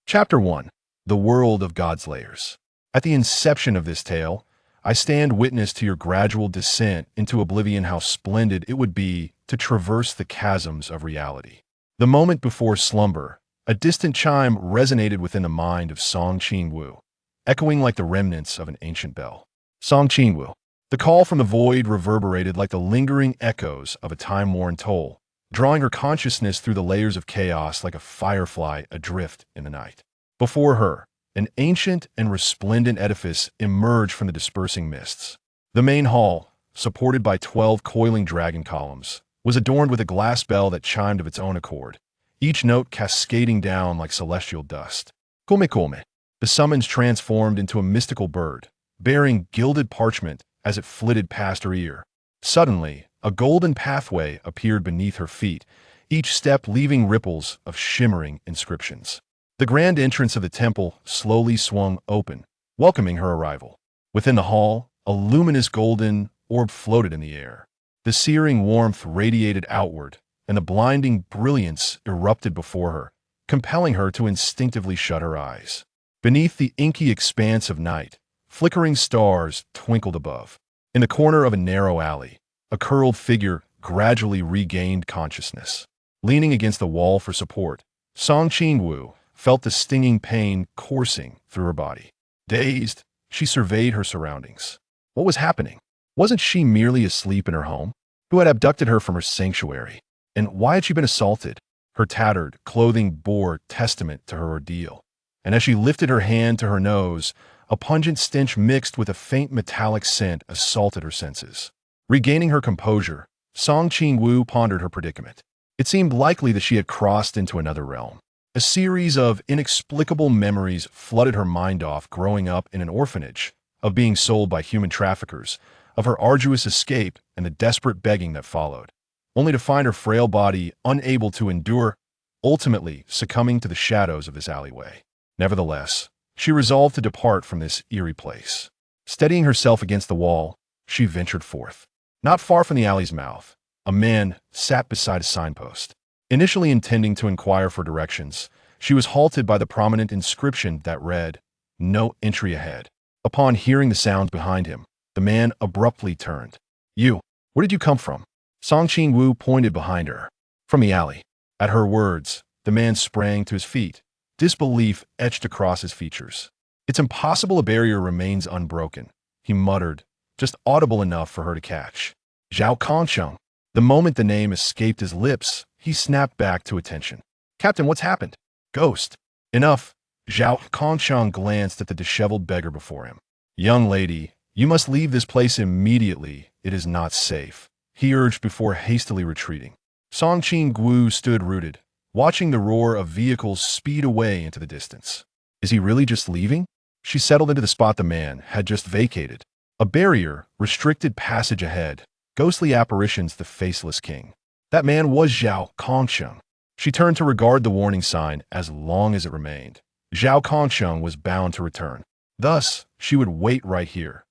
Chapter 1. The World of Godslayers. At the inception of this tale, I stand witness to your gradual descent into oblivion. How splendid it would be to traverse the chasms of reality. The moment before slumber, a distant chime resonated within the mind of Song Qingwu, echoing like the remnants of an ancient bell. Song Qingwu. The call from the void reverberated like the lingering echoes of a time-worn toll, drawing her consciousness through the layers of chaos like a firefly adrift in the night. Before her, an ancient and resplendent edifice emerged from the dispersing mists. The main hall, supported by 12 coiling dragon columns, was adorned with a glass bell that chimed of its own accord, each note cascading down like celestial dust. Come come. The summons transformed into a mystical bird, bearing gilded parchment as it flitted past her ear. Suddenly, a golden pathway appeared beneath her feet, each step leaving ripples of shimmering inscriptions. The grand entrance of the temple slowly swung open, welcoming her arrival. Within the hall, a luminous golden orb floated in the air. The searing warmth radiated outward, and the blinding brilliance erupted before her, compelling her to instinctively shut her eyes. Beneath the inky expanse of night, flickering stars twinkled above. In the corner of a narrow alley, a curled figure gradually regained consciousness. Leaning against the wall for support, Song Qingwu felt the stinging pain coursing through her body. Dazed, she surveyed her surroundings. What was happening? Wasn't she merely asleep in her home? Who had abducted her from her sanctuary? And why had she been assaulted? Her tattered clothing bore testament to her ordeal. And as she lifted her hand to her nose, a pungent stench mixed with a faint metallic scent assaulted her senses. Regaining her composure, Song Qingwu pondered her predicament. It seemed likely that she had crossed into another realm. A series of inexplicable memories flooded her mind off growing up in an orphanage, of being sold by human traffickers, of her arduous escape and the desperate begging that followed, only to find her frail body unable to endure, ultimately succumbing to the shadows of this alleyway. Nevertheless, she resolved to depart from this eerie place. Steadying herself against the wall, she ventured forth. Not far from the alley's mouth, a man sat beside a signpost. Initially intending to inquire for directions, she was halted by the prominent inscription that read, "No entry ahead." Upon hearing the sound behind him, the man abruptly turned. "You, where did you come from?" Song Qingwu pointed behind her. "From the alley." At her words, the man sprang to his feet, disbelief etched across his features. "It's impossible a barrier remains unbroken," he muttered, just audible enough for her to catch. "Zhao Kongsheng." The moment the name escaped his lips, he snapped back to attention. "Captain, what's happened?" "Ghost." "Enough." Zhao Kongsheng glanced at the disheveled beggar before him. "Young lady, you must leave this place immediately. It is not safe," he urged before hastily retreating. Song Qingwu stood rooted, watching the roar of vehicles speed away into the distance. Is he really just leaving? She settled into the spot the man had just vacated. A barrier restricted passage ahead, ghostly apparitions the faceless king. That man was Zhao Kongsheng. She turned to regard the warning sign as long as it remained. Zhao Kongsheng was bound to return. Thus, she would wait right here.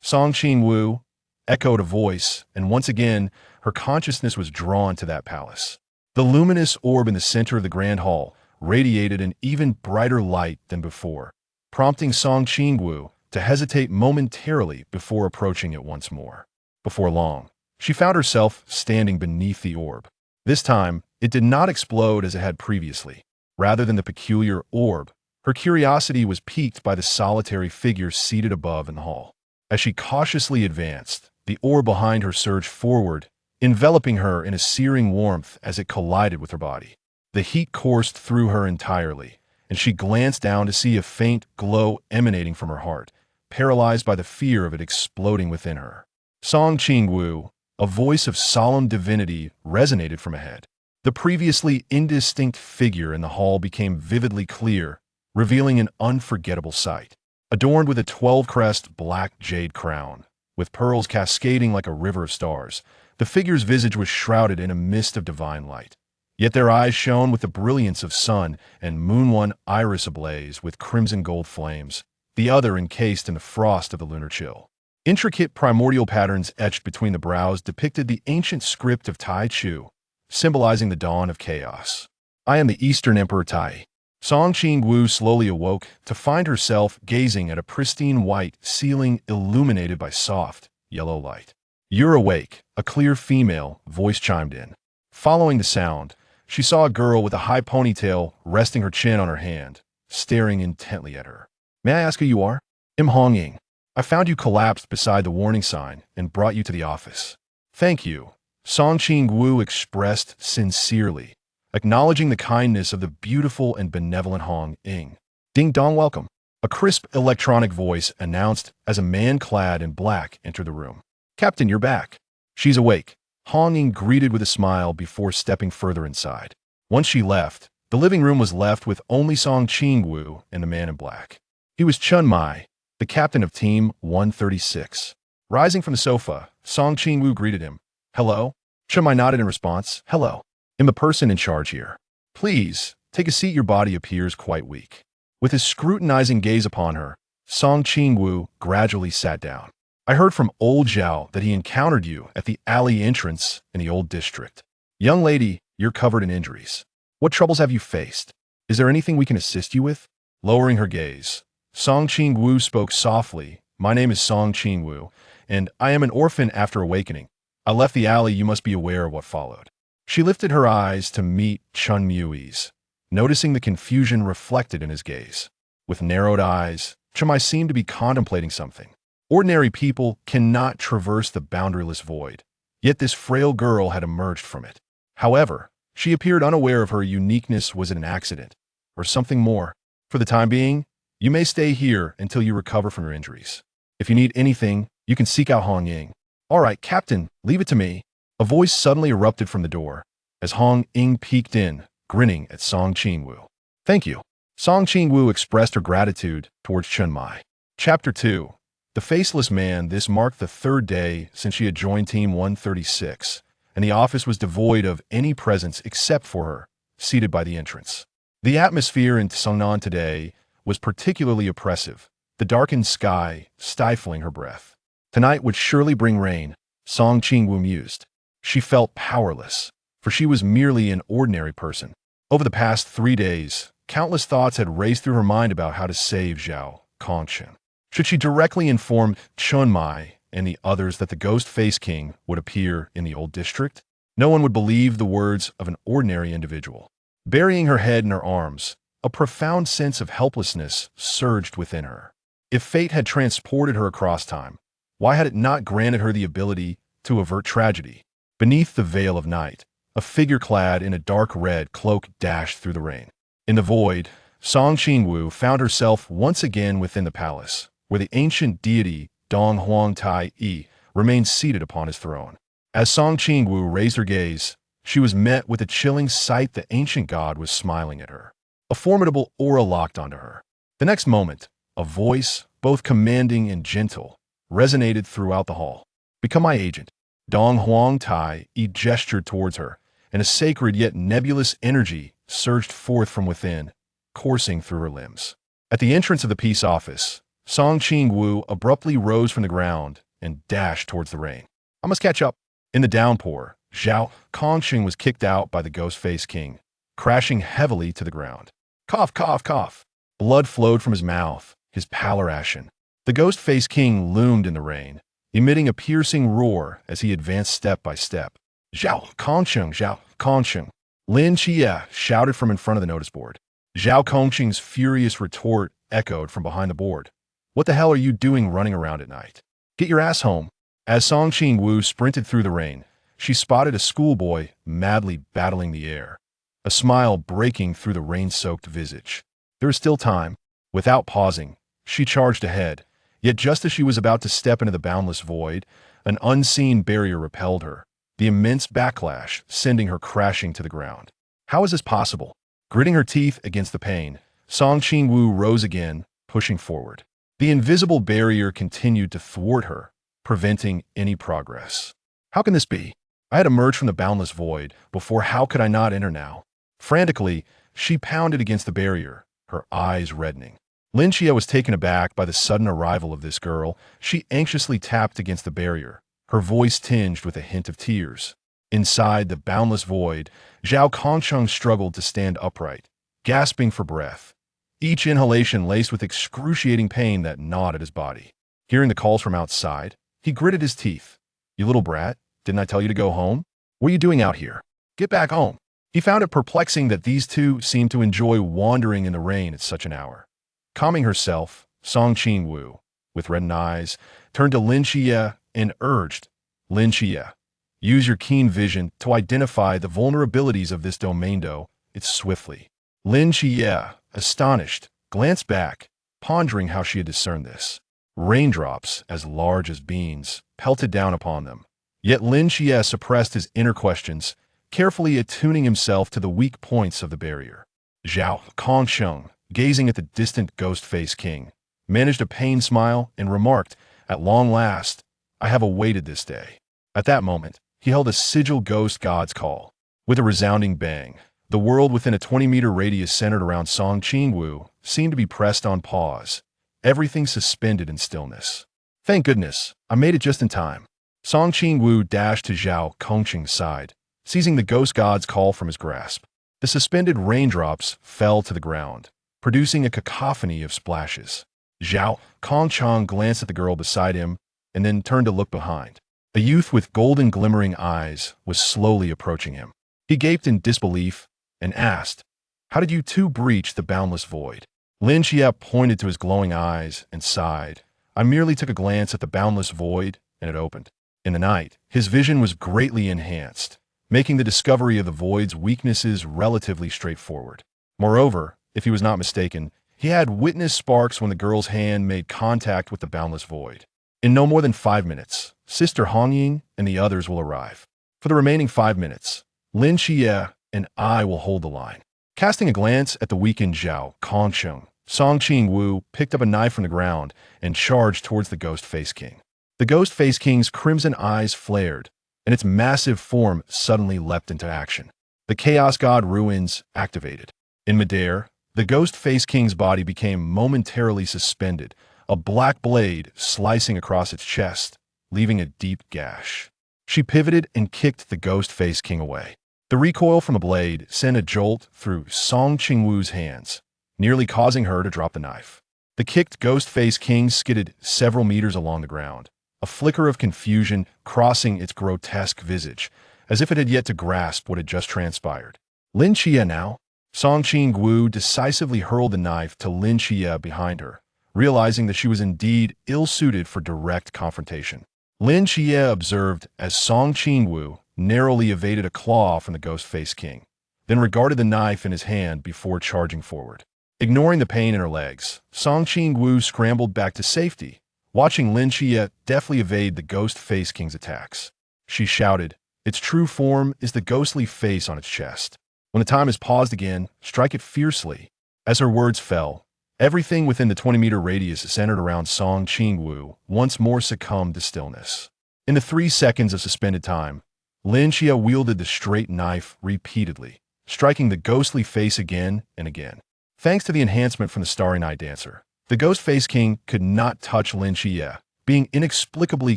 Song Qingwu echoed a voice, and once again, her consciousness was drawn to that palace. The luminous orb in the center of the grand hall radiated an even brighter light than before, prompting Song Qingwu to hesitate momentarily before approaching it once more. Before long, she found herself standing beneath the orb. This time, it did not explode as it had previously. Rather than the peculiar orb, her curiosity was piqued by the solitary figure seated above in the hall. As she cautiously advanced, the orb behind her surged forward, enveloping her in a searing warmth as it collided with her body. The heat coursed through her entirely, and she glanced down to see a faint glow emanating from her heart, paralyzed by the fear of it exploding within her. Song Qingwu, a voice of solemn divinity, resonated from ahead. The previously indistinct figure in the hall became vividly clear, revealing an unforgettable sight. Adorned with a 12-crest black jade crown, with pearls cascading like a river of stars, the figure's visage was shrouded in a mist of divine light. Yet their eyes shone with the brilliance of sun and moon, one iris ablaze with crimson gold flames, the other encased in the frost of the lunar chill. Intricate primordial patterns etched between the brows depicted the ancient script of Tai Chu, symbolizing the dawn of chaos. "I am the Eastern Emperor Taiyi." Song Qingwu slowly awoke to find herself gazing at a pristine white ceiling illuminated by soft, yellow light. "You're awake," a clear female voice chimed in. Following the sound, she saw a girl with a high ponytail resting her chin on her hand, staring intently at her. "May I ask who you are?" "I'm Hong Ying. I found you collapsed beside the warning sign and brought you to the office." "Thank you," Song Qingwu expressed sincerely, acknowledging the kindness of the beautiful and benevolent Hong Ying. "Ding dong, welcome," a crisp electronic voice announced as a man clad in black entered the room. "Captain, you're back." "She's awake," Hong Ying greeted with a smile before stepping further inside. Once she left, the living room was left with only Song Qingwu and the man in black. He was Chun Mai, the captain of Team 136. Rising from the sofa, Song Qingwu greeted him. "Hello?" Chun Mai nodded in response. "Hello. I'm the person in charge here. Please, take a seat. Your body appears quite weak." With his scrutinizing gaze upon her, Song Qingwu gradually sat down. "I heard from old Zhao that he encountered you at the alley entrance in the old district. Young lady, you're covered in injuries. What troubles have you faced? Is there anything we can assist you with?" Lowering her gaze, Song Qingwu spoke softly. "My name is Song Qingwu, and I am an orphan after awakening. I left the alley. You must be aware of what followed." She lifted her eyes to meet Chun Mui's, noticing the confusion reflected in his gaze. With narrowed eyes, Chun Mai seemed to be contemplating something. Ordinary people cannot traverse the boundaryless void, yet this frail girl had emerged from it. However, she appeared unaware of her uniqueness. Was it an accident, or something more? "For the time being, you may stay here until you recover from your injuries. If you need anything, you can seek out Hong Ying." "All right, Captain, leave it to me." A voice suddenly erupted from the door as Hong Ying peeked in, grinning at Song Qingwu. "Thank you." Song Qingwu expressed her gratitude towards Chun Mai. Chapter 2. The Faceless Man. This marked the third day since she had joined Team 136, and the office was devoid of any presence except for her, seated by the entrance. The atmosphere in Cangnan today was particularly oppressive, the darkened sky stifling her breath. Tonight would surely bring rain, Song Qingwu mused. She felt powerless, for she was merely an ordinary person. Over the past 3 days, countless thoughts had raced through her mind about how to save Zhao Kongchen. Should she directly inform Chun Mai and the others that the Ghost Face King would appear in the old district? No one would believe the words of an ordinary individual. Burying her head in her arms, a profound sense of helplessness surged within her. If fate had transported her across time, why had it not granted her the ability to avert tragedy? Beneath the veil of night, a figure clad in a dark red cloak dashed through the rain. In the void, Song Qingwu found herself once again within the palace, where the ancient deity Donghuang Taiyi remained seated upon his throne. As Song Qingwu raised her gaze, she was met with a chilling sight. The ancient god was smiling at her. A formidable aura locked onto her. The next moment, a voice, both commanding and gentle, resonated throughout the hall. "Become my agent." Donghuang Taiyi gestured towards her, and a sacred yet nebulous energy surged forth from within, coursing through her limbs. At the entrance of the peace office, Song Qingwu abruptly rose from the ground and dashed towards the rain. "I must catch up." In the downpour, Zhao Kongchen was kicked out by the Ghost Face King, crashing heavily to the ground. Cough, cough, cough. Blood flowed from his mouth, his pallor ashen. The Ghost Face King loomed in the rain, emitting a piercing roar as he advanced step by step. "Zhao Kongchen." Lin Xia shouted from in front of the notice board. Zhao Kongchen's furious retort echoed from behind the board. "What the hell are you doing running around at night? Get your ass home." As Song Qingwu sprinted through the rain, she spotted a schoolboy madly battling the air, a smile breaking through the rain-soaked visage. There is still time. Without pausing, she charged ahead, yet just as she was about to step into the boundless void, an unseen barrier repelled her, the immense backlash sending her crashing to the ground. How is this possible? Gritting her teeth against the pain, Song Qingwu rose again, pushing forward. The invisible barrier continued to thwart her, preventing any progress. How can this be? I had emerged from the boundless void before. How could I not enter now? Frantically, she pounded against the barrier, her eyes reddening. Lin Xia was taken aback by the sudden arrival of this girl. She anxiously tapped against the barrier, her voice tinged with a hint of tears. Inside the boundless void, Zhao Kongcheng struggled to stand upright, gasping for breath, each inhalation laced with excruciating pain that gnawed at his body. Hearing the calls from outside, he gritted his teeth. "You little brat, didn't I tell you to go home? What are you doing out here? Get back home." He found it perplexing that these two seemed to enjoy wandering in the rain at such an hour. Calming herself, Qingwu, with reddened eyes, turned to Lin Xia and urged, "Lin Xia, use your keen vision to identify the vulnerabilities of this domain. It's swiftly." Lin Xia, astonished, glanced back, pondering how she had discerned this. Raindrops, as large as beans, pelted down upon them. Yet Lin Xia suppressed his inner questions, carefully attuning himself to the weak points of the barrier. Zhao Kongsheng, gazing at the distant ghost-faced king, managed a pained smile and remarked, "At long last, I have awaited this day." At that moment, he held a sigil ghost god's call. With a resounding bang, the world within a 20-meter radius centered around Qingwu seemed to be pressed on pause, everything suspended in stillness. "Thank goodness, I made it just in time." Qingwu dashed to Zhao Kongsheng's side, seizing the ghost god's call from his grasp. The suspended raindrops fell to the ground, producing a cacophony of splashes. Zhao Kongsheng glanced at the girl beside him and then turned to look behind. A youth with golden glimmering eyes was slowly approaching him. He gaped in disbelief and asked, "How did you two breach the boundless void?" Lin Xia pointed to his glowing eyes and sighed. "I merely took a glance at the boundless void and it opened." In the night, his vision was greatly enhanced, making the discovery of the void's weaknesses relatively straightforward. Moreover, if he was not mistaken, he had witnessed sparks when the girl's hand made contact with the boundless void. In no more than 5 minutes, Sister Hongying and the others will arrive. For the remaining 5 minutes, Lin Xia and I will hold the line. Casting a glance at the weakened Zhao Kongsheng, Qingwu picked up a knife from the ground and charged towards the Ghost-Faced King. The Ghost-Faced King's crimson eyes flared, and its massive form suddenly leapt into action. The Chaos God ruins activated. In midair, the Ghost-Faced King's body became momentarily suspended, a black blade slicing across its chest, leaving a deep gash. She pivoted and kicked the Ghost-Faced King away. The recoil from the blade sent a jolt through Qingwu's hands, nearly causing her to drop the knife. The kicked Ghost-Faced King skidded several meters along the ground, a flicker of confusion crossing its grotesque visage, as if it had yet to grasp what had just transpired. "Lin Xia now?" Qingwu decisively hurled the knife to Lin Xia behind her, realizing that she was indeed ill-suited for direct confrontation. Lin Xia observed as Qingwu narrowly evaded a claw from the Ghost-Faced King, then regarded the knife in his hand before charging forward. Ignoring the pain in her legs, Qingwu scrambled back to safety, watching Lin Xia deftly evade the Ghost-Faced King's attacks. She shouted, "Its true form is the ghostly face on its chest. When the time is paused again, strike it fiercely." As her words fell, everything within the 20-meter radius centered around Qingwu once more succumbed to stillness. In the 3 seconds of suspended time, Lin Xia wielded the straight knife repeatedly, striking the ghostly face again and again. Thanks to the enhancement from the Starry Night Dancer, the Ghost-Faced King could not touch Lin Xia, being inexplicably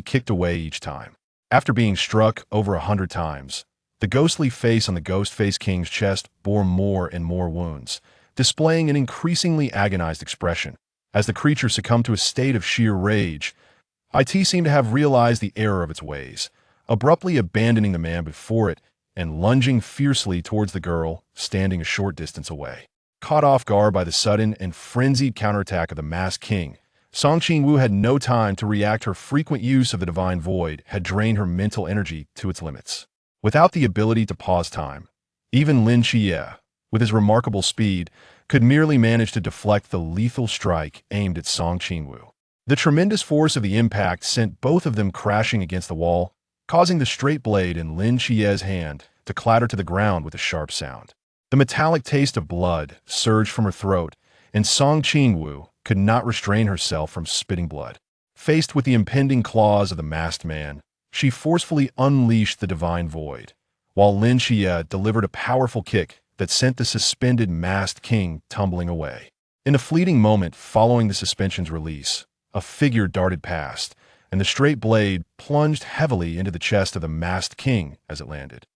kicked away each time. After being struck over 100 times, the ghostly face on the Ghost-Faced King's chest bore more and more wounds, displaying an increasingly agonized expression. As the creature succumbed to a state of sheer rage, it seemed to have realized the error of its ways, abruptly abandoning the man before it and lunging fiercely towards the girl standing a short distance away. Caught off guard by the sudden and frenzied counterattack of the masked king, Qingwu had no time to react. Her frequent use of the Divine Void had drained her mental energy to its limits. Without the ability to pause time, even Lin Xia, with his remarkable speed, could merely manage to deflect the lethal strike aimed at Qingwu. The tremendous force of the impact sent both of them crashing against the wall, causing the straight blade in Lin Xia's hand to clatter to the ground with a sharp sound. The metallic taste of blood surged from her throat, and Qingwu could not restrain herself from spitting blood. Faced with the impending claws of the masked man, she forcefully unleashed the Divine Void, while Lin Xia delivered a powerful kick that sent the suspended masked king tumbling away. In a fleeting moment following the suspension's release, a figure darted past, and the straight blade plunged heavily into the chest of the masked king as it landed.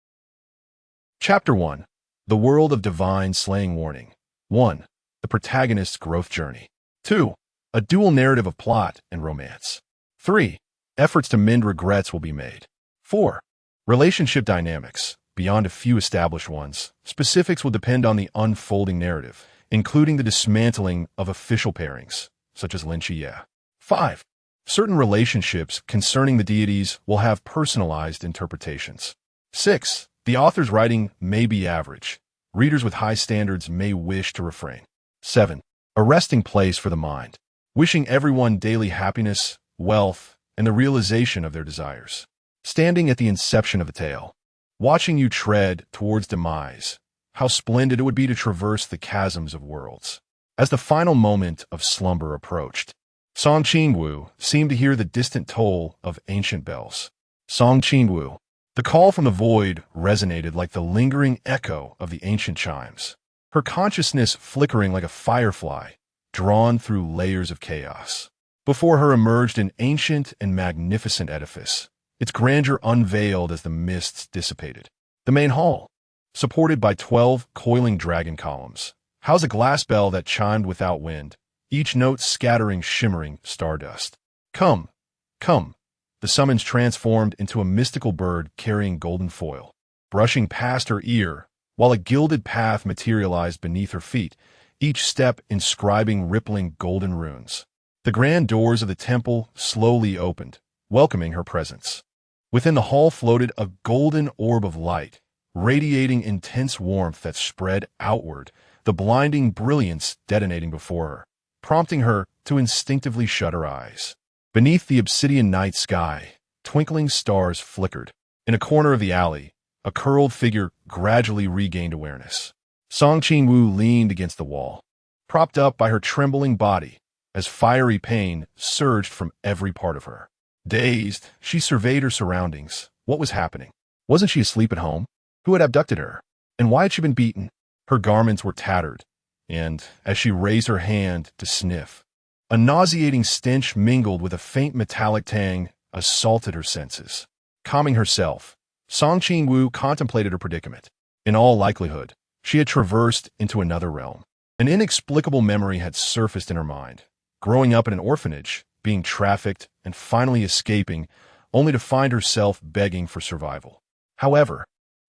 Chapter 1. The World of Divine Slaying Warning. 1. The protagonist's growth journey. 2. A dual narrative of plot and romance. 3. Efforts to mend regrets will be made. 4. Relationship dynamics. Beyond a few established ones, specifics will depend on the unfolding narrative, including the dismantling of official pairings, such as Lin Xia. 5. Certain relationships concerning the deities will have personalized interpretations. 6. The author's writing may be average. Readers with high standards may wish to refrain. 7. A resting place for the mind, wishing everyone daily happiness, wealth, and the realization of their desires. Standing at the inception of the tale, watching you tread towards demise, how splendid it would be to traverse the chasms of worlds. As the final moment of slumber approached, Song Qingwu seemed to hear the distant toll of ancient bells. Song Qingwu. The call from the void resonated like the lingering echo of the ancient chimes, her consciousness flickering like a firefly, drawn through layers of chaos. Before her emerged an ancient and magnificent edifice, its grandeur unveiled as the mists dissipated. The main hall, supported by 12 coiling dragon columns, housed a glass bell that chimed without wind, each note scattering shimmering stardust. Come, come. The summons transformed into a mystical bird carrying golden foil, brushing past her ear, while a gilded path materialized beneath her feet, each step inscribing rippling golden runes. The grand doors of the temple slowly opened, welcoming her presence. Within the hall floated a golden orb of light, radiating intense warmth that spread outward, the blinding brilliance detonating before her, prompting her to instinctively shut her eyes. Beneath the obsidian night sky, twinkling stars flickered. In a corner of the alley, a curled figure gradually regained awareness. Song Qingwu leaned against the wall, propped up by her trembling body, as fiery pain surged from every part of her. Dazed, she surveyed her surroundings. What was happening? Wasn't she asleep at home? Who had abducted her? And why had she been beaten? Her garments were tattered, and as she raised her hand to sniff, a nauseating stench mingled with a faint metallic tang assaulted her senses. Calming herself, Song Qingwu contemplated her predicament. In all likelihood, she had traversed into another realm. An inexplicable memory had surfaced in her mind. Growing up in an orphanage, being trafficked, and finally escaping, only to find herself begging for survival. However,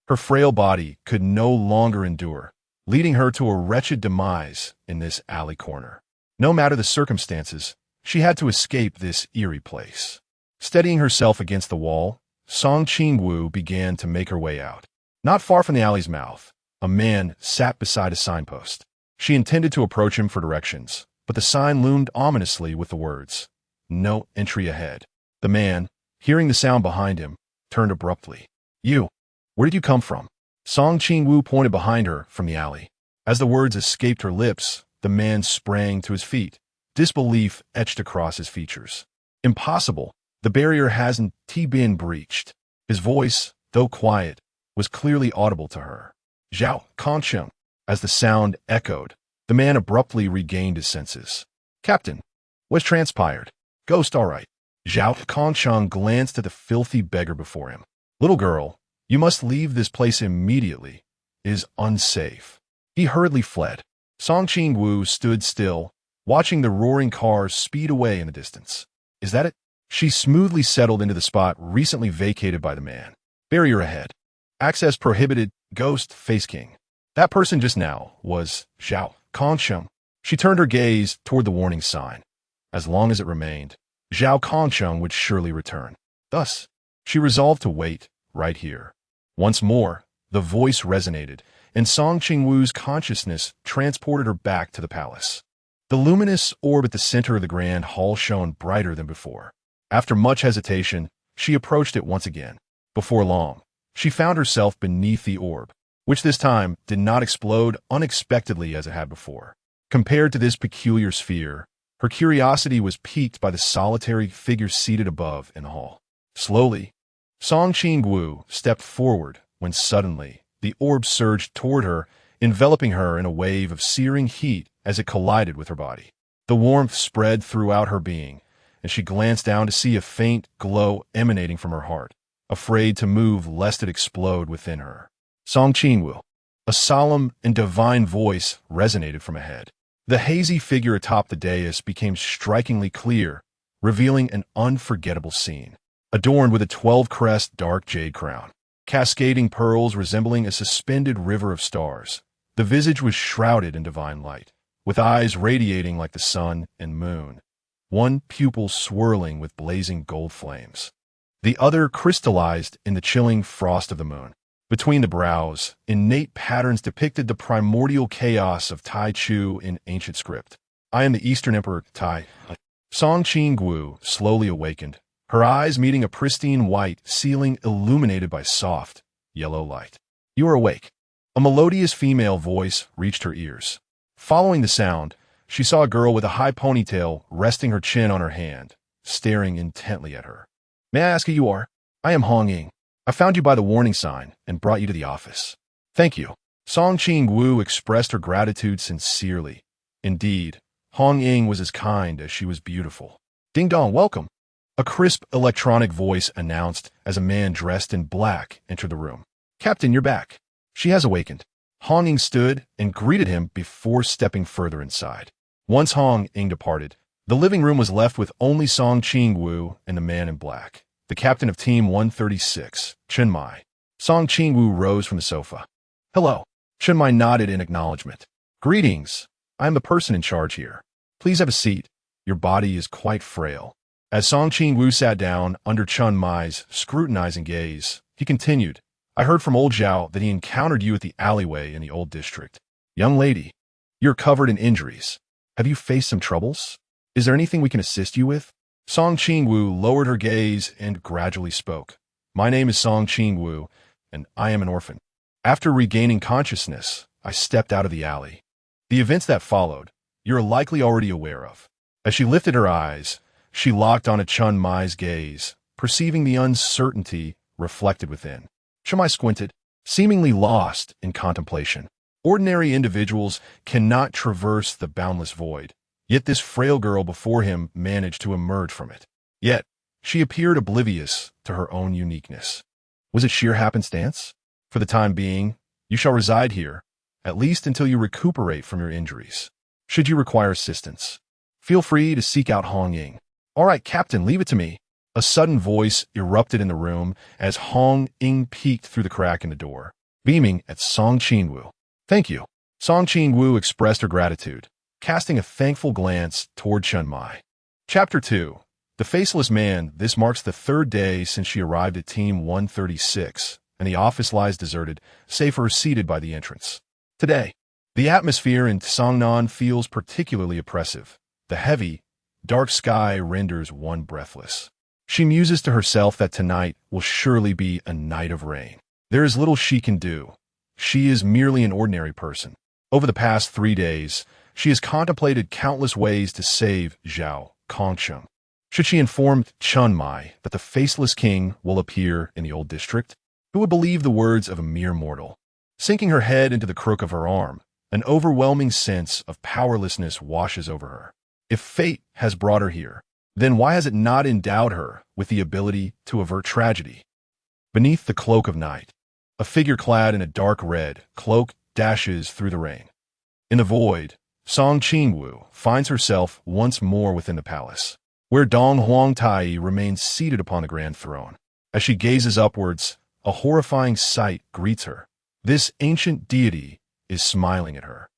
her frail body could no longer endure, leading her to a wretched demise in this alley corner. No matter the circumstances, she had to escape this eerie place. Steadying herself against the wall, Song Qingwu began to make her way out. Not far from the alley's mouth, a man sat beside a signpost. She intended to approach him for directions, but the sign loomed ominously with the words, "No entry ahead." The man, hearing the sound behind him, turned abruptly. "You, where did you come from?" Song Qingwu pointed behind her from the alley. As the words escaped her lips, the man sprang to his feet, disbelief etched across his features. "Impossible. The barrier hasn't been breached." His voice, though quiet, was clearly audible to her. "Zhao Kancheng." As the sound echoed, the man abruptly regained his senses. "Captain, what's transpired?" "Ghost, all right." Zhao Kancheng glanced at the filthy beggar before him. "Little girl, you must leave this place immediately. It is unsafe." He hurriedly fled. Song Qingwu stood still, watching the roaring cars speed away in the distance. "Is that it?" She smoothly settled into the spot recently vacated by the man. "Barrier ahead. Access prohibited. Ghost Face King." That person just now was Zhao Kancheng. She turned her gaze toward the warning sign. As long as it remained, Zhao Kancheng would surely return. Thus, she resolved to wait right here. Once more, the voice resonated, and Song Qingwu's consciousness transported her back to the palace. The luminous orb at the center of the grand hall shone brighter than before. After much hesitation, she approached it once again. Before long, she found herself beneath the orb, which this time did not explode unexpectedly as it had before. Compared to this peculiar sphere, her curiosity was piqued by the solitary figure seated above in the hall. Slowly, Song Qingwu stepped forward when suddenly the orb surged toward her, enveloping her in a wave of searing heat as it collided with her body. The warmth spread throughout her being, and she glanced down to see a faint glow emanating from her heart, afraid to move lest it explode within her. "Song Qingwu, A solemn and divine voice resonated from ahead. The hazy figure atop the dais became strikingly clear, revealing an unforgettable scene. Adorned with a 12-crest dark jade crown, cascading pearls resembling a suspended river of stars, the visage was shrouded in divine light, with eyes radiating like the sun and moon, one pupil swirling with blazing gold flames. The other crystallized in the chilling frost of the moon. Between the brows, innate patterns depicted the primordial chaos of Tai Chu in ancient script. I am the Eastern Emperor Tai. Song Qingwu slowly awakened, her eyes meeting a pristine white ceiling illuminated by soft, yellow light. You are awake. A melodious female voice reached her ears. Following the sound, she saw a girl with a high ponytail resting her chin on her hand, staring intently at her. May I ask who you are? I am Hong Ying. I found you by the warning sign and brought you to the office. Thank you. Song Qingwu expressed her gratitude sincerely. Indeed, Hong Ying was as kind as she was beautiful. Ding dong, welcome. A crisp electronic voice announced as a man dressed in black entered the room. Captain, you're back. She has awakened. Hong Ying stood and greeted him before stepping further inside. Once Hong Ying departed, the living room was left with only Song Qingwu and the man in black, the captain of Team 136, Chen Mai. Song Qingwu rose from the sofa. Hello. Chen Mai nodded in acknowledgement. Greetings. I am the person in charge here. Please have a seat. Your body is quite frail. As Song Qingwu sat down under Chen Mai's scrutinizing gaze, he continued, I heard from old Zhao that he encountered you at the alleyway in the old district. Young lady, you're covered in injuries. Have you faced some troubles? Is there anything we can assist you with? Song Qingwu lowered her gaze and gradually spoke. My name is Song Qingwu, and I am an orphan. After regaining consciousness, I stepped out of the alley. The events that followed, you're likely already aware of. As she lifted her eyes, she locked on Chen Mai's gaze, perceiving the uncertainty reflected within. Chen Mai squinted, seemingly lost in contemplation. Ordinary individuals cannot traverse the boundless void, yet this frail girl before him managed to emerge from it. Yet, she appeared oblivious to her own uniqueness. Was it sheer happenstance? For the time being, you shall reside here, at least until you recuperate from your injuries. Should you require assistance, feel free to seek out Hong Ying. All right, Captain, leave it to me. A sudden voice erupted in the room as Hong Ying peeked through the crack in the door, beaming at Song Qingwu. Thank you. Song Qingwu expressed her gratitude, casting a thankful glance toward Chen Mai. Chapter 2. The Faceless Man. This marks the third day since she arrived at Team 136, and the office lies deserted, save for her seated by the entrance. Today, the atmosphere in Cangnan feels particularly oppressive. The heavy, dark sky renders one breathless. She muses to herself that tonight will surely be a night of rain. There is little she can do. She is merely an ordinary person. Over the past 3 days, she has contemplated countless ways to save Zhao Kongsheng. Should she inform Chen Mai that the Faceless King will appear in the old district? Who would believe the words of a mere mortal? Sinking her head into the crook of her arm, an overwhelming sense of powerlessness washes over her. If fate has brought her here, then why has it not endowed her with the ability to avert tragedy? Beneath the cloak of night, a figure clad in a dark red cloak dashes through the rain. In the void, Song Qingwu finds herself once more within the palace, where Donghuang Taiyi remains seated upon the grand throne. As she gazes upwards, a horrifying sight greets her. This ancient deity is smiling at her.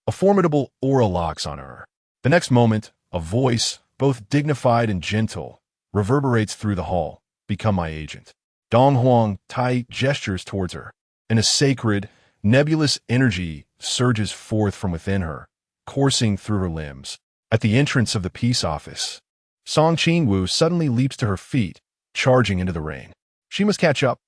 A formidable aura locks on her. The next moment, a voice, both dignified and gentle, reverberates through the hall. Become my agent. Donghuang Taiyi gestures towards her, and a sacred, nebulous energy surges forth from within her, coursing through her limbs. At the entrance of the peace office, Song Qingwu suddenly leaps to her feet, charging into the rain. She must catch up.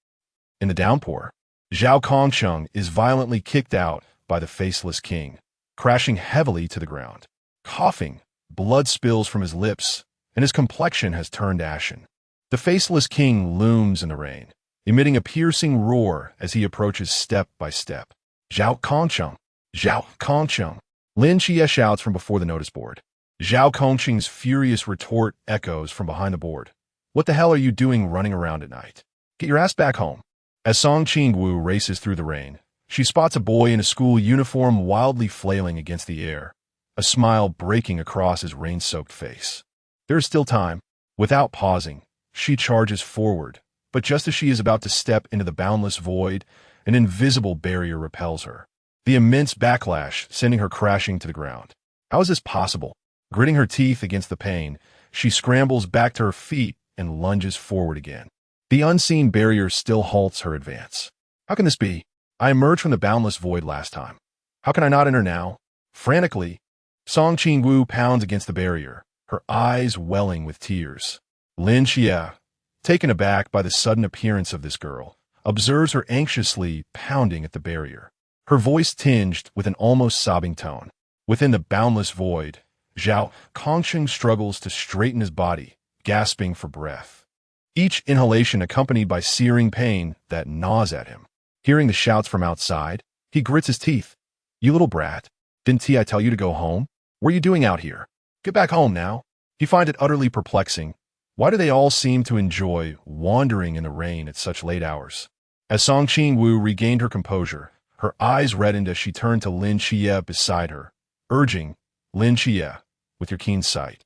In the downpour, Zhao Kongsheng is violently kicked out by the Faceless King, crashing heavily to the ground. Coughing, blood spills from his lips, and his complexion has turned ashen. The Faceless King looms in the rain, emitting a piercing roar as he approaches step by step. Zhao Kongsheng! Zhao Kongsheng! Lin Xia shouts from before the notice board. Zhao Kongsheng's furious retort echoes from behind the board. What the hell are you doing running around at night? Get your ass back home. As Song Qingwu races through the rain, She spots a boy in a school uniform wildly flailing against the air, a smile breaking across his rain-soaked face. There is still time. Without pausing, she charges forward, but just as she is about to step into the boundless void, an invisible barrier repels her. The immense backlash sending her crashing to the ground. How is this possible? Gritting her teeth against the pain, she scrambles back to her feet and lunges forward again. The unseen barrier still halts her advance. How can this be? I emerged from the boundless void last time. How can I not enter now? Frantically, Qingwu pounds against the barrier, her eyes welling with tears. Lin Xia, taken aback by the sudden appearance of this girl, observes her anxiously pounding at the barrier, her voice tinged with an almost sobbing tone. Within the boundless void, Zhao Kongsheng struggles to straighten his body, gasping for breath. Each inhalation accompanied by searing pain that gnaws at him. Hearing the shouts from outside, he grits his teeth. You little brat, didn't I tell you to go home? What are you doing out here? Get back home now. He finds it utterly perplexing. Why do they all seem to enjoy wandering in the rain at such late hours? As Qingwu regained her composure, her eyes reddened as she turned to Lin Xia beside her, urging, Lin Xia, with your keen sight,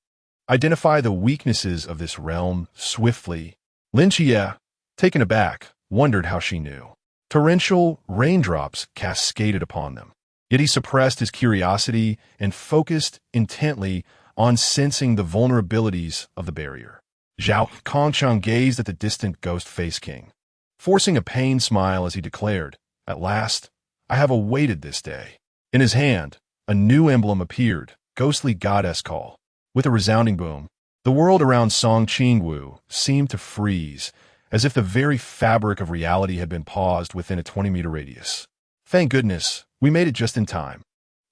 identify the weaknesses of this realm swiftly. Lin Xia, taken aback, wondered how she knew. Torrential raindrops cascaded upon them. Yet he suppressed his curiosity and focused intently on sensing the vulnerabilities of the barrier. Zhao Kongsheng gazed at the distant ghost face king, forcing a pained smile as he declared, At last, I have awaited this day. In his hand, a new emblem appeared, ghostly goddess call. With a resounding boom, the world around Qingwu seemed to freeze, as if the very fabric of reality had been paused within a 20-meter radius. Thank goodness, we made it just in time.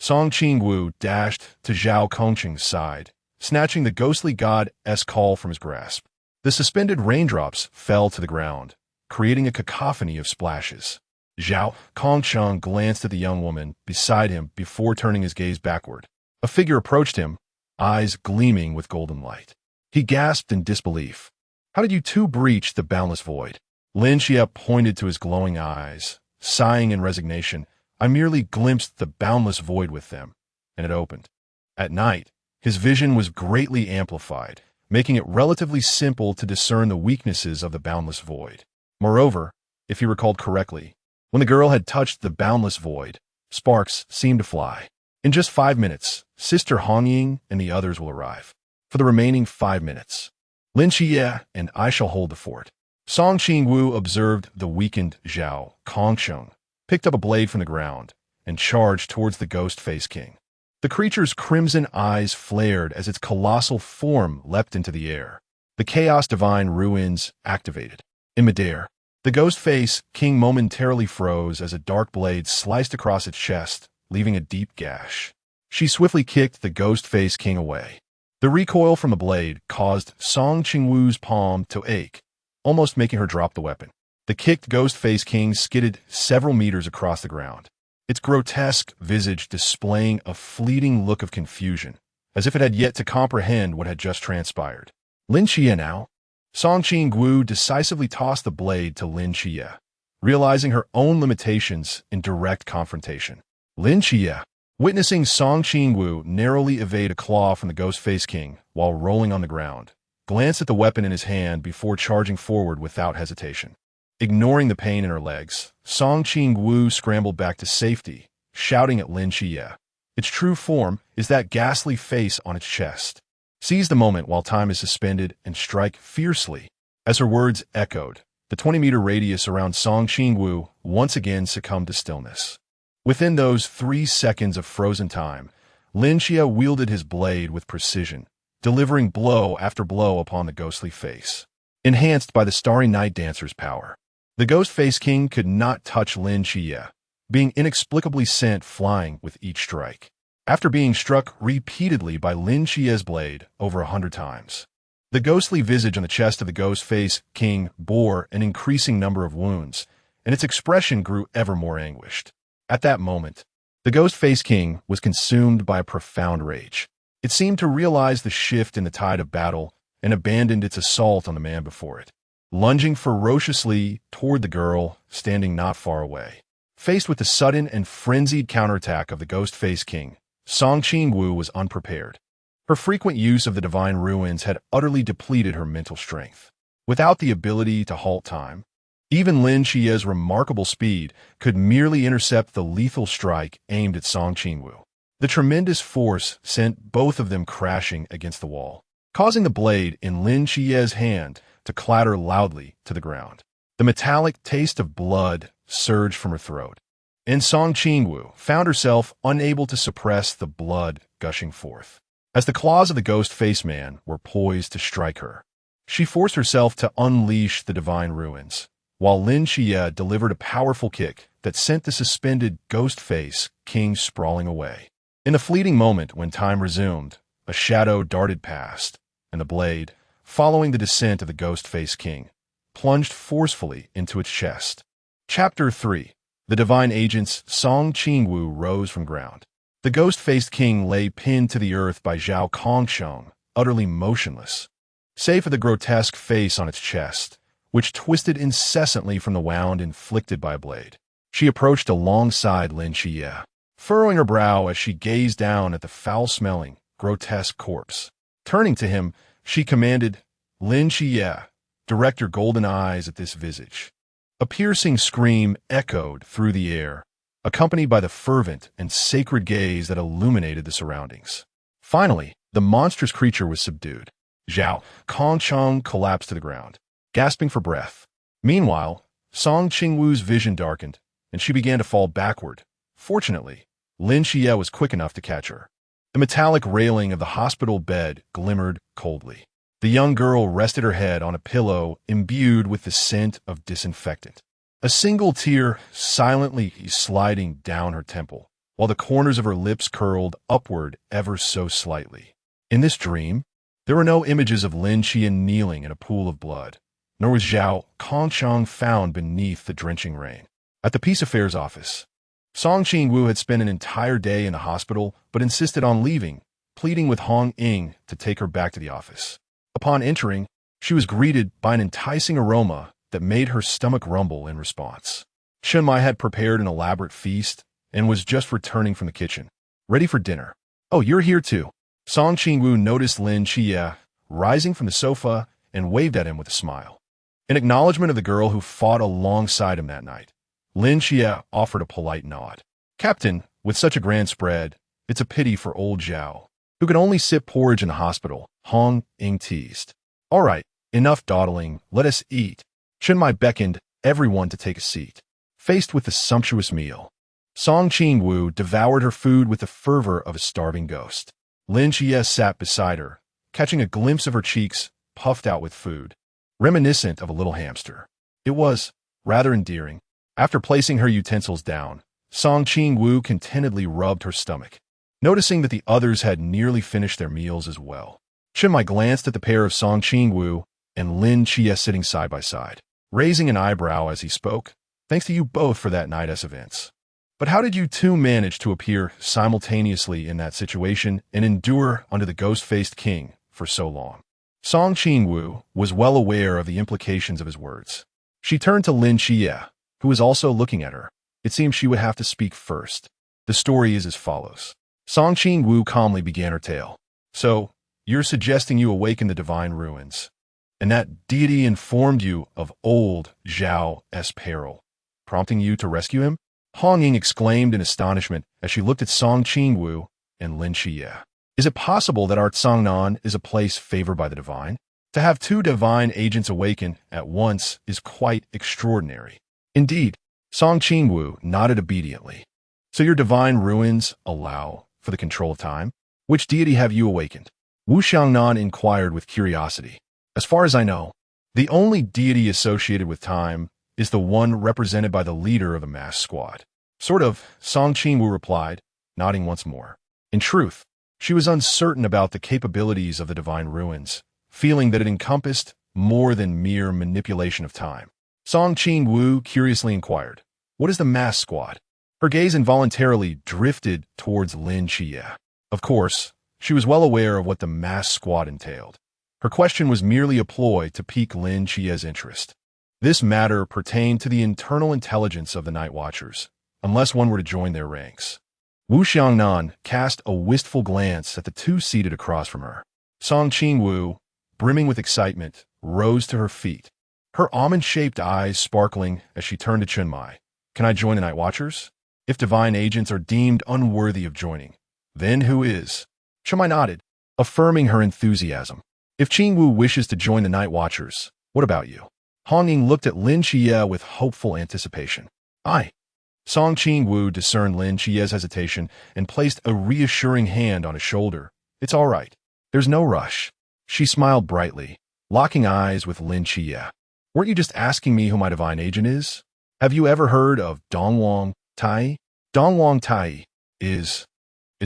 Qingwu dashed to Zhao Kongsheng's side, snatching the ghostly god's call from his grasp. The suspended raindrops fell to the ground, creating a cacophony of splashes. Zhao Kongsheng glanced at the young woman beside him before turning his gaze backward. A figure approached him, eyes gleaming with golden light. He gasped in disbelief. How did you two breach the boundless void? Lin Xia pointed to his glowing eyes, sighing in resignation. I merely glimpsed the boundless void with them, and it opened. At night, his vision was greatly amplified, making it relatively simple to discern the weaknesses of the boundless void. Moreover, if he recalled correctly, when the girl had touched the boundless void, sparks seemed to fly. In just 5 minutes, Sister Hongying and the others will arrive. For the remaining 5 minutes, Lin Xia and I shall hold the fort. Qingwu observed the weakened Zhao Kongsheng, picked up a blade from the ground, and charged towards the ghost face king. The creature's crimson eyes flared as its colossal form leapt into the air. The Chaos Divine ruins activated. In midair, the ghost face king momentarily froze as a dark blade sliced across its chest, leaving a deep gash. She swiftly kicked the ghost face king away. The recoil from the blade caused Qingwu's palm to ache, almost making her drop the weapon. The kicked ghost face king skidded several meters across the ground, its grotesque visage displaying a fleeting look of confusion, as if it had yet to comprehend what had just transpired. Lin Xia now? Qingwu decisively tossed the blade to Lin Xia, realizing her own limitations in direct confrontation. Lin Xia, witnessing Qingwu narrowly evade a claw from the ghost face king while rolling on the ground, glanced at the weapon in his hand before charging forward without hesitation. Ignoring the pain in her legs, Qingwu scrambled back to safety, shouting at Lin Xia. Its true form is that ghastly face on its chest. Seize the moment while time is suspended and strike fiercely. As her words echoed, the 20-meter radius around Qingwu once again succumbed to stillness. Within those 3 seconds of frozen time, Lin Xia wielded his blade with precision, delivering blow after blow upon the ghostly face. Enhanced by the Starry Night Dancer's power, the Ghost Face King could not touch Lin Xia, being inexplicably sent flying with each strike. After being struck repeatedly by Lin Xia's blade over 100 times, the ghostly visage on the chest of the Ghost Face King bore an increasing number of wounds, and its expression grew ever more anguished. At that moment, the Ghost Face King was consumed by a profound rage. It seemed to realize the shift in the tide of battle and abandoned its assault on the man before it, lunging ferociously toward the girl standing not far away. Faced with the sudden and frenzied counterattack of the Ghost-Faced King, Song Qingwu was unprepared. Her frequent use of the divine ruins had utterly depleted her mental strength. Without the ability to halt time, even Lin Xia's remarkable speed could merely intercept the lethal strike aimed at Song Qingwu. The tremendous force sent both of them crashing against the wall, causing the blade in Lin Xia's hand to clatter loudly to the ground. The metallic taste of blood surged from her throat, and Song Qingwu found herself unable to suppress the blood gushing forth. As the claws of the ghost-faced man were poised to strike her, she forced herself to unleash the divine ruins, while Lin Xia delivered a powerful kick that sent the suspended ghost-faced king sprawling away. In the fleeting moment when time resumed, a shadow darted past, and the blade, following the descent of the ghost-faced king, plunged forcefully into its chest. Chapter 3. The divine agent's Song Qingwu rose from ground. The ghost-faced king lay pinned to the earth by Zhao Kongsheng, utterly motionless, save for the grotesque face on its chest, which twisted incessantly from the wound inflicted by a blade. She approached alongside Lin Xia, furrowing her brow as she gazed down at the foul-smelling, grotesque corpse. Turning to him, she commanded, "Lin Xia, direct your golden eyes at this visage." A piercing scream echoed through the air, accompanied by the fervent and sacred gaze that illuminated the surroundings. Finally, the monstrous creature was subdued. Zhao Kongsheng collapsed to the ground, gasping for breath. Meanwhile, Song Qingwu's vision darkened, and she began to fall backward. Fortunately, Lin Xia was quick enough to catch her. The metallic railing of the hospital bed glimmered coldly. The young girl rested her head on a pillow imbued with the scent of disinfectant. A single tear silently sliding down her temple, while the corners of her lips curled upward ever so slightly. In this dream, there were no images of Lin Xia kneeling in a pool of blood, nor was Zhao Kongsheng found beneath the drenching rain. At the Peace Affairs office, Song Qingwu had spent an entire day in the hospital but insisted on leaving, pleading with Hong Ying to take her back to the office. Upon entering, she was greeted by an enticing aroma that made her stomach rumble in response. Chen Mai had prepared an elaborate feast and was just returning from the kitchen, ready for dinner. "Oh, you're here too." Song Qingwu noticed Lin Xia rising from the sofa and waved at him with a smile. In acknowledgement of the girl who fought alongside him that night, Lin Xia offered a polite nod. "Captain, with such a grand spread, it's a pity for old Zhao, who can only sip porridge in the hospital," Hong Ying teased. "All right, enough dawdling, let us eat." Chen Mai beckoned everyone to take a seat. Faced with the sumptuous meal, Song Qingwu devoured her food with the fervor of a starving ghost. Lin Xia sat beside her, catching a glimpse of her cheeks puffed out with food, reminiscent of a little hamster. It was rather endearing. After placing her utensils down, Song Qingwu contentedly rubbed her stomach, noticing that the others had nearly finished their meals as well. Chen Mai glanced at the pair of Song Qingwu and Lin Xia sitting side by side, raising an eyebrow as he spoke. "Thanks to you both for that night's events. But how did you two manage to appear simultaneously in that situation and endure under the ghost-faced king for so long?" Song Qingwu was well aware of the implications of his words. She turned to Lin Xia, who was also looking at her. It seemed she would have to speak first. The story is as follows. Song Qingwu calmly began her tale. "So, you're suggesting you awaken the divine ruins, and that deity informed you of old Zhao's peril, prompting you to rescue him?" Hong Ying exclaimed in astonishment as she looked at Song Qingwu and Lin Xia. "Is it possible that our Cangnan is a place favored by the divine? To have two divine agents awaken at once is quite extraordinary." "Indeed," Song Qingwu nodded obediently. "So your divine ruins allow for the control of time? Which deity have you awakened?" Wu Xiangnan inquired with curiosity. "As far as I know, the only deity associated with time is the one represented by the leader of the mass squad." "Sort of," Song Qingwu replied, nodding once more. In truth, she was uncertain about the capabilities of the divine ruins, feeling that it encompassed more than mere manipulation of time. Song Qingwu curiously inquired, "What is the mass squad?" Her gaze involuntarily drifted towards Lin Xia. Of course, she was well aware of what the mass squad entailed. Her question was merely a ploy to pique Lin Xia's interest. This matter pertained to the internal intelligence of the Night Watchers, unless one were to join their ranks. Wu Xiangnan cast a wistful glance at the two seated across from her. Song Qingwu, brimming with excitement, rose to her feet, her almond-shaped eyes sparkling as she turned to Chunmai. Can I join the Night Watchers? If divine agents are deemed unworthy of joining, then who is? Chunmai nodded, affirming her enthusiasm. If Qingwu wishes to join the Night Watchers, what about you? Hong Ying looked at Lin Xie with hopeful anticipation. I. Song Qingwu discerned Lin Xie's hesitation and placed a reassuring hand on his shoulder. It's all right. There's no rush. She smiled brightly, locking eyes with Lin Xie. Weren't you just asking me who my divine agent is? Have you ever heard of Donghuang Taiyi? Donghuang Taiyi is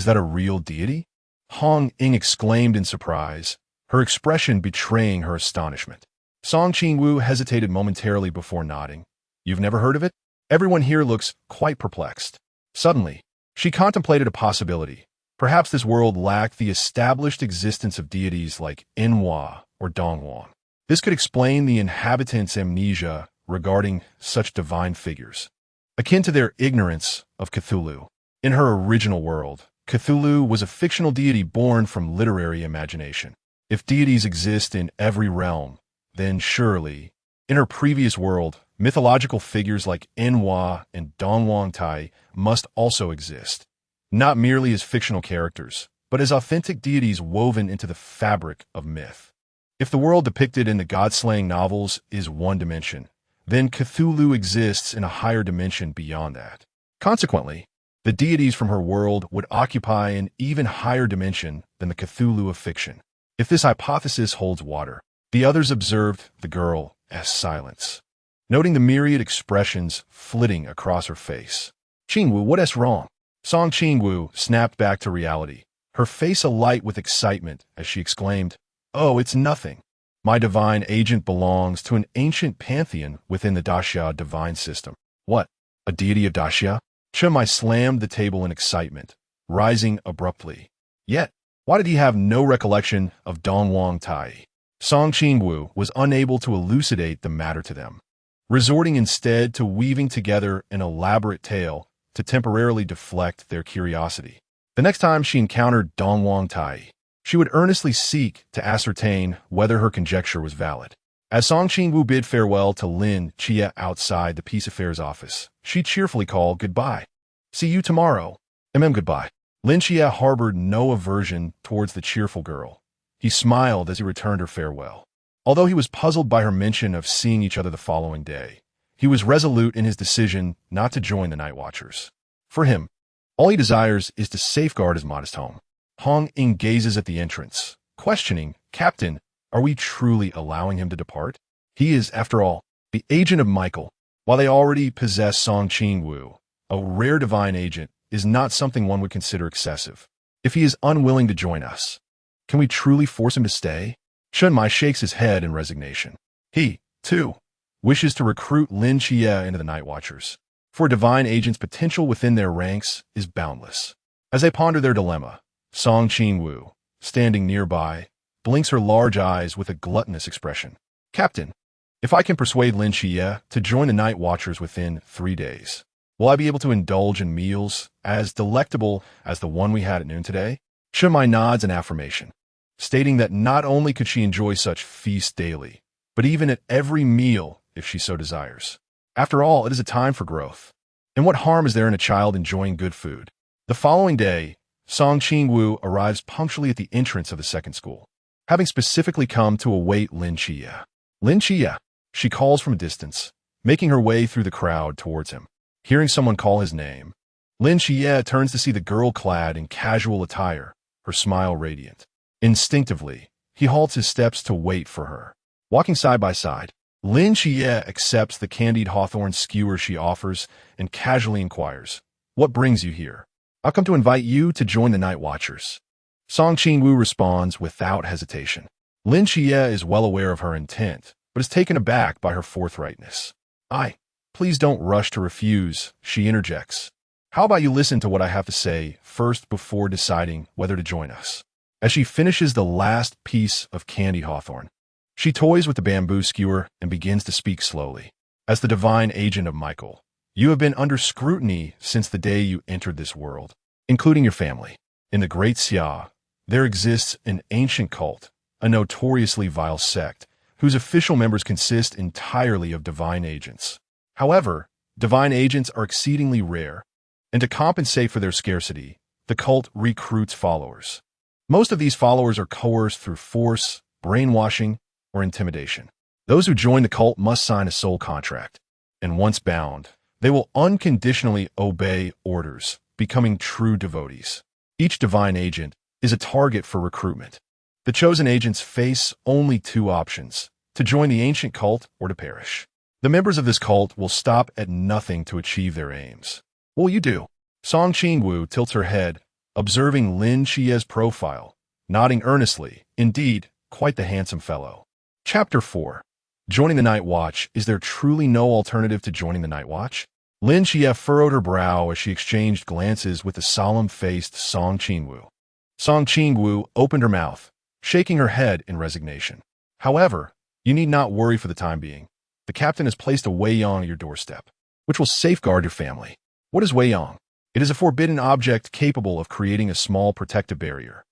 that a real deity? Hong Ying exclaimed in surprise, her expression betraying her astonishment. Song Qingwu hesitated momentarily before nodding. You've never heard of it? Everyone here looks quite perplexed. Suddenly, she contemplated a possibility. Perhaps this world lacked the established existence of deities like Nuwa or Donghuang. This could explain the inhabitants' amnesia regarding such divine figures, akin to their ignorance of Cthulhu. In her original world, Cthulhu was a fictional deity born from literary imagination. If deities exist in every realm, then surely, in her previous world, mythological figures like Nuwa and Donghuang Taiyi must also exist, not merely as fictional characters, but as authentic deities woven into the fabric of myth. If the world depicted in the god-slaying novels is one dimension, then Cthulhu exists in a higher dimension beyond that. Consequently, the deities from her world would occupy an even higher dimension than the Cthulhu of fiction. If this hypothesis holds water, the others observed the girl as silence, noting the myriad expressions flitting across her face. Qingwu, what is wrong? Song Qingwu snapped back to reality, her face alight with excitement as she exclaimed, Oh, it's nothing. My divine agent belongs to an ancient pantheon within the Daxia divine system. What? A deity of Daxia? Chunmai slammed the table in excitement, rising abruptly. Yet, why did he have no recollection of Donghuang Taiyi? Song Qingwu was unable to elucidate the matter to them, resorting instead to weaving together an elaborate tale to temporarily deflect their curiosity. The next time she encountered Donghuang Taiyi, she would earnestly seek to ascertain whether her conjecture was valid. As Song Qingwu bid farewell to Lin Xie outside the Peace Affairs office, she cheerfully called goodbye. See you tomorrow. Goodbye. Lin Xie harbored no aversion towards the cheerful girl. He smiled as he returned her farewell. Although he was puzzled by her mention of seeing each other the following day, he was resolute in his decision not to join the Night Watchers. For him, all he desires is to safeguard his modest home. Hong Ying gazes at the entrance, questioning, Captain, are we truly allowing him to depart? He is, after all, the agent of Michael. While they already possess Song Qingwu, a rare divine agent is not something one would consider excessive. If he is unwilling to join us, can we truly force him to stay? Chunmai shakes his head in resignation. He, too, wishes to recruit Lin Xie into the Night Watchers, for a divine agent's potential within their ranks is boundless. As they ponder their dilemma, Song Qingwu, standing nearby, blinks her large eyes with a gluttonous expression. Captain, if I can persuade Lin Xie to join the Night Watchers within 3 days, will I be able to indulge in meals as delectable as the one we had at noon today? Chunmai nods in affirmation, stating that not only could she enjoy such feasts daily, but even at every meal if she so desires. After all, it is a time for growth. And what harm is there in a child enjoying good food? The following day, Song Qingwu arrives punctually at the entrance of the second school, having specifically come to await Lin Xie. Lin Xie, she calls from a distance, making her way through the crowd towards him. Hearing someone call his name, Lin Xie turns to see the girl clad in casual attire, her smile radiant. Instinctively, he halts his steps to wait for her. Walking side by side, Lin Xie accepts the candied hawthorn skewer she offers and casually inquires, What brings you here? I've come to invite you to join the Night Watchers. Song Qingwu responds without hesitation. Lin Xie is well aware of her intent, but is taken aback by her forthrightness. Please don't rush to refuse, she interjects. How about you listen to what I have to say first before deciding whether to join us? As she finishes the last piece of candy hawthorn, she toys with the bamboo skewer and begins to speak slowly. As the divine agent of Michael, You have been under scrutiny since the day you entered this world, including your family. In the Great Xia, there exists an ancient cult, a notoriously vile sect, whose official members consist entirely of divine agents. However, divine agents are exceedingly rare, and to compensate for their scarcity, the cult recruits followers. Most of these followers are coerced through force, brainwashing, or intimidation. Those who join the cult must sign a soul contract, and once bound, they will unconditionally obey orders, becoming true devotees. Each divine agent is a target for recruitment. The chosen agents face only two options: to join the ancient cult or to perish. The members of this cult will stop at nothing to achieve their aims. What will you do? Qingwu tilts her head, observing Lin Qia's profile, nodding earnestly. Indeed, quite the handsome fellow. Chapter 4. Joining the Night Watch. Is there truly no alternative to joining the Night Watch? Lin Xia furrowed her brow as she exchanged glances with the solemn-faced Qingwu. Qingwu opened her mouth, shaking her head in resignation. However, you need not worry for the time being. The captain has placed a Weiyang at your doorstep, which will safeguard your family. What is Weiyang? It is a forbidden object capable of creating a small protective barrier.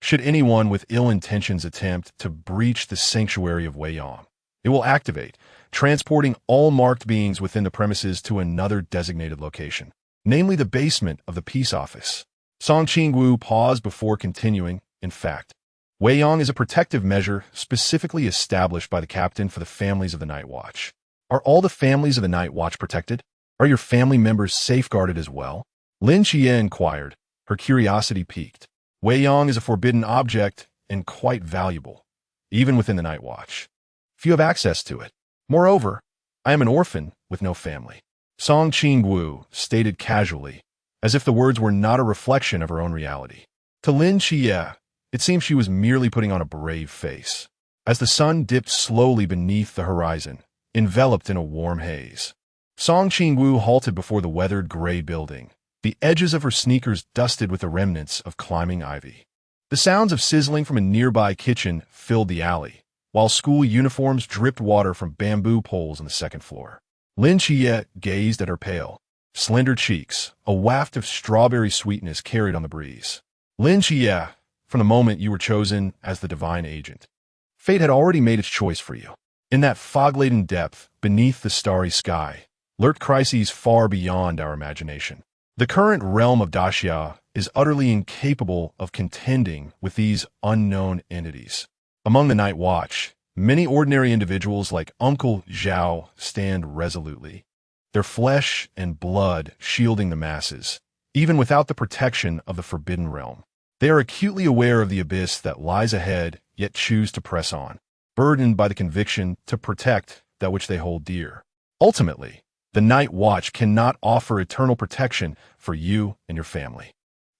Should anyone with ill intentions attempt to breach the sanctuary of Weiyang, it will activate, transporting all marked beings within the premises to another designated location, namely the basement of the peace office. Qingwu paused before continuing. In fact, Weiyang is a protective measure specifically established by the captain for the families of the Night Watch. Are all the families of the Night Watch protected? Are your family members safeguarded as well? Lin Xia inquired, her curiosity piqued. Weiyang is a forbidden object and quite valuable, even within the Night Watch. Few have access to it. Moreover, I am an orphan with no family. Qingwu stated casually, as if the words were not a reflection of her own reality. To Lin Xia, it seemed she was merely putting on a brave face. As the sun dipped slowly beneath the horizon, enveloped in a warm haze, Qingwu halted before the weathered gray building, the edges of her sneakers dusted with the remnants of climbing ivy. The sounds of sizzling from a nearby kitchen filled the alley, while school uniforms dripped water from bamboo poles on the second floor. Lin Xia gazed at her pale, slender cheeks, a waft of strawberry sweetness carried on the breeze. Lin Xia, from the moment you were chosen as the divine agent, fate had already made its choice for you. In that fog-laden depth, beneath the starry sky, lurked crises far beyond our imagination. The current realm of Daxia is utterly incapable of contending with these unknown entities. Among the Night Watch, many ordinary individuals like Uncle Zhao stand resolutely, their flesh and blood shielding the masses, even without the protection of the Forbidden Realm. They are acutely aware of the abyss that lies ahead, yet choose to press on, burdened by the conviction to protect that which they hold dear. Ultimately, the Night Watch cannot offer eternal protection for you and your family.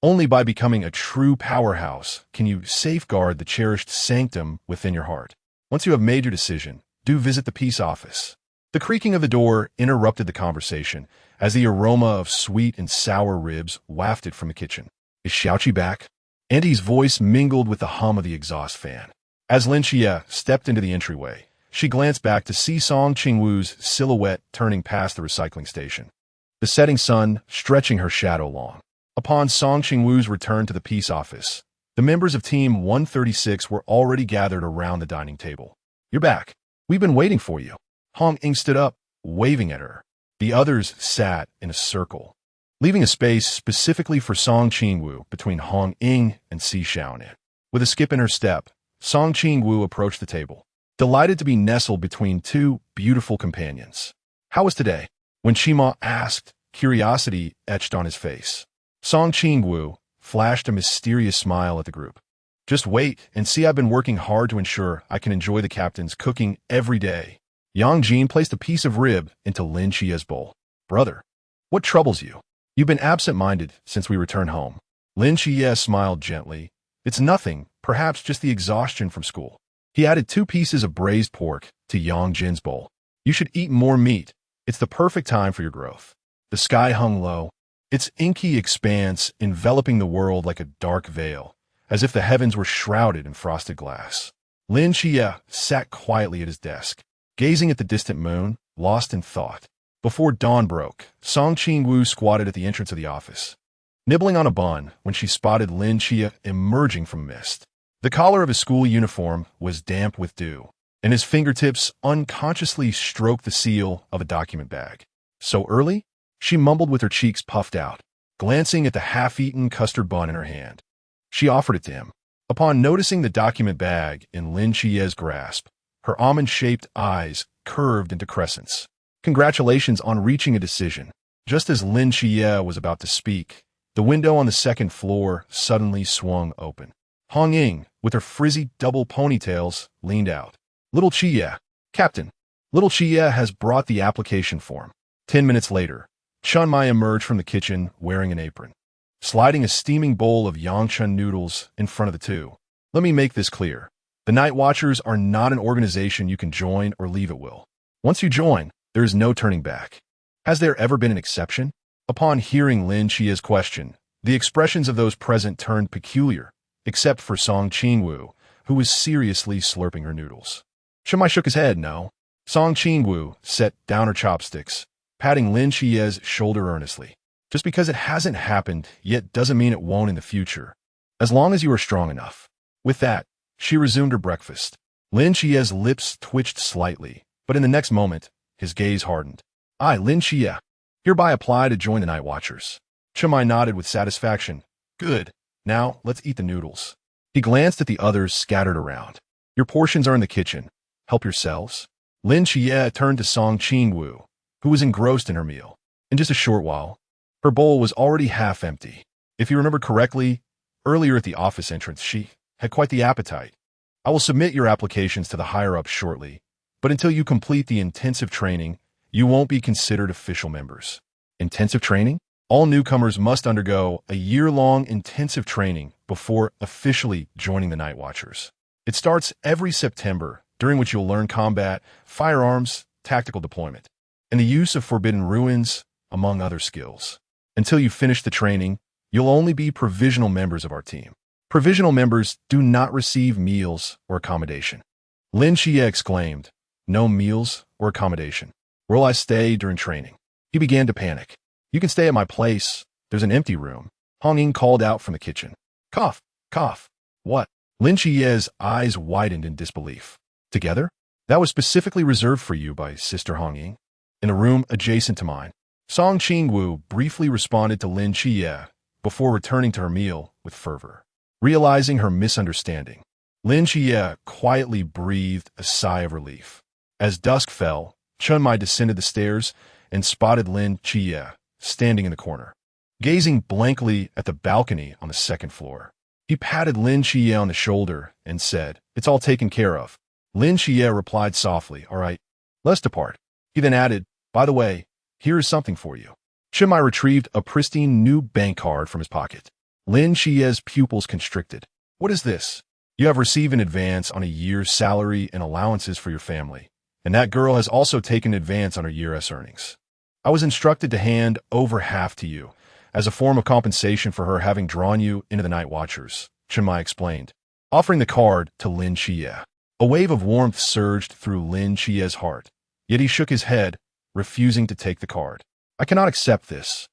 Only by becoming a true powerhouse can you safeguard the cherished sanctum within your heart. Once you have made your decision, do visit the peace office. The creaking of the door interrupted the conversation as the aroma of sweet and sour ribs wafted from the kitchen. Is Xiaoqi back? Auntie's voice mingled with the hum of the exhaust fan. As Lin Xia stepped into the entryway, she glanced back to see Qingwu's silhouette turning past the recycling station, the setting sun stretching her shadow long. Upon Qingwu's return to the peace office, the members of Team 136 were already gathered around the dining table. You're back. We've been waiting for you. Hong Ying stood up, waving at her. The others sat in a circle, leaving a space specifically for Qingwu between Hong Ying and Si Xiaonan. With a skip in her step, Qingwu approached the table, delighted to be nestled between two beautiful companions. How was today? When Shima asked, curiosity etched on his face. Qingwu flashed a mysterious smile at the group. Just wait and see. I've been working hard to ensure I can enjoy the captain's cooking every day. Yang Jin placed a piece of rib into Lin Qia's bowl. Brother, what troubles you? You've been absent-minded since we returned home. Lin Xia smiled gently. It's nothing, perhaps just the exhaustion from school. He added 2 pieces of braised pork to Yang Jin's bowl. You should eat more meat. It's the perfect time for your growth. The sky hung low, its inky expanse enveloping the world like a dark veil, as if the heavens were shrouded in frosted glass. Lin Xia sat quietly at his desk, gazing at the distant moon, lost in thought. Before dawn broke, Song Qingwu squatted at the entrance of the office, nibbling on a bun when she spotted Lin Xia emerging from mist. The collar of his school uniform was damp with dew, and his fingertips unconsciously stroked the seal of a document bag. So early? She mumbled with her cheeks puffed out, glancing at the half-eaten custard bun in her hand. She offered it to him. Upon noticing the document bag in Lin Xia's grasp, her almond-shaped eyes curved into crescents. Congratulations on reaching a decision. Just as Lin Xia was about to speak, the window on the second floor suddenly swung open. Hong Ying, with her frizzy double ponytails, leaned out. Little Xia, Captain. Little Xia has brought the application form. 10 minutes later, Chun Mai emerged from the kitchen wearing an apron, sliding a steaming bowl of Yangchun noodles in front of the two. Let me make this clear. The Night Watchers are not an organization you can join or leave at will. Once you join, there is no turning back. Has there ever been an exception? Upon hearing Lin Xia's question, the expressions of those present turned peculiar, except for Song Qingwu, who was seriously slurping her noodles. Chun Mai shook his head, no. Song Qingwu set down her chopsticks, patting Lin Xia's shoulder earnestly. Just because it hasn't happened yet doesn't mean it won't in the future, as long as you are strong enough. With that, she resumed her breakfast. Lin Xia's lips twitched slightly, but in the next moment, his gaze hardened. I, Lin Xia, hereby apply to join the Night Watchers. Chun Mai nodded with satisfaction. Good. Now, let's eat the noodles. He glanced at the others scattered around. Your portions are in the kitchen. Help yourselves. Lin Xia turned to Song Qingwu, who was engrossed in her meal. In just a short while, her bowl was already half empty. If you remember correctly, earlier at the office entrance, she had quite the appetite. I will submit your applications to the higher-ups shortly, but until you complete the intensive training, you won't be considered official members. Intensive training? All newcomers must undergo a year-long intensive training before officially joining the Night Watchers. It starts every September, during which you'll learn combat, firearms, tactical deployment, and the use of forbidden ruins, among other skills. Until you finish the training, you'll only be provisional members of our team. Provisional members do not receive meals or accommodation. Lin Xia exclaimed, No meals or accommodation. Where will I stay during training? He began to panic. You can stay at my place. There's an empty room. Hong Ying called out from the kitchen. Cough, cough. What? Lin Xia's eyes widened in disbelief. Together? That was specifically reserved for you by Sister Hong Ying. In a room adjacent to mine. Song Qingwu briefly responded to Lin Xia before returning to her meal with fervor. Realizing her misunderstanding, Lin Xia quietly breathed a sigh of relief. As dusk fell, Chun Mai descended the stairs and spotted Lin Xia standing in the corner, gazing blankly at the balcony on the second floor. He patted Lin Xia on the shoulder and said, It's all taken care of. Lin Xia replied softly, All right, let's depart. He then added, By the way, here is something for you. Chun Mai retrieved a pristine new bank card from his pocket. Lin Xia's pupils constricted. What is this? You have received an advance on a year's salary and allowances for your family, and that girl has also taken advance on her year's earnings. I was instructed to hand over half to you, as a form of compensation for her having drawn you into the Night Watchers, Chun Mai explained, offering the card to Lin Xia. A wave of warmth surged through Lin Xia's heart, yet he shook his head, refusing to take the card. I cannot accept this,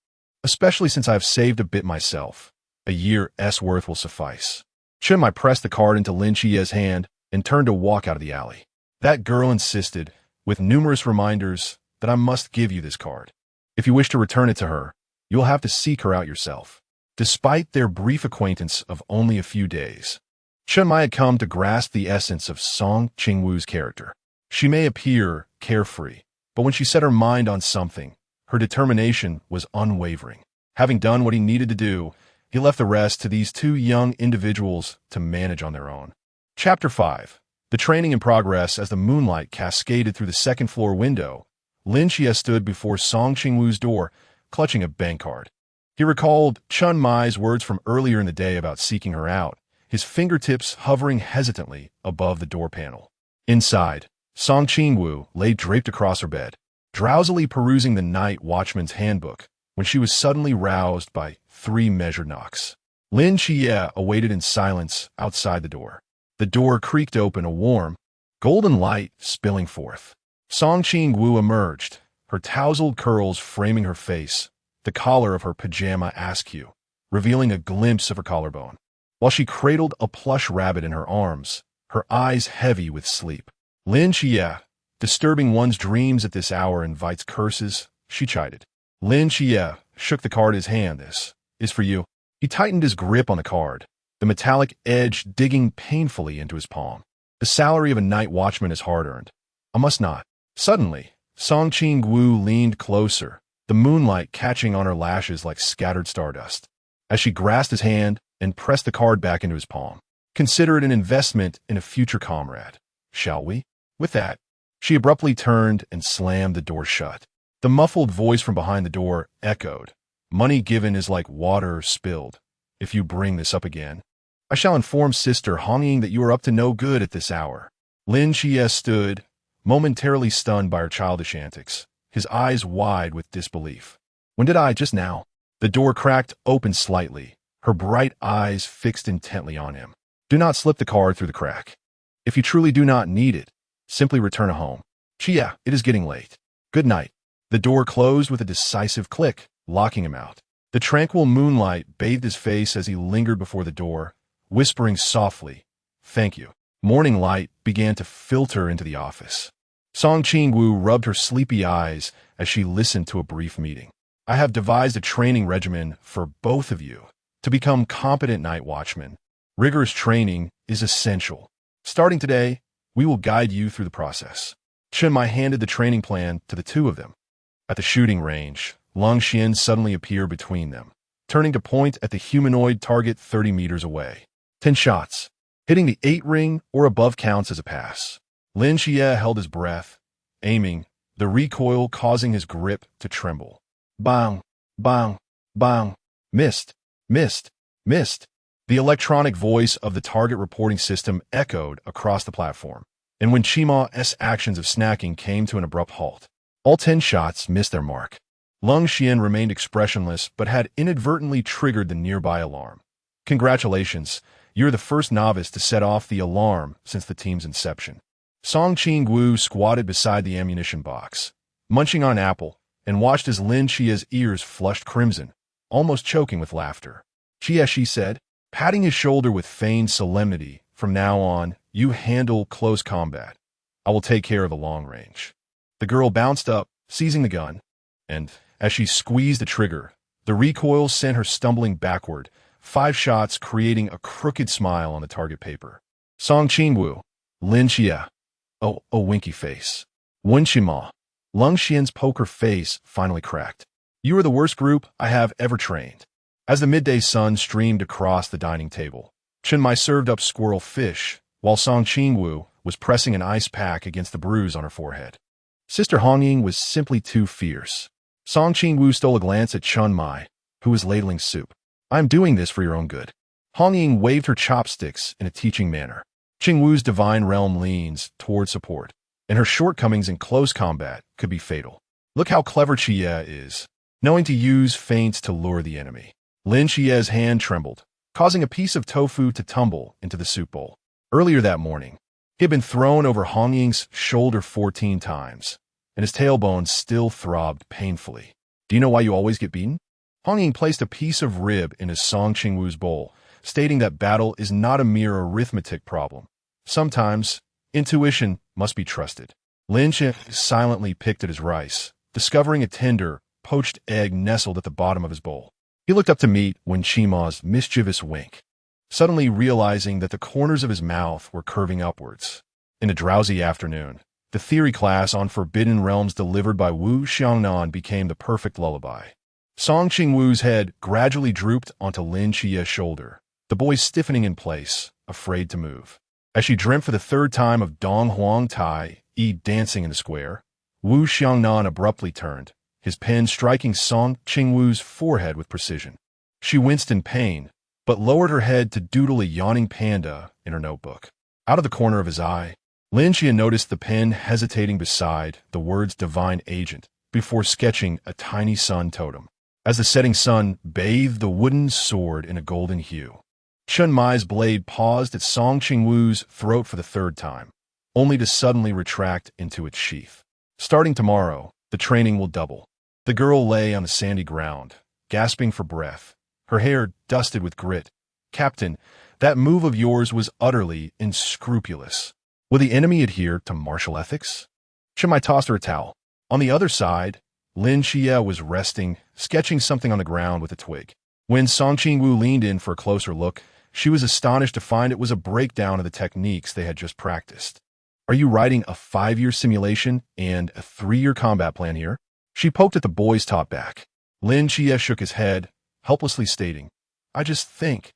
especially since I have saved a bit myself. A year's worth will suffice. Chun Mai pressed the card into Lin Xia's hand and turned to walk out of the alley. That girl insisted, with numerous reminders, that I must give you this card. If you wish to return it to her, you will have to seek her out yourself. Despite their brief acquaintance of only a few days, Chun Mai had come to grasp the essence of Song Qingwu's character. She may appear carefree, but when she set her mind on something, her determination was unwavering. Having done what he needed to do, he left the rest to these two young individuals to manage on their own. Chapter 5. The training in progress. As the moonlight cascaded through the second-floor window, Lin Xia stood before Song Qingwu's door, clutching a bank card. He recalled Chun Mai's words from earlier in the day about seeking her out, his fingertips hovering hesitantly above the door panel. Inside, Song Qingwu lay draped across her bed, drowsily perusing the Night Watchman's handbook, when she was suddenly roused by 3 measured knocks. Lin Xia awaited in silence outside the door. The door creaked open, a warm, golden light spilling forth. Song Qingwu emerged, her tousled curls framing her face, the collar of her pajama askew, revealing a glimpse of her collarbone. While she cradled a plush rabbit in her arms, her eyes heavy with sleep. Lin Xia, disturbing one's dreams at this hour invites curses, she chided. Lin Xia shook the card in his hand. This is for you. He tightened his grip on the card, the metallic edge digging painfully into his palm. The salary of a night watchman is hard-earned. I must not. Suddenly, Song Qingwu leaned closer, the moonlight catching on her lashes like scattered stardust. As she grasped his hand and pressed the card back into his palm. Consider it an investment in a future comrade, shall we? With that, she abruptly turned and slammed the door shut. The muffled voice from behind the door echoed. Money given is like water spilled. If you bring this up again, I shall inform Sister Hongying that you are up to no good at this hour. Lin Xie stood, momentarily stunned by her childish antics, his eyes wide with disbelief. When did I? Just now. The door cracked open slightly, her bright eyes fixed intently on him. Do not slip the card through the crack. If you truly do not need it, simply return it home. Xia, it is getting late. Good night. The door closed with a decisive click, locking him out. The tranquil moonlight bathed his face as he lingered before the door, whispering softly, "Thank you." Morning light began to filter into the office. Song Qingwu rubbed her sleepy eyes as she listened to a brief meeting. I have devised a training regimen for both of you to become competent night watchmen. Rigorous training is essential. Starting today, we will guide you through the process. Chen Mai handed the training plan to the two of them. At the shooting range, Long Xian suddenly appeared between them, turning to point at the humanoid target 30 meters away. 10 shots. Hitting the 8 ring or above counts as a pass. Lin Xie held his breath, aiming, the recoil causing his grip to tremble. Bang, bang, bang. Missed, missed, missed. The electronic voice of the target reporting system echoed across the platform, and when Chima's actions of snacking came to an abrupt halt, all 10 shots missed their mark. Lung Xian remained expressionless but had inadvertently triggered the nearby alarm. Congratulations, you're the first novice to set off the alarm since the team's inception. Song Qingwu squatted beside the ammunition box, munching on an apple, and watched as Lin Xia's ears flushed crimson, almost choking with laughter. Xia, she said, patting his shoulder with feigned solemnity, from now on, you handle close combat. I will take care of the long range. The girl bounced up, seizing the gun, and, as she squeezed the trigger, the recoil sent her stumbling backward, 5 shots creating a crooked smile on the target paper. Song Qingwu, Lin Xia. Oh, winky face. Wen Qima. Lung Xian's poker face finally cracked. You are the worst group I have ever trained. As the midday sun streamed across the dining table, Chen Mai served up squirrel fish, while Song Qingwu was pressing an ice pack against the bruise on her forehead. Sister Hongying was simply too fierce. Song Qingwu stole a glance at Chen Mai, who was ladling soup. I am doing this for your own good. Hongying waved her chopsticks in a teaching manner. Qingwu's divine realm leans toward support, and her shortcomings in close combat could be fatal. Look how clever Xia is, knowing to use feints to lure the enemy. Lin Xia's hand trembled, causing a piece of tofu to tumble into the soup bowl. Earlier that morning, he had been thrown over Hongying's shoulder 14 times, and his tailbone still throbbed painfully. Do you know why you always get beaten? Hongying placed a piece of rib in his Song Qingwu's bowl, stating that battle is not a mere arithmetic problem. Sometimes, intuition must be trusted. Lin Xia silently picked at his rice, discovering a tender, poached egg nestled at the bottom of his bowl. He looked up to meet Wen Qima's mischievous wink, suddenly realizing that the corners of his mouth were curving upwards. In a drowsy afternoon, the theory class on Forbidden Realms delivered by Wu Xiangnan became the perfect lullaby. Song Qingwu's head gradually drooped onto Lin Xia's shoulder, the boy stiffening in place, afraid to move. As she dreamt for the 3rd time of Donghuang Taiyi dancing in the square, Wu Xiangnan abruptly turned, his pen striking Song Qingwu's forehead with precision. She winced in pain, but lowered her head to doodle a yawning panda in her notebook. Out of the corner of his eye, Lin Xia noticed the pen hesitating beside the words Divine Agent before sketching a tiny sun totem. As the setting sun bathed the wooden sword in a golden hue, Chen Mai's blade paused at Song Qingwu's throat for the 3rd time, only to suddenly retract into its sheath. Starting tomorrow, The training will double. The girl lay on the sandy ground, gasping for breath, her hair dusted with grit. Captain, that move of yours was utterly unscrupulous. Will the enemy adhere to martial ethics? Shimai tossed her a towel. On the other side, Lin Xia was resting, sketching something on the ground with a twig. When Song Qingwu leaned in for a closer look, she was astonished to find it was a breakdown of the techniques they had just practiced. Are you writing a 5-year simulation and a 3-year combat plan here? She poked at the boy's top back. Lin Xia shook his head, helplessly stating, I just think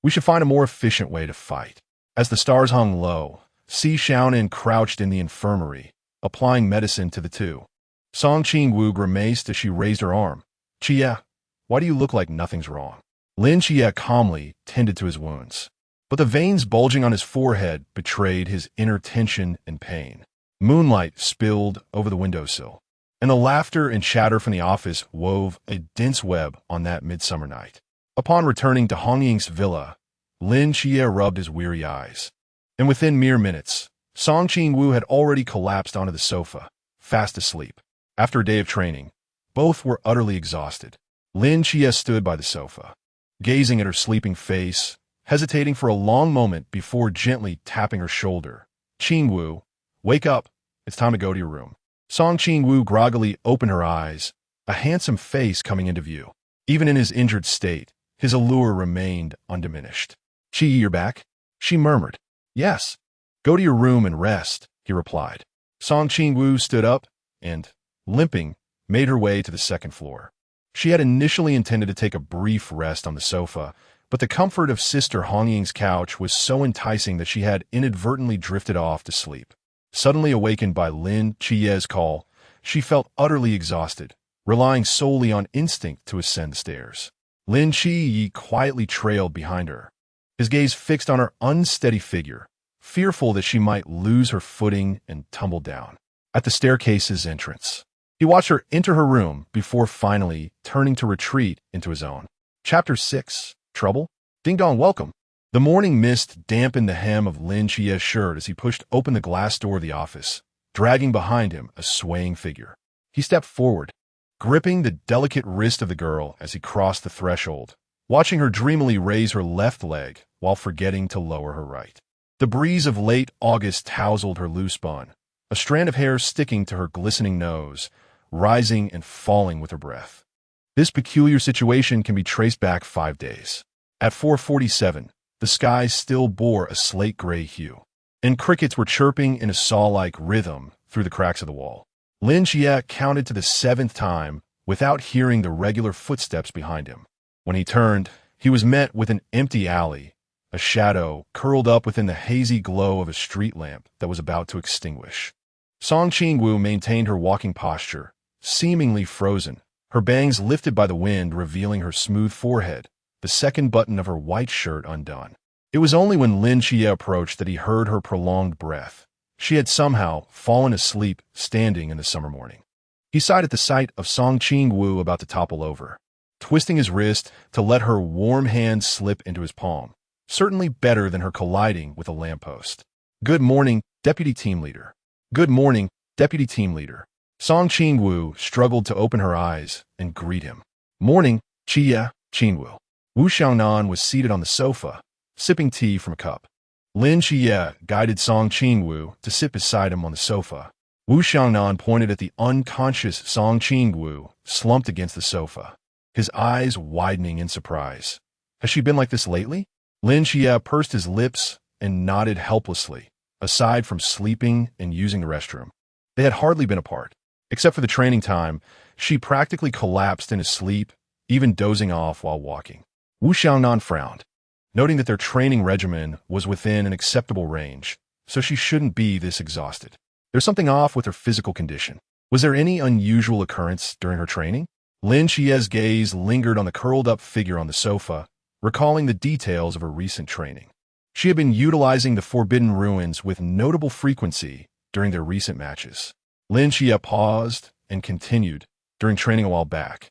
we should find a more efficient way to fight. As the stars hung low, Si Xiaonan crouched in the infirmary, applying medicine to the two. Song Qingwu grimaced as she raised her arm. Xia, why do you look like nothing's wrong? Lin Xia calmly tended to his wounds, but the veins bulging on his forehead betrayed his inner tension and pain. Moonlight spilled over the windowsill, and the laughter and chatter from the office wove a dense web on that midsummer night. Upon returning to Hong Ying's villa, Lin Xia rubbed his weary eyes, and within mere minutes, Song Qingwu had already collapsed onto the sofa, fast asleep. After a day of training, both were utterly exhausted. Lin Xia stood by the sofa, gazing at her sleeping face, hesitating for a long moment before gently tapping her shoulder. Qingwu, wake up. It's time to go to your room. Song Qingwu groggily opened her eyes, a handsome face coming into view. Even in his injured state, his allure remained undiminished. Qi, you're back? She murmured. Yes. Go to your room and rest, he replied. Song Qingwu stood up and, limping, made her way to the second floor. She had initially intended to take a brief rest on the sofa, but the comfort of Sister Hong Ying's couch was so enticing that she had inadvertently drifted off to sleep. Suddenly awakened by Lin Xia's call, she felt utterly exhausted, relying solely on instinct to ascend the stairs. Lin Qi quietly trailed behind her, his gaze fixed on her unsteady figure, fearful that she might lose her footing and tumble down. At the staircase's entrance, he watched her enter her room before finally turning to retreat into his own. Chapter 6. Trouble? Ding dong, welcome. The morning mist dampened the hem of Lin Xia's shirt as he pushed open the glass door of the office, dragging behind him a swaying figure. He stepped forward, gripping the delicate wrist of the girl as he crossed the threshold, watching her dreamily raise her left leg while forgetting to lower her right. The breeze of late August tousled her loose bun, a strand of hair sticking to her glistening nose, rising and falling with her breath. This peculiar situation can be traced back 5 days. At 4:47, the sky still bore a slate-gray hue, and crickets were chirping in a saw-like rhythm through the cracks of the wall. Lin Xia counted to the 7th time without hearing the regular footsteps behind him. When he turned, he was met with an empty alley, a shadow curled up within the hazy glow of a street lamp that was about to extinguish. Song Qingwu maintained her walking posture, seemingly frozen, her bangs lifted by the wind revealing her smooth forehead, the second button of her white shirt undone. It was only when Lin Xia approached that he heard her prolonged breath. She had somehow fallen asleep standing in the summer morning. He sighed at the sight of Song Qingwu about to topple over, twisting his wrist to let her warm hand slip into his palm, certainly better than her colliding with a lamppost. Good morning, Deputy Team Leader. Good morning, Deputy Team Leader. Song Qingwu struggled to open her eyes and greet him. Morning, Xia, Qingwu. Wu Xiangnan was seated on the sofa, sipping tea from a cup. Lin Xia guided Song Qingwu to sit beside him on the sofa. Wu Xiangnan pointed at the unconscious Song Qingwu slumped against the sofa, his eyes widening in surprise. Has she been like this lately? Lin Xia pursed his lips and nodded helplessly, aside from sleeping and using the restroom. They had hardly been apart. Except for the training time, she practically collapsed in his sleep, even dozing off while walking. Wu Xiangnan frowned, noting that their training regimen was within an acceptable range, so she shouldn't be this exhausted. There's something off with her physical condition. Was there any unusual occurrence during her training? Lin Xia's gaze lingered on the curled-up figure on the sofa, recalling the details of her recent training. She had been utilizing the Forbidden Ruins with notable frequency during their recent matches. Lin Xia paused and continued, during training a while back.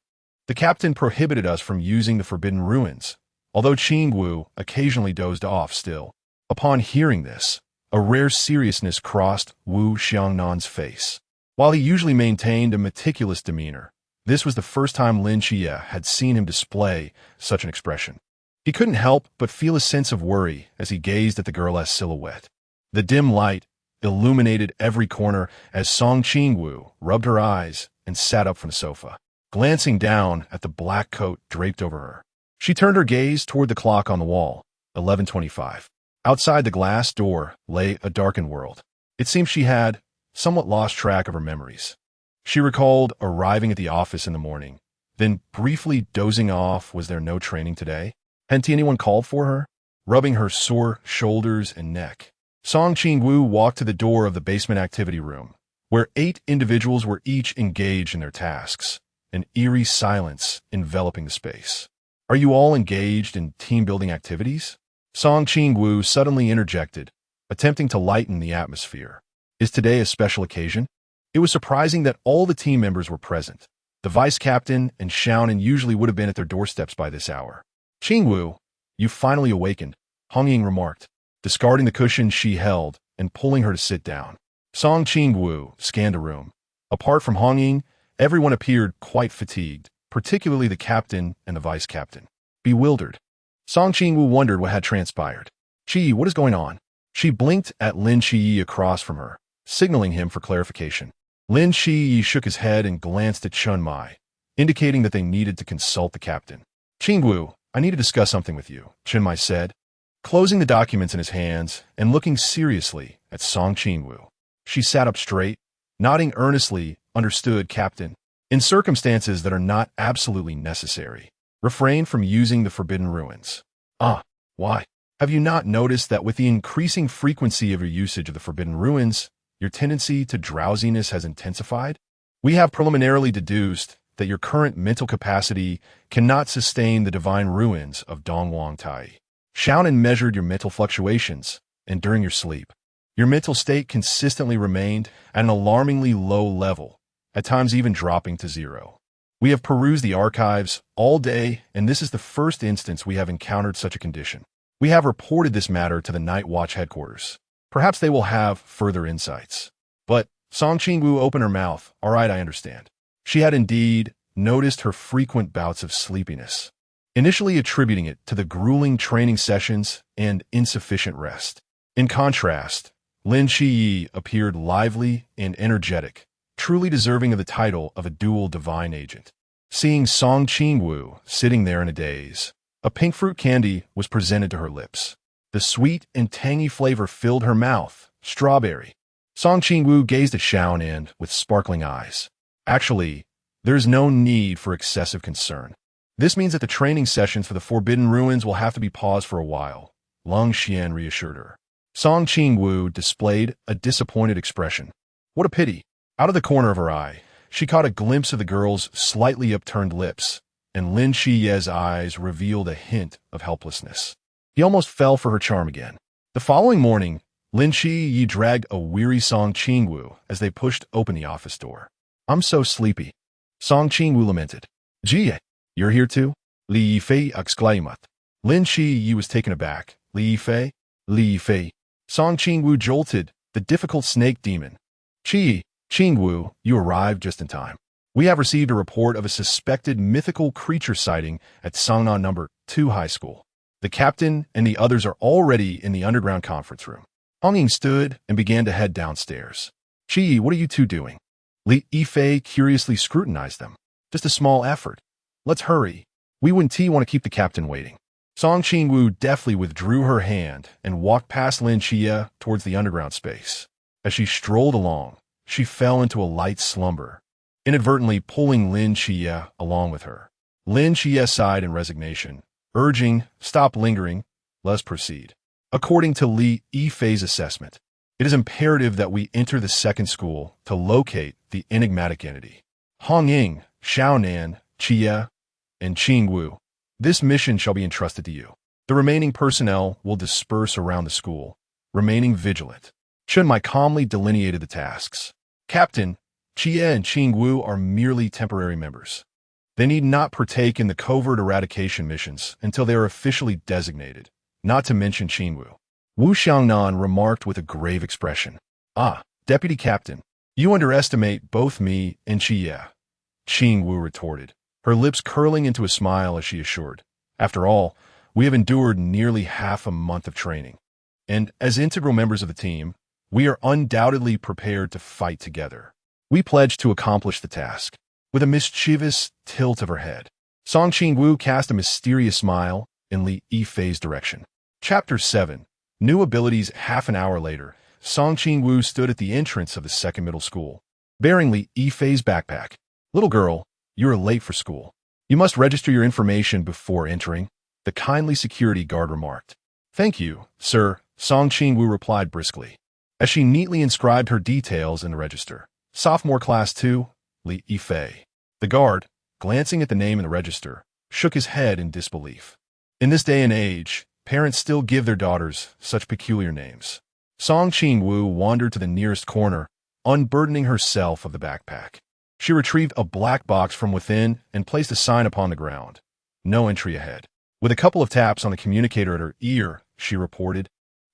The captain prohibited us from using the Forbidden Ruins, although Qingwu occasionally dozed off still. Upon hearing this, a rare seriousness crossed Wu Xiangnan's face. While he usually maintained a meticulous demeanor, this was the first time Lin Xia had seen him display such an expression. He couldn't help but feel a sense of worry as he gazed at the girl's silhouette. The dim light illuminated every corner as Song Qingwu rubbed her eyes and sat up from the sofa, glancing down at the black coat draped over her. She turned her gaze toward the clock on the wall, 11:25. Outside the glass door lay a darkened world. It seemed she had somewhat lost track of her memories. She recalled arriving at the office in the morning, then briefly dozing off. Was there no training today? Hadn't anyone called for her? Rubbing her sore shoulders and neck, Song Qingwu walked to the door of the basement activity room, where 8 individuals were each engaged in their tasks, an eerie silence enveloping the space. Are you all engaged in team-building activities? Song Qingwu suddenly interjected, attempting to lighten the atmosphere. Is today a special occasion? It was surprising that all the team members were present. The vice captain and Xiaonan usually would have been at their doorsteps by this hour. Qingwu, you finally awakened, Hong Ying remarked, discarding the cushion she held and pulling her to sit down. Song Qingwu scanned the room. Apart from Hong Ying, everyone appeared quite fatigued, particularly the captain and the vice captain. Bewildered, Song Qingwu wondered what had transpired. Qi, what is going on? She blinked at Lin Qiyi across from her, signaling him for clarification. Lin Qiyi shook his head and glanced at Chun Mai, indicating that they needed to consult the captain. Qingwu, I need to discuss something with you, Chun Mai said, closing the documents in his hands and looking seriously at Song Qingwu. She sat up straight, nodding earnestly. Understood, Captain. In circumstances that are not absolutely necessary, refrain from using the Forbidden Ruins. Why? Have you not noticed that with the increasing frequency of your usage of the Forbidden Ruins, your tendency to drowsiness has intensified? We have preliminarily deduced that your current mental capacity cannot sustain the divine ruins of Donghuang Taiyi. Xiaonan measured your mental fluctuations, and during your sleep, your mental state consistently remained at an alarmingly low level, at times even dropping to 0. We have perused the archives all day, and this is the first instance we have encountered such a condition. We have reported this matter to the Night Watch headquarters. Perhaps they will have further insights. But Song Qingwu opened her mouth. All right, I understand. She had indeed noticed her frequent bouts of sleepiness, initially attributing it to the grueling training sessions and insufficient rest. In contrast, Lin Qiyi appeared lively and energetic, truly deserving of the title of a dual divine agent. Seeing Song Qingwu sitting there in a daze, a pink fruit candy was presented to her lips. The sweet and tangy flavor filled her mouth. Strawberry. Song Qingwu gazed at Xiaonan with sparkling eyes. Actually, there is no need for excessive concern. This means that the training sessions for the Forbidden Ruins will have to be paused for a while, Lung Xian reassured her. Song Qingwu displayed a disappointed expression. What a pity. Out of the corner of her eye, she caught a glimpse of the girl's slightly upturned lips, and Lin Qiye's eyes revealed a hint of helplessness. He almost fell for her charm again. The following morning, Lin Qiyi dragged a weary Song Qingwu as they pushed open the office door. I'm so sleepy, Song Qingwu lamented. Jie, you're here too? Li Yifei exclaimed. Lin Qiyi was taken aback. Li Yifei? Li Yifei. Song Qingwu jolted, the difficult snake demon. Qingwu, you arrived just in time. We have received a report of a suspected mythical creature sighting at Cangnan No. 2 High School. The captain and the others are already in the underground conference room. Hong Ying stood and began to head downstairs. Qi, what are you two doing? Li Yifei curiously scrutinized them. Just a small effort. Let's hurry. We Wen Ti want to keep the captain waiting. Song Qingwu deftly withdrew her hand and walked past Lin Xia towards the underground space. As she strolled along, she fell into a light slumber, inadvertently pulling Lin Xia along with her. Lin Xia sighed in resignation, urging, stop lingering, let's proceed. According to Li Yifei's assessment, it is imperative that we enter the second school to locate the enigmatic entity. Hong Ying, Xiaonan, Xia, and Qingwu, this mission shall be entrusted to you. The remaining personnel will disperse around the school, remaining vigilant. Chun Mai calmly delineated the tasks. Captain, Xia and Qingwu are merely temporary members. They need not partake in the covert eradication missions until they are officially designated, not to mention Qingwu. Wu Xiangnan remarked with a grave expression. Deputy Captain, You underestimate both me and Xia, Qingwu retorted, her lips curling into a smile as she assured. After all, we have endured nearly half a month of training. And as integral members of the team, we are undoubtedly prepared to fight together. We pledge to accomplish the task. With a mischievous tilt of her head, Song Qingwu cast a mysterious smile in Li Yifei's direction. Chapter 7. New abilities. Half an hour later, Song Qingwu stood at the entrance of the second middle school, bearing Li Yifei's backpack. Little girl, you are late for school. You must register your information before entering, the kindly security guard remarked. Thank you, sir, Song Qingwu replied briskly, as she neatly inscribed her details in the register. Sophomore class 2, Li Yifei. The guard, glancing at the name in the register, shook his head in disbelief. In this day and age, parents still give their daughters such peculiar names. Song Qingwu wandered to the nearest corner, unburdening herself of the backpack. She retrieved a black box from within and placed a sign upon the ground. No entry ahead. With a couple of taps on the communicator at her ear, she reported,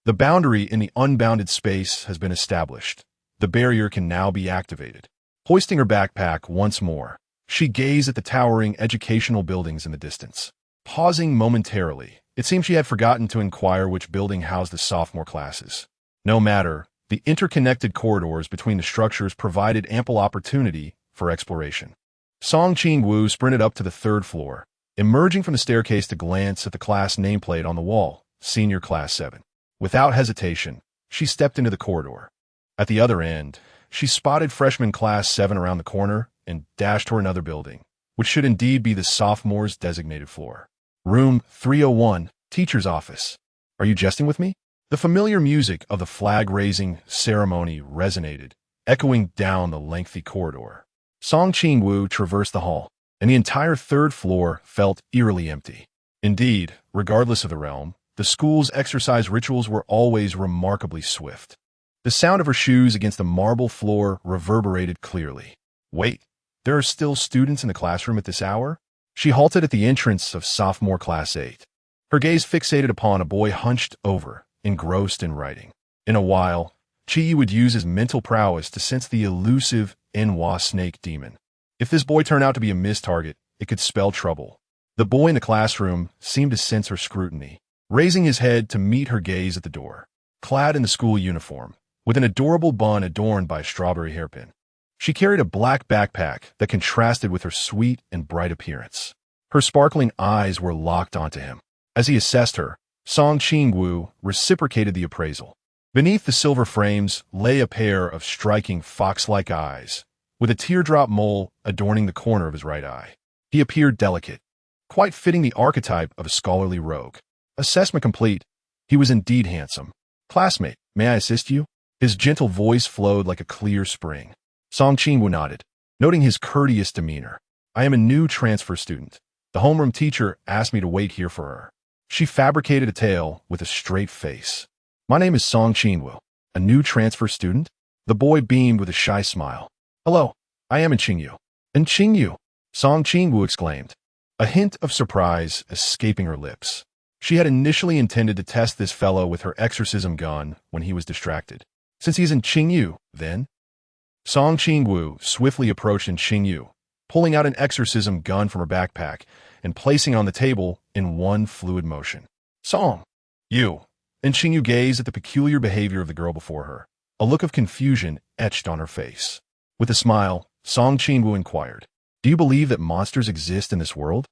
the boundary in the unbounded space has been established. The barrier can now be activated. Hoisting her backpack once more, she gazed at the towering educational buildings in the distance. Pausing momentarily, it seemed she had forgotten to inquire which building housed the sophomore classes. No matter, the interconnected corridors between the structures provided ample opportunity for exploration. Song Qingwu sprinted up to the third floor, emerging from the staircase to glance at the class nameplate on the wall, Senior Class 7. Without hesitation, she stepped into the corridor. At the other end, she spotted Freshman Class 7 around the corner and dashed toward another building, which should indeed be the sophomores' designated floor. Room 301, Teacher's Office. Are you jesting with me? The familiar music of the flag-raising ceremony resonated, echoing down the lengthy corridor. Song Qingwu traversed the hall, and the entire third floor felt eerily empty. Indeed, regardless of the realm, the school's exercise rituals were always remarkably swift. The sound of her shoes against the marble floor reverberated clearly. Wait, there are still students in the classroom at this hour? She halted at the entrance of sophomore class 8. Her gaze fixated upon a boy hunched over, engrossed in writing. In a while, Qi would use his mental prowess to sense the elusive Nuwa snake demon. If this boy turned out to be a missed target, it could spell trouble. The boy in the classroom seemed to sense her scrutiny, raising his head to meet her gaze at the door. Clad in the school uniform, with an adorable bun adorned by a strawberry hairpin, she carried a black backpack that contrasted with her sweet and bright appearance. Her sparkling eyes were locked onto him. As he assessed her, Song Qingwu reciprocated the appraisal. Beneath the silver frames lay a pair of striking fox-like eyes, with a teardrop mole adorning the corner of his right eye. He appeared delicate, quite fitting the archetype of a scholarly rogue. Assessment complete. He was indeed handsome. Classmate, may I assist you? His gentle voice flowed like a clear spring. Song Qingwu nodded, noting his courteous demeanor. I am a new transfer student. The homeroom teacher asked me to wait here for her. She fabricated a tale with a straight face. My name is Song Qingwu, a new transfer student? The boy beamed with a shy smile. Hello, I am in Qingyu. In Qingyu, Song Qingwu exclaimed, a hint of surprise escaping her lips. She had initially intended to test this fellow with her exorcism gun when he was distracted. Since he's in Qingyu, then? Song Qingwu swiftly approached in Qingyu, pulling out an exorcism gun from her backpack and placing it on the table in one fluid motion. Song, you. And Qingyu gazed at the peculiar behavior of the girl before her. A look of confusion etched on her face. With a smile, Song Qingwu inquired, do you believe that monsters exist in this world?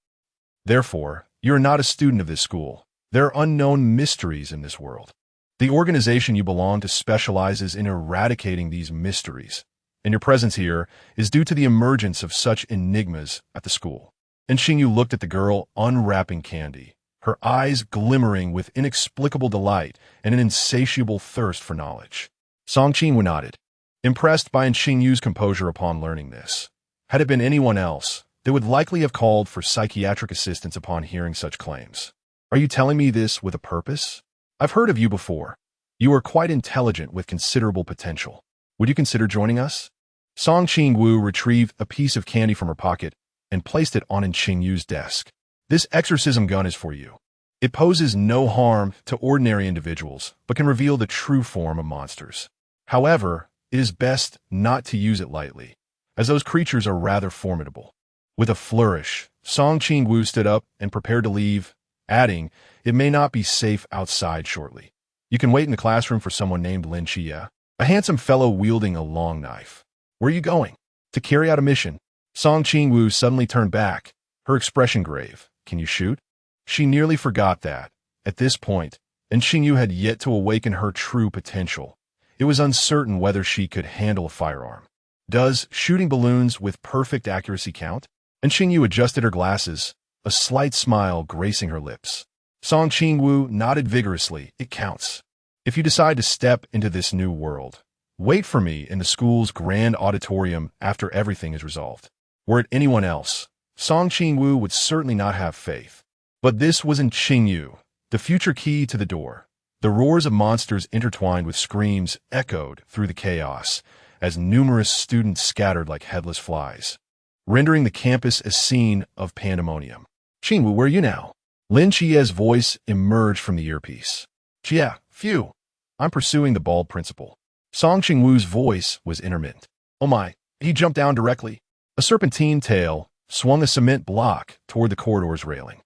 Therefore, you are not a student of this school. There are unknown mysteries in this world. The organization you belong to specializes in eradicating these mysteries, and your presence here is due to the emergence of such enigmas at the school. And Qingyu looked at the girl unwrapping candy, her eyes glimmering with inexplicable delight and an insatiable thirst for knowledge. Song Qingwu nodded, impressed by Qingyu's composure upon learning this. Had it been anyone else, they would likely have called for psychiatric assistance upon hearing such claims. Are you telling me this with a purpose? I've heard of you before. You are quite intelligent with considerable potential. Would you consider joining us? Song Qingwu retrieved a piece of candy from her pocket and placed it on Qingyu's desk. This exorcism gun is for you. It poses no harm to ordinary individuals, but can reveal the true form of monsters. However, it is best not to use it lightly, as those creatures are rather formidable. With a flourish, Song Qingwu stood up and prepared to leave, adding, "It may not be safe outside shortly. You can wait in the classroom for someone named Lin Xia, a handsome fellow wielding a long knife." "Where are you going?" "To carry out a mission." Song Qingwu suddenly turned back, her expression grave. "Can you shoot?" She nearly forgot that, at this point, and Qingwu had yet to awaken her true potential. It was uncertain whether she could handle a firearm. "Does shooting balloons with perfect accuracy count?" And Qingwu adjusted her glasses, a slight smile gracing her lips. Song Qingwu nodded vigorously. "It counts. If you decide to step into this new world, wait for me in the school's grand auditorium after everything is resolved." Were it anyone else, Song Qingwu would certainly not have faith. But this was in Qingwu, the future key to the door. The roars of monsters intertwined with screams echoed through the chaos as numerous students scattered like headless flies, rendering the campus a scene of pandemonium. "Qingwu, where are you now?" Lin Qia's voice emerged from the earpiece. "Jia, phew. I'm pursuing the bald principal." Song Qingwu's voice was intermittent. "Oh my." He jumped down directly. A serpentine tail swung a cement block toward the corridor's railing.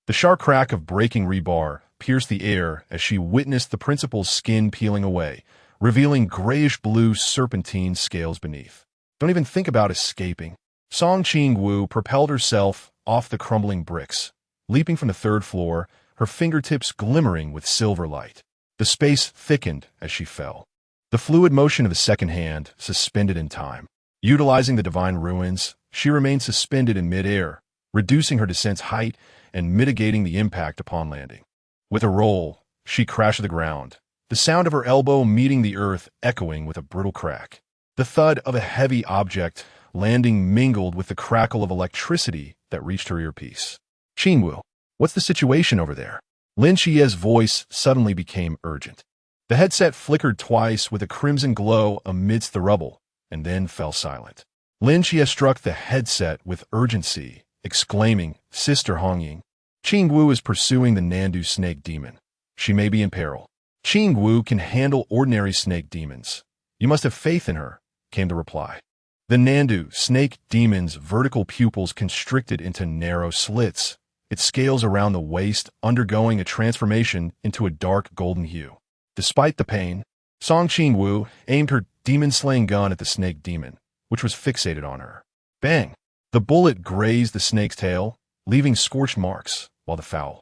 The sharp crack of breaking rebar pierced the air as she witnessed the principal's skin peeling away, revealing grayish-blue serpentine scales beneath. "Don't even think about escaping." Song Qingwu propelled herself off the crumbling bricks, leaping from the third floor, her fingertips glimmering with silver light. The space thickened as she fell, the fluid motion of a second hand suspended in time. Utilizing the divine ruins, she remained suspended in midair, reducing her descent's height and mitigating the impact upon landing. With a roll, she crashed to the ground, the sound of her elbow meeting the earth echoing with a brutal crack. The thud of a heavy object landing mingled with the crackle of electricity that reached her earpiece. "Qingwu, what's the situation over there?" Lin Qia's voice suddenly became urgent. The headset flickered twice with a crimson glow amidst the rubble, and then fell silent. Lin Xia struck the headset with urgency, exclaiming, "Sister Hongying, Qingwu is pursuing the Nandu snake demon. She may be in peril. Qingwu can handle ordinary snake demons. You must have faith in her," came the reply. The Nandu snake demon's vertical pupils constricted into narrow slits, its scales around the waist undergoing a transformation into a dark golden hue. Despite the pain, Song Qingwu aimed her demon-slaying gun at the snake demon, which was fixated on her. Bang! The bullet grazed the snake's tail, leaving scorched marks, while the foul,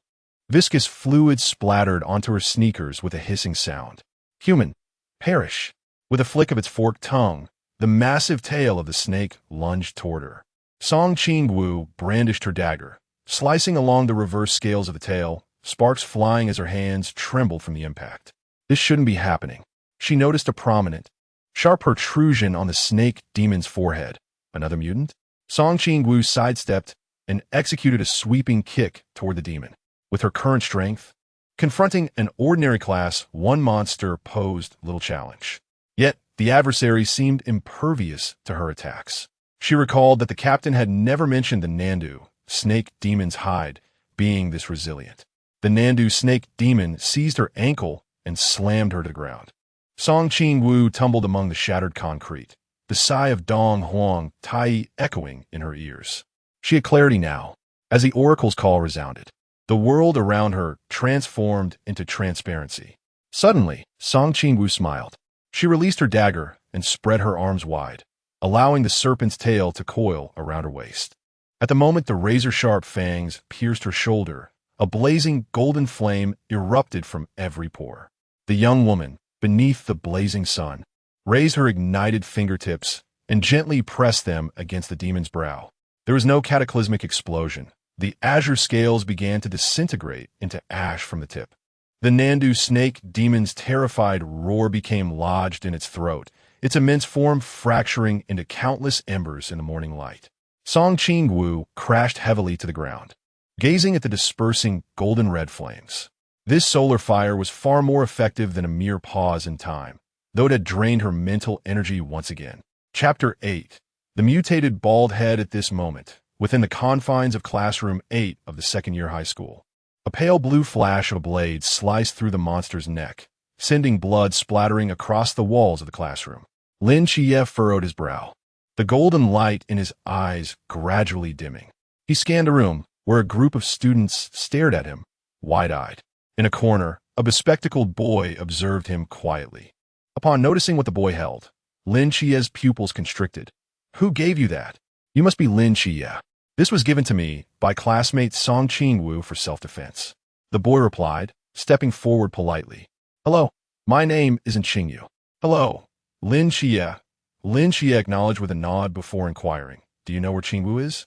viscous fluid splattered onto her sneakers with a hissing sound. "Human, perish!" With a flick of its forked tongue, the massive tail of the snake lunged toward her. Song Qingwu brandished her dagger, slicing along the reverse scales of the tail, sparks flying as her hands trembled from the impact. This shouldn't be happening. She noticed a prominent, sharp protrusion on the snake demon's forehead. Another mutant? Song Qingwu sidestepped and executed a sweeping kick toward the demon. With her current strength, confronting an ordinary Class 1 monster posed little challenge. Yet, the adversary seemed impervious to her attacks. She recalled that the captain had never mentioned the Nandu, snake demon's hide, being this resilient. The Nandu snake demon seized her ankle and slammed her to the ground. Song Qingwu tumbled among the shattered concrete, the sigh of Donghuang Taiyi echoing in her ears. She had clarity now, as the oracle's call resounded. The world around her transformed into transparency. Suddenly, Song Qingwu smiled. She released her dagger and spread her arms wide, allowing the serpent's tail to coil around her waist. At the moment the razor-sharp fangs pierced her shoulder, a blazing golden flame erupted from every pore. The young woman, beneath the blazing sun, raised her ignited fingertips and gently pressed them against the demon's brow. There was no cataclysmic explosion. The azure scales began to disintegrate into ash from the tip. The Nandu snake demon's terrified roar became lodged in its throat, its immense form fracturing into countless embers in the morning light. Song Qingwu crashed heavily to the ground, gazing at the dispersing golden-red flames. This solar fire was far more effective than a mere pause in time, though it had drained her mental energy once again. Chapter 8. The mutated bald head at this moment, within the confines of Classroom 8 of the second-year high school. A pale blue flash of a blade sliced through the monster's neck, sending blood splattering across the walls of the classroom. Lin Xia furrowed his brow, the golden light in his eyes gradually dimming. He scanned a room where a group of students stared at him, wide-eyed. In a corner, a bespectacled boy observed him quietly. Upon noticing what the boy held, Lin Xia's pupils constricted. "Who gave you that?" "You must be Lin Xia. This was given to me by classmate Song Qingwu for self-defense." The boy replied, stepping forward politely. "Hello, my name isn't Qingyu." "Hello, Lin Xia." Lin Xia acknowledged with a nod before inquiring, "Do you know where Qingwu is?"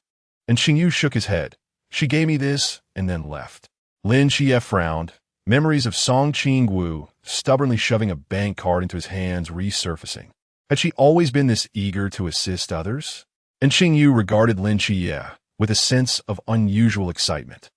And Qingyu shook his head. "She gave me this and then left." Lin Xia frowned, memories of Song Qingwu stubbornly shoving a bank card into his hands resurfacing. Had she always been this eager to assist others? And Qingyu regarded Lin Xia with a sense of unusual excitement.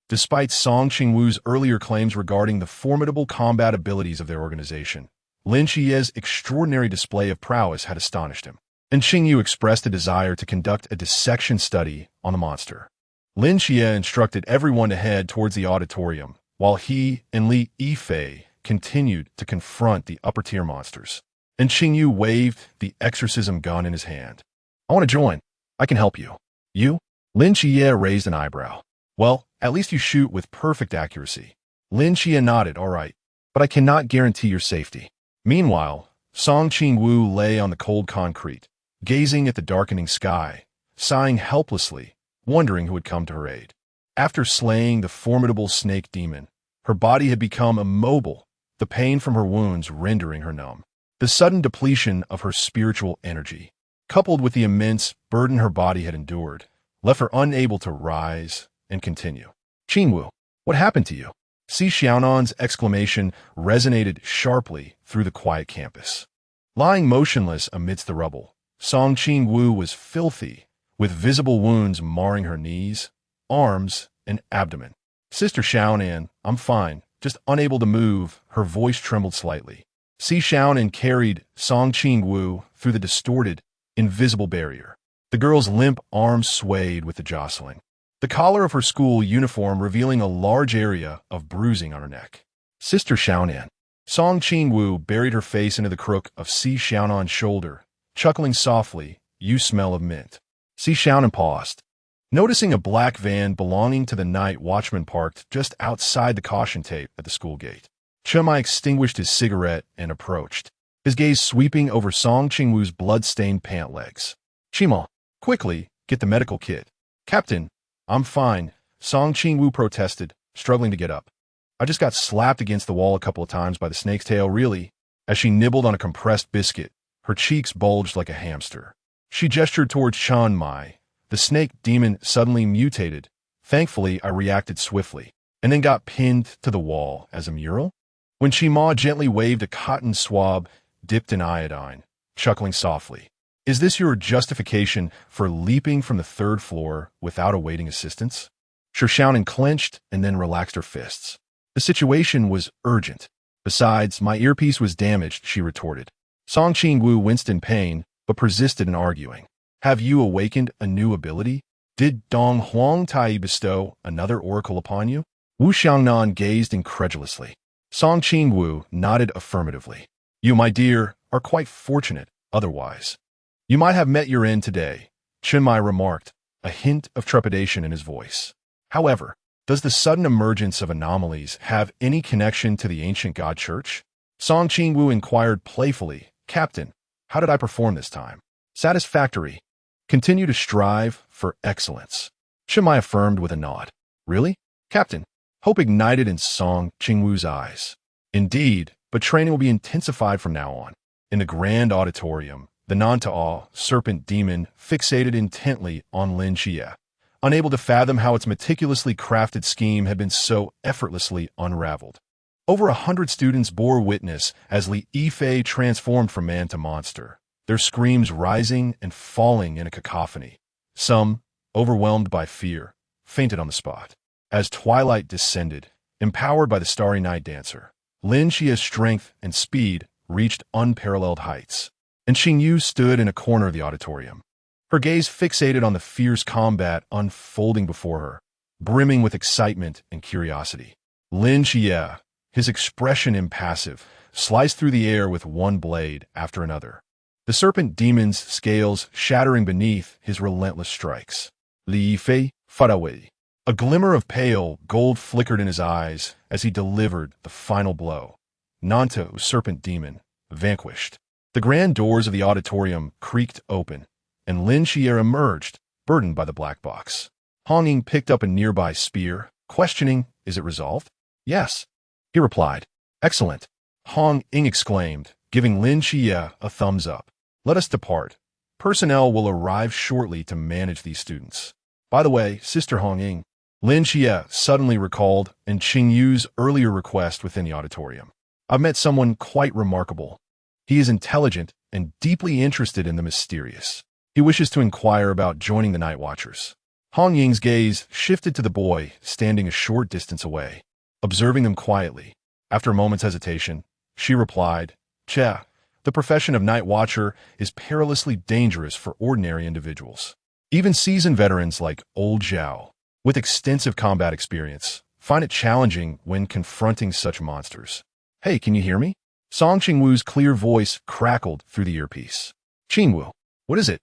Despite Song Qingwu's earlier claims regarding the formidable combat abilities of their organization, Lin Xia's extraordinary display of prowess had astonished him, and Qingyu expressed a desire to conduct a dissection study on the monster. Lin Xia instructed everyone to head towards the auditorium, while he and Li Yifei continued to confront the upper-tier monsters. And Qingyu waved the exorcism gun in his hand. "I want to join. I can help you." "You?" Lin Xia raised an eyebrow. "Well, at least you shoot with perfect accuracy." Lin Xia nodded, "All right, but I cannot guarantee your safety." Meanwhile, Song Qingwu lay on the cold concrete, gazing at the darkening sky, sighing helplessly, wondering who had come to her aid. After slaying the formidable snake demon, her body had become immobile, the pain from her wounds rendering her numb. The sudden depletion of her spiritual energy, coupled with the immense burden her body had endured, left her unable to rise and continue. "Qingwu, what happened to you?" Si Xiaonan's exclamation resonated sharply through the quiet campus. Lying motionless amidst the rubble, Song Qingwu was filthy, with visible wounds marring her knees, arms, and abdomen. "Sister Xiaonan, I'm fine, just unable to move." Her voice trembled slightly. Si Xiaonan carried Song Qingwu through the distorted, invisible barrier. The girl's limp arms swayed with the jostling, the collar of her school uniform revealing a large area of bruising on her neck. "Sister Xiaonan." Song Qingwu buried her face into the crook of Si Xiaonan's shoulder, chuckling softly, "You smell of mint." Si Xiaonan paused, noticing a black van belonging to the night watchman parked just outside the caution tape at the school gate. Chumai extinguished his cigarette and approached, his gaze sweeping over Song Qingwu's blood-stained pant legs. "Chima, quickly, get the medical kit." "Captain, I'm fine," Song Qingwu protested, struggling to get up. "I just got slapped against the wall a couple of times by the snake's tail, really." As she nibbled on a compressed biscuit, her cheeks bulged like a hamster. She gestured towards Chan Mai. The snake demon suddenly mutated. Thankfully, I reacted swiftly, and then got pinned to the wall as a mural. When Qima gently waved a cotton swab dipped in iodine, chuckling softly. "Is this your justification for leaping from the third floor without awaiting assistance?" Xiaonan clenched and then relaxed her fists. "The situation was urgent. Besides, my earpiece was damaged," she retorted. Song Qingwu winced in pain, but persisted in arguing. "Have you awakened a new ability? Did Donghuang Taiyi bestow another oracle upon you?" Wu Xiangnan gazed incredulously. Song Qingwu nodded affirmatively. "You, my dear, are quite fortunate otherwise. You might have met your end today," Chenmai remarked, a hint of trepidation in his voice. "However, does the sudden emergence of anomalies have any connection to the ancient god church?" Song Qingwu inquired playfully. "Captain, how did I perform this time?" "Satisfactory. Continue to strive for excellence," Chenmai affirmed with a nod. "Really? Captain?" Hope ignited in Song Qingwu's eyes. "Indeed, but training will be intensified from now on." In the grand auditorium, the non-Ta'a serpent demon fixated intently on Lin Xia, unable to fathom how its meticulously crafted scheme had been so effortlessly unraveled. Over 100 students bore witness as Li Yifei transformed from man to monster, their screams rising and falling in a cacophony. Some, overwhelmed by fear, fainted on the spot. As twilight descended, empowered by the starry night dancer, Lin Xia's strength and speed reached unparalleled heights, and Qingyu stood in a corner of the auditorium, her gaze fixated on the fierce combat unfolding before her, brimming with excitement and curiosity. Lin Xia, his expression impassive, sliced through the air with one blade after another. the serpent demon's scales shattering beneath his relentless strikes. Li Fei, Farawei. A glimmer of pale gold flickered in his eyes as he delivered the final blow. Nanto, serpent demon, vanquished. The grand doors of the auditorium creaked open, and Lin Xia emerged, burdened by the black box. Hong Ying picked up a nearby spear, questioning, "Is it resolved?" "Yes," he replied. "Excellent," Hong Ying exclaimed, giving Lin Xia a thumbs up. "Let us depart. Personnel will arrive shortly to manage these students." By the way, Sister Hong Ying, Lin Xia suddenly recalled in Qingyu's earlier request within the auditorium. "I've met someone quite remarkable. He is intelligent and deeply interested in the mysterious. He wishes to inquire about joining the Night Watchers." Hong Ying's gaze shifted to the boy standing a short distance away, observing them quietly. After a moment's hesitation, she replied, "Che, the profession of Night Watcher is perilously dangerous for ordinary individuals. Even seasoned veterans like Old Zhao, with extensive combat experience, find it challenging when confronting such monsters." "Hey, can you hear me?" Song Qingwu's clear voice crackled through the earpiece. "Qingwu, what is it?"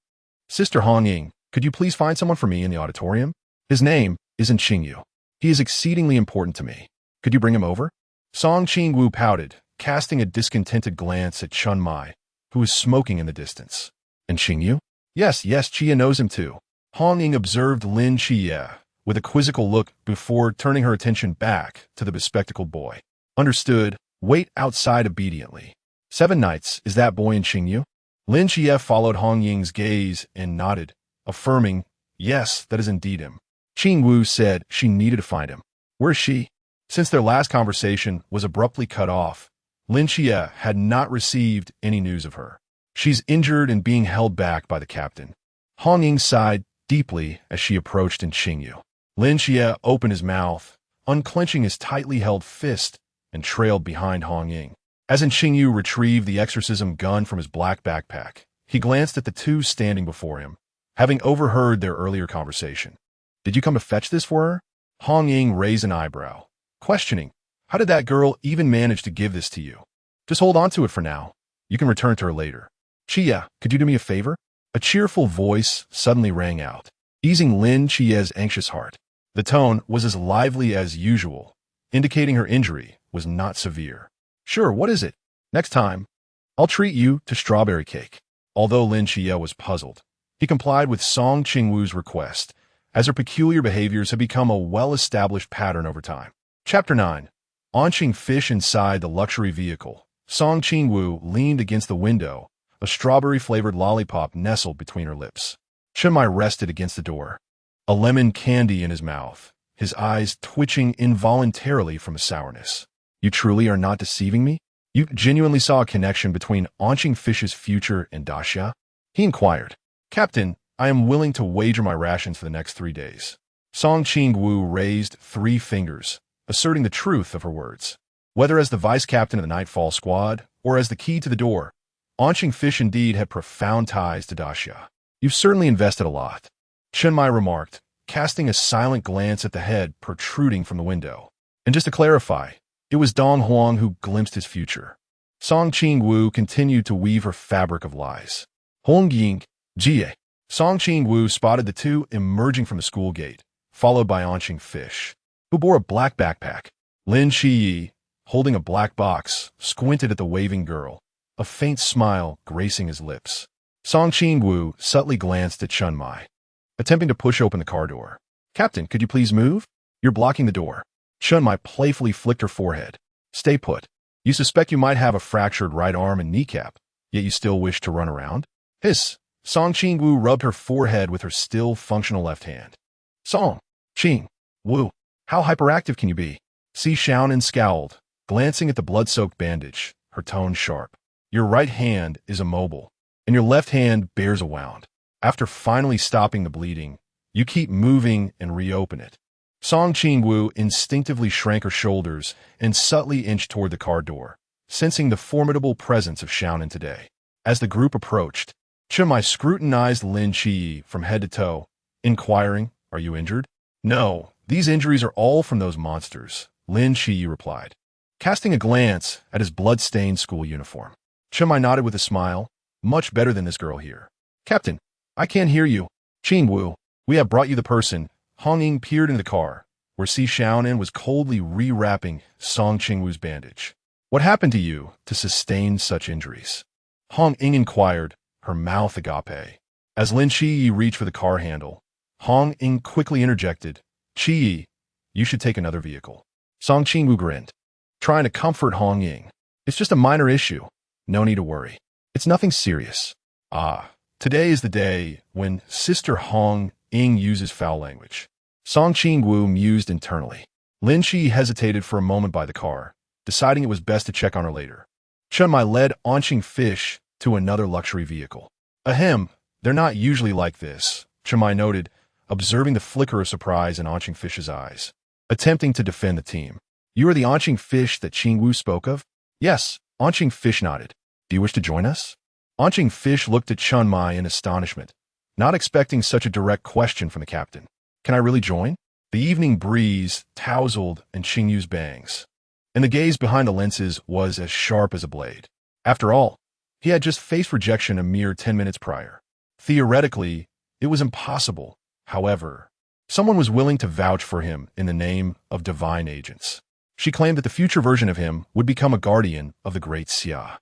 "Sister Hong Ying, could you please find someone for me in the auditorium? His name isn't Qingyu. He is exceedingly important to me. Could you bring him over?" Song Qingwu pouted, casting a discontented glance at Chun Mai, who was smoking in the distance. "And Qingyu?" Yes, Xia knows him too." Hong Ying observed Lin Xia with a quizzical look before turning her attention back to the bespectacled boy. "Understood. Wait outside obediently." 7 nights, is that boy in Qingyu?" Lin Xia followed Hong Ying's gaze and nodded, affirming, "Yes, that is indeed him." Qingwu said she needed to find him. "Where is she?" Since their last conversation was abruptly cut off, Lin Xia had not received any news of her. "She's injured and being held back by the captain." Hong Ying sighed deeply as she approached in Qingyu. Lin Xia opened his mouth, unclenching his tightly held fist, and trailed behind Hong Ying. As in Qingyu retrieved the exorcism gun from his black backpack, he glanced at the two standing before him, having overheard their earlier conversation. "Did you come to fetch this for her?" Hong Ying raised an eyebrow, questioning, "How did that girl even manage to give this to you?" "Just hold on to it for now. You can return to her later." "Xia, could you do me a favor?" A cheerful voice suddenly rang out, easing Lin Xia's anxious heart. The tone was as lively as usual, indicating her injury was not severe. "Sure, what is it?" "Next time, I'll treat you to strawberry cake." Although Lin Xia was puzzled, he complied with Song Qingwu's request, as her peculiar behaviors had become a well-established pattern over time. Chapter 9. Launching fish inside the luxury vehicle, Song Qingwu leaned against the window, a strawberry-flavored lollipop nestled between her lips. Chun Mai rested against the door, a lemon candy in his mouth, his eyes twitching involuntarily from the sourness. "You truly are not deceiving me? You genuinely saw a connection between launching fish's future and Daxia?" he inquired. "Captain, I am willing to wager my rations for the next 3 days." Song Qingwu raised 3 fingers, asserting the truth of her words. Whether as the vice-captain of the Nightfall Squad or as the key to the door, launching fish indeed had profound ties to Daxia. "You've certainly invested a lot," Chun Mai remarked, casting a silent glance at the head protruding from the window. "And just to clarify, it was Donghuang who glimpsed his future." Song Qingwu continued to weave her fabric of lies. "Hong Ying, Jie." Song Qingwu spotted the two emerging from the school gate, followed by launching fish, who bore a black backpack. Lin Xiyi, holding a black box, squinted at the waving girl, a faint smile gracing his lips. Song Qingwu subtly glanced at Chun Mai, attempting to push open the car door. "Captain, could you please move? You're blocking the door." Chun Mai playfully flicked her forehead. "Stay put. You suspect you might have a fractured right arm and kneecap, yet you still wish to run around?" "Hiss." Song Qingwu rubbed her forehead with her still functional left hand. "Song Qingwu, how hyperactive can you be?" Si Xiaonan scowled, glancing at the blood-soaked bandage, her tone sharp. "Your right hand is immobile, and your left hand bears a wound. After finally stopping the bleeding, you keep moving and reopen it." Song Qingwu instinctively shrank her shoulders and subtly inched toward the car door, sensing the formidable presence of Xiaonan today. As the group approached, Chun Mai scrutinized Lin Qiyi from head to toe, inquiring, "Are you injured?" "No, these injuries are all from those monsters," Lin Qiyi replied, casting a glance at his blood-stained school uniform. Chun Mai nodded with a smile, Much better than this girl here. Captain, I can't hear you. Qingwu, we have brought you the person. Hong Ying peered into the car, where Si Xiaonan was coldly rewrapping Song Qingwu's bandage. What happened to you to sustain such injuries? Hong Ying inquired, her mouth agape. As Lin Qiyi reached for the car handle, Hong Ying quickly interjected, Qiyi, you should take another vehicle. Song Qingwu grinned, trying to comfort Hong Ying. It's just a minor issue. No need to worry. It's nothing serious. Today is the day when Sister Hong Ying uses foul language. Song Qingwu mused internally. Lin Qiyi hesitated for a moment by the car, deciding it was best to check on her later. Chen Mai led Anqing Fish to another luxury vehicle. Ahem, they're not usually like this, Chen Mai noted, observing the flicker of surprise in Anqing Fish's eyes. Attempting to defend the team. You are the Anqing Fish that Qingwu spoke of? Yes, Anqing Fish nodded. Do you wish to join us? Anqing Fish looked at Chen Mai in astonishment, not expecting such a direct question from the captain. Can I really join? The evening breeze tousled in Qingyu's bangs, and the gaze behind the lenses was as sharp as a blade. After all, he had just faced rejection a mere 10 minutes prior. Theoretically, it was impossible. However, someone was willing to vouch for him in the name of divine agents. She claimed that the future version of him would become a guardian of the Great Xia.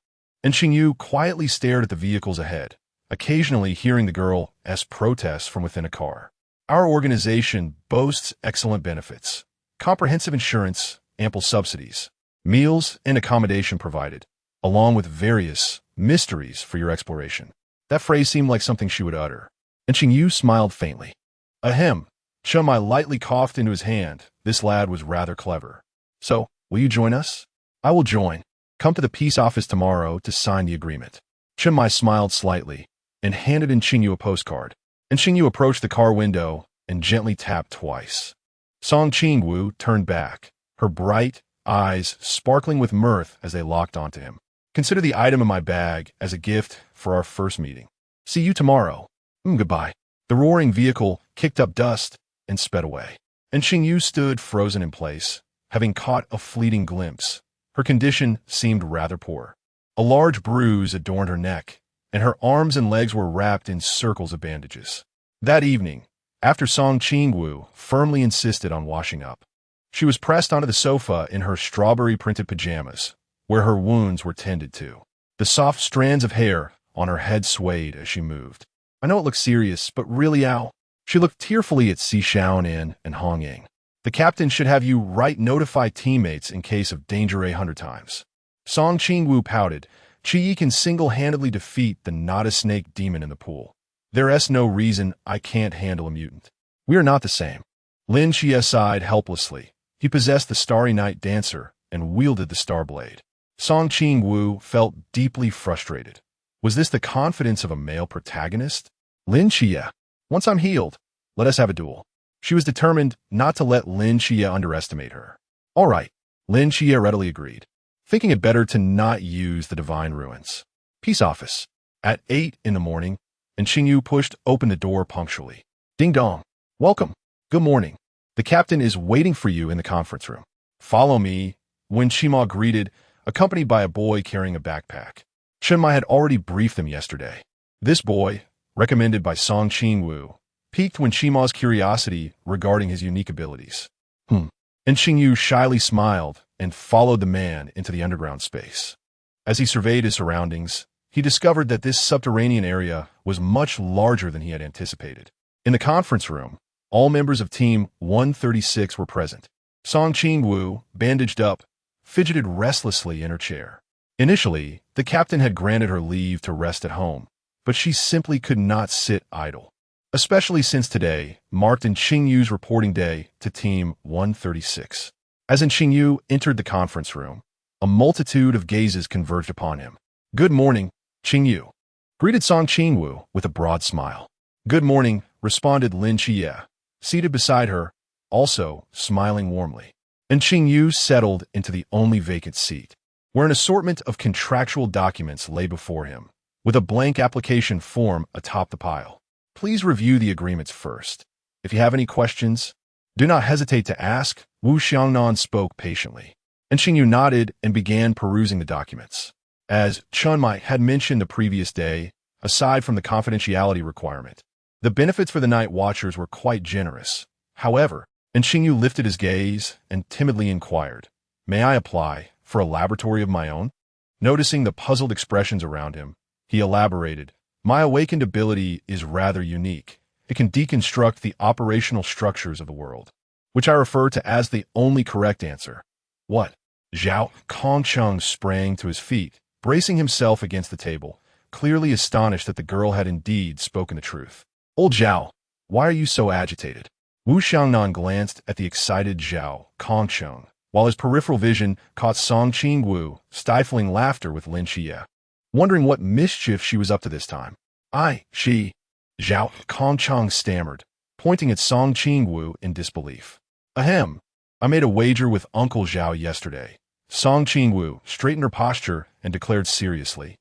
And Qingyu quietly stared at the vehicles ahead, occasionally hearing the girl's protests from within a car. Our organization boasts excellent benefits, comprehensive insurance, ample subsidies, meals and accommodation provided, along with various mysteries for your exploration. That phrase seemed like something she would utter, and Qingyu smiled faintly. Ahem, Chen Mai lightly coughed into his hand. This lad was rather clever. So, will you join us? I will join. Come to the peace office tomorrow to sign the agreement. Chen Mai smiled slightly and handed in Qingyu a postcard. And Qingyu approached the car window and gently tapped twice. Song Qingwu turned back, her bright eyes sparkling with mirth as they locked onto him. Consider the item in my bag as a gift for our first meeting. See you tomorrow. Goodbye. The roaring vehicle kicked up dust and sped away. And Qingyu stood frozen in place, having caught a fleeting glimpse. Her condition seemed rather poor. A large bruise adorned her neck, and her arms and legs were wrapped in circles of bandages. That evening, after Song Qingwu firmly insisted on washing up, she was pressed onto the sofa in her strawberry-printed pajamas, where her wounds were tended to. The soft strands of hair on her head swayed as she moved. I know it looks serious, but really, ow. She looked tearfully at Si Xiaonan and Hong Ying. The captain should have you notify teammates in case of danger 100 times. Song Qingwu pouted. Qiyi can single-handedly defeat the not-a-snake demon in the pool. There's no reason I can't handle a mutant. We are not the same. Lin Xia sighed helplessly. He possessed the Starry Night Dancer and wielded the Star Blade. Song Qingwu felt deeply frustrated. Was this the confidence of a male protagonist? Lin Xia, once I'm healed, let us have a duel. She was determined not to let Lin Xia underestimate her. All right, Lin Xia readily agreed, thinking it better to not use the divine ruins. Peace office. At 8 in the morning, and Qingyu pushed open the door punctually. Ding dong. Welcome. Good morning. The captain is waiting for you in the conference room. Follow me, Wen Qima greeted, accompanied by a boy carrying a backpack. Chen Mai had already briefed them yesterday. This boy, recommended by Song Qingwu, piqued Wen Qima's curiosity regarding his unique abilities. And Qingyu shyly smiled and followed the man into the underground space. As he surveyed his surroundings, he discovered that this subterranean area was much larger than he had anticipated. In the conference room, all members of Team 136 were present. Song Qingwu, bandaged up, fidgeted restlessly in her chair. Initially, the captain had granted her leave to rest at home, but she simply could not sit idle, especially since today marked in Qingyu's reporting day to Team 136. As Qingyu entered the conference room, a multitude of gazes converged upon him. Good morning, Qingyu, greeted Song Qingwu with a broad smile. Good morning, responded Lin Xia, seated beside her, also smiling warmly. And Qingyu settled into the only vacant seat, where an assortment of contractual documents lay before him, with a blank application form atop the pile. Please review the agreements first. If you have any questions, do not hesitate to ask, Wu Xiangnan spoke patiently. And Qingyu nodded and began perusing the documents. As Chunmai had mentioned the previous day, aside from the confidentiality requirement, the benefits for the night watchers were quite generous. However, and Qingwu lifted his gaze and timidly inquired, "May I apply for a laboratory of my own?" Noticing the puzzled expressions around him, he elaborated, "My awakened ability is rather unique. It can deconstruct the operational structures of the world, which I refer to as the only correct answer." "What?" Zhao Kongcheng sprang to his feet, bracing himself against the table, clearly astonished that the girl had indeed spoken the truth. "Old Zhao, why are you so agitated?" Wu Xiangnan glanced at the excited Zhao Kongcheng, while his peripheral vision caught Song Qingwu stifling laughter with Lin Xia, wondering what mischief she was up to this time. She, Zhao Kongcheng stammered, pointing at Song Qingwu in disbelief. "Ahem, I made a wager with Uncle Zhao yesterday." Song Qingwu straightened her posture and declared seriously,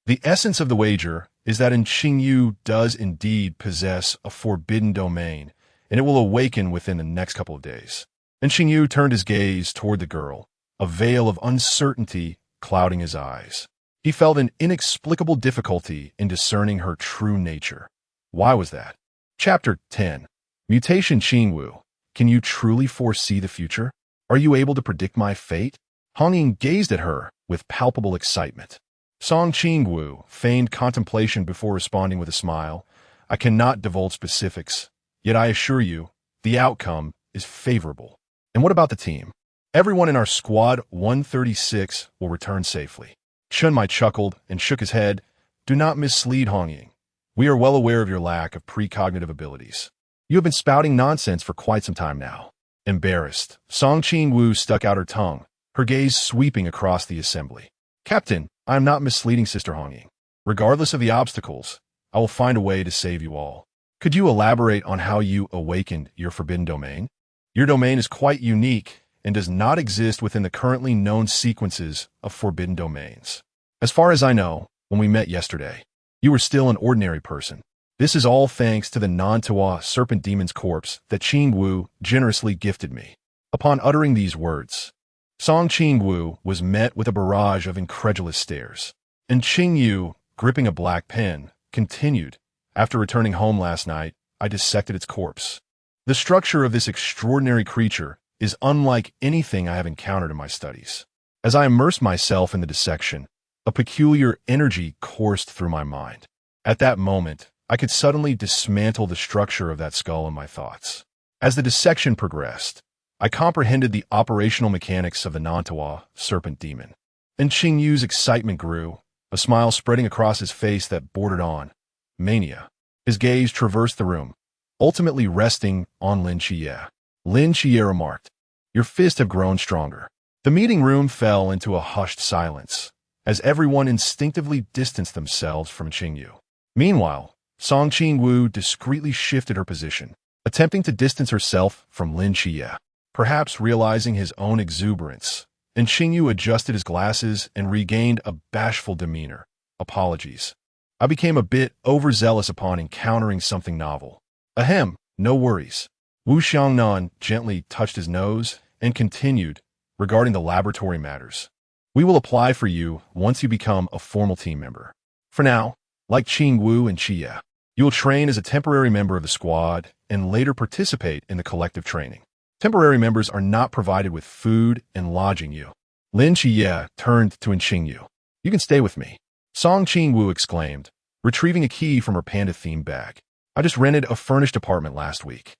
"The essence of the wager is that Qingwu does indeed possess a forbidden domain, and it will awaken within the next couple of days." And Qingwu turned his gaze toward the girl, a veil of uncertainty clouding his eyes. He felt an inexplicable difficulty in discerning her true nature. Why was that? Chapter 10. Mutation. Qingwu, can you truly foresee the future? Are you able to predict my fate? Hongying gazed at her with palpable excitement. Song Qingwu feigned contemplation before responding with a smile. "I cannot divulge specifics, yet I assure you, the outcome is favorable." "And what about the team?" "Everyone in our squad 136 will return safely." Chunmai chuckled and shook his head. "Do not mislead Hongying. We are well aware of your lack of precognitive abilities. You have been spouting nonsense for quite some time now." Embarrassed, Song Qingwu stuck out her tongue, her gaze sweeping across the assembly. "Captain, I am not misleading Sister Hongying. Regardless of the obstacles, I will find a way to save you all." "Could you elaborate on how you awakened your forbidden domain?" "Your domain is quite unique and does not exist within the currently known sequences of forbidden domains. As far as I know, when we met yesterday, you were still an ordinary person. This is all thanks to the non-Nuwa serpent demon's corpse that Qingwu generously gifted me." Upon uttering these words, Song Qingwu was met with a barrage of incredulous stares. And Qingwu, gripping a black pen, continued, "After returning home last night, I dissected its corpse. The structure of this extraordinary creature is unlike anything I have encountered in my studies. As I immersed myself in the dissection, a peculiar energy coursed through my mind. At that moment, I could suddenly dismantle the structure of that skull in my thoughts. As the dissection progressed, I comprehended the operational mechanics of the non-Nuwa serpent demon." And Qingyu's excitement grew, a smile spreading across his face that bordered on mania. His gaze traversed the room, ultimately resting on Lin Xia. Lin Xia remarked, "Your fists have grown stronger." The meeting room fell into a hushed silence, as everyone instinctively distanced themselves from Qingyu. Meanwhile, Song Qingwu discreetly shifted her position, attempting to distance herself from Lin Xia. Perhaps realizing his own exuberance, and Qingyu adjusted his glasses and regained a bashful demeanor. "Apologies. I became a bit overzealous upon encountering something novel." "Ahem, no worries." Wu Xiangnan gently touched his nose and continued, regarding the laboratory matters. "We will apply for you once you become a formal team member. For now, like Qingwu and Xia, you will train as a temporary member of the squad and later participate in the collective training. Temporary members are not provided with food and lodging. You." Lin Xia turned to Qingyu. "You can stay with me." Song Qingwu exclaimed, retrieving a key from her panda-themed bag. "I just rented a furnished apartment last week.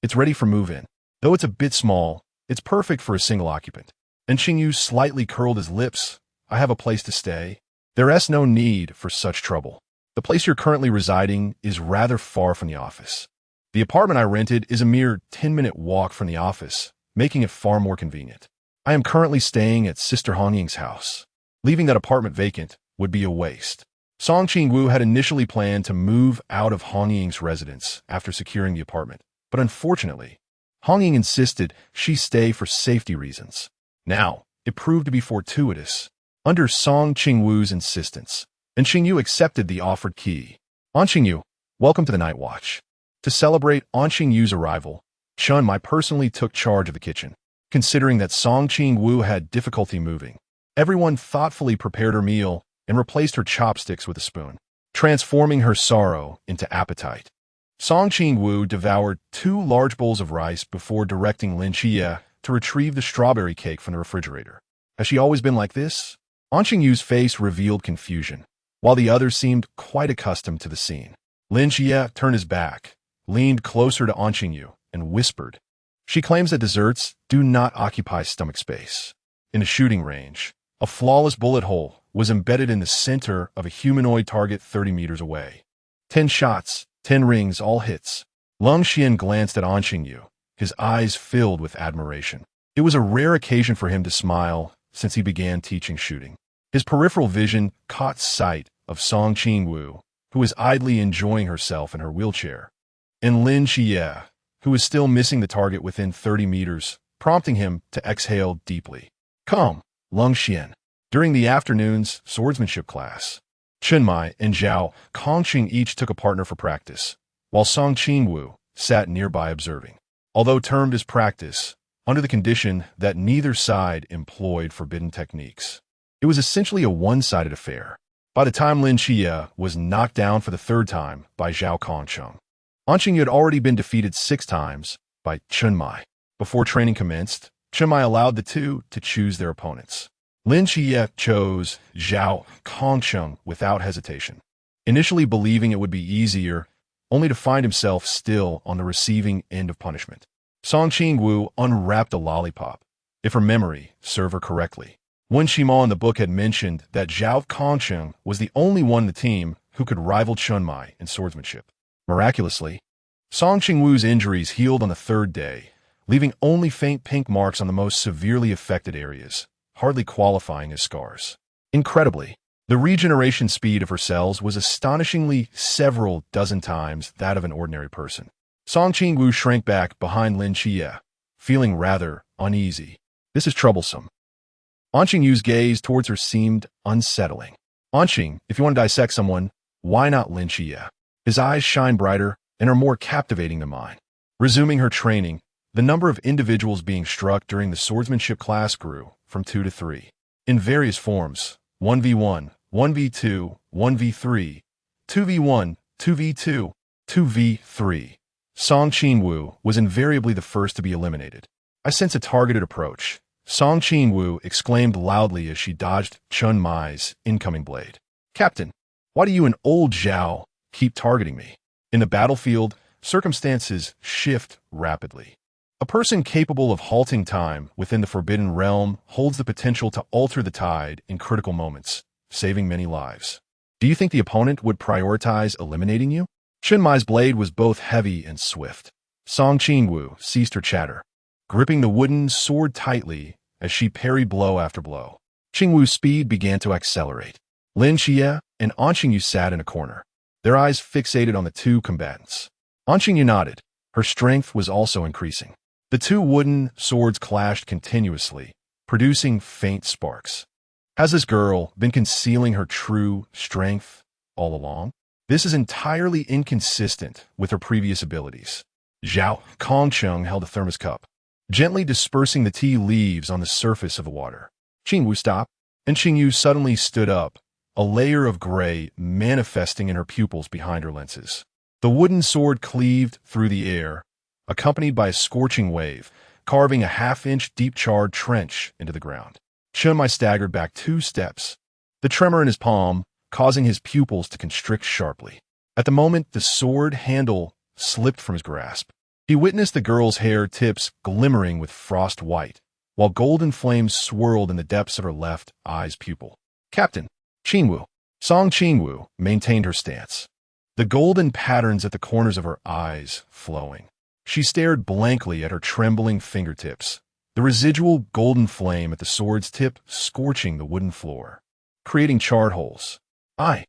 It's ready for move-in. Though it's a bit small, it's perfect for a single occupant." And Qingyu slightly curled his lips. "I have a place to stay. There is no need for such trouble. The place you're currently residing is rather far from the office. The apartment I rented is a mere 10-minute walk from the office, making it far more convenient. I am currently staying at Sister Hongying's house. Leaving that apartment vacant would be a waste." Song Qingwu had initially planned to move out of Hongying's residence after securing the apartment, but unfortunately, Hongying insisted she stay for safety reasons. Now, it proved to be fortuitous, under Song Qingwu's insistence, and Qingyu accepted the offered key. "On Qingyu, welcome to the Night Watch." To celebrate On Qingyu's arrival, Chunmai personally took charge of the kitchen. Considering that Song Qingwu had difficulty moving, everyone thoughtfully prepared her meal and replaced her chopsticks with a spoon, transforming her sorrow into appetite. Song Qingwu devoured 2 large bowls of rice before directing Lin Xia to retrieve the strawberry cake from the refrigerator. Has she always been like this? An Qingyu's face revealed confusion, while the others seemed quite accustomed to the scene. Lin Xia turned his back, leaned closer to An Qingyu, and whispered, "She claims that desserts do not occupy stomach space." In a shooting range, a flawless bullet hole was embedded in the center of a humanoid target 30 meters away. 10 shots, 10 rings, all hits. Lung Xian glanced at An Qingyu, his eyes filled with admiration. It was a rare occasion for him to smile since he began teaching shooting. His peripheral vision caught sight of Song Qingwu, who was idly enjoying herself in her wheelchair, and Lin Xia, who was still missing the target within 30 meters, prompting him to exhale deeply. "Come, Lung Xian." During the afternoon's swordsmanship class, Chunmai and Zhao Kongqing each took a partner for practice, while Song Qingwu sat nearby observing. Although termed as practice, under the condition that neither side employed forbidden techniques, it was essentially a one-sided affair. By the time Lin Xia was knocked down for the 3rd time by Zhao Kongqing, An Qingyu had already been defeated 6 times by Chunmai. Before training commenced, Chunmai allowed the two to choose their opponents. Lin Xia chose Zhao Kongqing without hesitation, initially believing it would be easier, only to find himself still on the receiving end of punishment. Song Qingwu unwrapped a lollipop. If her memory served her correctly, Wen Shimo in the book had mentioned that Zhao Kongqing was the only one in the team who could rival Chunmai in swordsmanship. Miraculously, Song Qingwu's injuries healed on the 3rd day, leaving only faint pink marks on the most severely affected areas, hardly qualifying as scars. Incredibly, the regeneration speed of her cells was astonishingly several dozen times that of an ordinary person. Song Qingwu shrank back behind Lin Xia, feeling rather uneasy. This is troublesome. An Qingyu's gaze towards her seemed unsettling. An Qing, if you want to dissect someone, why not Lin Xia? His eyes shine brighter and are more captivating than mine. Resuming her training, the number of individuals being struck during the swordsmanship class grew from 2 to 3. In various forms, 1v1, 1v2, 1v3, 2v1, 2v2, 2v3. Song Qingwu was invariably the first to be eliminated. "I sense a targeted approach," Song Qingwu exclaimed loudly as she dodged Chun Mai's incoming blade. "Captain, why do you and old Zhao keep targeting me?" In the battlefield, circumstances shift rapidly. A person capable of halting time within the Forbidden Realm holds the potential to alter the tide in critical moments, saving many lives. Do you think the opponent would prioritize eliminating you? Chun Mai's blade was both heavy and swift. Song Qingwu ceased her chatter, gripping the wooden sword tightly as she parried blow after blow. Qingwu's speed began to accelerate. Lin Xia and An Qingyu sat in a corner, their eyes fixated on the two combatants. An Qingyu nodded. Her strength was also increasing. The two wooden swords clashed continuously, producing faint sparks. Has this girl been concealing her true strength all along? This is entirely inconsistent with her previous abilities. Zhao Kongqing held a thermos cup, gently dispersing the tea leaves on the surface of the water. Qingwu stopped, and Qingyu suddenly stood up, a layer of gray manifesting in her pupils behind her lenses. The wooden sword cleaved through the air, accompanied by a scorching wave, carving a half-inch deep charred trench into the ground. Chunmai staggered back 2 steps, the tremor in his palm causing his pupils to constrict sharply. At the moment the sword handle slipped from his grasp, he witnessed the girl's hair tips glimmering with frost white, while golden flames swirled in the depths of her left eye's pupil. "Captain, Qingwu." Song Qingwu maintained her stance, the golden patterns at the corners of her eyes flowing. She stared blankly at her trembling fingertips, the residual golden flame at the sword's tip scorching the wooden floor, creating charred holes. I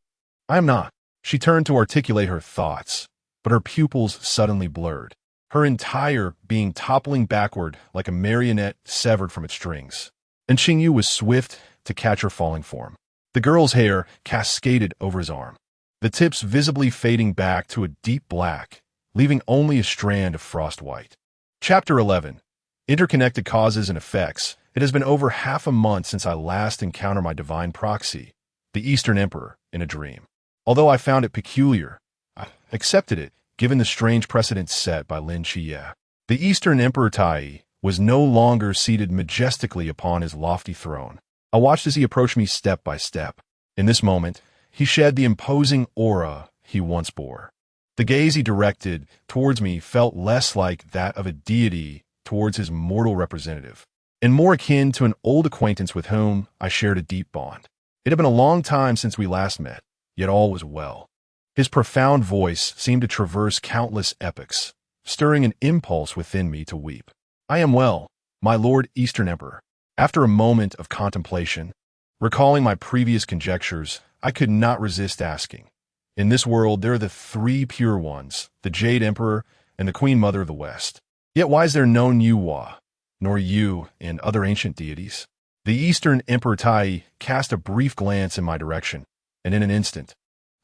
am not." She turned to articulate her thoughts, but her pupils suddenly blurred, her entire being toppling backward like a marionette severed from its strings. And Qingyu was swift to catch her falling form. The girl's hair cascaded over his arm, the tips visibly fading back to a deep black, leaving only a strand of frost white. Chapter 11. Interconnected Causes and Effects. It has been over half a month since I last encountered my divine proxy, the Eastern Emperor in a dream. Although I found it peculiar, I accepted it, given the strange precedent set by Lin Xia. The Eastern Emperor Taiyi was no longer seated majestically upon his lofty throne. I watched as he approached me step by step. In this moment, he shed the imposing aura he once bore. The gaze he directed towards me felt less like that of a deity towards his mortal representative, and more akin to an old acquaintance with whom I shared a deep bond. It had been a long time since we last met, yet all was well. His profound voice seemed to traverse countless epochs, stirring an impulse within me to weep. "I am well, my Lord Eastern Emperor." After a moment of contemplation, recalling my previous conjectures, I could not resist asking. In this world, there are the three pure ones, the Jade Emperor and the Queen Mother of the West. Yet why is there no Nuwa, nor you and other ancient deities? The Eastern Emperor Taiyi cast a brief glance in my direction, and in an instant,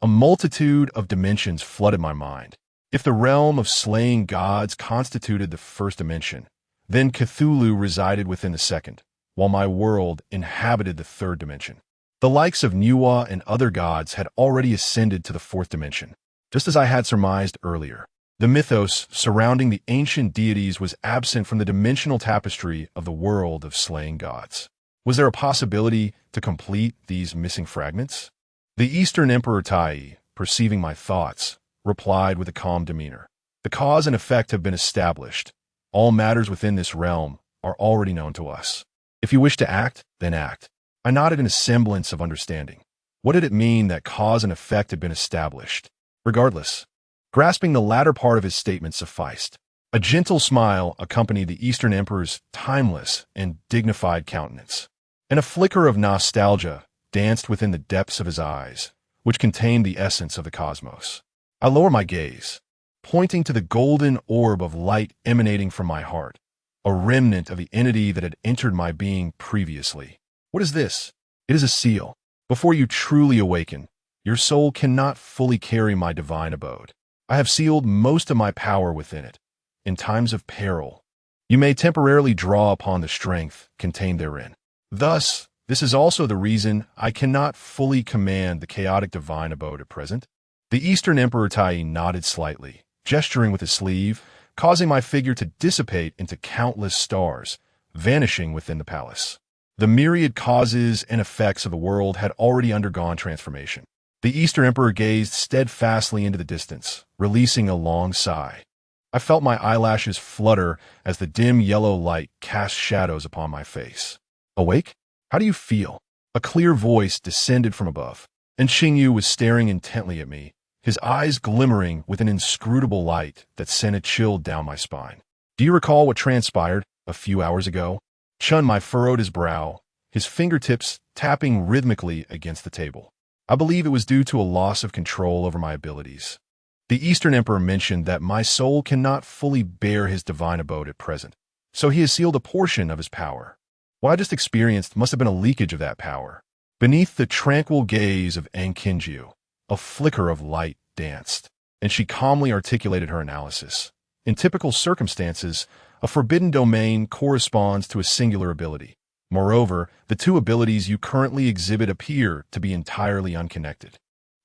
a multitude of dimensions flooded my mind. If the realm of slaying gods constituted the first dimension, then Cthulhu resided within the second, while my world inhabited the third dimension. The likes of Nuwa and other gods had already ascended to the fourth dimension, just as I had surmised earlier. The mythos surrounding the ancient deities was absent from the dimensional tapestry of the world of slaying gods. Was there a possibility to complete these missing fragments? The Eastern Emperor Taiyi, perceiving my thoughts, replied with a calm demeanor. "The cause and effect have been established. All matters within this realm are already known to us. If you wish to act, then act." I nodded in a semblance of understanding. What did it mean that cause and effect had been established? Regardless, grasping the latter part of his statement sufficed. A gentle smile accompanied the Eastern Emperor's timeless and dignified countenance, and a flicker of nostalgia danced within the depths of his eyes, which contained the essence of the cosmos. I lowered my gaze, pointing to the golden orb of light emanating from my heart, a remnant of the entity that had entered my being previously. "What is this?" "It is a seal. Before you truly awaken, your soul cannot fully carry my divine abode. I have sealed most of my power within it. In times of peril, you may temporarily draw upon the strength contained therein. Thus, this is also the reason I cannot fully command the chaotic divine abode at present." The Eastern Emperor Taiyi nodded slightly, gesturing with his sleeve, causing my figure to dissipate into countless stars, vanishing within the palace. The myriad causes and effects of the world had already undergone transformation. The Eastern Emperor gazed steadfastly into the distance, releasing a long sigh. I felt my eyelashes flutter as the dim yellow light cast shadows upon my face. "Awake? How do you feel?" A clear voice descended from above, and Qingwu was staring intently at me, his eyes glimmering with an inscrutable light that sent a chill down my spine. "Do you recall what transpired a few hours ago?" Chunmai furrowed his brow, his fingertips tapping rhythmically against the table. "I believe it was due to a loss of control over my abilities. The Eastern Emperor mentioned that my soul cannot fully bear his divine abode at present, so he has sealed a portion of his power. What I just experienced must have been a leakage of that power." Beneath the tranquil gaze of Qingwu, a flicker of light danced, and she calmly articulated her analysis. In typical circumstances, a forbidden domain corresponds to a singular ability. Moreover, the two abilities you currently exhibit appear to be entirely unconnected.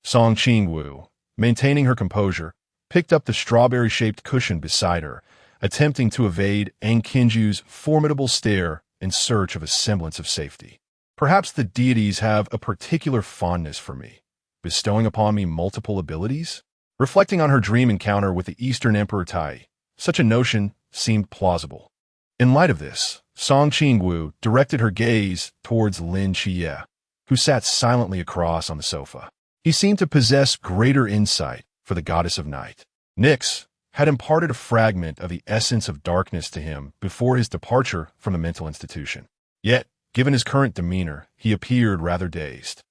Qingwu, maintaining her composure, picked up the strawberry-shaped cushion beside her, attempting to evade Qingwu's formidable stare in search of a semblance of safety. Perhaps the deities have a particular fondness for me, bestowing upon me multiple abilities? Reflecting on her dream encounter with the Eastern Emperor Taiyi, such a notion seemed plausible. In light of this, Qingwu directed her gaze towards Lin Xia, who sat silently across on the sofa. He seemed to possess greater insight for the goddess of night. Nyx had imparted a fragment of the essence of darkness to him before his departure from the mental institution. Yet, given his current demeanor, he appeared rather dazed,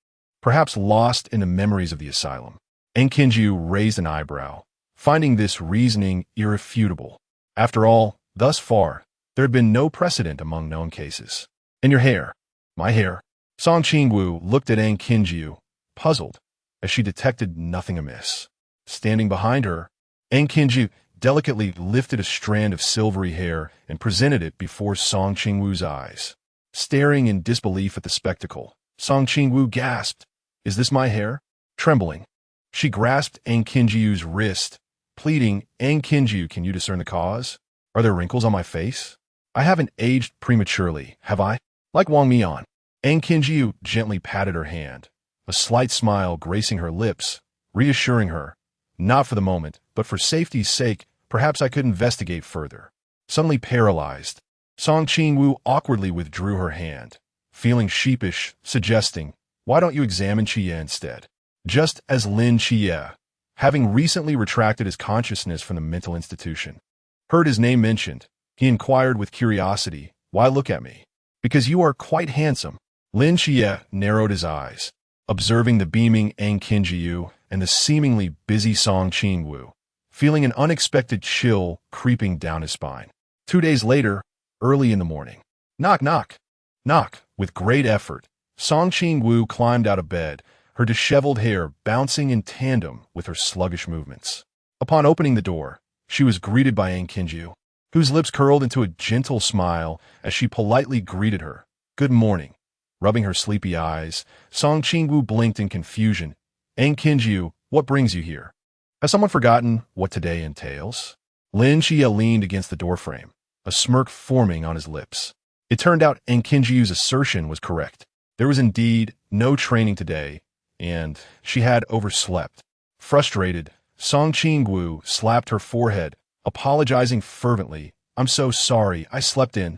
perhaps lost in the memories of the asylum. Qingwu raised an eyebrow, finding this reasoning irrefutable. After all, thus far, there had been no precedent among known cases. "And your hair?" "My hair?" Qingwu looked at Qingwu, puzzled, as she detected nothing amiss. Standing behind her, Qingwu delicately lifted a strand of silvery hair and presented it before Qingwu's eyes. Staring in disbelief at the spectacle, Qingwu gasped, Is this my hair? Trembling, she grasped Ang Qingju's wrist, pleading, Ang Qingju, can you discern the cause? Are there wrinkles on my face? I haven't aged prematurely, have I? Like Wang Mian. Ang Qingju gently patted her hand, a slight smile gracing her lips, reassuring her, not for the moment, but for safety's sake, perhaps I could investigate further. Suddenly paralyzed, Song Qingwu awkwardly withdrew her hand, feeling sheepish, suggesting, why don't you examine Xia instead? Just as Lin Xia, having recently retracted his consciousness from the mental institution, heard his name mentioned, he inquired with curiosity, why look at me? Because you are quite handsome. Lin Xia narrowed his eyes, observing the beaming Ang Qingju and the seemingly busy Song Qingwu, feeling an unexpected chill creeping down his spine. 2 days later, early in the morning. Knock, knock, knock. With great effort, Song Qingwu climbed out of bed, her disheveled hair bouncing in tandem with her sluggish movements. Upon opening the door, she was greeted by Ang Qingju, whose lips curled into a gentle smile as she politely greeted her. Good morning. Rubbing her sleepy eyes, Song Qingwu blinked in confusion. Ang Qingju, what brings you here? Has someone forgotten what today entails? Lin Xia leaned against the doorframe, a smirk forming on his lips. It turned out Ang Qingju's assertion was correct. There was indeed no training today, and she had overslept. Frustrated, Song Qingwu slapped her forehead, apologizing fervently. I'm so sorry, I slept in.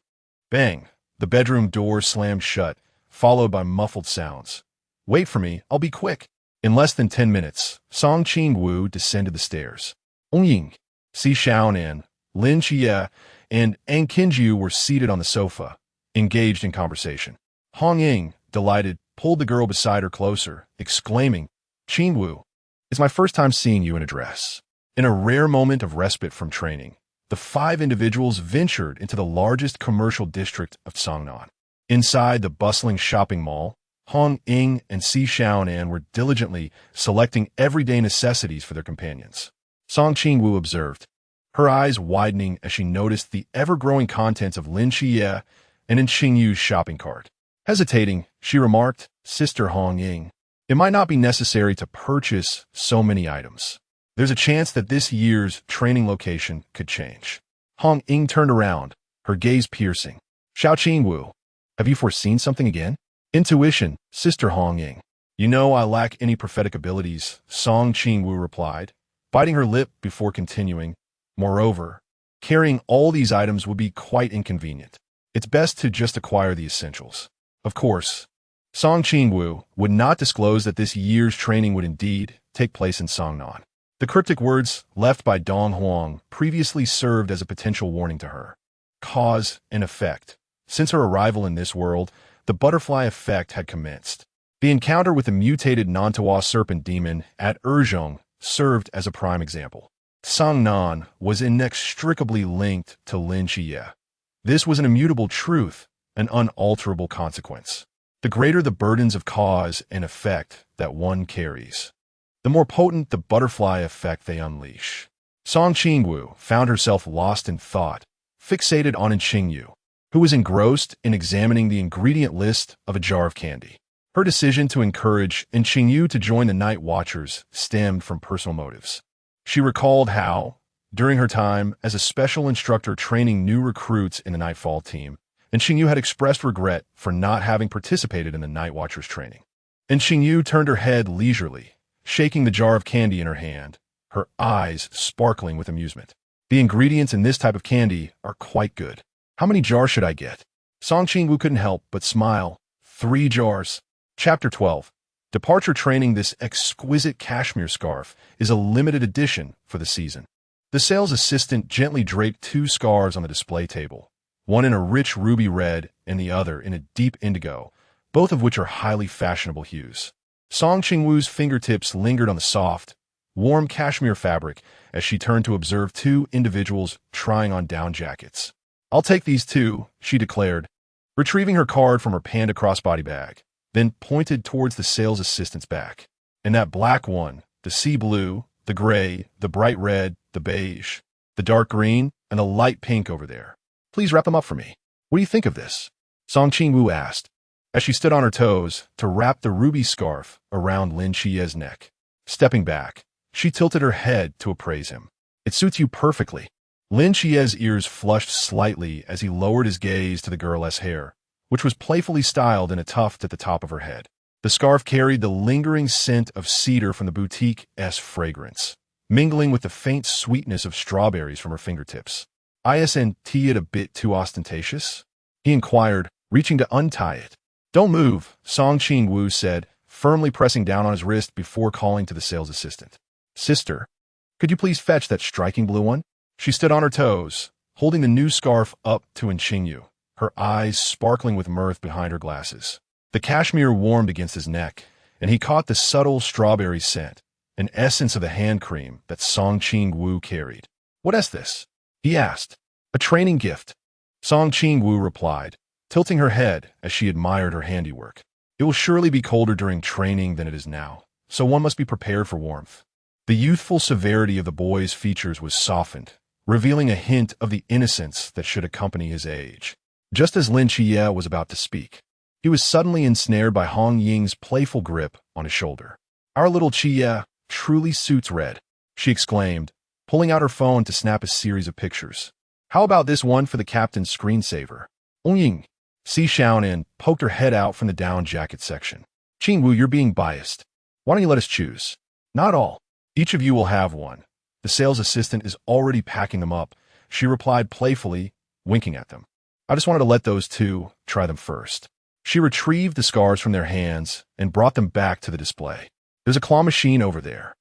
Bang! The bedroom door slammed shut, followed by muffled sounds. Wait for me, I'll be quick. In less than 10 minutes, Song Qingwu descended the stairs. Ong Ying, Si Xiaonan, Lin Xia, and Ang Qingju were seated on the sofa, engaged in conversation. Hong Ying, delighted, pulled the girl beside her closer, exclaiming, Qingwu, it's my first time seeing you in a dress. In a rare moment of respite from training, the 5 individuals ventured into the largest commercial district of Cangnan. Inside the bustling shopping mall, Hong Ying and Si Xiaonan were diligently selecting everyday necessities for their companions. Song Qingwu observed, her eyes widening as she noticed the ever-growing contents of Lin Xia and in Qingyu's shopping cart. Hesitating, she remarked, Sister Hong Ying, it might not be necessary to purchase so many items. There's a chance that this year's training location could change. Hong Ying turned around, her gaze piercing. Xiao Qingwu, have you foreseen something again? Intuition, Sister Hong Ying. You know I lack any prophetic abilities, Song Qingwu replied, biting her lip before continuing. Moreover, carrying all these items would be quite inconvenient. It's best to just acquire the essentials. Of course, Song Qingwu would not disclose that this year's training would indeed take place in Cangnan. The cryptic words left by Donghuang previously served as a potential warning to her. Cause and effect. Since her arrival in this world, the butterfly effect had commenced. The encounter with the mutated Nantawa serpent demon at Erzhong served as a prime example. Cangnan was inextricably linked to Lin Xia. This was an immutable truth, an unalterable consequence. The greater the burdens of cause and effect that one carries, the more potent the butterfly effect they unleash. Song Qingwu found herself lost in thought, fixated on Qingyu, who was engrossed in examining the ingredient list of a jar of candy. Her decision to encourage Qingyu to join the Night Watchers stemmed from personal motives. She recalled how, during her time as a special instructor training new recruits in the Nightfall team, Qingyu had expressed regret for not having participated in the Night Watchers training. Qingyu turned her head leisurely, shaking the jar of candy in her hand, her eyes sparkling with amusement. The ingredients in this type of candy are quite good. How many jars should I get? Song Qingwu couldn't help but smile. 3 jars. Chapter 12. Departure training. This exquisite cashmere scarf is a limited edition for the season. The sales assistant gently draped 2 scarves on the display table, one in a rich ruby red and the other in a deep indigo, both of which are highly fashionable hues. Song Qingwu's fingertips lingered on the soft, warm cashmere fabric as she turned to observe 2 individuals trying on down jackets. I'll take these 2, she declared, retrieving her card from her panda crossbody bag, then pointed towards the sales assistant's back. And that black one, the sea blue, the gray, the bright red, the beige, the dark green, and the light pink over there. Please wrap them up for me. What do you think of this? Song Qingwu asked, as she stood on her toes to wrap the ruby scarf around Lin Qia's neck. Stepping back, she tilted her head to appraise him. "It suits you perfectly." Lin Qia's ears flushed slightly as he lowered his gaze to the girl's hair, which was playfully styled in a tuft at the top of her head. The scarf carried the lingering scent of cedar from the boutique's fragrance, mingling with the faint sweetness of strawberries from her fingertips. "Isn't it a bit too ostentatious?" he inquired, reaching to untie it. "Don't move," Qingwu said, firmly pressing down on his wrist before calling to the sales assistant. "Sister, could you please fetch that striking blue one?" She stood on her toes, holding the new scarf up to Qingwu, her eyes sparkling with mirth behind her glasses. The cashmere warmed against his neck, and he caught the subtle strawberry scent, an essence of the hand cream that Qingwu carried. "What is this?" he asked. "A training gift," Qingwu replied, tilting her head as she admired her handiwork. "It will surely be colder during training than it is now, so one must be prepared for warmth." The youthful severity of the boy's features was softened, revealing a hint of the innocence that should accompany his age. Just as Lin Qia was about to speak, he was suddenly ensnared by Hong Ying's playful grip on his shoulder. "Our little Qia truly suits red," she exclaimed, pulling out her phone to snap a series of pictures. "How about this one for the captain's screensaver?" Hong Ying, Si Xiaonan, poked her head out from the down jacket section. "Qingwu, you're being biased. Why don't you let us choose?" "Not all. Each of you will have one. The sales assistant is already packing them up," she replied playfully, winking at them. "I just wanted to let those two try them first." She retrieved the scarves from their hands and brought them back to the display. "There's a claw machine over there."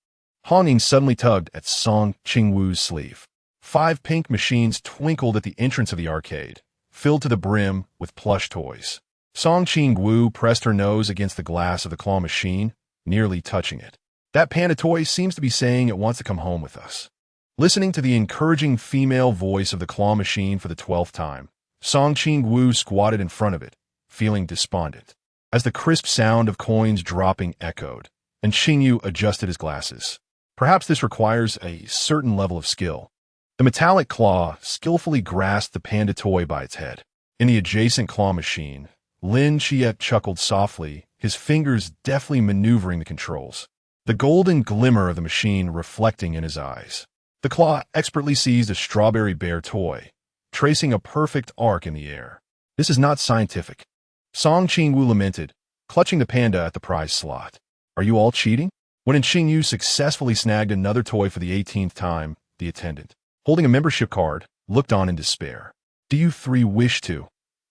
Hong Ying suddenly tugged at Qingwu's sleeve. 5 pink machines twinkled at the entrance of the arcade, filled to the brim with plush toys. Qingwu pressed her nose against the glass of the claw machine, nearly touching it. "That panda toy seems to be saying it wants to come home with us." Listening to the encouraging female voice of the claw machine for the 12th time, Qingwu squatted in front of it, feeling despondent, as the crisp sound of coins dropping echoed, and Qingwu adjusted his glasses. Perhaps this requires a certain level of skill. The metallic claw skillfully grasped the panda toy by its head. In the adjacent claw machine, Lin Qia chuckled softly, his fingers deftly maneuvering the controls, the golden glimmer of the machine reflecting in his eyes. The claw expertly seized a strawberry bear toy, tracing a perfect arc in the air. "This is not scientific," Qingwu lamented, clutching the panda at the prize slot. "Are you all cheating?" When Qingwu successfully snagged another toy for the 18th time, the attendant, holding a membership card, looked on in despair. "Do you 3 wish to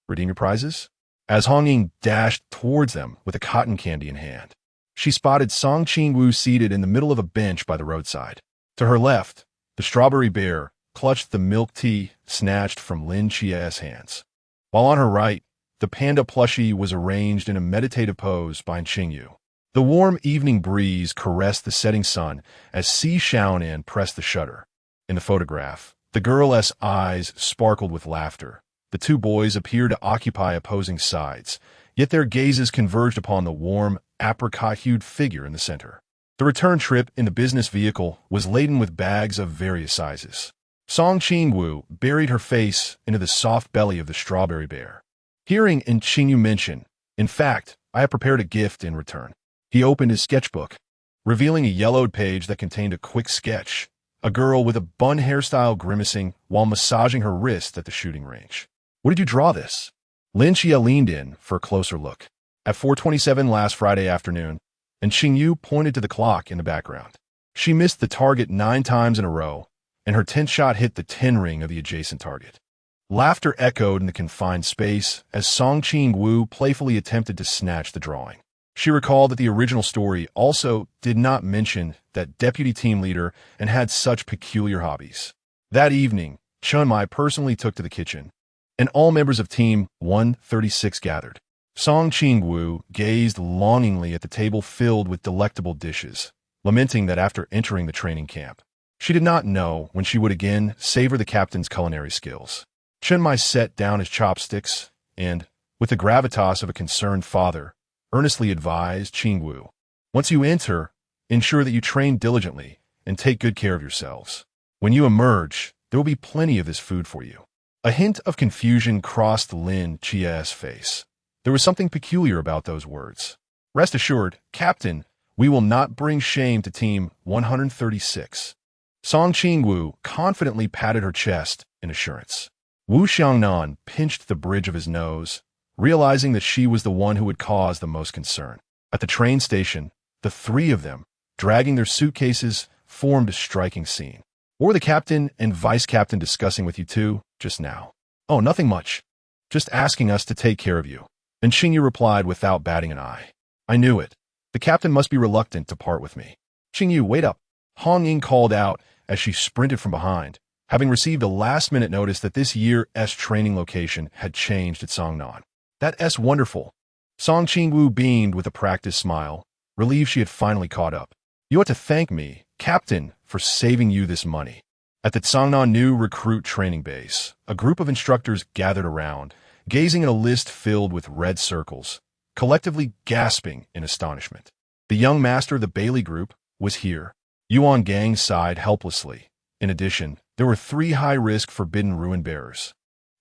redeem your prizes?" As Hong Ying dashed towards them with a cotton candy in hand, she spotted Qingwu seated in the middle of a bench by the roadside. To her left, the strawberry bear clutched the milk tea snatched from Lin Qia's hands, while on her right, the panda plushie was arranged in a meditative pose by Qingwu. The warm evening breeze caressed the setting sun as Si Xiaonan pressed the shutter. In the photograph, the girl's eyes sparkled with laughter. The two boys appeared to occupy opposing sides, yet their gazes converged upon the warm, apricot-hued figure in the center. The return trip in the business vehicle was laden with bags of various sizes. Qingwu buried her face into the soft belly of the strawberry bear. Hearing Qingwu mention, "In fact, I have prepared a gift in return," he opened his sketchbook, revealing a yellowed page that contained a quick sketch, a girl with a bun hairstyle grimacing while massaging her wrist at the shooting range. "What did you draw this?" Lin Qia leaned in for a closer look. "At 4:27 last Friday afternoon," and Qingwu pointed to the clock in the background. "She missed the target 9 times in a row, and her 10th shot hit the 10 ring of the adjacent target." Laughter echoed in the confined space as Qingwu playfully attempted to snatch the drawing. She recalled that the original story also did not mention that deputy team leader and had such peculiar hobbies. That evening, Chun Mai personally took to the kitchen, and all members of Team 136 gathered. Qingwu gazed longingly at the table filled with delectable dishes, lamenting that after entering the training camp, she did not know when she would again savor the captain's culinary skills. Chun Mai set down his chopsticks and, with the gravitas of a concerned father, earnestly advised Qingwu, "Once you enter, ensure that you train diligently and take good care of yourselves. When you emerge, there will be plenty of this food for you." A hint of confusion crossed Lin Qia's face, There was something peculiar about those words. Rest assured, Captain, we will not bring shame to Team 136. Song Qingwu confidently patted her chest in assurance. Wu Xiangnan pinched the bridge of his nose, realizing that she was the one who would cause the most concern. At the train station, the three of them, dragging their suitcases, formed a striking scene. What were the captain and vice captain discussing with you two just now? Oh, nothing much. Just asking us to take care of you. And Qingyu replied without batting an eye. I knew it. The captain must be reluctant to part with me. Qingyu, wait up. Hong Ying called out as she sprinted from behind, having received a last-minute notice that this year's training location had changed at Cangnan. That's wonderful. Song Qingwu beamed with a practiced smile, relieved she had finally caught up. You ought to thank me, Captain, for saving you this money. At the Cangnan new recruit training base, a group of instructors gathered around, gazing at a list filled with red circles, collectively gasping in astonishment. The young master of the Bailey group was here. Yuan Gang sighed helplessly. In addition, there were 3 high-risk forbidden ruin bearers.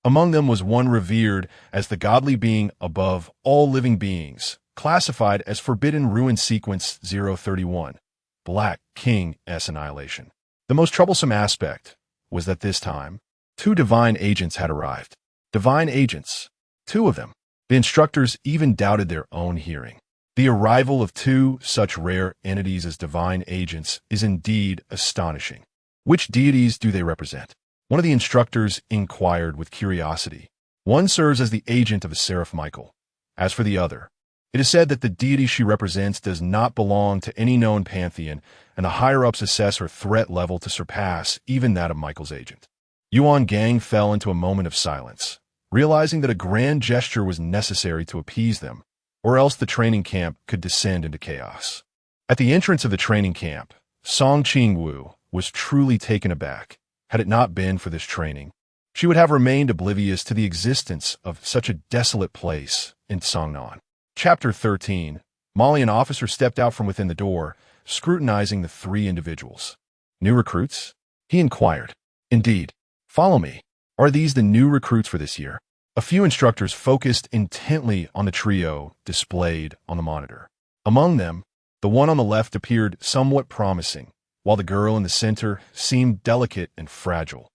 Among them was one revered as the godly being above all living beings, classified as Forbidden Ruin Sequence 031, Black King's Annihilation. The most troublesome aspect was that this time, 2 divine agents had arrived. Divine agents, 2 of them. The instructors even doubted their own hearing. The arrival of 2 such rare entities as divine agents is indeed astonishing. Which deities do they represent? One of the instructors inquired with curiosity. One serves as the agent of a Seraph Michael. As for the other, it is said that the deity she represents does not belong to any known pantheon, and the higher-ups assess her threat level to surpass even that of Michael's agent. Yuan Gang fell into a moment of silence, realizing that a grand gesture was necessary to appease them, or else the training camp could descend into chaos. At the entrance of the training camp, Song Qingwu was truly taken aback. Had it not been for this training, she would have remained oblivious to the existence of such a desolate place in Cangnan. Chapter 13. Molly, an officer, stepped out from within the door, scrutinizing the 3 individuals. New recruits? He inquired. Indeed. Follow me. Are these the new recruits for this year? A few instructors focused intently on the trio displayed on the monitor. Among them, the one on the left appeared somewhat promising, while the girl in the center seemed delicate and fragile.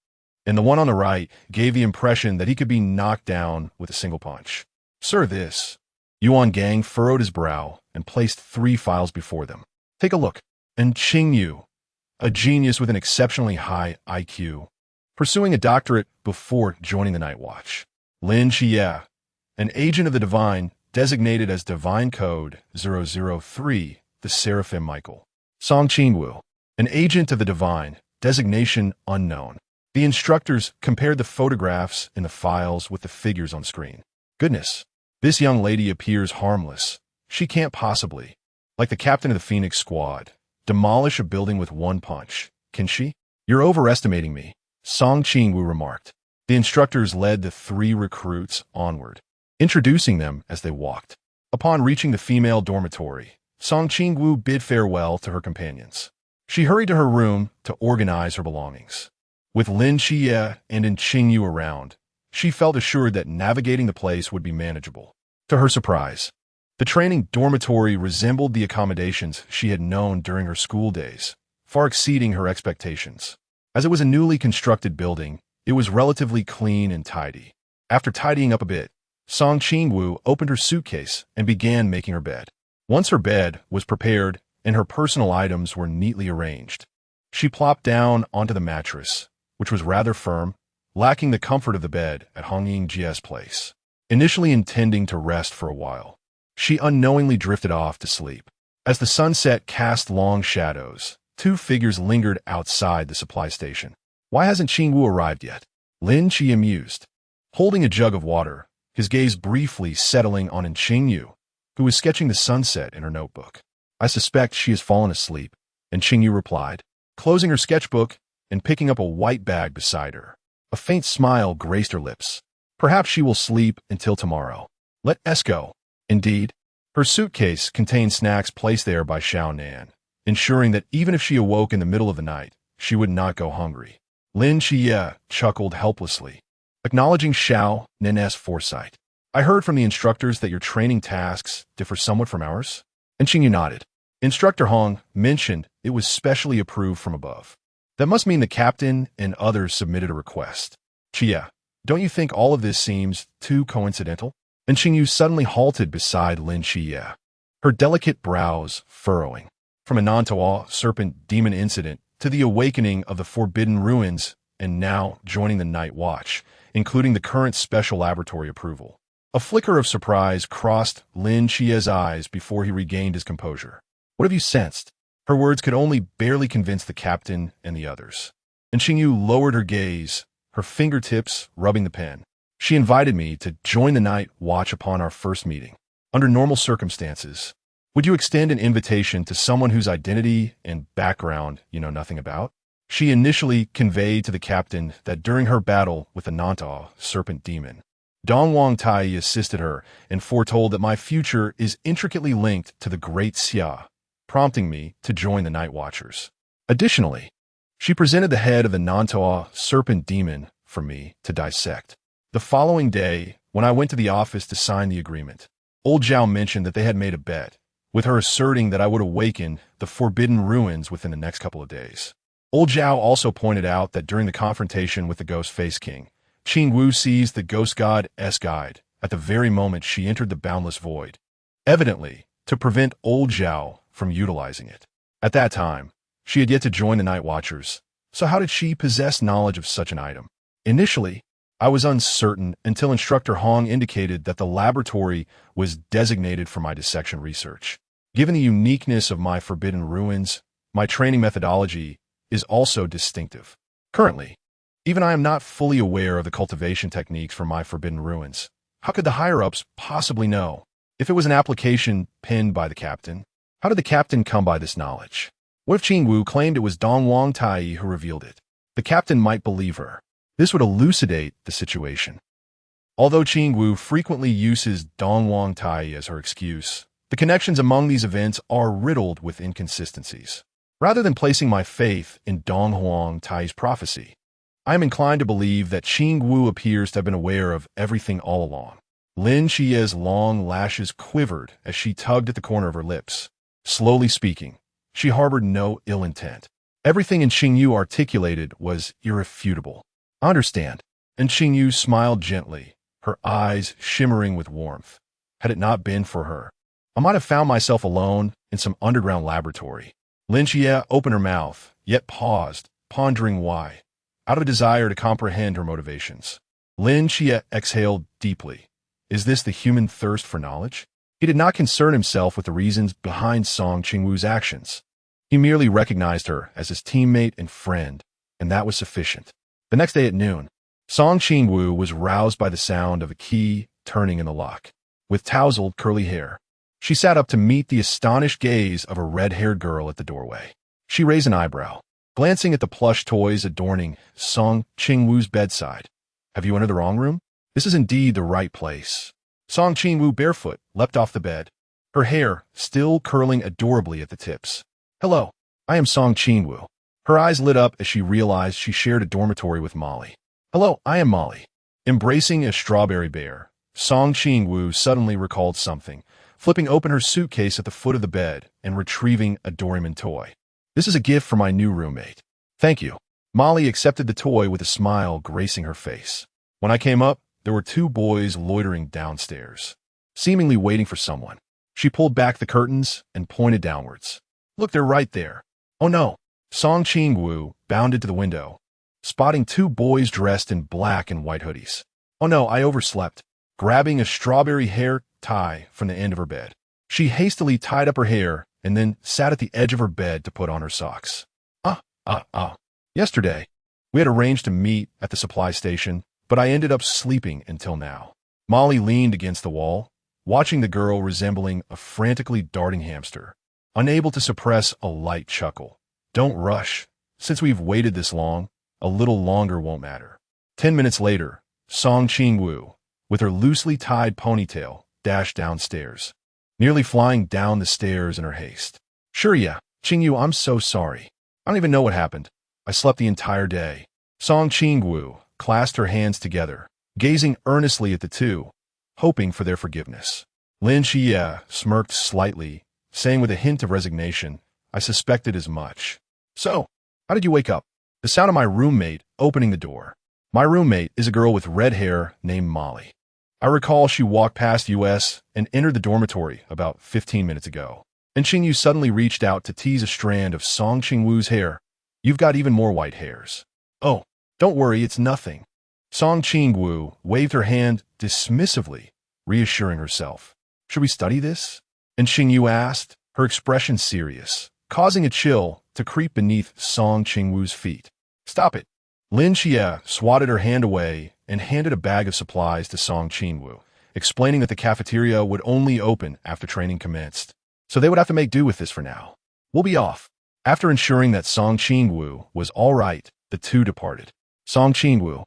And the one on the right gave the impression that he could be knocked down with a single punch. Sir, this. Yuan Gang furrowed his brow and placed 3 files before them. Take a look. And Qingyu, a genius with an exceptionally high IQ, pursuing a doctorate before joining the Night Watch. Lin Xia, an agent of the Divine, designated as Divine Code 003, the Seraphim Michael. Song Qingwu, an agent of the Divine, designation unknown. The instructors compared the photographs in the files with the figures on screen. Goodness, this young lady appears harmless. She can't possibly, like the captain of the Phoenix Squad, demolish a building with 1 punch, can she? You're overestimating me, Song Qingwu remarked. The instructors led the 3 recruits onward, introducing them as they walked. Upon reaching the female dormitory, Song Qingwu bid farewell to her companions. She hurried to her room to organize her belongings. With Lin Xia and Qingyu around, she felt assured that navigating the place would be manageable. To her surprise, the training dormitory resembled the accommodations she had known during her school days, far exceeding her expectations. As it was a newly constructed building, it was relatively clean and tidy. After tidying up a bit, Song Qingwu opened her suitcase and began making her bed. Once her bed was prepared and her personal items were neatly arranged, she plopped down onto the mattress, which was rather firm, lacking the comfort of the bed at Hongying Jia's place. Initially intending to rest for a while, she unknowingly drifted off to sleep. As the sunset cast long shadows, 2 figures lingered outside the supply station. Why hasn't Qingwu arrived yet? Lin Qi mused, holding a jug of water, his gaze briefly settling on Qingyu, who was sketching the sunset in her notebook. I suspect she has fallen asleep, and Qingyu replied, closing her sketchbook and picking up a white bag beside her. A faint smile graced her lips. Perhaps she will sleep until tomorrow. Let us go. Indeed, her suitcase contained snacks placed there by Xiao Nan, ensuring that even if she awoke in the middle of the night, she would not go hungry. Lin Xia chuckled helplessly, acknowledging Xiao Nan's foresight. I heard from the instructors that your training tasks differ somewhat from ours. And Qingyu nodded. Instructor Hong mentioned it was specially approved from above. That must mean the captain and others submitted a request. Xia, don't you think all of this seems too coincidental? And Qingyu suddenly halted beside Lin Xia, her delicate brows furrowing. From a Nantawa serpent demon incident to the awakening of the Forbidden Ruins and now joining the Night Watch, including the current special laboratory approval. A flicker of surprise crossed Lin Xia's eyes before he regained his composure. What have you sensed? Her words could only barely convince the captain and the others. And Qingyu lowered her gaze, her fingertips rubbing the pen. She invited me to join the Night Watch upon our first meeting. Under normal circumstances, would you extend an invitation to someone whose identity and background you know nothing about? She initially conveyed to the captain that during her battle with the Nantawa serpent demon, Donghuang Taiyi assisted her and foretold that my future is intricately linked to the Great Xia, prompting me to join the Night Watchers. Additionally, she presented the head of the Nantawa serpent demon for me to dissect. The following day, when I went to the office to sign the agreement, old Zhao mentioned that they had made a bet, with her asserting that I would awaken the Forbidden Ruins within the next couple of days. Old Zhao also pointed out that during the confrontation with the Ghost Face King, Qingwu seized the Ghost God's guide at the very moment she entered the Boundless Void, evidently to prevent old Zhao from utilizing it. At that time, she had yet to join the Night Watchers, so how did she possess knowledge of such an item? Initially, I was uncertain until Instructor Hong indicated that the laboratory was designated for my dissection research. Given the uniqueness of my Forbidden Ruins, my training methodology is also distinctive. Currently, even I am not fully aware of the cultivation techniques for my Forbidden Ruins. How could the higher-ups possibly know? If it was an application penned by the captain, how did the captain come by this knowledge? What if Qingwu claimed it was Donghuang Taiyi who revealed it? The captain might believe her. This would elucidate the situation. Although Qingwu frequently uses Donghuang Taiyi as her excuse, the connections among these events are riddled with inconsistencies. Rather than placing my faith in Donghuang Taiyi's prophecy, I am inclined to believe that Qingwu appears to have been aware of everything all along. Lin Xia's long lashes quivered as she tugged at the corner of her lips. Slowly speaking, she harbored no ill intent. Everything in Qingyu articulated was irrefutable. I understand. And Qingyu smiled gently, her eyes shimmering with warmth. Had it not been for her, I might have found myself alone in some underground laboratory. Lin Xia opened her mouth, yet paused, pondering why, out of a desire to comprehend her motivations. Lin Xia exhaled deeply. Is this the human thirst for knowledge? He did not concern himself with the reasons behind Song Qingwu's actions. He merely recognized her as his teammate and friend, and that was sufficient. The next day at noon, Song Qingwu was roused by the sound of a key turning in the lock. With tousled, curly hair, she sat up to meet the astonished gaze of a red-haired girl at the doorway. She raised an eyebrow, glancing at the plush toys adorning Song Qingwu's bedside. Have you entered the wrong room? This is indeed the right place. Song Qingwu, barefoot, leapt off the bed, her hair still curling adorably at the tips. Hello, I am Song Qingwu. Her eyes lit up as she realized she shared a dormitory with Molly. Hello, I am Molly. Embracing a strawberry bear, Song Qingwu suddenly recalled something, flipping open her suitcase at the foot of the bed and retrieving a Doraemon toy. This is a gift for my new roommate. Thank you. Molly accepted the toy with a smile gracing her face. When I came up, there were two boys loitering downstairs, seemingly waiting for someone. She pulled back the curtains and pointed downwards. Look, they're right there. Oh no. Song Qingwu bounded to the window, spotting two boys dressed in black and white hoodies. Oh no, I overslept. Grabbing a strawberry hair tie from the end of her bed, she hastily tied up her hair and then sat at the edge of her bed to put on her socks. Yesterday, we had arranged to meet at the supply station, but I ended up sleeping until now. Molly leaned against the wall, watching the girl resembling a frantically darting hamster, unable to suppress a light chuckle. Don't rush. Since we've waited this long, a little longer won't matter. 10 minutes later, Song Qingwu, with her loosely tied ponytail, dashed downstairs, nearly flying down the stairs in her haste. Sure, yeah. Qingyu, I'm so sorry. I don't even know what happened. I slept the entire day. Song Qingwu clasped her hands together, gazing earnestly at the two, hoping for their forgiveness. Lin Xia smirked slightly, saying with a hint of resignation, "I suspected as much." "So, how did you wake up?" The sound of my roommate opening the door. My roommate is a girl with red hair named Molly. I recall she walked past US and entered the dormitory about 15 minutes ago. And Qingyu suddenly reached out to tease a strand of Song Qingwu's hair. "You've got even more white hairs." "Oh, don't worry, it's nothing." Song Qingwu waved her hand dismissively, reassuring herself. "Should we study this?" And Qingyu asked, her expression serious, causing a chill to creep beneath Song Qingwu's feet. "Stop it." Lin Xia swatted her hand away and handed a bag of supplies to Song Qingwu, explaining that the cafeteria would only open after training commenced, so they would have to make do with this for now. "We'll be off." After ensuring that Song Qingwu was all right, the two departed. Song Qingwu,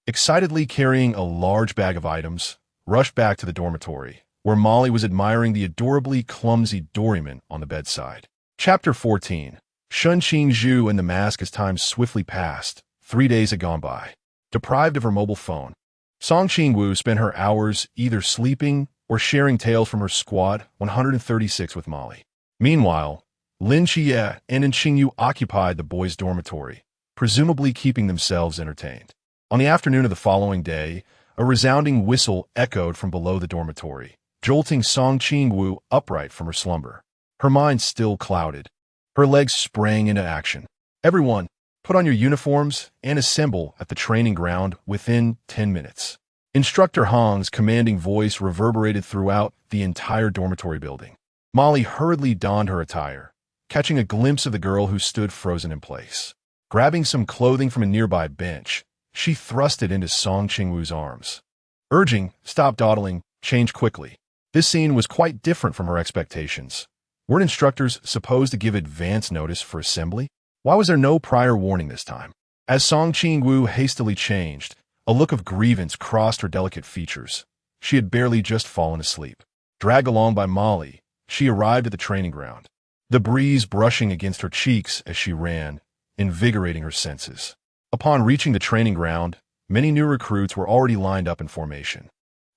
excitedly carrying a large bag of items, rushed back to the dormitory, where Molly was admiring the adorably clumsy doryman on the bedside. Chapter 14. Shun Qingzhu and the mask. As time swiftly passed, 3 days had gone by. Deprived of her mobile phone, Song Qingwu spent her hours either sleeping or sharing tales from her squad 136 with Molly. Meanwhile, Lin Xia and Qingyu occupied the boys' dormitory, presumably keeping themselves entertained. On the afternoon of the following day, a resounding whistle echoed from below the dormitory, jolting Song Qingwu upright from her slumber. Her mind still clouded. Her legs sprang into action. "Everyone, put on your uniforms and assemble at the training ground within 10 minutes. Instructor Hong's commanding voice reverberated throughout the entire dormitory building. Molly hurriedly donned her attire, catching a glimpse of the girl who stood frozen in place. Grabbing some clothing from a nearby bench, she thrust it into Song Qingwu's arms, urging, "Stop dawdling, change quickly." This scene was quite different from her expectations. Weren't instructors supposed to give advance notice for assembly? Why was there no prior warning this time? As Song Qingwu hastily changed, a look of grievance crossed her delicate features. She had barely just fallen asleep. Dragged along by Molly, she arrived at the training ground, the breeze brushing against her cheeks as she ran, invigorating her senses. Upon reaching the training ground, many new recruits were already lined up in formation.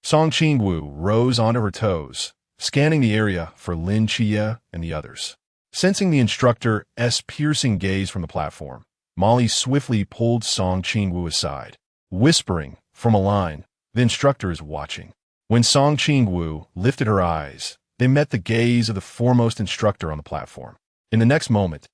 Song Qingwu rose onto her toes, scanning the area for Lin Xia and the others. Sensing the instructor's piercing gaze from the platform, Molly swiftly pulled Song Qingwu aside, whispering from a line, "The instructor is watching." When Song Qingwu lifted her eyes, they met the gaze of the foremost instructor on the platform. In the next moment,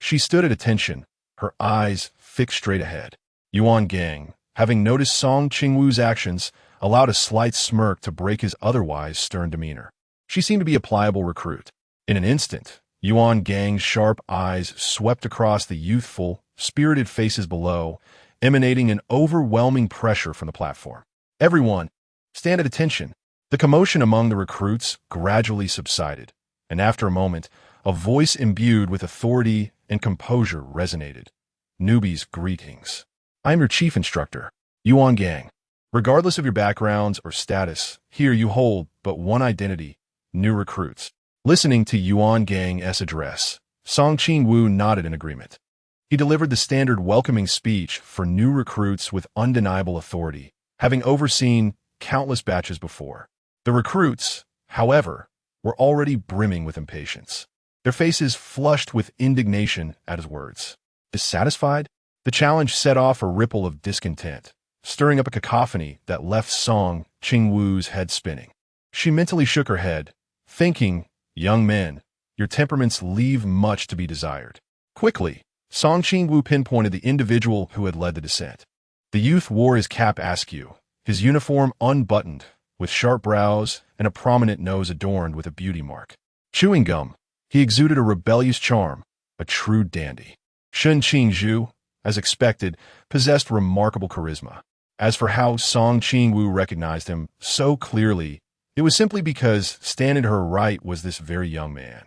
she stood at attention, her eyes fixed straight ahead. Yuan Gang, having noticed Song Qingwu's actions, allowed a slight smirk to break his otherwise stern demeanor. She seemed to be a pliable recruit. In an instant, Yuan Gang's sharp eyes swept across the youthful, spirited faces below, emanating an overwhelming pressure from the platform. "Everyone, stand at attention." The commotion among the recruits gradually subsided, and after a moment, a voice imbued with authority and composure resonated. "Newbies, greetings. I am your chief instructor, Yuan Gang. Regardless of your backgrounds or status, here you hold but one identity, new recruits." Listening to Yuan Gang's address, Song Qingwu nodded in agreement. He delivered the standard welcoming speech for new recruits with undeniable authority, having overseen countless batches before. The recruits, however, were already brimming with impatience, their faces flushed with indignation at his words. Dissatisfied, the challenge set off a ripple of discontent, stirring up a cacophony that left Song Qingwu's head spinning. She mentally shook her head, thinking, "Young men, your temperaments leave much to be desired." Quickly, Song Qingwu pinpointed the individual who had led the descent. The youth wore his cap askew, his uniform unbuttoned, with sharp brows and a prominent nose adorned with a beauty mark. Chewing gum, he exuded a rebellious charm, a true dandy. Shun Qingzhu, as expected, possessed remarkable charisma. As for how Song Qingwu recognized him so clearly, it was simply because standing to her right was this very young man.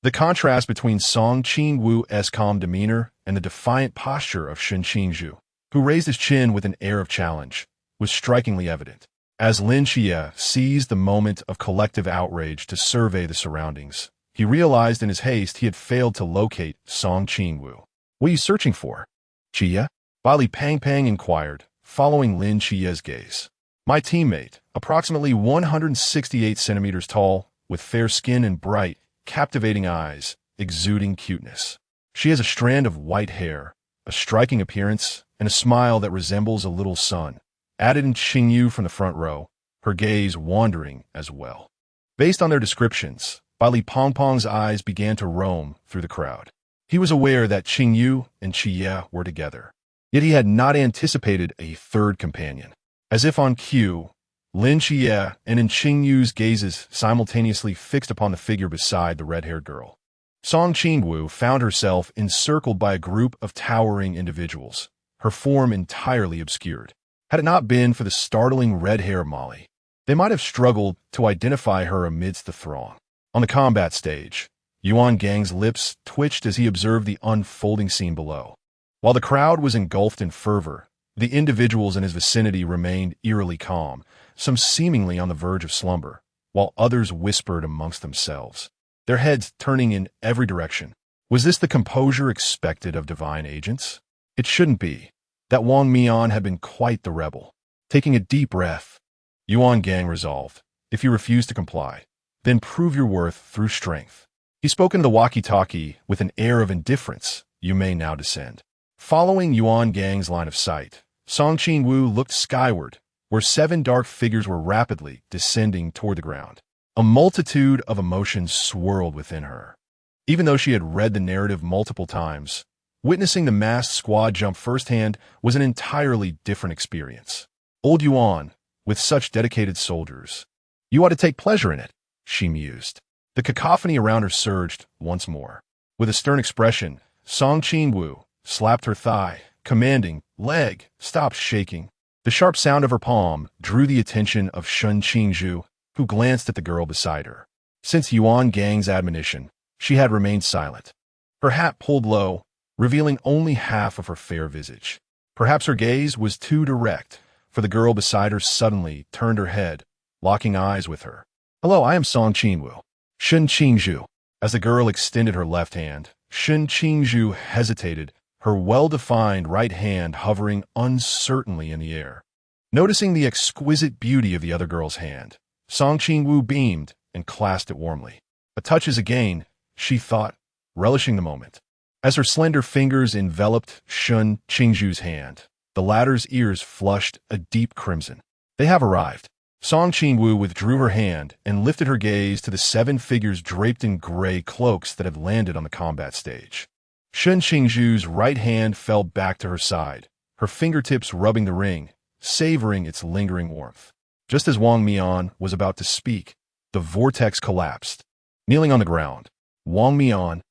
The contrast between Song Qingwu's calm demeanor and the defiant posture of Shun Qingzhu, who raised his chin with an air of challenge, was strikingly evident. As Lin Xia seized the moment of collective outrage to survey the surroundings, he realized in his haste he had failed to locate Song Qingwu. "What are you searching for, Xia?" Bali Pang Pang inquired, following Lin Xia's gaze. My teammate, approximately 168 centimeters tall, with fair skin and bright, captivating eyes, exuding cuteness. She has a strand of white hair, a striking appearance, and a smile that resembles a little sun. Added in Qingwu from the front row, her gaze wandering as well. Based on their descriptions, Li Pongpong's eyes began to roam through the crowd. He was aware that Qingwu and Xia were together. Yet he had not anticipated a third companion. As if on cue, Lin Xia and in Qingwu's gazes simultaneously fixed upon the figure beside the red-haired girl. Song Qingwu found herself encircled by a group of towering individuals, her form entirely obscured. Had it not been for the startling red hair of Molly, they might have struggled to identify her amidst the throng. On the combat stage, Yuan Gang's lips twitched as he observed the unfolding scene below. While the crowd was engulfed in fervor, the individuals in his vicinity remained eerily calm, some seemingly on the verge of slumber, while others whispered amongst themselves, their heads turning in every direction. Was this the composure expected of divine agents? It shouldn't be. That Wang Mian had been quite the rebel. Taking a deep breath, Yuan Gang resolved, if you refuse to comply, then prove your worth through strength. He spoke into the walkie-talkie with an air of indifference. You may now descend. Following Yuan Gang's line of sight, Song Qingwu looked skyward, where 7 dark figures were rapidly descending toward the ground. A multitude of emotions swirled within her. Even though she had read the narrative multiple times, witnessing the masked squad jump firsthand was an entirely different experience. Old Yuan, with such dedicated soldiers. You ought to take pleasure in it, she mused. The cacophony around her surged once more. With a stern expression, Song Qingwu slapped her thigh, commanding, leg, stop shaking. The sharp sound of her palm drew the attention of Shun Qingzhu, who glanced at the girl beside her. Since Yuan Gang's admonition, she had remained silent. Her hat pulled low, revealing only half of her fair visage. Perhaps her gaze was too direct, for the girl beside her suddenly turned her head, locking eyes with her. Hello, I am Song Qingwu. Shun Qingzhu. As the girl extended her left hand, Shun Qingzhu hesitated, her well-defined right hand hovering uncertainly in the air. Noticing the exquisite beauty of the other girl's hand, Song Qingwu beamed and clasped it warmly. A touch is a gain, she thought, relishing the moment. As her slender fingers enveloped Shun Qingzhu's hand, the latter's ears flushed a deep crimson. They have arrived. Song Qingwu withdrew her hand and lifted her gaze to the 7 figures draped in gray cloaks that had landed on the combat stage. Shun Qingzhu's right hand fell back to her side, her fingertips rubbing the ring, savoring its lingering warmth. Just as Wang Mian was about to speak, the vortex collapsed. Kneeling on the ground, Wang Mian,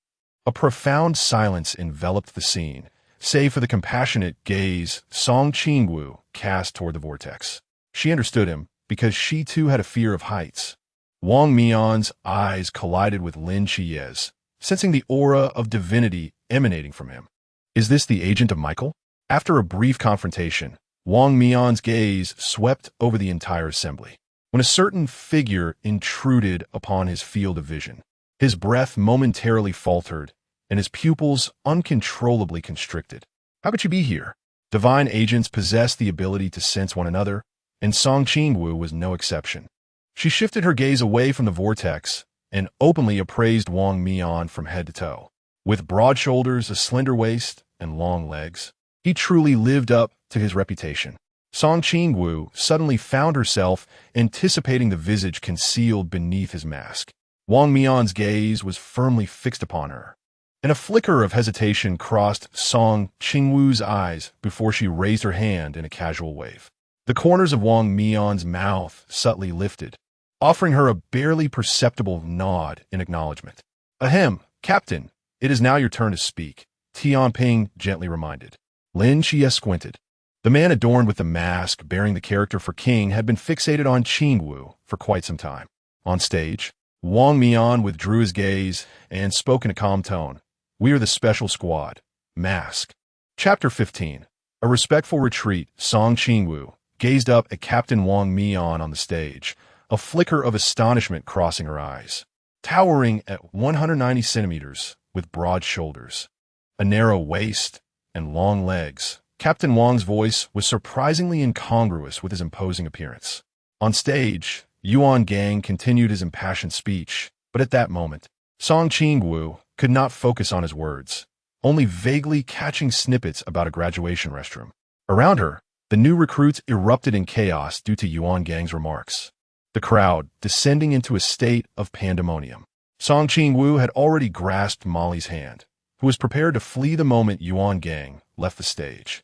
a profound silence enveloped the scene, save for the compassionate gaze Song Qingwu cast toward the vortex. She understood him, because she too had a fear of heights. Wang Mian's eyes collided with Lin Qia's, sensing the aura of divinity emanating from him. Is this the agent of Michael? After a brief confrontation, Wang Mian's gaze swept over the entire assembly. When a certain figure intruded upon his field of vision, his breath momentarily faltered, and his pupils uncontrollably constricted. How could she be here? Divine agents possess the ability to sense one another, and Song Qingwu was no exception. She shifted her gaze away from the vortex and openly appraised Wang Mian from head to toe. With broad shoulders, a slender waist, and long legs, he truly lived up to his reputation. Song Qingwu suddenly found herself anticipating the visage concealed beneath his mask. Wang Mian's gaze was firmly fixed upon her, and a flicker of hesitation crossed Song Qingwu's eyes before she raised her hand in a casual wave. The corners of Wang Mian's mouth subtly lifted, offering her a barely perceptible nod in acknowledgement. Ahem, Captain, it is now your turn to speak, Tianping gently reminded. Lin Xia squinted. The man adorned with the mask bearing the character for king had been fixated on Qingwu for quite some time. On stage, Wang Mian withdrew his gaze and spoke in a calm tone. We are the special squad. Mask. Chapter 15. A respectful retreat. Song Qingwu gazed up at Captain Wang Mian on the stage, a flicker of astonishment crossing her eyes. Towering at 190 centimeters, with broad shoulders, a narrow waist, and long legs, Captain Wang's voice was surprisingly incongruous with his imposing appearance. On stage, Yuan Gang continued his impassioned speech, but at that moment, Song Qingwu could not focus on his words, only vaguely catching snippets about a graduation restroom. Around her, the new recruits erupted in chaos due to Yuan Gang's remarks, the crowd descending into a state of pandemonium. Song Qingwu had already grasped Molly's hand, who was prepared to flee the moment Yuan Gang left the stage.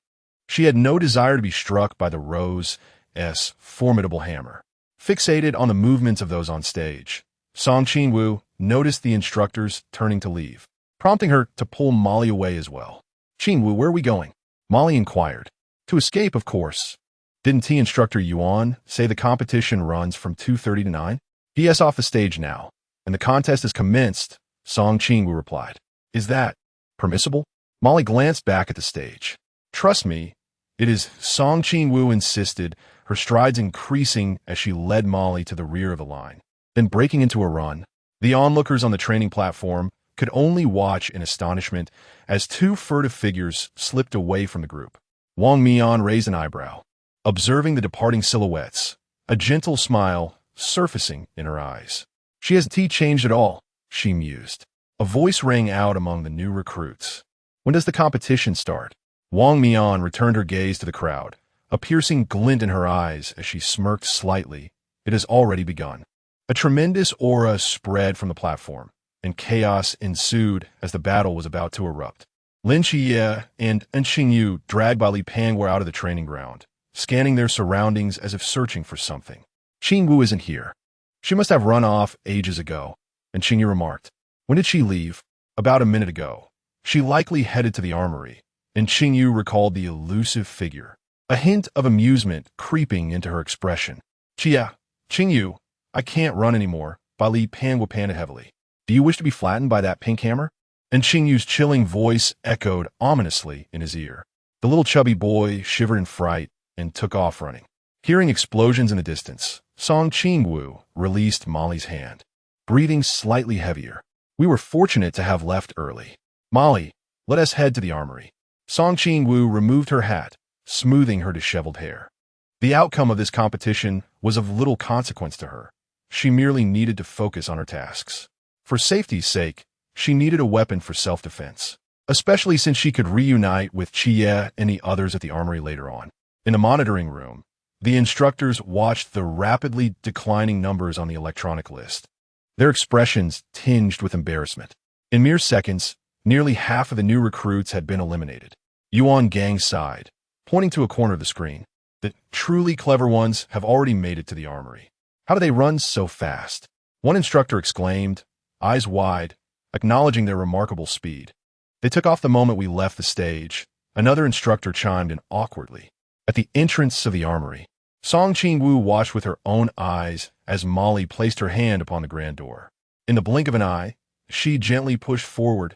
She had no desire to be struck by the Rose's formidable hammer. Fixated on the movements of those on stage, Song Qingwu noticed the instructors turning to leave, prompting her to pull Molly away as well. "Qingwu, where are we going?" Molly inquired. "To escape, of course. Didn't T instructor Yuan say the competition runs from 2:30 to 9? He is off the stage now, and the contest has commenced," Song Qingwu replied. "Is that permissible?" Molly glanced back at the stage. "Trust me, it is," Song Qingwu insisted, her strides increasing as she led Molly to the rear of the line. Then breaking into a run, the onlookers on the training platform could only watch in astonishment as two furtive figures slipped away from the group. Wang Mian raised an eyebrow, observing the departing silhouettes, a gentle smile surfacing in her eyes. "She hasn't changed at all," she mused. A voice rang out among the new recruits. "When does the competition start?" Wang Mian returned her gaze to the crowd, a piercing glint in her eyes as she smirked slightly. "It has already begun." A tremendous aura spread from the platform, and chaos ensued as the battle was about to erupt. Lin Xia and Qingwu, dragged by Li Pang, were out of the training ground, scanning their surroundings as if searching for something. "Qingwu isn't here. She must have run off ages ago," and Qingwu remarked. "When did she leave?" "About a minute ago. She likely headed to the armory," and Qingwu recalled the elusive figure, a hint of amusement creeping into her expression. Qingwu, I can't run anymore," Li Pang panted heavily. "Do you wish to be flattened by that pink hammer?" And Qingyu's chilling voice echoed ominously in his ear. The little chubby boy shivered in fright and took off running. Hearing explosions in the distance, Song Qingwu released Molly's hand, breathing slightly heavier. "We were fortunate to have left early. Molly, let us head to the armory." Song Qingwu removed her hat, smoothing her disheveled hair. The outcome of this competition was of little consequence to her. She merely needed to focus on her tasks. For safety's sake, she needed a weapon for self-defense, especially since she could reunite with Xia and the others at the armory later on. In the monitoring room, the instructors watched the rapidly declining numbers on the electronic list, their expressions tinged with embarrassment. In mere seconds, nearly half of the new recruits had been eliminated. Yuan Gang sighed, pointing to a corner of the screen. "The truly clever ones have already made it to the armory. How do they run so fast?" One instructor exclaimed, eyes wide, acknowledging their remarkable speed. "They took off the moment we left the stage," another instructor chimed in awkwardly. At the entrance of the armory, Song Qingwu watched with her own eyes as Molly placed her hand upon the grand door. In the blink of an eye, she gently pushed forward,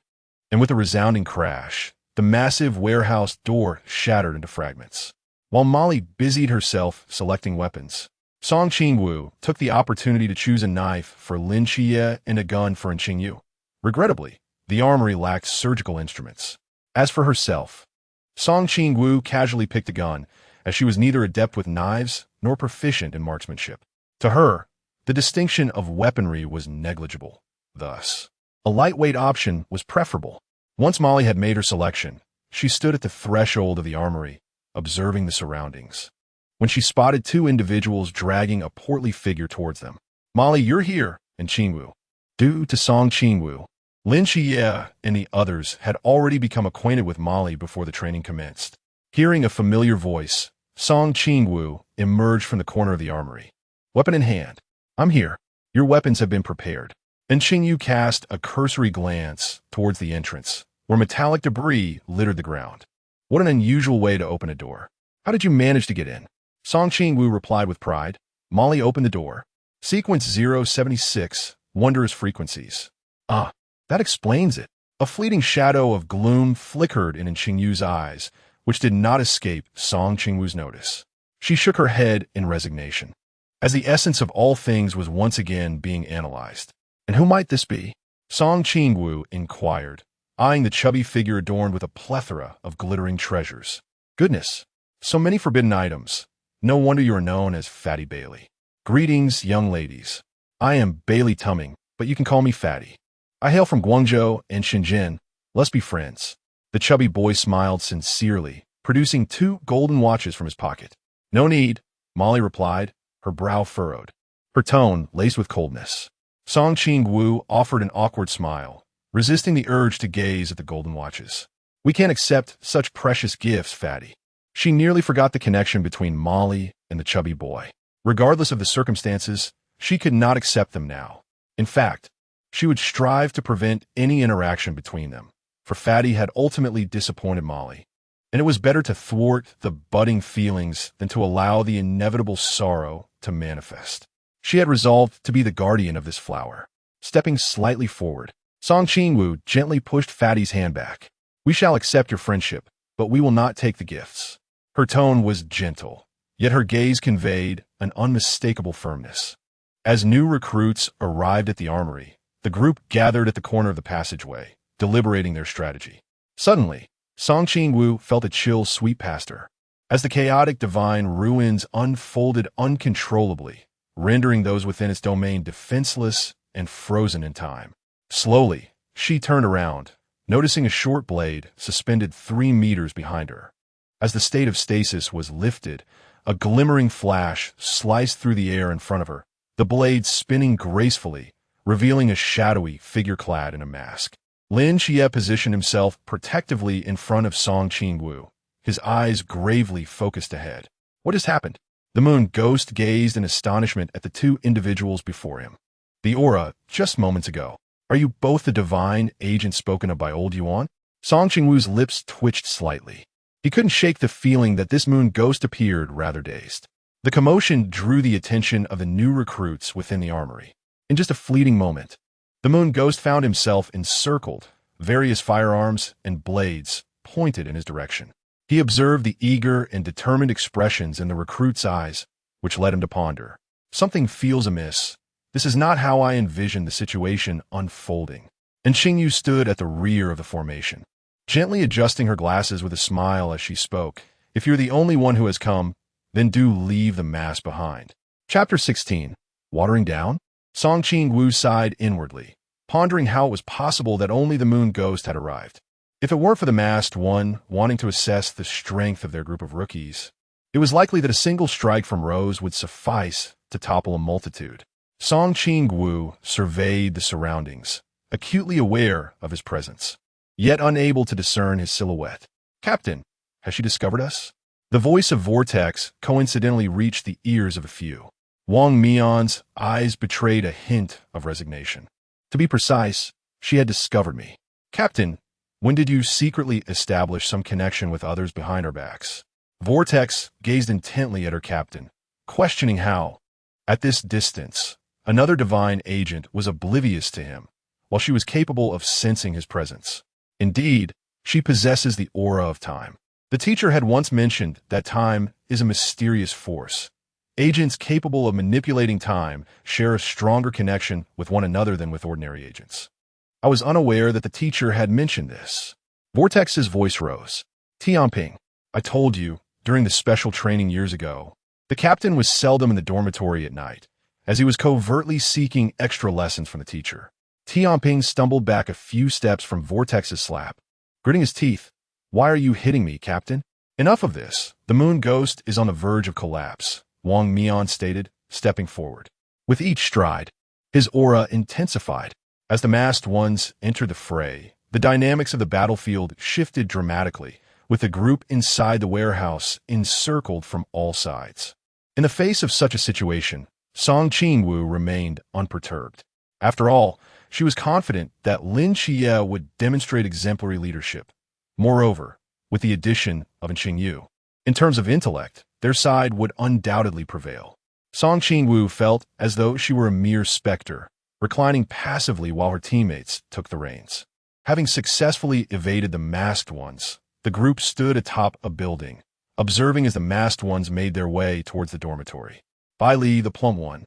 and with a resounding crash, the massive warehouse door shattered into fragments. While Molly busied herself selecting weapons, Song Qingwu took the opportunity to choose a knife for Lin Xia and a gun for Qingyu. Regrettably, the armory lacked surgical instruments. As for herself, Song Qingwu casually picked a gun, as she was neither adept with knives nor proficient in marksmanship. To her, the distinction of weaponry was negligible. Thus, a lightweight option was preferable. Once Molly had made her selection, she stood at the threshold of the armory, observing the surroundings, when she spotted two individuals dragging a portly figure towards them. "Molly, you're here," and Qingwu. Due to Song Qingwu, Lin Xia and the others had already become acquainted with Molly before the training commenced. Hearing a familiar voice, Song Qingwu emerged from the corner of the armory. Weapon in hand. "I'm here. Your weapons have been prepared." And Qingyu cast a cursory glance towards the entrance, where metallic debris littered the ground. "What an unusual way to open a door. How did you manage to get in?" Song Qingwu replied with pride. Molly opened the door. "Sequence 076, wondrous frequencies." "Ah, that explains it." A fleeting shadow of gloom flickered in Qingyu's eyes, which did not escape Song Qingwu's notice. She shook her head in resignation, as the essence of all things was once again being analyzed. "And who might this be?" Song Qingwu inquired, eyeing the chubby figure adorned with a plethora of glittering treasures. Goodness, so many forbidden items. No wonder you are known as Fatty Bailey. Greetings, young ladies. I am Bailey Tumming, but you can call me Fatty. I hail from Guangzhou and Shenzhen. Let's be friends. The chubby boy smiled sincerely, producing 2 golden watches from his pocket. No need, Molly replied, her brow furrowed, her tone laced with coldness. Song Qingwu offered an awkward smile, resisting the urge to gaze at the golden watches. We can't accept such precious gifts, Fatty. She nearly forgot the connection between Molly and the chubby boy. Regardless of the circumstances, she could not accept them now. In fact, she would strive to prevent any interaction between them, for Fatty had ultimately disappointed Molly, and it was better to thwart the budding feelings than to allow the inevitable sorrow to manifest. She had resolved to be the guardian of this flower. Stepping slightly forward, Song Qingwu gently pushed Fatty's hand back. We shall accept your friendship, but we will not take the gifts. Her tone was gentle, yet her gaze conveyed an unmistakable firmness. As new recruits arrived at the armory, the group gathered at the corner of the passageway, deliberating their strategy. Suddenly, Song Qingwu felt a chill sweep past her, as the chaotic divine ruins unfolded uncontrollably, rendering those within its domain defenseless and frozen in time. Slowly, she turned around, noticing a short blade suspended 3 meters behind her. As the state of stasis was lifted, a glimmering flash sliced through the air in front of her, the blade spinning gracefully, revealing a shadowy figure clad in a mask. Lin Xia positioned himself protectively in front of Song Qingwu, his eyes gravely focused ahead. What has happened? The moon ghost gazed in astonishment at the 2 individuals before him. The aura, just moments ago. Are you both the divine agent spoken of by old Yuan? Song Qingwu's lips twitched slightly. He couldn't shake the feeling that this moon ghost appeared rather dazed. The commotion drew the attention of the new recruits within the armory. In just a fleeting moment, the moon ghost found himself encircled, various firearms and blades pointed in his direction. He observed the eager and determined expressions in the recruits' eyes, which led him to ponder. Something feels amiss. This is not how I envisioned the situation unfolding. And Qingyu stood at the rear of the formation, gently adjusting her glasses with a smile as she spoke. If you're the only one who has come, then do leave the mass behind. Chapter 16. Watering Down? Song Qingwu sighed inwardly, pondering how it was possible that only the moon ghost had arrived. If it weren't for the masked one wanting to assess the strength of their group of rookies, it was likely that a single strike from Rose would suffice to topple a multitude. Song Qingwu surveyed the surroundings, acutely aware of his presence, yet unable to discern his silhouette. Captain, has she discovered us? The voice of Vortex coincidentally reached the ears of a few. Wang Mian's eyes betrayed a hint of resignation. To be precise, she had discovered me. Captain, when did you secretly establish some connection with others behind our backs? Vortex gazed intently at her captain, questioning how. At this distance, another divine agent was oblivious to him, while she was capable of sensing his presence. Indeed, she possesses the aura of time. The teacher had once mentioned that time is a mysterious force. Agents capable of manipulating time share a stronger connection with one another than with ordinary agents. I was unaware that the teacher had mentioned this. Vortex's voice rose. Tianping, I told you, during the special training years ago, the captain was seldom in the dormitory at night, as he was covertly seeking extra lessons from the teacher. Tianping stumbled back a few steps from Vortex's slap. Gritting his teeth, why are you hitting me, Captain? Enough of this. The moon ghost is on the verge of collapse, Wang Mian stated, stepping forward. With each stride, his aura intensified. As the masked ones entered the fray, the dynamics of the battlefield shifted dramatically, with the group inside the warehouse encircled from all sides. In the face of such a situation, Song Qingwu remained unperturbed. After all, she was confident that Lin Xia would demonstrate exemplary leadership. Moreover, with the addition of Qingyu, in terms of intellect, their side would undoubtedly prevail. Song Qingwu felt as though she were a mere specter, reclining passively while her teammates took the reins. Having successfully evaded the masked ones, the group stood atop a building, observing as the masked ones made their way towards the dormitory. Bai Li, the plump one,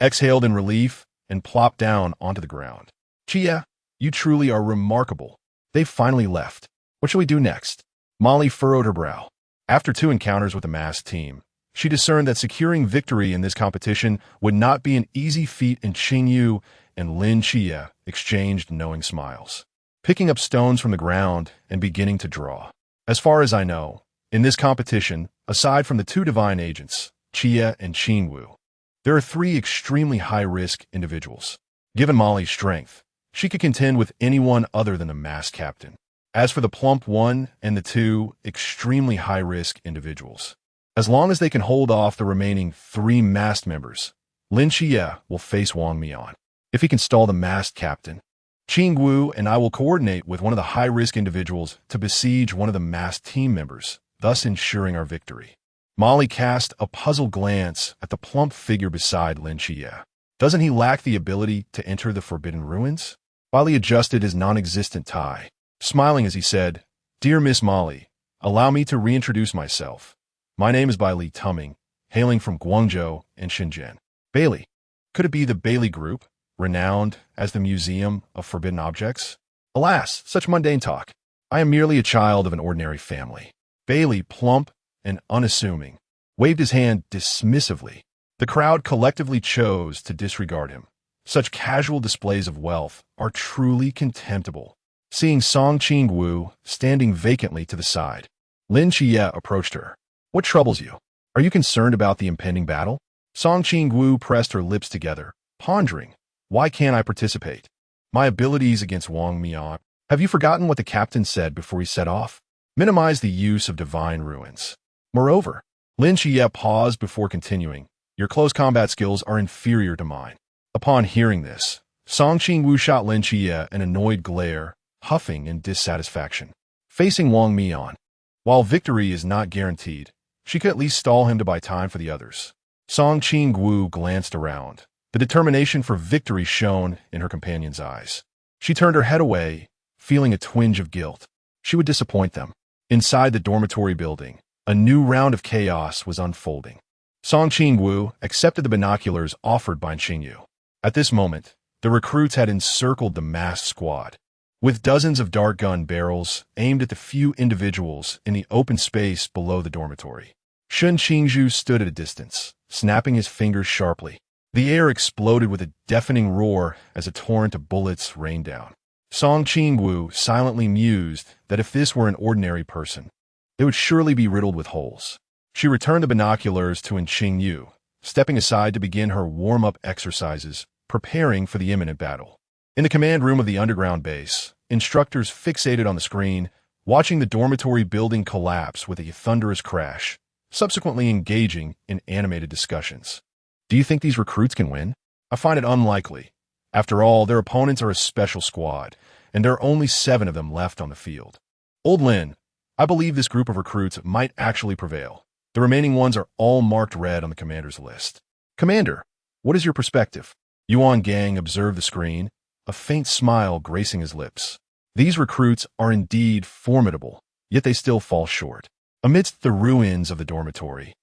exhaled in relief and plopped down onto the ground. Xia, you truly are remarkable. They've finally left. What shall we do next? Molly furrowed her brow. After 2 encounters with the masked team, she discerned that securing victory in this competition would not be an easy feat, and Qingwu and Lin Xia exchanged knowing smiles, picking up stones from the ground and beginning to draw. As far as I know, in this competition, aside from the 2 divine agents, Xia and Qingwu, there are 3 extremely high-risk individuals. Given Molly's strength, she could contend with anyone other than the masked captain. As for the plump 1 and the 2 extremely high-risk individuals, as long as they can hold off the remaining 3 masked members, Lin Xia will face Wang Mian. If he can stall the masked captain, Qingwu and I will coordinate with one of the high-risk individuals to besiege one of the masked team members, thus ensuring our victory. Molly cast a puzzled glance at the plump figure beside Lin Xia. Doesn't he lack the ability to enter the Forbidden Ruins? While he adjusted his non-existent tie, smiling as he said, "Dear Miss Molly, allow me to reintroduce myself. My name is Bai Li Tuming, hailing from Guangzhou and Shenzhen." Bailey. Could it be the Bailey Group, renowned as the Museum of Forbidden Objects? Alas, such mundane talk. I am merely a child of an ordinary family. Bailey, plump and unassuming, waved his hand dismissively. The crowd collectively chose to disregard him. Such casual displays of wealth are truly contemptible. Seeing Song Qingwu standing vacantly to the side, Lin Xia approached her. "What troubles you? Are you concerned about the impending battle?" Song Qingwu pressed her lips together, pondering. "Why can't I participate? My abilities against Wang Mian. Have you forgotten what the captain said before he set off? Minimize the use of divine ruins. Moreover," Lin Xia paused before continuing, "your close combat skills are inferior to mine." Upon hearing this, Song Qingwu shot Lin Xia an annoyed glare, huffing in dissatisfaction. Facing Wang Mian, while victory is not guaranteed, she could at least stall him to buy time for the others. Song Qingwu glanced around, the determination for victory shone in her companion's eyes. She turned her head away, feeling a twinge of guilt. She would disappoint them. Inside the dormitory building, a new round of chaos was unfolding. Song Qingwu accepted the binoculars offered by Qingyu. At this moment, the recruits had encircled the masked squad, with dozens of dart gun barrels aimed at the few individuals in the open space below the dormitory. Shun Qingzhu stood at a distance, snapping his fingers sharply. The air exploded with a deafening roar as a torrent of bullets rained down. Song Qingwu silently mused that if this were an ordinary person, it would surely be riddled with holes. She returned the binoculars to Qingyu, stepping aside to begin her warm-up exercises, preparing for the imminent battle. In the command room of the underground base, instructors fixated on the screen, watching the dormitory building collapse with a thunderous crash, subsequently engaging in animated discussions. "Do you think these recruits can win? I find it unlikely. After all, their opponents are a special squad, and there are only 7 of them left on the field. Old Lin, I believe this group of recruits might actually prevail. The remaining ones are all marked red on the commander's list." "Commander, what is your perspective?" Yuan Gang observed the screen, a faint smile gracing his lips. "These recruits are indeed formidable, yet they still fall short." Amidst the ruins of the dormitory,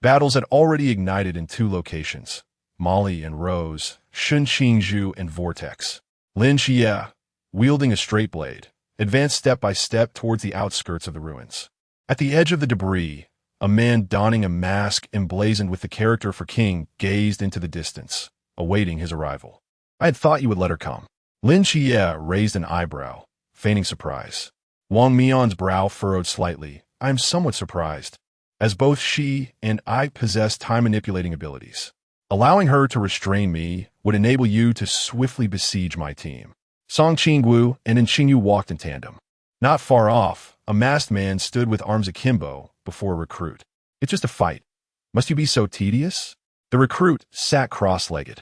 battles had already ignited in 2 locations, Molly and Rose, Shun Qingzhu and Vortex. Lin Xia, wielding a straight blade, advanced step by step towards the outskirts of the ruins. At the edge of the debris, a man donning a mask emblazoned with the character for king gazed into the distance, awaiting his arrival. "I had thought you would let her come." Lin Xia raised an eyebrow, feigning surprise. Wang Mian's brow furrowed slightly. "I am somewhat surprised, as both she and I possess time-manipulating abilities. Allowing her to restrain me would enable you to swiftly besiege my team." Song Qingwu and Qingyu walked in tandem. Not far off, a masked man stood with arms akimbo before a recruit. "It's just a fight. Must you be so tedious?" The recruit sat cross-legged,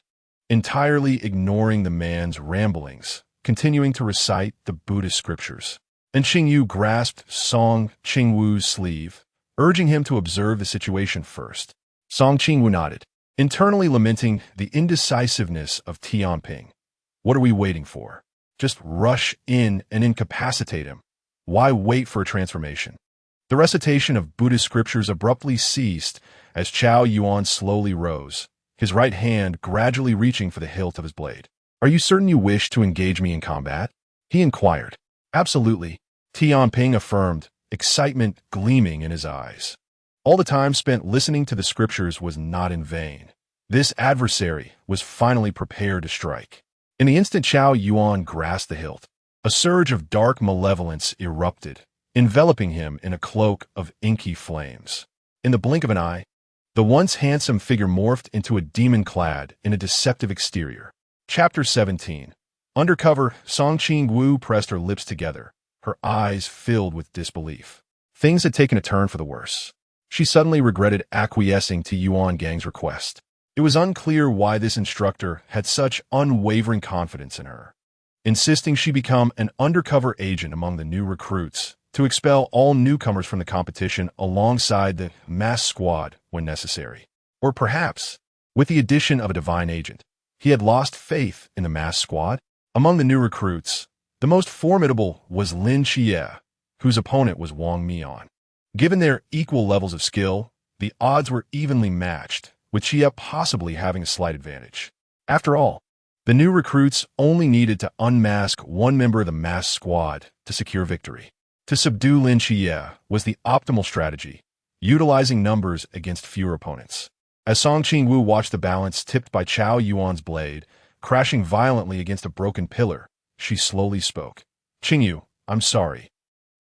entirely ignoring the man's ramblings, continuing to recite the Buddhist scriptures. And Qingyu grasped Song Qingwu's sleeve, urging him to observe the situation first. Song Qingwu nodded, internally lamenting the indecisiveness of Tianping. "What are we waiting for? Just rush in and incapacitate him. Why wait for a transformation?" The recitation of Buddhist scriptures abruptly ceased as Chao Yuan slowly rose, his right hand gradually reaching for the hilt of his blade. "Are you certain you wish to engage me in combat?" he inquired. "Absolutely," Tianping affirmed, excitement gleaming in his eyes. All the time spent listening to the scriptures was not in vain. This adversary was finally prepared to strike. In the instant Qiao Yuan grasped the hilt, a surge of dark malevolence erupted, enveloping him in a cloak of inky flames. In the blink of an eye, the once handsome figure morphed into a demon clad in a deceptive exterior. Chapter 17. Undercover, Qingwu pressed her lips together, her eyes filled with disbelief. Things had taken a turn for the worse. She suddenly regretted acquiescing to Yuan Gang's request. It was unclear why this instructor had such unwavering confidence in her, insisting she become an undercover agent among the new recruits to expel all newcomers from the competition alongside the mass squad when necessary. Or perhaps, with the addition of a divine agent, he had lost faith in the mass squad. Among the new recruits, the most formidable was Lin Xia, whose opponent was Wang Mian. Given their equal levels of skill, the odds were evenly matched, with Xia possibly having a slight advantage. After all, the new recruits only needed to unmask one member of the mass squad to secure victory. To subdue Lin Xia was the optimal strategy, utilizing numbers against fewer opponents. As Qingwu watched the balance tipped by Qiao Yuan's blade, crashing violently against a broken pillar, she slowly spoke. "Qingyu, I'm sorry."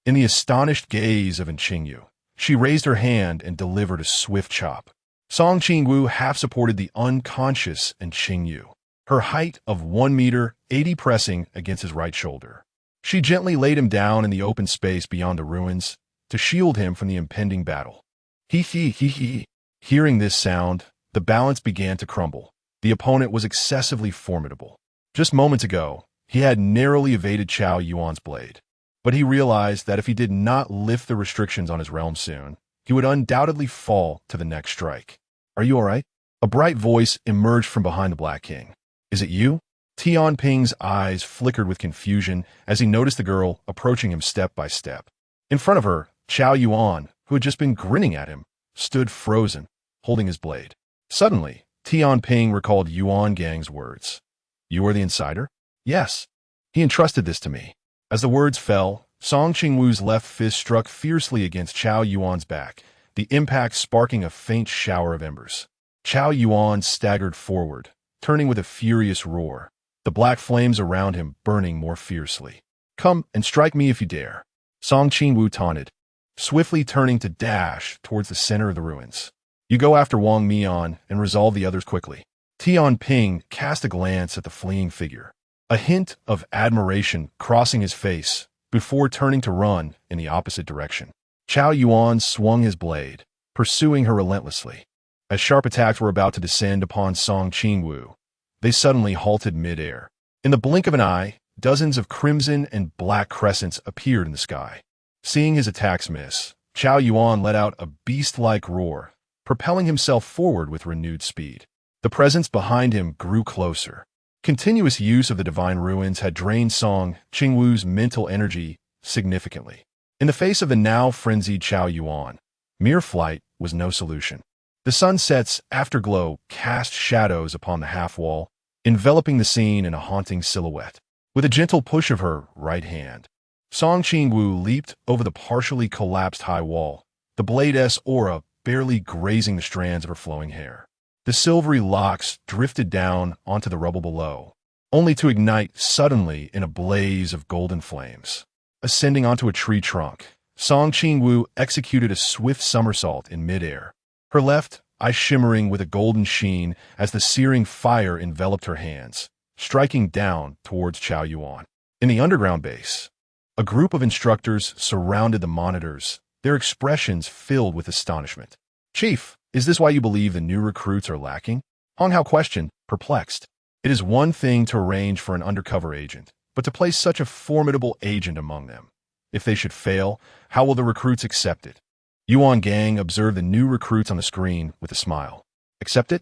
In the astonished gaze of Qingyu, she raised her hand and delivered a swift chop. Qingwu half-supported the unconscious Qingyu, her height of 1 meter 80 pressing against his right shoulder. She gently laid him down in the open space beyond the ruins to shield him from the impending battle. He. Hearing this sound, the balance began to crumble. The opponent was excessively formidable. Just moments ago, he had narrowly evaded Qiao Yuan's blade, but he realized that if he did not lift the restrictions on his realm soon, he would undoubtedly fall to the next strike. "Are you all right?" A bright voice emerged from behind the Black King. "Is it you?" Tian Ping's eyes flickered with confusion as he noticed the girl approaching him step by step. In front of her, Qiao Yuan, who had just been grinning at him, stood frozen, holding his blade. Suddenly, Tian Ping recalled Yuan Gang's words. "You are the insider?" "Yes. He entrusted this to me." As the words fell, Qingwu's left fist struck fiercely against Qiao Yuan's back, the impact sparking a faint shower of embers. Qiao Yuan staggered forward, turning with a furious roar, the black flames around him burning more fiercely. "Come and strike me if you dare," Qingwu taunted, swiftly turning to dash towards the center of the ruins. "You go after Wang Mian and resolve the others quickly." Tian Ping cast a glance at the fleeing figure, a hint of admiration crossing his face before turning to run in the opposite direction. Qiao Yuan swung his blade, pursuing her relentlessly. As sharp attacks were about to descend upon Qingwu, they suddenly halted mid-air. In the blink of an eye, dozens of crimson and black crescents appeared in the sky. Seeing his attacks miss, Qiao Yuan let out a beast-like roar, propelling himself forward with renewed speed. The presence behind him grew closer. Continuous use of the divine ruins had drained Qingwu's mental energy significantly. In the face of the now frenzied Qiao Yuan, mere flight was no solution. The sunset's afterglow cast shadows upon the half-wall, enveloping the scene in a haunting silhouette. With a gentle push of her right hand, Qingwu leaped over the partially collapsed high wall, the blade's aura barely grazing the strands of her flowing hair. The silvery locks drifted down onto the rubble below, only to ignite suddenly in a blaze of golden flames. Ascending onto a tree trunk, Qingwu executed a swift somersault in midair, her left eye shimmering with a golden sheen as the searing fire enveloped her hands, striking down towards Qiao Yuan. In the underground base, a group of instructors surrounded the monitors, their expressions filled with astonishment. "Chief, is this why you believe the new recruits are lacking?" Hong Hao questioned, perplexed. It is one thing to arrange for an undercover agent, but to place such a formidable agent among them. If they should fail, how will the recruits accept it? Yuan Gang observed the new recruits on the screen with a smile. "Accept it?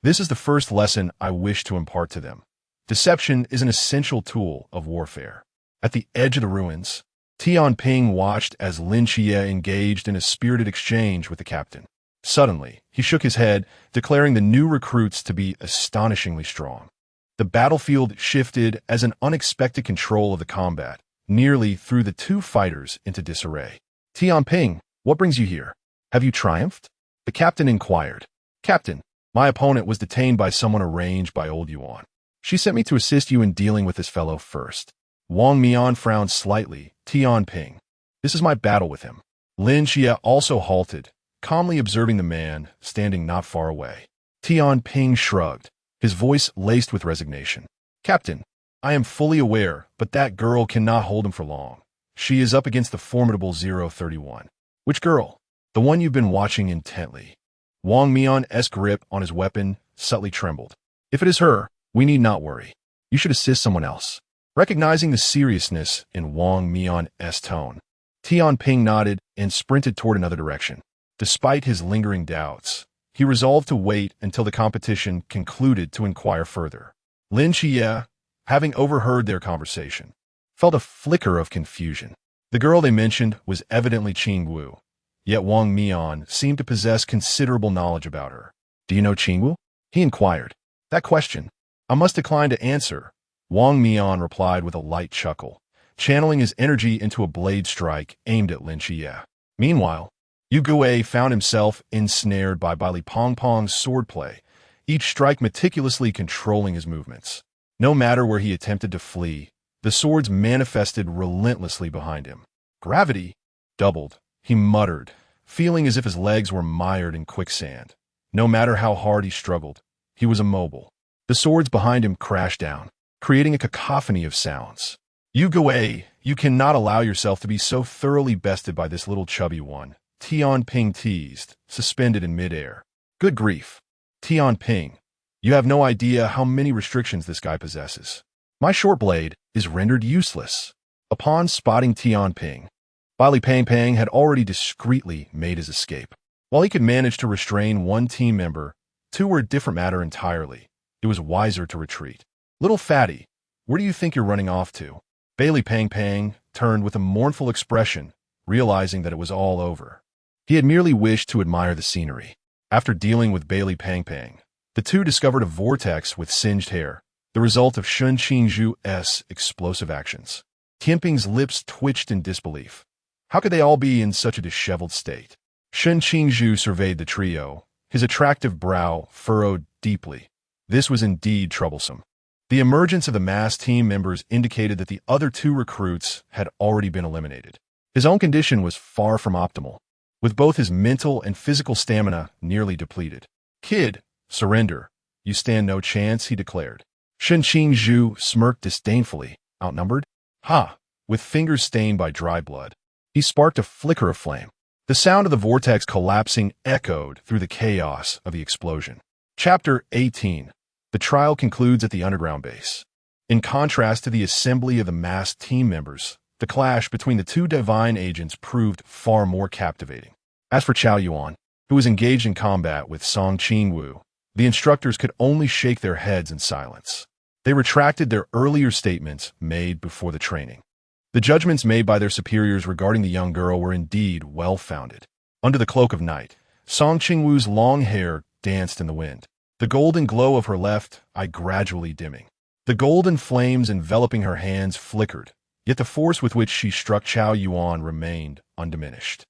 This is the first lesson I wish to impart to them. Deception is an essential tool of warfare." At the edge of the ruins, Tian Ping watched as Lin Xia engaged in a spirited exchange with the captain. Suddenly, he shook his head, declaring the new recruits to be astonishingly strong. The battlefield shifted as an unexpected control of the combat nearly threw the two fighters into disarray. Tianping, what brings you here? Have you triumphed? The captain inquired. Captain, my opponent was detained by someone arranged by old Yuan. She sent me to assist you in dealing with this fellow first. Wang Mian frowned slightly. Tianping, this is my battle with him. Lin Xia also halted, calmly observing the man standing not far away. Tianping shrugged, his voice laced with resignation. Captain, I am fully aware, but that girl cannot hold him for long. She is up against the formidable 031. Which girl? The one you've been watching intently. Wang Mian's grip on his weapon subtly trembled. If it is her, we need not worry. You should assist someone else. Recognizing the seriousness in Wang Mian's tone, Tianping nodded and sprinted toward another direction. Despite his lingering doubts, he resolved to wait until the competition concluded to inquire further. Lin Xia, having overheard their conversation, felt a flicker of confusion. The girl they mentioned was evidently Qingwu, yet Wang Mian seemed to possess considerable knowledge about her. Do you know Qingwu? He inquired. That question, I must decline to answer, Wang Mian replied with a light chuckle, channeling his energy into a blade strike aimed at Lin Xia. Meanwhile, Yu Gui found himself ensnared by Baili Pongpong's swordplay, each strike meticulously controlling his movements. No matter where he attempted to flee, the swords manifested relentlessly behind him. Gravity doubled, he muttered, feeling as if his legs were mired in quicksand. No matter how hard he struggled, he was immobile. The swords behind him crashed down, creating a cacophony of sounds. Yu Gui, you cannot allow yourself to be so thoroughly bested by this little chubby one, Tianping teased, suspended in midair. Good grief. Tianping, you have no idea how many restrictions this guy possesses. My short blade is rendered useless. Upon spotting Tianping, Baili Pang had already discreetly made his escape. While he could manage to restrain one team member, two were a different matter entirely. It was wiser to retreat. Little fatty, where do you think you're running off to? Baili Pang turned with a mournful expression, realizing that it was all over. He had merely wished to admire the scenery. After dealing with Baili Pang, the two discovered a vortex with singed hair, the result of Shen Qingzhu's explosive actions. Tianping's lips twitched in disbelief. How could they all be in such a disheveled state? Shen Qingzhu surveyed the trio, his attractive brow furrowed deeply. This was indeed troublesome. The emergence of the masked team members indicated that the other two recruits had already been eliminated. His own condition was far from optimal, with both his mental and physical stamina nearly depleted. Kid, surrender. You stand no chance, he declared. Shen Qingzhu smirked disdainfully. Outnumbered? Ha! With fingers stained by dry blood. He sparked a flicker of flame. The sound of the vortex collapsing echoed through the chaos of the explosion. Chapter 18. The trial concludes at the underground base. In contrast to the assembly of the masked team members, the clash between the two divine agents proved far more captivating. As for Chao Yuan, who was engaged in combat with Song Qingwu, the instructors could only shake their heads in silence. They retracted their earlier statements made before the training. The judgments made by their superiors regarding the young girl were indeed well-founded. Under the cloak of night, Song Qingwu's long hair danced in the wind, the golden glow of her left eye gradually dimming. The golden flames enveloping her hands flickered, yet the force with which she struck Chao Yuan remained undiminished.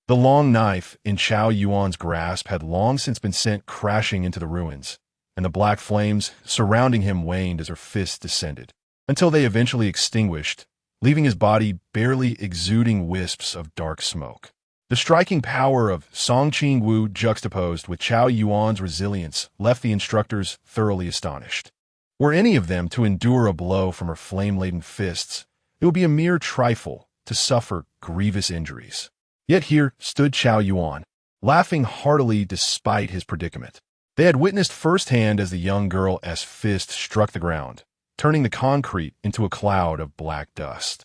The long knife in Chao Yuan's grasp had long since been sent crashing into the ruins, and the black flames surrounding him waned as her fists descended, until they eventually extinguished, leaving his body barely exuding wisps of dark smoke. The striking power of Song Qingwu juxtaposed with Chao Yuan's resilience left the instructors thoroughly astonished. Were any of them to endure a blow from her flame-laden fists, it would be a mere trifle to suffer grievous injuries. Yet here stood Chao Yuan, laughing heartily despite his predicament. They had witnessed firsthand as the young girl's fist struck the ground, turning the concrete into a cloud of black dust.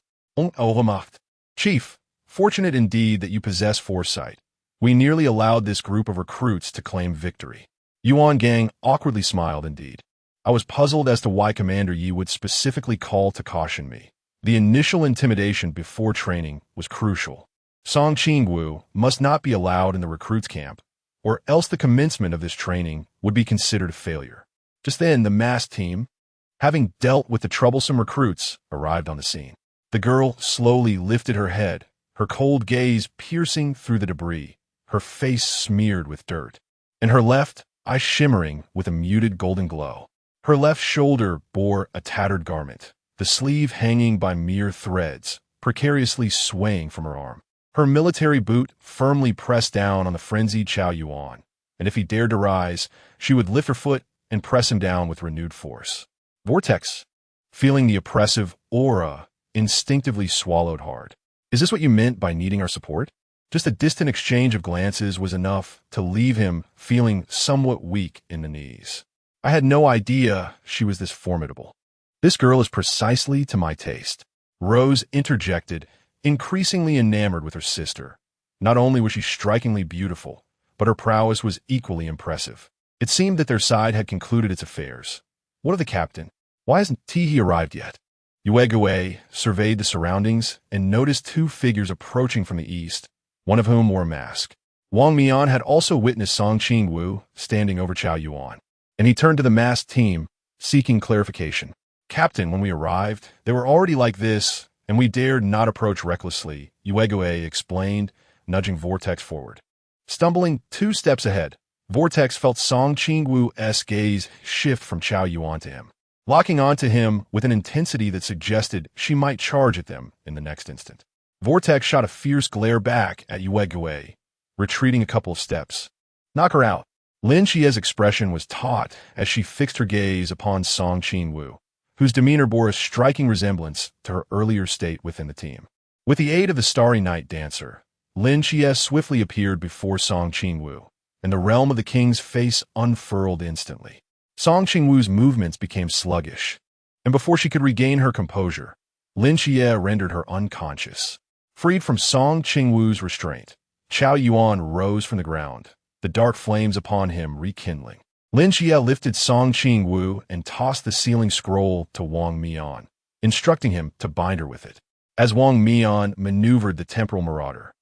Chief, fortunate indeed that you possess foresight. We nearly allowed this group of recruits to claim victory. Yuan Gang awkwardly smiled indeed. I was puzzled as to why Commander Yi would specifically call to caution me. The initial intimidation before training was crucial. Song Qingwu must not be allowed in the recruits' camp, or else the commencement of this training would be considered a failure. Just then, the masked team, having dealt with the troublesome recruits, arrived on the scene. The girl slowly lifted her head, her cold gaze piercing through the debris, her face smeared with dirt, and her left eye shimmering with a muted golden glow. Her left shoulder bore a tattered garment, the sleeve hanging by mere threads, precariously swaying from her arm. Her military boot firmly pressed down on the frenzied Chao Yuan, and if he dared to rise, she would lift her foot and press him down with renewed force. Vortex, feeling the oppressive aura, instinctively swallowed hard. Is this what you meant by needing our support? Just a distant exchange of glances was enough to leave him feeling somewhat weak in the knees. I had no idea she was this formidable. This girl is precisely to my taste, Rose interjected, increasingly enamored with her sister. Not only was she strikingly beautiful, but her prowess was equally impressive. It seemed that their side had concluded its affairs. What of the captain? Why hasn't Taiyi arrived yet? Yuegui surveyed the surroundings and noticed two figures approaching from the east, one of whom wore a mask. Wang Mian had also witnessed Song Qingwu standing over Chao Yuan, and he turned to the masked team, seeking clarification. Captain, when we arrived, they were already like this, and we dared not approach recklessly, Yuegui explained, nudging Vortex forward. Stumbling 2 steps ahead, Vortex felt Song Qingwu's gaze shift from Chao Yuan to him, locking onto him with an intensity that suggested she might charge at them in the next instant. Vortex shot a fierce glare back at Yuegui, retreating a couple of steps. Knock her out. Lin Xia's expression was taut as she fixed her gaze upon Song Qingwu, whose demeanor bore a striking resemblance to her earlier state within the team. With the aid of the Starry Night Dancer, Lin Xia swiftly appeared before Song Qingwu, and the realm of the king's face unfurled instantly. Song Qingwu's movements became sluggish, and before she could regain her composure, Lin Xia rendered her unconscious. Freed from Song Qingwu's restraint, Chao Yuan rose from the ground, the dark flames upon him rekindling. Lin Xia lifted Song Qingwu and tossed the sealing scroll to Wang Mian, instructing him to bind her with it. As Wang Mian maneuvered the temporal marauder,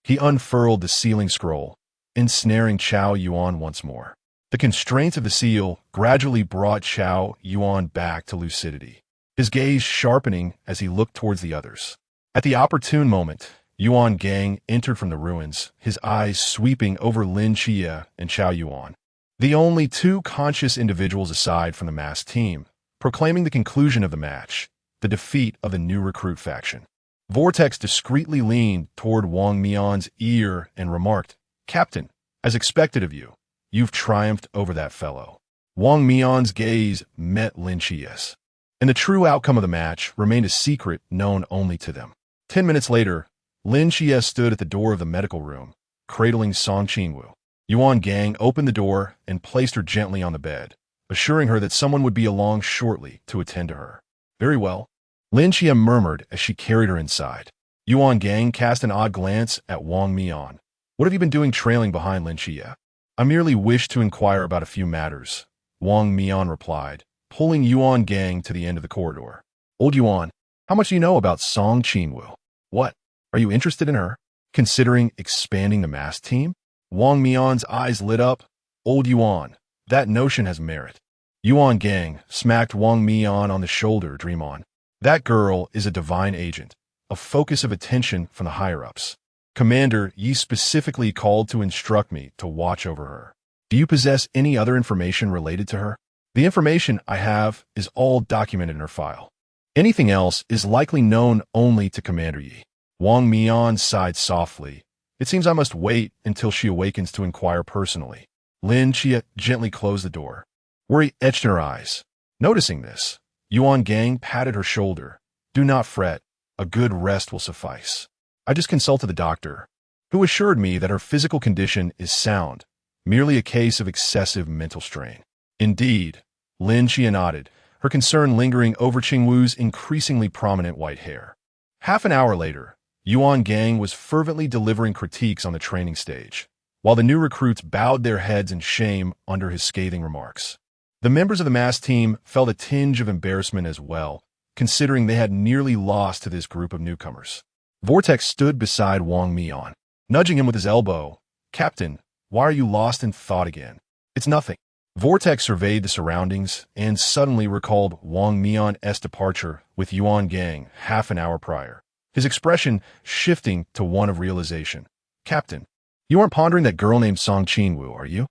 he unfurled the sealing scroll, ensnaring Chao Yuan once more. The constraints of the seal gradually brought Chao Yuan back to lucidity, his gaze sharpening as he looked towards the others. At the opportune moment, Yuan Gang entered from the ruins, his eyes sweeping over Lin Xia and Chao Yuan, the only 2 conscious individuals aside from the masked team, proclaiming the conclusion of the match, the defeat of the new recruit faction. Vortex discreetly leaned toward Wang Mian's ear and remarked, "Captain, as expected of you, you've triumphed over that fellow." Wang Mian's gaze met Lin Xia's, and the true outcome of the match remained a secret known only to them. 10 minutes later, Lin Xia stood at the door of the medical room, cradling Song Qingwu. Yuan Gang opened the door and placed her gently on the bed, assuring her that someone would be along shortly to attend to her. "Very well," Lin Xia murmured as she carried her inside. Yuan Gang cast an odd glance at Wang Mian. "What have you been doing trailing behind Lin Xia?" "I merely wished to inquire about a few matters," Wang Mian replied, pulling Yuan Gang to the end of the corridor. "Old Yuan, how much do you know about Song Qingwu? What? Are you interested in her? Considering expanding the masked team?" Wang Mian's eyes lit up. "Old Yuan, that notion has merit." Yuan Gang smacked Wang Mian on the shoulder, "Dream on. That girl is a divine agent, a focus of attention from the higher-ups. Commander Yi specifically called to instruct me to watch over her. Do you possess any other information related to her?" "The information I have is all documented in her file. Anything else is likely known only to Commander Yi." Wang Mian sighed softly. "It seems I must wait until she awakens to inquire personally." Lin Xia gently closed the door. Worry etched in her eyes. Noticing this, Yuan Gang patted her shoulder. "Do not fret. A good rest will suffice. I just consulted the doctor, who assured me that her physical condition is sound, merely a case of excessive mental strain." "Indeed," Lin Xia nodded, her concern lingering over Qingwu's increasingly prominent white hair. Half an hour later, Yuan Gang was fervently delivering critiques on the training stage, while the new recruits bowed their heads in shame under his scathing remarks. The members of the masked team felt a tinge of embarrassment as well, considering they had nearly lost to this group of newcomers. Vortex stood beside Wang Mian, nudging him with his elbow. "Captain, why are you lost in thought again?" "It's nothing." Vortex surveyed the surroundings and suddenly recalled Wang Mian's departure with Yuan Gang half an hour prior. his expression shifting to one of realization. "Captain, you aren't pondering that girl named Song Qingwu, are you?"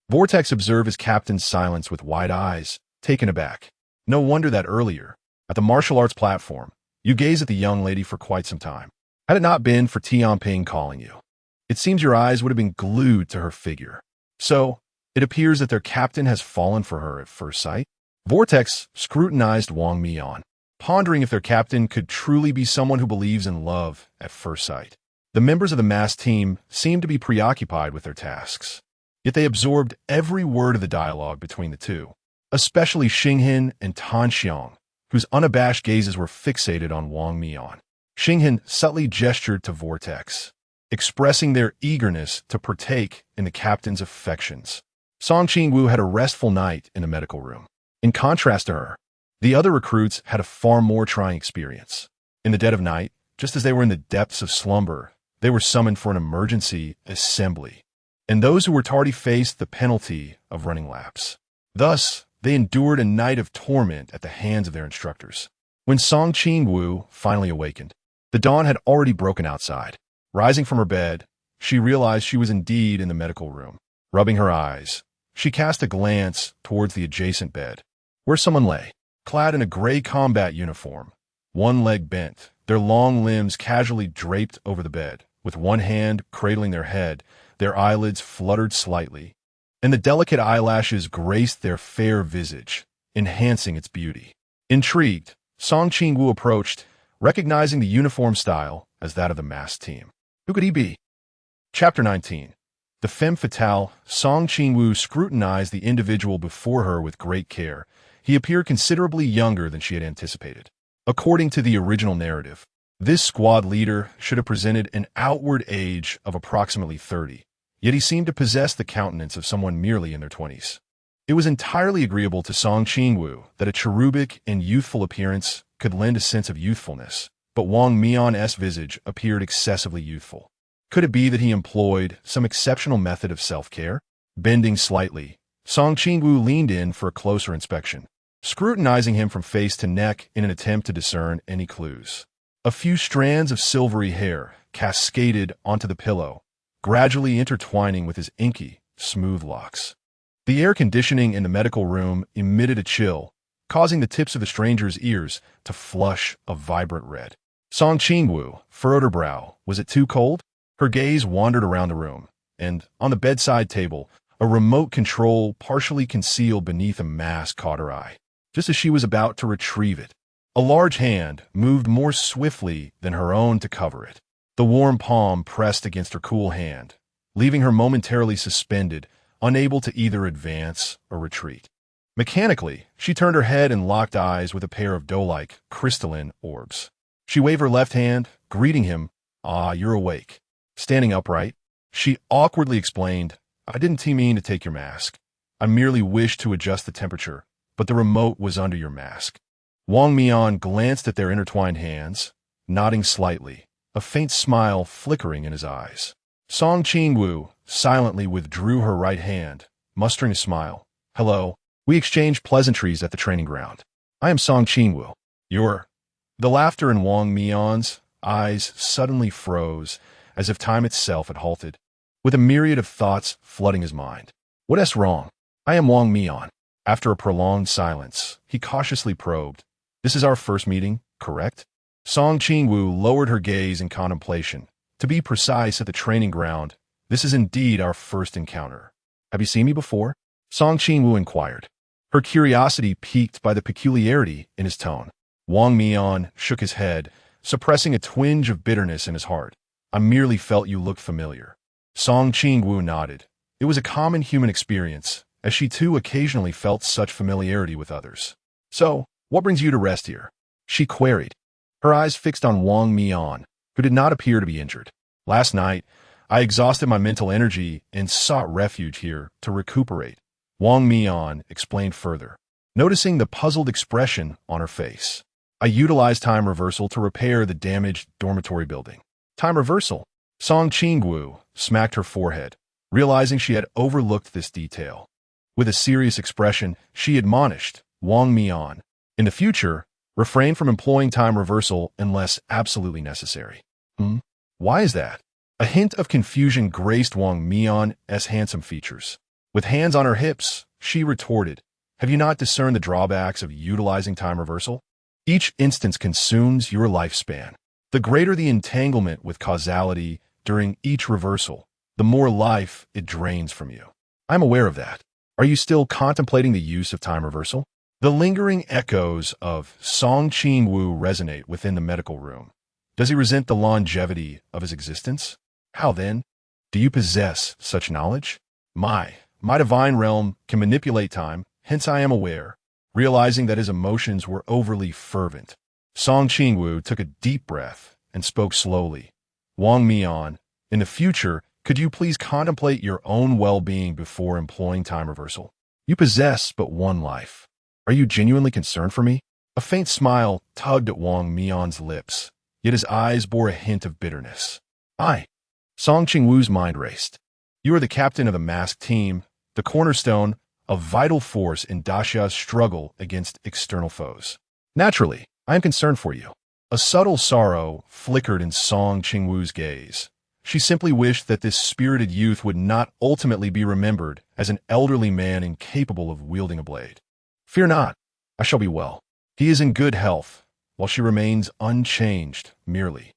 Vortex observed his captain's silence with wide eyes, taken aback. No wonder that earlier, at the martial arts platform, you gazed at the young lady for quite some time. Had it not been for Tianping calling you, it seems your eyes would have been glued to her figure. So, it appears that their captain has fallen for her at first sight. Vortex scrutinized Wang Mian, pondering if their captain could truly be someone who believes in love at first sight. The members of the masked team seemed to be preoccupied with their tasks, yet they absorbed every word of the dialogue between the two, especially Xinghin and Tan Xiang, whose unabashed gazes were fixated on Wang Mian. Xinghin subtly gestured to Vortex, expressing their eagerness to partake in the captain's affections. Song Qingwu had a restful night in the medical room. In contrast to her, the other recruits had a far more trying experience. In the dead of night, just as they were in the depths of slumber, they were summoned for an emergency assembly, and those who were tardy faced the penalty of running laps. Thus, they endured a night of torment at the hands of their instructors. When Song Qingwu finally awakened, the dawn had already broken outside. Rising from her bed, she realized she was indeed in the medical room. Rubbing her eyes, she cast a glance towards the adjacent bed, where someone lay, clad in a gray combat uniform, one leg bent, their long limbs casually draped over the bed. With one hand cradling their head, their eyelids fluttered slightly, and the delicate eyelashes graced their fair visage, enhancing its beauty. Intrigued, Song Qingwu approached, recognizing the uniform style as that of the masked team. Who could he be? Chapter 19. The femme fatale. Song Qingwu scrutinized the individual before her with great care. He appeared considerably younger than she had anticipated. According to the original narrative, this squad leader should have presented an outward age of approximately 30, yet he seemed to possess the countenance of someone merely in their 20s. It was entirely agreeable to Song Qingwu that a cherubic and youthful appearance could lend a sense of youthfulness, but Wang Mian's visage appeared excessively youthful. Could it be that he employed some exceptional method of self-care? Bending slightly, Song Qingwu leaned in for a closer inspection, scrutinizing him from face to neck in an attempt to discern any clues. A few strands of silvery hair cascaded onto the pillow, gradually intertwining with his inky, smooth locks. The air conditioning in the medical room emitted a chill, causing the tips of the stranger's ears to flush a vibrant red. Song Qingwu furrowed her brow. Was it too cold? Her gaze wandered around the room, and on the bedside table, a remote control partially concealed beneath a mask caught her eye. Just as she was about to retrieve it, a large hand moved more swiftly than her own to cover it. The warm palm pressed against her cool hand, leaving her momentarily suspended, unable to either advance or retreat. Mechanically, she turned her head and locked eyes with a pair of doe-like, crystalline orbs. She waved her left hand, greeting him. "Ah, you're awake." Standing upright, she awkwardly explained, "I didn't mean to take your mask. I merely wished to adjust the temperature, but the remote was under your mask." Wang Mian glanced at their intertwined hands, nodding slightly, a faint smile flickering in his eyes. Song Qingwu silently withdrew her right hand, mustering a smile. "Hello. We exchanged pleasantries at the training ground. I am Song Qingwu. You're—" The laughter in Wang Mian's eyes suddenly froze, as if time itself had halted, with a myriad of thoughts flooding his mind. "What's wrong? I am Wang Mian." After a prolonged silence, he cautiously probed. "This is our first meeting, correct?" Song Qingwu lowered her gaze in contemplation. "To be precise, at the training ground, this is indeed our first encounter." "Have you seen me before?" Song Qingwu inquired, her curiosity piqued by the peculiarity in his tone. Wang Mian shook his head, suppressing a twinge of bitterness in his heart. "I merely felt you looked familiar." Song Qingwu nodded. It was a common human experience, as she too occasionally felt such familiarity with others. "So, what brings you to rest here?" she queried, her eyes fixed on Wang Mian, who did not appear to be injured. "Last night, I exhausted my mental energy and sought refuge here to recuperate," Wang Mian explained further, noticing the puzzled expression on her face. "I utilized time reversal to repair the damaged dormitory building." Time reversal? Song Qingwu smacked her forehead, realizing she had overlooked this detail. With a serious expression, she admonished Wang Mian, "In the future, Refrain from employing time reversal unless absolutely necessary. Why is that? A hint of confusion graced Wang Mian's handsome features. With hands on her hips, she retorted, "Have you not discerned the drawbacks of utilizing time reversal? Each instance consumes your lifespan. The greater the entanglement with causality during each reversal, the more life it drains from you. I'm aware of that. Are you still contemplating the use of time reversal?" The lingering echoes of Song Qingwu resonate within the medical room. Does he resent the longevity of his existence? How then? Do you possess such knowledge? My divine realm can manipulate time, hence I am aware, realizing that his emotions were overly fervent. Song Qingwu took a deep breath and spoke slowly. Wang Mian, in the future, could you please contemplate your own well-being before employing time reversal? You possess but one life. Are you genuinely concerned for me? A faint smile tugged at Wang Mian's lips, yet his eyes bore a hint of bitterness. Song Qingwu's mind raced. You are the captain of the masked team, the cornerstone, a vital force in Daxia's struggle against external foes. Naturally, I am concerned for you. A subtle sorrow flickered in Song Qingwu's gaze. She simply wished that this spirited youth would not ultimately be remembered as an elderly man incapable of wielding a blade. Fear not, I shall be well. He is in good health, while she remains unchanged, merely.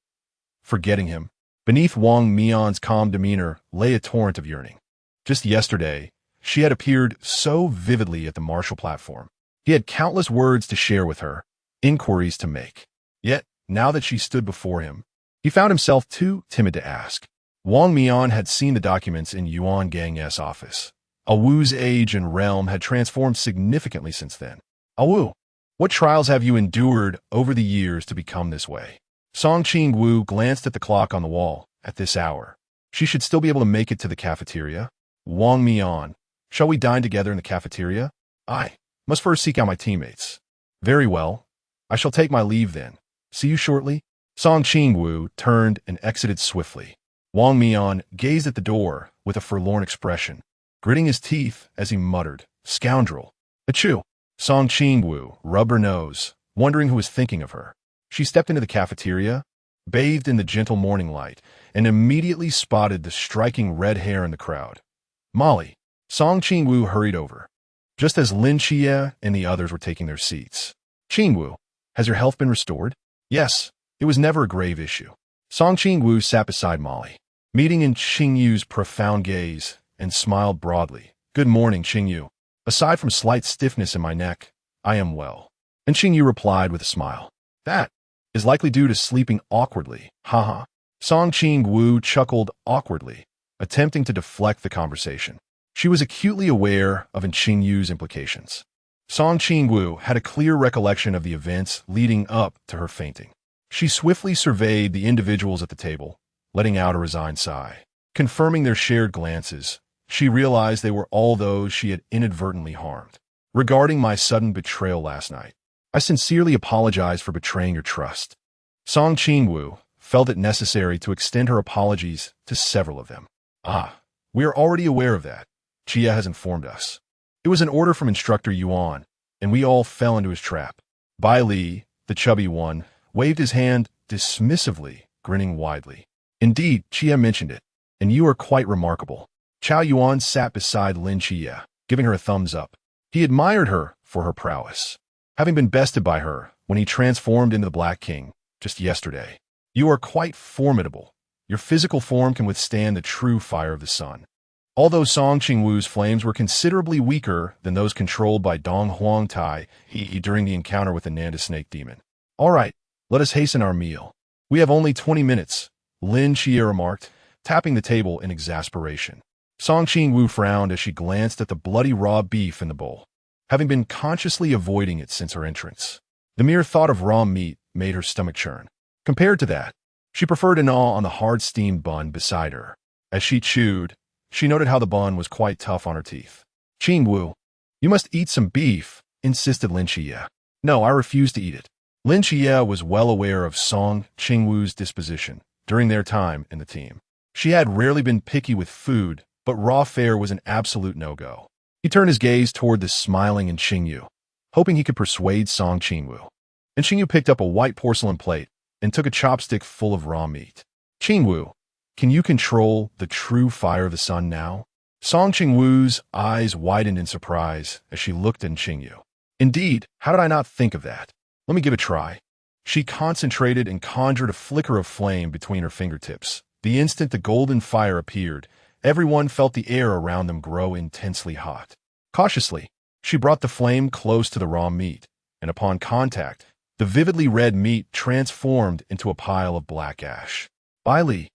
Forgetting him, beneath Wang Mian's calm demeanor lay a torrent of yearning. Just yesterday, she had appeared so vividly at the martial platform. He had countless words to share with her, inquiries to make. Yet, now that she stood before him, he found himself too timid to ask. Wang Mian had seen the documents in Yuan Gang's office. Awu's age and realm had transformed significantly since then. Awu, what trials have you endured over the years to become this way? Song Qingwu glanced at the clock on the wall. At this hour, she should still be able to make it to the cafeteria. Wang Mian, shall we dine together in the cafeteria? I must first seek out my teammates. Very well. I shall take my leave then. See you shortly. Song Qingwu turned and exited swiftly. Wang Mian gazed at the door with a forlorn expression, gritting his teeth as he muttered, "Scoundrel." Achoo! Song Qingwu rubbed her nose, wondering who was thinking of her. She stepped into the cafeteria, bathed in the gentle morning light, and immediately spotted the striking red hair in the crowd. Molly. Song Qingwu hurried over, just as Lin Xia and the others were taking their seats. Qingwu, has your health been restored? Yes, it was never a grave issue. Song Qingwu sat beside Molly, meeting in Qingyu's profound gaze, and smiled broadly. Good morning, Qingyu. Aside from slight stiffness in my neck, I am well. And Qingyu replied with a smile. That is likely due to sleeping awkwardly. Haha. Song Qingwu chuckled awkwardly, attempting to deflect the conversation. She was acutely aware of Qingyu's implications. Song Qingwu had a clear recollection of the events leading up to her fainting. She swiftly surveyed the individuals at the table, letting out a resigned sigh. Confirming their shared glances, she realized they were all those she had inadvertently harmed. Regarding my sudden betrayal last night, I sincerely apologize for betraying your trust. Song Qingwu felt it necessary to extend her apologies to several of them. We are already aware of that. Xia has informed us. It was an order from Instructor Yuan, and we all fell into his trap. Bai Li, the chubby one, waved his hand dismissively, grinning widely. Indeed, Xia mentioned it, and you are quite remarkable. Chao Yuan sat beside Lin Xia, giving her a thumbs up. He admired her for her prowess, having been bested by her when he transformed into the Black King just yesterday. You are quite formidable. Your physical form can withstand the true fire of the sun. Although Song Qingwu's flames were considerably weaker than those controlled by Donghuang Taiyi during the encounter with the Nanda Snake Demon. All right, let us hasten our meal. We have only 20 minutes, Lin Xia remarked, tapping the table in exasperation. Song Qingwu frowned as she glanced at the bloody raw beef in the bowl, having been consciously avoiding it since her entrance. The mere thought of raw meat made her stomach churn. Compared to that, she preferred to gnaw on the hard steamed bun beside her. As she chewed, she noted how the bun was quite tough on her teeth. Qingwu, you must eat some beef, insisted Lin Xia. No, I refuse to eat it. Lin Xia was well aware of Song Qingwu's disposition during their time in the team. She had rarely been picky with food, but raw fare was an absolute no-go. He turned his gaze toward the smiling Qingyu, hoping he could persuade Song Qingwu. and Qingyu picked up a white porcelain plate and took a chopstick full of raw meat. Qingwu, can you control the true fire of the sun now? Song Qingwu's eyes widened in surprise as she looked at Qingyu. Indeed, how did I not think of that? Let me give it a try. She concentrated and conjured a flicker of flame between her fingertips. The instant the golden fire appeared, everyone felt the air around them grow intensely hot. Cautiously, she brought the flame close to the raw meat, and upon contact, the vividly red meat transformed into a pile of black ash. Bai Li,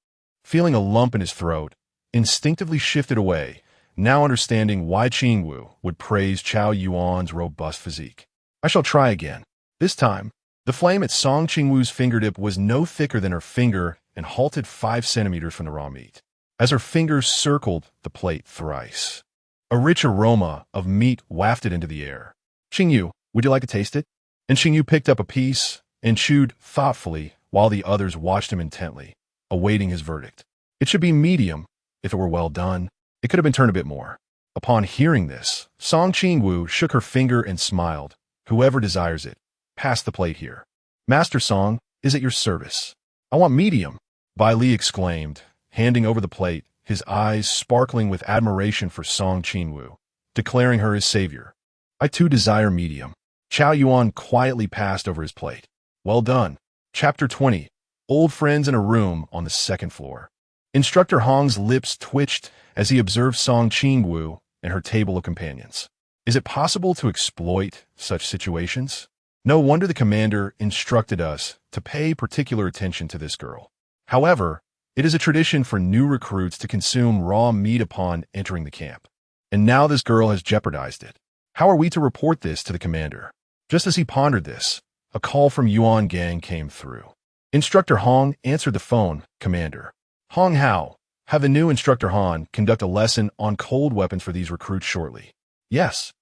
feeling a lump in his throat, instinctively shifted away, now understanding why Qingwu would praise Chao Yuan's robust physique. I shall try again. This time, the flame at Song Qingwu's fingertip was no thicker than her finger and halted 5 centimeters from the raw meat. As her fingers circled the plate thrice, a rich aroma of meat wafted into the air. Qingyu, would you like to taste it? And Qingyu picked up a piece and chewed thoughtfully while the others watched him intently, awaiting his verdict. It should be medium, if it were well done. It could have been turned a bit more. Upon hearing this, Song Qingwu shook her finger and smiled. Whoever desires it, pass the plate here. Master Song is at your service. I want medium, Bai Li exclaimed, handing over the plate, his eyes sparkling with admiration for Song Qingwu, declaring her his savior. I too desire medium. Chao Yuan quietly passed over his plate. Well done. Chapter 20. Old friends in a room on the 2nd floor. Instructor Hong's lips twitched as he observed Song Qingwu and her table of companions. Is it possible to exploit such situations? No wonder the commander instructed us to pay particular attention to this girl. However, it is a tradition for new recruits to consume raw meat upon entering the camp. And now this girl has jeopardized it. How are we to report this to the commander? Just as he pondered this, a call from Yuan Gang came through. Instructor Hong answered the phone. Commander. Hong Hao, have the new Instructor Han conduct a lesson on cold weapons for these recruits shortly. Yes.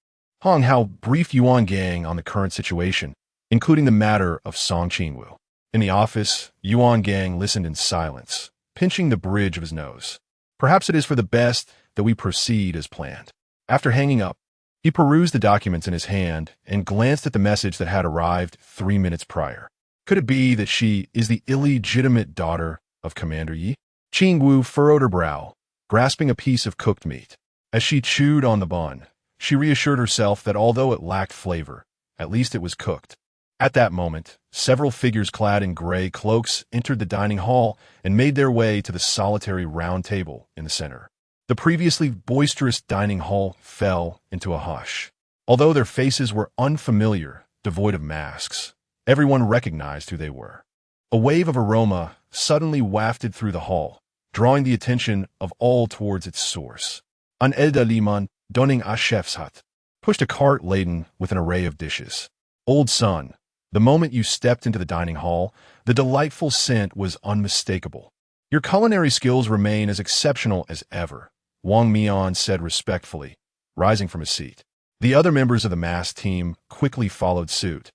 Hong Hao briefed Yuan Gang on the current situation, including the matter of Song Qingwu. In the office, Yuan Gang listened in silence, pinching the bridge of his nose. Perhaps it is for the best that we proceed as planned. After hanging up, he perused the documents in his hand and glanced at the message that had arrived 3 minutes prior. Could it be that she is the illegitimate daughter of Commander Yi? Qingwu furrowed her brow, grasping a piece of cooked meat. As she chewed on the bun, she reassured herself that although it lacked flavor, at least it was cooked. At that moment, several figures clad in gray cloaks entered the dining hall and made their way to the solitary round table in the center. The previously boisterous dining hall fell into a hush. Although their faces were unfamiliar, devoid of masks, everyone recognized who they were. A wave of aroma suddenly wafted through the hall, drawing the attention of all towards its source. An Elda Liman, Donning a chef's hut, pushed a cart laden with an array of dishes. Old son, the moment you stepped into the dining hall, the delightful scent was unmistakable. Your culinary skills remain as exceptional as ever, Wang Mian said respectfully, rising from his seat. The other members of the masked team quickly followed suit,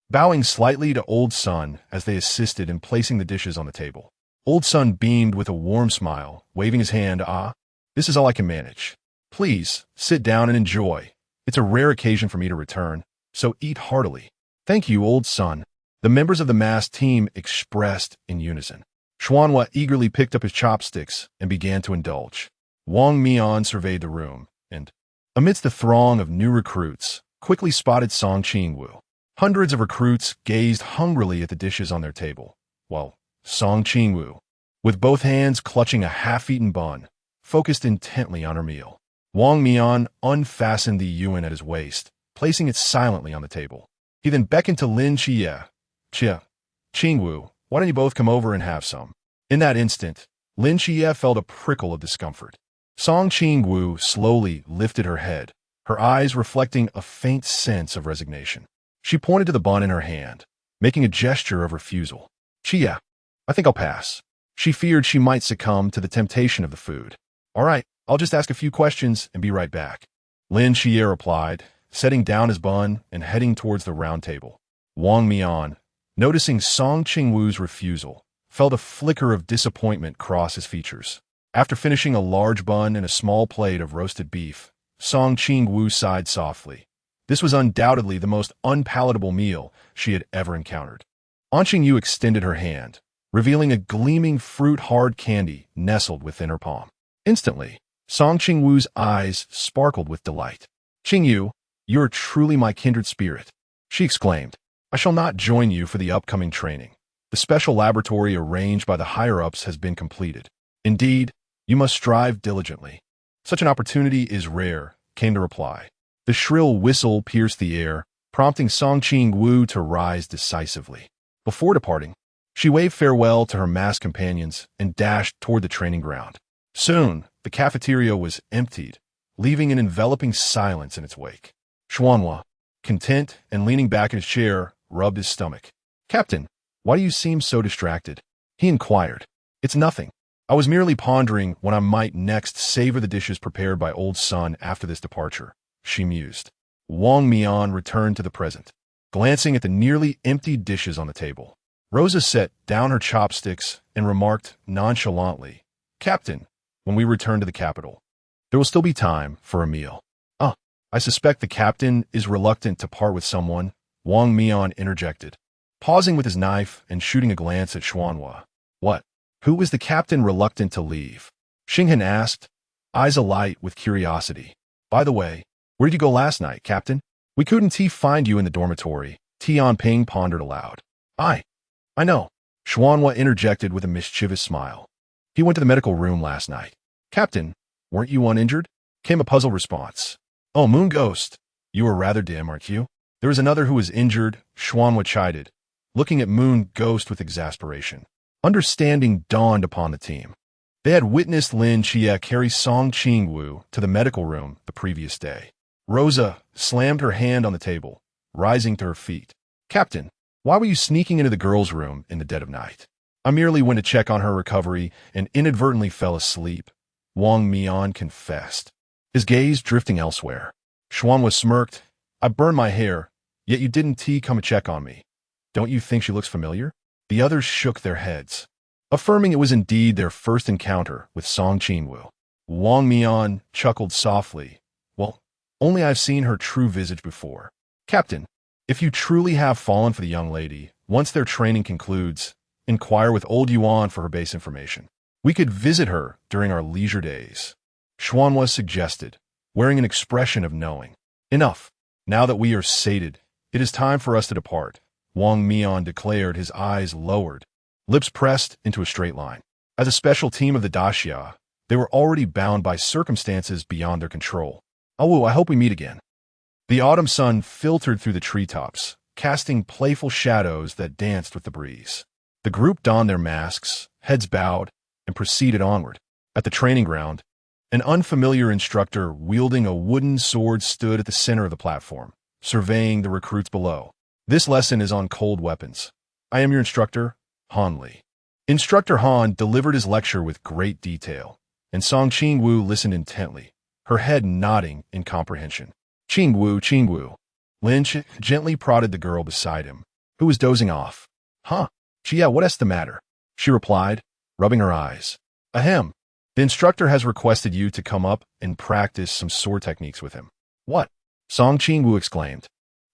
bowing slightly to Old Son as they assisted in placing the dishes on the table. Old Son beamed with a warm smile, waving his hand. This is all I can manage. Please, sit down and enjoy. It's a rare occasion for me to return, so eat heartily. Thank you, Old Son. The members of the masked team expressed in unison. Xuanhua eagerly picked up his chopsticks and began to indulge. Wang Mian surveyed the room, and, amidst the throng of new recruits, quickly spotted Song Qingwu. Hundreds of recruits gazed hungrily at the dishes on their table, while Song Qingwu, with both hands clutching a half-eaten bun, focused intently on her meal. Wang Mian unfastened the yuan at his waist, placing it silently on the table. He then beckoned to Lin Xia. Qingwu, why don't you both come over and have some? In that instant, Lin Xia felt a prickle of discomfort. Song Qingwu slowly lifted her head, her eyes reflecting a faint sense of resignation. She pointed to the bun in her hand, making a gesture of refusal. Xia, I think I'll pass. She feared she might succumb to the temptation of the food. All right, I'll just ask a few questions and be right back. Lin Xia replied, setting down his bun and heading towards the round table. Wang Mian, noticing Song Qingwu's refusal, felt a flicker of disappointment cross his features. After finishing a large bun and a small plate of roasted beef, Song Qingwu sighed softly, This was undoubtedly the most unpalatable meal she had ever encountered. Qingwu extended her hand, revealing a gleaming fruit-hard candy nestled within her palm. Instantly, Qingwu's eyes sparkled with delight. "Qingwu, you are truly my kindred spirit," she exclaimed. "I shall not join you for the upcoming training. The special laboratory arranged by the higher-ups has been completed. Indeed, you must strive diligently." "Such an opportunity is rare," came the reply. The shrill whistle pierced the air, prompting Qingwu to rise decisively. Before departing, she waved farewell to her masked companions and dashed toward the training ground. Soon, the cafeteria was emptied, leaving an enveloping silence in its wake. Xuanhua, content and leaning back in his chair, rubbed his stomach. "Captain, why do you seem so distracted?" he inquired. "It's nothing. I was merely pondering when I might next savor the dishes prepared by old Sun after this departure," she mused. Wang Mian returned to the present, glancing at the nearly emptied dishes on the table. Rosa set down her chopsticks and remarked nonchalantly, "Captain, when we return to the capital, there will still be time for a meal." "Ah, I suspect the captain is reluctant to part with someone," Wang Mian interjected, pausing with his knife and shooting a glance at Xuanhua. "What? Who is the captain reluctant to leave?" Xinghan asked, eyes alight with curiosity. "By the way, where did you go last night, Captain? We couldn't find you in the dormitory," Tianping pondered aloud. I know," Xuanhua interjected with a mischievous smile. "He went to the medical room last night." "Captain, weren't you uninjured?" came a puzzled response. "Oh, Moon Ghost, you are rather dim, aren't you?" "There is another who is injured," Xuanhua chided, looking at Moon Ghost with exasperation. Understanding dawned upon the team. They had witnessed Lin Xia carry Qingwu to the medical room the previous day. Rosa slammed her hand on the table, rising to her feet. "Captain, why were you sneaking into the girl's room in the dead of night?" "I merely went to check on her recovery and inadvertently fell asleep," Wang Mian confessed, his gaze drifting elsewhere. Xuanhua smirked. "I burned my hair, yet you didn't come to check on me. Don't you think she looks familiar?" The others shook their heads, affirming it was indeed their first encounter with Qingwu. Wang Mian chuckled softly. "Well, only I've seen her true visage before. Captain, if you truly have fallen for the young lady, once their training concludes, inquire with old Yuan for her base information. We could visit her during our leisure days," Xuanhua suggested, wearing an expression of knowing. "Enough. Now that we are sated, it is time for us to depart," Wang Mian declared, his eyes lowered, lips pressed into a straight line. As a special team of the Daxia, they were already bound by circumstances beyond their control. "Oh, I hope we meet again." The autumn sun filtered through the treetops, casting playful shadows that danced with the breeze. The group donned their masks, heads bowed, and proceeded onward. At the training ground, an unfamiliar instructor wielding a wooden sword stood at the center of the platform, surveying the recruits below. "This lesson is on cold weapons. I am your instructor, Han Li." Instructor Han delivered his lecture with great detail, and Qingwu listened intently, her head nodding in comprehension. Qingwu. Lynch gently prodded the girl beside him, who was dozing off. "Huh, Xia, what's the matter?" she replied, rubbing her eyes. "Ahem. The instructor has requested you to come up and practice some sword techniques with him." "What?" Qingwu exclaimed,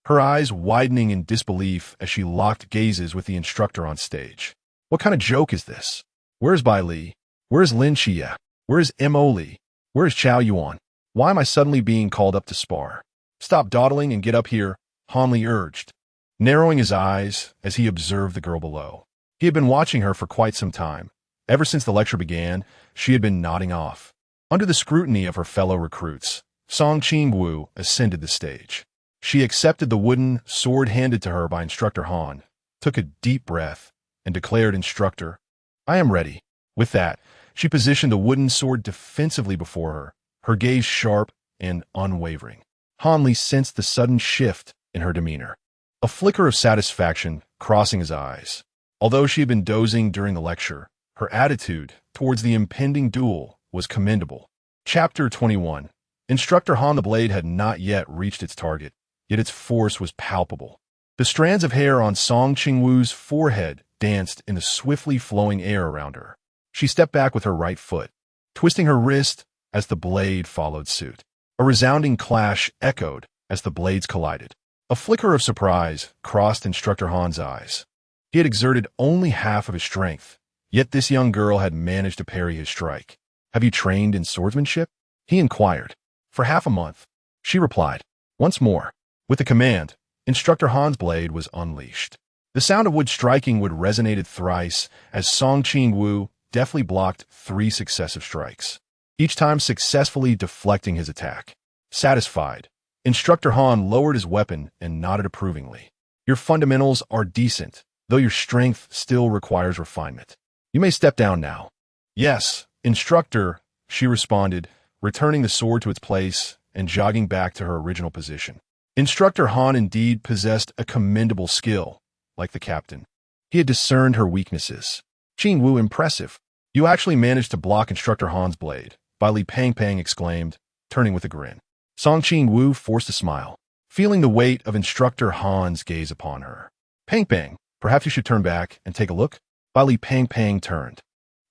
her eyes widening in disbelief as she locked gazes with the instructor on stage. "What kind of joke is this? Where's Bai Li? Where's Lin Xia? Where's Mo Li? Where's Chao Yuan? Why am I suddenly being called up to spar?" "Stop dawdling and get up here," Han Li urged, narrowing his eyes as he observed the girl below. He had been watching her for quite some time. Ever since the lecture began, she had been nodding off. Under the scrutiny of her fellow recruits, Qingwu ascended the stage. She accepted the wooden sword handed to her by Instructor Han, took a deep breath, and declared, "Instructor, I am ready." With that, she positioned the wooden sword defensively before her, her gaze sharp and unwavering. Han Li sensed the sudden shift in her demeanor, a flicker of satisfaction crossing his eyes. Although she had been dozing during the lecture, her attitude towards the impending duel was commendable. Chapter 21. Instructor Han the blade had not yet reached its target, yet its force was palpable. The strands of hair on Qingwu's forehead danced in the swiftly flowing air around her. She stepped back with her right foot, twisting her wrist as the blade followed suit. A resounding clash echoed as the blades collided. A flicker of surprise crossed Instructor Han's eyes. He had exerted only half of his strength, yet this young girl had managed to parry his strike. "Have you trained in swordsmanship?" he inquired. "For half a month," she replied. Once more, with the command, Instructor Han's blade was unleashed. The sound of wood striking would resonated thrice as Qingwu deftly blocked 3 successive strikes, each time successfully deflecting his attack. Satisfied, Instructor Han lowered his weapon and nodded approvingly. "Your fundamentals are decent, though your strength still requires refinement. You may step down now." "Yes, Instructor," she responded, returning the sword to its place and jogging back to her original position. Instructor Han indeed possessed a commendable skill. Like the captain, he had discerned her weaknesses. "Qingwu, impressive. You actually managed to block Instructor Han's blade," Bai Li Pang exclaimed, turning with a grin. Qingwu forced a smile, feeling the weight of Instructor Han's gaze upon her. "Pang, perhaps you should turn back and take a look." Bai Li Pang turned,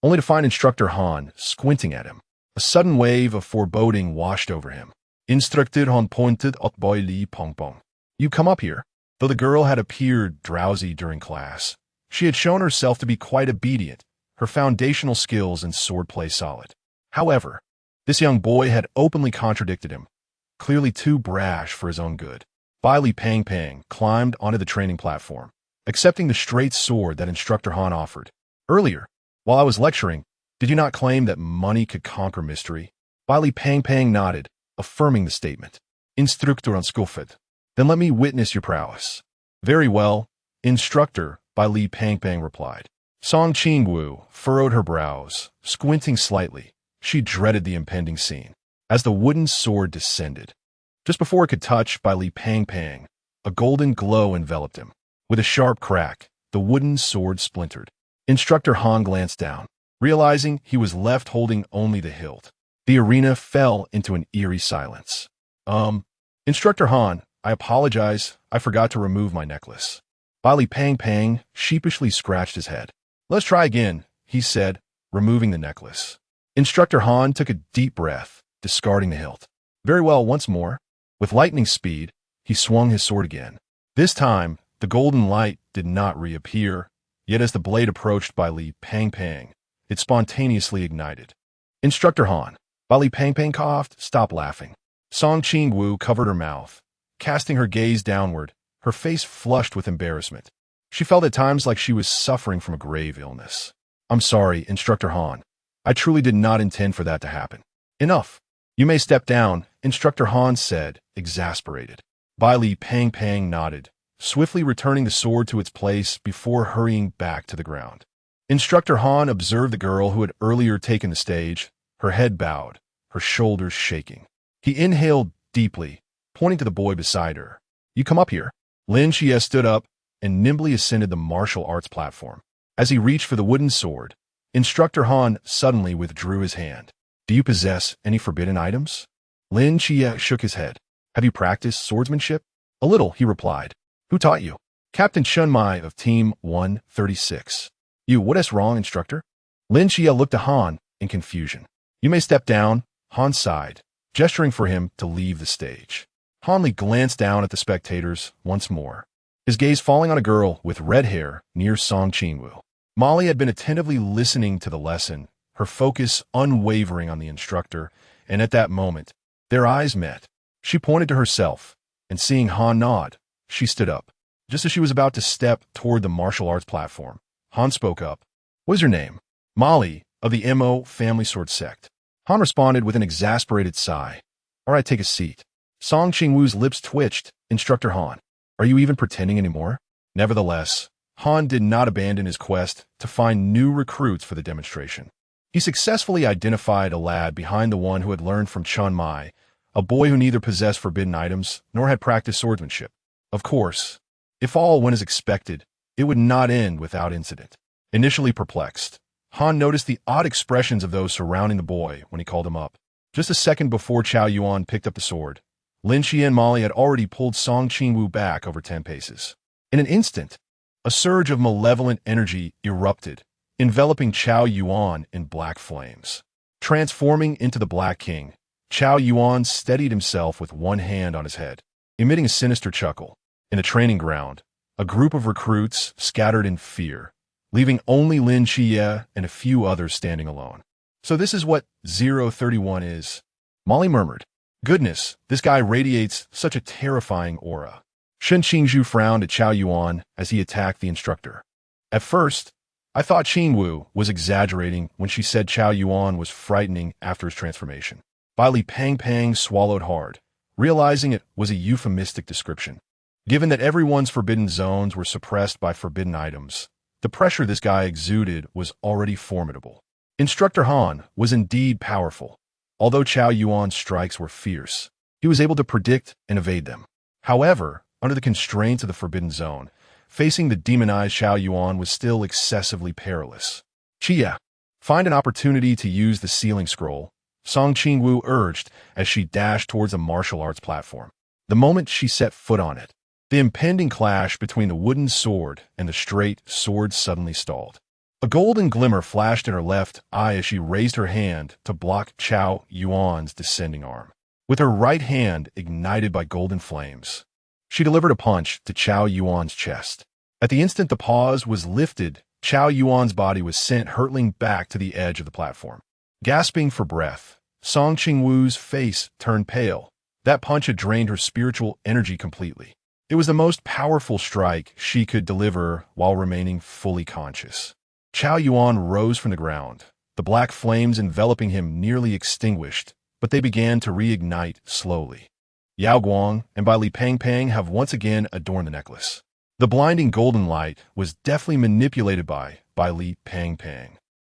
only to find Instructor Han squinting at him. A sudden wave of foreboding washed over him. Instructor Han pointed at Bai Li Pang. "You come up here." Though the girl had appeared drowsy during class, she had shown herself to be quite obedient, her foundational skills and swordplay solid. However, this young boy had openly contradicted him, clearly too brash for his own good. Bai Li Pang climbed onto the training platform, accepting the straight sword that Instructor Han offered. "Earlier, while I was lecturing, did you not claim that money could conquer mystery?" Bai Li Pang nodded, affirming the statement. "Instructor Han skuffed. Then let me witness your prowess." "Very well, Instructor," Bai Li Pang replied. Qingwu furrowed her brows, squinting slightly. She dreaded the impending scene. As the wooden sword descended, just before it could touch Bai Li Pang, a golden glow enveloped him. With a sharp crack, the wooden sword splintered. Instructor Han glanced down, realizing he was left holding only the hilt. The arena fell into an eerie silence. Instructor Han, I apologize, I forgot to remove my necklace." Bai Li Pang sheepishly scratched his head. "Let's try again," he said, removing the necklace. Instructor Han took a deep breath, discarding the hilt. "Very well, once more." With lightning speed, he swung his sword again. This time, the golden light did not reappear, yet as the blade approached Bai Li Pang, it spontaneously ignited. "Instructor Han," Bai Li Pang coughed, "stop laughing." Qingwu covered her mouth, casting her gaze downward, her face flushed with embarrassment. She felt at times like she was suffering from a grave illness. "I'm sorry, Instructor Han. I truly did not intend for that to happen." "Enough. You may step down," Instructor Han said, exasperated. Bai Li Pang nodded, swiftly returning the sword to its place before hurrying back to the ground. Instructor Han observed the girl who had earlier taken the stage, her head bowed, her shoulders shaking. He inhaled deeply, pointing to the boy beside her. "You come up here." Lin Xia stood up and nimbly ascended the martial arts platform. As he reached for the wooden sword, Instructor Han suddenly withdrew his hand. "Do you possess any forbidden items?" Lin Xia shook his head. "Have you practiced swordsmanship?" "A little," he replied. "Who taught you?" "Captain Chun Mai of Team 136. "You, what is wrong, Instructor?" Lin Xia looked to Han in confusion. "You may step down," Han sighed, gesturing for him to leave the stage. Han Li glanced down at the spectators once more, his gaze falling on a girl with red hair near Qingwu. Molly had been attentively listening to the lesson, her focus unwavering on the instructor, and at that moment, their eyes met. She pointed to herself, and seeing Han nod, she stood up. Just as she was about to step toward the martial arts platform, Han spoke up. "What is your name?" "Molly, of the Mo family sword sect." Han responded with an exasperated sigh. "All right, take a seat." Qingwu's lips twitched. "Instructor Han, are you even pretending anymore?" Nevertheless, Han did not abandon his quest to find new recruits for the demonstration. He successfully identified a lad behind the one who had learned from Chun Mai, a boy who neither possessed forbidden items nor had practiced swordsmanship. Of course, if all went as expected, it would not end without incident. Initially perplexed, Han noticed the odd expressions of those surrounding the boy when he called him up. Just a second before Chao Yuan picked up the sword, Lin Xia and Molly had already pulled Qingwu back over 10 paces. In an instant, a surge of malevolent energy erupted, enveloping Chao Yuan in black flames. Transforming into the Black King, Chao Yuan steadied himself with one hand on his head. emitting a sinister chuckle. In the training ground, a group of recruits scattered in fear, leaving only Lin Xia and a few others standing alone. So this is what 031 is, Molly murmured. Goodness, this guy radiates such a terrifying aura. Shen Qingzhu frowned at Qiao Yuan as he attacked the instructor. At first, I thought Qingwu was exaggerating when she said Qiao Yuan was frightening after his transformation. Li Pang swallowed hard, realizing it was a euphemistic description. Given that everyone's forbidden zones were suppressed by forbidden items, the pressure this guy exuded was already formidable. Instructor Han was indeed powerful. Although Qiao Yuan's strikes were fierce, he was able to predict and evade them. However, under the constraints of the forbidden zone, facing the demonized Qiao Yuan was still excessively perilous. Xia, find an opportunity to use the sealing scroll, Song Qingwu urged as she dashed towards the martial arts platform. The moment she set foot on it, the impending clash between the wooden sword and the straight sword suddenly stalled. A golden glimmer flashed in her left eye as she raised her hand to block Qiao Yuan's descending arm. With her right hand ignited by golden flames, she delivered a punch to Qiao Yuan's chest. At the instant the pause was lifted, Qiao Yuan's body was sent hurtling back to the edge of the platform. Gasping for breath, Song Qingwu's face turned pale. That punch had drained her spiritual energy completely. It was the most powerful strike she could deliver while remaining fully conscious. Qiao Yuan rose from the ground, the black flames enveloping him nearly extinguished, but they began to reignite slowly. Yao Guang and Bai Li Pang have once again adorned the necklace. The blinding golden light was deftly manipulated by Bai Li Pang,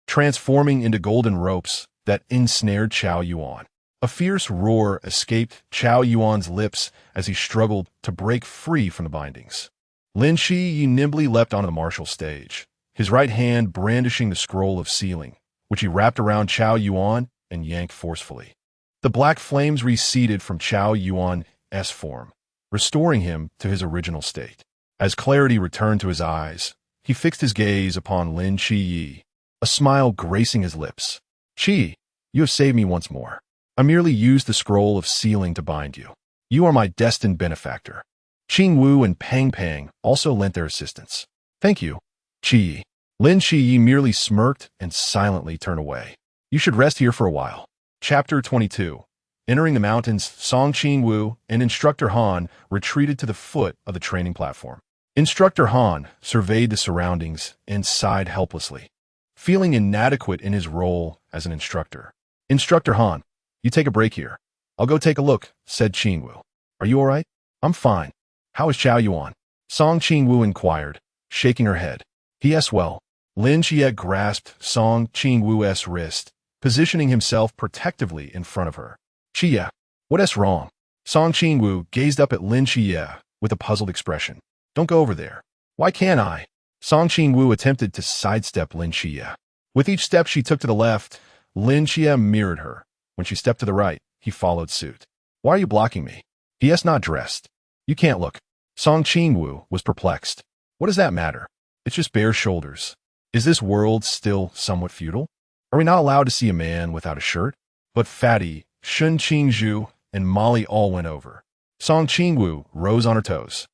transforming into golden ropes that ensnared Qiao Yuan. A fierce roar escaped Qiao Yuan's lips as he struggled to break free from the bindings. Lin Shi nimbly leapt onto the martial stage, his right hand brandishing the scroll of sealing, which he wrapped around Qiao Yuan and yanked forcefully. The black flames receded from Qiao Yuan's form, restoring him to his original state. As clarity returned to his eyes, he fixed his gaze upon Lin Shi, a smile gracing his lips. Qi, you have saved me once more. I merely used the scroll of sealing to bind you. You are my destined benefactor. Qingwu and Pang also lent their assistance. Thank you, Qi. Lin Shi merely smirked and silently turned away. You should rest here for a while. Chapter 22. Entering the mountains, Song Qingwu and Instructor Han retreated to the foot of the training platform. Instructor Han surveyed the surroundings and sighed helplessly, feeling inadequate in his role as an instructor. Instructor Han, you take a break here. I'll go take a look, said Qingwu. Are you all right? I'm fine. How is Qiao Yuan? Song Qingwu inquired, shaking her head. Yes, well. Lin Xia grasped Song Qingwu's wrist, positioning himself protectively in front of her. Xia, what's wrong? Song Qingwu gazed up at Lin Xia with a puzzled expression. Don't go over there. Why can't I? Song Qingwu attempted to sidestep Lin Xia. With each step she took to the left, Lin Xia mirrored her. When she stepped to the right, he followed suit. Why are you blocking me? He is not dressed. You can't look. Song Qingwu was perplexed. What does that matter? It's just bare shoulders. Is this world still somewhat feudal? Are we not allowed to see a man without a shirt? But Fatty, Shun Qingzhu, and Molly all went over. Song Qingwu rose on her toes,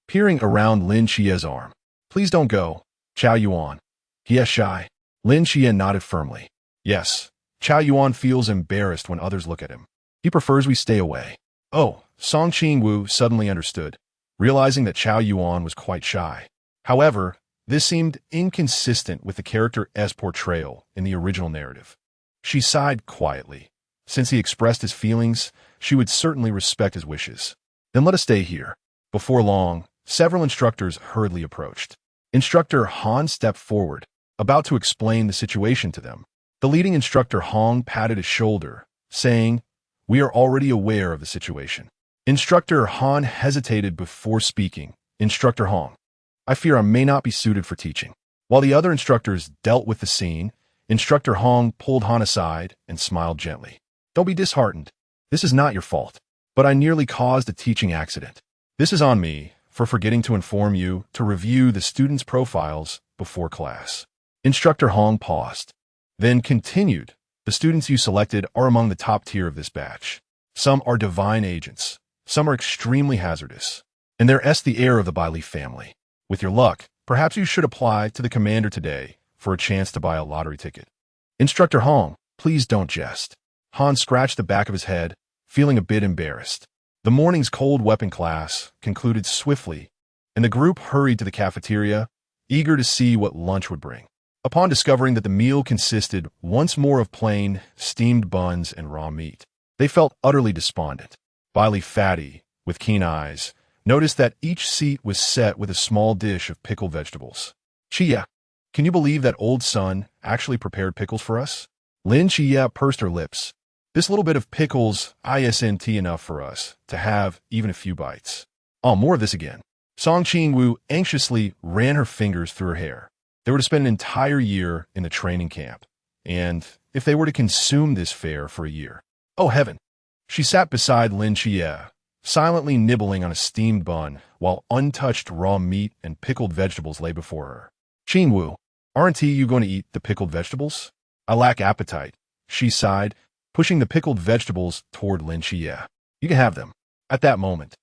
peering around Lin Xia's arm. Please don't go, Qiao Yuan. He is shy. Lin Xia nodded firmly. Yes, Qiao Yuan feels embarrassed when others look at him. He prefers we stay away. Oh, Song Qingwu suddenly understood, realizing that Qiao Yuan was quite shy. However, this seemed inconsistent with the character's portrayal in the original narrative. She sighed quietly. Since he expressed his feelings, she would certainly respect his wishes. Then let us stay here. Before long, several instructors hurriedly approached. Instructor Han stepped forward, about to explain the situation to them. The leading instructor Hong patted his shoulder, saying, "We are already aware of the situation." Instructor Han hesitated before speaking. Instructor Hong, I fear I may not be suited for teaching. While the other instructors dealt with the scene, Instructor Hong pulled Han aside and smiled gently. Don't be disheartened. This is not your fault, but I nearly caused a teaching accident. This is on me for forgetting to inform you to review the students' profiles before class. Instructor Hong paused, then continued. The students you selected are among the top tier of this batch. Some are divine agents, Some are extremely hazardous, and there's the heir of the Baili family. With your luck, perhaps you should apply to the commander today for a chance to buy a lottery ticket. Instructor Hong, please don't jest. Han scratched the back of his head, feeling a bit embarrassed. The morning's cold weapon class concluded swiftly, and the group hurried to the cafeteria, eager to see what lunch would bring. Upon discovering that the meal consisted once more of plain, steamed buns and raw meat, they felt utterly despondent. Baili Fatty, with keen eyes, noticed that each seat was set with a small dish of pickled vegetables. Xia, can you believe that old son actually prepared pickles for us? Lin Xia pursed her lips. This little bit of pickles isn't enough for us to have even a few bites. Oh, more of this again. Song Qingwu anxiously ran her fingers through her hair. They were to spend an entire year in the training camp, and if they were to consume this fare for a year. Oh heaven! She sat beside Lin Xia, silently nibbling on a steamed bun while untouched raw meat and pickled vegetables lay before her. Qingwu, aren't you going to eat the pickled vegetables? I lack appetite, she sighed, pushing the pickled vegetables toward Lin Xia. You can have them. At that moment,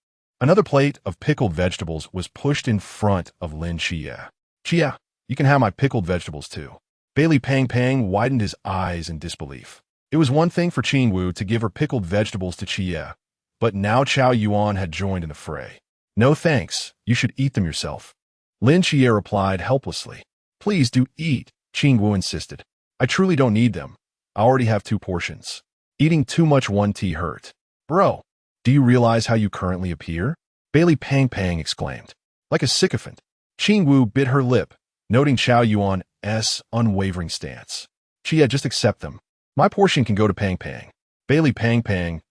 another plate of pickled vegetables was pushed in front of Lin Xia. Xia, you can have my pickled vegetables too. Baili Pang Pang widened his eyes in disbelief. It was one thing for Qingwu to give her pickled vegetables to Xia, but now Chao Yuan had joined in the fray. No thanks, you should eat them yourself. Lin Xia replied helplessly. Please do eat, Qingwu insisted. I truly don't need them. I already have 2 portions. Eating too much one tea hurt. Bro, do you realize how you currently appear? Baili Pang Pang exclaimed. Like a sycophant. Qingwu bit her lip, noting Chao Yuan's unwavering stance. Xia, just accept them. My portion can go to Pang Pang. Baili Pang Pang's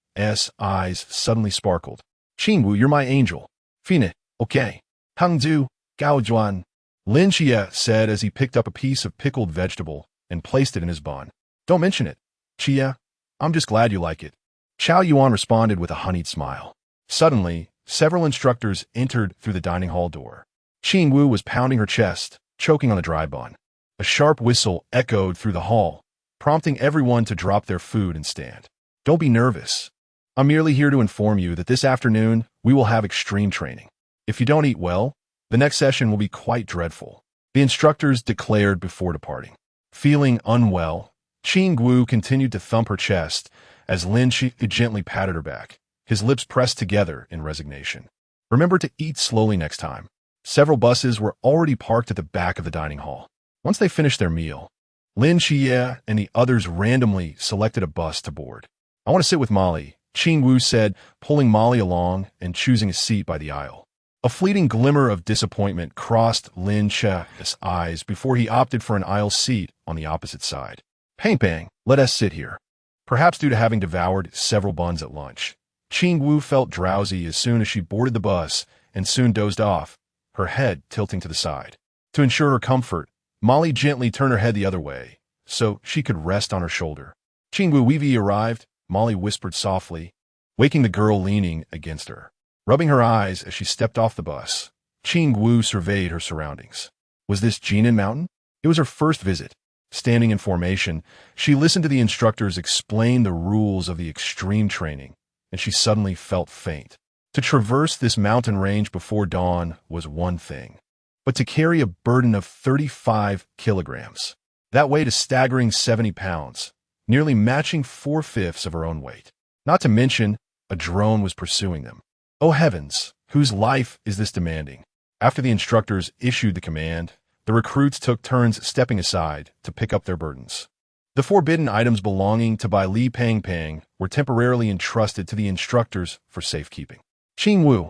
eyes suddenly sparkled. Qingwu, you're my angel. Fine, okay. Hangzhu, Gaojuan. Lin Xia said as he picked up a piece of pickled vegetable and placed it in his bun. Don't mention it. Xia, I'm just glad you like it. Chao Yuan responded with a honeyed smile. Suddenly, several instructors entered through the dining hall door. Qingwu was pounding her chest, choking on a dry bun. A sharp whistle echoed through the hall, prompting everyone to drop their food and stand. Don't be nervous. I'm merely here to inform you that this afternoon we will have extreme training. If you don't eat well, the next session will be quite dreadful, the instructors declared before departing. Feeling unwell, Qingwu continued to thump her chest as Lin Xia gently patted her back, his lips pressed together in resignation. Remember to eat slowly next time. Several buses were already parked at the back of the dining hall. Once they finished their meal, Lin Xia and the others randomly selected a bus to board. I want to sit with Molly, Qingwu said, pulling Molly along and choosing a seat by the aisle. A fleeting glimmer of disappointment crossed Lin Xia's eyes before he opted for an aisle seat on the opposite side. Pang Pang, let us sit here. Perhaps due to having devoured several buns at lunch, Qingwu felt drowsy as soon as she boarded the bus and soon dozed off, her head tilting to the side. To ensure her comfort, Molly gently turned her head the other way, so she could rest on her shoulder. Qingwu, we've arrived, Molly whispered softly, waking the girl leaning against her. Rubbing her eyes as she stepped off the bus, Qingwu surveyed her surroundings. Was this Cangnan Mountain? It was her first visit. Standing in formation, she listened to the instructors explain the rules of the extreme training, and she suddenly felt faint. To traverse this mountain range before dawn was one thing, but to carry a burden of 35 kilograms, that weighed a staggering 70 pounds, nearly matching 4/5 of her own weight. Not to mention, a drone was pursuing them. Oh heavens, whose life is this demanding? After the instructors issued the command, the recruits took turns stepping aside to pick up their burdens. The forbidden items belonging to Baili Pang Pang were temporarily entrusted to the instructors for safekeeping. Qingwu,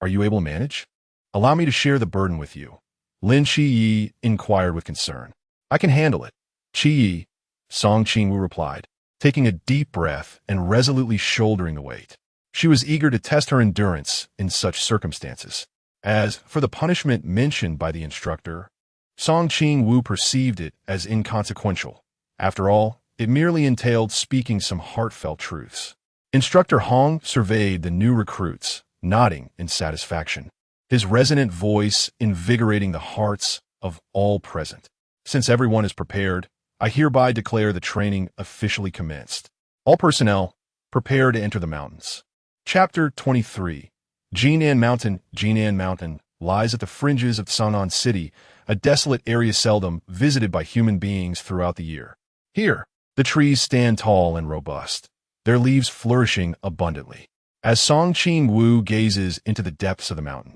are you able to manage? Allow me to share the burden with you. Lin Xi inquired with concern. I can handle it. Qi, Song Qingwu replied, taking a deep breath and resolutely shouldering the weight. She was eager to test her endurance in such circumstances. As for the punishment mentioned by the instructor, Song Qingwu perceived it as inconsequential. After all, it merely entailed speaking some heartfelt truths. Instructor Hong surveyed the new recruits, nodding in satisfaction, his resonant voice invigorating the hearts of all present. Since everyone is prepared, I hereby declare the training officially commenced. All personnel, prepare to enter the mountains. Chapter 23. Jinan Mountain. Jinan Mountain lies at the fringes of Cangnan City, a desolate area seldom visited by human beings throughout the year. Here, the trees stand tall and robust, their leaves flourishing abundantly. As Qingwu gazes into the depths of the mountain,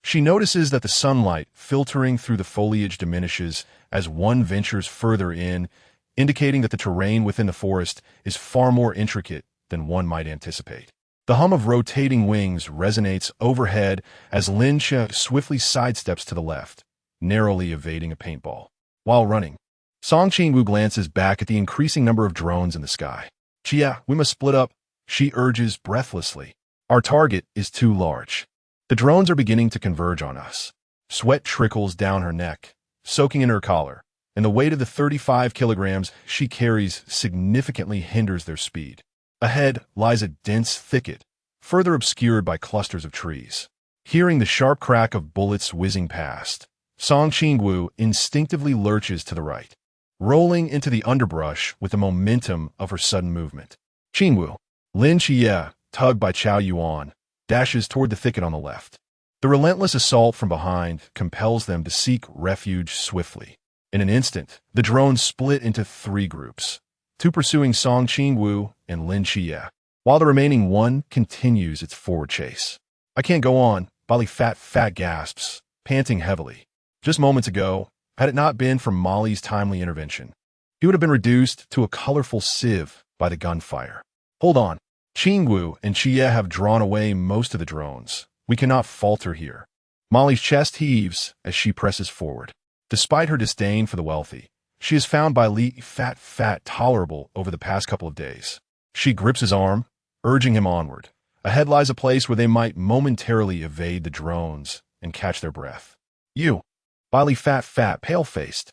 she notices that the sunlight filtering through the foliage diminishes as one ventures further in, indicating that the terrain within the forest is far more intricate than one might anticipate. The hum of rotating wings resonates overhead as Lin Xia swiftly sidesteps to the left, narrowly evading a paintball. While running, Qingwu glances back at the increasing number of drones in the sky. "Xia, we must split up," she urges breathlessly. "Our target is too large. The drones are beginning to converge on us." Sweat trickles down her neck, soaking in her collar, and the weight of the 35 kilograms she carries significantly hinders their speed. Ahead lies a dense thicket, further obscured by clusters of trees. Hearing the sharp crack of bullets whizzing past, Qingwu instinctively lurches to the right, rolling into the underbrush with the momentum of her sudden movement. "Qingwu!" Lin Xia, tugged by Chao Yuan, dashes toward the thicket on the left. The relentless assault from behind compels them to seek refuge swiftly. In an instant, the drones split into 3 groups, 2 pursuing Qingwu and Lin Xia, while the remaining 1 continues its forward chase. "I can't go on," Bali fat gasps, panting heavily. Just moments ago, had it not been for Molly's timely intervention, he would have been reduced to a colorful sieve by the gunfire. "Hold on. Qingwu and Xia have drawn away most of the drones. We cannot falter here." Molly's chest heaves as she presses forward. Despite her disdain for the wealthy, she has found Bali fat tolerable over the past couple of days. She grips his arm, urging him onward. Ahead lies a place where they might momentarily evade the drones and catch their breath. "You," Bali fat pale-faced,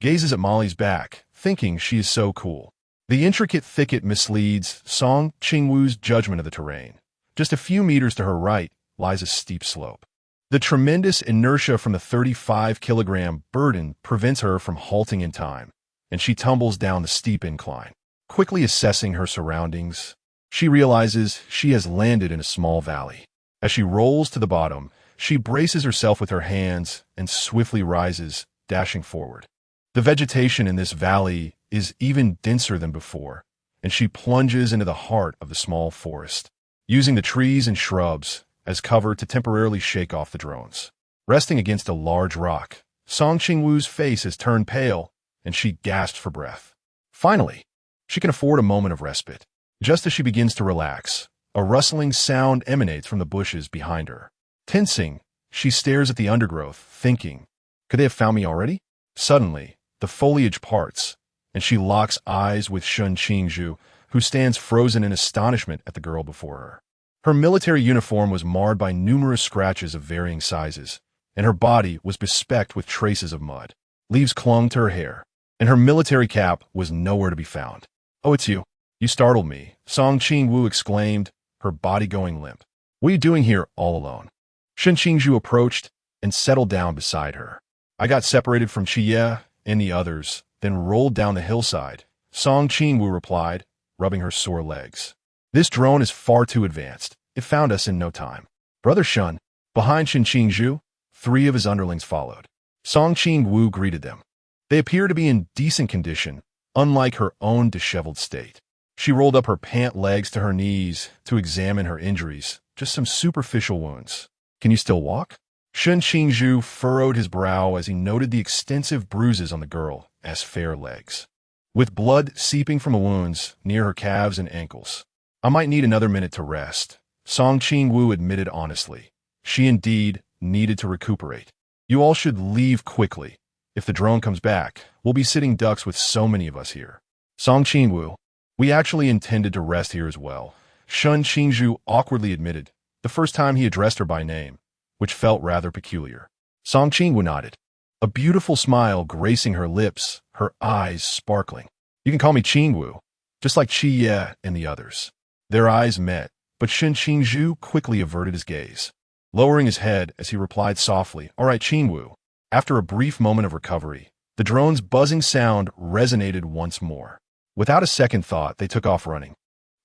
gazes at Molly's back, thinking she is so cool. The intricate thicket misleads Qingwu's judgment of the terrain. Just a few meters to her right lies a steep slope. The tremendous inertia from the 35-kilogram burden prevents her from halting in time, and she tumbles down the steep incline. Quickly assessing her surroundings, she realizes she has landed in a small valley. As she rolls to the bottom, she braces herself with her hands and swiftly rises, dashing forward. The vegetation in this valley is even denser than before, and she plunges into the heart of the small forest, using the trees and shrubs as cover to temporarily shake off the drones. Resting against a large rock, Qingwu's face has turned pale, and she gasps for breath. Finally, she can afford a moment of respite. Just as she begins to relax, a rustling sound emanates from the bushes behind her. Tensing, she stares at the undergrowth, thinking, could they have found me already? Suddenly, the foliage parts, and she locks eyes with Qingwu, who stands frozen in astonishment at the girl before her. Her military uniform was marred by numerous scratches of varying sizes, and her body was bespecked with traces of mud. Leaves clung to her hair, and her military cap was nowhere to be found. "Oh, it's you. You startled me," Qingwu exclaimed, her body going limp. "What are you doing here all alone?" Qingwu approached and settled down beside her. "I got separated from Xia and the others, then rolled down the hillside," Qingwu replied, rubbing her sore legs. "This drone is far too advanced. It found us in no time." "Brother Shun." Behind Qingwu, 3 of his underlings followed. Qingwu greeted them. They appeared to be in decent condition, unlike her own disheveled state. She rolled up her pant legs to her knees to examine her injuries, just some superficial wounds. "Can you still walk?" Qingwu furrowed his brow as he noted the extensive bruises on the girl's fair legs, with blood seeping from the wounds near her calves and ankles. "I might need another minute to rest," Qingwu admitted honestly. She indeed needed to recuperate. "You all should leave quickly. If the drone comes back, we'll be sitting ducks with so many of us here." "Qingwu, we actually intended to rest here as well," Qingwu awkwardly admitted, the first time he addressed her by name, which felt rather peculiar. Qingwu nodded, a beautiful smile gracing her lips, her eyes sparkling. "You can call me Qingwu, just like Xia and the others." Their eyes met, but Qingwu quickly averted his gaze, lowering his head as he replied softly, "All right, Qingwu." After a brief moment of recovery, the drone's buzzing sound resonated once more. Without a second thought, they took off running.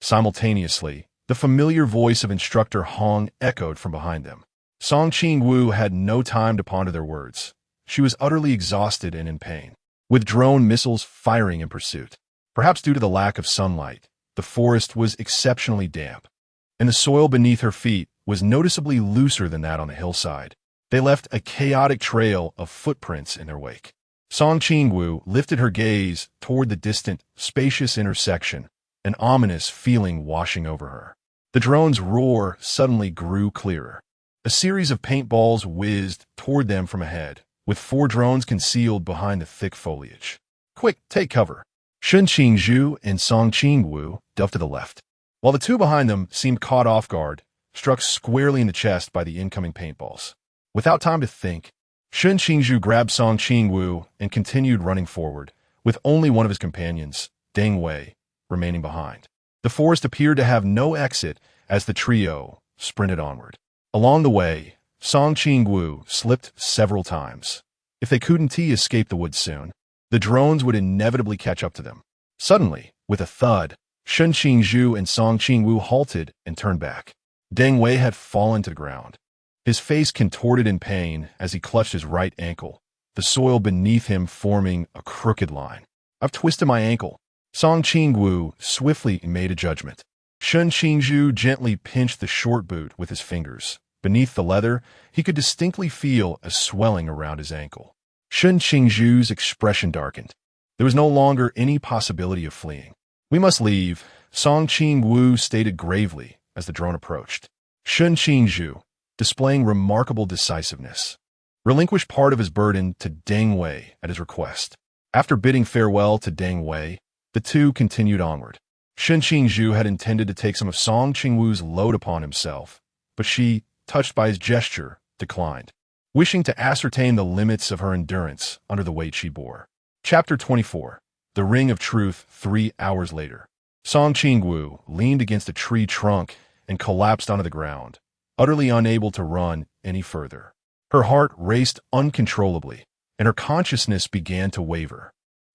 Simultaneously, The familiar voice of instructor Hong echoed from behind them. Song Qingwu had no time to ponder their words. She was utterly exhausted and in pain, with drone missiles firing in pursuit. Perhaps due to the lack of sunlight, the forest was exceptionally damp, and the soil beneath her feet was noticeably looser than that on the hillside. They left a chaotic trail of footprints in their wake. Song Qingwu lifted her gaze toward the distant, spacious intersection, an ominous feeling washing over her. The drone's roar suddenly grew clearer. A series of paintballs whizzed toward them from ahead, with 4 drones concealed behind the thick foliage. "Quick, take cover!" Shun Qingzhu and Song Qingwu ducked to the left, while the 2 behind them seemed caught off guard, struck squarely in the chest by the incoming paintballs. Without time to think, Shun Qingzhu grabbed Song Qingwu and continued running forward, with only one of his companions, Deng Wei, remaining behind. The forest appeared to have no exit as the trio sprinted onward. Along the way, Song Qingwu slipped several times. If they couldn't escape the woods soon, the drones would inevitably catch up to them. Suddenly, with a thud, Shun Qingzhu and Song Qingwu halted and turned back. Deng Wei had fallen to the ground, his face contorted in pain as he clutched his right ankle, the soil beneath him forming a crooked line. "I've twisted my ankle." Song Qingwu swiftly made a judgment. Shun Qingzhu gently pinched the short boot with his fingers. Beneath the leather, he could distinctly feel a swelling around his ankle. Shun Qingzhu's expression darkened. There was no longer any possibility of fleeing. "We must leave," Song Qingwu stated gravely as the drone approached. Shun Qingzhu, displaying remarkable decisiveness, relinquished part of his burden to Deng Wei at his request. After bidding farewell to Deng Wei, the 2 continued onward. Shun Qingzhu had intended to take some of Song Qingwu's load upon himself, but she, touched by his gesture, declined, wishing to ascertain the limits of her endurance under the weight she bore. Chapter 24. The Ring of Truth 3 hours later. Song Qingwu leaned against a tree trunk and collapsed onto the ground, utterly unable to run any further. Her heart raced uncontrollably, and her consciousness began to waver.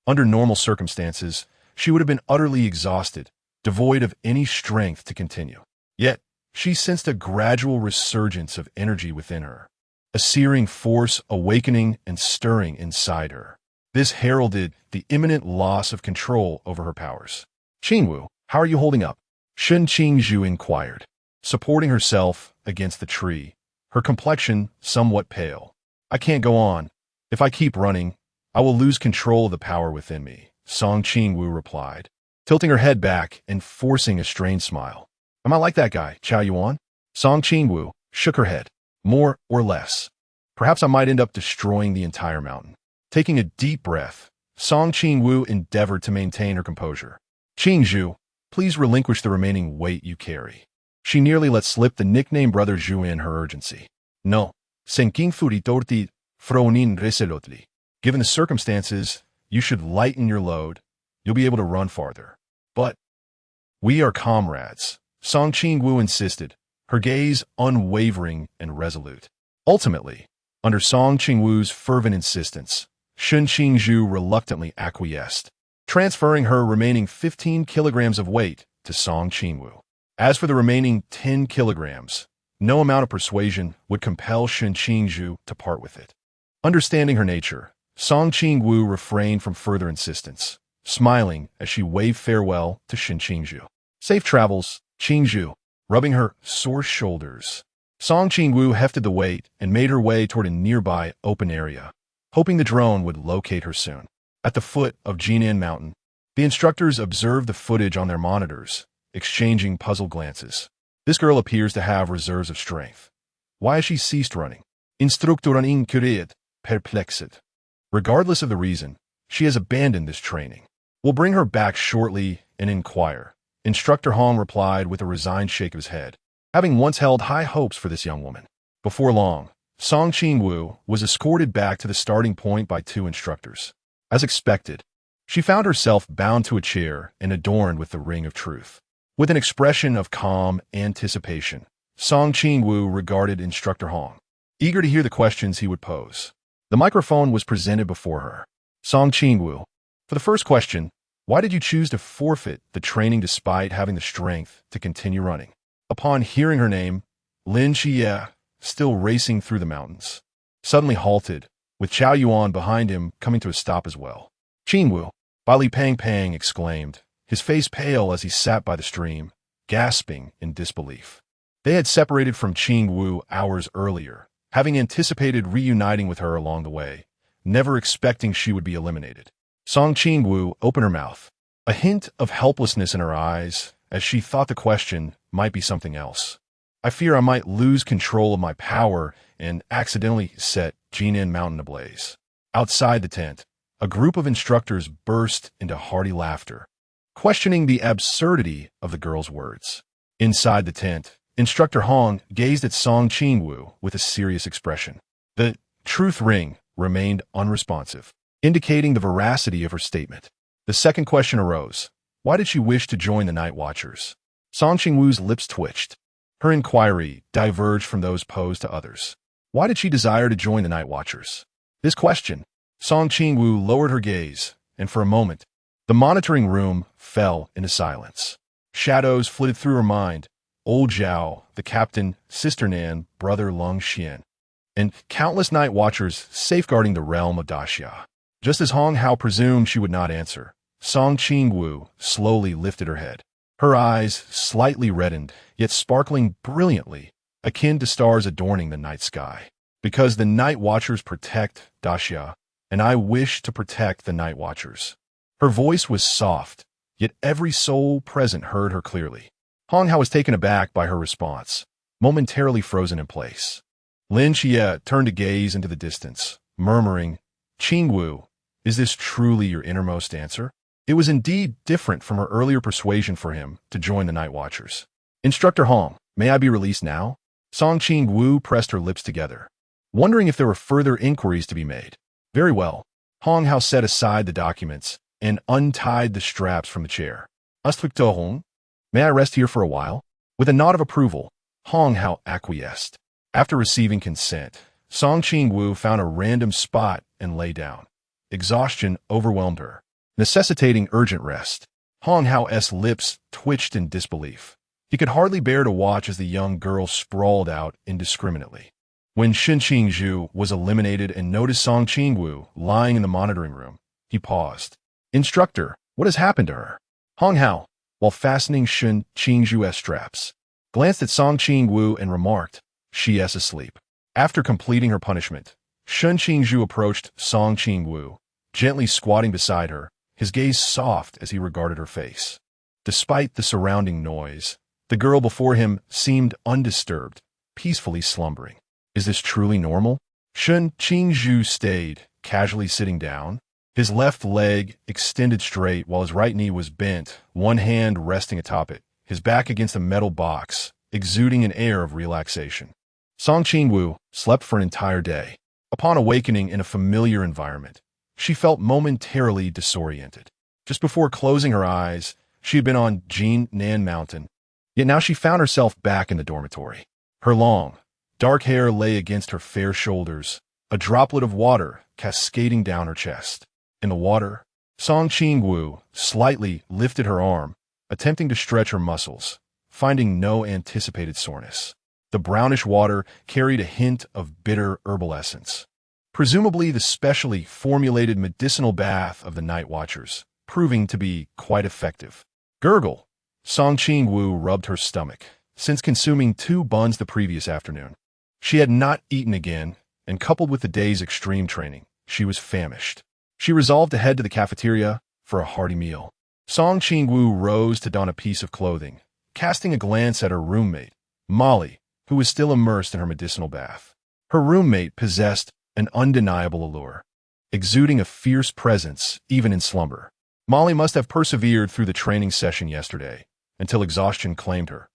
Under normal circumstances, she would have been utterly exhausted, devoid of any strength to continue. Yet, she sensed a gradual resurgence of energy within her, a searing force awakening and stirring inside her. This heralded the imminent loss of control over her powers. "Qingwu, how are you holding up?" Shun Qingzhu inquired, supporting herself against the tree, her complexion somewhat pale. "I can't go on. If I keep running, I will lose control of the power within me," Song Qingwu replied, tilting her head back and forcing a strained smile. "Am I like that guy, Chao Yuan?" Song Qingwu shook her head. "More or less. Perhaps I might end up destroying the entire mountain." Taking a deep breath, Song Qingwu endeavored to maintain her composure. "Qingzhu, please relinquish the remaining weight you carry." She nearly let slip the nickname Brother Zhu in her urgency. "No, senking furi torti fronin reselotli. Given the circumstances, you should lighten your load. You'll be able to run farther." "But we are comrades," Song Qingwu insisted, her gaze unwavering and resolute. Ultimately, under Song Qingwu's fervent insistence, Shun Qingzhu reluctantly acquiesced, transferring her remaining 15 kilograms of weight to Song Qingwu. As for the remaining 10 kilograms, no amount of persuasion would compel Shun Qingzhu to part with it. Understanding her nature, Song Qingwu refrained from further insistence, smiling as she waved farewell to Shun Qingzhu. "Safe travels, Qingzhu," rubbing her sore shoulders. Song Qingwu hefted the weight and made her way toward a nearby open area, hoping the drone would locate her soon. At the foot of Cangnan Mountain, the instructors observed the footage on their monitors, exchanging puzzled glances. "This girl appears to have reserves of strength. Why has she ceased running?" Instructoren incuried, perplexed. Regardless of the reason, she has abandoned this training. "We'll bring her back shortly and inquire," Instructor Hong replied with a resigned shake of his head, having once held high hopes for this young woman. Before long, Song Qingwu was escorted back to the starting point by 2 instructors. As expected, she found herself bound to a chair and adorned with the Ring of Truth. With an expression of calm anticipation, Song Qingwu regarded Instructor Hong, eager to hear the questions he would pose. The microphone was presented before her. "Song Qingwu, for the first question, why did you choose to forfeit the training despite having the strength to continue running?" Upon hearing her name, Lin Xia, still racing through the mountains, suddenly halted, with Chao Yuan behind him coming to a stop as well. Qingwu, Bali Pang Pang exclaimed, his face pale as he sat by the stream, gasping in disbelief. They had separated from Qingwu hours earlier, having anticipated reuniting with her along the way, never expecting she would be eliminated. Song Qingwu opened her mouth, a hint of helplessness in her eyes, as she thought the question might be something else. I fear I might lose control of my power and accidentally set Cangnan Mountain ablaze. Outside the tent, a group of instructors burst into hearty laughter, questioning the absurdity of the girl's words. Inside the tent, Instructor Hong gazed at Song Qingwu with a serious expression. The truth ring remained unresponsive, indicating the veracity of her statement. The second question arose. Why did she wish to join the Night Watchers? Song Qingwu's lips twitched. Her inquiry diverged from those posed to others. Why did she desire to join the Night Watchers? This question, Song Qingwu lowered her gaze, and for a moment, the monitoring room fell into silence. Shadows flitted through her mind. Old Zhao, the captain, Sister Nan, brother Lung Xian, and countless Night Watchers safeguarding the realm of Daxia. Just as Hong Hao presumed she would not answer, Song Qingwu slowly lifted her head. Her eyes slightly reddened, yet sparkling brilliantly, akin to stars adorning the night sky. Because the Night Watchers protect Daxia, and I wish to protect the Night Watchers. Her voice was soft, yet every soul present heard her clearly. Hong Hao was taken aback by her response, momentarily frozen in place. Lin Xia turned to gaze into the distance, murmuring, Qingwu, is this truly your innermost answer? It was indeed different from her earlier persuasion for him to join the Night Watchers. Instructor Hong, may I be released now? Song Qingwu pressed her lips together, wondering if there were further inquiries to be made. Very well. Hong Hao set aside the documents and untied the straps from the chair. Hong, may I rest here for a while? With a nod of approval, Hong Hao acquiesced. After receiving consent, Song Qingwu found a random spot and lay down. Exhaustion overwhelmed her, necessitating urgent rest. Hong Hao's lips twitched in disbelief. He could hardly bear to watch as the young girl sprawled out indiscriminately. When Shen Qingzhu was eliminated and noticed Song Qingwu lying in the monitoring room, he paused. Instructor, what has happened to her? Hong Hao, while fastening Shen Qingzhu's straps, glanced at Song Qingwu and remarked, she is asleep. After completing her punishment, Shen Qingzhu approached Song Qingwu, gently squatting beside her, his gaze soft as he regarded her face. Despite the surrounding noise, the girl before him seemed undisturbed, peacefully slumbering. Is this truly normal? Shen Qingzhu stayed, casually sitting down, his left leg extended straight while his right knee was bent, one hand resting atop it, his back against a metal box, exuding an air of relaxation. Song Qingwu slept for an entire day. Upon awakening in a familiar environment, she felt momentarily disoriented. Just before closing her eyes, she had been on Cangnan Mountain, yet now she found herself back in the dormitory. Her long, dark hair lay against her fair shoulders, a droplet of water cascading down her chest. In the water, Song Qingwu slightly lifted her arm, attempting to stretch her muscles, finding no anticipated soreness. The brownish water carried a hint of bitter herbal essence, presumably the specially formulated medicinal bath of the Night Watchers, proving to be quite effective. Gurgle. Song Qingwu rubbed her stomach, since consuming 2 buns the previous afternoon. She had not eaten again, and coupled with the day's extreme training, she was famished. She resolved to head to the cafeteria for a hearty meal. Song Qingwu rose to don a piece of clothing, casting a glance at her roommate, Molly, who was still immersed in her medicinal bath. Her roommate possessed an undeniable allure, exuding a fierce presence even in slumber. Molly must have persevered through the training session yesterday, until exhaustion claimed her.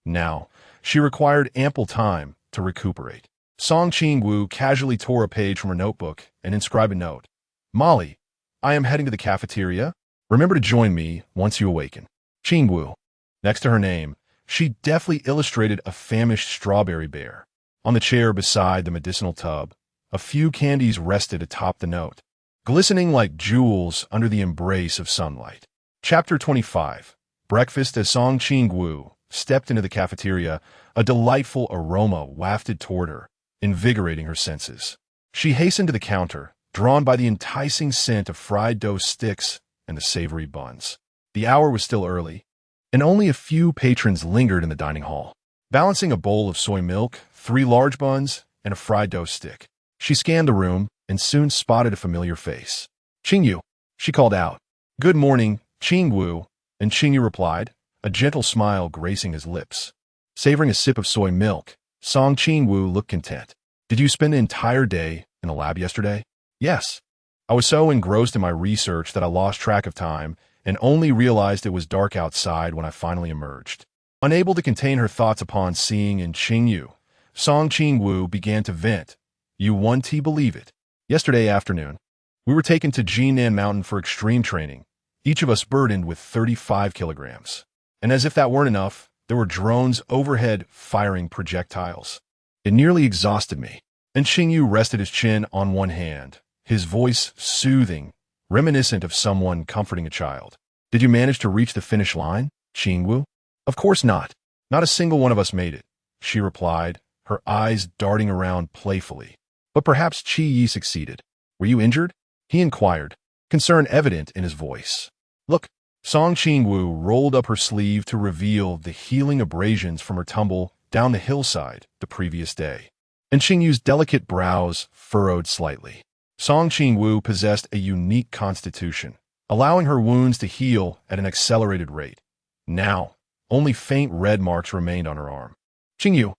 Now, she required ample time to recuperate. Song Qingwu casually tore a page from her notebook and inscribed a note. Molly, I am heading to the cafeteria. Remember to join me once you awaken. Qingwu. Next to her name, she deftly illustrated a famished strawberry bear. On the chair beside the medicinal tub, a few candies rested atop the note, glistening like jewels under the embrace of sunlight. Chapter 25. Breakfast. As Song Qingwu stepped into the cafeteria, a delightful aroma wafted toward her, invigorating her senses. She hastened to the counter, drawn by the enticing scent of fried dough sticks and the savory buns. The hour was still early, and only a few patrons lingered in the dining hall. Balancing a bowl of soy milk, 3 large buns, and a fried dough stick, she scanned the room and soon spotted a familiar face. "Qingwu," she called out. "Good morning, Qingwu," and Qingwu replied, a gentle smile gracing his lips. Savoring a sip of soy milk, Song Qingwu looked content. "Did you spend the entire day in the lab yesterday?" "Yes. I was so engrossed in my research that I lost track of time and only realized it was dark outside when I finally emerged." Unable to contain her thoughts upon seeing in Qingwu, Song Qingwu began to vent. "You won't believe it. Yesterday afternoon, we were taken to Cangnan Mountain for extreme training, each of us burdened with 35 kilograms. And as if that weren't enough, there were drones overhead firing projectiles. It nearly exhausted me." And Qingwu rested his chin on one hand, his voice soothing, reminiscent of someone comforting a child. "Did you manage to reach the finish line, Qingwu?" "Of course not. Not a single one of us made it," she replied, her eyes darting around playfully. "But perhaps Qi succeeded. Were you injured?" he inquired, concern evident in his voice. "Look." Song Qingwu rolled up her sleeve to reveal the healing abrasions from her tumble down the hillside the previous day. And Qingyu's delicate brows furrowed slightly. Song Qingwu possessed a unique constitution, allowing her wounds to heal at an accelerated rate. Now, only faint red marks remained on her arm. "Qingyu,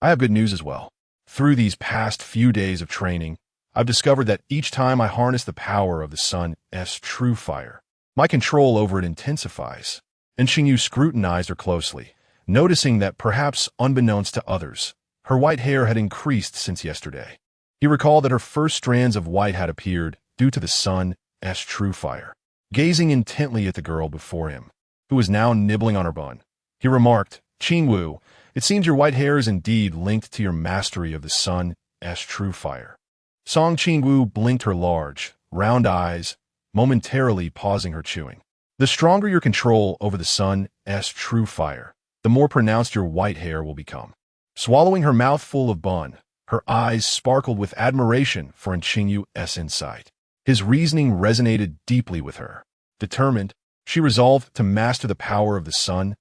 I have good news as well. Through these past few days of training, I've discovered that each time I harness the power of the sun's true fire, my control over it intensifies." And Qingyu scrutinized her closely, noticing that perhaps unbeknownst to others, her white hair had increased since yesterday. He recalled that her first strands of white had appeared due to the sun's true fire. Gazing intently at the girl before him, who was now nibbling on her bun, he remarked, "Qingwu, it seems your white hair is indeed linked to your mastery of the sun's true fire." Song Qingwu blinked her large, round eyes, momentarily pausing her chewing. "The stronger your control over the sun's true fire, the more pronounced your white hair will become." Swallowing her mouthful of bun, her eyes sparkled with admiration for Qingyu's insight. His reasoning resonated deeply with her. Determined, she resolved to master the power of the sun's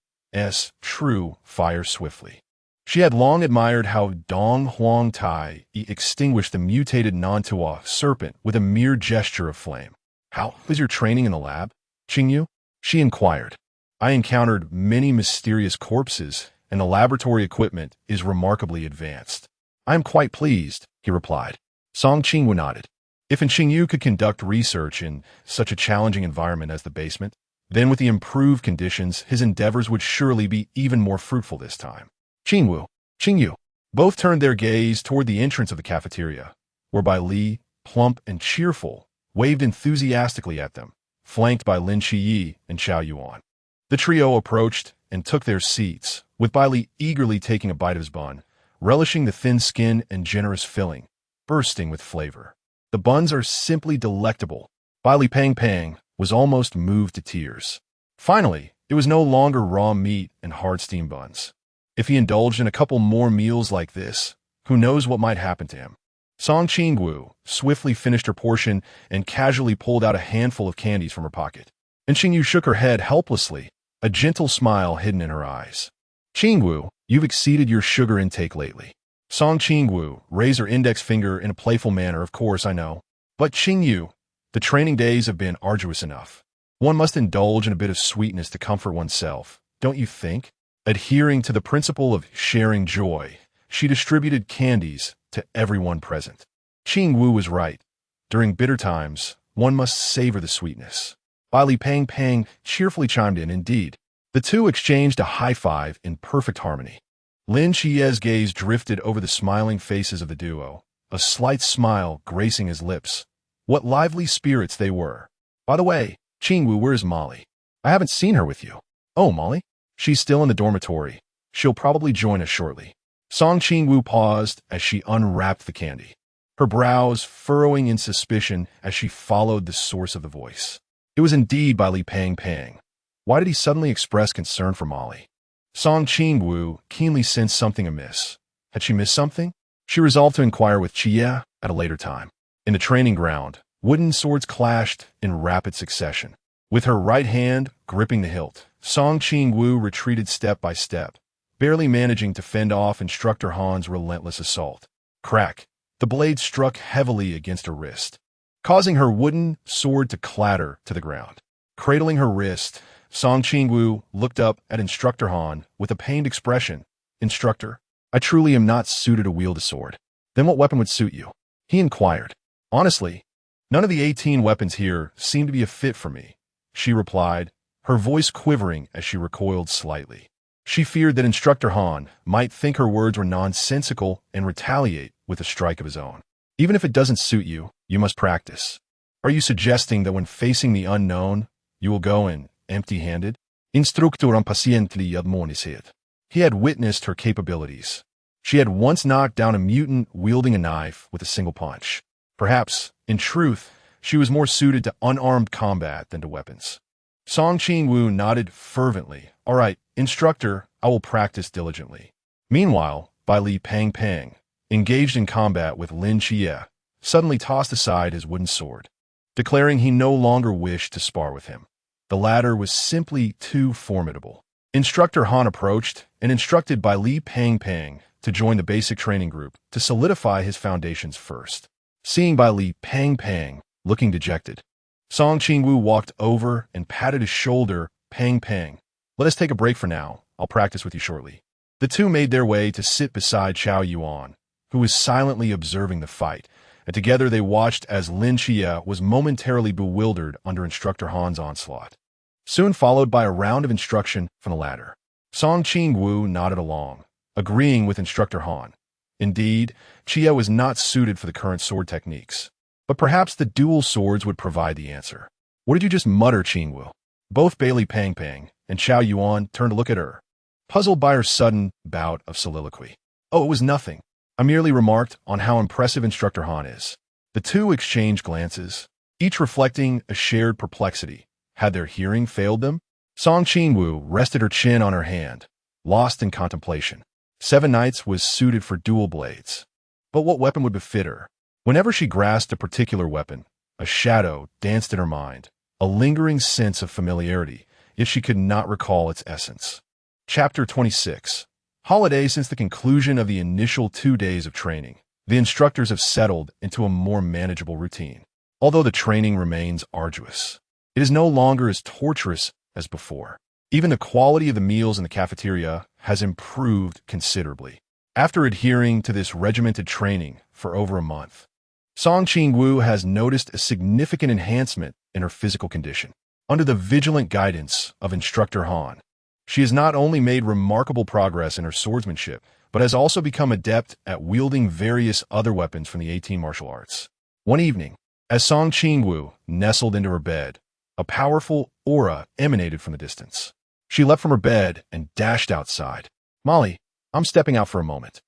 true fire swiftly. She had long admired how Donghuang Taiyi extinguished the mutated Nuwa serpent with a mere gesture of flame. "How was your training in the lab, Qingyu?" she inquired. "I encountered many mysterious corpses, and the laboratory equipment is remarkably advanced." "I am quite pleased," he replied. Song Qingwu nodded. If Qingyu could conduct research in such a challenging environment as the basement, then with the improved conditions, his endeavors would surely be even more fruitful this time. Qingyu. Both turned their gaze toward the entrance of the cafeteria, whereby Li, plump and cheerful, waved enthusiastically at them, flanked by Lin Qiyi and Xiao Yuan. The trio approached and took their seats, with Bai Li eagerly taking a bite of his bun, relishing the thin skin and generous filling, bursting with flavor. "The buns are simply delectable." Bai Li Pang was almost moved to tears. Finally, it was no longer raw meat and hard steam buns. If he indulged in a couple more meals like this, who knows what might happen to him. Song Qingwu swiftly finished her portion and casually pulled out a handful of candies from her pocket. And Qingyu shook her head helplessly, a gentle smile hidden in her eyes. "Qingwu, you've exceeded your sugar intake lately." Song Qingwu raised her index finger in a playful manner. "Of course, I know. But Qingyu, the training days have been arduous enough. One must indulge in a bit of sweetness to comfort oneself, don't you think?" Adhering to the principle of sharing joy, she distributed candies to everyone present. Qingwu was right. During bitter times, one must savor the sweetness. Bai Li Pang cheerfully chimed in. Indeed, the two exchanged a high five in perfect harmony. Lin Qiyi's gaze drifted over the smiling faces of the duo, a slight smile gracing his lips. What lively spirits they were. "By the way, Qingwu, where's Molly? I haven't seen her with you." "Oh, Molly? She's still in the dormitory. She'll probably join us shortly." Song Qingwu paused as she unwrapped the candy, her brows furrowing in suspicion as she followed the source of the voice. It was indeed Bai Li Pang. Why did he suddenly express concern for Molly? Song Qingwu keenly sensed something amiss. Had she missed something? She resolved to inquire with Xia at a later time. In the training ground, wooden swords clashed in rapid succession. With her right hand gripping the hilt, Song Qingwu retreated step by step, barely managing to fend off Instructor Han's relentless assault. Crack! The blade struck heavily against her wrist, causing her wooden sword to clatter to the ground. Cradling her wrist, Song Qingwu looked up at Instructor Han with a pained expression. "Instructor, I truly am not suited to wield a sword." "Then what weapon would suit you?" he inquired. "Honestly, none of the 18 weapons here seem to be a fit for me," she replied, her voice quivering as she recoiled slightly. She feared that Instructor Han might think her words were nonsensical and retaliate with a strike of his own. "Even if it doesn't suit you, you must practice." "Are you suggesting that when facing the unknown, you will go in empty-handed?" Instruktoren patiently admonishade. He had witnessed her capabilities. She had once knocked down a mutant wielding a knife with a single punch. Perhaps, in truth, she was more suited to unarmed combat than to weapons. Song Qingwu nodded fervently. "All right, instructor, I will practice diligently." Meanwhile, Bai Li Pang Pang, engaged in combat with Lin Xia, suddenly tossed aside his wooden sword, declaring he no longer wished to spar with him. The latter was simply too formidable. Instructor Han approached and instructed Bai Li Pang Pang to join the basic training group to solidify his foundations first. Seeing Bai Li Pang Pang looking dejected, Song Qingwu walked over and patted his shoulder. "Pang Pang, let us take a break for now. I'll practice with you shortly." The two made their way to sit beside Qiao Yuan, who was silently observing the fight, and together they watched as Lin Xia was momentarily bewildered under Instructor Han's onslaught, soon followed by a round of instruction from the latter. Song Qingwu nodded along, agreeing with Instructor Han. Indeed, Xia was not suited for the current sword techniques, but perhaps the dual swords would provide the answer. "What did you just mutter, Qingwu?" Both Bai Li Pang Pang and Qiao Yuan turned to look at her, puzzled by her sudden bout of soliloquy. "Oh, it was nothing. I merely remarked on how impressive Instructor Han is." The two exchanged glances, each reflecting a shared perplexity. Had their hearing failed them? Song Qingwu rested her chin on her hand, lost in contemplation. 7 Knights was suited for dual blades. But what weapon would befit her? Whenever she grasped a particular weapon, a shadow danced in her mind, a lingering sense of familiarity, yet she could not recall its essence. Chapter 26. Holiday. Since the conclusion of the initial 2 days of training, the instructors have settled into a more manageable routine. Although the training remains arduous, it is no longer as torturous as before. Even the quality of the meals in the cafeteria has improved considerably. After adhering to this regimented training for over a month, Song Qingwu has noticed a significant enhancement in her physical condition. Under the vigilant guidance of Instructor Han, she has not only made remarkable progress in her swordsmanship, but has also become adept at wielding various other weapons from the 18 martial arts. One evening, as Song Qingwu nestled into her bed, a powerful aura emanated from the distance. She leapt from her bed and dashed outside. "Molly, I'm stepping out for a moment."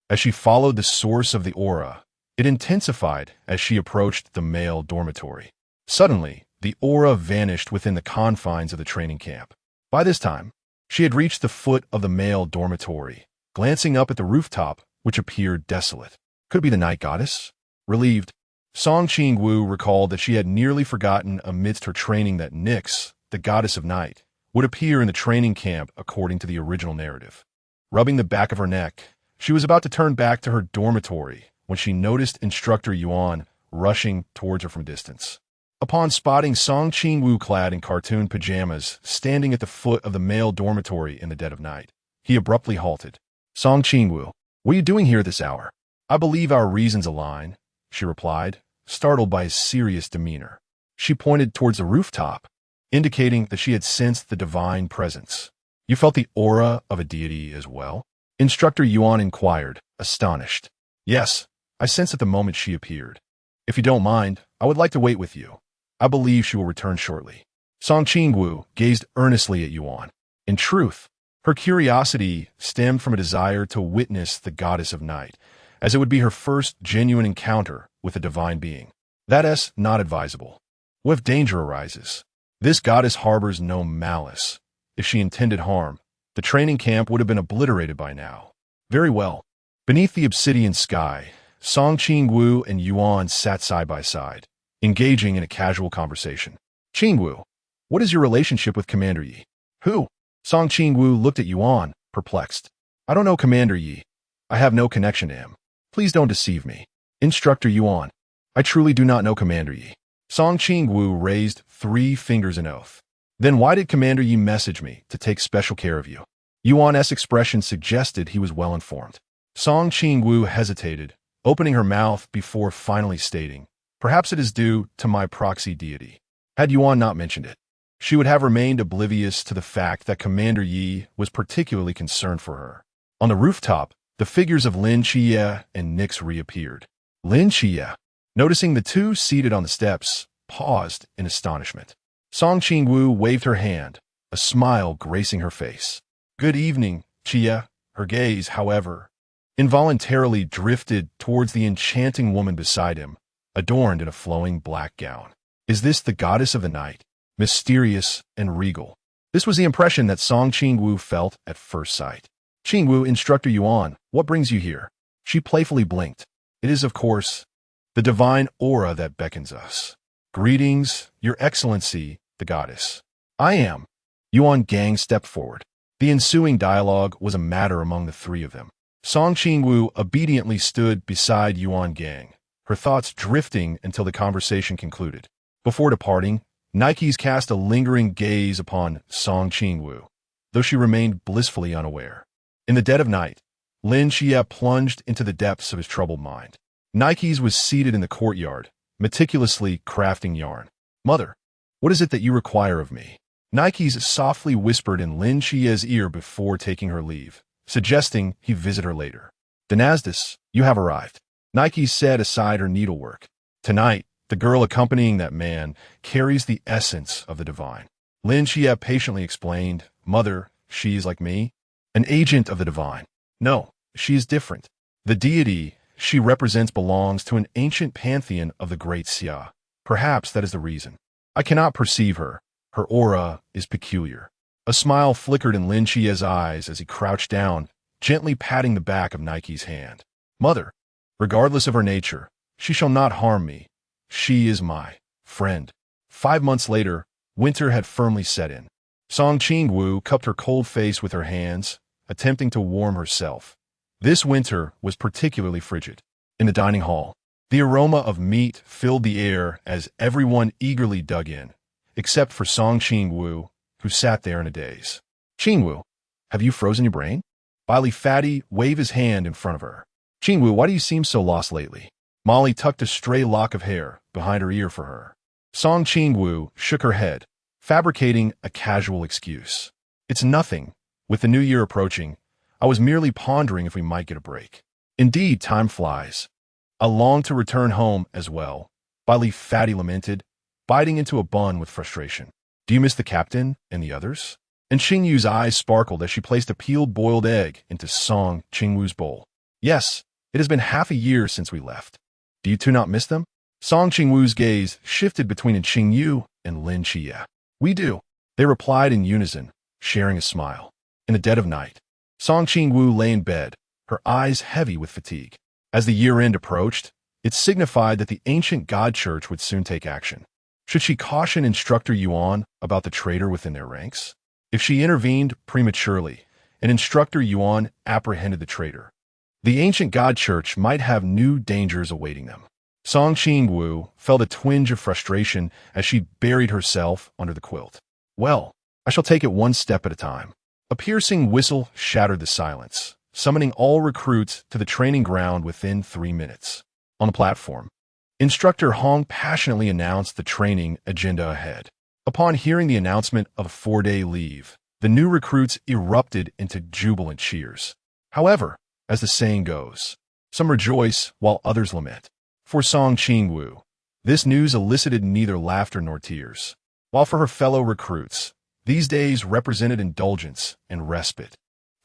As she followed the source of the aura, it intensified as she approached the male dormitory. Suddenly, the aura vanished within the confines of the training camp. By this time, she had reached the foot of the male dormitory, glancing up at the rooftop, which appeared desolate. Could it be the night goddess? Relieved, Song Qingwu recalled that she had nearly forgotten amidst her training that Nyx, the goddess of night, would appear in the training camp according to the original narrative. Rubbing the back of her neck, she was about to turn back to her dormitory when she noticed Instructor Yuan rushing towards her from a distance. Upon spotting Song Qingwu clad in cartoon pajamas standing at the foot of the male dormitory in the dead of night, he abruptly halted. "Song Qingwu, what are you doing here at this hour?" "I believe our reasons align," she replied, startled by his serious demeanor. She pointed towards the rooftop, indicating that she had sensed the divine presence. "You felt the aura of a deity as well?" Instructor Yuan inquired, astonished. "Yes, I sensed it the moment she appeared. If you don't mind, I would like to wait with you. I believe she will return shortly." Song Qingwu gazed earnestly at Yuan. In truth, her curiosity stemmed from a desire to witness the goddess of night, as it would be her first genuine encounter with a divine being. That is not advisable. What if danger arises? This goddess harbors no malice. If she intended harm, The training camp would have been obliterated by now. Very well. Beneath the obsidian sky, Song Qingwu and Yuan sat side by side, engaging in a casual conversation. Qingwu, what is your relationship with Commander Yi? Who? Song Qingwu looked at Yuan, perplexed. I don't know Commander Yi. I have no connection to him. Please don't deceive me. Instructor Yuan, I truly do not know Commander Yi. Song Qingwu raised 3 fingers in oath. Then why did Commander Yi message me to take special care of you? Yuan's expression suggested he was well informed. Song Qingwu hesitated, opening her mouth before finally stating, perhaps it is due to my proxy deity. Had Yuan not mentioned it, she would have remained oblivious to the fact that Commander Yi was particularly concerned for her. On the rooftop, the figures of Lin Xia and Nix reappeared. Lin Xia, noticing the two seated on the steps, paused in astonishment. Song Qingwu waved her hand, a smile gracing her face. Good evening, Xia. Her gaze, however, involuntarily drifted towards the enchanting woman beside him, adorned in a flowing black gown. Is this the goddess of the night? Mysterious and regal. This was the impression that Song Qingwu felt at first sight. Qingwu, Instructor Yuan, what brings you here? She playfully blinked. It is, of course, the divine aura that beckons us. Greetings, Your Excellency, the goddess. I am. Yuan Gang stepped forward. The ensuing dialogue was a matter among the 3 of them. Song Qingwu obediently stood beside Yuan Gang, her thoughts drifting until the conversation concluded. Before departing, Nikes cast a lingering gaze upon Song Qingwu, though she remained blissfully unaware. In the dead of night, Lin Xia plunged into the depths of his troubled mind. Nikes was seated in the courtyard, meticulously crafting yarn. Mother, what is it that you require of me? Nikes softly whispered in Lin Xia's ear before taking her leave, suggesting he visit her later. Danasdis, you have arrived. Nikes said aside her needlework. Tonight, the girl accompanying that man carries the essence of the divine. Lin Xia patiently explained, Mother, she is like me, an agent of the divine. No, she is different. The deity she represents belongs to an ancient pantheon of the Great Xia. Perhaps that is the reason. I cannot perceive her. Her aura is peculiar. A smile flickered in Lin Xia's eyes as he crouched down, gently patting the back of Nike's hand. Mother, regardless of her nature, she shall not harm me. She is my friend. 5 months later, winter had firmly set in. Song Qingwu cupped her cold face with her hands, attempting to warm herself. This winter was particularly frigid. In the dining hall, the aroma of meat filled the air as everyone eagerly dug in, except for Song Qingwu, who sat there in a daze. Qingwu, have you frozen your brain? Bili Fatty waved his hand in front of her. Qingwu, why do you seem so lost lately? Molly tucked a stray lock of hair behind her ear for her. Song Qingwu shook her head, fabricating a casual excuse. It's nothing. With the new year approaching, I was merely pondering if we might get a break. Indeed, time flies. I long to return home as well, Bili Fatty lamented, biting into a bun with frustration. Do you miss the captain and the others? And Xingyu's eyes sparkled as she placed a peeled boiled egg into Song Qingwu's bowl. Yes, it has been half a year since we left. Do you two not miss them? Song Qingwu's gaze shifted between Qingyu and Lin Xia. We do. They replied in unison, sharing a smile. In the dead of night, Song Qingwu lay in bed, her eyes heavy with fatigue. As the year-end approached, it signified that the ancient god church would soon take action. Should she caution Instructor Yuan about the traitor within their ranks? If she intervened prematurely, and Instructor Yuan apprehended the traitor, the ancient god church might have new dangers awaiting them. Song Qingwu felt a twinge of frustration as she buried herself under the quilt. Well, I shall take it one step at a time. A piercing whistle shattered the silence, summoning all recruits to the training ground within 3 minutes. On the platform, Instructor Hong passionately announced the training agenda ahead. Upon hearing the announcement of a 4-day leave, the new recruits erupted into jubilant cheers. However, as the saying goes, some rejoice while others lament. For Song Qingwu, this news elicited neither laughter nor tears, while for her fellow recruits, these days represented indulgence and respite.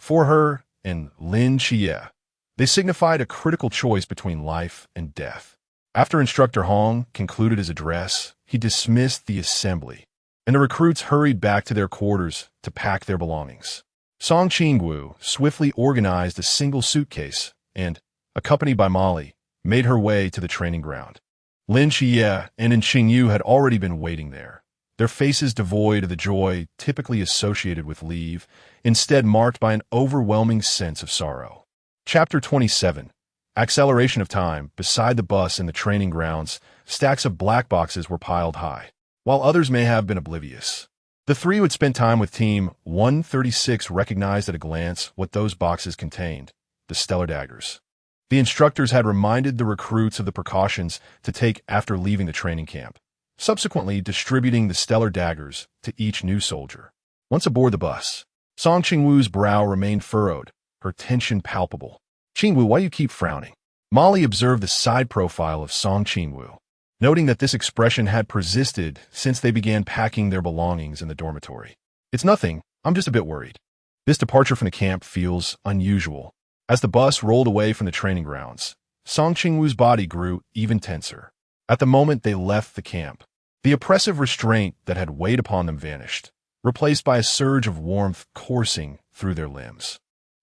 For her and Lin Xia, they signified a critical choice between life and death. After Instructor Hong concluded his address, he dismissed the assembly, and the recruits hurried back to their quarters to pack their belongings. Song Qingwu swiftly organized a single suitcase and, accompanied by Molly, made her way to the training ground. Lin Xia and Qingwu had already been waiting there, their faces devoid of the joy typically associated with leave, instead marked by an overwhelming sense of sorrow. Chapter 27. Acceleration of time. Beside the bus in the training grounds, stacks of black boxes were piled high. While others may have been oblivious, the three who had spent time with Team 136 recognized at a glance what those boxes contained: the stellar daggers. The instructors had reminded the recruits of the precautions to take after leaving the training camp, subsequently distributing the stellar daggers to each new soldier. Once aboard the bus, Song Qingwu's brow remained furrowed, her tension palpable. "Qingwu, why you keep frowning?" Molly observed the side profile of Song Qingwu, noting that this expression had persisted since they began packing their belongings in the dormitory. "It's nothing, I'm just a bit worried." This departure from the camp feels unusual. As the bus rolled away from the training grounds, Song Qingwu's body grew even tenser. At the moment they left the camp, the oppressive restraint that had weighed upon them vanished, replaced by a surge of warmth coursing through their limbs.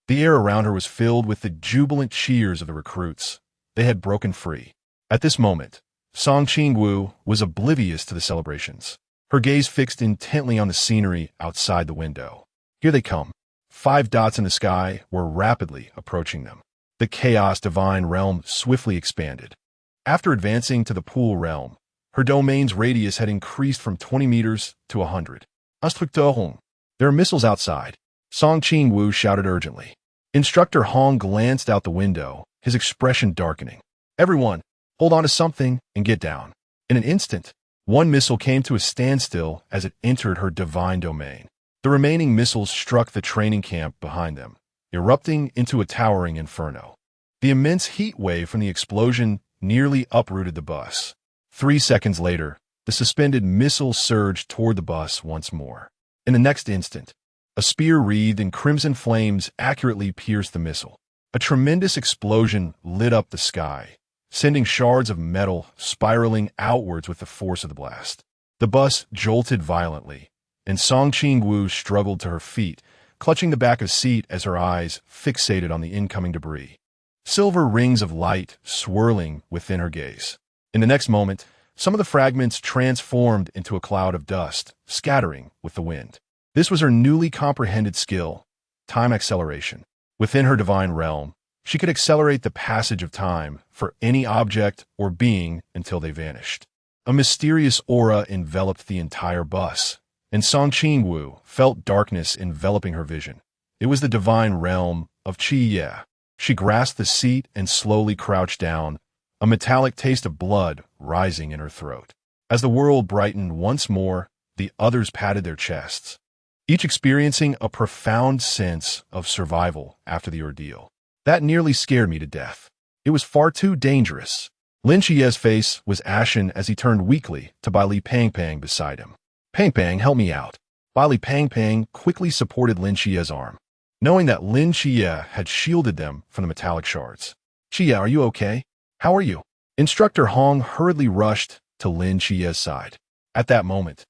The air around her was filled with the jubilant cheers of the recruits. They had broken free. At this moment, Song Qingwu was oblivious to the celebrations, her gaze fixed intently on the scenery outside the window. Here they come. 5 dots in the sky were rapidly approaching them. The chaos divine realm swiftly expanded. After advancing to the pool realm, her domain's radius had increased from 20 meters to 100. There are missiles outside, Song Qingwu shouted urgently. Instructor Hong glanced out the window, his expression darkening. "Everyone, hold on to something and get down." In an instant, one missile came to a standstill as it entered her divine domain. The remaining missiles struck the training camp behind them, erupting into a towering inferno. The immense heat wave from the explosion nearly uprooted the bus. 3 seconds later, the suspended missile surged toward the bus once more. In the next instant, a spear wreathed in crimson flames accurately pierced the missile. A tremendous explosion lit up the sky, sending shards of metal spiraling outwards with the force of the blast. The bus jolted violently, and Song Qingwu struggled to her feet, clutching the back of the seat as her eyes fixated on the incoming debris. Silver rings of light swirling within her gaze. In the next moment, some of the fragments transformed into a cloud of dust, scattering with the wind. This was her newly comprehended skill, time acceleration. Within her divine realm, she could accelerate the passage of time for any object or being until they vanished. A mysterious aura enveloped the entire bus, and Song Qingwu felt darkness enveloping her vision. It was the divine realm of Qia. She grasped the seat and slowly crouched down, a metallic taste of blood rising in her throat. As the world brightened once more, the others patted their chests, each experiencing a profound sense of survival after the ordeal. That nearly scared me to death. It was far too dangerous. Lin Xia's face was ashen as he turned weakly to Bai Li Pang Pang beside him. "Pang Pang, help me out." Bai Li Pang Pang quickly supported Lin Xia's arm, knowing that Lin Xia had shielded them from the metallic shards. "Xia, are you okay? How are you?" Instructor Hong hurriedly rushed to Lin Xia's side. At that moment,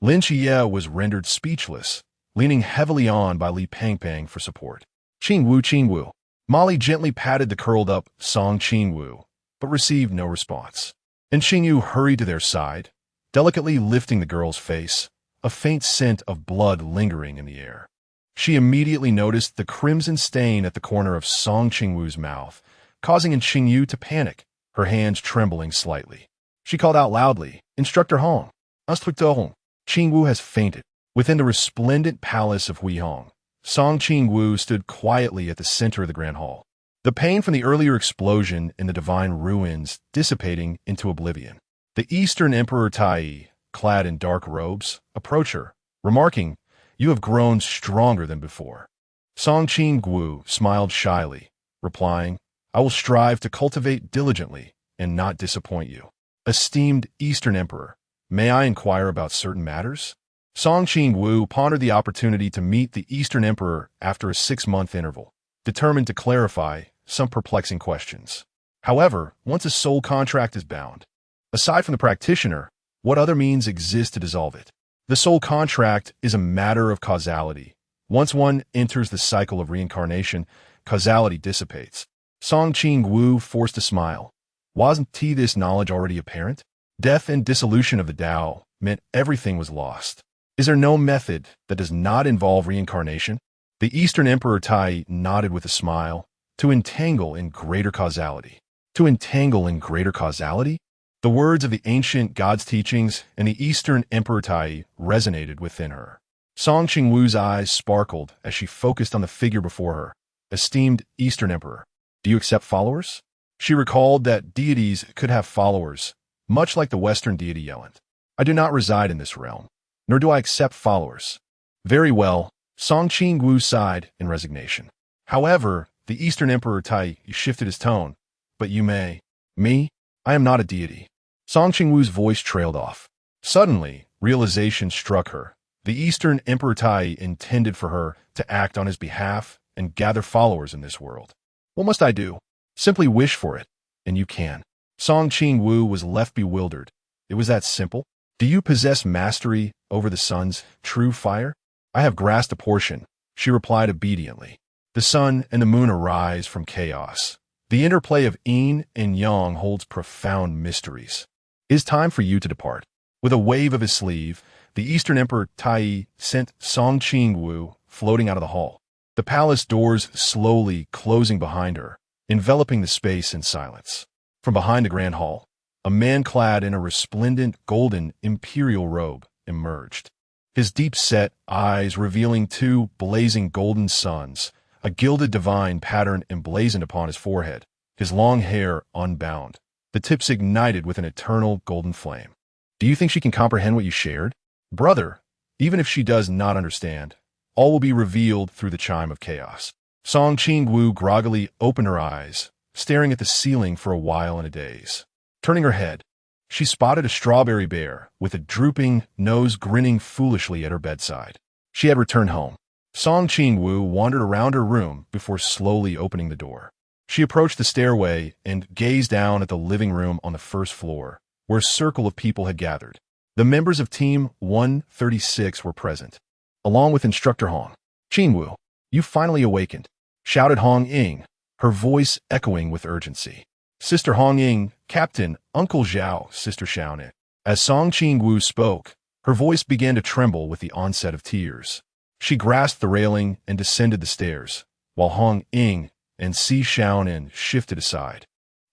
Lin Xia was rendered speechless, leaning heavily on by Li Pang Pang for support. "Qingwu, Qingwu." Molly gently patted the curled-up Song Qingwu, but received no response. And Qingwu hurried to their side, delicately lifting the girl's face, a faint scent of blood lingering in the air. She immediately noticed the crimson stain at the corner of Song Qingwu's mouth, causing Qingwu to panic, her hands trembling slightly. She called out loudly, "Instructor Hong, Instructor Hong." Qingwu has fainted. Within the resplendent palace of Huihong, Song Qingwu stood quietly at the center of the grand hall, the pain from the earlier explosion in the divine ruins dissipating into oblivion. The Eastern Emperor Taiyi, clad in dark robes, approached her, remarking, "You have grown stronger than before." Song Qingwu smiled shyly, replying, "I will strive to cultivate diligently and not disappoint you." "Esteemed Eastern Emperor, may I inquire about certain matters?" Song Qingwu pondered the opportunity to meet the Eastern Emperor after a 6-month interval, determined to clarify some perplexing questions. However, once a soul contract is bound, aside from the practitioner, what other means exist to dissolve it? The soul contract is a matter of causality, Once one enters the cycle of reincarnation, causality dissipates. Song Qingwu forced a smile. Wasn't this knowledge already apparent? Death and dissolution of the Tao meant everything was lost. Is there no method that does not involve reincarnation? The Eastern Emperor Taiyi nodded with a smile. To entangle in greater causality. To entangle in greater causality? The words of the ancient God's teachings and the Eastern Emperor Taiyi resonated within her. Song Qingwu's eyes sparkled as she focused on the figure before her. Esteemed Eastern Emperor, do you accept followers? She recalled that deities could have followers, much like the Western deity Yelent. I do not reside in this realm, nor do I accept followers. Very well, Song Qingwu sighed in resignation. However, the Eastern Emperor Taiyi shifted his tone. But you may. Me? I am not a deity. Song Qingwu's voice trailed off. Suddenly, realization struck her. The Eastern Emperor Taiyi intended for her to act on his behalf and gather followers in this world. What must I do? Simply wish for it, and you can. Song Qingwu was left bewildered. It was that simple? Do you possess mastery over the sun's true fire? I have grasped a portion, she replied obediently. The sun and the moon arise from chaos. The interplay of yin and yang holds profound mysteries. It is time for you to depart. With a wave of his sleeve, the Eastern Emperor Taiyi sent Song Qingwu floating out of the hall. The palace doors slowly closing behind her, enveloping the space in silence. From behind the grand hall, a man clad in a resplendent golden imperial robe emerged. His deep-set eyes revealing two blazing golden suns, a gilded divine pattern emblazoned upon his forehead, his long hair unbound, the tips ignited with an eternal golden flame. Do you think she can comprehend what you shared? Brother, even if she does not understand, all will be revealed through the chime of chaos. Song Qingwu groggily opened her eyes, staring at the ceiling for a while in a daze. Turning her head, she spotted a strawberry bear with a drooping nose grinning foolishly at her bedside. She had returned home. Song Qingwu wandered around her room before slowly opening the door. She approached the stairway and gazed down at the living room on the first floor, where a circle of people had gathered. The members of Team 136 were present, along with Instructor Hong. Qingwu, you finally awakened, shouted Hong Ying, her voice echoing with urgency. Sister Hong Ying, Captain, Uncle Zhao, Sister Xiaonin. As Song Qingwu spoke, her voice began to tremble with the onset of tears. She grasped the railing and descended the stairs, while Hong Ying and Si Xiaonin shifted aside,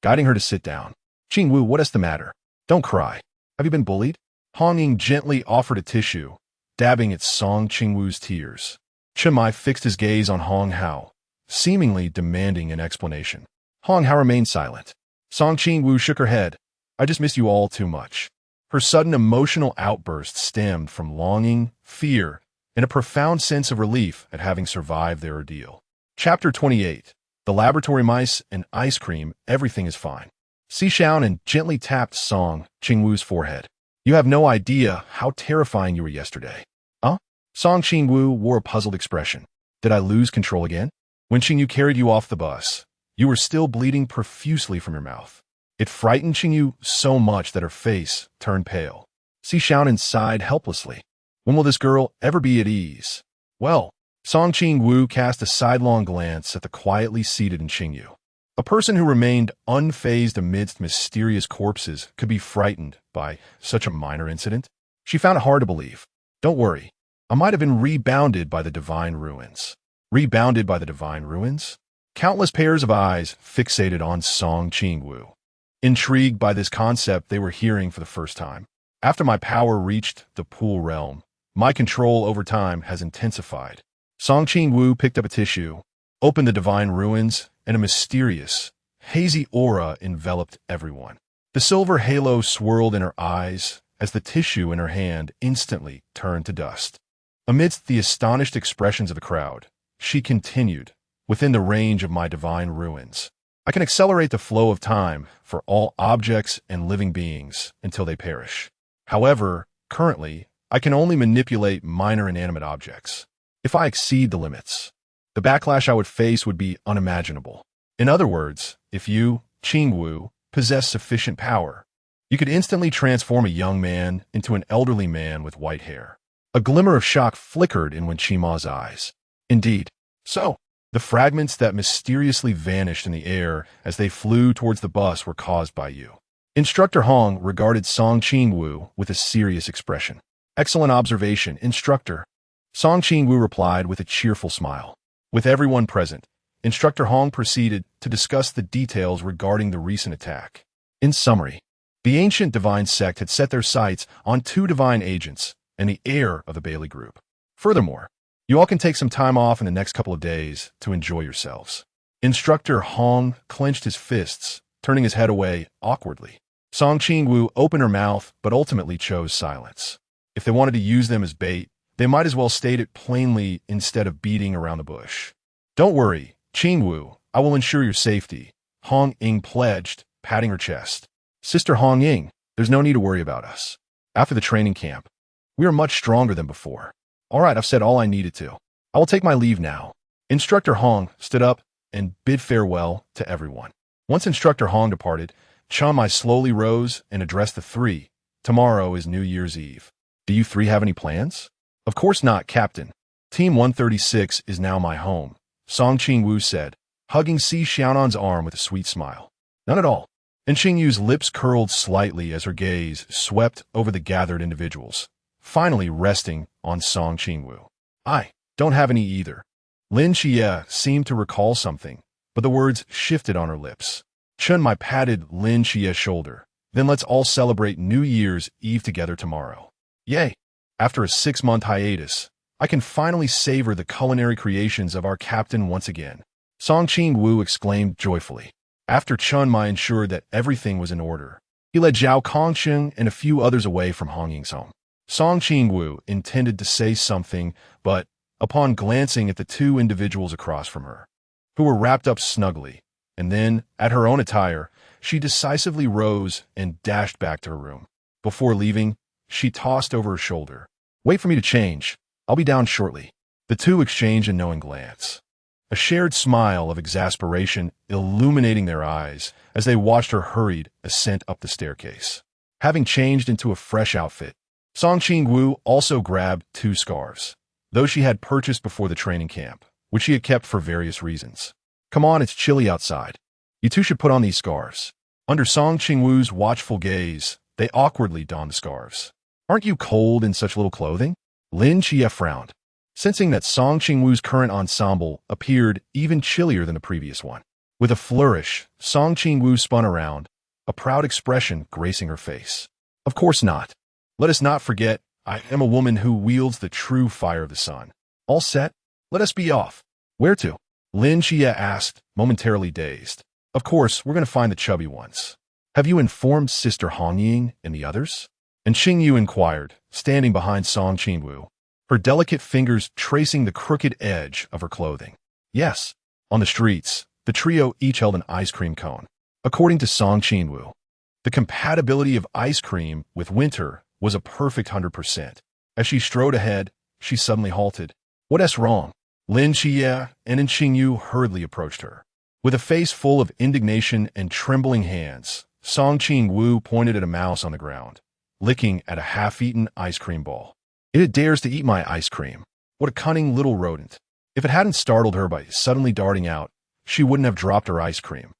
guiding her to sit down. Qingwu, what is the matter? Don't cry. Have you been bullied? Hong Ying gently offered a tissue, dabbing at Song Qingwu's tears. Chen Mai fixed his gaze on Hong Hao, seemingly demanding an explanation. Hong Hao remained silent. Song Qingwu shook her head. I just miss you all too much. Her sudden emotional outburst stemmed from longing, fear, and a profound sense of relief at having survived their ordeal. Chapter 28. The laboratory mice and ice cream, everything is fine. Si Xiaonan gently tapped Song Qingwu's forehead. You have no idea how terrifying you were yesterday. Huh? Song Qingwu wore a puzzled expression. Did I lose control again? When Qingyu carried you off the bus, you were still bleeding profusely from your mouth. It frightened Qingyu so much that her face turned pale. Si Xiaonan sighed helplessly. When will this girl ever be at ease? Well, Song Qingwu cast a sidelong glance at the quietly seated Qingyu. A person who remained unfazed amidst mysterious corpses could be frightened by such a minor incident. She found it hard to believe. Don't worry, I might have been rebounded by the divine ruins. Rebounded by the divine ruins? Countless pairs of eyes fixated on Song Qingwu. Intrigued by this concept they were hearing for the first time. After my power reached the pool realm, my control over time has intensified. Song Qingwu picked up a tissue, opened the divine ruins, and a mysterious, hazy aura enveloped everyone. The silver halo swirled in her eyes as the tissue in her hand instantly turned to dust. Amidst the astonished expressions of the crowd, she continued, within the range of my divine ruins. I can accelerate the flow of time for all objects and living beings until they perish. However, currently, I can only manipulate minor inanimate objects. If I exceed the limits, the backlash I would face would be unimaginable. In other words, if you, Qingwu, possess sufficient power, you could instantly transform a young man into an elderly man with white hair. A glimmer of shock flickered in Wen Qima's eyes. Indeed. So, the fragments that mysteriously vanished in the air as they flew towards the bus were caused by you. Instructor Hong regarded Song Qingwu with a serious expression. Excellent observation, Instructor. Song Qingwu replied with a cheerful smile. With everyone present, Instructor Hong proceeded to discuss the details regarding the recent attack. In summary, the ancient divine sect had set their sights on 2 divine agents and the heir of the Bailey group. Furthermore, you all can take some time off in the next couple of days to enjoy yourselves. Instructor Hong clenched his fists, turning his head away awkwardly. Song Qingwu opened her mouth but ultimately chose silence. If they wanted to use them as bait, they might as well state it plainly instead of beating around the bush. Don't worry, Qingwu, I will ensure your safety, Hong Ying pledged, patting her chest. Sister Hong Ying, there's no need to worry about us. After the training camp, we are much stronger than before. All right, I've said all I needed to. I will take my leave now. Instructor Hong stood up and bid farewell to everyone. Once Instructor Hong departed, Chen Mai slowly rose and addressed the 3. Tomorrow is New Year's Eve. Do you 3 have any plans? Of course not, Captain. Team 136 is now my home, Song Qingwu said, hugging Si Xiaonan's arm with a sweet smile. None at all. And Qingyu's lips curled slightly as her gaze swept over the gathered individuals, finally resting on Song Qingwu. I don't have any either. Lin Xia seemed to recall something, but the words shifted on her lips. Chen Mai patted Lin Xia's shoulder. Then let's all celebrate New Year's Eve together tomorrow. Yay! After a 6-month hiatus, I can finally savor the culinary creations of our captain once again. Song Qingwu exclaimed joyfully. After Chen Mai ensured that everything was in order, he led Zhao Kongsheng and a few others away from Hong Ying's home. Song Qingwu intended to say something, but upon glancing at the 2 individuals across from her, who were wrapped up snugly, and then, at her own attire, she decisively rose and dashed back to her room. Before leaving, she tossed over her shoulder. Wait for me to change. I'll be down shortly. The 2 exchanged a knowing glance, a shared smile of exasperation illuminating their eyes as they watched her hurried ascent up the staircase. Having changed into a fresh outfit, Song Qingwu also grabbed 2 scarves, those she had purchased before the training camp, which she had kept for various reasons. Come on, it's chilly outside. You 2 should put on these scarves. Under Song Qingwu's watchful gaze, they awkwardly donned the scarves. Aren't you cold in such little clothing? Lin Xia frowned, sensing that Song Qingwu's current ensemble appeared even chillier than the previous one. With a flourish, Song Qingwu spun around, a proud expression gracing her face. Of course not. Let us not forget, I am a woman who wields the true fire of the sun. All set? Let us be off. Where to? Lin Xia asked, momentarily dazed. Of course, we're going to find the chubby ones. Have you informed Sister Hong Ying and the others? And Qingyu inquired, standing behind Song Qingwu, her delicate fingers tracing the crooked edge of her clothing. Yes. On the streets, the trio each held an ice cream cone. According to Song Qingwu, the compatibility of ice cream with winter was a perfect 100%. As she strode ahead, she suddenly halted. What's wrong? Lin Xia and Qingyu hurriedly approached her. With a face full of indignation and trembling hands, Song Qingwu pointed at a mouse on the ground, licking at a half-eaten ice cream ball. It dares to eat my ice cream. What a cunning little rodent. If it hadn't startled her by suddenly darting out, she wouldn't have dropped her ice cream.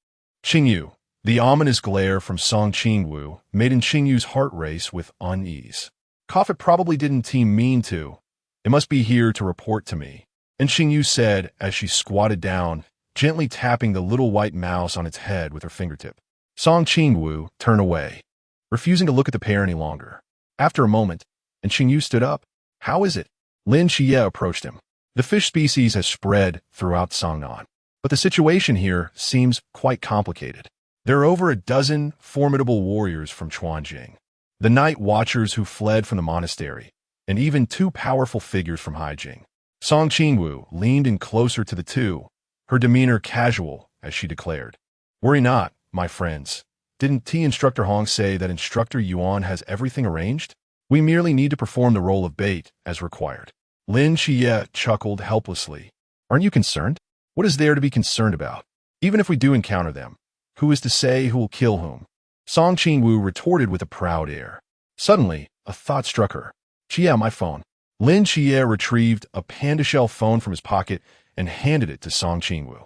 Qingyu. The ominous glare from Song Qingwu made Qingyu's heart race with unease. Cough, it probably didn't seem mean to. It must be here to report to me. And Qingyu said as she squatted down, gently tapping the little white mouse on its head with her fingertip. Song Qingwu turned away, refusing to look at the pair any longer. After a moment, and Qingyu stood up. How is it? Lin Xia approached him. The fish species has spread throughout Cangnan, but the situation here seems quite complicated. There are over a dozen formidable warriors from Chuanjing, the night watchers who fled from the monastery, and even 2 powerful figures from Haijing. Song Qingwu leaned in closer to the 2, her demeanor casual as she declared. Worry not, my friends. Didn't Instructor Hong say that Instructor Yuan has everything arranged? We merely need to perform the role of bait as required. Lin Xia chuckled helplessly. Aren't you concerned? What is there to be concerned about? Even if we do encounter them, who is to say who will kill whom? Song Qingwu retorted with a proud air. Suddenly, a thought struck her. Xia, my phone. Lin Xia retrieved a panda-shell phone from his pocket and handed it to Song Qingwu.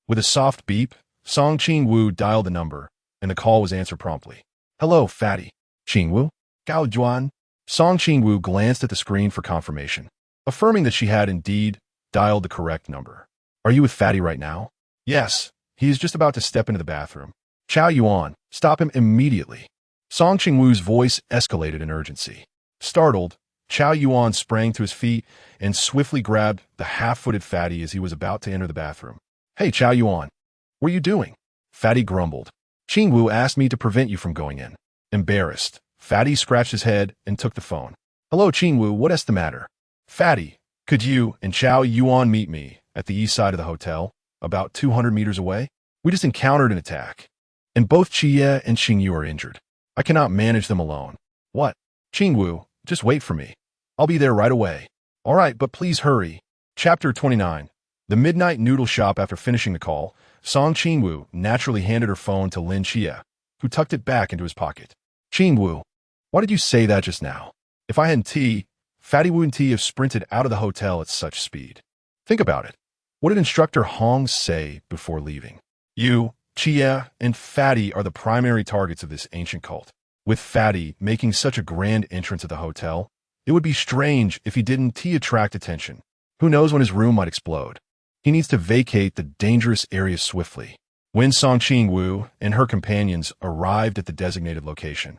With a soft beep, Song Qingwu dialed the number, and the call was answered promptly. "Hello, fatty." "Qingwu?" "Gao Juan." Song Qingwu glanced at the screen for confirmation, affirming that she had indeed dialed the correct number. "Are you with fatty right now?" "Yes. He is just about to step into the bathroom." "Chao Yuan, stop him immediately." Song Qingwu's voice escalated in urgency. Startled, Chao Yuan sprang to his feet and swiftly grabbed the half-footed fatty as he was about to enter the bathroom. "Hey, Chao Yuan, what are you doing?" Fatty grumbled. "Qingwu asked me to prevent you from going in." Embarrassed, Fatty scratched his head and took the phone. "Hello, Qingwu, what's the matter?" "Fatty, could you and Chao Yuan meet me at the east side of the hotel, about 200 meters away? We just encountered an attack, and both Xia and Qingyu are injured. I cannot manage them alone." "What?" "Qingwu, just wait for me. I'll be there right away." "All right, but please hurry." Chapter 29. The Midnight Noodle Shop. After finishing the call, Song Qingwu naturally handed her phone to Lin Xia, who tucked it back into his pocket. "Qingwu, why did you say that just now? If I hadn't Fatty wouldn't have sprinted out of the hotel at such speed. Think about it. What did Instructor Hong say before leaving? You, Xia, and Fatty are the primary targets of this ancient cult. With Fatty making such a grand entrance at the hotel, it would be strange if he didn't attract attention. Who knows when his room might explode? He needs to vacate the dangerous area swiftly." When Song Qingwu and her companions arrived at the designated location,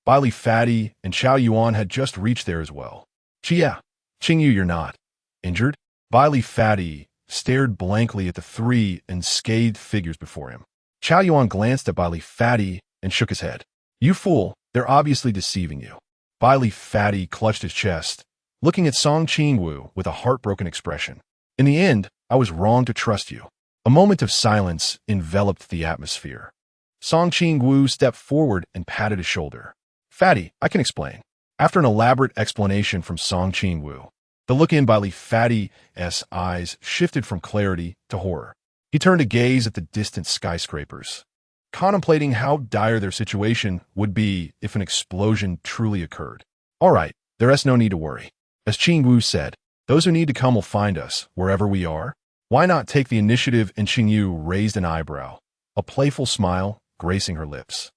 Bailey Fatty and Chao Yuan had just reached there as well. "Xia, Qingyu, you're not injured?" Bailey Fatty stared blankly at the three unscathed figures before him. Chao Yuan glanced at Bailey Fatty and shook his head. "You fool, they're obviously deceiving you." Bailey Fatty clutched his chest, looking at Song Qingwu with a heartbroken expression. "In the end, I was wrong to trust you." A moment of silence enveloped the atmosphere. Song Qingwu stepped forward and patted his shoulder. "Fatty, I can explain." After an elaborate explanation from Song Qingwu, the look in Bailey Fatty's eyes shifted from clarity to horror. He turned to gaze at the distant skyscrapers, contemplating how dire their situation would be if an explosion truly occurred. "All right, there's no need to worry. As Qingwu said, those who need to come will find us wherever we are. Why not take the initiative?" And Qingyu raised an eyebrow, a playful smile gracing her lips.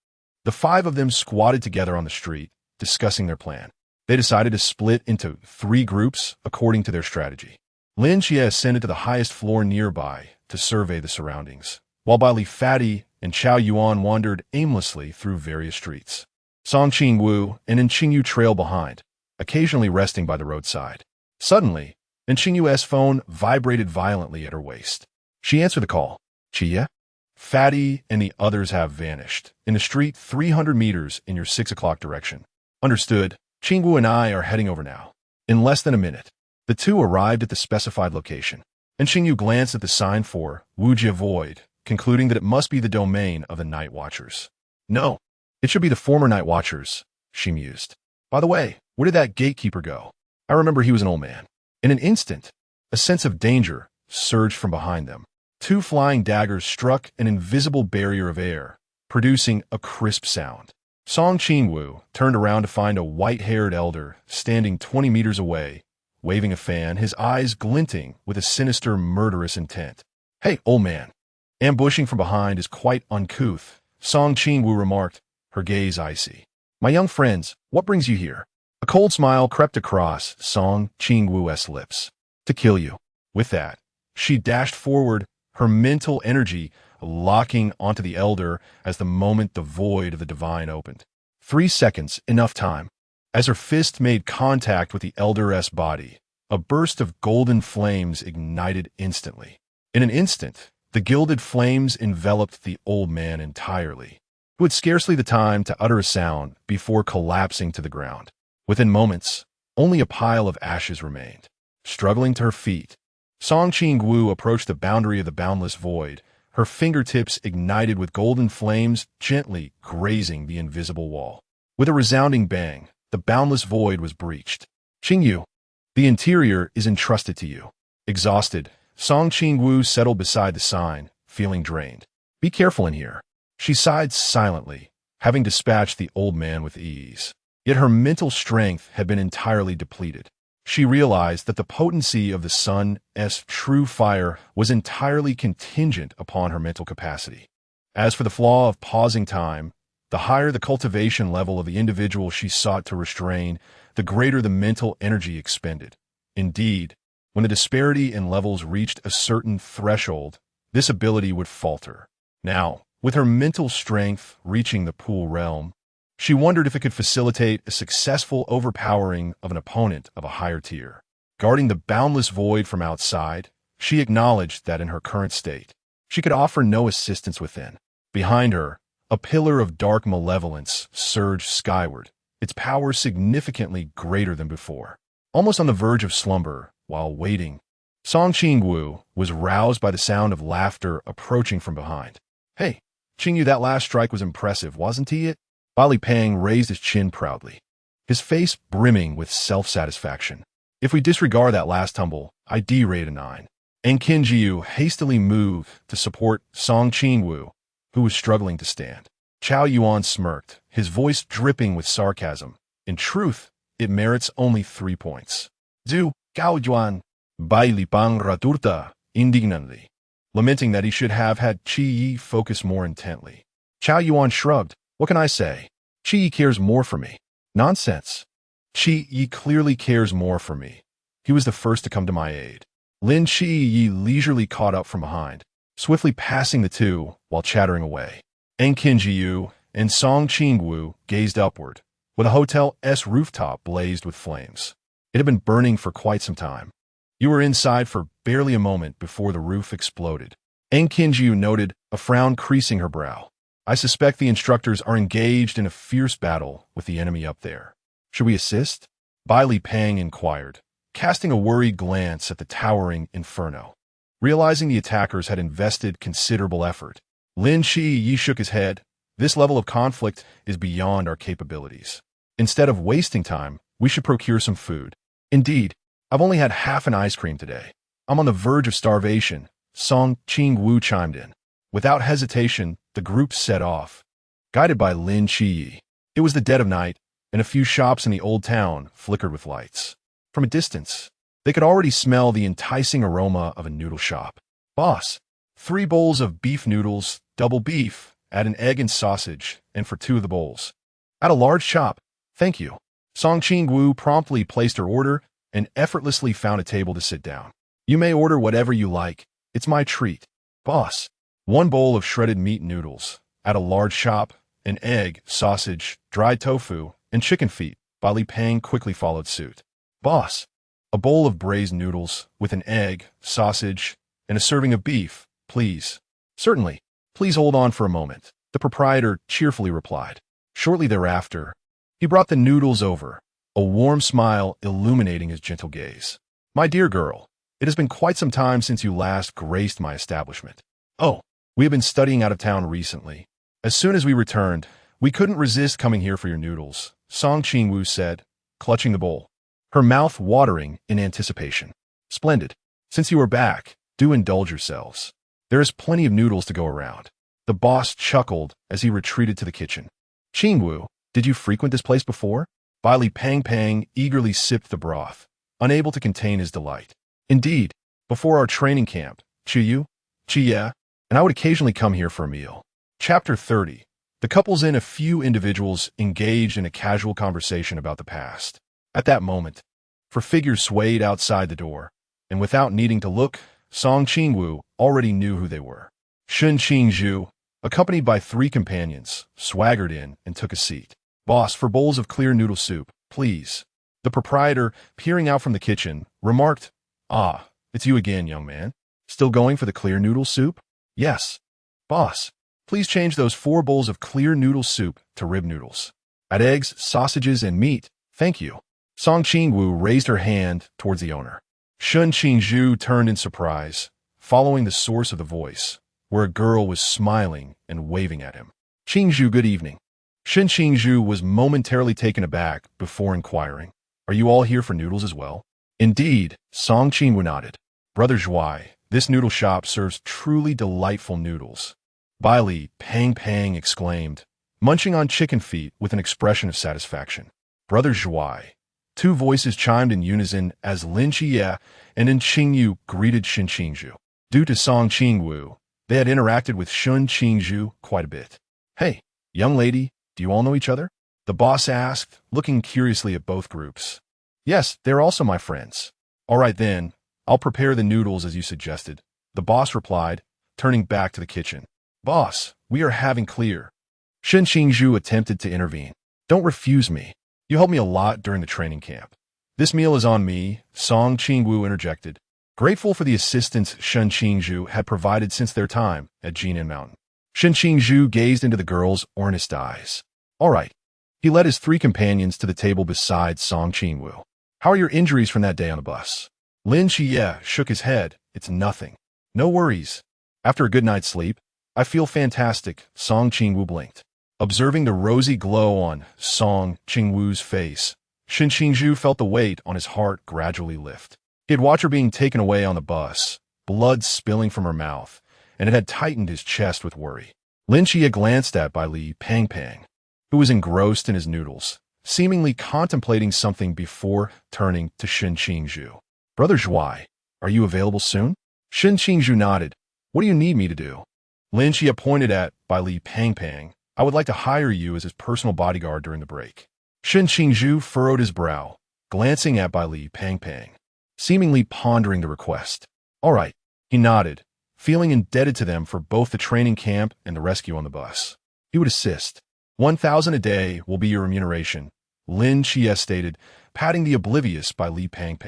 The five of them squatted together on the street, discussing their plan. They decided to split into 3 groups according to their strategy. Lin Xia ascended to the highest floor nearby to survey the surroundings, while Bailey Fatty and Chao Yuan wandered aimlessly through various streets. Song Qingwu and Qingyu trailed behind, occasionally resting by the roadside. Suddenly, Qingyu's phone vibrated violently at her waist. She answered the call. "Xia? Fatty and the others have vanished. In the street 300 meters in your 6 o'clock direction." "Understood. Qingwu and I are heading over now." In less than a minute, the two arrived at the specified location, and Qingyu glanced at the sign for Wujia Void, concluding that it must be the domain of the Night Watchers. "No, it should be the former Night Watchers," she mused. "By the way, where did that gatekeeper go? I remember he was an old man." In an instant, a sense of danger surged from behind them. 2 flying daggers struck an invisible barrier of air, producing a crisp sound. Song Qingwu turned around to find a white-haired elder standing 20 meters away, waving a fan, his eyes glinting with a sinister, murderous intent. "Hey, old man." "Ambushing from behind is quite uncouth," Song Qingwu remarked, her gaze icy. "My young friends, what brings you here?" A cold smile crept across Song Qingwu's lips. "To kill you." With that, she dashed forward, her mental energy locking onto the elder as the moment the void of the divine opened. 3 seconds, enough time. As her fist made contact with the elder's body, a burst of golden flames ignited instantly. In an instant, the gilded flames enveloped the old man entirely, who had scarcely the time to utter a sound before collapsing to the ground. Within moments, only a pile of ashes remained. Struggling to her feet, Song Qingwu approached the boundary of the boundless void, her fingertips ignited with golden flames gently grazing the invisible wall. With a resounding bang, the boundless void was breached. "Qingyu, the interior is entrusted to you." Exhausted, Song Qingwu settled beside the sign, feeling drained. "Be careful in here." She sighed silently, having dispatched the old man with ease. Yet her mental strength had been entirely depleted. She realized that the potency of the sun's true fire was entirely contingent upon her mental capacity. As for the flaw of pausing time, the higher the cultivation level of the individual she sought to restrain, the greater the mental energy expended. Indeed, when the disparity in levels reached a certain threshold, this ability would falter. Now, with her mental strength reaching the pool realm, she wondered if it could facilitate a successful overpowering of an opponent of a higher tier. Guarding the boundless void from outside, she acknowledged that in her current state, she could offer no assistance within. Behind her, a pillar of dark malevolence surged skyward, its power significantly greater than before. Almost on the verge of slumber, while waiting, Qingwu was roused by the sound of laughter approaching from behind. "Hey, Qingyu, that last strike was impressive, wasn't it?" Bali Pang raised his chin proudly, his face brimming with self-satisfaction. "If we disregard that last tumble, I'd rate a 9. And Qingyu hastily moved to support Qingwu, who was struggling to stand. Chao Yuan smirked, his voice dripping with sarcasm. "In truth, it merits only 3 points. Zhu, Gao Yuan," Bai Lipang raturta indignantly, lamenting that he should have had Qi Yi focus more intently. Chao Yuan shrugged. "What can I say? Qi Yi cares more for me." "Nonsense. Qi Yi clearly cares more for me. He was the first to come to my aid." Lin Qi Yi leisurely caught up from behind, swiftly passing the two while chattering away. And Qingyu and Qingwu gazed upward, where the hotel's rooftop blazed with flames. It had been burning for quite some time. You were inside for barely a moment before the roof exploded. And Qingyu noted, a frown creasing her brow. "I suspect the instructors are engaged in a fierce battle with the enemy up there. Should we assist?" Bai Li Pang inquired, casting a worried glance at the towering inferno. Realizing the attackers had invested considerable effort, Lin Qi Yi shook his head. "This level of conflict is beyond our capabilities. Instead of wasting time, we should procure some food. Indeed, I've only had half an ice cream today. I'm on the verge of starvation," Qingwu chimed in. Without hesitation, the group set off, guided by Lin Qi Yi. It was the dead of night, and a few shops in the old town flickered with lights. From a distance, they could already smell the enticing aroma of a noodle shop. "Boss, 3 bowls of beef noodles, double beef, add an egg and sausage, and for 2 of the bowls. At a large shop, thank you." Qingwu promptly placed her order and effortlessly found a table to sit down. "You may order whatever you like. It's my treat." "Boss, 1 bowl of shredded meat noodles. At a large shop, an egg, sausage, dried tofu, and chicken feet." Bali Pang quickly followed suit. "Boss, a bowl of braised noodles with an egg, sausage, and a serving of beef, please." "Certainly. Please hold on for a moment," the proprietor cheerfully replied. Shortly thereafter, he brought the noodles over, a warm smile illuminating his gentle gaze. "My dear girl, it has been quite some time since you last graced my establishment." "Oh, we have been studying out of town recently. As soon as we returned, we couldn't resist coming here for your noodles," Qingwu said, clutching the bowl, her mouth watering in anticipation. "Splendid. Since you are back, do indulge yourselves. There is plenty of noodles to go around." The boss chuckled as he retreated to the kitchen. "Qingwu, did you frequent this place before?" Bai Li Pang eagerly sipped the broth, unable to contain his delight. "Indeed, before our training camp, Qingwu, and I would occasionally come here for a meal." Chapter 30. The couples and a few individuals engaged in a casual conversation about the past. At that moment, for figures swayed outside the door, and without needing to look, Qingwu already knew who they were. Shun Qingzhu, accompanied by 3 companions, swaggered in and took a seat. "Boss, for bowls of clear noodle soup, please." The proprietor, peering out from the kitchen, remarked, "Ah, it's you again, young man. Still going for the clear noodle soup?" "Yes." "Boss, please change those 4 bowls of clear noodle soup to rib noodles. Add eggs, sausages, and meat. Thank you." Qingwu raised her hand towards the owner. Shun Qingzhu turned in surprise, following the source of the voice, where a girl was smiling and waving at him. "Qingzhu, good evening." Shun Qingzhu was momentarily taken aback before inquiring, "Are you all here for noodles as well?" "Indeed," Qingwu nodded. "Brother Zhuai, this noodle shop serves truly delightful noodles." Bai Li Pang exclaimed, munching on chicken feet with an expression of satisfaction. "Brother Zhuai, Two voices chimed in unison as Lin Xia and Lin Qingwu greeted Shen Qingzhu. Due to Song Qingwu, they had interacted with Shen Qingzhu quite a bit. "Hey, young lady, do you all know each other?" the boss asked, looking curiously at both groups. "Yes, they're also my friends." "All right then, I'll prepare the noodles as you suggested," the boss replied, turning back to the kitchen. "Boss, we are having clear." Shen Qingzhu attempted to intervene. "Don't refuse me. You helped me a lot during the training camp." "This meal is on me," Song Qingwu interjected, grateful for the assistance Shen Qingzhu had provided since their time at Cangnan Mountain. Shen Qingzhu gazed into the girl's earnest eyes. "All right." He led his three companions to the table beside Song Qingwu. "How are your injuries from that day on the bus?" Lin Xia shook his head. "It's nothing. No worries. After a good night's sleep, I feel fantastic," Song Qingwu blinked. Observing the rosy glow on Song Qingwu's face, Shen Qingzhu felt the weight on his heart gradually lift. He had watched her being taken away on the bus, blood spilling from her mouth, and it had tightened his chest with worry. Lin Xia glanced at Bai Li Pang, who was engrossed in his noodles, seemingly contemplating something before turning to Shen Qingzhu. "Brother Zhuai, are you available soon?" Shen Qingzhu nodded. "What do you need me to do?" Lin Xia pointed at Bai Li Pang. "I would like to hire you as his personal bodyguard during the break." Shen Qingzhu furrowed his brow, glancing at Bai Li Pang, seemingly pondering the request. "All right," he nodded, feeling indebted to them for both the training camp and the rescue on the bus. He would assist. 1,000 a day will be your remuneration, Lin Xia stated, patting the oblivious Bai Li Pang.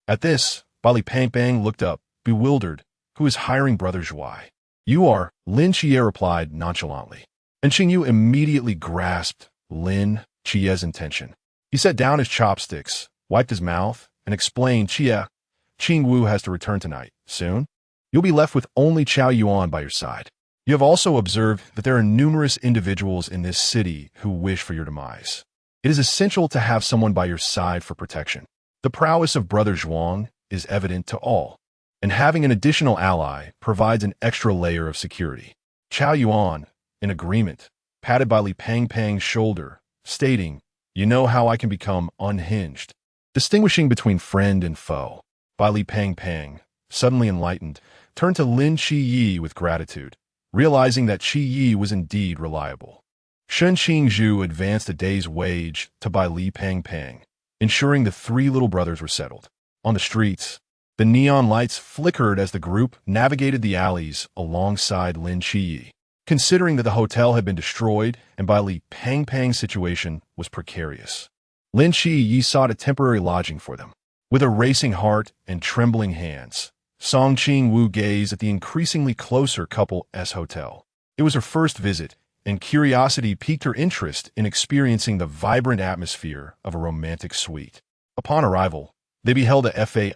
At this, Bai Li Pang looked up, bewildered. "Who is hiring Brother Zhuai?" "You are," Lin Xia replied nonchalantly. And Qingwu immediately grasped Lin Xia's intention. He set down his chopsticks, wiped his mouth, and explained, Qingwu has to return tonight. Soon, you'll be left with only Chao Yuan by your side. You have also observed that there are numerous individuals in this city who wish for your demise. It is essential to have someone by your side for protection. The prowess of Brother Zhuang is evident to all, and having an additional ally provides an extra layer of security." Chao Yuan, in agreement, patted Bai Li Pang's shoulder, stating, "You know how I can become unhinged." Distinguishing between friend and foe, Bai Li Pang, suddenly enlightened, turned to Lin Qiyi with gratitude, realizing that Qiyi was indeed reliable. Shen Qingzhu advanced a day's wage to Bai Li Pang, ensuring the three little brothers were settled. On the streets, the neon lights flickered as the group navigated the alleys alongside Lin Qiyi. Considering that the hotel had been destroyed and Bai Li Pang's situation was precarious, Lin Qiyi sought a temporary lodging for them. With a racing heart and trembling hands, Song Qingwu gazed at the increasingly closer couple's hotel. It was her first visit, and curiosity piqued her interest in experiencing the vibrant atmosphere of a romantic suite. Upon arrival, they beheld a faade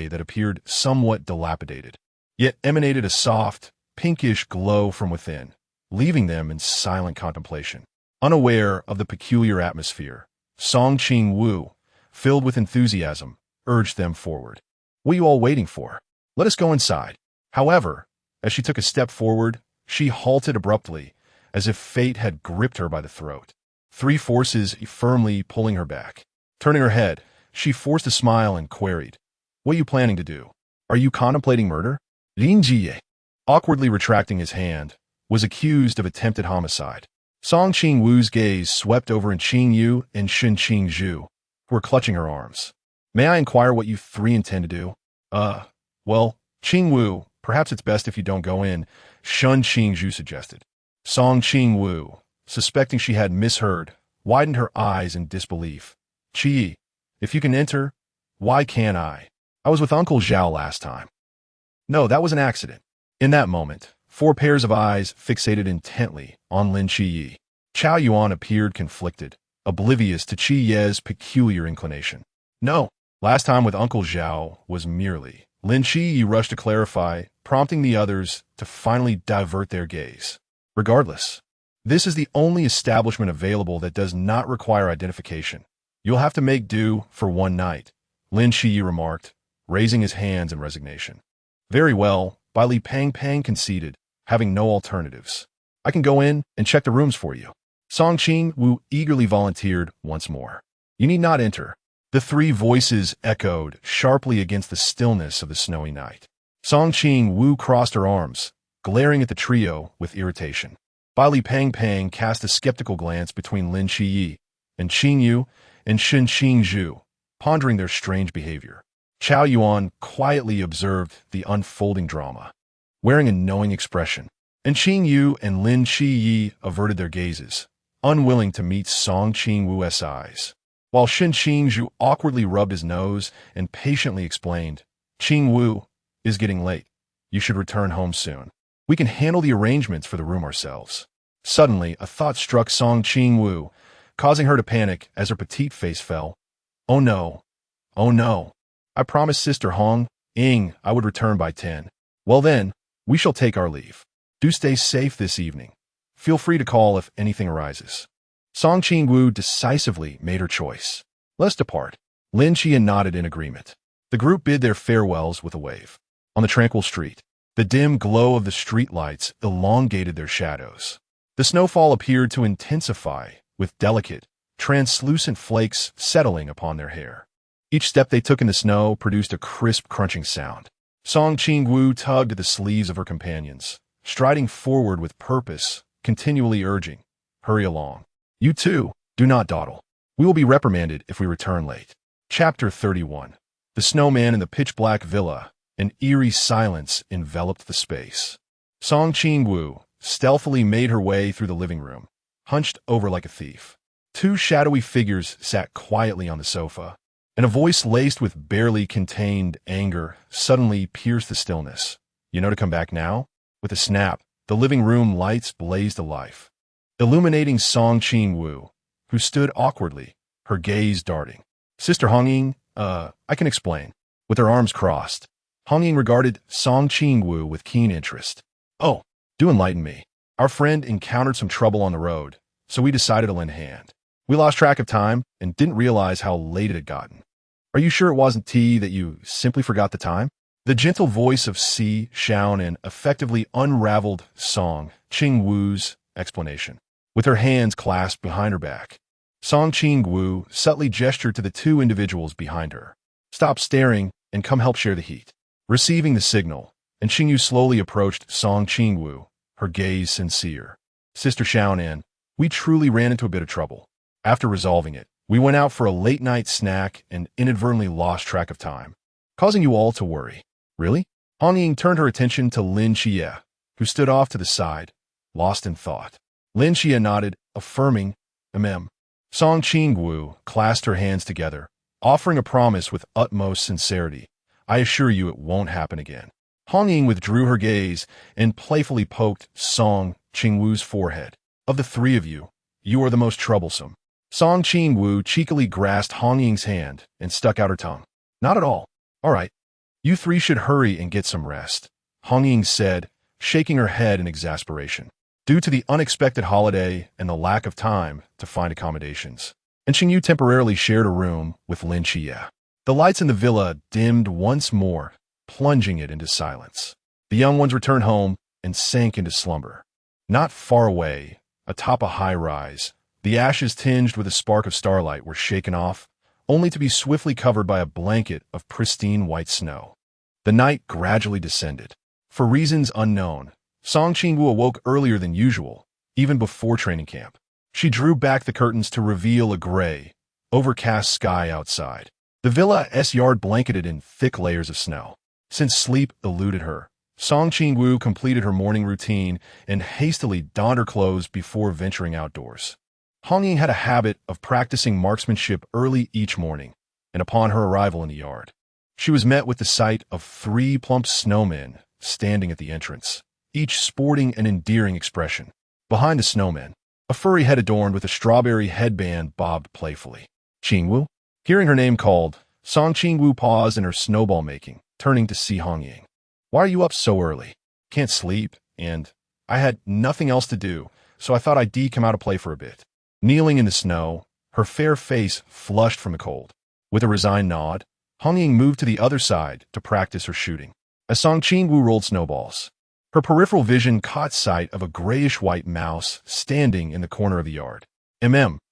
that appeared somewhat dilapidated, yet emanated a soft, pinkish glow from within, leaving them in silent contemplation. Unaware of the peculiar atmosphere, Song Qingwu, filled with enthusiasm, urged them forward. "What are you all waiting for? Let us go inside." However, as she took a step forward, she halted abruptly, as if fate had gripped her by the throat, three forces firmly pulling her back. Turning her head, she forced a smile and queried, "What are you planning to do? Are you contemplating murder?" Lin Jie, awkwardly retracting his hand, was accused of attempted homicide. Song Qingwu's gaze swept over in Qingyu and Shen Qingzhu, who were clutching her arms. "May I inquire what you three intend to do?" Well, Qingwu, perhaps it's best if you don't go in," Shen Qingzhu suggested. Song Qingwu, suspecting she had misheard, widened her eyes in disbelief. "Qi, if you can enter, why can't I? I was with Uncle Zhao last time." "No, that was an accident." In that moment, four pairs of eyes fixated intently on Lin Qiyi. Chao Yuan appeared conflicted, oblivious to Qiyi's peculiar inclination. "No, last time with Uncle Zhao was merely..." Lin Qiyi rushed to clarify, prompting the others to finally divert their gaze. "Regardless, this is the only establishment available that does not require identification. You'll have to make do for one night," Lin Qiyi remarked, raising his hands in resignation. "Very well," Bai Li Pang conceded, having no alternatives. "I can go in and check the rooms for you." Song Qingwu eagerly volunteered once more. "You need not enter. The three voices echoed sharply against the stillness of the snowy night. Song Qingwu crossed her arms, glaring at the trio with irritation. Bai Li Pang Pang cast a skeptical glance between Lin Qiyi and Qingyu and Shen Qingzhu, pondering their strange behavior. Chao Yuan quietly observed the unfolding drama, wearing a knowing expression, and Qingyu and Lin Qiyi averted their gazes, unwilling to meet Song Qingwu's eyes. While Shen Qingzhu awkwardly rubbed his nose and patiently explained, "Qingwu is getting late. You should return home soon. We can handle the arrangements for the room ourselves." Suddenly, a thought struck Song Qingwu, causing her to panic as her petite face fell. "Oh no. Oh no. I promised Sister Hong Ying I would return by 10. Well then, we shall take our leave. Do stay safe this evening. Feel free to call if anything arises." Song Qingwu decisively made her choice. "Let's depart." Lin Qian nodded in agreement. The group bid their farewells with a wave. On the tranquil street, the dim glow of the street lights elongated their shadows. The snowfall appeared to intensify, with delicate, translucent flakes settling upon their hair. Each step they took in the snow produced a crisp, crunching sound. Song Qingwu tugged at the sleeves of her companions, striding forward with purpose, continually urging, "Hurry along. You too, do not dawdle. We will be reprimanded if we return late." Chapter 31. The snowman in the pitch-black villa. An eerie silence enveloped the space. Song Qingwu stealthily made her way through the living room, hunched over like a thief. Two shadowy figures sat quietly on the sofa, and a voice laced with barely contained anger suddenly pierced the stillness. "You know to come back now?" With a snap, the living room lights blazed alive, illuminating Song Qingwu, who stood awkwardly, her gaze darting. "Sister Hongying, I can explain." With her arms crossed, Hongying regarded Song Qingwu with keen interest. "Oh, do enlighten me. Our friend encountered some trouble on the road, so we decided to lend a hand. We lost track of time and didn't realize how late it had gotten. Are you sure it wasn't tea that you simply forgot the time?" The gentle voice of Si Xiaonan effectively unraveled Song Qingwu's explanation. With her hands clasped behind her back, Song Qingwu subtly gestured to the two individuals behind her. "Stop staring and come help share the heat." Receiving the signal, and Qingyu slowly approached Song Qingwu, her gaze sincere. "Sister Xiaonan, we truly ran into a bit of trouble. After resolving it, we went out for a late-night snack and inadvertently lost track of time, causing you all to worry." "Really?" Hongying turned her attention to Lin Xia, who stood off to the side, lost in thought. Lin Xia nodded, affirming, "Amen." Song Qingwu clasped her hands together, offering a promise with utmost sincerity. "I assure you it won't happen again." Hongying withdrew her gaze and playfully poked Song Qingwu's forehead. "Of the three of you, you are the most troublesome." Song Qingwu cheekily grasped Hongying's hand and stuck out her tongue. "Not at all. All right. You three should hurry and get some rest," Hongying said, shaking her head in exasperation. Due to the unexpected holiday and the lack of time to find accommodations, and Qingyu temporarily shared a room with Lin Xia. The lights in the villa dimmed once more, plunging it into silence. The young ones returned home and sank into slumber. Not far away, atop a high rise, the ashes tinged with a spark of starlight were shaken off, only to be swiftly covered by a blanket of pristine white snow. The night gradually descended. For reasons unknown, Song Qingwu awoke earlier than usual, even before training camp. She drew back the curtains to reveal a gray, overcast sky outside. The villa's yard blanketed in thick layers of snow. Since sleep eluded her, Song Qingwu completed her morning routine and hastily donned her clothes before venturing outdoors. Hongying had a habit of practicing marksmanship early each morning, and upon her arrival in the yard, she was met with the sight of 3 plump snowmen standing at the entrance, each sporting an endearing expression. Behind the snowmen, a furry head adorned with a strawberry headband bobbed playfully. "Qingwu?" Hearing her name called, Song Qingwu paused in her snowball making, turning to see Hongying. "Why are you up so early?" "Can't sleep, and I had nothing else to do, so I thought I'd come out to play for a bit." Kneeling in the snow, her fair face flushed from the cold. With a resigned nod, Hongying moved to the other side to practice her shooting. As Song Qingwu rolled snowballs, her peripheral vision caught sight of a grayish-white mouse standing in the corner of the yard.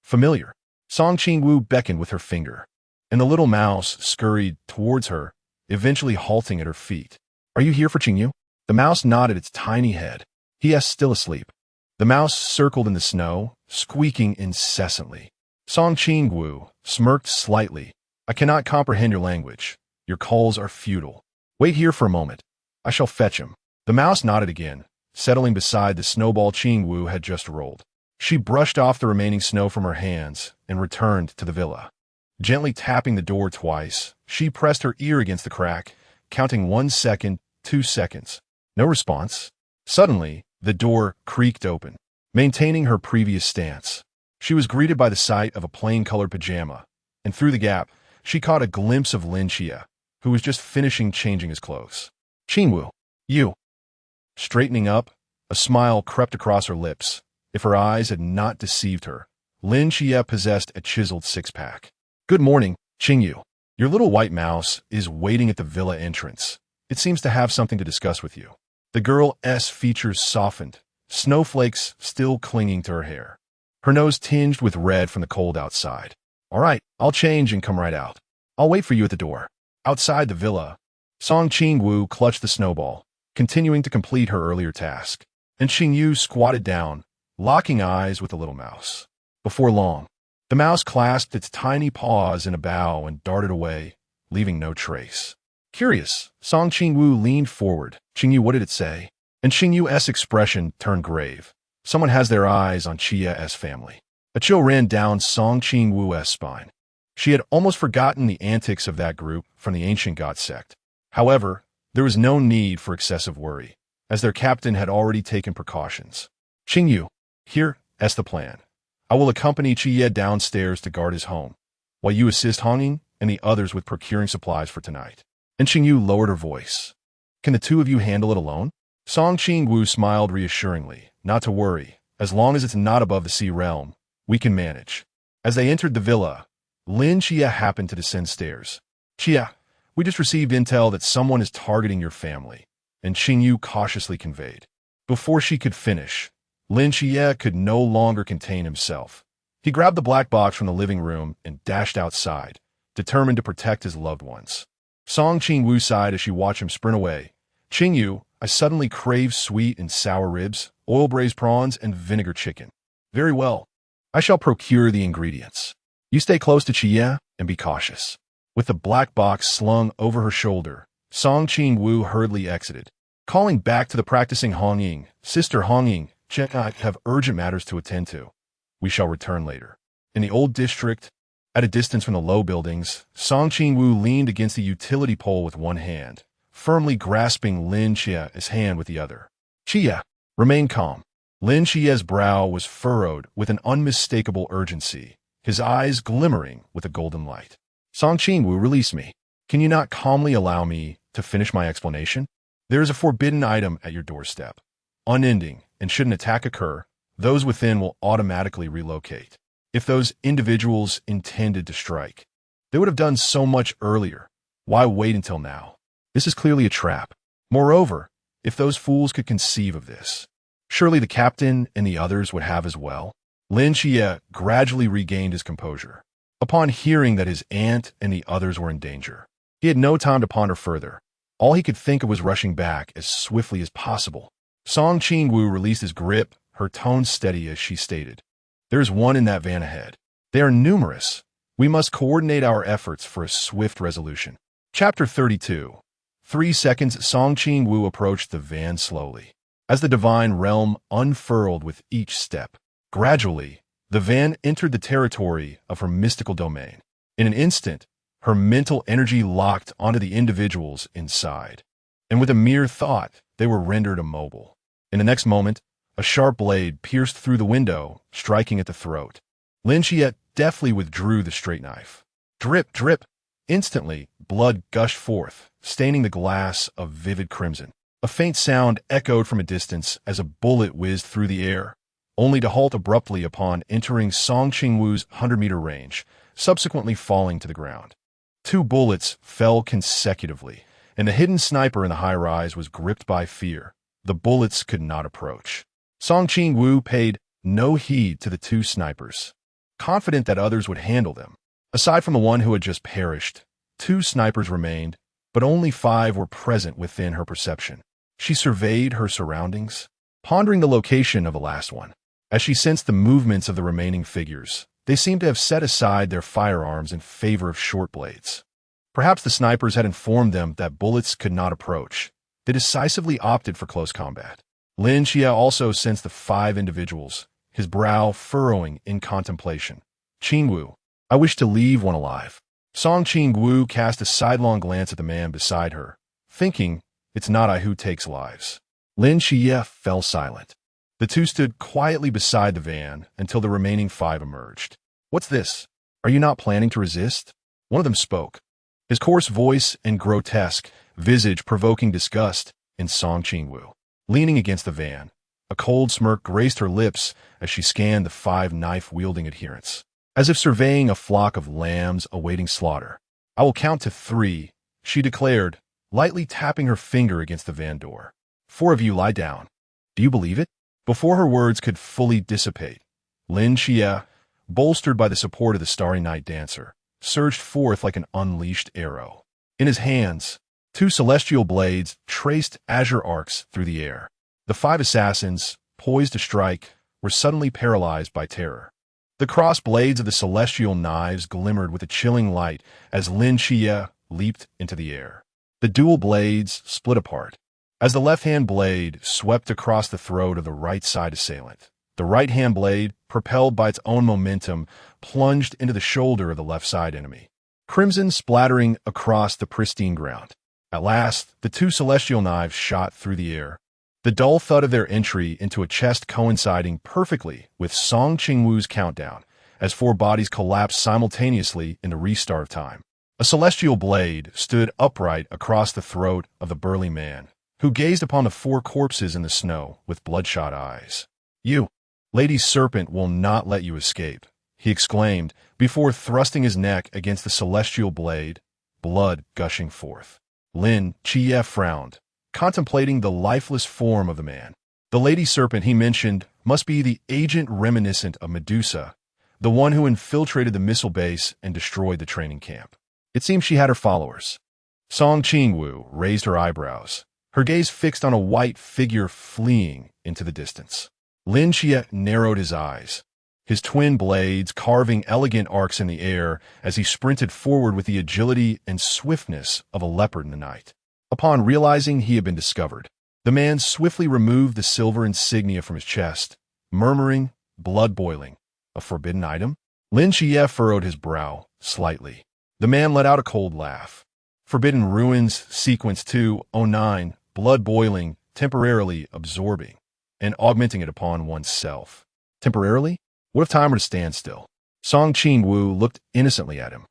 Familiar. Song Qingwu beckoned with her finger. and the little mouse scurried towards her, eventually halting at her feet. "Are you here for Qingwu?" The mouse nodded its tiny head. "He is still asleep." The mouse circled in the snow, squeaking incessantly. Song Qingwu smirked slightly. "I cannot comprehend your language. Your calls are futile. Wait here for a moment. I shall fetch him." The mouse nodded again, settling beside the snowball Qingwu had just rolled. She brushed off the remaining snow from her hands and returned to the villa. Gently tapping the door twice, she pressed her ear against the crack, counting 1 second, 2 seconds. No response. Suddenly, the door creaked open. Maintaining her previous stance, she was greeted by the sight of a plain-colored pajama, and through the gap, she caught a glimpse of Lin Xia, who was just finishing changing his clothes. "Qingwu, you." Straightening up, a smile crept across her lips. If her eyes had not deceived her, Lin Xia possessed a chiseled six-pack. "Good morning, Qingwu. Your little white mouse is waiting at the villa entrance. It seems to have something to discuss with you." The girl's features softened, snowflakes still clinging to her hair. Her nose tinged with red from the cold outside. "All right, I'll change and come right out. I'll wait for you at the door." Outside the villa, Song Qingwu clutched the snowball, continuing to complete her earlier task, and Qingyu squatted down, locking eyes with the little mouse. Before long, the mouse clasped its tiny paws in a bow and darted away, leaving no trace. Curious, Song Qingwu leaned forward. "Qingyu, what did it say?" And Qingyu's expression turned grave. Someone has their eyes on Qia's family. A chill ran down Song Qingwu's spine. She had almost forgotten the antics of that group from the ancient god sect. However, there was no need for excessive worry, as their captain had already taken precautions. "Qingyu, here's the plan. I will accompany Qia downstairs to guard his home, while you assist Honging and the others with procuring supplies for tonight." And Qingyu lowered her voice. "Can the two of you handle it alone?" Song Qingwu smiled reassuringly. "Not to worry. As long as it's not above the sea realm, we can manage." As they entered the villa, Lin Xia happened to descend stairs. "Xia, we just received intel that someone is targeting your family," and Qingyu cautiously conveyed. Before she could finish, Lin Xia could no longer contain himself. He grabbed the black box from the living room and dashed outside, determined to protect his loved ones. Song Qingwu sighed as she watched him sprint away. "Qingyu, I suddenly crave sweet and sour ribs, oil-braised prawns, and vinegar chicken." "Very well. I shall procure the ingredients. You stay close to Qia and be cautious." With the black box slung over her shoulder, Song Qingwu hurriedly exited. Calling back to the practicing Hongying, "Sister Hongying, I have urgent matters to attend to. We shall return later." In the old district, at a distance from the low buildings, Song Qingwu leaned against the utility pole with one hand, firmly grasping Lin Xia's hand with the other. "Xia, remain calm." Lin Xia's brow was furrowed with an unmistakable urgency, his eyes glimmering with a golden light. "Song Qingwu, release me. Can you not calmly allow me to finish my explanation? There is a forbidden item at your doorstep. Unending, and should an attack occur, those within will automatically relocate. If those individuals intended to strike, they would have done so much earlier. Why wait until now? This is clearly a trap. Moreover, if those fools could conceive of this, surely the captain and the others would have as well." Lin Xia gradually regained his composure. Upon hearing that his aunt and the others were in danger, he had no time to ponder further. All he could think of was rushing back as swiftly as possible. Song Qingwu released his grip, her tone steady as she stated. "There is one in that van ahead. They are numerous. We must coordinate our efforts for a swift resolution." Chapter 32. 3 seconds. Song Qingwu approached the van slowly, as the divine realm unfurled with each step. Gradually, the van entered the territory of her mystical domain. In an instant, her mental energy locked onto the individuals inside, and with a mere thought, they were rendered immobile. In the next moment, a sharp blade pierced through the window, striking at the throat. Lin Xia deftly withdrew the straight knife. Drip, drip. Instantly, blood gushed forth, staining the glass of vivid crimson. A faint sound echoed from a distance as a bullet whizzed through the air, only to halt abruptly upon entering Song Qingwu's 100-meter range, subsequently falling to the ground. 2 bullets fell consecutively, and the hidden sniper in the high-rise was gripped by fear. The bullets could not approach. Song Qingwu paid no heed to the 2 snipers, confident that others would handle them. Aside from the one who had just perished, 2 snipers remained, but only 5 were present within her perception. She surveyed her surroundings, pondering the location of the last one. As she sensed the movements of the remaining figures, they seemed to have set aside their firearms in favor of short blades. Perhaps the snipers had informed them that bullets could not approach. They decisively opted for close combat. Lin Xia also sensed the 5 individuals, his brow furrowing in contemplation. Qingwu, I wish to leave one alive. Song Qingwu cast a sidelong glance at the man beside her, thinking, it's not I who takes lives. Lin Xia fell silent. The 2 stood quietly beside the van until the remaining 5 emerged. What's this? Are you not planning to resist? One of them spoke, his coarse voice and grotesque visage provoking disgust in Song Qingwu. Leaning against the van, a cold smirk graced her lips as she scanned the 5 knife-wielding adherents, as if surveying a flock of lambs awaiting slaughter. I will count to 3, she declared, lightly tapping her finger against the van door. 4 of you lie down. Do you believe it? Before her words could fully dissipate, Lin Xia, bolstered by the support of the Starry Night Dancer, surged forth like an unleashed arrow. In his hands, 2 celestial blades traced azure arcs through the air. The 5 assassins, poised to strike, were suddenly paralyzed by terror. The crossed blades of the celestial knives glimmered with a chilling light as Lin Xia leaped into the air. The dual blades split apart. As the left-hand blade swept across the throat of the right-side assailant, the right-hand blade, propelled by its own momentum, plunged into the shoulder of the left-side enemy, crimson splattering across the pristine ground. At last, the 2 celestial knives shot through the air, the dull thud of their entry into a chest coinciding perfectly with Song Qingwu's countdown, as 4 bodies collapsed simultaneously in the restart of time. A celestial blade stood upright across the throat of the burly man, who gazed upon the 4 corpses in the snow with bloodshot eyes. You, Lady Serpent, will not let you escape, he exclaimed, before thrusting his neck against the celestial blade, blood gushing forth. Lin Xia frowned, contemplating the lifeless form of the man. The Lady Serpent he mentioned must be the agent reminiscent of Medusa, the one who infiltrated the missile base and destroyed the training camp. It seemed she had her followers. Song Qingwu raised her eyebrows, her gaze fixed on a white figure fleeing into the distance. Lin Xia narrowed his eyes, his twin blades carving elegant arcs in the air as he sprinted forward with the agility and swiftness of a leopard in the night. Upon realizing he had been discovered, the man swiftly removed the silver insignia from his chest, murmuring, blood boiling, a forbidden item? Lin Xia furrowed his brow slightly. The man let out a cold laugh. Forbidden Ruins, Sequence 209, blood boiling, temporarily absorbing, and augmenting it upon oneself. Temporarily? What if time were to stand still? Song Qingwu looked innocently at him.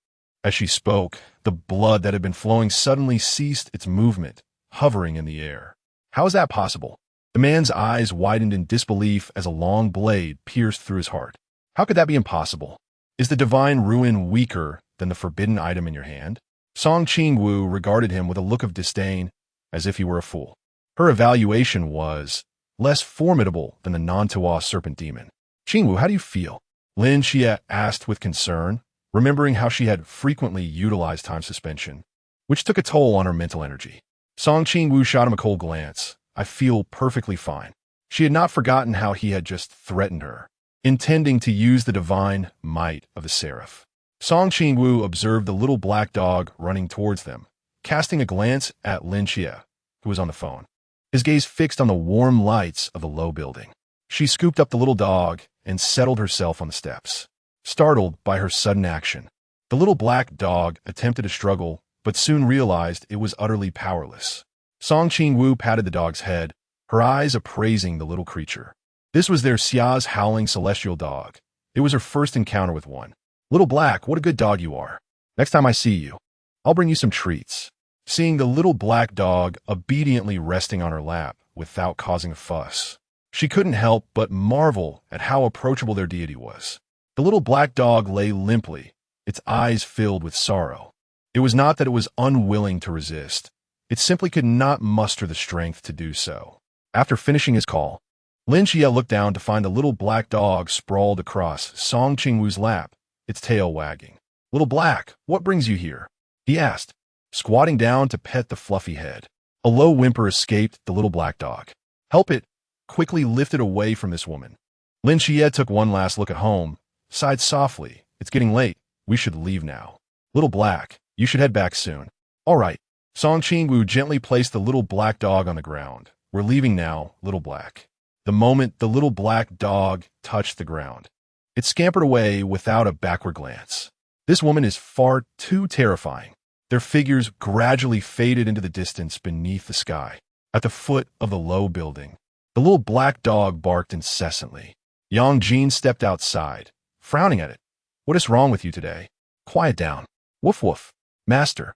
As she spoke, the blood that had been flowing suddenly ceased its movement, hovering in the air. How is that possible? The man's eyes widened in disbelief as a long blade pierced through his heart. How could that be impossible? Is the divine ruin weaker than the forbidden item in your hand? Song Qingwu regarded him with a look of disdain, as if he were a fool. Her evaluation was less formidable than the non-Tuwa serpent demon. Qingwu, how do you feel? Lin Xia asked with concern, remembering how she had frequently utilized time suspension, which took a toll on her mental energy. Song Qingwu shot him a cold glance. I feel perfectly fine. She had not forgotten how he had just threatened her, intending to use the divine might of the seraph. Song Qingwu observed the little black dog running towards them, casting a glance at Lin Xia, who was on the phone, his gaze fixed on the warm lights of the low building. She scooped up the little dog and settled herself on the steps. Startled by her sudden action, the little black dog attempted to struggle, but soon realized it was utterly powerless. Song Qingwu patted the dog's head, her eyes appraising the little creature. This was their Xia's howling celestial dog. It was her first encounter with one. Little Black, what a good dog you are. Next time I see you, I'll bring you some treats. Seeing the little black dog obediently resting on her lap without causing a fuss, she couldn't help but marvel at how approachable their deity was. The little black dog lay limply, its eyes filled with sorrow. It was not that it was unwilling to resist. It simply could not muster the strength to do so. After finishing his call, Lin Xia looked down to find a little black dog sprawled across Song Qingwu's lap, its tail wagging. Little Black, what brings you here? He asked, squatting down to pet the fluffy head. A low whimper escaped the little black dog. Help it, quickly lifted away from this woman. Lin Xia took one last look at home, sighed softly. It's getting late. We should leave now. Little Black, you should head back soon. All right. Song Qingwu gently placed the little black dog on the ground. We're leaving now, Little Black. The moment the little black dog touched the ground, it scampered away without a backward glance. This woman is far too terrifying. Their figures gradually faded into the distance beneath the sky. At the foot of the low building, the little black dog barked incessantly. Yang Jin stepped outside, frowning at it. What is wrong with you today? Quiet down. Woof woof. Master,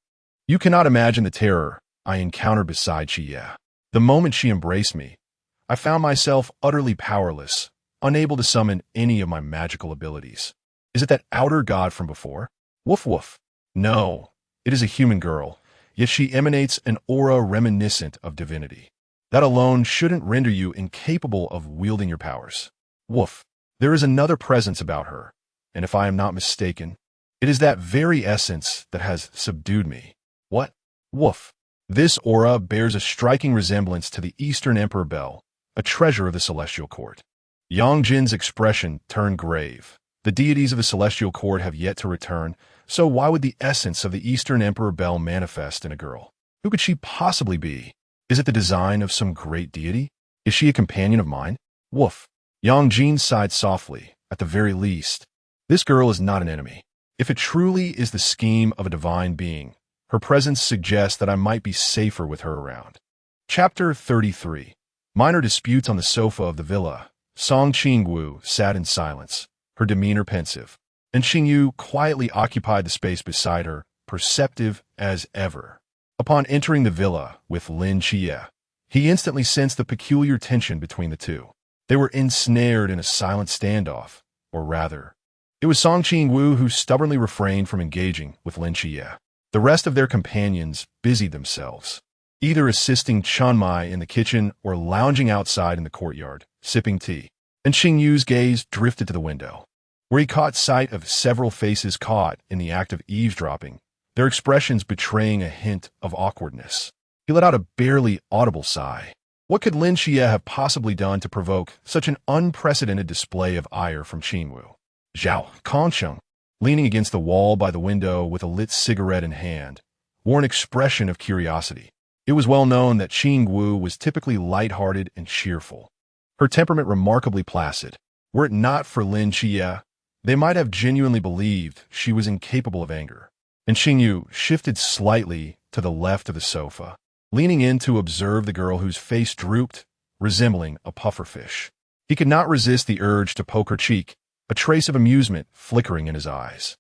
you cannot imagine the terror I encountered beside Xia. The moment she embraced me, I found myself utterly powerless, unable to summon any of my magical abilities. Is it that outer god from before? Woof woof. No, it is a human girl, yet she emanates an aura reminiscent of divinity. That alone shouldn't render you incapable of wielding your powers. Woof. There is another presence about her, and if I am not mistaken, it is that very essence that has subdued me. What? Woof. This aura bears a striking resemblance to the Eastern Emperor Bell, a treasure of the Celestial Court. Yang Jin's expression turned grave. The deities of the Celestial Court have yet to return, so why would the essence of the Eastern Emperor Bell manifest in a girl? Who could she possibly be? Is it the design of some great deity? Is she a companion of mine? Woof. Yang Jin sighed softly. At the very least, this girl is not an enemy. If it truly is the scheme of a divine being, her presence suggests that I might be safer with her around. Chapter 33. Minor disputes on the sofa of the villa. Song Qingwu sat in silence, her demeanor pensive, and Qingyu quietly occupied the space beside her, perceptive as ever. Upon entering the villa with Lin Xia, he instantly sensed the peculiar tension between the two. They were ensnared in a silent standoff, or rather, it was Song Qingwu who stubbornly refrained from engaging with Lin Xia. The rest of their companions busied themselves, either assisting Chanmai in the kitchen or lounging outside in the courtyard, sipping tea. And Qingyu's gaze drifted to the window, where he caught sight of several faces caught in the act of eavesdropping, their expressions betraying a hint of awkwardness. He let out a barely audible sigh. What could Lin Xia have possibly done to provoke such an unprecedented display of ire from Qingwu? Zhao Kongsheng, leaning against the wall by the window with a lit cigarette in hand, wore an expression of curiosity. It was well known that Qingwu was typically light-hearted and cheerful, her temperament remarkably placid. Were it not for Lin Xia, they might have genuinely believed she was incapable of anger. And Qingyu shifted slightly to the left of the sofa, leaning in to observe the girl whose face drooped, resembling a pufferfish. He could not resist the urge to poke her cheek, a trace of amusement flickering in his eyes.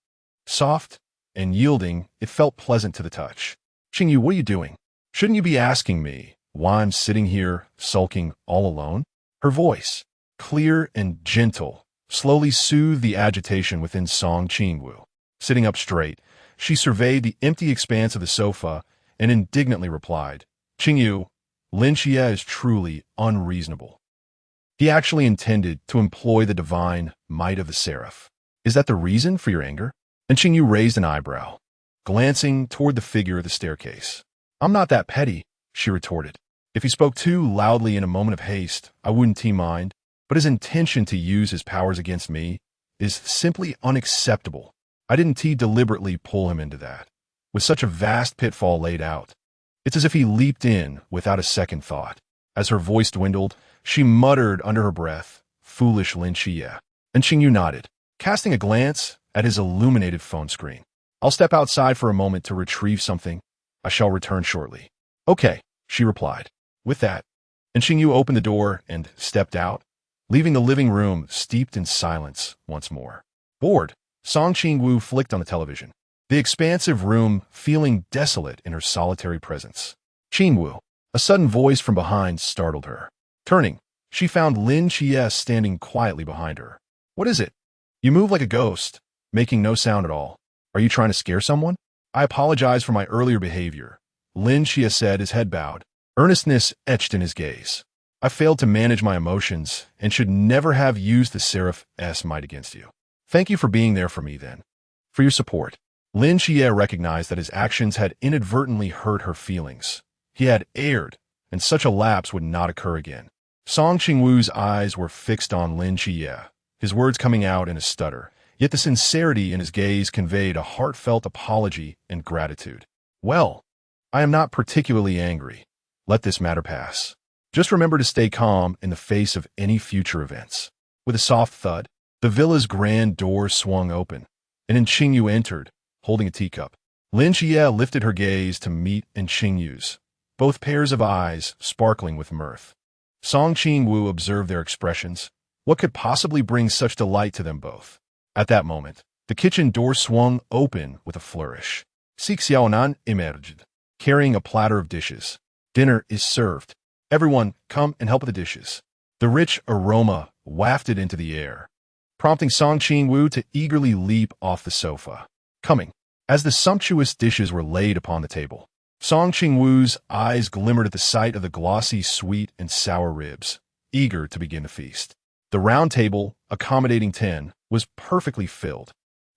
Soft and yielding, it felt pleasant to the touch. Qingyu, what are you doing? Shouldn't you be asking me why I'm sitting here, sulking all alone? Her voice, clear and gentle, slowly soothed the agitation within Song Qingwu. Sitting up straight, she surveyed the empty expanse of the sofa and indignantly replied, Qingyu, Lin Xia is truly unreasonable. He actually intended to employ the divine might of the seraph. Is that the reason for your anger? And Qingyu raised an eyebrow, glancing toward the figure of the staircase. I'm not that petty, she retorted. If he spoke too loudly in a moment of haste, I wouldn't mind, but his intention to use his powers against me is simply unacceptable. I didn't deliberately pull him into that, with such a vast pitfall laid out. It's as if he leaped in without a second thought. As her voice dwindled, she muttered under her breath, foolish Lin Xia. And Qingyu nodded, casting a glance at his illuminated phone screen. I'll step outside for a moment to retrieve something. I shall return shortly. Okay, she replied. With that, and Qingyu opened the door and stepped out, leaving the living room steeped in silence once more. Bored, Song Qingwu flicked on the television, the expansive room feeling desolate in her solitary presence. Qingwu, a sudden voice from behind startled her. Turning, she found Lin Xia standing quietly behind her. What is it? You move like a ghost, making no sound at all. Are you trying to scare someone? I apologize for my earlier behavior, Lin Xia said, his head bowed, earnestness etched in his gaze. I failed to manage my emotions and should never have used the Seraph's might against you. Thank you for being there for me then. For your support. Lin Xie recognized that his actions had inadvertently hurt her feelings. He had erred, and such a lapse would not occur again. Song Qingwu's eyes were fixed on Lin Xie, his words coming out in a stutter, yet the sincerity in his gaze conveyed a heartfelt apology and gratitude. Well, I am not particularly angry. Let this matter pass. Just remember to stay calm in the face of any future events. With a soft thud, the villa's grand door swung open, and Qingyu entered, holding a teacup. Lin Xie lifted her gaze to meet Qingyu's, both pairs of eyes sparkling with mirth. Song Qingwu observed their expressions. What could possibly bring such delight to them both? At that moment, the kitchen door swung open with a flourish. Xiaonan emerged, carrying a platter of dishes. Dinner is served. Everyone, come and help with the dishes. The rich aroma wafted into the air, prompting Song Qingwu to eagerly leap off the sofa. Coming. As the sumptuous dishes were laid upon the table, Song Qingwu's eyes glimmered at the sight of the glossy sweet and sour ribs, eager to begin the feast. The round table, accommodating 10, was perfectly filled.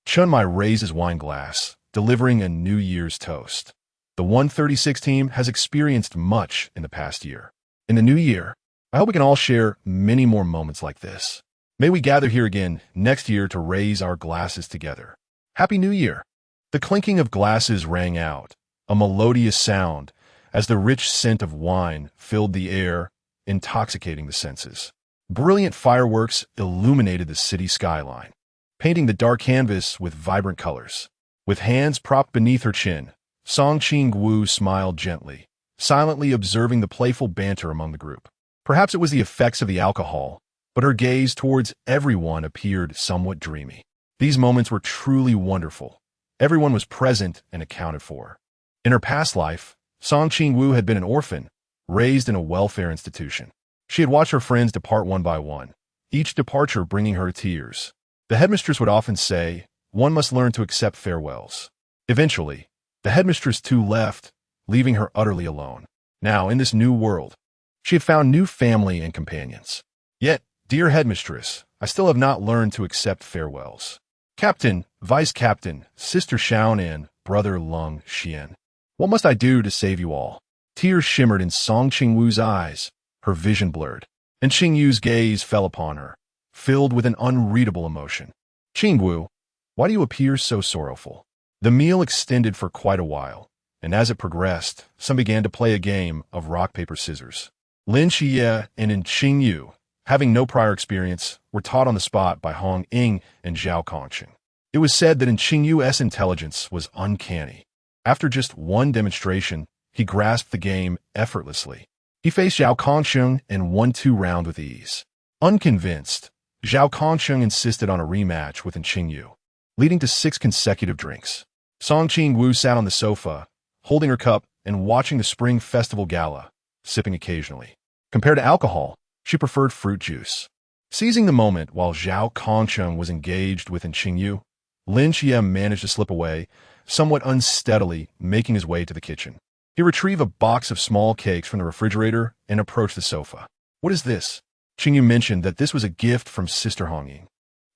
Chunmai raised his wine glass, delivering a New Year's toast. The 136 team has experienced much in the past year. In the new year, I hope we can all share many more moments like this. May we gather here again next year to raise our glasses together. Happy New Year! The clinking of glasses rang out, a melodious sound, as the rich scent of wine filled the air, intoxicating the senses. Brilliant fireworks illuminated the city skyline, painting the dark canvas with vibrant colors. With hands propped beneath her chin, Song Qingwu smiled gently, silently observing the playful banter among the group. Perhaps it was the effects of the alcohol, but her gaze towards everyone appeared somewhat dreamy. These moments were truly wonderful. Everyone was present and accounted for. In her past life, Song Qingwu had been an orphan, raised in a welfare institution. She had watched her friends depart one by one, each departure bringing her tears. The headmistress would often say, "One must learn to accept farewells." Eventually, the headmistress too left, leaving her utterly alone. Now, in this new world, she had found new family and companions. Yet, dear headmistress, I still have not learned to accept farewells. Captain, Vice Captain, Sister Shaon and Brother Lung Xian, what must I do to save you all? Tears shimmered in Song Qingwu's eyes, her vision blurred, and Qingyu's gaze fell upon her, filled with an unreadable emotion. Qingwu, why do you appear so sorrowful? The meal extended for quite a while, and as it progressed, some began to play a game of rock, paper, scissors. Lin Xie and Qingyu, having no prior experience, were taught on the spot by Hong Ying and Zhao Kongsheng. It was said that Qingyu's intelligence was uncanny. After just one demonstration, he grasped the game effortlessly. He faced Zhao Kongsheng and won 2 rounds with ease. Unconvinced, Zhao Kongsheng insisted on a rematch with Qingyu, leading to 6 consecutive drinks. Song Qingwu sat on the sofa, holding her cup and watching the Spring Festival Gala, sipping occasionally. Compared to alcohol, she preferred fruit juice. Seizing the moment while Zhao Kongsheng was engaged with Qingyu, Lin Xie managed to slip away, somewhat unsteadily, making his way to the kitchen. He retrieved a box of small cakes from the refrigerator and approached the sofa. What is this? Qingyu mentioned that this was a gift from Sister Hongying,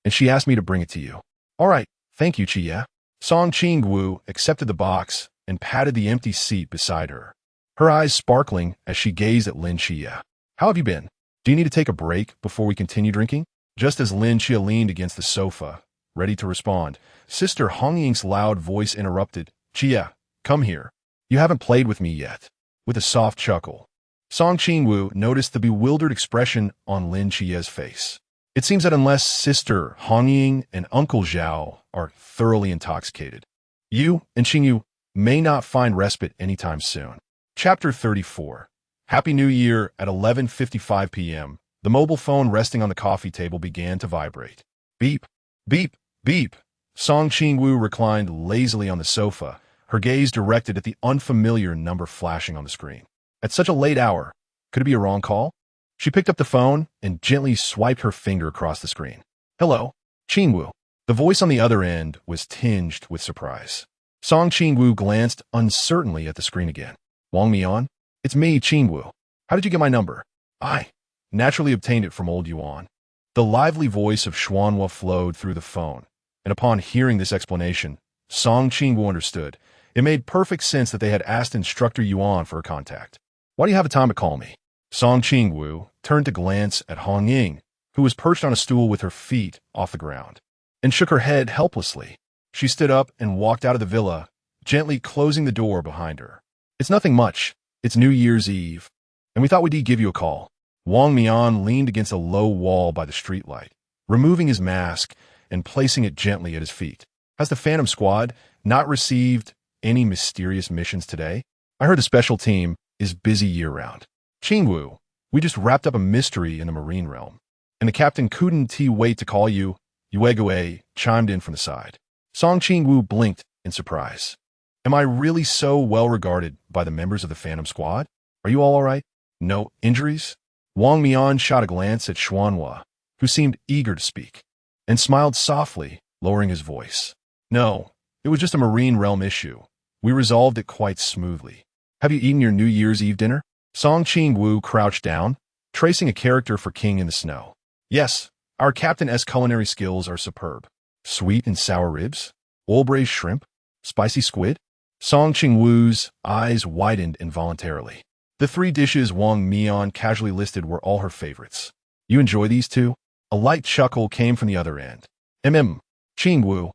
and she asked me to bring it to you. All right, thank you, Xie. Song Qingwu accepted the box and patted the empty seat beside her, her eyes sparkling as she gazed at Lin Xie. How have you been? Do you need to take a break before we continue drinking? Just as Lin Xie leaned against the sofa, ready to respond, Sister Hongying's loud voice interrupted. Xie, come here. You haven't played with me yet. With a soft chuckle, Song Qingwu noticed the bewildered expression on Lin Xie's face. It seems that unless Sister Hongying and Uncle Zhao are thoroughly intoxicated, you and Qingyu may not find respite anytime soon. Chapter 34. Happy New Year. At 11:55 p.m., the mobile phone resting on the coffee table began to vibrate. Beep, beep, beep. Song Qingwu reclined lazily on the sofa, her gaze directed at the unfamiliar number flashing on the screen. At such a late hour, could it be a wrong call? She picked up the phone and gently swiped her finger across the screen. Hello, Qingwu. The voice on the other end was tinged with surprise. Song Qingwu glanced uncertainly at the screen again. Wang Mian? It's me, Qingwu. How did you get my number? I naturally obtained it from old Yuan. The lively voice of Xuanhua flowed through the phone, and upon hearing this explanation, Song Qingwu understood. It made perfect sense that they had asked Instructor Yuan for a contact. Why do you have a time to call me? Song Qingwu turned to glance at Hong Ying, who was perched on a stool with her feet off the ground, and shook her head helplessly. She stood up and walked out of the villa, gently closing the door behind her. It's nothing much. It's New Year's Eve, and we thought we'd give you a call. Wang Mian leaned against a low wall by the streetlight, removing his mask and placing it gently at his feet. Has the Phantom Squad not received any mysterious missions today? I heard the special team is busy year-round. Qingwu, we just wrapped up a mystery in the marine realm, and the captain couldn't wait to call you. Yuegui chimed in from the side. Song Qingwu blinked in surprise. Am I really so well regarded by the members of the Phantom Squad? Are you all right? No injuries? Wang Mian shot a glance at Xuanhua, who seemed eager to speak, and smiled softly, lowering his voice. No, it was just a marine realm issue. We resolved it quite smoothly. Have you eaten your New Year's Eve dinner? Song Qingwu crouched down, tracing a character for King in the Snow. Yes, our Captain's culinary skills are superb. Sweet and sour ribs, oil-braised shrimp, spicy squid. Song Qingwu's eyes widened involuntarily. The three dishes Wang Mian casually listed were all her favorites. You enjoy these too? A light chuckle came from the other end. Qingwu,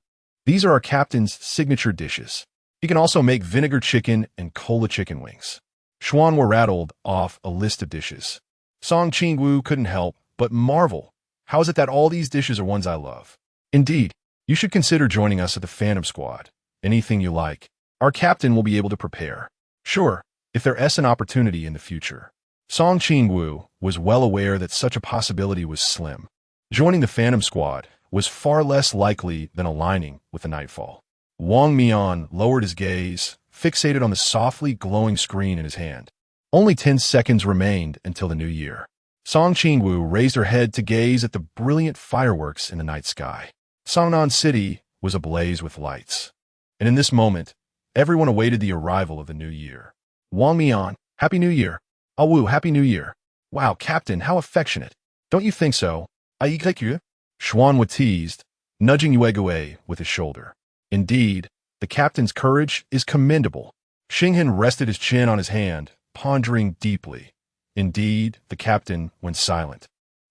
these are our captain's signature dishes. He can also make vinegar chicken and cola chicken wings. Xuanhua rattled off a list of dishes. Song Qingwu couldn't help but marvel. How is it that all these dishes are ones I love? Indeed, you should consider joining us at the Phantom Squad. Anything you like, our captain will be able to prepare. Sure, if there's an opportunity in the future. Song Qingwu was well aware that such a possibility was slim. Joining the Phantom Squad was far less likely than aligning with the Nightfall. Wang Mian lowered his gaze, fixated on the softly glowing screen in his hand. Only 10 seconds remained until the new year. Song Qingwu raised her head to gaze at the brilliant fireworks in the night sky. Cangnan City was ablaze with lights, and in this moment, everyone awaited the arrival of the new year. Wang Mian, Happy New Year. Awu, Happy New Year. Wow, Captain, how affectionate. Don't you think so? I like you. Xuanhua teased, nudging Yuegui with his shoulder. Indeed, the captain's courage is commendable. Xinghan rested his chin on his hand, pondering deeply. Indeed, the captain, when silent,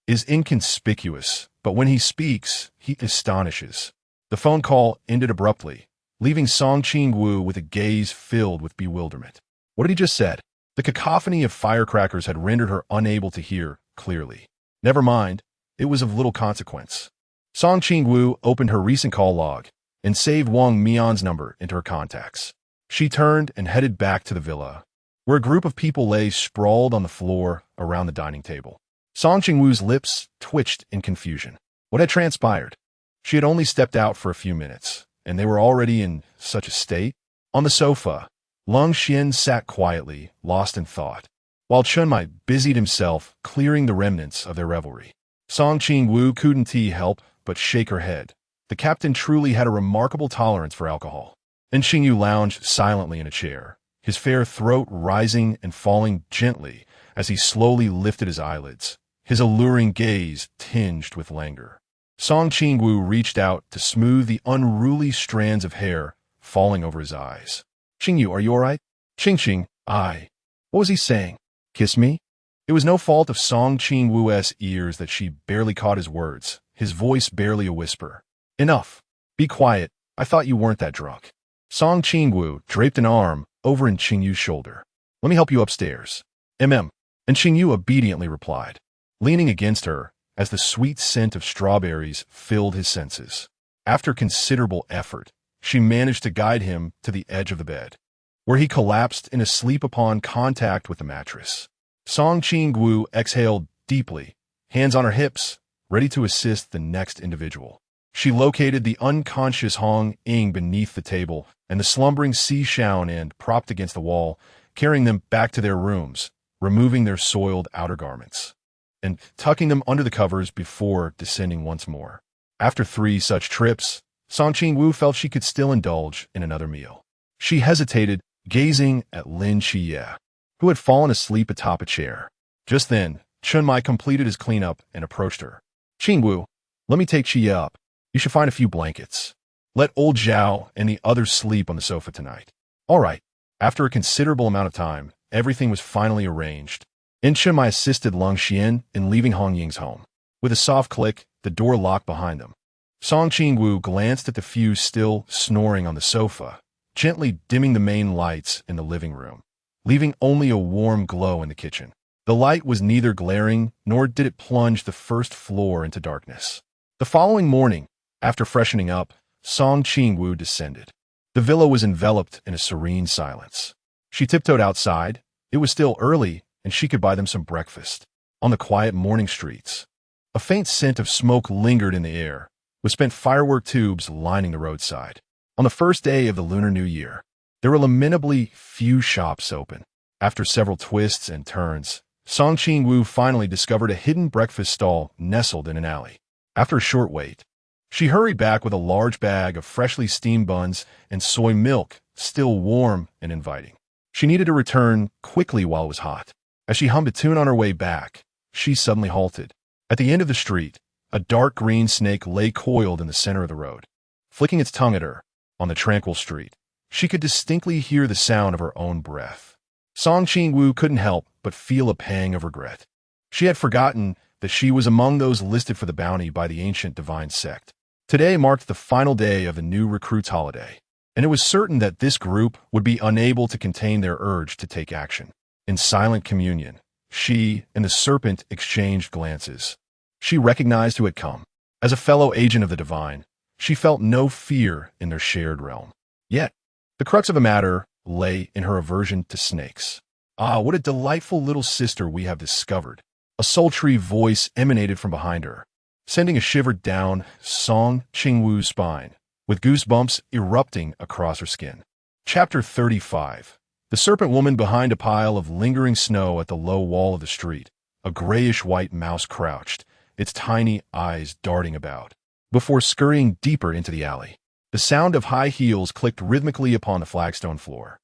is inconspicuous, but when he speaks, he astonishes. The phone call ended abruptly, leaving Song Qingwu with a gaze filled with bewilderment. What had he just said? The cacophony of firecrackers had rendered her unable to hear clearly. Never mind, it was of little consequence. Song Qingwu opened her recent call log and saved Wang Mian's number into her contacts. She turned and headed back to the villa, where a group of people lay sprawled on the floor around the dining table. Song Qingwu's lips twitched in confusion. What had transpired? She had only stepped out for a few minutes, and they were already in such a state. On the sofa, Lung Xian sat quietly, lost in thought, while Chunmai busied himself clearing the remnants of their revelry. Song Qingwu couldn't help but shake her head. The captain truly had a remarkable tolerance for alcohol. And Qingyu lounged silently in a chair, his fair throat rising and falling gently as he slowly lifted his eyelids, his alluring gaze tinged with languor. Song Qingwu reached out to smooth the unruly strands of hair falling over his eyes. Qingyu, are you all right? Qingqing, I. What was he saying? Kiss me? It was no fault of Song Qingwu's ears that she barely caught his words, his voice barely a whisper. Enough. Be quiet. I thought you weren't that drunk. Song Qingwu draped an arm over in Qingyu's shoulder. Let me help you upstairs. And Qingyu obediently replied, leaning against her as the sweet scent of strawberries filled his senses. After considerable effort, she managed to guide him to the edge of the bed, where he collapsed in a sleep upon contact with the mattress. Song Qingwu exhaled deeply, hands on her hips, ready to assist the next individual. She located the unconscious Hong Ying beneath the table and the slumbering Si Shaon and propped against the wall, carrying them back to their rooms, removing their soiled outer garments, and tucking them under the covers before descending once more. After 3 such trips, Song Qingwu felt she could still indulge in another meal. She hesitated, gazing at Lin Xie, who had fallen asleep atop a chair. Just then, Chunmai completed his cleanup and approached her. Qingwu, let me take Xie up. You should find a few blankets. Let old Zhao and the others sleep on the sofa tonight. All right. After a considerable amount of time, everything was finally arranged. Inshima assisted Lung Xian in leaving Hong Ying's home. With a soft click, the door locked behind them. Song Qingwu glanced at the few still snoring on the sofa, gently dimming the main lights in the living room, leaving only a warm glow in the kitchen. The light was neither glaring nor did it plunge the first floor into darkness. The following morning, after freshening up, Song Qingwu descended. The villa was enveloped in a serene silence. She tiptoed outside. It was still early, and she could buy them some breakfast. On the quiet morning streets, a faint scent of smoke lingered in the air, with spent firework tubes lining the roadside. On the first day of the Lunar New Year, there were lamentably few shops open. After several twists and turns, Song Qingwu finally discovered a hidden breakfast stall nestled in an alley. After a short wait, she hurried back with a large bag of freshly steamed buns and soy milk, still warm and inviting. She needed to return quickly while it was hot. As she hummed a tune on her way back, she suddenly halted. At the end of the street, a dark green snake lay coiled in the center of the road. Flicking its tongue at her, on the tranquil street, she could distinctly hear the sound of her own breath. Song Qingwu couldn't help but feel a pang of regret. She had forgotten that she was among those listed for the bounty by the ancient divine sect. Today marked the final day of the new recruits' holiday, and it was certain that this group would be unable to contain their urge to take action. In silent communion, she and the serpent exchanged glances. She recognized who had come. As a fellow agent of the divine, she felt no fear in their shared realm. Yet, the crux of the matter lay in her aversion to snakes. Ah, what a delightful little sister we have discovered. A sultry voice emanated from behind her, sending a shiver down Song Qingwu's spine, with goosebumps erupting across her skin. Chapter 35. The serpent woman behind a pile of lingering snow at the low wall of the street. A grayish-white mouse crouched, its tiny eyes darting about, before scurrying deeper into the alley. The sound of high heels clicked rhythmically upon the flagstone floor.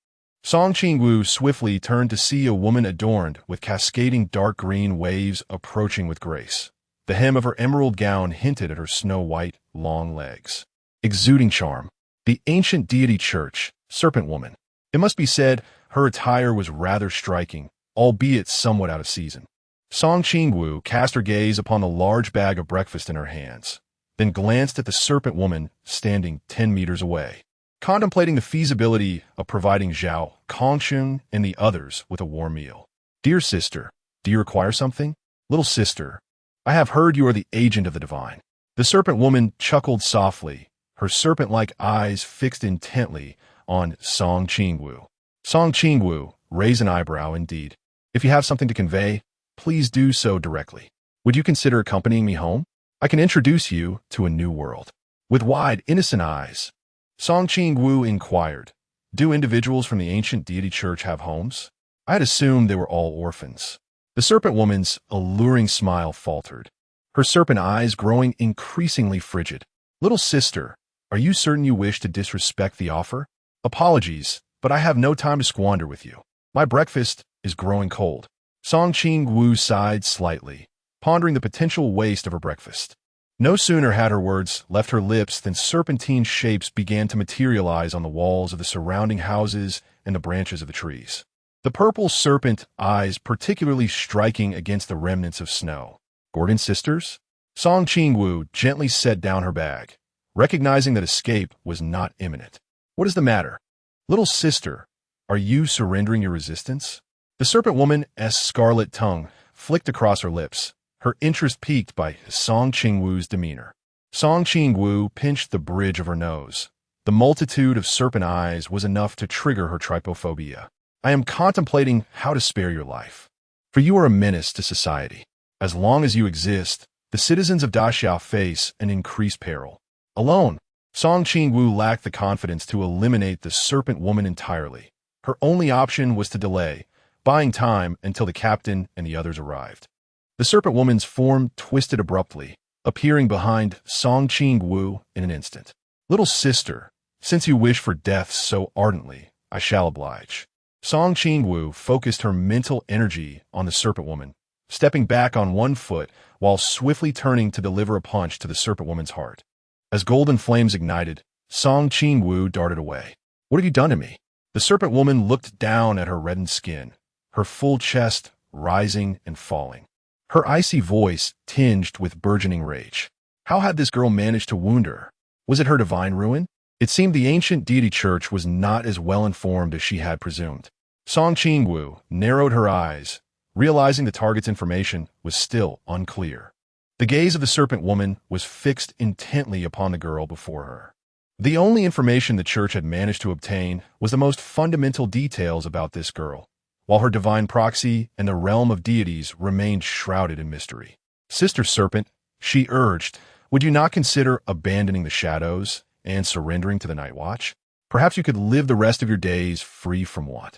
Song Qingwu swiftly turned to see a woman adorned with cascading dark green waves approaching with grace. The hem of her emerald gown hinted at her snow-white, long legs. Exuding charm. The ancient deity church, serpent woman. It must be said, her attire was rather striking, albeit somewhat out of season. Song Qingwu cast her gaze upon the large bag of breakfast in her hands, then glanced at the serpent woman standing 10 meters away, contemplating the feasibility of providing Zhao, Kongsheng, and the others with a warm meal. Dear sister, do you require something? Little sister, I have heard you are the agent of the divine. The serpent woman chuckled softly, her serpent-like eyes fixed intently on Song Qingwu. Song Qingwu raised an eyebrow indeed. If you have something to convey, please do so directly. Would you consider accompanying me home? I can introduce you to a new world. With wide, innocent eyes, Song Qingwu inquired, do individuals from the ancient deity church have homes? I had assumed they were all orphans. The serpent woman's alluring smile faltered, her serpent eyes growing increasingly frigid. Little sister, are you certain you wish to disrespect the offer? Apologies, but I have no time to squander with you. My breakfast is growing cold. Song Qingwu sighed slightly, pondering the potential waste of her breakfast. No sooner had her words left her lips than serpentine shapes began to materialize on the walls of the surrounding houses and the branches of the trees. The purple serpent eyes particularly striking against the remnants of snow. Gordon sisters? Song Qingwu gently set down her bag, recognizing that escape was not imminent. What is the matter? Little sister, are you surrendering your resistance? The serpent woman's scarlet tongue flicked across her lips, her interest piqued by Song Qingwu's demeanor. Song Qingwu pinched the bridge of her nose. The multitude of serpent eyes was enough to trigger her trypophobia. I am contemplating how to spare your life. For you are a menace to society. As long as you exist, the citizens of Daxia face an increased peril. Alone, Song Qingwu lacked the confidence to eliminate the serpent woman entirely. Her only option was to delay, buying time until the captain and the others arrived. The serpent woman's form twisted abruptly, appearing behind Song Qingwu in an instant. Little sister, since you wish for death so ardently, I shall oblige. Song Qingwu focused her mental energy on the serpent woman, stepping back on one foot while swiftly turning to deliver a punch to the serpent woman's heart. As golden flames ignited, Song Qingwu darted away. "What have you done to me?" The serpent woman looked down at her reddened skin, her full chest rising and falling. Her icy voice tinged with burgeoning rage. How had this girl managed to wound her? Was it her divine ruin? It seemed the ancient deity church was not as well informed as she had presumed. Song Qingwu narrowed her eyes, realizing the target's information was still unclear. The gaze of the serpent woman was fixed intently upon the girl before her. The only information the church had managed to obtain was the most fundamental details about this girl, while her divine proxy and the realm of deities remained shrouded in mystery. "Sister Serpent," she urged, "would you not consider abandoning the shadows and surrendering to the night watch? Perhaps you could live the rest of your days free from what?"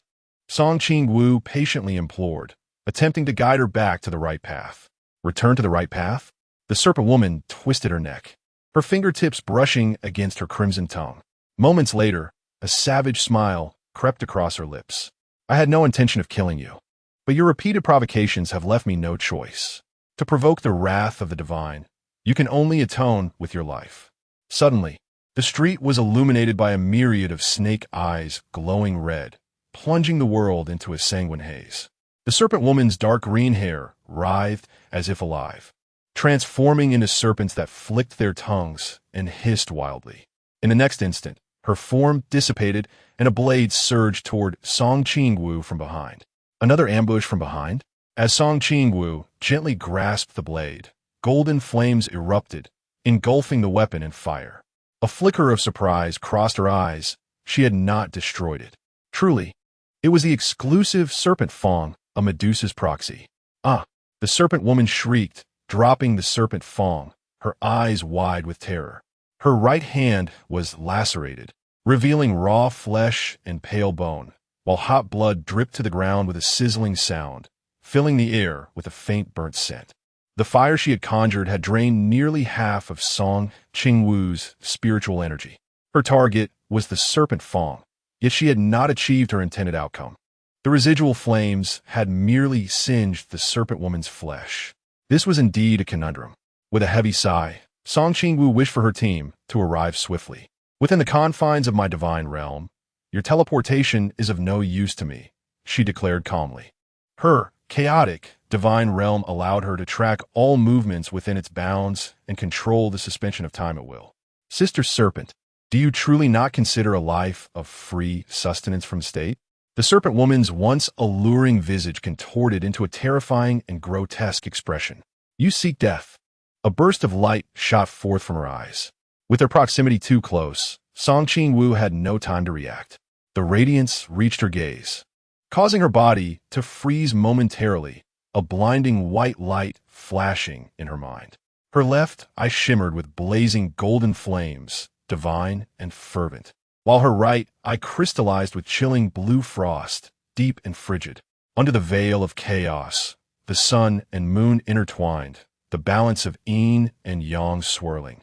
Song Qingwu patiently implored, attempting to guide her back to the right path. Return to the right path? The serpent woman twisted her neck, her fingertips brushing against her crimson tongue. Moments later, a savage smile crept across her lips. "I had no intention of killing you, but your repeated provocations have left me no choice. To provoke the wrath of the divine, you can only atone with your life." Suddenly, the street was illuminated by a myriad of snake eyes glowing red, plunging the world into a sanguine haze. The serpent woman's dark green hair writhed as if alive, transforming into serpents that flicked their tongues and hissed wildly. In the next instant, her form dissipated and a blade surged toward Song Qingwu from behind. Another ambush from behind? As Song Qingwu gently grasped the blade, golden flames erupted, engulfing the weapon in fire. A flicker of surprise crossed her eyes. She had not destroyed it. Truly, it was the exclusive serpent fang, a Medusa's proxy. "Ah!" The serpent woman shrieked, dropping the serpent fang, her eyes wide with terror. Her right hand was lacerated, revealing raw flesh and pale bone, while hot blood dripped to the ground with a sizzling sound, filling the air with a faint burnt scent. The fire she had conjured had drained nearly half of Song Qingwu's spiritual energy. Her target was the serpent fang, yet she had not achieved her intended outcome. The residual flames had merely singed the serpent woman's flesh. This was indeed a conundrum. With a heavy sigh, Song Qingwu wished for her team to arrive swiftly. "Within the confines of my divine realm, your teleportation is of no use to me," she declared calmly. Her chaotic divine realm allowed her to track all movements within its bounds and control the suspension of time at will. "Sister Serpent, do you truly not consider a life of free sustenance from state?" The serpent woman's once alluring visage contorted into a terrifying and grotesque expression. "You seek death." A burst of light shot forth from her eyes. With their proximity too close, Song Qingwu had no time to react. The radiance reached her gaze, causing her body to freeze momentarily, a blinding white light flashing in her mind. Her left eye shimmered with blazing golden flames, divine and fervent, while her right eye crystallized with chilling blue frost, deep and frigid. Under the veil of chaos, the sun and moon intertwined, the balance of yin and yang swirling.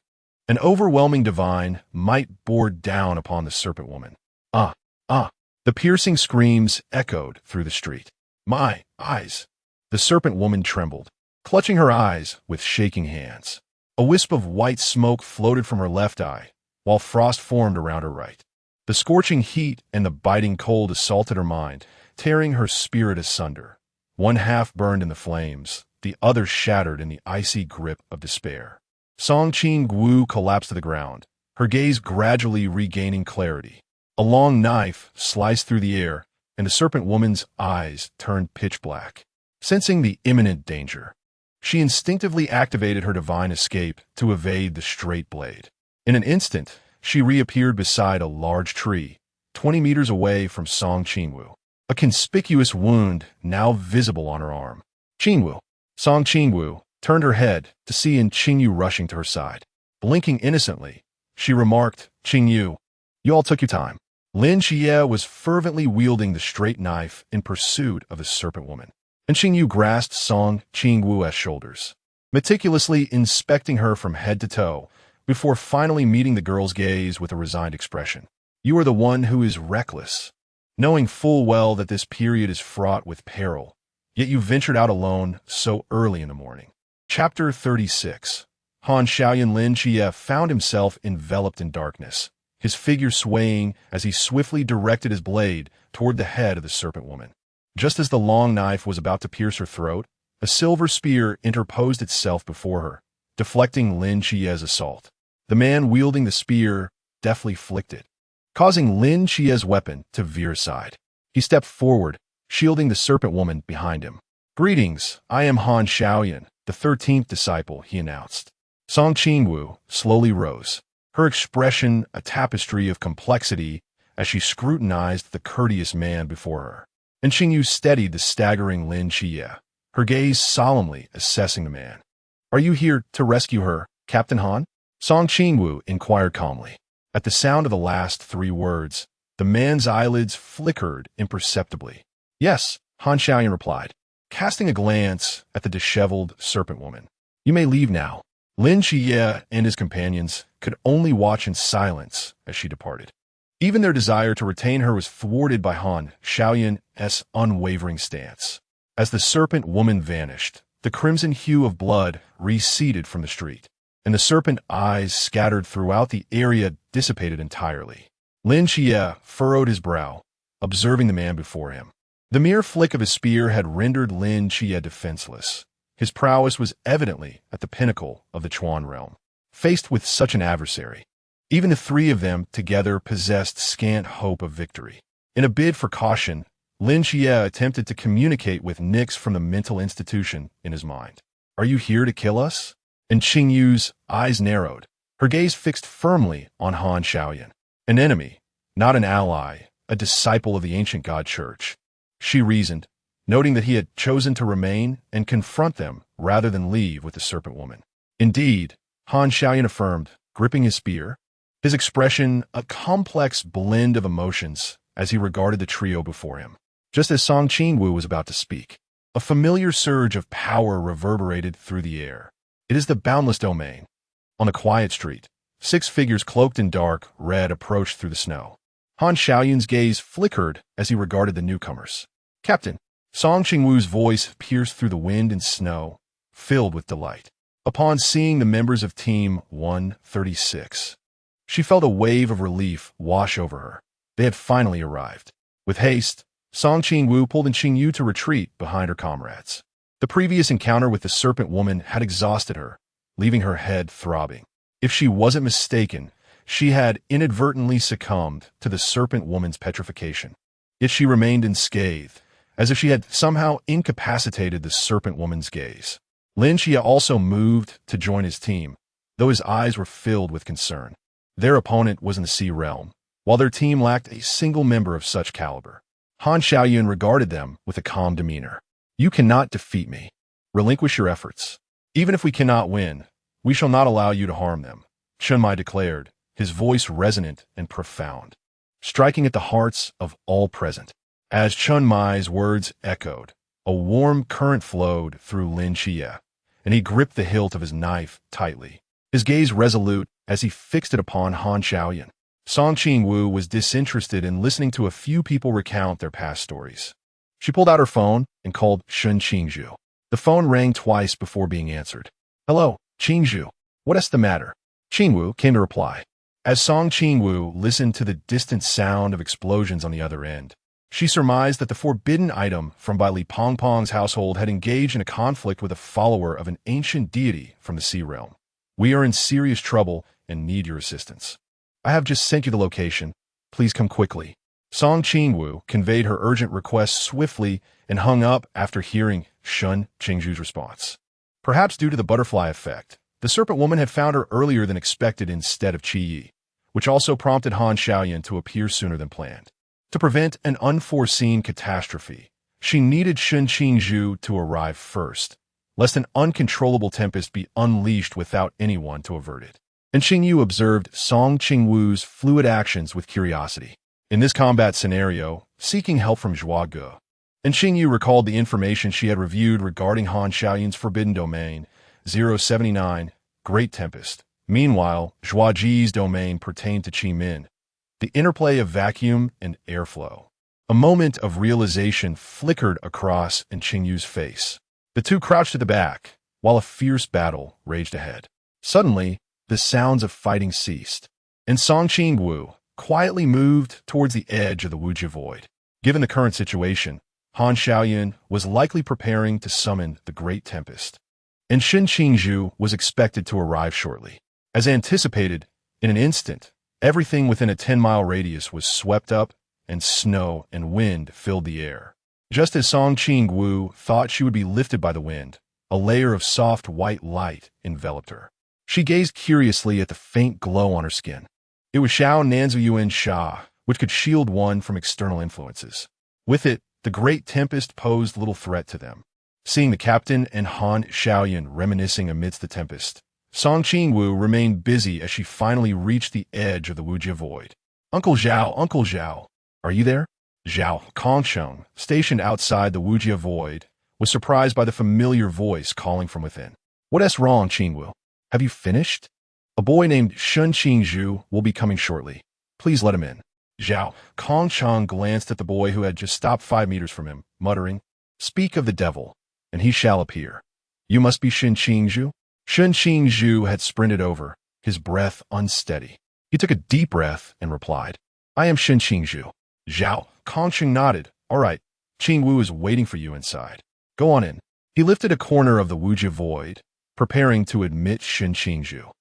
An overwhelming divine might bore down upon the serpent woman. "Ah, ah!" The piercing screams echoed through the street. "My eyes!" The serpent woman trembled, clutching her eyes with shaking hands. A wisp of white smoke floated from her left eye, while frost formed around her right. The scorching heat and the biting cold assaulted her mind, tearing her spirit asunder. One half burned in the flames, the other shattered in the icy grip of despair. Song Qingwu collapsed to the ground, her gaze gradually regaining clarity. A long knife sliced through the air, and the serpent woman's eyes turned pitch black. Sensing the imminent danger, she instinctively activated her divine escape to evade the straight blade. In an instant, she reappeared beside a large tree, 20 meters away from Song Qingwu, a conspicuous wound now visible on her arm. "Qingwu." Song Qingwu turned her head to see Qingyu rushing to her side. Blinking innocently, she remarked, "Qingyu, you all took your time." Lin Xia was fervently wielding the straight knife in pursuit of the serpent woman, and Qingyu grasped Song Qingwu's shoulders, meticulously inspecting her from head to toe, before finally meeting the girl's gaze with a resigned expression. "You are the one who is reckless, knowing full well that this period is fraught with peril, yet you ventured out alone so early in the morning." Chapter 36. Han Xiaoyan Lin Xie found himself enveloped in darkness, his figure swaying as he swiftly directed his blade toward the head of the serpent woman. Just as the long knife was about to pierce her throat, a silver spear interposed itself before her, deflecting Lin Qia's assault. The man wielding the spear deftly flicked it, causing Lin Qia's weapon to veer aside. He stepped forward, shielding the serpent woman behind him. "Greetings, I am Han Xiaoyan, the 13th disciple," he announced. Song Qingwu slowly rose, her expression a tapestry of complexity as she scrutinized the courteous man before her. And Qingyu steadied the staggering Lin Xia, her gaze solemnly assessing the man. "Are you here to rescue her, Captain Han?" Song Qingwu inquired calmly. At the sound of the last three words, the man's eyelids flickered imperceptibly. "Yes," Han Xiaoyan replied, casting a glance at the disheveled serpent woman. "You may leave now." Lin Xia and his companions could only watch in silence as she departed. Even their desire to retain her was thwarted by Han Xiaoyan's unwavering stance. As the serpent woman vanished, the crimson hue of blood receded from the street, and the serpent eyes scattered throughout the area dissipated entirely. Lin Xia furrowed his brow, observing the man before him. The mere flick of his spear had rendered Lin Xia defenseless. His prowess was evidently at the pinnacle of the Chuan realm. Faced with such an adversary, even the three of them together possessed scant hope of victory. In a bid for caution, Lin Xia attempted to communicate with Nix from the mental institution in his mind. "Are you here to kill us?" And Qingyu's eyes narrowed, her gaze fixed firmly on Han Xiaoyan. An enemy, not an ally, a disciple of the ancient God Church. She reasoned, noting that he had chosen to remain and confront them rather than leave with the serpent woman. "Indeed," Han Xiaoyan affirmed, gripping his spear, his expression a complex blend of emotions as he regarded the trio before him. Just as Song Qingwu was about to speak, a familiar surge of power reverberated through the air. It is the boundless domain. On a quiet street, 6 figures cloaked in dark red approached through the snow. Han Xiaoyan's gaze flickered as he regarded the newcomers. "Captain," Song Qingwu's voice pierced through the wind and snow, filled with delight. Upon seeing the members of Team 136, she felt a wave of relief wash over her. They had finally arrived. With haste, Song Qingwu pulled in Qingyu to retreat behind her comrades. The previous encounter with the serpent woman had exhausted her, leaving her head throbbing. If she wasn't mistaken, she had inadvertently succumbed to the serpent woman's petrification. Yet she remained unscathed, as if she had somehow incapacitated the serpent woman's gaze. Lin Xia also moved to join his team, though his eyes were filled with concern. Their opponent was in the sea realm, while their team lacked a single member of such caliber. Han Xiaoyan regarded them with a calm demeanor. "You cannot defeat me. Relinquish your efforts. Even if we cannot win, we shall not allow you to harm them," Chen Mai declared, his voice resonant and profound, striking at the hearts of all present. As Chen Mai's words echoed, a warm current flowed through Lin Xia, and he gripped the hilt of his knife tightly, his gaze resolute as he fixed it upon Han Xiaoyan. Song Qingwu was disinterested in listening to a few people recount their past stories. She pulled out her phone and called Shun Qingzhu. The phone rang twice before being answered. "Hello, Qingzhu. What is the matter?" Qingwu came to reply. As Song Qingwu listened to the distant sound of explosions on the other end, she surmised that the forbidden item from Bai Li Pongpong's household had engaged in a conflict with a follower of an ancient deity from the sea realm. "We are in serious trouble and need your assistance. I have just sent you the location. Please come quickly." Song Qingwu conveyed her urgent request swiftly and hung up after hearing Shun Qingzhu's response. Perhaps due to the butterfly effect, the serpent woman had found her earlier than expected instead of Qi, which also prompted Han Xiaoyan to appear sooner than planned. To prevent an unforeseen catastrophe, she needed Shun Qingzhu to arrive first, lest an uncontrollable tempest be unleashed without anyone to avert it. And Qingyu observed Song Qingwu's fluid actions with curiosity. In this combat scenario, seeking help from Zhua Ge, and Qingyu recalled the information she had reviewed regarding Han Xiaoyan's forbidden domain, 079, Great Tempest. Meanwhile, Zhua Ji's domain pertained to Qi Min, the interplay of vacuum and airflow. A moment of realization flickered across in Qingyu's face. The two crouched at the back, while a fierce battle raged ahead. Suddenly, the sounds of fighting ceased. and Song Qingwu quietly moved towards the edge of the Wujia void. Given the current situation, Han Xiaoyun was likely preparing to summon the Great Tempest, and Shen Qingzhu was expected to arrive shortly. As anticipated, in an instant, everything within a 10-mile radius was swept up, and snow and wind filled the air. Just as Song Qingwu thought she would be lifted by the wind, a layer of soft white light enveloped her. She gazed curiously at the faint glow on her skin. It was Xiao Nanzuyuan Sha, which could shield one from external influences. With it, the Great Tempest posed little threat to them. Seeing the captain and Han Xiaoyun reminiscing amidst the tempest, Song Qingwu remained busy as she finally reached the edge of the Wujia void. Uncle Zhao, are you there? Zhao Kongsheng, stationed outside the Wujia void, was surprised by the familiar voice calling from within. What's wrong, Qingwu? Have you finished? A boy named Shen Qingzhu will be coming shortly. Please let him in. Zhao Kongsheng glanced at the boy who had just stopped 5 meters from him, muttering, Speak of the devil, and he shall appear. You must be Shen Qingzhu? Shen Qingzhu had sprinted over, his breath unsteady. He took a deep breath and replied, I am Shen Qingzhu. Zhao Kongsheng nodded. All right, Qingwu is waiting for you inside. Go on in. He lifted a corner of the Wujia void, preparing to admit Shen Qingzhu.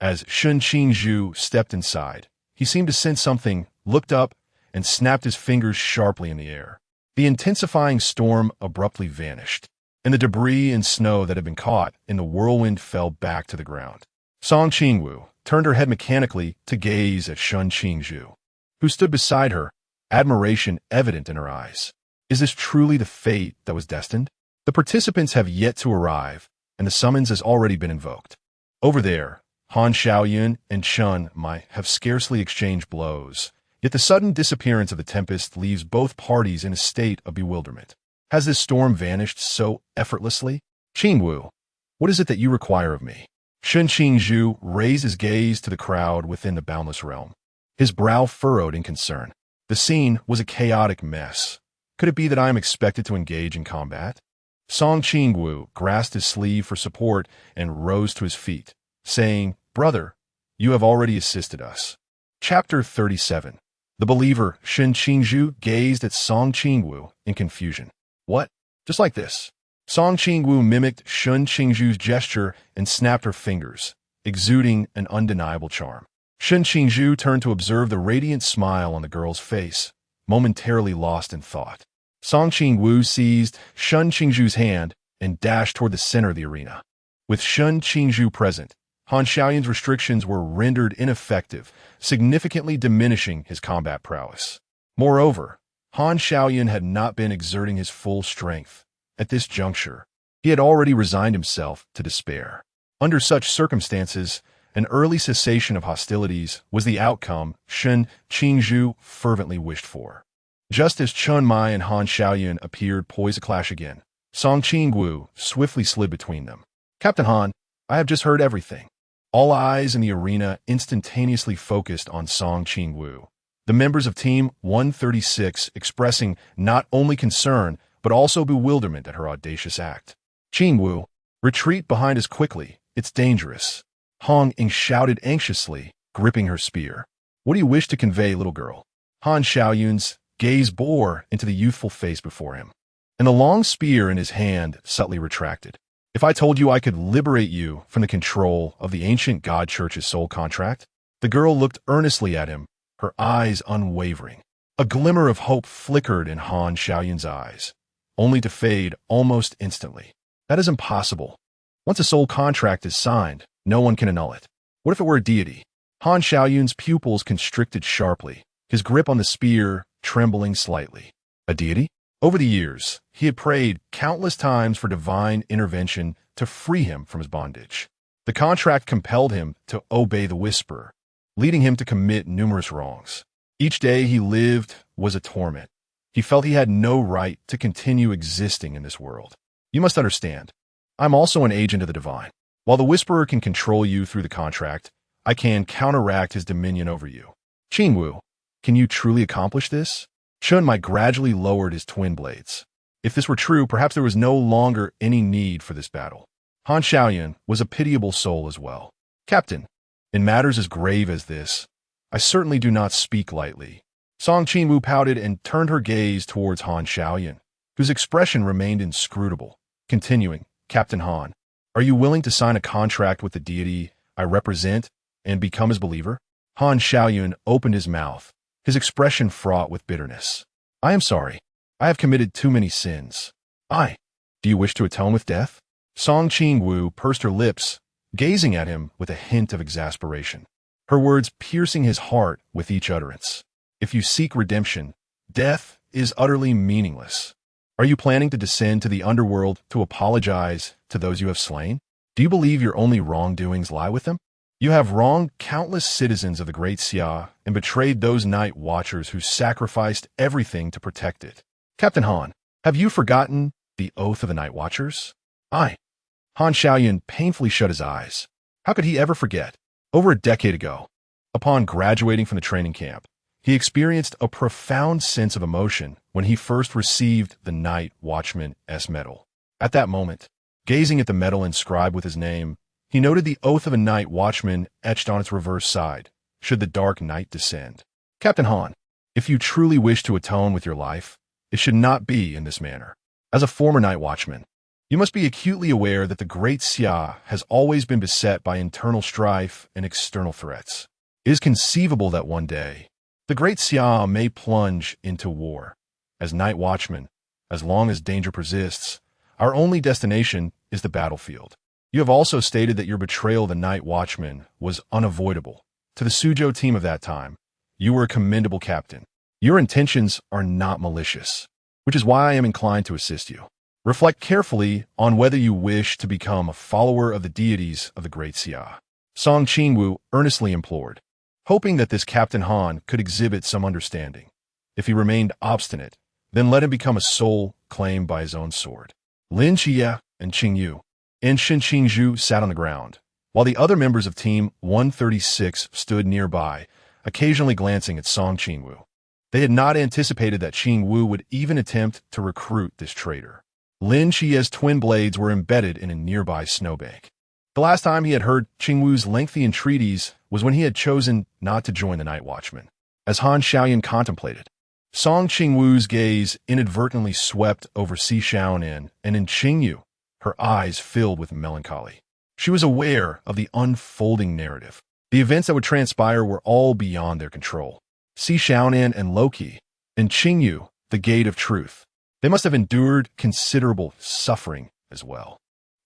As Shen Qingzhu stepped inside, he seemed to sense something, looked up, and snapped his fingers sharply in the air. The intensifying storm abruptly vanished, and the debris and snow that had been caught in the whirlwind fell back to the ground. Song Qingwu turned her head mechanically to gaze at Shen Qingzhu, who stood beside her, admiration evident in her eyes. Is this truly the fate that was destined? The participants have yet to arrive, and the summons has already been invoked. Over there, Han Xiaoyun and Shen might have scarcely exchanged blows, yet the sudden disappearance of the tempest leaves both parties in a state of bewilderment. Has this storm vanished so effortlessly? Qingwu, what is it that you require of me? Shen Qingzhu raised his gaze to the crowd within the boundless realm. His brow furrowed in concern. The scene was a chaotic mess. Could it be that I am expected to engage in combat? Song Qingwu grasped his sleeve for support and rose to his feet, saying, Brother, you have already assisted us. Chapter 37. The believer Shen Qingzhu gazed at Song Qingwu in confusion. What? Just like this. Song Qingwu mimicked Shen Qingzhu's gesture and snapped her fingers, exuding an undeniable charm. Shen Qingzhu turned to observe the radiant smile on the girl's face, momentarily lost in thought. Song Qingwu seized Shen Qingzhu's hand and dashed toward the center of the arena. With Shen Qingzhu present, Han Xiaoyun's restrictions were rendered ineffective, significantly diminishing his combat prowess. Moreover, Han Xiaoyun had not been exerting his full strength. At this juncture, he had already resigned himself to despair. Under such circumstances, an early cessation of hostilities was the outcome Shen Qingzhu fervently wished for. Just as Chun Mai and Han Xiaoyun appeared poised to clash again, Song Qingwu swiftly slid between them. Captain Han, I have just heard everything. All eyes in the arena instantaneously focused on Song Qingwu, the members of Team 136 expressing not only concern, but also bewilderment at her audacious act. Qingwu, retreat behind us quickly, it's dangerous. Hong Ying shouted anxiously, gripping her spear. What do you wish to convey, little girl? Han Xiaoyun's gaze bore into the youthful face before him, and the long spear in his hand subtly retracted. If I told you I could liberate you from the control of the ancient God Church's soul contract? The girl looked earnestly at him, her eyes unwavering. A glimmer of hope flickered in Han Xiaoyun's eyes, only to fade almost instantly. That is impossible. Once a soul contract is signed, no one can annul it. What if it were a deity? Han Xiaoyun's pupils constricted sharply, his grip on the spear trembling slightly. A deity? Over the years, he had prayed countless times for divine intervention to free him from his bondage. The contract compelled him to obey the whisper, leading him to commit numerous wrongs. Each day he lived was a torment. He felt he had no right to continue existing in this world. You must understand, I'm also an agent of the divine. While the Whisperer can control you through the contract, I can counteract his dominion over you. Qingwu, can you truly accomplish this? Chun Mai gradually lowered his twin blades. If this were true, perhaps there was no longer any need for this battle. Han Xiaoyun was a pitiable soul as well. Captain, in matters as grave as this, I certainly do not speak lightly. Song Qingwu pouted and turned her gaze towards Han Xiaoyan, whose expression remained inscrutable. Continuing, Captain Han, are you willing to sign a contract with the deity I represent and become his believer? Han Xiaoyan opened his mouth, his expression fraught with bitterness. I am sorry. I have committed too many sins. Do you wish to atone with death? Song Qingwu pursed her lips, gazing at him with a hint of exasperation, her words piercing his heart with each utterance. If you seek redemption, death is utterly meaningless. Are you planning to descend to the underworld to apologize to those you have slain? Do you believe your only wrongdoings lie with them? You have wronged countless citizens of the Great Xia and betrayed those night watchers who sacrificed everything to protect it. Captain Han, have you forgotten the oath of the night watchers? Han Xiaoyan painfully shut his eyes. How could he ever forget? Over a decade ago, upon graduating from the training camp, he experienced a profound sense of emotion when he first received the Night Watchman's medal. At that moment, gazing at the medal inscribed with his name, he noted the oath of a night watchman etched on its reverse side, should the dark night descend. Captain Han, if you truly wish to atone with your life, it should not be in this manner. As a former night watchman, you must be acutely aware that the Great Xia has always been beset by internal strife and external threats. It is conceivable that one day, the Great Xia may plunge into war. As night watchmen, as long as danger persists, our only destination is the battlefield. You have also stated that your betrayal of the night watchman was unavoidable. To the Suzhou team of that time, you were a commendable captain. Your intentions are not malicious, which is why I am inclined to assist you. Reflect carefully on whether you wish to become a follower of the deities of the Great Xia. Song Qingwu earnestly implored, hoping that this Captain Han could exhibit some understanding. If he remained obstinate, then let him become a soul claimed by his own sword. Lin Xia and Qingyu and Shen Qingzhu sat on the ground, while the other members of Team 136 stood nearby, occasionally glancing at Song Qingwu. They had not anticipated that Qingwu would even attempt to recruit this traitor. Lin Xia's twin blades were embedded in a nearby snowbank. The last time he had heard Qingwu's lengthy entreaties was when he had chosen not to join the Night Watchman. As Han Xiaoyan contemplated, Song Qingwu's gaze inadvertently swept over Si Xiaonan, and in Qingyu, her eyes filled with melancholy. She was aware of the unfolding narrative. The events that would transpire were all beyond their control. Si Xiaonan and Loki, and Qingyu, the gate of truth. They must have endured considerable suffering as well.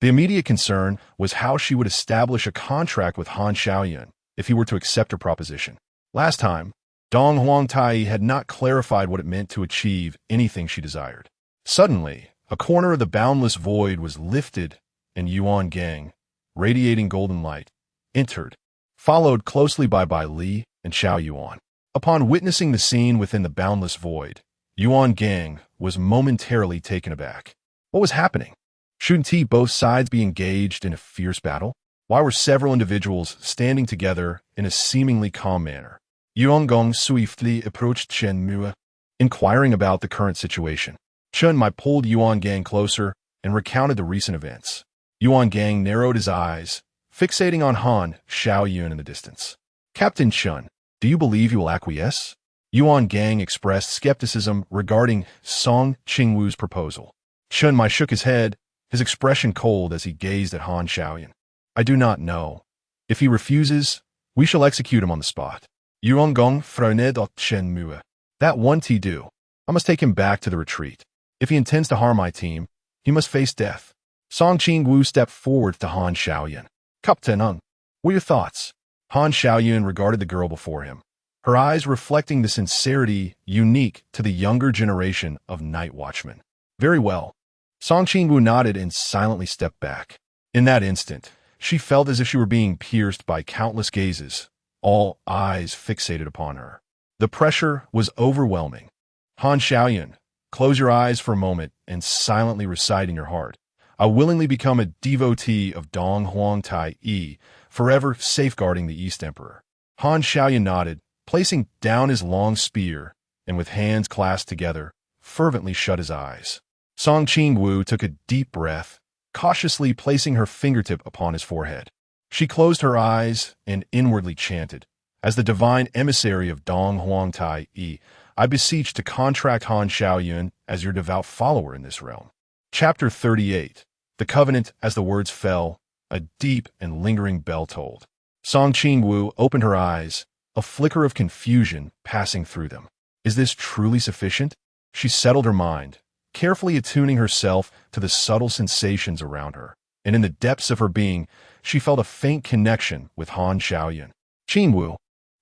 The immediate concern was how she would establish a contract with Han Xiaoyan if he were to accept her proposition. Last time, Donghuang Taiyi had not clarified what it meant to achieve anything she desired. Suddenly, a corner of the boundless void was lifted, and Yuan Gang, radiating golden light, entered, followed closely by Bai Li and Xiao Yuan. Upon witnessing the scene within the boundless void, Yuan Gang was momentarily taken aback. What was happening? Shouldn't both sides be engaged in a fierce battle? Why were several individuals standing together in a seemingly calm manner? Yuan Gong swiftly approached Chen Mua, inquiring about the current situation. Chen Mai pulled Yuan Gang closer and recounted the recent events. Yuan Gang narrowed his eyes, fixating on Han Xiaoyun in the distance. Captain Chen, do you believe you will acquiesce? Yuan Gang expressed skepticism regarding Song Qingwu's proposal. Chen Mai shook his head, his expression cold as he gazed at Han Xiaoyan. I do not know. If he refuses, we shall execute him on the spot. Yuan Gong frowned at Chen Mua. That won't he do. I must take him back to the retreat. If he intends to harm my team, he must face death. Song Qingwu stepped forward to Han Xiaoyan. Captain, what are your thoughts? Han Xiaoyan regarded the girl before him, her eyes reflecting the sincerity unique to the younger generation of night watchmen. Very well. Song Qingwu nodded and silently stepped back. In that instant, she felt as if she were being pierced by countless gazes, all eyes fixated upon her. The pressure was overwhelming. Han Xiaoyan, close your eyes for a moment and silently recite in your heart, I willingly become a devotee of Donghuang Taiyi, forever safeguarding the East Emperor. Han Xiaoyan nodded, placing down his long spear, and with hands clasped together, fervently shut his eyes. Song Qingwu took a deep breath, cautiously placing her fingertip upon his forehead. She closed her eyes and inwardly chanted, As the divine emissary of Donghuang Taiyi, I beseech to contract Han Xiaoyun as your devout follower in this realm. Chapter 38. The Covenant. As the words fell, a deep and lingering bell tolled. Song Qingwu opened her eyes, a flicker of confusion passing through them. Is this truly sufficient? She settled her mind, carefully attuning herself to the subtle sensations around her, and in the depths of her being, she felt a faint connection with Han Xiaoyun. Qingwu,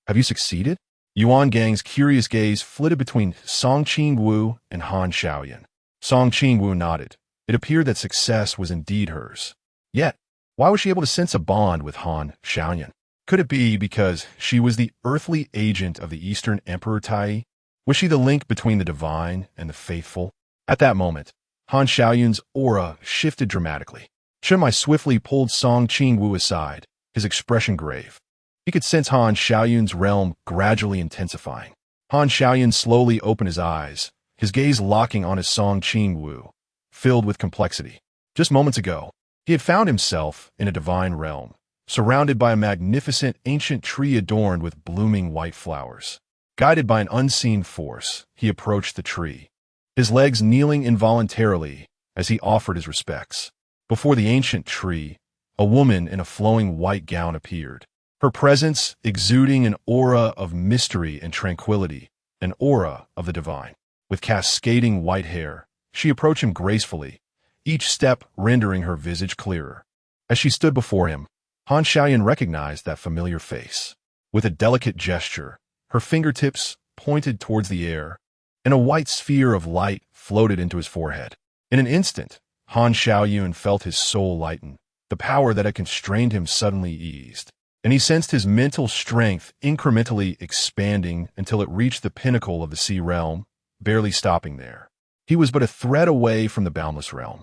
have you succeeded? Yuan Gang's curious gaze flitted between Song Qingwu and Han Xiaoyun. Song Qingwu nodded. It appeared that success was indeed hers. Yet, why was she able to sense a bond with Han Xiaoyun? Could it be because she was the earthly agent of the Eastern Emperor Taiyi? Was she the link between the divine and the faithful? At that moment, Han Xiaoyun's aura shifted dramatically. Chen Mai swiftly pulled Song Qingwu aside, his expression grave. He could sense Han Xiaoyun's realm gradually intensifying. Han Xiaoyun slowly opened his eyes, his gaze locking on his Song Qingwu, filled with complexity. Just moments ago, he had found himself in a divine realm, surrounded by a magnificent ancient tree adorned with blooming white flowers. Guided by an unseen force, he approached the tree, his legs kneeling involuntarily as he offered his respects. Before the ancient tree, a woman in a flowing white gown appeared, her presence exuding an aura of mystery and tranquility, an aura of the divine. With cascading white hair, she approached him gracefully, each step rendering her visage clearer. As she stood before him, Han Xiaoyun recognized that familiar face. With a delicate gesture, her fingertips pointed towards the air, and a white sphere of light floated into his forehead. In an instant, Han Xiaoyun felt his soul lighten. The power that had constrained him suddenly eased, and he sensed his mental strength incrementally expanding until it reached the pinnacle of the sea realm, barely stopping there. He was but a thread away from the boundless realm.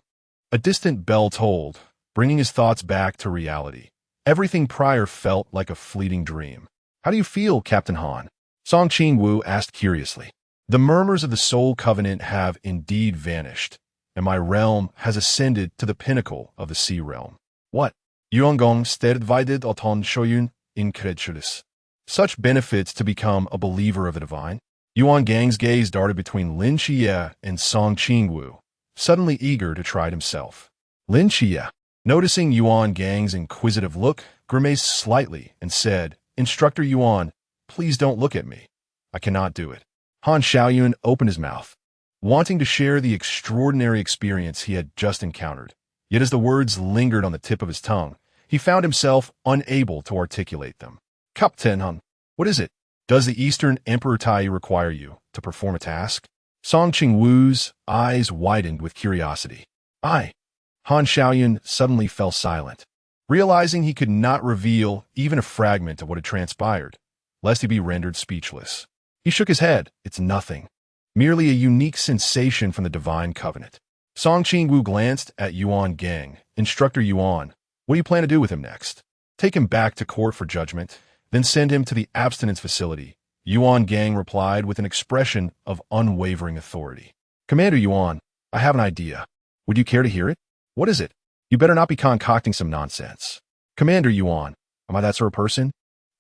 A distant bell tolled, bringing his thoughts back to reality. Everything prior felt like a fleeting dream. How do you feel, Captain Han? Song Qingwu asked curiously. The murmurs of the soul covenant have indeed vanished, and my realm has ascended to the pinnacle of the sea realm. What? Yuan Gong stared vided auton shoyun, incredulous. Such benefits to become a believer of the divine? Yuan Gang's gaze darted between Lin Xia and Song Qingwu, suddenly eager to try it himself. Lin Xia, noticing Yuan Gang's inquisitive look, grimaced slightly and said, Instructor Yuan, please don't look at me. I cannot do it. Han Xiaoyun opened his mouth, wanting to share the extraordinary experience he had just encountered. Yet as the words lingered on the tip of his tongue, he found himself unable to articulate them. Captain Han, what is it? Does the Eastern Emperor Taiyi require you to perform a task? Song Qingwu's eyes widened with curiosity. Han Xiaoyun suddenly fell silent, realizing he could not reveal even a fragment of what had transpired, lest he be rendered speechless. He shook his head. It's nothing. Merely a unique sensation from the divine covenant. Song Qingwu glanced at Yuan Gang. Instructor Yuan, what do you plan to do with him next? Take him back to court for judgment, then send him to the abstinence facility. Yuan Gang replied with an expression of unwavering authority. Commander Yuan, I have an idea. Would you care to hear it? What is it? You better not be concocting some nonsense. Commander Yuan, am I that sort of person?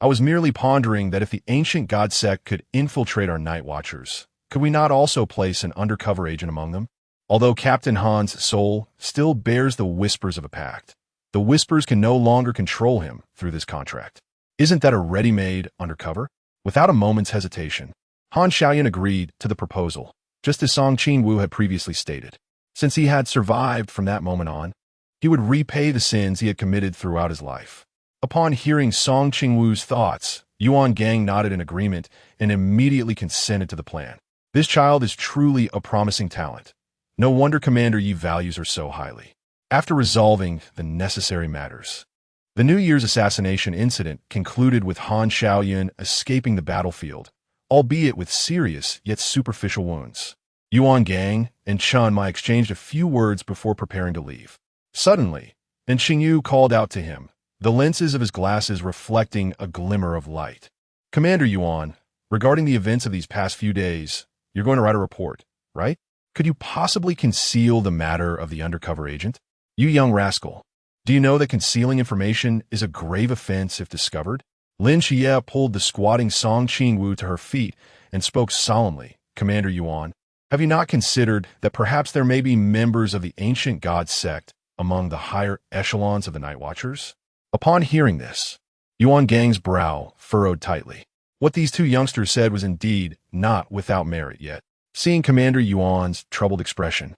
I was merely pondering that if the ancient god sect could infiltrate our night watchers, could we not also place an undercover agent among them? Although Captain Han's soul still bears the whispers of a pact, the whispers can no longer control him through this contract. Isn't that a ready-made undercover? Without a moment's hesitation, Han Xiaoyun agreed to the proposal, just as Song Qingwu had previously stated. Since he had survived from that moment on, he would repay the sins he had committed throughout his life. Upon hearing Song Qingwu's thoughts, Yuan Gang nodded in agreement and immediately consented to the plan. This child is truly a promising talent. No wonder Commander Yi values her so highly. After resolving the necessary matters, the New Year's assassination incident concluded with Han Xiaoyun escaping the battlefield, albeit with serious yet superficial wounds. Yuan Gang and Chen Mai exchanged a few words before preparing to leave. Suddenly, Qingyu called out to him, the lenses of his glasses reflecting a glimmer of light. Commander Yuan, regarding the events of these past few days, you're going to write a report, right? Could you possibly conceal the matter of the undercover agent? You young rascal, do you know that concealing information is a grave offense if discovered? Lin Xia pulled the squatting Song Qingwu to her feet and spoke solemnly. Commander Yuan, have you not considered that perhaps there may be members of the ancient god sect among the higher echelons of the Night Watchers? Upon hearing this, Yuan Gang's brow furrowed tightly. What these two youngsters said was indeed not without merit yet. Seeing Commander Yuan's troubled expression,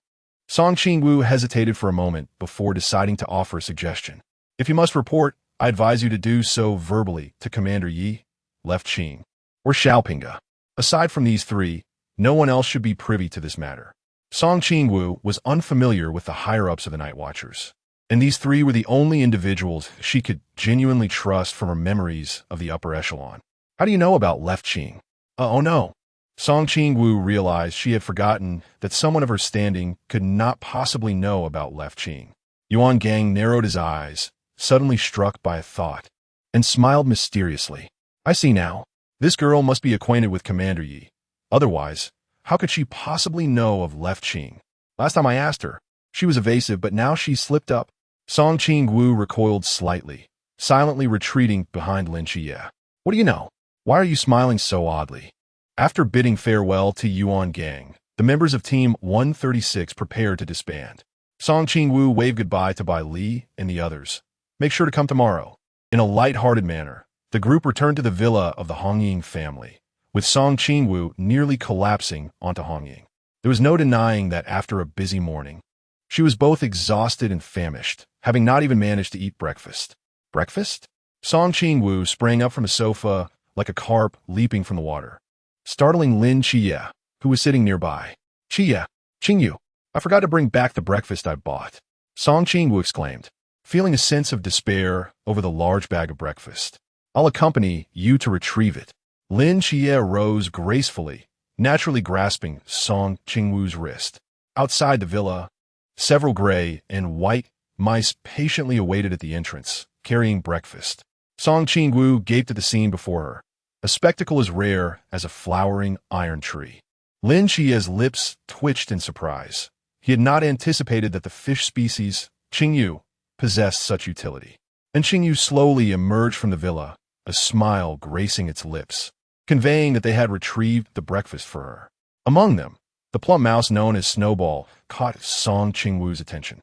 Song Qingwu hesitated for a moment before deciding to offer a suggestion. If you must report, I advise you to do so verbally to Commander Yi, Left Qing, or Xiaopinga. Aside from these three, no one else should be privy to this matter. Song Qingwu was unfamiliar with the higher-ups of the Night Watchers, and these three were the only individuals she could genuinely trust from her memories of the upper echelon. How do you know about Left Qing? Oh no. Song Qingwu realized she had forgotten that someone of her standing could not possibly know about Left Qing. Yuan Gang narrowed his eyes, suddenly struck by a thought, and smiled mysteriously. I see now. This girl must be acquainted with Commander Yi. Otherwise, how could she possibly know of Left Qing? Last time I asked her, she was evasive, but now she's slipped up. Song Qingwu recoiled slightly, silently retreating behind Lin Xia. What do you know? Why are you smiling so oddly? After bidding farewell to Yuan Gang, the members of Team 136 prepared to disband. Song Qingwu waved goodbye to Bai Li and the others. Make sure to come tomorrow. In a light-hearted manner, the group returned to the villa of the Hongying family, with Song Qingwu nearly collapsing onto Hongying. There was no denying that after a busy morning, she was both exhausted and famished, having not even managed to eat breakfast. Breakfast? Song Qingwu sprang up from a sofa like a carp leaping from the water, startling Lin Xia, who was sitting nearby. Xia, Qingyu, I forgot to bring back the breakfast I bought. Song Qingwu exclaimed, feeling a sense of despair over the large bag of breakfast. I'll accompany you to retrieve it. Lin Xia rose gracefully, naturally grasping Song Qingwu's wrist. Outside the villa, several gray and white mice patiently awaited at the entrance, carrying breakfast. Song Qingwu gaped at the scene before her, a spectacle as rare as a flowering iron tree. Lin Xia's lips twitched in surprise. He had not anticipated that the fish species, Qingwu, possessed such utility. And Qingwu slowly emerged from the villa, a smile gracing its lips, conveying that they had retrieved the breakfast for her. Among them, the plump mouse known as Snowball caught Song Qingwu's attention.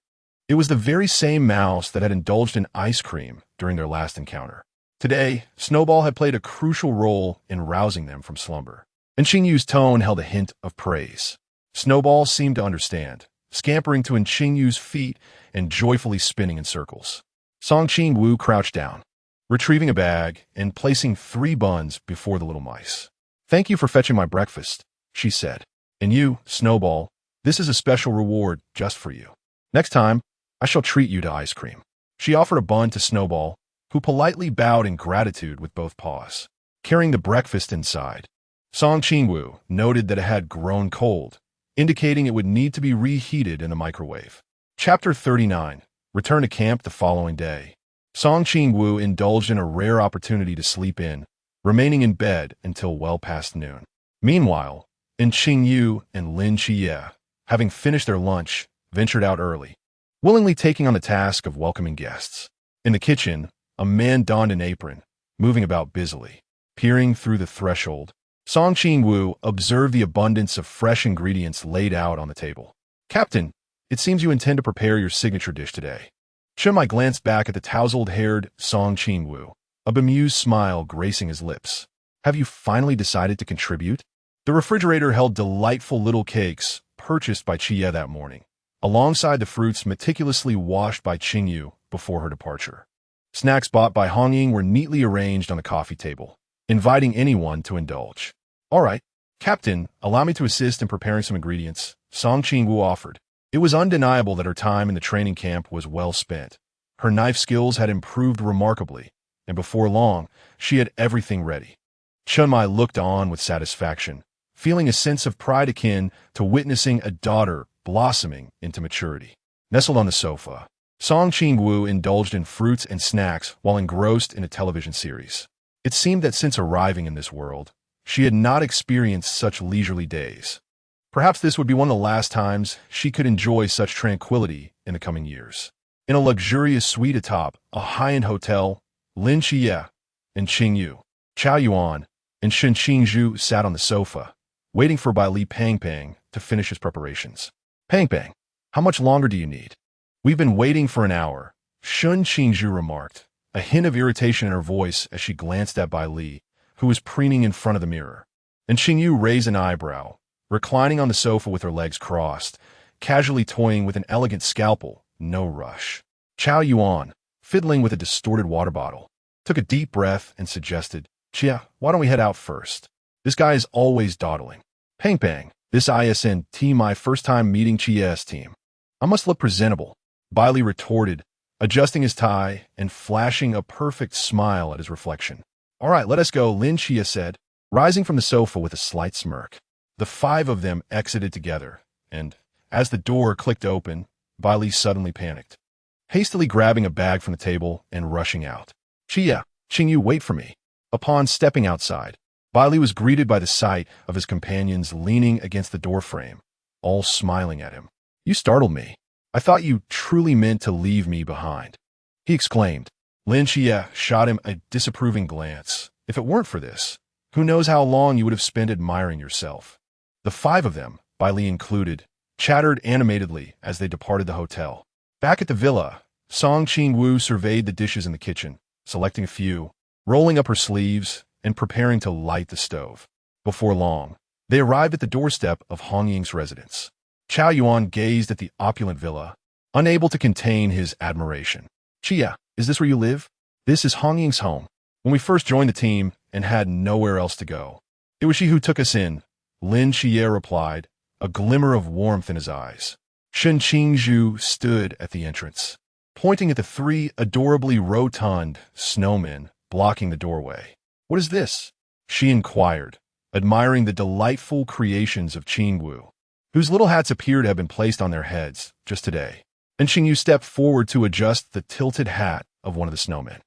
It was the very same mouse that had indulged in ice cream during their last encounter. Today, Snowball had played a crucial role in rousing them from slumber, and Qingyu's tone held a hint of praise. Snowball seemed to understand, scampering to Qingyu's feet and joyfully spinning in circles. Song Qingwu crouched down, retrieving a bag and placing 3 buns before the little mice. Thank you for fetching my breakfast, she said. And you, Snowball, this is a special reward just for you. Next time, I shall treat you to ice cream. She offered a bun to Snowball, who politely bowed in gratitude with both paws. Carrying the breakfast inside, Song Qingwu noted that it had grown cold, indicating it would need to be reheated in the microwave. Chapter 39. Return to camp the following day. Song Qingwu indulged in a rare opportunity to sleep in, remaining in bed until well past noon. Meanwhile, Qingyu and Lin Xia, having finished their lunch, ventured out early, willingly taking on the task of welcoming guests. In the kitchen, a man donned an apron, moving about busily. Peering through the threshold, Song Qingwu observed the abundance of fresh ingredients laid out on the table. Captain, it seems you intend to prepare your signature dish today. Chimai glanced back at the tousled-haired Song Qingwu, a bemused smile gracing his lips. Have you finally decided to contribute? The refrigerator held delightful little cakes purchased by Xia that morning, alongside the fruits meticulously washed by Qingyu before her departure. Snacks bought by Hongying were neatly arranged on the coffee table, inviting anyone to indulge. All right, Captain, allow me to assist in preparing some ingredients, Song Qingwu offered. It was undeniable that her time in the training camp was well spent. Her knife skills had improved remarkably, and before long, she had everything ready. Chunmai looked on with satisfaction, feeling a sense of pride akin to witnessing a daughter blossoming into maturity. Nestled on the sofa, Song Qingwu indulged in fruits and snacks while engrossed in a television series. It seemed that since arriving in this world, she had not experienced such leisurely days. Perhaps this would be one of the last times she could enjoy such tranquility in the coming years. In a luxurious suite atop a high-end hotel, Lin Xia, and Qingwu, Chao Yuan, and Shen Qingzhu sat on the sofa, waiting for Bai Li Pang to finish his preparations. Pang, how much longer do you need? We've been waiting for an hour, Shen Qingzhu remarked, a hint of irritation in her voice as she glanced at Bai Li, who was preening in front of the mirror. And Qingwu raised an eyebrow, reclining on the sofa with her legs crossed, casually toying with an elegant scalpel. No rush. Chao Yuan, fiddling with a distorted water bottle, took a deep breath and suggested, Xia, why don't we head out first? This guy is always dawdling. Pang, this isn't my first time meeting Qia's team. I must look presentable, Bai Li retorted, adjusting his tie and flashing a perfect smile at his reflection. All right, let us go, Lin Xia said, rising from the sofa with a slight smirk. The five of them exited together, and, as the door clicked open, Bai Li suddenly panicked, hastily grabbing a bag from the table and rushing out. Xia, Qingwu, wait for me. Upon stepping outside, Bai Li was greeted by the sight of his companions leaning against the doorframe, all smiling at him. You startled me. I thought you truly meant to leave me behind, he exclaimed. Lin Xia shot him a disapproving glance. If it weren't for this, who knows how long you would have spent admiring yourself. The five of them, Bai Li included, chattered animatedly as they departed the hotel. Back at the villa, Song Qingwu surveyed the dishes in the kitchen, selecting a few, rolling up her sleeves, and preparing to light the stove. Before long, they arrived at the doorstep of Hong Ying's residence. Chao Yuan gazed at the opulent villa, unable to contain his admiration. Xia, is this where you live? This is Hong Ying's home. When we first joined the team and had nowhere else to go, it was she who took us in, Lin Xia replied, a glimmer of warmth in his eyes. Shen Qingzhu stood at the entrance, pointing at the three adorably rotund snowmen blocking the doorway. What is this? She inquired, admiring the delightful creations of Qingwu, whose little hats appeared to have been placed on their heads just today. And Qingwu stepped forward to adjust the tilted hat of one of the snowmen.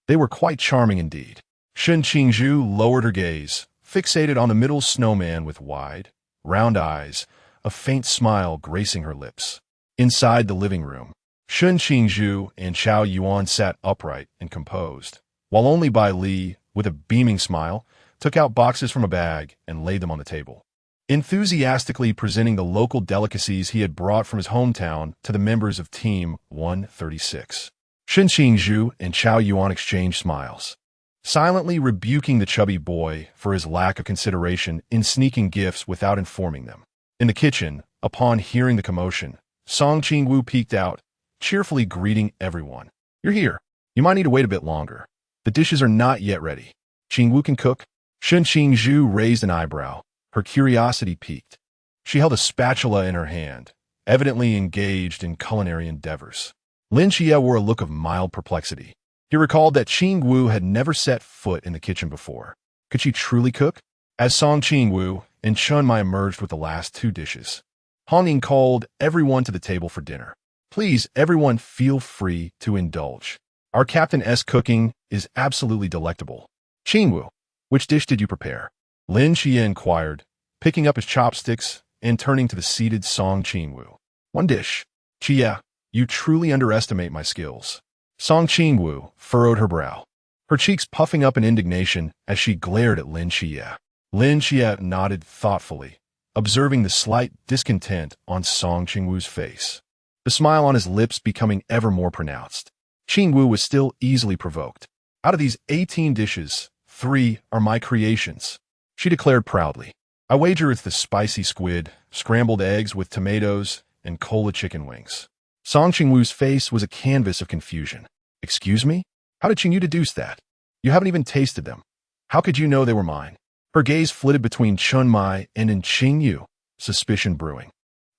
They were quite charming indeed. Shen Qingzhu lowered her gaze, fixated on the middle snowman with wide, round eyes, a faint smile gracing her lips. Inside the living room, Shen Qingzhu and Chao Yuan sat upright and composed, while only Bai Li, with a beaming smile, took out boxes from a bag and laid them on the table, enthusiastically presenting the local delicacies he had brought from his hometown to the members of Team 136. Shen Qingzhu and Chao Yuan exchanged smiles, silently rebuking the chubby boy for his lack of consideration in sneaking gifts without informing them. In the kitchen, upon hearing the commotion, Song Qingwu peeked out, cheerfully greeting everyone. You're here. You might need to wait a bit longer. The dishes are not yet ready. Qingwu can cook? Shen Qingzhu raised an eyebrow, her curiosity piqued. She held a spatula in her hand, evidently engaged in culinary endeavors. Lin Xia wore a look of mild perplexity. He recalled that Qingwu had never set foot in the kitchen before. Could she truly cook? As Song Qingwu and Chun Mai emerged with the last two dishes, Hong Ying called everyone to the table for dinner. Please, everyone, feel free to indulge. Our Captain-S cooking is absolutely delectable. Qingwu, which dish did you prepare? Lin Xia inquired, picking up his chopsticks and turning to the seated Song Qingwu. One dish. Xia, you truly underestimate my skills. Song Qingwu furrowed her brow, her cheeks puffing up in indignation as she glared at Lin Xia. Lin Xia nodded thoughtfully, observing the slight discontent on Song Qingwu's face, the smile on his lips becoming ever more pronounced. Qingwu was still easily provoked. Out of these 18 dishes, 3 are my creations, she declared proudly. I wager it's the spicy squid, scrambled eggs with tomatoes, and cola chicken wings. Song Qingwu's face was a canvas of confusion. Excuse me? How did Qingwu deduce that? You haven't even tasted them. How could you know they were mine? Her gaze flitted between Chun Mai and Qingwu, suspicion brewing.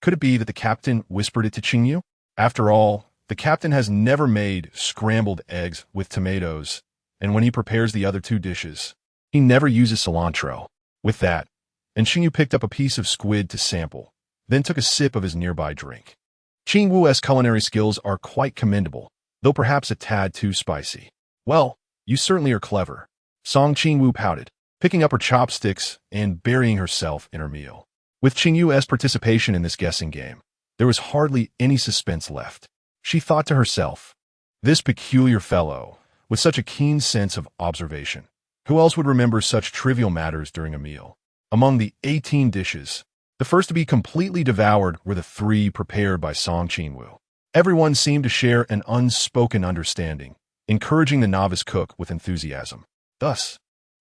Could it be that the captain whispered it to Qingwu? After all, the captain has never made scrambled eggs with tomatoes, and when he prepares the other 2 dishes, he never uses cilantro. With that, and Qingwu picked up a piece of squid to sample, then took a sip of his nearby drink. Qingwu's culinary skills are quite commendable, though perhaps a tad too spicy. Well, you certainly are clever. Song Qingwu pouted, picking up her chopsticks and burying herself in her meal. With Qingwu's participation in this guessing game, there was hardly any suspense left. She thought to herself, this peculiar fellow, with such a keen sense of observation. Who else would remember such trivial matters during a meal? Among the 18 dishes, the first to be completely devoured were the 3 prepared by Song Qingwu. Everyone seemed to share an unspoken understanding, encouraging the novice cook with enthusiasm. Thus,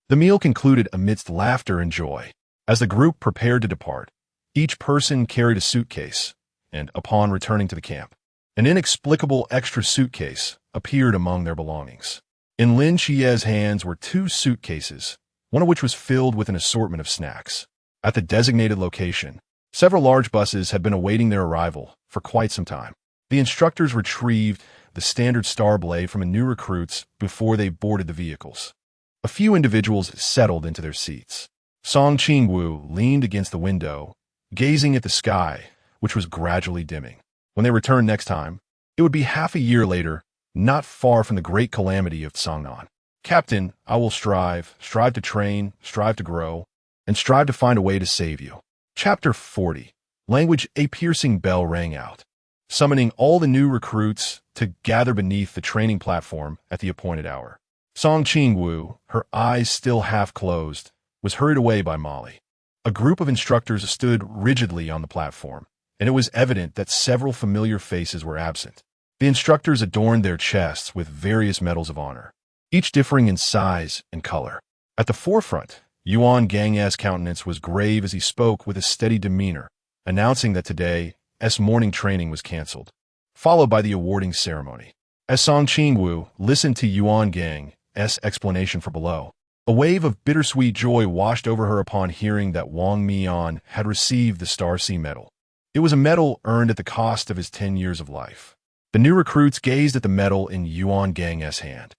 the meal concluded amidst laughter and joy. As the group prepared to depart, each person carried a suitcase, and upon returning to the camp, an inexplicable extra suitcase appeared among their belongings. In Lin Xia's hands were 2 suitcases, one of which was filled with an assortment of snacks. At the designated location, several large buses had been awaiting their arrival for quite some time. The instructors retrieved the standard star blade from the new recruits before they boarded the vehicles. A few individuals settled into their seats. Song Qingwu leaned against the window, gazing at the sky, which was gradually dimming. When they returned next time, it would be half a year later, not far from the great calamity of Cangnan. Captain, I will strive to train, strive to grow, and strive to find a way to save you. Chapter 40. Language. A piercing bell rang out, summoning all the new recruits to gather beneath the training platform at the appointed hour. Song Qingwu, her eyes still half closed, was hurried away by Molly. A group of instructors stood rigidly on the platform, and it was evident that several familiar faces were absent. The instructors adorned their chests with various medals of honor, each differing in size and color. At the forefront, Yuan Gang's countenance was grave as he spoke with a steady demeanor, announcing that today's morning training was cancelled, followed by the awarding ceremony. As Song Qingwu listened to Yuan Gang's explanation for below, a wave of bittersweet joy washed over her upon hearing that Wang Mian had received the Star Sea Medal. It was a medal earned at the cost of his 10 years of life. The new recruits gazed at the medal in Yuan Gang's hand,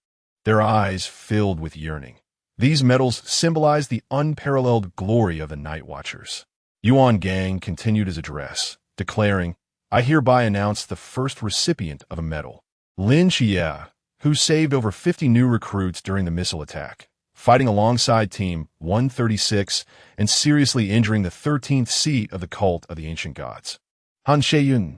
their eyes filled with yearning. These medals symbolized the unparalleled glory of the Night Watchers. Yuan Gang continued his address, declaring, I hereby announce the first recipient of a medal, Lin Xia, who saved over 50 new recruits during the missile attack, fighting alongside Team 136 and seriously injuring the 13th seat of the cult of the ancient gods. Han Sheiyun.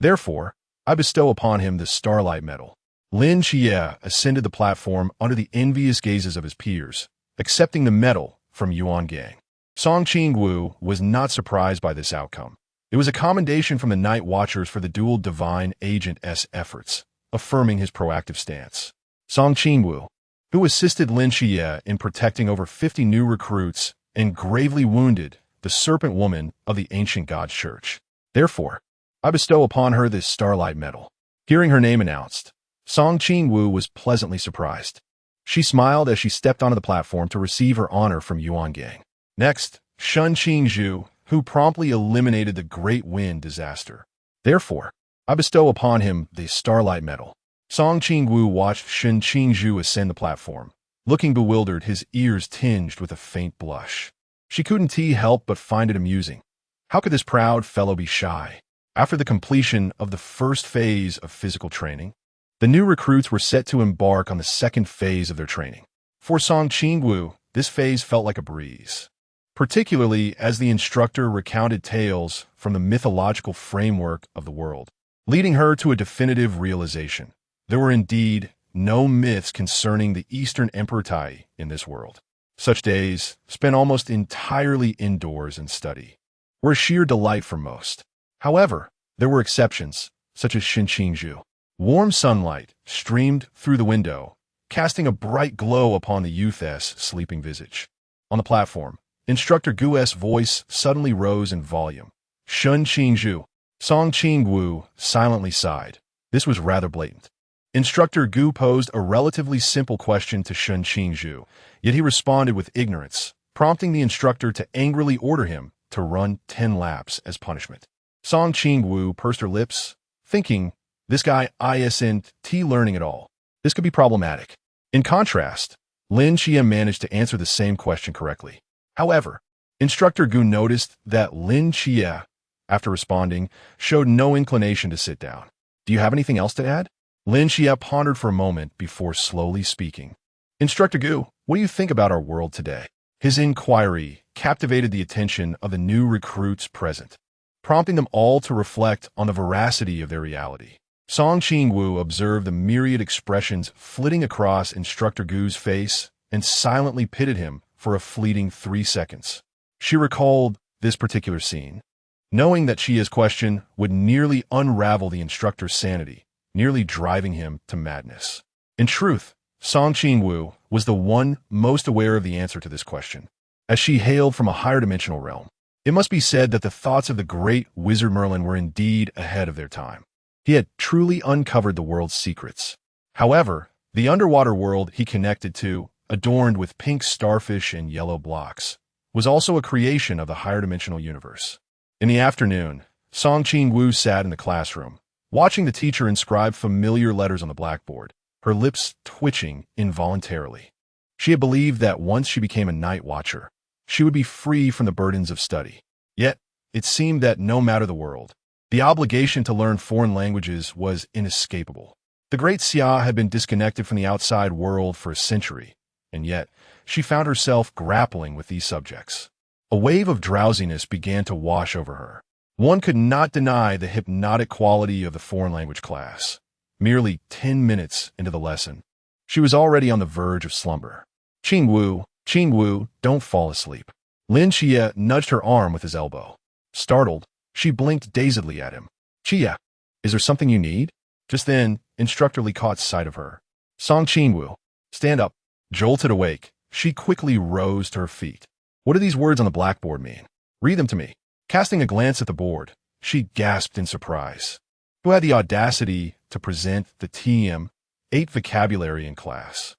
Therefore, I bestow upon him the Starlight Medal. Lin Xia ascended the platform under the envious gazes of his peers, accepting the medal from Yuan Gang. Song Qingwu was not surprised by this outcome. It was a commendation from the Night Watchers for the dual divine agent's efforts, affirming his proactive stance. Song Qingwu, who assisted Lin Xia in protecting over 50 new recruits and gravely wounded the serpent woman of the ancient god church. Therefore, I bestow upon her this Starlight Medal. Hearing her name announced, Song Qingwu was pleasantly surprised. She smiled as she stepped onto the platform to receive her honor from Yuan Gang. Next, Shun Qingzhu, who promptly eliminated the Great Wind disaster. Therefore, I bestow upon him the Starlight Medal. Song Qingwu watched Shun Qingzhu ascend the platform, looking bewildered, his ears tinged with a faint blush. She couldn't help but find it amusing. How could this proud fellow be shy? After the completion of the first phase of physical training, the new recruits were set to embark on the second phase of their training. For Song Qingwu, this phase felt like a breeze, particularly as the instructor recounted tales from the mythological framework of the world, leading her to a definitive realization. There were indeed no myths concerning the Eastern Emperor Taiyi in this world. Such days, spent almost entirely indoors in study, were a sheer delight for most. However, there were exceptions, such as Shun Qingzhu. Warm sunlight streamed through the window, casting a bright glow upon the youth's sleeping visage. On the platform, Instructor Gu's voice suddenly rose in volume. Shun Qingzhu. Song Qingwu silently sighed. This was rather blatant. Instructor Gu posed a relatively simple question to Shun Qingzhu, yet he responded with ignorance, prompting the instructor to angrily order him to run 10 laps as punishment. Song Qingwu pursed her lips, thinking, this guy isn't learning at all. This could be problematic. In contrast, Lin Xia managed to answer the same question correctly. However, Instructor Gu noticed that Lin Xia, after responding, showed no inclination to sit down. Do you have anything else to add? Lin Xia pondered for a moment before slowly speaking. Instructor Gu, what do you think about our world today? His inquiry captivated the attention of the new recruits present, prompting them all to reflect on the veracity of their reality. Song Qingwu observed the myriad expressions flitting across Instructor Gu's face and silently pitied him for a fleeting 3 seconds. She recalled this particular scene, knowing that Xia's question would nearly unravel the instructor's sanity, nearly driving him to madness. In truth, Song Qingwu was the one most aware of the answer to this question, as she hailed from a higher dimensional realm. It must be said that the thoughts of the great wizard Merlin were indeed ahead of their time. He had truly uncovered the world's secrets. However, the underwater world he connected to, adorned with pink starfish and yellow blocks, was also a creation of the higher dimensional universe. In the afternoon, Song Qingwu sat in the classroom, watching the teacher inscribe familiar letters on the blackboard, her lips twitching involuntarily. She had believed that once she became a night watcher, she would be free from the burdens of study. Yet, it seemed that no matter the world, the obligation to learn foreign languages was inescapable. The Great Xia had been disconnected from the outside world for a century, and yet she found herself grappling with these subjects. A wave of drowsiness began to wash over her. One could not deny the hypnotic quality of the foreign language class. Merely 10 minutes into the lesson, she was already on the verge of slumber. Qingwu, don't fall asleep. Lin Xia nudged her arm with his elbow. Startled, she blinked dazedly at him. Xia, is there something you need? Just then, Instructor Li caught sight of her. Song Qingwu, stand up. Jolted awake, she quickly rose to her feet. What do these words on the blackboard mean? Read them to me. Casting a glance at the board, she gasped in surprise. Who had the audacity to present the TM-8 vocabulary in class?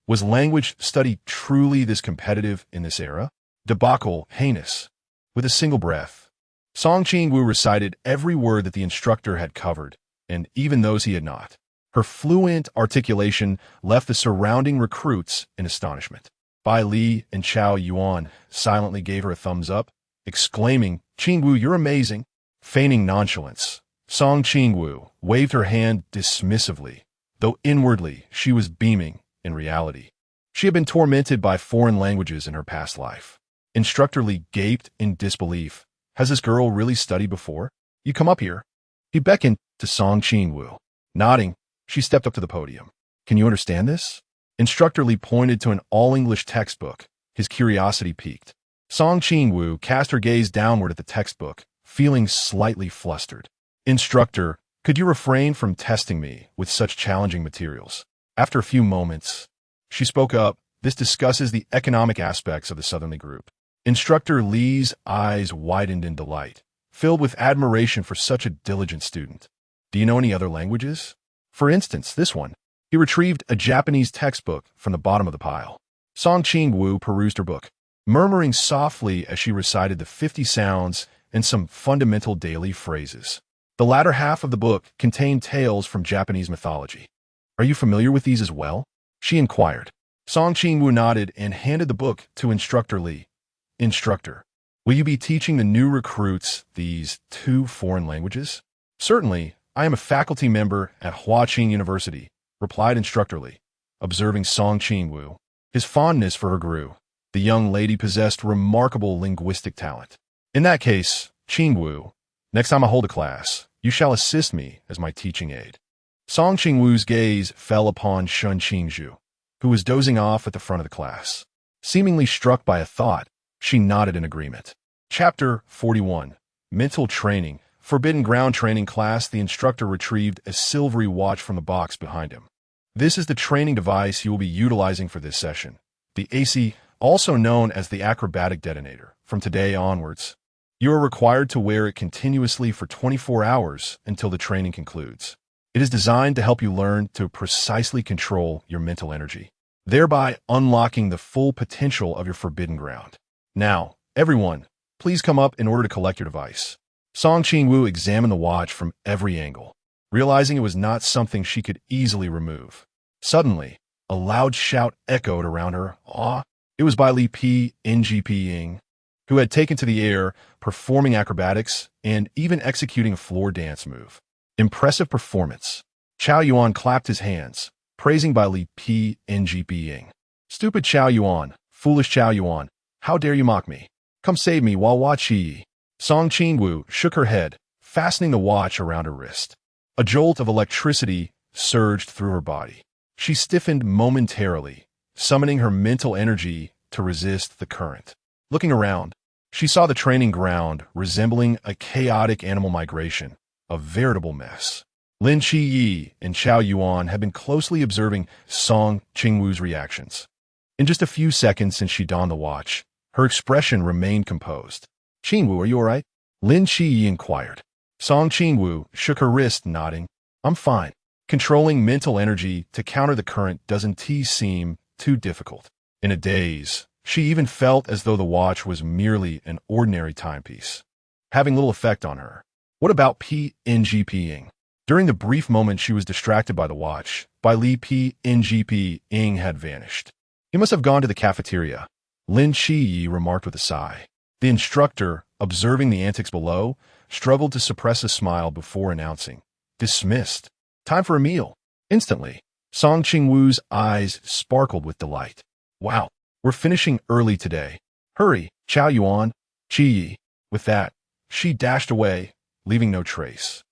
Was language study truly this competitive in this era? Debacle, heinous. With a single breath, Song Qingwu recited every word that the instructor had covered, and even those he had not. Her fluent articulation left the surrounding recruits in astonishment. Bai Li and Chao Yuan silently gave her a thumbs up, exclaiming, Qingwu, you're amazing. Feigning nonchalance, Song Qingwu waved her hand dismissively, though inwardly she was beaming in reality. She had been tormented by foreign languages in her past life. Instructor Li gaped in disbelief. Has this girl really studied before? You come up here. He beckoned to Song Qingwu. Nodding, she stepped up to the podium. Can you understand this? Instructor Li pointed to an all-English textbook, his curiosity piqued. Song Qingwu cast her gaze downward at the textbook, feeling slightly flustered. Instructor, could you refrain from testing me with such challenging materials? After a few moments, she spoke up. This discusses the economic aspects of the Southernly Group. Instructor Li's eyes widened in delight, filled with admiration for such a diligent student. Do you know any other languages? For instance, this one. He retrieved a Japanese textbook from the bottom of the pile. Song Qingwu perused her book, murmuring softly as she recited the 50 sounds and some fundamental daily phrases. The latter half of the book contained tales from Japanese mythology. Are you familiar with these as well? She inquired. Song Qingwu nodded and handed the book to Instructor Li. Instructor, will you be teaching the new recruits these 2 foreign languages? Certainly, I am a faculty member at Huaqing University, replied Instructor Li, observing Song Qingwu. His fondness for her grew. The young lady possessed remarkable linguistic talent. In that case, Qingwu, next time I hold a class, you shall assist me as my teaching aide. Song Qingwu's gaze fell upon Shun Qingzhu, who was dozing off at the front of the class. Seemingly struck by a thought, she nodded in agreement. Chapter 41. Mental Training. Forbidden Ground Training Class. The instructor retrieved a silvery watch from the box behind him. This is the training device you will be utilizing for this session. The AC, also known as the acrobatic detonator. From today onwards, you are required to wear it continuously for 24 hours until the training concludes. It is designed to help you learn to precisely control your mental energy, thereby unlocking the full potential of your forbidden ground. Now, everyone, please come up in order to collect your device. Song Qingwu examined the watch from every angle, realizing it was not something she could easily remove. Suddenly, a loud shout echoed around her. It was by Li P. Ngping, who had taken to the air, performing acrobatics and even executing a floor dance move. Impressive performance. Chao Yuan clapped his hands, praising Bai Li P. Ngping. Stupid Chao Yuan, foolish Chao Yuan, how dare you mock me? Come save me while watch ye. Song Qingwu shook her head, fastening the watch around her wrist. A jolt of electricity surged through her body. She stiffened momentarily, summoning her mental energy to resist the current. Looking around, she saw the training ground resembling a chaotic animal migration, a veritable mess. Lin Qiyi and Qiao Yuan had been closely observing Song Qingwu's reactions. In just a few seconds since she donned the watch, her expression remained composed. "Qingwu, are you all right?" Lin Qiyi inquired. Song Qingwu shook her wrist, nodding. "I'm fine. Controlling mental energy to counter the current doesn't seem too difficult." In a daze, she even felt as though the watch was merely an ordinary timepiece, having little effect on her. What about PNGP-ing? During the brief moment she was distracted by the watch, Bai Li PNGP-ing had vanished. "He must have gone to the cafeteria," Lin Qiyi remarked with a sigh. The instructor, observing the antics below, struggled to suppress a smile before announcing, "Dismissed. Time for a meal." Instantly, Song Qingwu's eyes sparkled with delight. "Wow, we're finishing early today. Hurry, Qiao Yuan, Qiyi." With that, she dashed away, leaving no trace.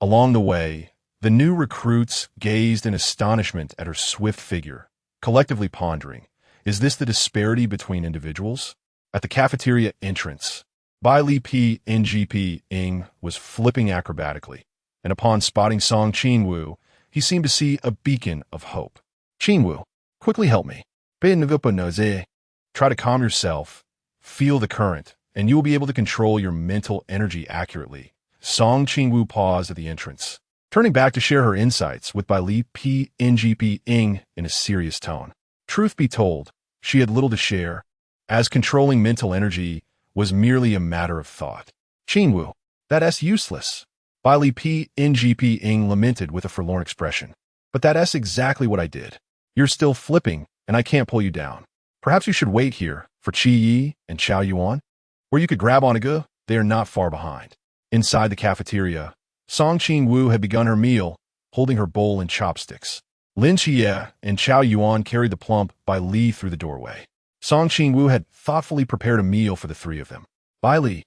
Along the way, the new recruits gazed in astonishment at her swift figure, collectively pondering, is this the disparity between individuals? At the cafeteria entrance, Bai Li PNGP-ing was flipping acrobatically, and upon spotting Song Qingwu, he seemed to see a beacon of hope. "Qingwu, quickly help me. Try to calm yourself, feel the current, and you will be able to control your mental energy accurately." Song Qingwu paused at the entrance, turning back to share her insights with Bai Li PNGP-ing in a serious tone. Truth be told, she had little to share, as controlling mental energy was merely a matter of thought. "Qingwu, that's useless," Bai Li PNGP-ing lamented with a forlorn expression. "But that's exactly what I did. You're still flipping, and I can't pull you down. Perhaps you should wait here for Qiyi and Qiao Yuan, where you could grab on a go. They are not far behind." Inside the cafeteria, Song Qingwu had begun her meal, holding her bowl and chopsticks. Lin Qiyi and Qiao Yuan carried the plump Bai Li through the doorway. Song Qingwu had thoughtfully prepared a meal for the three of them. "Bai Li,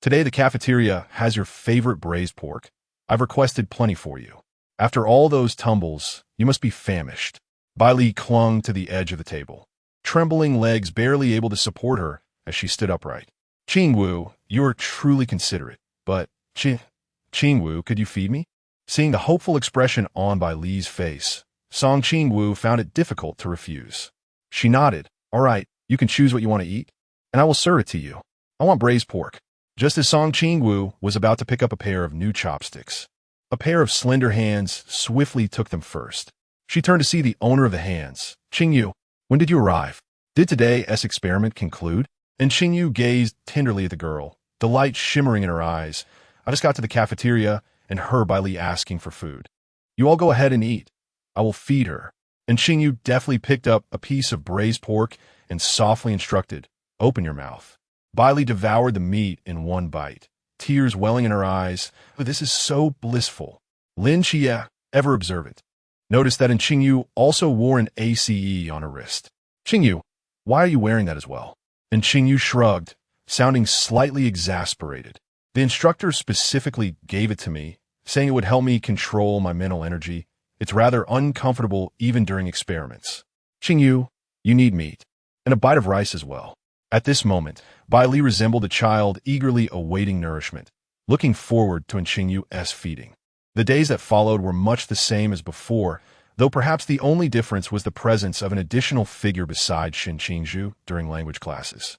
today the cafeteria has your favorite braised pork. I've requested plenty for you. After all those tumbles, you must be famished." Bai Li clung to the edge of the table, trembling legs barely able to support her as she stood upright. "Qingwu, you are truly considerate, but Qingwu, could you feed me?" Seeing the hopeful expression on Bai Li's face, Song Qingwu found it difficult to refuse. She nodded. "All right, you can choose what you want to eat, and I will serve it to you. I want braised pork." Just as Song Qingwu was about to pick up a pair of new chopsticks, a pair of slender hands swiftly took them first. She turned to see the owner of the hands. "Qingyu, when did you arrive? Did today's experiment conclude?" And Qingyu gazed tenderly at the girl, delight shimmering in her eyes. "I just got to the cafeteria and heard Bai Li asking for food. You all go ahead and eat. I will feed her." And Qingyu deftly picked up a piece of braised pork and softly instructed, "Open your mouth." Bai Li devoured the meat in one bite, tears welling in her eyes. "Oh, this is so blissful." Lin Qiyi, ever observant, noticed that Qingyu also wore an ACE on her wrist. "Qingyu, why are you wearing that as well?" And Qingyu shrugged, sounding slightly exasperated. "The instructor specifically gave it to me, saying it would help me control my mental energy. It's rather uncomfortable even during experiments." "Qingyu, you need meat, and a bite of rice as well." At this moment, Bai Li resembled a child eagerly awaiting nourishment, looking forward to Qingyu's feeding. The days that followed were much the same as before, though perhaps the only difference was the presence of an additional figure besides Qingyu during language classes.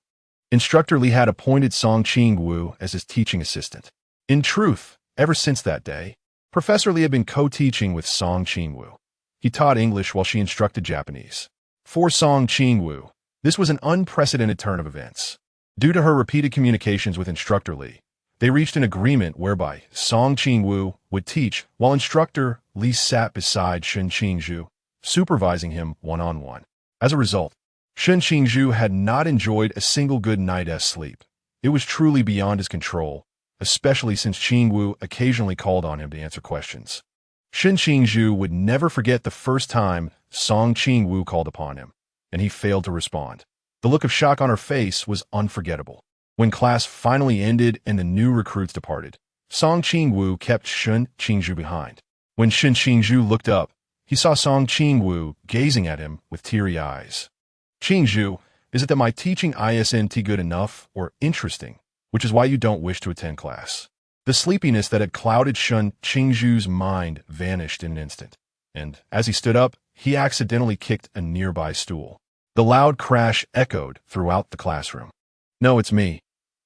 Instructor Li had appointed Song Qingwu as his teaching assistant. In truth, ever since that day, Professor Li had been co-teaching with Song Qingwu. He taught English while she instructed Japanese. For Song Qingwu, this was an unprecedented turn of events. Due to her repeated communications with Instructor Li, they reached an agreement whereby Song Qingwu would teach while Instructor Li sat beside Qingyu, supervising him one-on-one. As a result, Qingyu had not enjoyed a single good night's sleep. It was truly beyond his control, especially since Qingwu occasionally called on him to answer questions. Qingyu would never forget the first time Song Qingwu called upon him, and he failed to respond. The look of shock on her face was unforgettable. When class finally ended and the new recruits departed, Song Qingwu kept Qingyu behind. When Shen Qingzhu looked up, he saw Song Qingwu gazing at him with teary eyes. Qingzhu, is it that my teaching isn't good enough or interesting, which is why you don't wish to attend class? The sleepiness that had clouded Shen Qingzhu's mind vanished in an instant, and as he stood up, he accidentally kicked a nearby stool. The loud crash echoed throughout the classroom. No, it's me.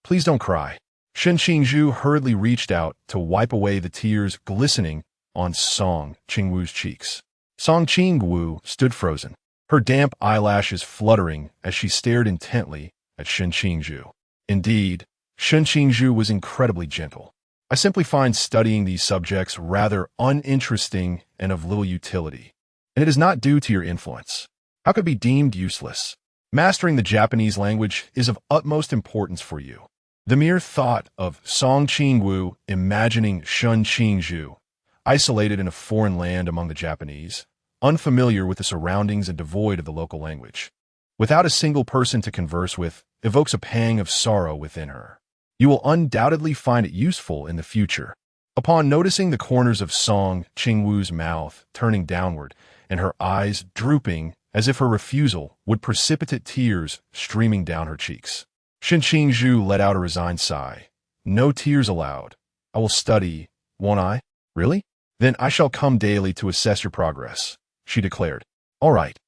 Please don't cry. Shen Qingzhu hurriedly reached out to wipe away the tears glistening on Song Qingwu's cheeks. Song Qingwu stood frozen, her damp eyelashes fluttering as she stared intently at Shen Qingzhu. Indeed, Shen Qingzhu was incredibly gentle. I simply find studying these subjects rather uninteresting and of little utility, and it is not due to your influence. How could it be deemed useless? Mastering the Japanese language is of utmost importance for you. The mere thought of Song Qingwu imagining Shen Qingzhu, isolated in a foreign land among the Japanese, unfamiliar with the surroundings and devoid of the local language, without a single person to converse with, evokes a pang of sorrow within her. You will undoubtedly find it useful in the future. Upon noticing the corners of Song Qingwu's mouth turning downward and her eyes drooping as if her refusal would precipitate tears streaming down her cheeks, Shen Qingzhu let out a resigned sigh. No tears allowed. I will study, won't I? Really? Then I shall come daily to assess your progress, she declared. All right.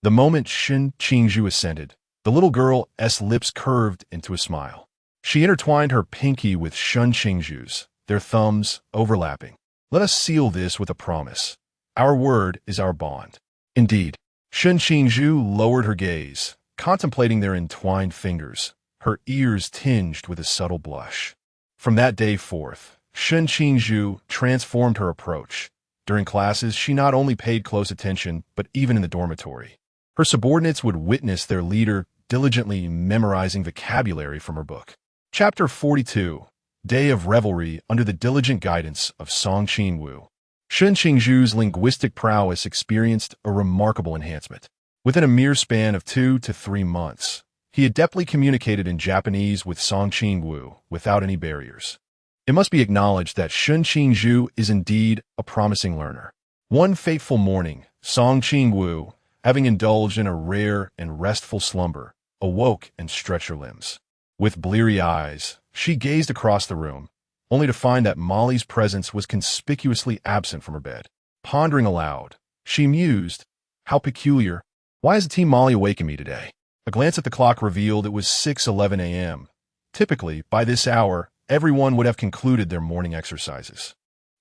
The moment Shen Qingzhu assented, the little girl's lips curved into a smile. She intertwined her pinky with Shen Qingzhu's, their thumbs overlapping. Let us seal this with a promise. Our word is our bond. Indeed. Shen Qingzhu lowered her gaze, contemplating their entwined fingers, her ears tinged with a subtle blush. From that day forth, Shen Qingzhu transformed her approach. During classes, she not only paid close attention, but even in the dormitory. Her subordinates would witness their leader diligently memorizing vocabulary from her book. Chapter 42, Day of Revelry under the diligent guidance of Song Qingwu. Shen Qingzhu's linguistic prowess experienced a remarkable enhancement. Within a mere span of 2 to 3 months, he adeptly communicated in Japanese with Song Qingwu without any barriers. It must be acknowledged that Shen Qingzhu is indeed a promising learner. One fateful morning, Song Qingwu, having indulged in a rare and restful slumber, awoke and stretched her limbs. With bleary eyes, she gazed across the room, only to find that Molly's presence was conspicuously absent from her bed. Pondering aloud, she mused, how peculiar. Why has Team Molly awakened me today? A glance at the clock revealed it was 6:11 a.m. Typically, by this hour, everyone would have concluded their morning exercises.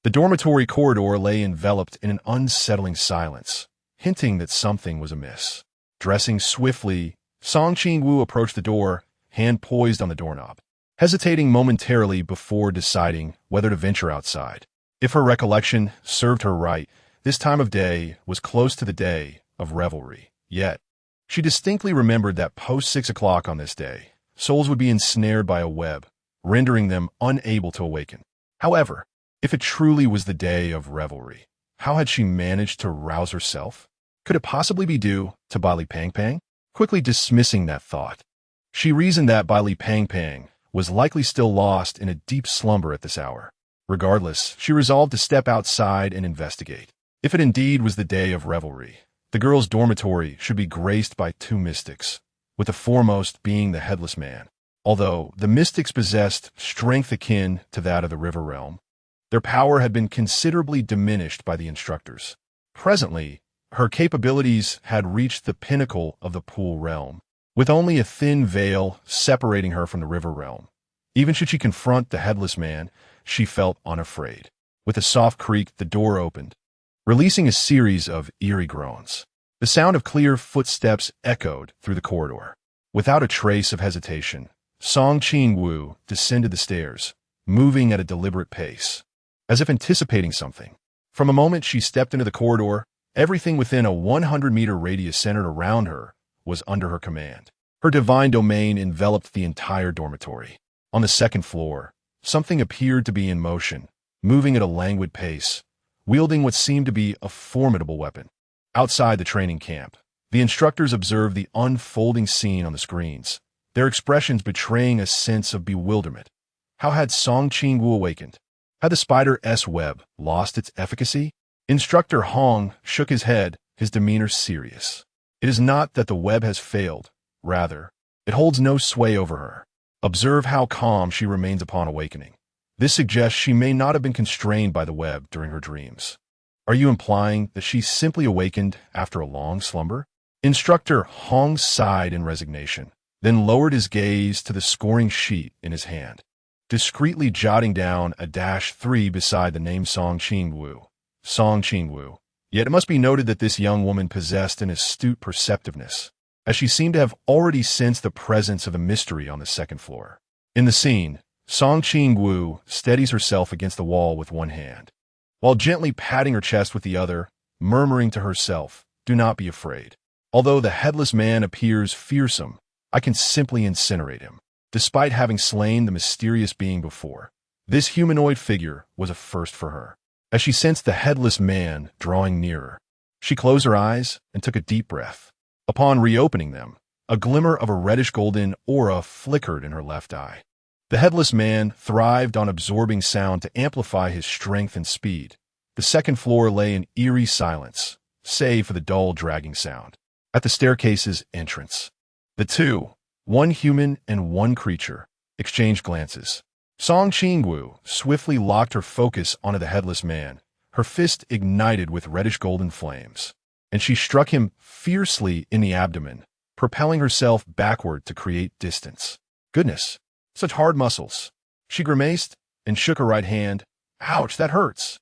The dormitory corridor lay enveloped in an unsettling silence, hinting that something was amiss. Dressing swiftly, Song Qingwu approached the door, hand poised on the doorknob, hesitating momentarily before deciding whether to venture outside. If her recollection served her right, this time of day was close to the day of revelry. Yet, she distinctly remembered that post 6 o'clock on this day, souls would be ensnared by a web, rendering them unable to awaken. However, if it truly was the day of revelry, how had she managed to rouse herself? Could it possibly be due to Bai Li Pang Pang? Quickly dismissing that thought, she reasoned that Bai Li Pang Pang was likely still lost in a deep slumber at this hour. Regardless, she resolved to step outside and investigate. If it indeed was the day of revelry, the girls' dormitory should be graced by 2 mystics, with the foremost being the Headless Man. Although the mystics possessed strength akin to that of the River Realm, their power had been considerably diminished by the instructors. Presently, her capabilities had reached the pinnacle of the Pool Realm, with only a thin veil separating her from the River Realm. Even should she confront the Headless Man, she felt unafraid. With a soft creak, the door opened, releasing a series of eerie groans. The sound of clear footsteps echoed through the corridor. Without a trace of hesitation, Song Qingwu descended the stairs, moving at a deliberate pace, as if anticipating something. From a moment she stepped into the corridor, everything within a 100-meter radius centered around her was under her command. Her divine domain enveloped the entire dormitory. On the second floor, something appeared to be in motion, moving at a languid pace, wielding what seemed to be a formidable weapon. Outside the training camp, the instructors observed the unfolding scene on the screens, their expressions betraying a sense of bewilderment. How had Song Qingwu awakened? Had the spider's web lost its efficacy? Instructor Hong shook his head, his demeanor serious. It is not that the web has failed. Rather, it holds no sway over her. Observe how calm she remains upon awakening. This suggests she may not have been constrained by the web during her dreams. Are you implying that she simply awakened after a long slumber? Instructor Hong sighed in resignation, then lowered his gaze to the scoring sheet in his hand, discreetly jotting down a -3 beside the name Song Qingwu. Song Qingwu. Yet it must be noted that this young woman possessed an astute perceptiveness, as she seemed to have already sensed the presence of a mystery on the second floor. In the scene, Song Qingwu steadies herself against the wall with one hand, while gently patting her chest with the other, murmuring to herself, "Do not be afraid. Although the headless man appears fearsome, I can simply incinerate him." Despite having slain the mysterious being before, this humanoid figure was a first for her. As she sensed the headless man drawing nearer, she closed her eyes and took a deep breath. Upon reopening them, a glimmer of a reddish-golden aura flickered in her left eye. The headless man thrived on absorbing sound to amplify his strength and speed. The second floor lay in eerie silence, save for the dull dragging sound. At the staircase's entrance, the two, one human and one creature, exchanged glances. Song Qingwu swiftly locked her focus onto the headless man, her fist ignited with reddish-golden flames, and she struck him fiercely in the abdomen, propelling herself backward to create distance. Goodness, such hard muscles. She grimaced and shook her right hand. Ouch, that hurts.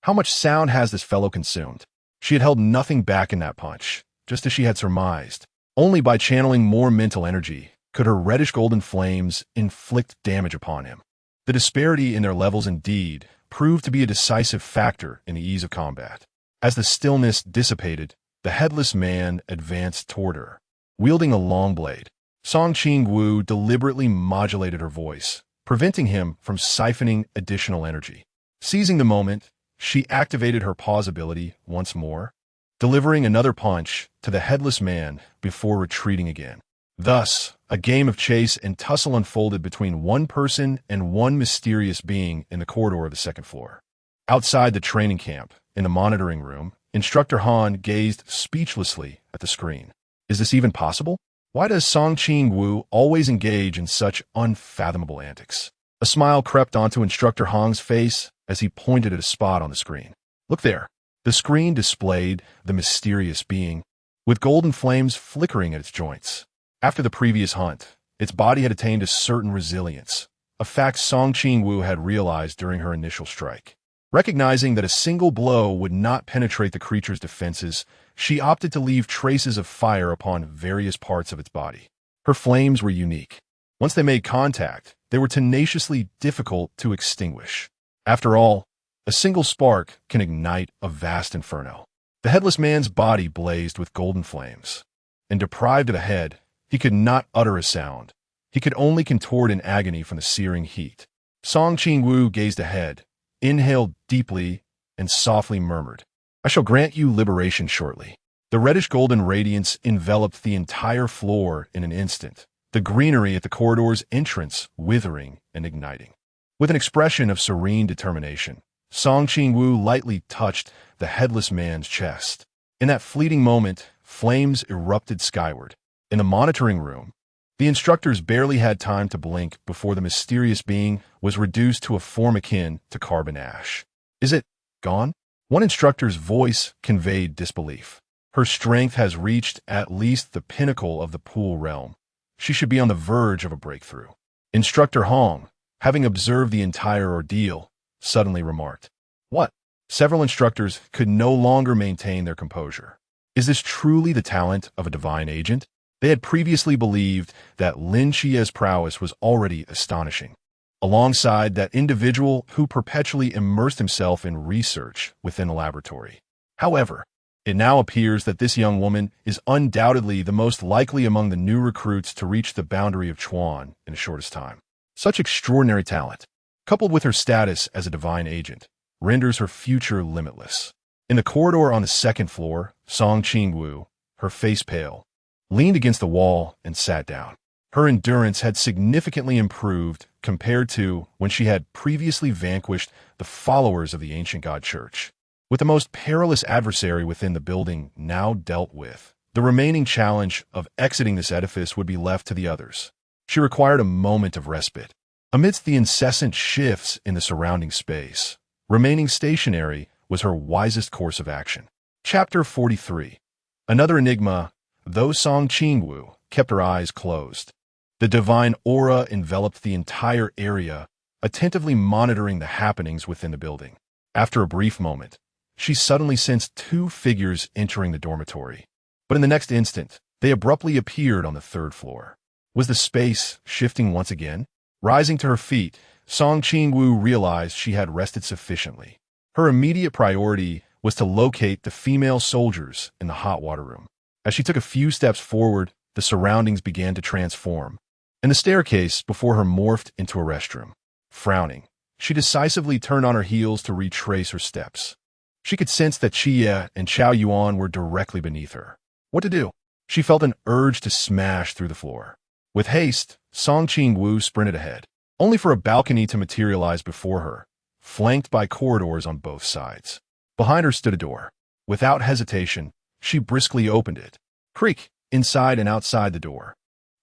How much sound has this fellow consumed? She had held nothing back in that punch, just as she had surmised. Only by channeling more mental energy could her reddish-golden flames inflict damage upon him. The disparity in their levels indeed proved to be a decisive factor in the ease of combat. As the stillness dissipated, the headless man advanced toward her, wielding a long blade. Song Qingwu deliberately modulated her voice, preventing him from siphoning additional energy. Seizing the moment, she activated her pause ability once more, delivering another punch to the headless man before retreating again. Thus, a game of chase and tussle unfolded between one person and one mysterious being in the corridor of the second floor. Outside the training camp, in the monitoring room, Instructor Han gazed speechlessly at the screen. Is this even possible? Why does Song Qingwu always engage in such unfathomable antics? A smile crept onto Instructor Hong's face as he pointed at a spot on the screen. Look there. The screen displayed the mysterious being, with golden flames flickering at its joints. After the previous hunt, its body had attained a certain resilience, a fact Song Qingwu had realized during her initial strike. Recognizing that a single blow would not penetrate the creature's defenses, she opted to leave traces of fire upon various parts of its body. Her flames were unique. Once they made contact, they were tenaciously difficult to extinguish. After all, a single spark can ignite a vast inferno. The headless man's body blazed with golden flames, and deprived of a head, he could not utter a sound. He could only contort in agony from the searing heat. Song Qingwu gazed ahead, inhaled deeply, and softly murmured, "I shall grant you liberation shortly." The reddish-golden radiance enveloped the entire floor in an instant, the greenery at the corridor's entrance withering and igniting. With an expression of serene determination, Song Qingwu lightly touched the headless man's chest. In that fleeting moment, flames erupted skyward. In the monitoring room, the instructors barely had time to blink before the mysterious being was reduced to a form akin to carbon ash. Is it gone? One instructor's voice conveyed disbelief. Her strength has reached at least the pinnacle of the pool realm. She should be on the verge of a breakthrough. Instructor Hong, having observed the entire ordeal, suddenly remarked, "What?" Several instructors could no longer maintain their composure. Is this truly the talent of a divine agent? They had previously believed that Lin Xia's prowess was already astonishing, alongside that individual who perpetually immersed himself in research within a laboratory. However, it now appears that this young woman is undoubtedly the most likely among the new recruits to reach the boundary of Chuan in the shortest time. Such extraordinary talent, coupled with her status as a divine agent, renders her future limitless. In the corridor on the second floor, Song Qingwu, her face pale, leaned against the wall and sat down. Her endurance had significantly improved compared to when she had previously vanquished the followers of the ancient god church. With the most perilous adversary within the building now dealt with, the remaining challenge of exiting this edifice would be left to the others. She required a moment of respite. Amidst the incessant shifts in the surrounding space, remaining stationary was her wisest course of action. Chapter 43. Another enigma, though Song Qingwu kept her eyes closed. The divine aura enveloped the entire area, attentively monitoring the happenings within the building. After a brief moment, she suddenly sensed two figures entering the dormitory. But in the next instant, they abruptly appeared on the third floor. Was the space shifting once again? Rising to her feet, Song Qingwu realized she had rested sufficiently. Her immediate priority was to locate the female soldiers in the hot water room. As she took a few steps forward, the surroundings began to transform, and the staircase before her morphed into a restroom. Frowning, she decisively turned on her heels to retrace her steps. She could sense that Xia and Chao Yuan were directly beneath her. What to do? She felt an urge to smash through the floor. With haste, Song Qingwu sprinted ahead, only for a balcony to materialize before her, flanked by corridors on both sides. Behind her stood a door. Without hesitation, she briskly opened it. Creak, inside and outside the door.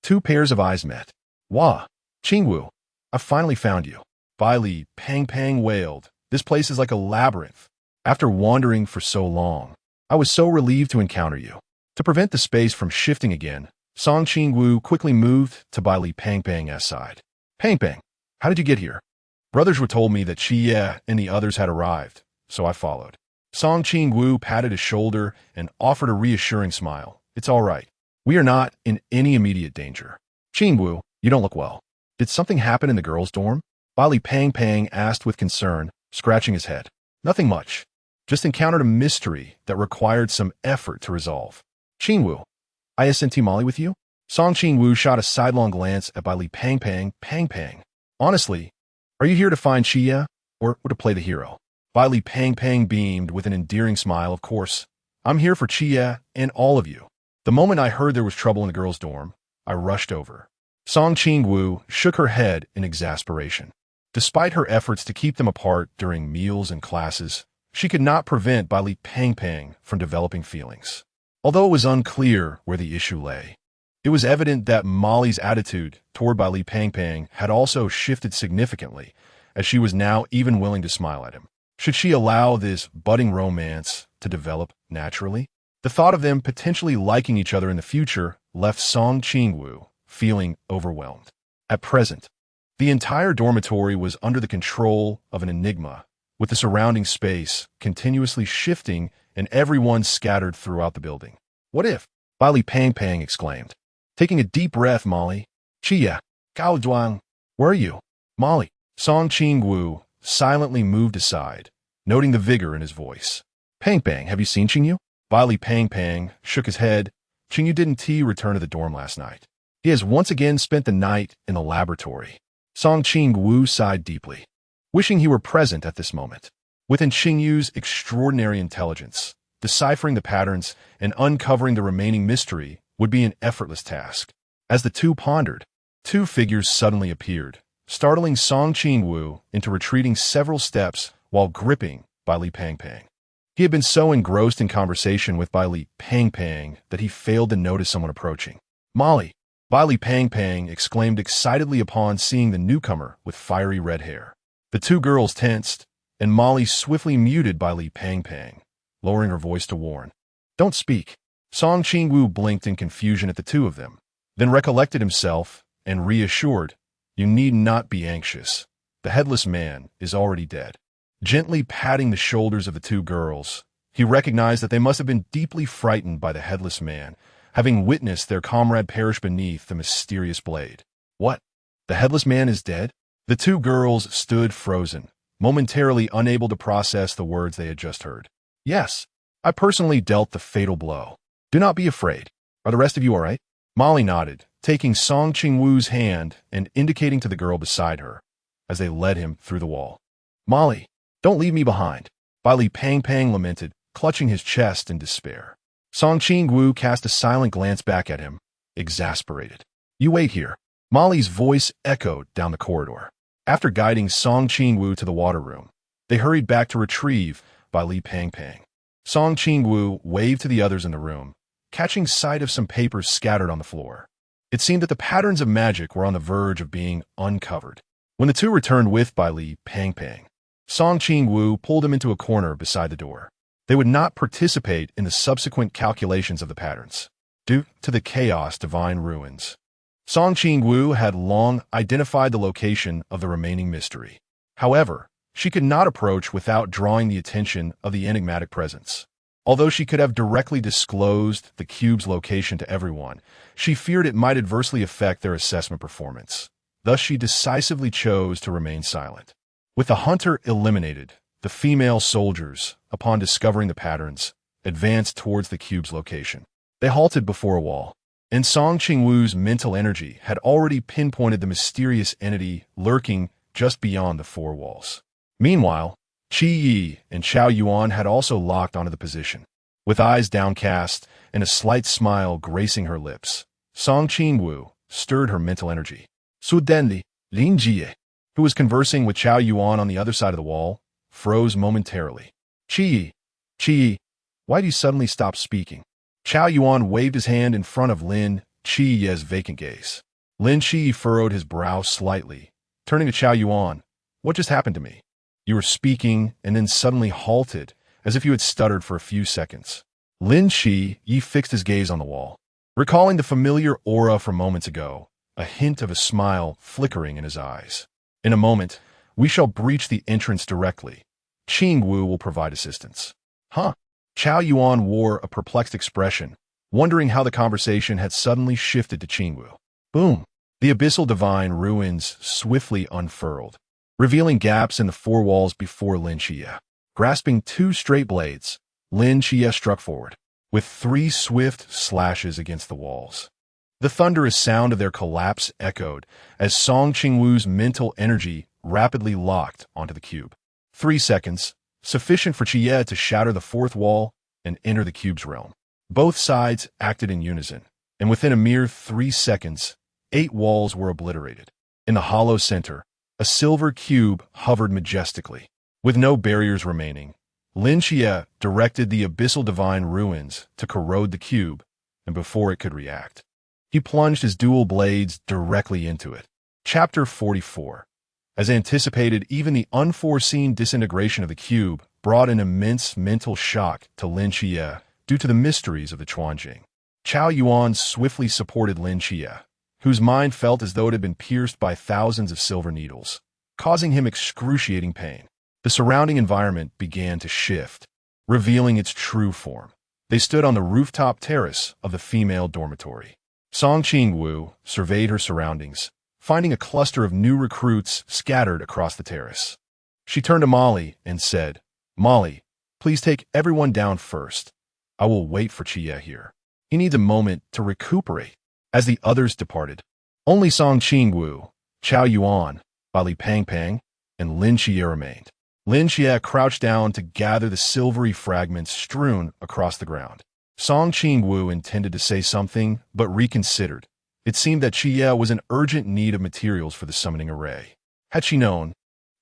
Two pairs of eyes met. Wah! Qingwu, I finally found you. Baili Pang wailed. This place is like a labyrinth. After wandering for so long, I was so relieved to encounter you. To prevent the space from shifting again, Song Qingwu quickly moved to Baili Pang's side. Pang, how did you get here? Brothers were told me that Xia and the others had arrived, so I followed. Song Qingwu patted his shoulder and offered a reassuring smile. It's all right. We are not in any immediate danger. Qingwu, you don't look well. Did something happen in the girls' dorm? Baili Pang asked with concern, scratching his head. Nothing much. Just encountered a mystery that required some effort to resolve. Qingwu, I sent Molly with you? Song Qingwu shot a sidelong glance at Baili Pang. Honestly, are you here to find Xia, or to play the hero? Baili Pang beamed with an endearing smile. Of course, I'm here for Xia and all of you. The moment I heard there was trouble in the girls' dorm, I rushed over. Song Qingwu shook her head in exasperation. Despite her efforts to keep them apart during meals and classes, she could not prevent Baili Pang from developing feelings. Although it was unclear where the issue lay, it was evident that Molly's attitude toward Baili Pang had also shifted significantly, as she was now even willing to smile at him. Should she allow this budding romance to develop naturally? The thought of them potentially liking each other in the future left Song Qingwu feeling overwhelmed. At present, the entire dormitory was under the control of an enigma, with the surrounding space continuously shifting and everyone scattered throughout the building. What if? Baili Pang exclaimed. Taking a deep breath, Molly. Xia, Gao Duang, where are you? Molly. Song Qingwu silently moved aside, noting the vigor in his voice. Pang, have you seen Qingyu? Baili Pang shook his head. Qingyu didn't return to the dorm last night. He has once again spent the night in the laboratory. Song Qingwu sighed deeply, wishing he were present at this moment. Within Qingyu's extraordinary intelligence, deciphering the patterns and uncovering the remaining mystery would be an effortless task. As the two pondered, two figures suddenly appeared, startling Song Qingwu into retreating several steps while gripping Baili Pang. He had been so engrossed in conversation with Baili Pang that he failed to notice someone approaching. Molly! Baili Pang exclaimed excitedly upon seeing the newcomer with fiery red hair. The two girls tensed, and Molly swiftly muted Baili Pang, lowering her voice to warn. Don't speak. Song Qingwu blinked in confusion at the two of them, then recollected himself and reassured, You need not be anxious. The headless man is already dead. Gently patting the shoulders of the two girls, he recognized that they must have been deeply frightened by the headless man, having witnessed their comrade perish beneath the mysterious blade. What? The headless man is dead? The two girls stood frozen, momentarily unable to process the words they had just heard. Yes, I personally dealt the fatal blow. Do not be afraid. Are the rest of you all right? Molly nodded, taking Song Qingwu's hand and indicating to the girl beside her, as they led him through the wall. Molly, don't leave me behind. Baili Pang lamented, clutching his chest in despair. Song Qingwu cast a silent glance back at him, exasperated. You wait here. Molly's voice echoed down the corridor. After guiding Song Qingwu to the water room, they hurried back to retrieve by Li Pangpang. Song Qingwu waved to the others in the room, catching sight of some papers scattered on the floor. It seemed that the patterns of magic were on the verge of being uncovered. When the two returned with by Li Pangpang, Song Qingwu pulled him into a corner beside the door. They would not participate in the subsequent calculations of the patterns, due to the chaos divine ruins. Song Qingwu had long identified the location of the remaining mystery. However, she could not approach without drawing the attention of the enigmatic presence. Although she could have directly disclosed the cube's location to everyone, she feared it might adversely affect their assessment performance. Thus, she decisively chose to remain silent. With the hunter eliminated, the female soldiers, upon discovering the patterns, advanced towards the cube's location. They halted before a wall, and Song Qingwu's mental energy had already pinpointed the mysterious entity lurking just beyond the four walls. Meanwhile, Qi Yi and Chao Yuan had also locked onto the position. With eyes downcast and a slight smile gracing her lips, Song Qingwu stirred her mental energy. Suddenly, Lin Jie, who was conversing with Chao Yuan on the other side of the wall, froze momentarily. Qi Yi, why do you suddenly stop speaking? Chao Yuan waved his hand in front of Lin Qi's vacant gaze. Lin Qi furrowed his brow slightly, turning to Chao Yuan. What just happened to me? You were speaking and then suddenly halted, as if you had stuttered for a few seconds. Lin Qi fixed his gaze on the wall, recalling the familiar aura from moments ago, a hint of a smile flickering in his eyes. In a moment, we shall breach the entrance directly. Qingwu will provide assistance. Huh? Chao Yuan wore a perplexed expression, wondering how the conversation had suddenly shifted to Qingwu. Boom! The abyssal divine ruins swiftly unfurled, revealing gaps in the four walls before Lin Xia. Grasping two straight blades, Lin Xia struck forward, with three swift slashes against the walls. The thunderous sound of their collapse echoed as Song Qingwu's mental energy rapidly locked onto the cube. 3 seconds, sufficient for Xia to shatter the fourth wall and enter the cube's realm. Both sides acted in unison, and within a mere 3 seconds, 8 walls were obliterated. In the hollow center, a silver cube hovered majestically. With no barriers remaining, Lin Xia directed the abyssal divine ruins to corrode the cube, and before it could react, he plunged his dual blades directly into it. Chapter 44. As anticipated, even the unforeseen disintegration of the cube brought an immense mental shock to Lin Xia due to the mysteries of the Chuanjing. Chao Yuan swiftly supported Lin Xia, whose mind felt as though it had been pierced by thousands of silver needles, causing him excruciating pain. The surrounding environment began to shift, revealing its true form. They stood on the rooftop terrace of the female dormitory. Song Qingwu surveyed her surroundings, finding a cluster of new recruits scattered across the terrace. She turned to Molly and said, Molly, please take everyone down first. I will wait for Xia here. He needs a moment to recuperate. As the others departed, only Song Qingwu, Chao Yuan, Li Pangpang, and Lin Xia remained. Lin Xia crouched down to gather the silvery fragments strewn across the ground. Song Qingwu intended to say something, but reconsidered. It seemed that Xia was in urgent need of materials for the summoning array. Had she known,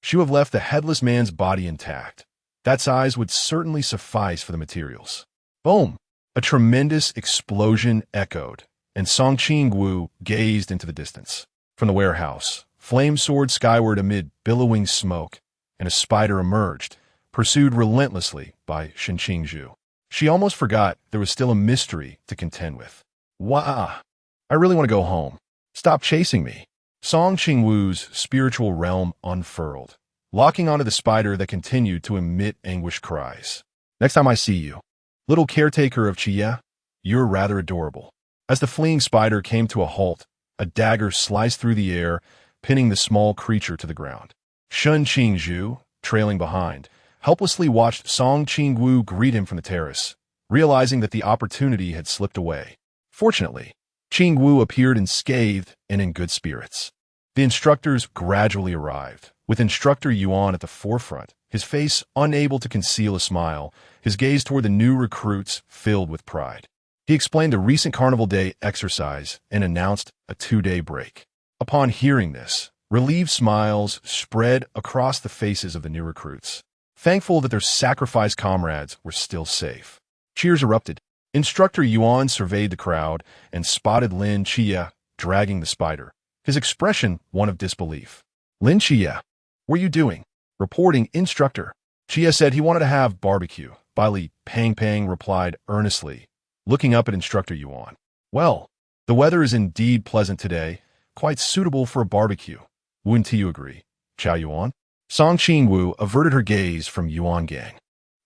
she would have left the headless man's body intact. That size would certainly suffice for the materials. Boom! A tremendous explosion echoed, and Song Qingwu gazed into the distance. From the warehouse, flames soared skyward amid billowing smoke, and a spider emerged, pursued relentlessly by Shen Qingzhu. She almost forgot there was still a mystery to contend with. Wah! I really want to go home. Stop chasing me. Song Qingwu's spiritual realm unfurled, locking onto the spider that continued to emit anguished cries. Next time I see you, little caretaker of Xia, you're rather adorable. As the fleeing spider came to a halt, a dagger sliced through the air, pinning the small creature to the ground. Shen Qingzhu, trailing behind, helplessly watched Song Qingwu greet him from the terrace, realizing that the opportunity had slipped away. Fortunately, Qingwu appeared unscathed and in good spirits. The instructors gradually arrived, with Instructor Yuan at the forefront, his face unable to conceal a smile, his gaze toward the new recruits filled with pride. He explained the recent Carnival Day exercise and announced a 2-day break. Upon hearing this, relieved smiles spread across the faces of the new recruits. thankful that their sacrificed comrades were still safe. Cheers erupted. Instructor Yuan surveyed the crowd and spotted Lin Xia dragging the spider, his expression one of disbelief. Lin Xia, what are you doing? Reporting, instructor. Xia said he wanted to have barbecue. Bailey Pang replied earnestly, looking up at Instructor Yuan. Well, the weather is indeed pleasant today, quite suitable for a barbecue. Wouldn't you agree, Chao Yuan? Song Qingwu averted her gaze from Yuan Gang.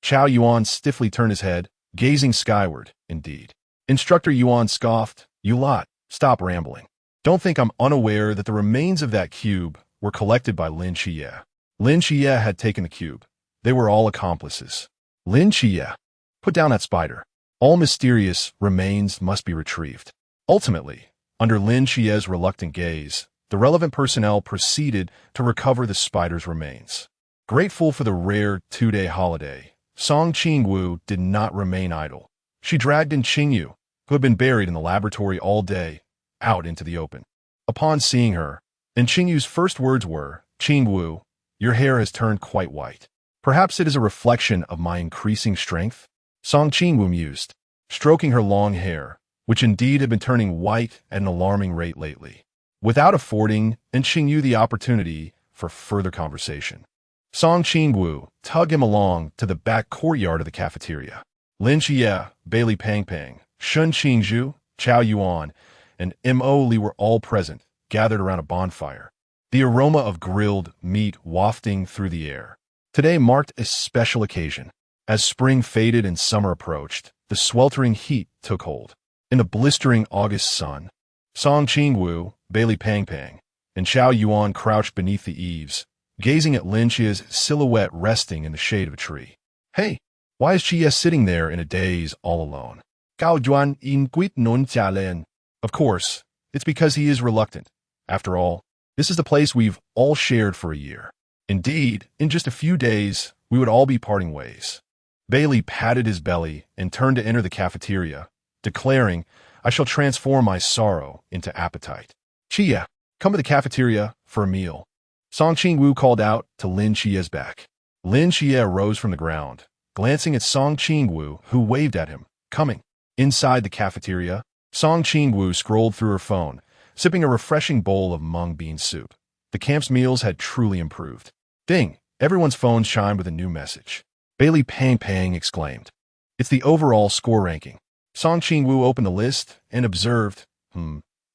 Chao Yuan stiffly turned his head, gazing skyward, indeed. Instructor Yuan scoffed, you lot, stop rambling. Don't think I'm unaware that the remains of that cube were collected by Lin Xia. Lin Xia had taken the cube. They were all accomplices. Lin Xia, put down that spider. All mysterious remains must be retrieved. Ultimately, under Lin Xia's reluctant gaze, the relevant personnel proceeded to recover the spider's remains. Grateful for the rare two-day holiday, Song Qingwu did not remain idle. She dragged in Qingyu, who had been buried in the laboratory all day, out into the open. Upon seeing her, and Qingyu's first words were, Qingwu, your hair has turned quite white. Perhaps it is a reflection of my increasing strength? Song Qingwu mused, stroking her long hair, which indeed had been turning white at an alarming rate lately, without affording Qingyu the opportunity for further conversation. Song Qingwu tugged him along to the back courtyard of the cafeteria. Lin Xia, Bailey Pang, Shun Qingzhu, Chao Yuan, and Mo Li were all present, gathered around a bonfire, the aroma of grilled meat wafting through the air. Today marked a special occasion. As spring faded and summer approached, the sweltering heat took hold. In the blistering August sun, Song Qingwu, Bailey Pang, and Chao Yuan crouched beneath the eaves, gazing at Lin Xia's silhouette resting in the shade of a tree. Hey, why is Xia sitting there in a daze all alone? Gao Juan in Guit Non Jialen. Of course, it's because he is reluctant. After all, this is the place we've all shared for a year. Indeed, in just a few days, we would all be parting ways. Bailey patted his belly and turned to enter the cafeteria, declaring, I shall transform my sorrow into appetite. Xia, come to the cafeteria for a meal. Song Qingwu called out to Lin Xia's back. Lin Xia rose from the ground, glancing at Song Qingwu, who waved at him, coming. Inside the cafeteria, Song Qingwu scrolled through her phone, sipping a refreshing bowl of mung bean soup. The camp's meals had truly improved. Ding! Everyone's phone chimed with a new message. Bailey Pang exclaimed. It's the overall score ranking. Song Qingwu opened the list and observed,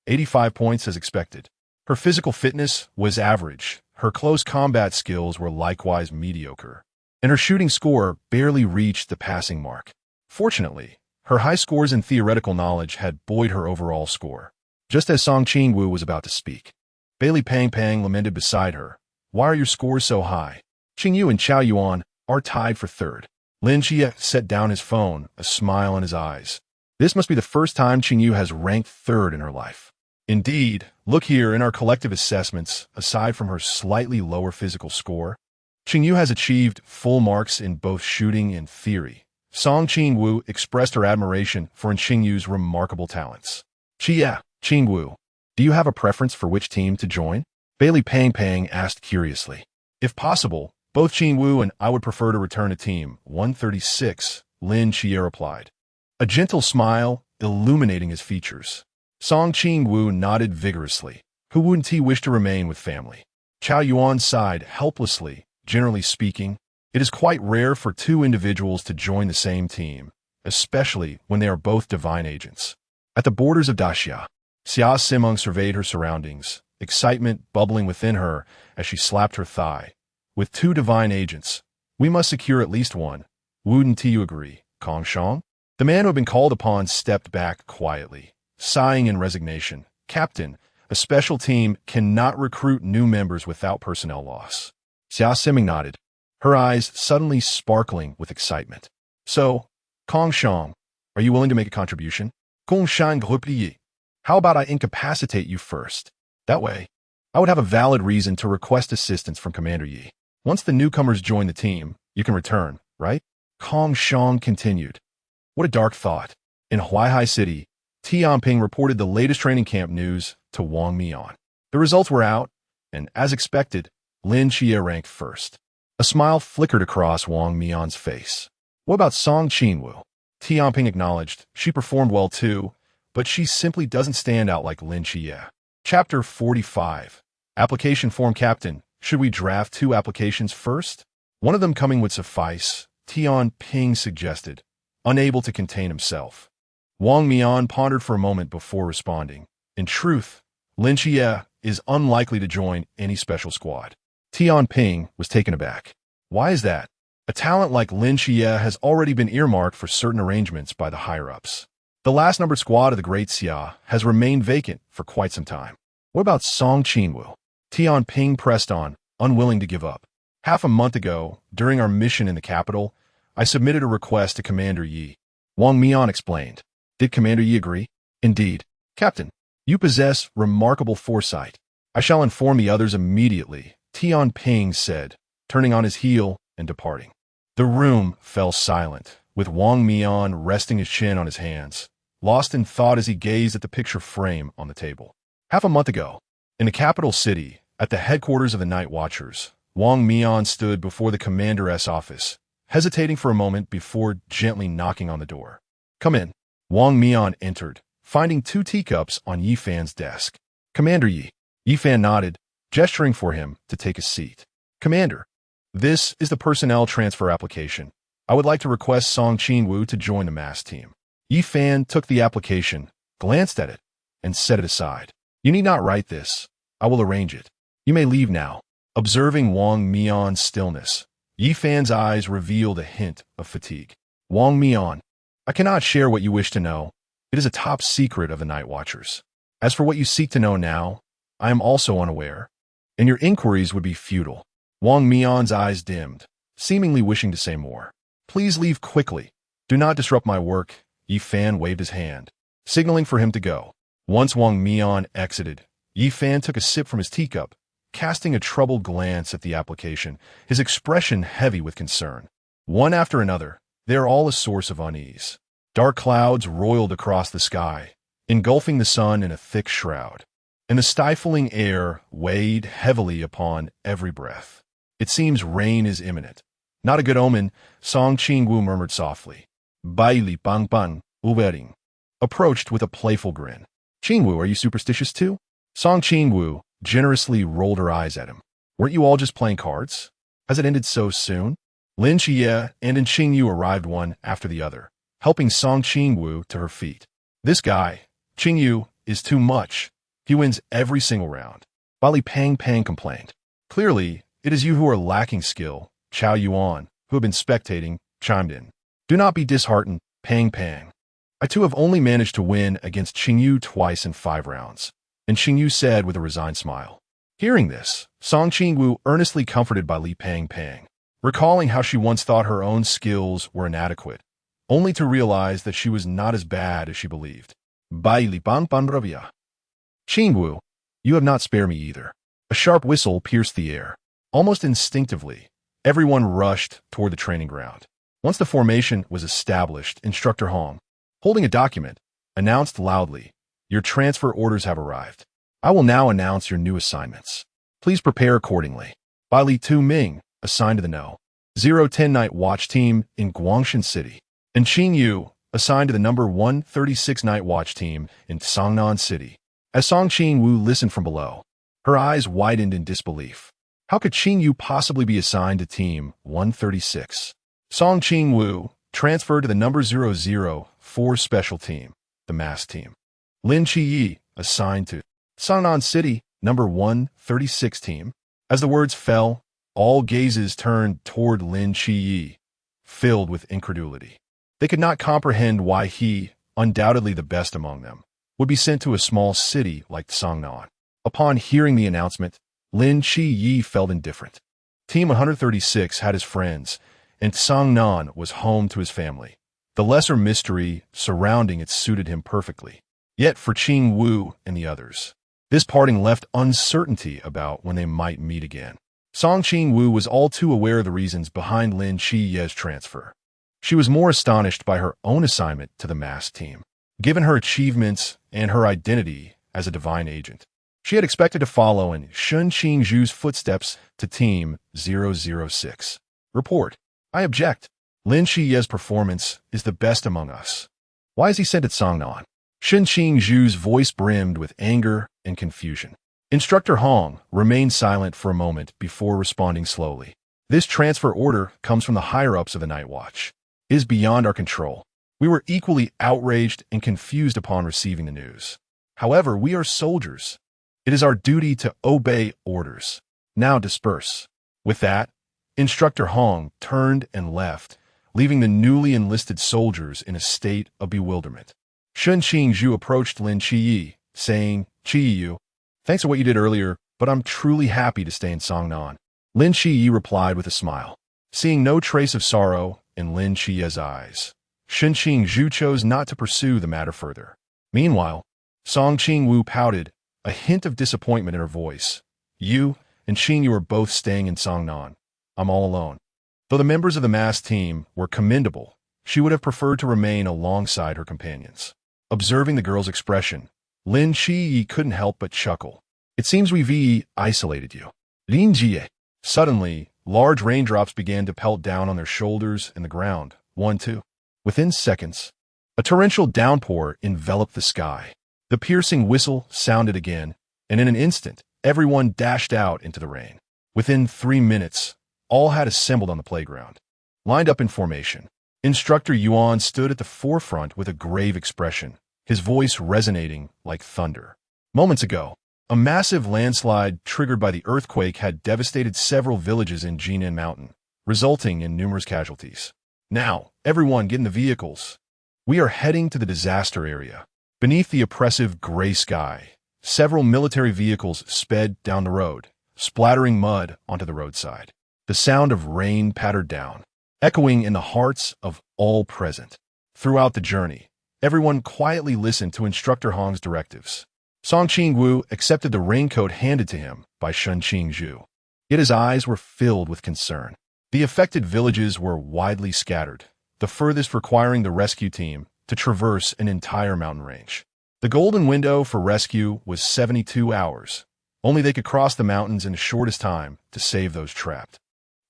85 points as expected. Her physical fitness was average, her close combat skills were likewise mediocre, and her shooting score barely reached the passing mark. Fortunately, her high scores in theoretical knowledge had buoyed her overall score. Just as Song Qingwu was about to speak, Bailey Pang lamented beside her, Why are your scores so high? Qingyu and Chao Yuan are tied for third. Lin Xia set down his phone, a smile in his eyes. This must be the first time Qingyu has ranked third in her life. Indeed, look here in our collective assessments, aside from her slightly lower physical score, Qingyu has achieved full marks in both shooting and theory. Song Qingwu expressed her admiration for Qingyu's remarkable talents. Xia, Qingwu, do you have a preference for which team to join? Bailey Pang asked curiously. If possible, both Qingwu and I would prefer to return to Team 136, Lin Xia replied, a gentle smile illuminating his features. Song Qingwu nodded vigorously. Who wouldn't he wish to remain with family? Chao Yuan sighed helplessly. Generally speaking, it is quite rare for two individuals to join the same team, especially when they are both divine agents. At the borders of Daxia, Xia Simeng surveyed her surroundings, excitement bubbling within her as she slapped her thigh. With two divine agents, we must secure at least one. Wouldn't you agree, Kong Shang? The man who had been called upon stepped back quietly, sighing in resignation. Captain, a special team cannot recruit new members without personnel loss. Xia Simeng nodded, her eyes suddenly sparkling with excitement. So, Kong Shang, are you willing to make a contribution? Kong Shang replied, how about I incapacitate you first? That way, I would have a valid reason to request assistance from Commander Yi. Once the newcomers join the team, you can return, right? Kong Shang continued. What a dark thought. In Huaihai City, Tianping reported the latest training camp news to Wang Mian. The results were out, and as expected, Lin Xia ranked first. A smile flickered across Wang Mian's face. What about Song Qingwu? Tianping acknowledged. She performed well too, but she simply doesn't stand out like Lin Xia. Chapter 45. Application form. Captain, should we draft 2 applications first? One of them coming would suffice, Tianping suggested, unable to contain himself. Wang Mian pondered for a moment before responding. In truth, Lin Xia is unlikely to join any special squad. Tianping was taken aback. Why is that? A talent like Lin Xia has already been earmarked for certain arrangements by the higher-ups. The last numbered squad of the Great Xia has remained vacant for quite some time. What about Song Qingwu? Tianping pressed on, unwilling to give up. Half a month ago, during our mission in the capital, I submitted a request to Commander Yi. Wang Mian explained. Did Commander Yi agree? Indeed. Captain, you possess remarkable foresight. I shall inform the others immediately, Tianping said, turning on his heel and departing. The room fell silent, with Wang Mian resting his chin on his hands, lost in thought as he gazed at the picture frame on the table. Half a month ago, in the capital city, at the headquarters of the Night Watchers, Wang Mian stood before the commander's office, hesitating for a moment before gently knocking on the door. Come in. Wang Mian entered, finding 2 teacups on Yi Fan's desk. Commander Yi. Yi Fan nodded, gesturing for him to take a seat. Commander, this is the personnel transfer application. I would like to request Song Qingwu to join the mass team. Yi Fan took the application, glanced at it, and set it aside. You need not write this. I will arrange it. You may leave now. Observing Wang Mian's stillness, Yi Fan's eyes revealed a hint of fatigue. Wang Mian, I cannot share what you wish to know. It is a top secret of the Night Watchers. As for what you seek to know now, I am also unaware, and your inquiries would be futile. Wang Mian's eyes dimmed, seemingly wishing to say more. Please leave quickly. Do not disrupt my work. Yi Fan waved his hand, signaling for him to go. Once Wang Mian exited, Yi Fan took a sip from his teacup, casting a troubled glance at the application, his expression heavy with concern. One after another, they are all a source of unease. Dark clouds roiled across the sky, engulfing the sun in a thick shroud, and the stifling air weighed heavily upon every breath. It seems rain is imminent. Not a good omen, Song Qingwu murmured softly. Bai li bang bang, ubering. Approached with a playful grin. Qingwu, are you superstitious too? Song Qingwu generously rolled her eyes at him. Weren't you all just playing cards? Has it ended so soon? Lin Xia and Qingyu arrived one after the other, helping Song Qingwu to her feet. This guy, Qingyu, is too much. He wins every single round. Bali Pang Pang complained. Clearly, it is you who are lacking skill. Chao Yuan, who have been spectating, chimed in. Do not be disheartened, Pang Pang. I too have only managed to win against Qingyu twice in 5 rounds. And Qingyu said with a resigned smile. Hearing this, Song Qingwu earnestly comforted by Li Pang Pang, recalling how she once thought her own skills were inadequate, only to realize that she was not as bad as she believed. Bai Li Bang Bang Ravia. Qingwu, you have not spared me either. A sharp whistle pierced the air. Almost instinctively, everyone rushed toward the training ground. Once the formation was established, Instructor Hong, holding a document, announced loudly, your transfer orders have arrived. I will now announce your new assignments. Please prepare accordingly. Bai Li Tu Ming, assigned to the No. 010 Night Watch Team in Guangshan City. And Qingyu, assigned to the number 136 Night Watch Team in Cangnan City. As Song Qingwu listened from below, her eyes widened in disbelief. How could Qingyu possibly be assigned to Team 136? Song Qingwu transferred to the number 004 Special Team, the Mass Team. Lin Qiyi, assigned to Cangnan City, number 136 Team. As the words fell, all gazes turned toward Lin Qiyi, filled with incredulity. They could not comprehend why he, undoubtedly the best among them, would be sent to a small city like Cangnan. Upon hearing the announcement, Lin Qiyi felt indifferent. Team 136 had his friends, and Cangnan was home to his family. The lesser mystery surrounding it suited him perfectly. Yet for Qingwu and the others, this parting left uncertainty about when they might meet again. Song Qingwu was all too aware of the reasons behind Lin Qiyi's transfer. She was more astonished by her own assignment to the mass team, given her achievements and her identity as a divine agent. She had expected to follow in Shun Qingju's footsteps to Team 006. Report. I object. Lin Shiye's performance is the best among us. Why is he sent at Cangnan? Shun Qingju's voice brimmed with anger and confusion. Instructor Hong remained silent for a moment before responding slowly. This transfer order comes from the higher-ups of the Night Watch. It is beyond our control. We were equally outraged and confused upon receiving the news. However, we are soldiers. It is our duty to obey orders. Now disperse. With that, Instructor Hong turned and left, leaving the newly enlisted soldiers in a state of bewilderment. Shun Qingju approached Lin Qiyi, saying, "Qiyi, thanks for what you did earlier, but I'm truly happy to stay in Cangnan." Lin Qiyi replied with a smile. Seeing no trace of sorrow in Lin Qiyi's eyes, Shun Qingju chose not to pursue the matter further. Meanwhile, Song Qingwu pouted, a hint of disappointment in her voice. "You and Qingyu are both staying in Cangnan. I'm all alone." Though the members of the mass team were commendable, she would have preferred to remain alongside her companions. Observing the girl's expression, Lin Qiyi couldn't help but chuckle. "It seems we've isolated you." Lin Jie. Suddenly, large raindrops began to pelt down on their shoulders and the ground. 1, 2. Within seconds, a torrential downpour enveloped the sky. The piercing whistle sounded again, and in an instant, everyone dashed out into the rain. Within 3 minutes, all had assembled on the playground. Lined up in formation, Instructor Yuan stood at the forefront with a grave expression, his voice resonating like thunder. Moments ago, a massive landslide triggered by the earthquake had devastated several villages in Jiutai Mountain, resulting in numerous casualties. Now, everyone get in the vehicles. We are heading to the disaster area. Beneath the oppressive gray sky, several military vehicles sped down the road, splattering mud onto the roadside. The sound of rain pattered down, echoing in the hearts of all present. Throughout the journey, everyone quietly listened to Instructor Hong's directives. Song Qingwu accepted the raincoat handed to him by Shun Qingju. Yet his eyes were filled with concern. The affected villages were widely scattered, the furthest requiring the rescue team to traverse an entire mountain range. The golden window for rescue was 72 hours. Only they could cross the mountains in the shortest time to save those trapped.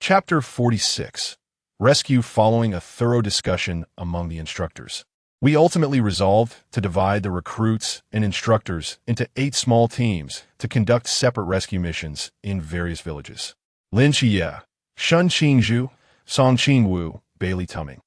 Chapter 46. Rescue following a thorough discussion among the instructors. We ultimately resolved to divide the recruits and instructors into 8 small teams to conduct separate rescue missions in various villages. Lin Xia, Shun Qingju, Song Qingwu, Bailey Tumming,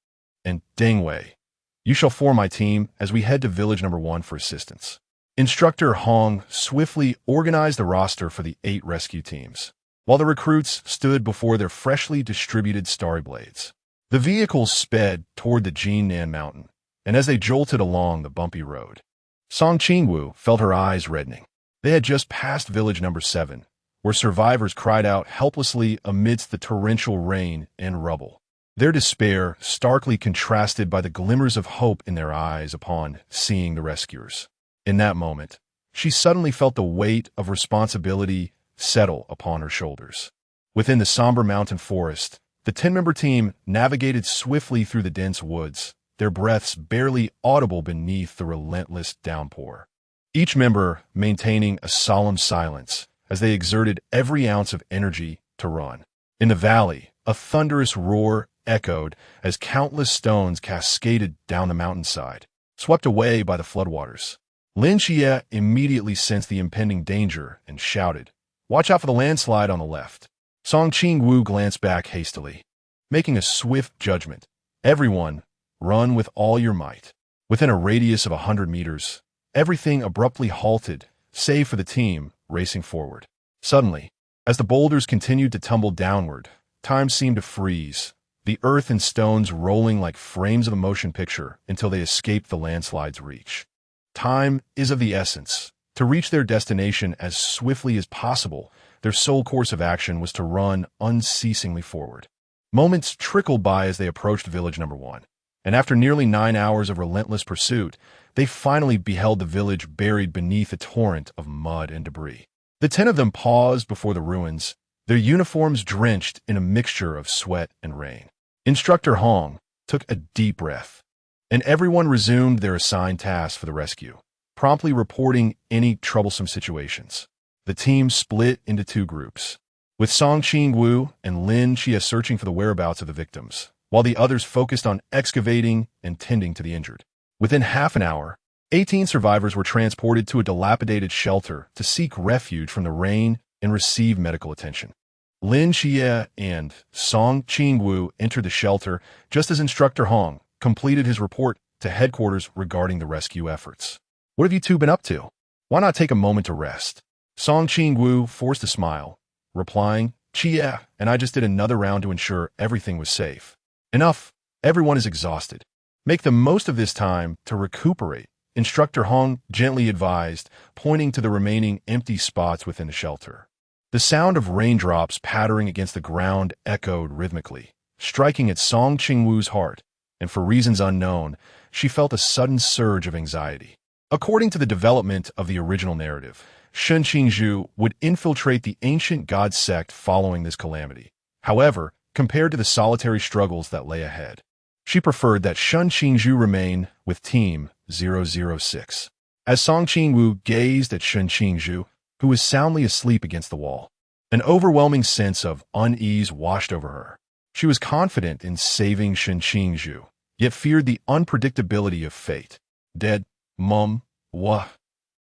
and Deng Wei. You shall form my team as we head to village number 1 for assistance. Instructor Hong swiftly organized the roster for the 8 rescue teams, while the recruits stood before their freshly distributed starry blades. The vehicles sped toward the Jiutai Mountain, and as they jolted along the bumpy road, Song Qingwu felt her eyes reddening. They had just passed village number 7, where survivors cried out helplessly amidst the torrential rain and rubble. Their despair starkly contrasted by the glimmers of hope in their eyes upon seeing the rescuers. In that moment, she suddenly felt the weight of responsibility settle upon her shoulders. Within the somber mountain forest, the 10-member team navigated swiftly through the dense woods, their breaths barely audible beneath the relentless downpour. Each member maintaining a solemn silence as they exerted every ounce of energy to run. In the valley, a thunderous roar echoed as countless stones cascaded down the mountainside, swept away by the floodwaters. Lin Xia immediately sensed the impending danger and shouted, "Watch out for the landslide on the left." Song Qingwu glanced back hastily, making a swift judgment. "Everyone, run with all your might." Within a radius of 100 meters, everything abruptly halted, save for the team racing forward. Suddenly, as the boulders continued to tumble downward, time seemed to freeze, the earth and stones rolling like frames of a motion picture until they escaped the landslide's reach. Time is of the essence. To reach their destination as swiftly as possible, their sole course of action was to run unceasingly forward. Moments trickled by as they approached village number 1, and after nearly 9 hours of relentless pursuit, they finally beheld the village buried beneath a torrent of mud and debris. The 10 of them paused before the ruins, their uniforms drenched in a mixture of sweat and rain. Instructor Hong took a deep breath, and everyone resumed their assigned tasks for the rescue, promptly reporting any troublesome situations. The team split into two groups, with Song Qingwu and Lin Xia searching for the whereabouts of the victims, while the others focused on excavating and tending to the injured. Within half an hour, 18 survivors were transported to a dilapidated shelter to seek refuge from the rain and receive medical attention. Lin Xia and Song Qingwu entered the shelter just as Instructor Hong completed his report to headquarters regarding the rescue efforts. "What have you two been up to? Why not take a moment to rest?" Song Qingwu forced a smile, replying, "Xia and I just did another round to ensure everything was safe." "Enough. Everyone is exhausted. Make the most of this time to recuperate," Instructor Hong gently advised, pointing to the remaining empty spots within the shelter. The sound of raindrops pattering against the ground echoed rhythmically, striking at Song Qingwu's heart, and for reasons unknown, she felt a sudden surge of anxiety. According to the development of the original narrative, Shen Qingzhu would infiltrate the ancient god sect following this calamity. However, compared to the solitary struggles that lay ahead, she preferred that Shen Qingzhu remain with Team 006. As Song Qingwu gazed at Shen Qingzhu, who was soundly asleep against the wall, an overwhelming sense of unease washed over her. She was confident in saving Shen Qingzhu, yet feared the unpredictability of fate. "Dead, Mum, wah."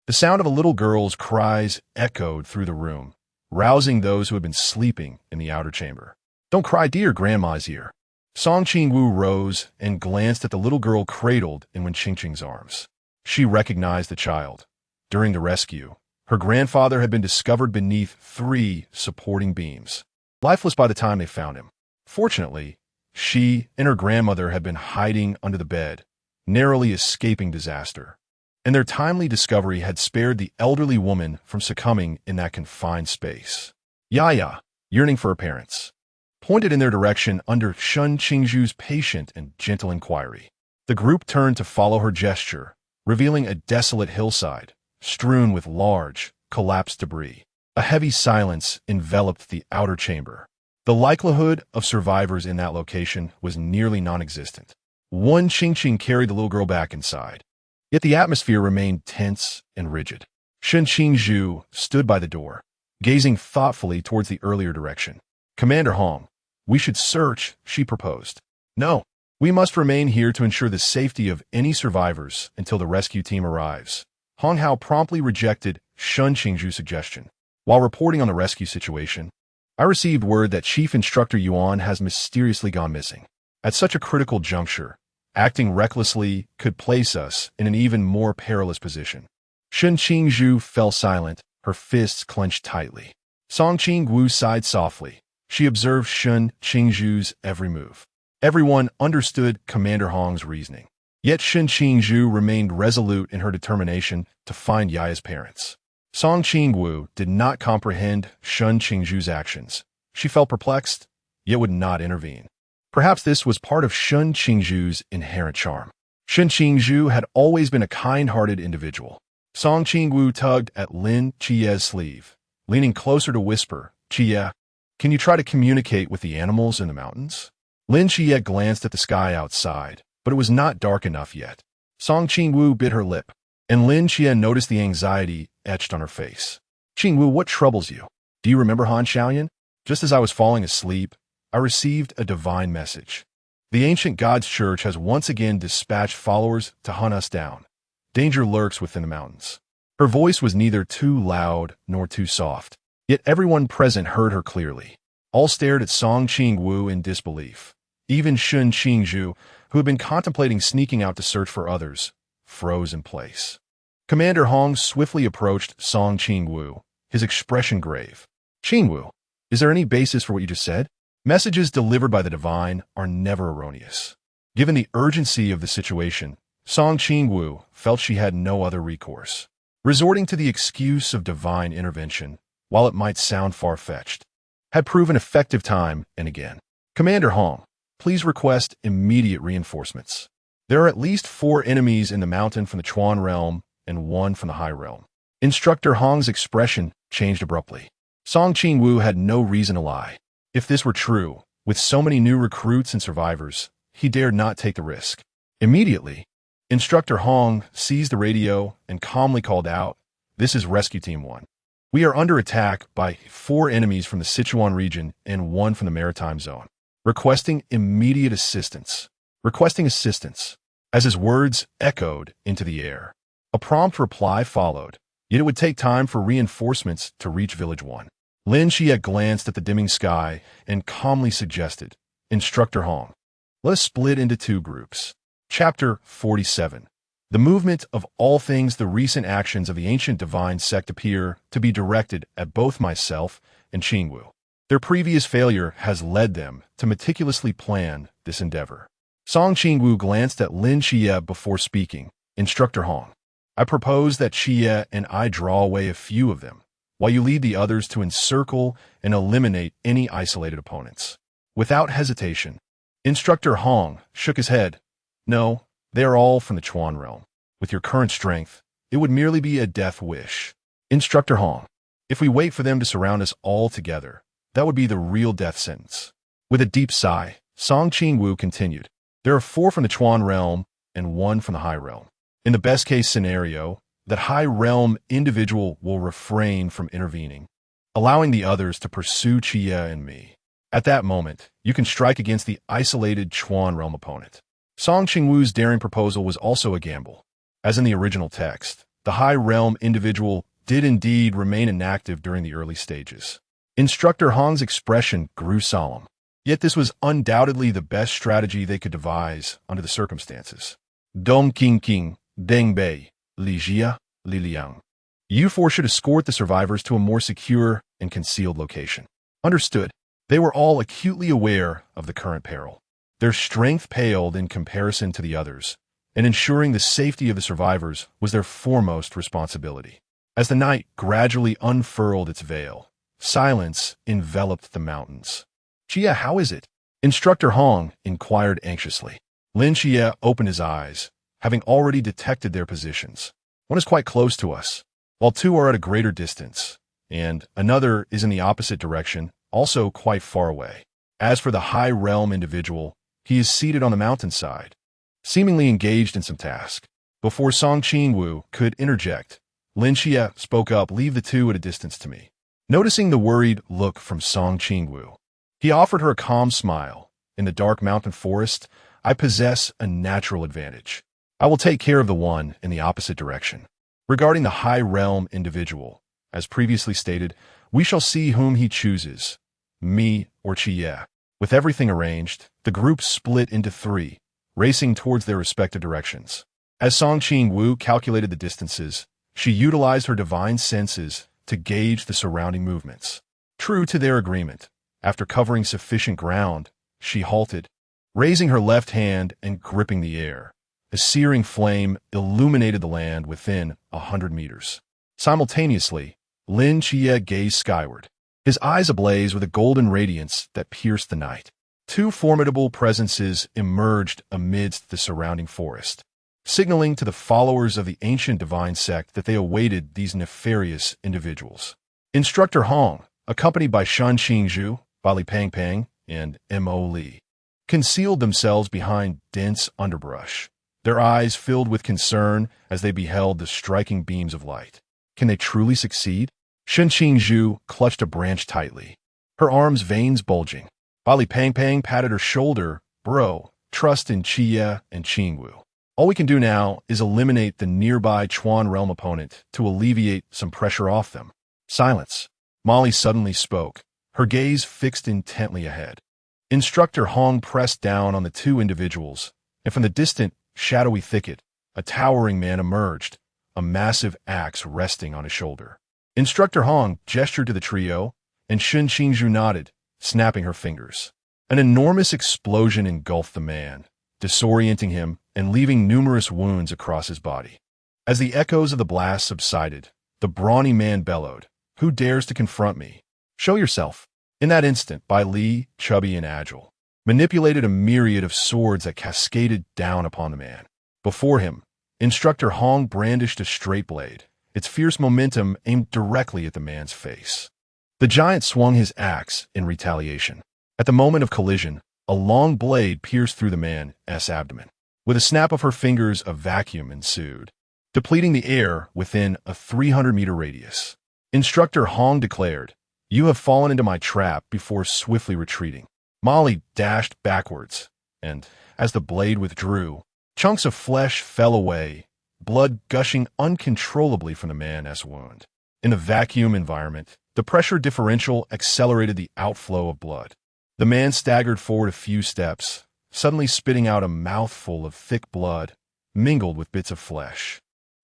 The sound of a little girl's cries echoed through the room, rousing those who had been sleeping in the outer chamber. "Don't cry, dear grandma's ear." Song Qingwu rose and glanced at the little girl cradled in Wen Qingqing's arms. She recognized the child. During the rescue, her grandfather had been discovered beneath 3 supporting beams, lifeless by the time they found him. Fortunately, she and her grandmother had been hiding under the bed, narrowly escaping disaster, and their timely discovery had spared the elderly woman from succumbing in that confined space. Yaya, yearning for her parents, pointed in their direction under Shen Qingzhu's patient and gentle inquiry. The group turned to follow her gesture, revealing a desolate hillside, strewn with large, collapsed debris. A heavy silence enveloped the outer chamber. The likelihood of survivors in that location was nearly non-existent. Wen Qingqing carried the little girl back inside. Yet the atmosphere remained tense and rigid. Shen Qingzhu stood by the door, gazing thoughtfully towards the earlier direction. "Commander Hong, we should search," she proposed. "No, we must remain here to ensure the safety of any survivors until the rescue team arrives." Hong Hao promptly rejected Shen Qingzhu's suggestion. "While reporting on the rescue situation, I received word that Chief Instructor Yuan has mysteriously gone missing. At such a critical juncture, acting recklessly could place us in an even more perilous position." Shen Qingzhu fell silent, her fists clenched tightly. Song Qingwu sighed softly. She observed Shen Qingzhu's every move. Everyone understood Commander Hong's reasoning. Yet Shen Qingzhu remained resolute in her determination to find Yaya's parents. Song Qingwu did not comprehend Shen Qingzhu's actions. She felt perplexed, yet would not intervene. Perhaps this was part of Shen Qingzhu's inherent charm. Shen Qingzhu had always been a kind-hearted individual. Song Qingwu tugged at Lin Xia's sleeve, leaning closer to whisper, "Xia, can you try to communicate with the animals in the mountains?" Lin Xia glanced at the sky outside, but it was not dark enough yet. Song Qingwu bit her lip, and Lin Xia noticed the anxiety etched on her face. "Qingwu, what troubles you? Do you remember Han Xiaoyan? Just as I was falling asleep, I received a divine message. The ancient God's Church has once again dispatched followers to hunt us down. Danger lurks within the mountains." Her voice was neither too loud nor too soft, yet everyone present heard her clearly. All stared at Song Qingwu in disbelief. Even Shen Qingzhu, who had been contemplating sneaking out to search for others, froze in place. Commander Hong swiftly approached Song Qingwu, his expression grave. "Qingwu, is there any basis for what you just said? Messages delivered by the divine are never erroneous." Given the urgency of the situation, Song Qingwu felt she had no other recourse. Resorting to the excuse of divine intervention, while it might sound far-fetched, had proven effective time and again. "Commander Hong, please request immediate reinforcements. There are at least 4 enemies in the mountain from the Chuan realm and 1 from the High realm." Instructor Hong's expression changed abruptly. Song Qingwu had no reason to lie. If this were true, with so many new recruits and survivors, he dared not take the risk. Immediately, Instructor Hong seized the radio and calmly called out, "This is Rescue Team 1. We are under attack by 4 enemies from the Sichuan region and 1 from the maritime zone. Requesting immediate assistance. Requesting assistance. As his words echoed into the air. A prompt reply followed, yet it would take time for reinforcements to reach Village 1. Lin Xia glanced at the dimming sky and calmly suggested, Instructor Hong, let us split into 2 groups. Chapter 47. The movement of all things. The recent actions of the ancient divine sect appear to be directed at both myself and Qingwu. Their previous failure has led them to meticulously plan this endeavor. Song Qingwu glanced at Lin Xia before speaking. Instructor Hong, I propose that Xia and I draw away a few of them, while you lead the others to encircle and eliminate any isolated opponents. Without hesitation, Instructor Hong shook his head. No, they are all from the Chuan realm. With your current strength, it would merely be a death wish. Instructor Hong, if we wait for them to surround us all together, that would be the real death sentence. With a deep sigh, Song Qingwu continued. There are 4 from the Chuan realm and 1 from the High realm. In the best-case scenario, that High realm individual will refrain from intervening, allowing the others to pursue Xia and me. At that moment, you can strike against the isolated Chuan realm opponent. Song Qingwu's daring proposal was also a gamble. As in the original text, the High realm individual did indeed remain inactive during the early stages. Instructor Hong's expression grew solemn. Yet this was undoubtedly the best strategy they could devise under the circumstances. Dong King, Deng Bei, Li Jia, Li Liang. You 4 should escort the survivors to a more secure and concealed location. Understood. They were all acutely aware of the current peril. Their strength paled in comparison to the others, and ensuring the safety of the survivors was their foremost responsibility. As the night gradually unfurled its veil, silence enveloped the mountains. Xia, how is it? Instructor Hong inquired anxiously. Lin Xia opened his eyes, having already detected their positions. One is quite close to us, while 2 are at a greater distance, and another is in the opposite direction, also quite far away. As for the High realm individual, he is seated on the mountainside, seemingly engaged in some task. Before Song Qingwu could interject, Lin Xia spoke up, leave the 2 at a distance to me. Noticing the worried look from Song Qingwu, he offered her a calm smile. In the dark mountain forest, I possess a natural advantage. I will take care of the one in the opposite direction. Regarding the High realm individual, as previously stated, we shall see whom he chooses, me or Xia. With everything arranged, the group split into 3, racing towards their respective directions. As Song Qingwu calculated the distances, she utilized her divine senses to gauge the surrounding movements. True to their agreement, after covering sufficient ground, she halted, raising her left hand and gripping the air. A searing flame illuminated the land within 100 meters. Simultaneously, Lin Xia gazed skyward, his eyes ablaze with a golden radiance that pierced the night. 2 formidable presences emerged amidst the surrounding forest, signaling to the followers of the ancient divine sect that they awaited these nefarious individuals. Instructor Hong, accompanied by Shan Qingzhu, Bali Pang, and Mo Li, concealed themselves behind dense underbrush, their eyes filled with concern as they beheld the striking beams of light. Can they truly succeed? Shan Qingzhu clutched a branch tightly, her arms' veins bulging. Bali Pang patted her shoulder. Bro, trust in Xia and Qingwu. All we can do now is eliminate the nearby Chuan realm opponent to alleviate some pressure off them. Silence. Molly suddenly spoke, her gaze fixed intently ahead. Instructor Hong pressed down on the 2 individuals, and from the distant, shadowy thicket, a towering man emerged, a massive axe resting on his shoulder. Instructor Hong gestured to the trio, and Shan Qingzhu nodded, snapping her fingers. An enormous explosion engulfed the man, disorienting him and leaving numerous wounds across his body. As the echoes of the blast subsided, the brawny man bellowed, "Who dares to confront me? Show yourself." In that instant, Bai Li, chubby and agile, manipulated a myriad of swords that cascaded down upon the man. Before him, Instructor Hong brandished a straight blade, its fierce momentum aimed directly at the man's face. The giant swung his axe in retaliation. At the moment of collision, a long blade pierced through the man's abdomen. With a snap of her fingers, a vacuum ensued, depleting the air within a 300-meter radius. Instructor Hong declared, "You have fallen into my trap," before swiftly retreating. Molly dashed backwards, and, as the blade withdrew, chunks of flesh fell away, blood gushing uncontrollably from the man's wound. In the vacuum environment, the pressure differential accelerated the outflow of blood. The man staggered forward a few steps, suddenly spitting out a mouthful of thick blood, mingled with bits of flesh.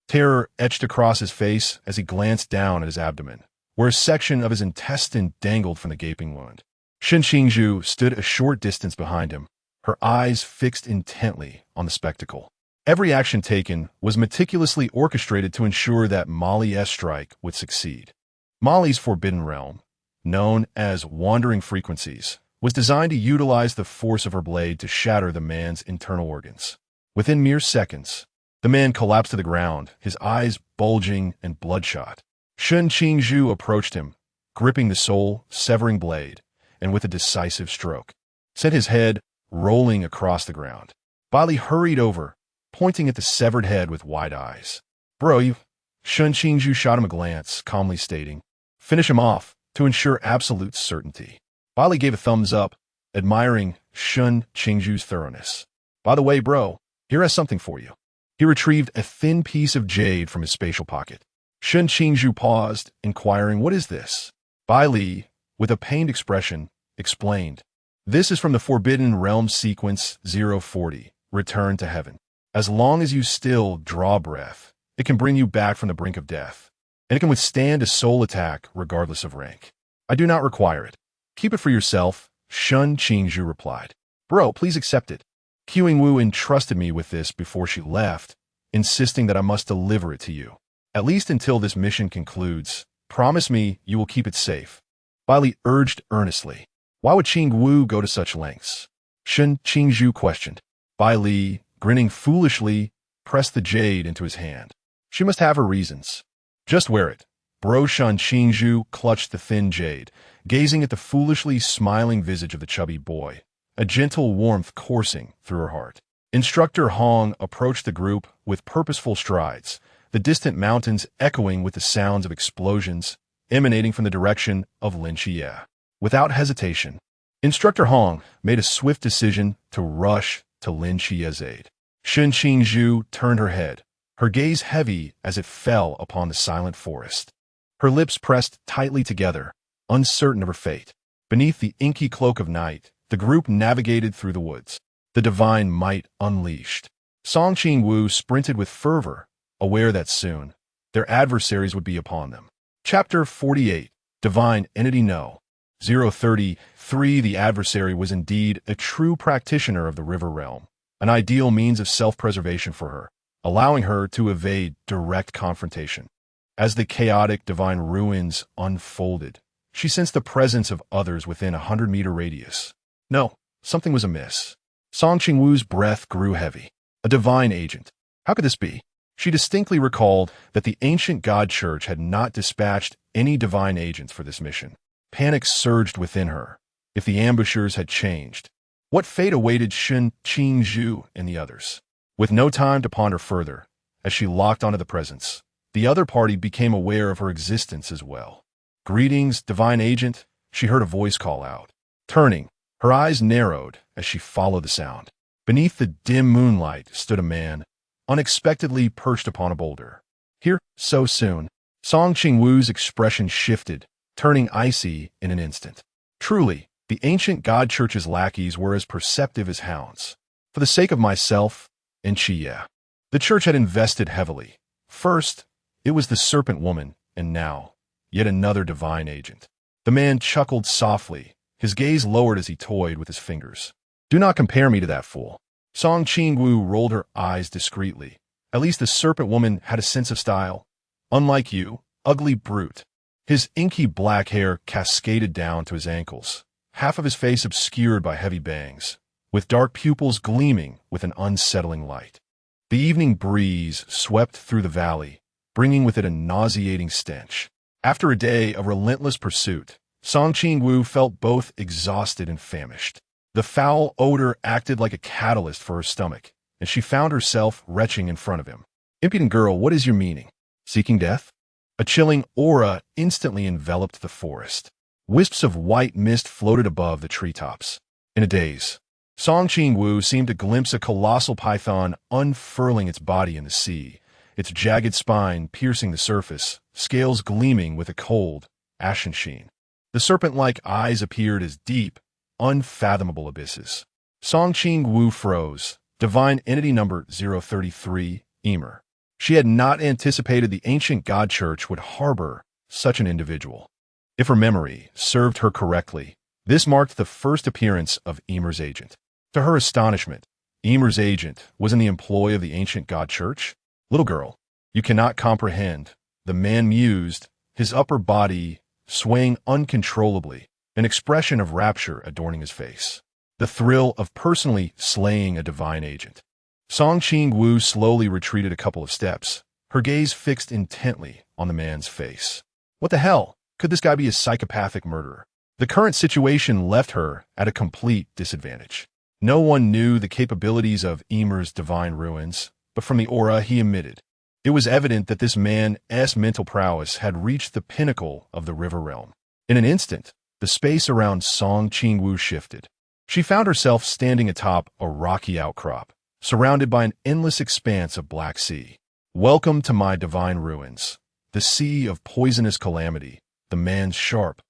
Terror etched across his face as he glanced down at his abdomen, where a section of his intestine dangled from the gaping wound. Qingwu stood a short distance behind him, her eyes fixed intently on the spectacle. Every action taken was meticulously orchestrated to ensure that Molly's strike would succeed. Molly's forbidden realm, known as wandering frequencies, was designed to utilize the force of her blade to shatter the man's internal organs. Within mere seconds, the man collapsed to the ground, his eyes bulging and bloodshot. Qingwu approached him, gripping the soul-severing blade, and with a decisive stroke, sent his head rolling across the ground. Bali hurried over, pointing at the severed head with wide eyes. "Bro, you..." Qingwu shot him a glance, calmly stating, "Finish him off, to ensure absolute certainty." Bali gave a thumbs up, admiring Qingwu's thoroughness. "By the way, bro, here has something for you." He retrieved a thin piece of jade from his spatial pocket. Qingwu paused, inquiring, "What is this?" Bali, with a pained expression, explained, "This is from the Forbidden Realm Sequence 040, Return to Heaven. As long as you still draw breath, it can bring you back from the brink of death, and it can withstand a soul attack regardless of rank. I do not require it. Keep it for yourself," Qingwu replied. "Bro, please accept it. Qingwu entrusted me with this before she left, insisting that I must deliver it to you. At least until this mission concludes, promise me you will keep it safe." Bali urged earnestly. "Why would Qingwu go to such lengths?" Qingwu questioned. Bali, grinning foolishly, pressed the jade into his hand. "She must have her reasons." "Just wear it." Bro Qingwu clutched the thin jade, gazing at the foolishly smiling visage of the chubby boy, a gentle warmth coursing through her heart. Instructor Hong approached the group with purposeful strides, the distant mountains echoing with the sounds of explosions emanating from the direction of Great Xia. Without hesitation, Instructor Hong made a swift decision to rush to Great Xia's aid. Qingwu turned her head, her gaze heavy as it fell upon the silent forest. Her lips pressed tightly together, uncertain of her fate. Beneath the inky cloak of night, the group navigated through the woods, the divine might unleashed. Qingwu sprinted with fervor, aware that soon their adversaries would be upon them. Chapter 48, Divine Entity No. 033. The adversary was indeed a true practitioner of the river realm, an ideal means of self-preservation for her, allowing her to evade direct confrontation. As the chaotic divine ruins unfolded, she sensed the presence of others within a 100-meter radius. No, something was amiss. Qingwu's breath grew heavy. A divine agent. How could this be? She distinctly recalled that the ancient god church had not dispatched any divine agents for this mission. Panic surged within her. If the ambushers had changed, what fate awaited Qingwu and the others? With no time to ponder further, as she locked onto the presence, the other party became aware of her existence as well. "Greetings, divine agent," she heard a voice call out. Turning, her eyes narrowed as she followed the sound. Beneath the dim moonlight stood a man, unexpectedly perched upon a boulder. "Here, so soon?" Qingwu's expression shifted, turning icy in an instant. Truly, the ancient god church's lackeys were as perceptive as hounds. For the sake of myself and Xia, the church had invested heavily. First, it was the serpent woman, and now, yet another divine agent. The man chuckled softly, his gaze lowered as he toyed with his fingers. "Do not compare me to that fool." Qingwu rolled her eyes discreetly. At least the serpent woman had a sense of style. "Unlike you, ugly brute." His inky black hair cascaded down to his ankles, half of his face obscured by heavy bangs, with dark pupils gleaming with an unsettling light. The evening breeze swept through the valley, bringing with it a nauseating stench. After a day of relentless pursuit, Qingwu felt both exhausted and famished. The foul odor acted like a catalyst for her stomach, and she found herself retching in front of him. "Impudent girl, what is your meaning? Seeking death?" A chilling aura instantly enveloped the forest. Wisps of white mist floated above the treetops. In a daze, Qingwu seemed to glimpse a colossal python unfurling its body in the sea, its jagged spine piercing the surface, scales gleaming with a cold, ashen sheen. The serpent-like eyes appeared as deep, unfathomable abysses. Qingwu froze. Divine Entity number 033, Emer. She had not anticipated the ancient god church would harbor such an individual. If her memory served her correctly, this marked the first appearance of Emer's agent. To her astonishment, Emer's agent was in the employ of the ancient god church. Little girl, you cannot comprehend, the man mused, his upper body swaying uncontrollably, an expression of rapture adorning his face. The thrill of personally slaying a divine agent. Qingwu slowly retreated a couple of steps, her gaze fixed intently on the man's face. What the hell? Could this guy be a psychopathic murderer? The current situation left her at a complete disadvantage. No one knew the capabilities of Emer's divine ruins, but from the aura he emitted, it was evident that this man's mental prowess had reached the pinnacle of the river realm. In an instant, the space around Qingwu shifted. She found herself standing atop a rocky outcrop, surrounded by an endless expanse of black sea. Welcome to my divine ruins, the sea of poisonous calamity, the man's sharp,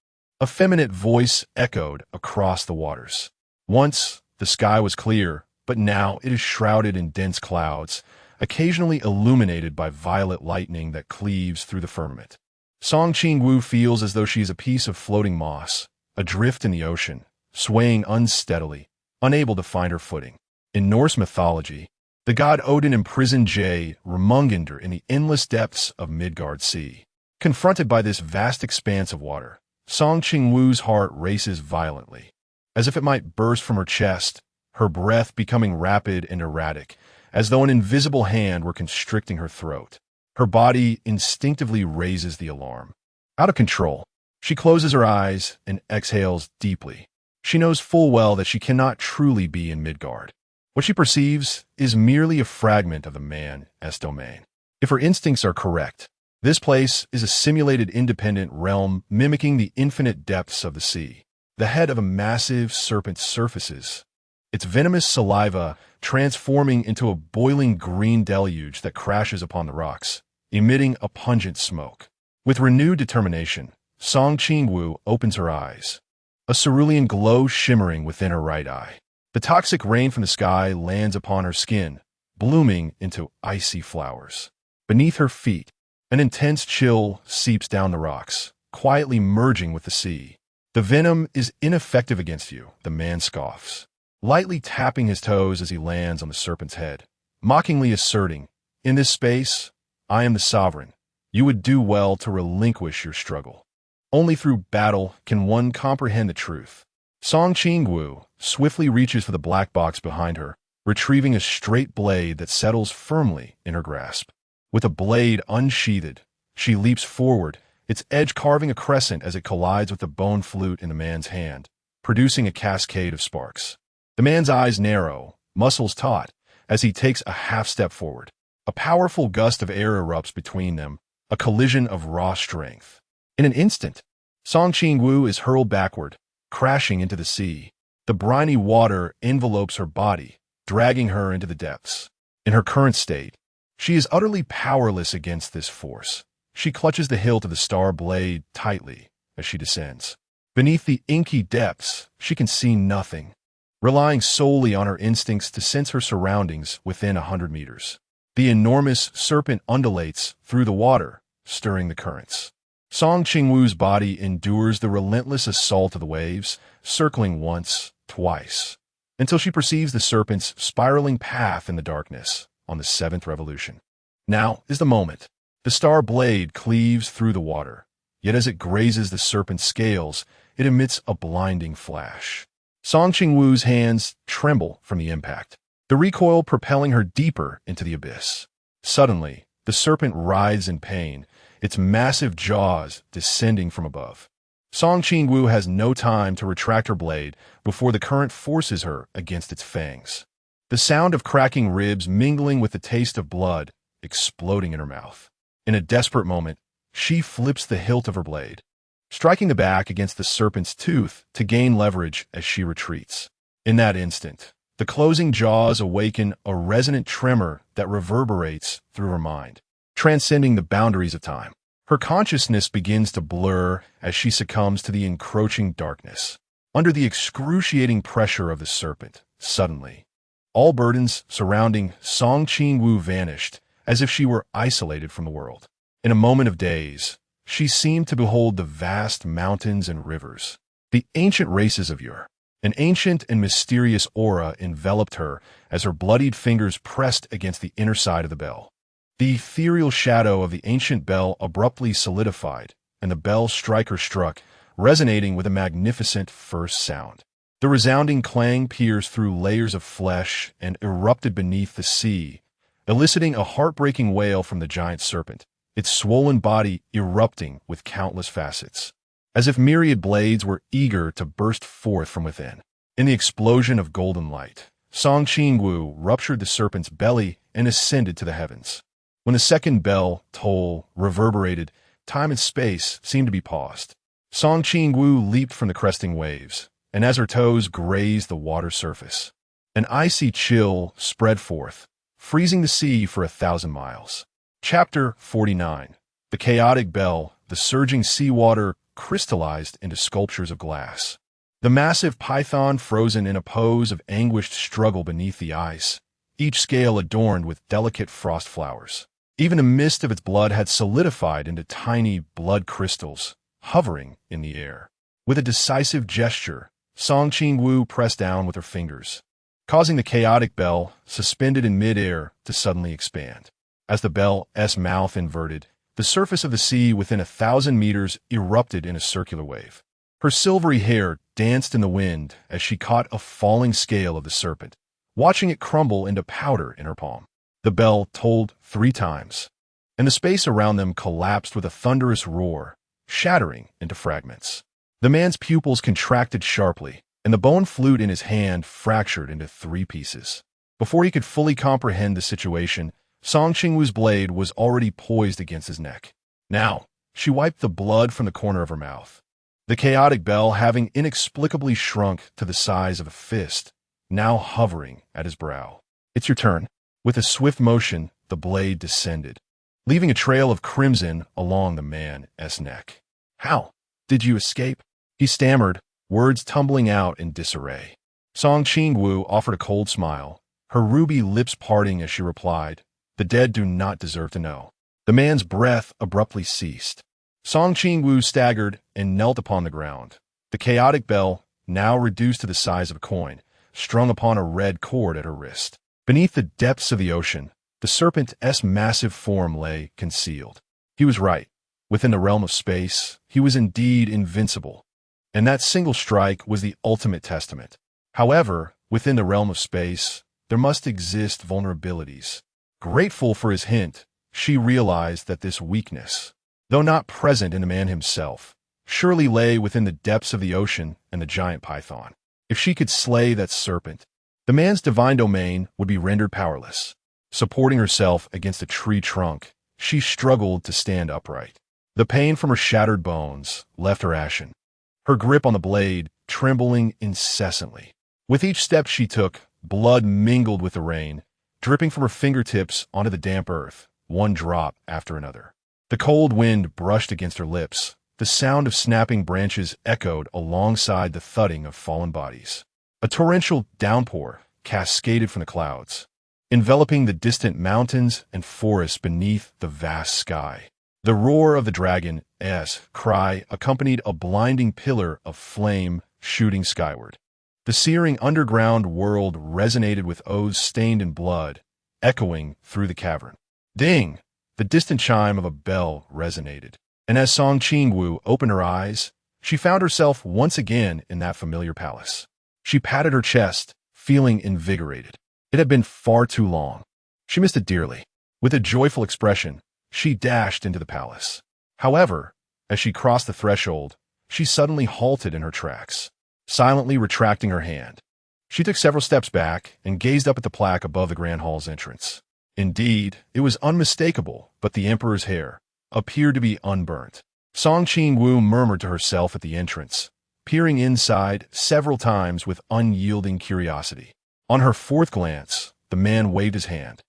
effeminate voice echoed across the waters. Once, the sky was clear, but now it is shrouded in dense clouds, occasionally illuminated by violet lightning that cleaves through the firmament. Qingwu feels as though she is a piece of floating moss, adrift in the ocean, swaying unsteadily, unable to find her footing. In Norse mythology, the god Odin imprisoned Jormungandr in the endless depths of Midgard Sea. Confronted by this vast expanse of water, Qingwu's heart races violently, as if it might burst from her chest, her breath becoming rapid and erratic, as though an invisible hand were constricting her throat. Her body instinctively raises the alarm. Out of control, she closes her eyes and exhales deeply. She knows full well that she cannot truly be in Midgard. What she perceives is merely a fragment of the man's domain. If her instincts are correct, this place is a simulated independent realm mimicking the infinite depths of the sea. The head of a massive serpent surfaces, its venomous saliva transforming into a boiling green deluge that crashes upon the rocks, emitting a pungent smoke. With renewed determination, Qingwu opens her eyes, a cerulean glow shimmering within her right eye. The toxic rain from the sky lands upon her skin, blooming into icy flowers. Beneath her feet, an intense chill seeps down the rocks, quietly merging with the sea. The venom is ineffective against you, the man scoffs, lightly tapping his toes as he lands on the serpent's head, mockingly asserting, "In this space, I am the sovereign. You would do well to relinquish your struggle. Only through battle can one comprehend the truth." Qingwu swiftly reaches for the black box behind her, retrieving a straight blade that settles firmly in her grasp. With a blade unsheathed, she leaps forward, its edge carving a crescent as it collides with the bone flute in the man's hand, producing a cascade of sparks. The man's eyes narrow, muscles taut, as he takes a half-step forward. A powerful gust of air erupts between them, a collision of raw strength. In an instant, Qingwu is hurled backward, crashing into the sea. The briny water envelopes her body, dragging her into the depths. In her current state, she is utterly powerless against this force. She clutches the hilt of the star blade tightly as she descends. Beneath the inky depths, she can see nothing, relying solely on her instincts to sense her surroundings within 100 meters. The enormous serpent undulates through the water, stirring the currents. Qingwu's body endures the relentless assault of the waves, circling once, twice, until she perceives the serpent's spiraling path in the darkness on the 7th revolution. Now is the moment. The star blade cleaves through the water, yet as it grazes the serpent's scales, it emits a blinding flash. Qingwu's hands tremble from the impact, the recoil propelling her deeper into the abyss. Suddenly, the serpent writhes in pain, its massive jaws descending from above. Qingwu has no time to retract her blade before the current forces her against its fangs. The sound of cracking ribs mingling with the taste of blood exploding in her mouth. In a desperate moment, she flips the hilt of her blade, striking the back against the serpent's tooth to gain leverage as she retreats. In that instant, the closing jaws awaken a resonant tremor that reverberates through her mind, transcending the boundaries of time. Her consciousness begins to blur as she succumbs to the encroaching darkness. Under the excruciating pressure of the serpent, suddenly, all burdens surrounding Qingwu vanished, as if she were isolated from the world. In a moment of daze, she seemed to behold the vast mountains and rivers, the ancient races of yore. An ancient and mysterious aura enveloped her as her bloodied fingers pressed against the inner side of the bell. The ethereal shadow of the ancient bell abruptly solidified, and the bell striker struck, resonating with a magnificent first sound. The resounding clang pierced through layers of flesh and erupted beneath the sea, eliciting a heartbreaking wail from the giant serpent, its swollen body erupting with countless facets, as if myriad blades were eager to burst forth from within. In the explosion of golden light, Qingwu ruptured the serpent's belly and ascended to the heavens. When the second bell toll reverberated, time and space seemed to be paused. Qingwu leaped from the cresting waves, and as her toes grazed the water surface, an icy chill spread forth, freezing the sea for 1,000 miles. Chapter 49. The chaotic bell, the surging seawater crystallized into sculptures of glass. The massive python frozen in a pose of anguished struggle beneath the ice, each scale adorned with delicate frost flowers. Even a mist of its blood had solidified into tiny blood crystals, hovering in the air. With a decisive gesture, Qingwu pressed down with her fingers, causing the chaotic bell, suspended in midair, to suddenly expand. As the bell's mouth inverted, the surface of the sea within 1,000 meters erupted in a circular wave. Her silvery hair danced in the wind as she caught a falling scale of the serpent, watching it crumble into powder in her palm. The bell tolled 3 times, and the space around them collapsed with a thunderous roar, shattering into fragments. The man's pupils contracted sharply, and the bone flute in his hand fractured into 3 pieces. Before he could fully comprehend the situation, Qingwu's blade was already poised against his neck. Now, she wiped the blood from the corner of her mouth. The chaotic bell, having inexplicably shrunk to the size of a fist, now hovering at his brow. "It's your turn." With a swift motion, the blade descended, leaving a trail of crimson along the man's neck. "How did you escape?" he stammered, words tumbling out in disarray. Qingwu offered a cold smile, her ruby lips parting as she replied, "The dead do not deserve to know." The man's breath abruptly ceased. Qingwu staggered and knelt upon the ground. The chaotic bell, now reduced to the size of a coin, strung upon a red cord at her wrist. Beneath the depths of the ocean, the serpent's massive form lay concealed. He was right. Within the realm of space, he was indeed invincible, and that single strike was the ultimate testament. However, within the realm of space, there must exist vulnerabilities. Grateful for his hint, she realized that this weakness, though not present in the man himself, surely lay within the depths of the ocean and the giant python. If she could slay that serpent, the man's divine domain would be rendered powerless. Supporting herself against a tree trunk, she struggled to stand upright. The pain from her shattered bones left her ashen, her grip on the blade trembling incessantly. With each step she took, blood mingled with the rain, dripping from her fingertips onto the damp earth, one drop after another. The cold wind brushed against her lips. The sound of snapping branches echoed alongside the thudding of fallen bodies. A torrential downpour cascaded from the clouds, enveloping the distant mountains and forests beneath the vast sky. The roar of the dragon's cry accompanied a blinding pillar of flame shooting skyward. The searing underground world resonated with oaths stained in blood, echoing through the cavern. Ding! The distant chime of a bell resonated, and as Qingwu opened her eyes, she found herself once again in that familiar palace. She patted her chest, feeling invigorated. It had been far too long. She missed it dearly. With a joyful expression, she dashed into the palace. However, as she crossed the threshold, she suddenly halted in her tracks, silently retracting her hand. She took several steps back and gazed up at the plaque above the grand hall's entrance. Indeed, it was unmistakable, but the emperor's hair, appeared to be unburnt. Song Qingwu murmured to herself at the entrance, peering inside several times with unyielding curiosity. On her fourth glance, the man waved his hand,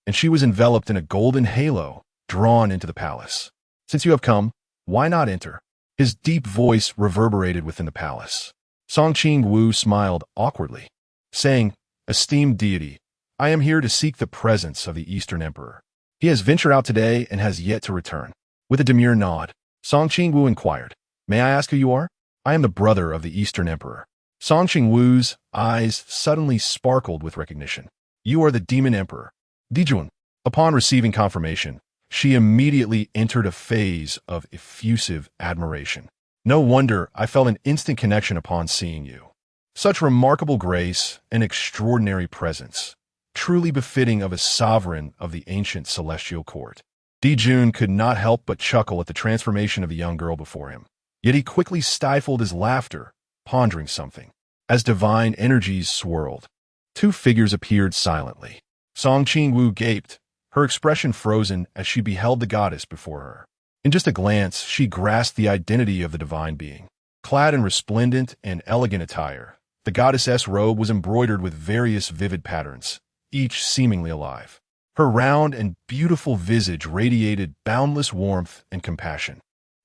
and she was enveloped in a golden halo, drawn into the palace. "Since you have come, why not enter?" His deep voice reverberated within the palace. Song Qingwu smiled awkwardly, saying, "Esteemed deity, I am here to seek the presence of the Eastern Emperor. He has ventured out today and has yet to return." With a demure nod, Song Qingwu inquired, "May I ask who you are?" "I am the brother of the Eastern Emperor." Song Qingwu's eyes suddenly sparkled with recognition. "You are the Demon Emperor, Dijun." Upon receiving confirmation, she immediately entered a phase of effusive admiration. "No wonder I felt an instant connection upon seeing you. Such remarkable grace and extraordinary presence, truly befitting of a sovereign of the ancient celestial court." Dijun could not help but chuckle at the transformation of the young girl before him. Yet he quickly stifled his laughter, pondering something. As divine energies swirled, two figures appeared silently. Song Qingwu gaped, her expression frozen as she beheld the goddess before her. In just a glance, she grasped the identity of the divine being. Clad in resplendent and elegant attire, the goddess's robe was embroidered with various vivid patterns, each seemingly alive. Her round and beautiful visage radiated boundless warmth and compassion.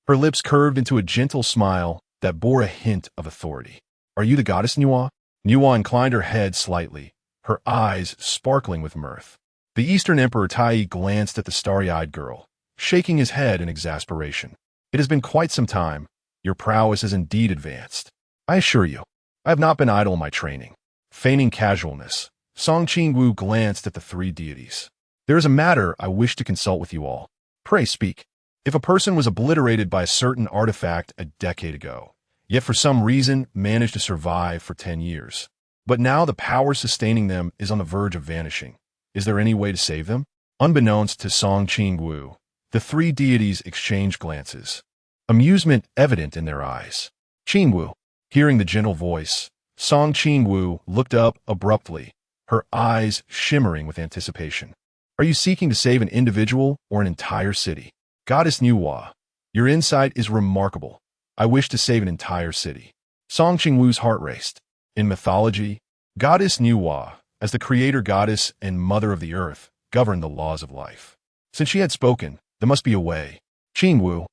Her lips curved into a gentle smile that bore a hint of authority. "Are you the goddess Nuwa?" Nuwa inclined her head slightly, her eyes sparkling with mirth. The Eastern Emperor Taiyi glanced at the starry-eyed girl, shaking his head in exasperation. "It has been quite some time. Your prowess is indeed advanced. I assure you, I have not been idle in my training." Feigning casualness, Song Qingwu glanced at the three deities. "There is a matter I wish to consult with you all. Pray speak." If a person was obliterated by a certain artifact a decade ago, yet for some reason managed to survive for 10 years, but now the power sustaining them is on the verge of vanishing, is there any way to save them? Unbeknownst to Song Qingwu, the three deities exchanged glances, amusement evident in their eyes. "Qingwu." Hearing the gentle voice, Song Qingwu looked up abruptly, her eyes shimmering with anticipation. "Are you seeking to save an individual or an entire city?" "Goddess Nuwa, your insight is remarkable. I wish to save an entire city." Song Qingwu's heart raced. In mythology, Goddess Nuwa, as the creator goddess and mother of the earth, governed the laws of life. Since she had spoken, there must be a way. "Qingwu,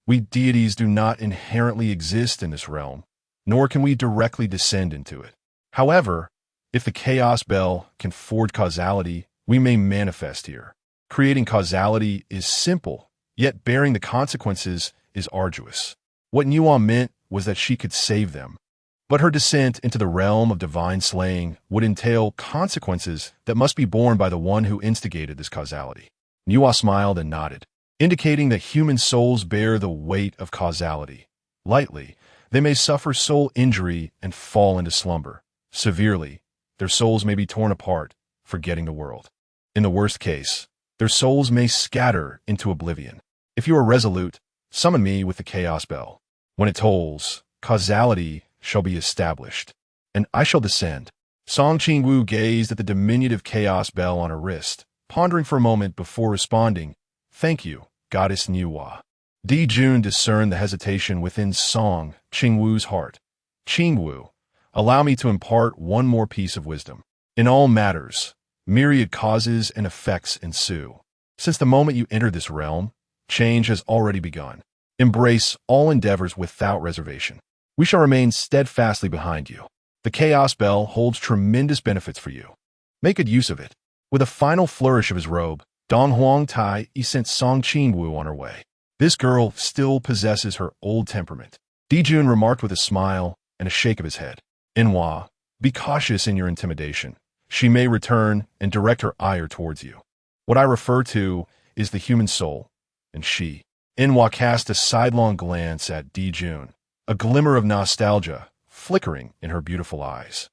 we deities do not inherently exist in this realm, nor can we directly descend into it. However, if the Chaos Bell can forge causality, we may manifest here. Creating causality is simple, yet bearing the consequences is arduous." What Nuwa meant was that she could save them, but her descent into the realm of divine slaying would entail consequences that must be borne by the one who instigated this causality. Nuwa smiled and nodded, indicating that human souls bear the weight of causality. Lightly, they may suffer soul injury and fall into slumber. Severely, their souls may be torn apart, forgetting the world. In the worst case, their souls may scatter into oblivion. If you are resolute, summon me with the Chaos Bell. When it tolls, causality shall be established, and I shall descend. Song Qingwu gazed at the diminutive Chaos Bell on her wrist, pondering for a moment before responding, "Thank you, Goddess Nuwa." Dijun discerned the hesitation within Song Qingwu's heart. "Qingwu, allow me to impart one more piece of wisdom. In all matters, myriad causes and effects ensue. Since the moment you entered this realm, change has already begun. Embrace all endeavors without reservation. We shall remain steadfastly behind you. The Chaos Bell holds tremendous benefits for you. Make good use of it." With a final flourish of his robe, Donghuang Taiyi sent Song Qingwu on her way. "This girl still possesses her old temperament," Dijun remarked with a smile and a shake of his head. "Nuwa, be cautious in your intimidation. She may return and direct her ire towards you. What I refer to is the human soul, and she." Nuwa cast a sidelong glance at Dijun, a glimmer of nostalgia flickering in her beautiful eyes.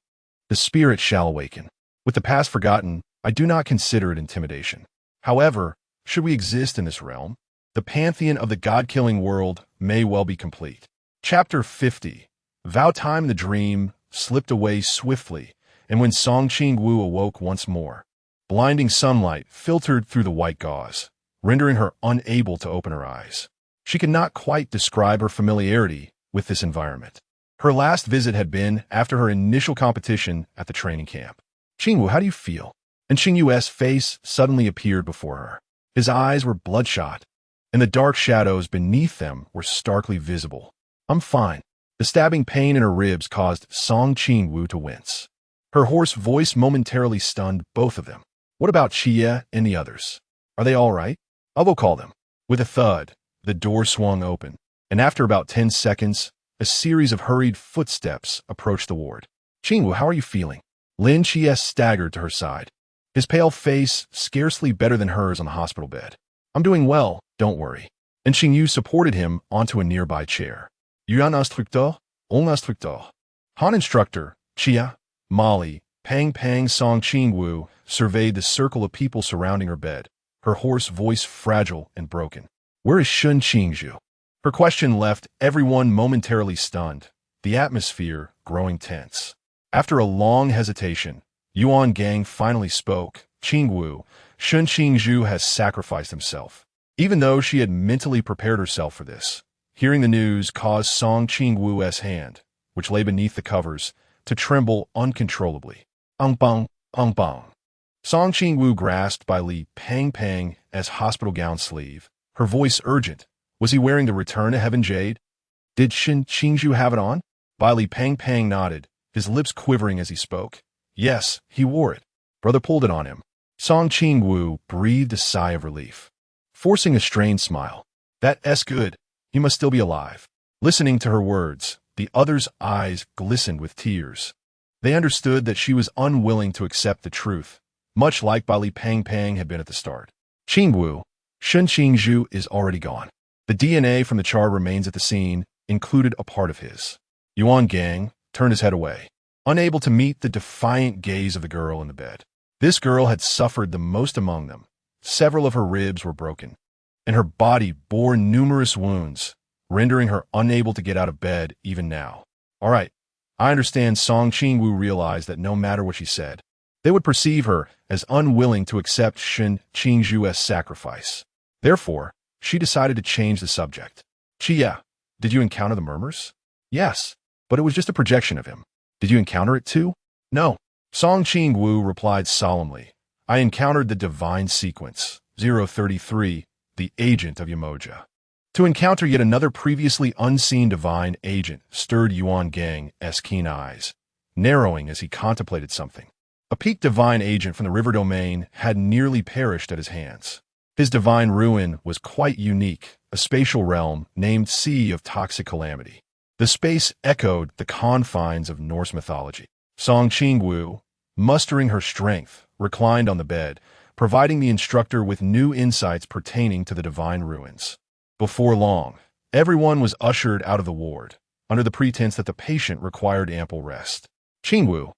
"The spirit shall awaken. With the past forgotten, I do not consider it intimidation. However, should we exist in this realm, the pantheon of the god-killing world may well be complete." Chapter 50. Vow time. The dream slipped away swiftly, and when Song Qingwu awoke once more, blinding sunlight filtered through the white gauze, rendering her unable to open her eyes. She could not quite describe her familiarity with this environment. Her last visit had been after her initial competition at the training camp. "Qingwu, how do you feel?" And Qingyu's face suddenly appeared before her. His eyes were bloodshot, and the dark shadows beneath them were starkly visible. "I'm fine." The stabbing pain in her ribs caused Song Qingwu to wince. Her hoarse voice momentarily stunned both of them. "What about Xia and the others? Are they all right? I'll go call them." With a thud, the door swung open, and after about 10 seconds, a series of hurried footsteps approached the ward. "Qingwu, how are you feeling?" Lin Xia staggered to her side, his pale face scarcely better than hers on the hospital bed. "I'm doing well, don't worry." And Qingyu supported him onto a nearby chair. "Yuan instructeur? On instructeur." Han instructor, Xia, Molly, Pang Song Qingwu surveyed the circle of people surrounding her bed, her hoarse voice fragile and broken. "Where is Shun Qingzhu?" Her question left everyone momentarily stunned, the atmosphere growing tense. After a long hesitation, Yuan Gang finally spoke. "Qingwu, Shun Qingzhu has sacrificed himself." Even though she had mentally prepared herself for this, hearing the news caused Song Qingwu's hand, which lay beneath the covers, to tremble uncontrollably. Bang. Song Qingwu grasped by Li Pang as hospital gown sleeve, her voice urgent. Was he wearing the Return to Heaven jade? Did Shun Qingzhu have it on? Li Pang nodded, his lips quivering as he spoke. Yes, he wore it. Brother pulled it on him. Song Qingwu breathed a sigh of relief, forcing a strained smile. That's good. He must still be alive. Listening to her words, the others' eyes glistened with tears. They understood that she was unwilling to accept the truth, much like Li Pang had been at the start. "Qingwu, Shun Qingzhu is already gone. The DNA from the char remains at the scene, included a part of his." Yuan Gang turned his head away, unable to meet the defiant gaze of the girl in the bed. This girl had suffered the most among them. Several of her ribs were broken, and her body bore numerous wounds, rendering her unable to get out of bed even now. "All right, I understand." Song Qingwu realized that no matter what she said, they would perceive her as unwilling to accept Shun Qingzhu's sacrifice. Therefore, she decided to change the subject. "Xia, did you encounter the murmurs?" "Yes, but it was just a projection of him." "Did you encounter it too?" "No." Song Qingwu replied solemnly. "I encountered the divine sequence, 033, the agent of Yamoja." To encounter yet another previously unseen divine agent stirred Yuan Gang's keen eyes, narrowing as he contemplated something. A peak divine agent from the river domain had nearly perished at his hands. His divine ruin was quite unique, a spatial realm named Sea of Toxic Calamity. The space echoed the confines of Norse mythology. Song Qingwu, mustering her strength, reclined on the bed, providing the instructor with new insights pertaining to the divine ruins. Before long, everyone was ushered out of the ward, under the pretense that the patient required ample rest. "Qingwu,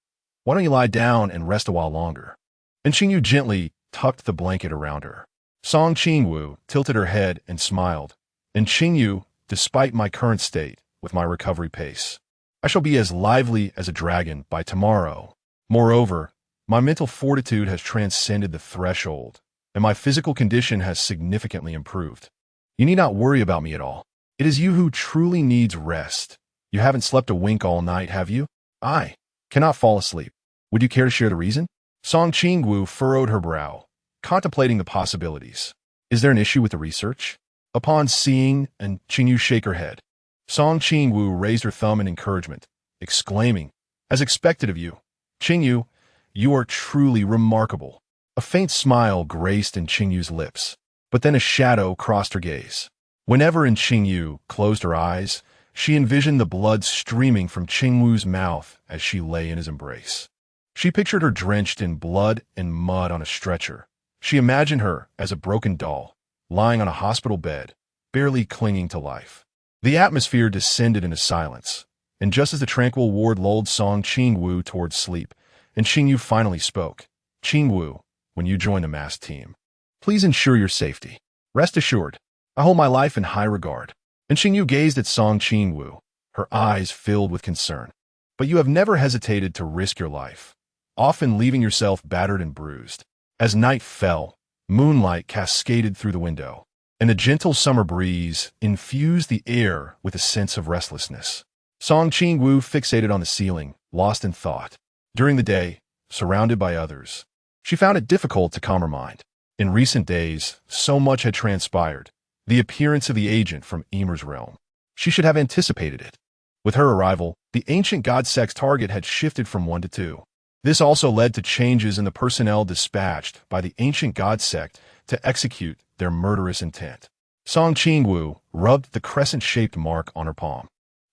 why don't you lie down and rest a while longer?" And Qingyu gently tucked the blanket around her. Song Qingwu tilted her head and smiled. "And Qingyu, despite my current state, with my recovery pace, I shall be as lively as a dragon by tomorrow. Moreover, my mental fortitude has transcended the threshold, and my physical condition has significantly improved. You need not worry about me at all. It is you who truly needs rest. You haven't slept a wink all night, have you?" "I cannot fall asleep." "Would you care to share the reason?" Song Qingwu furrowed her brow, contemplating the possibilities. "Is there an issue with the research?" Upon seeing Qingyu shake her head, Song Qingwu raised her thumb in encouragement, exclaiming, "As expected of you, Qingyu, you are truly remarkable." A faint smile graced Qingyu's lips, but then a shadow crossed her gaze. Whenever Qingyu closed her eyes, she envisioned the blood streaming from Qingwu's mouth as she lay in his embrace. She pictured her drenched in blood and mud on a stretcher. She imagined her as a broken doll, lying on a hospital bed, barely clinging to life. The atmosphere descended into silence, and just as the tranquil ward lulled Song Qingwu towards sleep, Qingyu finally spoke. "Qingwu, when you join the masked team, please ensure your safety. Rest assured, I hold my life in high regard." And Qingyu gazed at Song Qingwu, her eyes filled with concern. "But you have never hesitated to risk your life, often leaving yourself battered and bruised." As night fell, Moonlight cascaded through the window, and a gentle summer breeze infused the air with a sense of restlessness. Song Qingwu fixated on the ceiling, lost in thought. During the day, surrounded by others, she found it difficult to calm her mind. In recent days, so much had transpired. The appearance of the agent from Emer's realm. She should have anticipated it. With her arrival, the ancient god sect's target had shifted from 1 to 2. This also led to changes in the personnel dispatched by the ancient god sect to execute their murderous intent. Song Qingwu rubbed the crescent-shaped mark on her palm,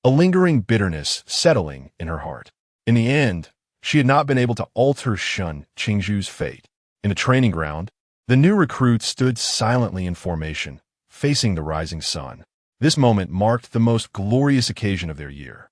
a lingering bitterness settling in her heart. In the end, she had not been able to alter Shun Qingzhu's fate. In the training ground, the new recruits stood silently in formation, facing the rising sun. This moment marked the most glorious occasion of their year.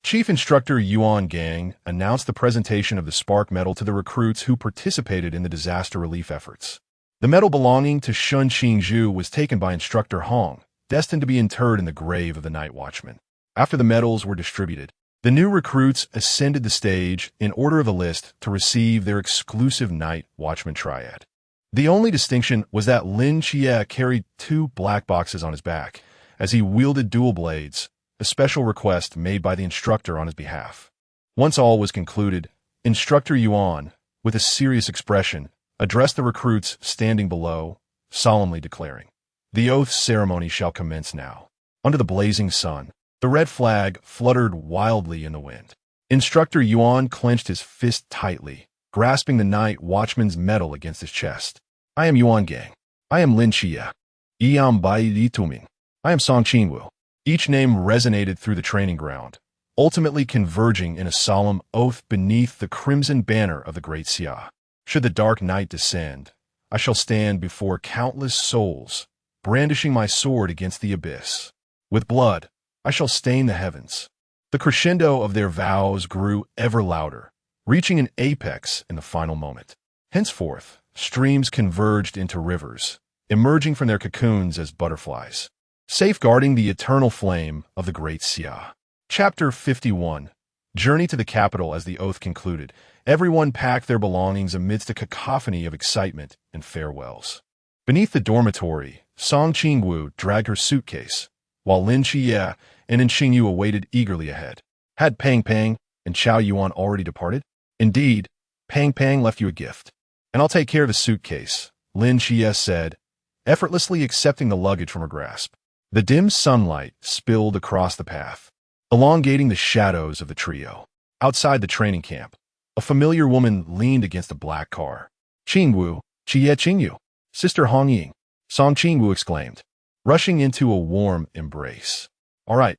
Chief Instructor Yuan Gang announced the presentation of the Spark Medal to the recruits who participated in the disaster relief efforts. The medal belonging to Shun Qingzhu was taken by Instructor Hong, destined to be interred in the grave of the Night Watchman. After the medals were distributed, the new recruits ascended the stage in order of the list to receive their exclusive Night Watchman triad. The only distinction was that Lin Xia carried 2 black boxes on his back, as he wielded dual blades, a special request made by the instructor on his behalf. Once all was concluded, Instructor Yuan, with a serious expression, addressed the recruits standing below, solemnly declaring, "The oath ceremony shall commence now." Under the blazing sun, the red flag fluttered wildly in the wind. Instructor Yuan clenched his fist tightly, grasping the Night Watchman's medal against his chest. "I am Yuan Gang. I am Lin Xia. Yam Bai Li Tuming. I am Song Qingwu." Each name resonated through the training ground, ultimately converging in a solemn oath beneath the crimson banner of the Great Xia. Should the dark night descend, I shall stand before countless souls, brandishing my sword against the abyss. With blood, I shall stain the heavens. The crescendo of their vows grew ever louder, reaching an apex in the final moment. Henceforth, streams converged into rivers, emerging from their cocoons as butterflies, safeguarding the eternal flame of the Great Xia. Chapter 51. Journey to the capital. As the oath concluded, everyone packed their belongings amidst a cacophony of excitement and farewells. Beneath the dormitory, Song Qingwu dragged her suitcase, while Lin Xia and Qingyu awaited eagerly ahead. Had Pang Pang and Qiao Yuan already departed? Indeed, Pang Pang left you a gift. And I'll take care of the suitcase, Lin Xia said, effortlessly accepting the luggage from her grasp. The dim sunlight spilled across the path, elongating the shadows of the trio. Outside the training camp, a familiar woman leaned against a black car. "Qingwu, Jie Qingyu, Sister Hong Ying," Song Qingwu exclaimed, rushing into a warm embrace. All right,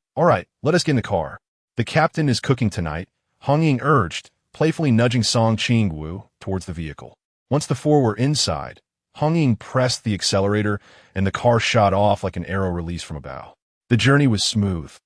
let us get in the car. The captain is cooking tonight," Hong Ying urged, playfully nudging Song Qingwu towards the vehicle. Once the four were inside, Hong Ying pressed the accelerator, and the car shot off like an arrow released from a bow. The journey was smooth,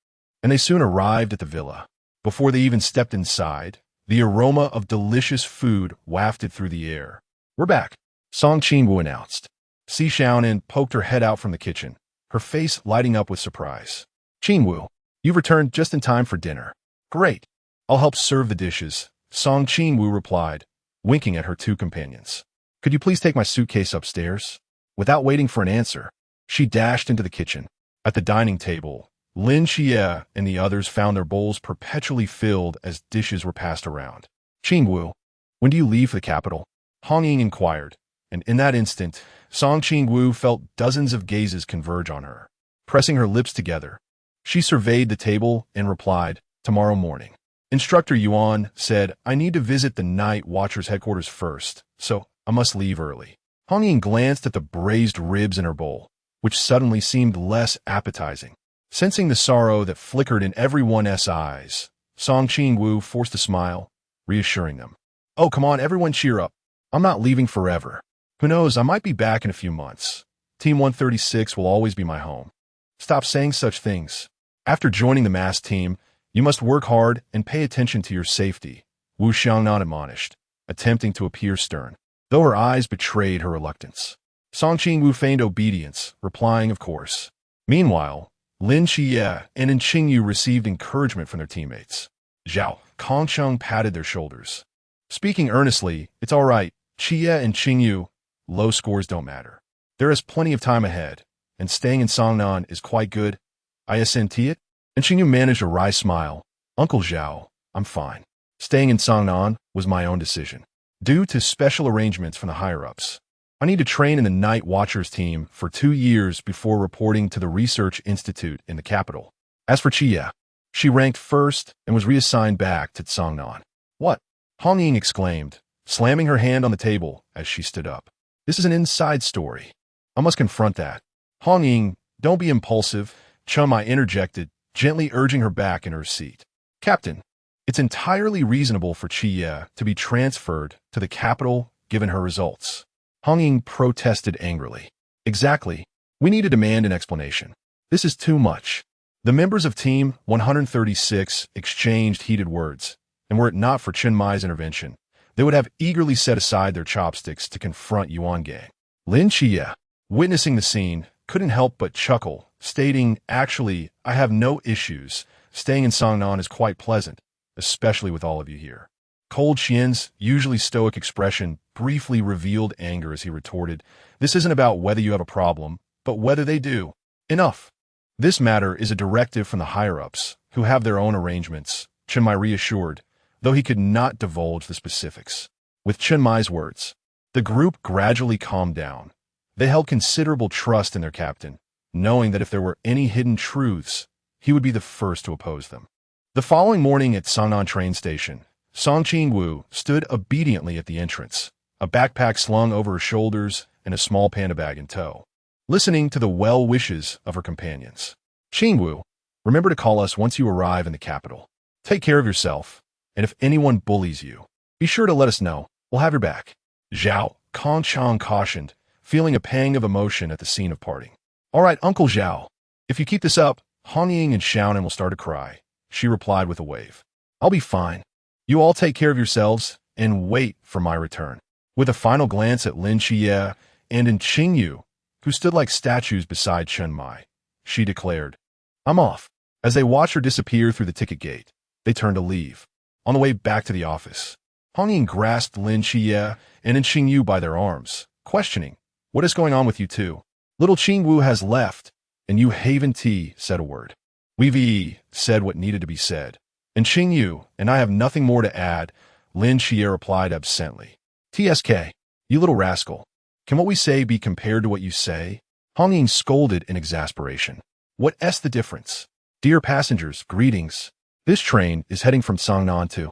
and they soon arrived at the villa. Before they even stepped inside, the aroma of delicious food wafted through the air. "We're back," Song Qingwu announced. Si Xiaonan poked her head out from the kitchen, her face lighting up with surprise. "Qingwu, you've returned just in time for dinner." "Great. I'll help serve the dishes," Song Qingwu replied, winking at her 2 companions. "Could you please take my suitcase upstairs?" Without waiting for an answer, she dashed into the kitchen. At the dining table, Lin Xia and the others found their bowls perpetually filled as dishes were passed around. "Qingwu, when do you leave for the capital?" Hong Ying inquired, and in that instant, Song Qingwu felt dozens of gazes converge on her. Pressing her lips together, she surveyed the table and replied, "Tomorrow morning." Instructor Yuan said, "I need to visit the Night Watcher's headquarters first, so I must leave early." Hong Ying glanced at the braised ribs in her bowl, which suddenly seemed less appetizing. Sensing the sorrow that flickered in everyone's eyes, Song Qingwu forced a smile, reassuring them. "Oh, come on, everyone cheer up. I'm not leaving forever. Who knows, I might be back in a few months. Team 136 will always be my home. Stop saying such things. After joining the mass team, you must work hard and pay attention to your safety," Wu Xiangnan admonished, attempting to appear stern, though her eyes betrayed her reluctance. Song Qingwu feigned obedience, replying, "Of course." Meanwhile, Lin Xia and Qingyu received encouragement from their teammates. Zhao Kongsheng patted their shoulders. Speaking earnestly, "It's all right, Xia and Qingyu. low scores don't matter. There is plenty of time ahead, and staying in Cangnan is quite good. I assent it, and Qingwu managed a wry smile. Uncle Zhao, I'm fine. Staying in Cangnan was my own decision. Due to special arrangements from the higher-ups, I need to train in the Night Watchers team for 2 years before reporting to the Research Institute in the capital. As for Xia, she ranked first and was reassigned back to Cangnan. What? Hong Ying exclaimed, slamming her hand on the table as she stood up. This is an inside story. I must confront that. Hong Ying, don't be impulsive, Chum Mai interjected, gently urging her back in her seat. Captain, it's entirely reasonable for Xia to be transferred to the capital given her results. Hong Ying protested angrily. Exactly. We need to demand an explanation. This is too much. The members of Team 136 exchanged heated words, and were it not for Chen Mai's intervention, they would have eagerly set aside their chopsticks to confront Yuan Gang. Lin Xia, witnessing the scene, couldn't help but chuckle, stating, actually, I have no issues. Staying in Cangnan is quite pleasant, especially with all of you here. Cold Xian's usually stoic expression briefly revealed anger as he retorted, this isn't about whether you have a problem, but whether they do. Enough. This matter is a directive from the higher-ups, who have their own arrangements, Chen Mai reassured, though he could not divulge the specifics. With Chen Mai's words, the group gradually calmed down. They held considerable trust in their captain, knowing that if there were any hidden truths, he would be the first to oppose them. The following morning at Cangnan train station, Song Qingwu stood obediently at the entrance, a backpack slung over her shoulders and a small panda bag in tow, listening to the well wishes of her companions. Qingwu, remember to call us once you arrive in the capital. Take care of yourself, and if anyone bullies you, be sure to let us know. We'll have your back. Zhao, Kong Chang cautioned, feeling a pang of emotion at the scene of parting. All right, Uncle Zhao, if you keep this up, Hong Ying and Xiaonan will start to cry, she replied with a wave. I'll be fine. You all take care of yourselves and wait for my return. With a final glance at Lin Xia and in Qingwu, who stood like statues beside Chen Mai, she declared, I'm off. As they watched her disappear through the ticket gate, they turned to leave. On the way back to the office, Hong Ying grasped Lin Xia and in Qingwu by their arms, questioning, what is going on with you two? Little Qingwu has left, and Yu Haven T said a word. We said what needed to be said. And Qingwu, and I have nothing more to add, Lin Xia replied absently. TSK, you little rascal. Can what we say be compared to what you say? Hong Ying scolded in exasperation. What's the difference? Dear passengers, greetings. This train is heading from Cangnan to.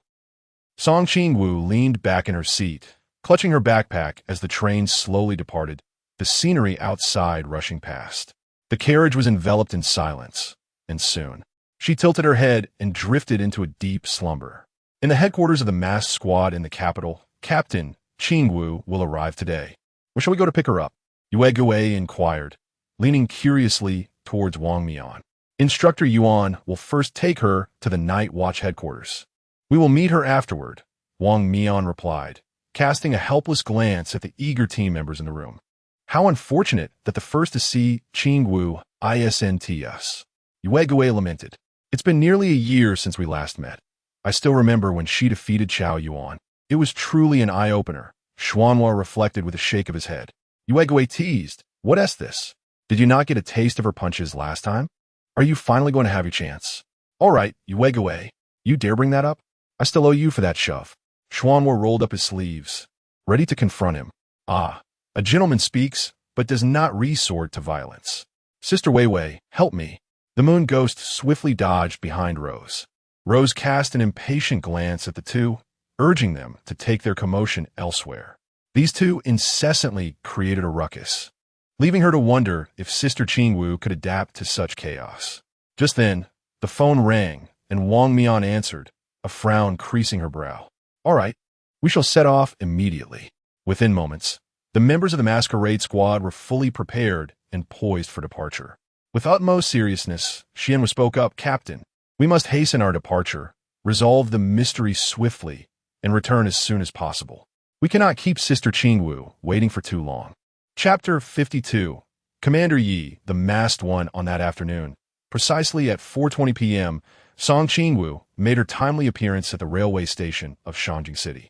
Song Qingwu leaned back in her seat, clutching her backpack as the train slowly departed, the scenery outside rushing past. The carriage was enveloped in silence, and soon, she tilted her head and drifted into a deep slumber. In the headquarters of the masked squad in the capital, Captain Qingwu will arrive today. Where shall we go to pick her up? Yue Gui inquired, leaning curiously towards Wang Mian. Instructor Yuan will first take her to the Night Watch headquarters. We will meet her afterward, Wang Mian replied, casting a helpless glance at the eager team members in the room. How unfortunate that the first to see Qingwu isn't us. Yue Gui lamented. It's been nearly a year since we last met. I still remember when she defeated Chao Yuan. It was truly an eye-opener, Xuanhua reflected with a shake of his head. Yue Gui teased. What's this? Did you not get a taste of her punches last time? Are you finally going to have your chance? All right, Yue Gui, you dare bring that up? I still owe you for that shove. Xuanhua rolled up his sleeves, ready to confront him. Ah, a gentleman speaks, but does not resort to violence. Sister Wei Wei, help me. The moon ghost swiftly dodged behind Rose. Rose cast an impatient glance at the two, urging them to take their commotion elsewhere. These two incessantly created a ruckus, leaving her to wonder if Sister Qingwu could adapt to such chaos. Just then, the phone rang, and Wang Mian answered, a frown creasing her brow. All right, we shall set off immediately. Within moments, the members of the masquerade squad were fully prepared and poised for departure. With utmost seriousness, Xianwu spoke up, Captain, we must hasten our departure, resolve the mystery swiftly, and return as soon as possible. We cannot keep Sister Qingwu waiting for too long. Chapter 52. Commander Yi, the masked one on that afternoon, precisely at 4:20 p.m., Song Qingwu made her timely appearance at the railway station of Shangjing City.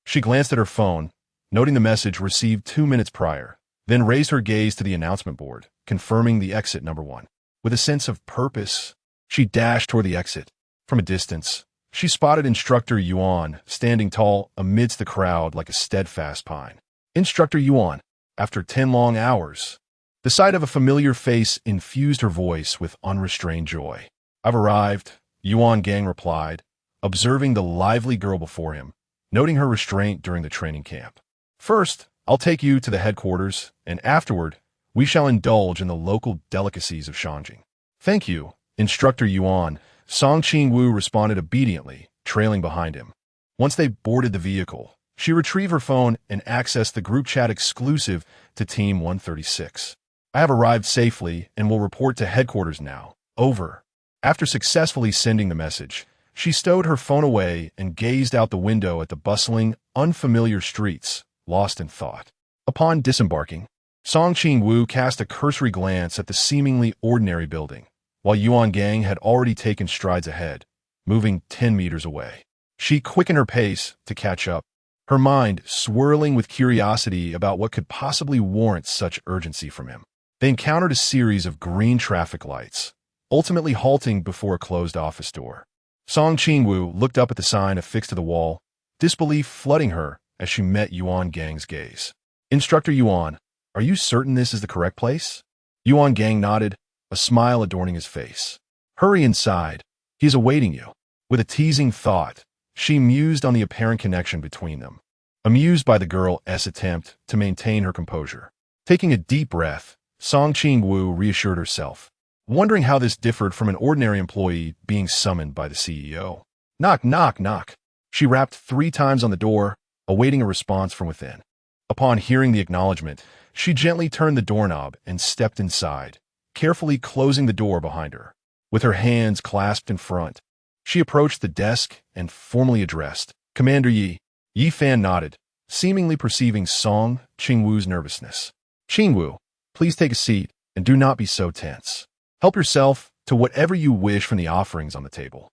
She glanced at her phone, noting the message received 2 minutes prior, then raised her gaze to the announcement board, confirming the exit number 1. With a sense of purpose, she dashed toward the exit. From a distance, she spotted Instructor Yuan standing tall amidst the crowd like a steadfast pine. Instructor Yuan, after 10 long hours. The sight of a familiar face infused her voice with unrestrained joy. I've arrived, Yuan Gang replied, observing the lively girl before him, noting her restraint during the training camp. First, I'll take you to the headquarters, and afterward, we shall indulge in the local delicacies of Shangjing. Thank you, Instructor Yuan. Song Qingwu responded obediently, trailing behind him. Once they boarded the vehicle, she retrieved her phone and accessed the group chat exclusive to Team 136. I have arrived safely and will report to headquarters now. Over. After successfully sending the message, she stowed her phone away and gazed out the window at the bustling, unfamiliar streets, lost in thought. Upon disembarking, Song Qingwu cast a cursory glance at the seemingly ordinary building, while Yuan Gang had already taken strides ahead, moving 10 meters away. She quickened her pace to catch up, her mind swirling with curiosity about what could possibly warrant such urgency from him. They encountered a series of green traffic lights, ultimately halting before a closed office door. Song Qingwu looked up at the sign affixed to the wall, disbelief flooding her as she met Yuan Gang's gaze. Instructor Yuan, are you certain this is the correct place? Yuan Gang nodded, a smile adorning his face. Hurry inside. He is awaiting you. With a teasing thought, she mused on the apparent connection between them, amused by the girl's attempt to maintain her composure. Taking a deep breath, Song Qingwu reassured herself, wondering how this differed from an ordinary employee being summoned by the CEO. Knock, knock, knock. She rapped 3 times on the door, awaiting a response from within. Upon hearing the acknowledgement, she gently turned the doorknob and stepped inside, carefully closing the door behind her. With her hands clasped in front, she approached the desk and formally addressed, Commander Yi. Yi Fan nodded, seemingly perceiving Song Qingwu's nervousness. Qingwu, please take a seat and do not be so tense. Help yourself to whatever you wish from the offerings on the table.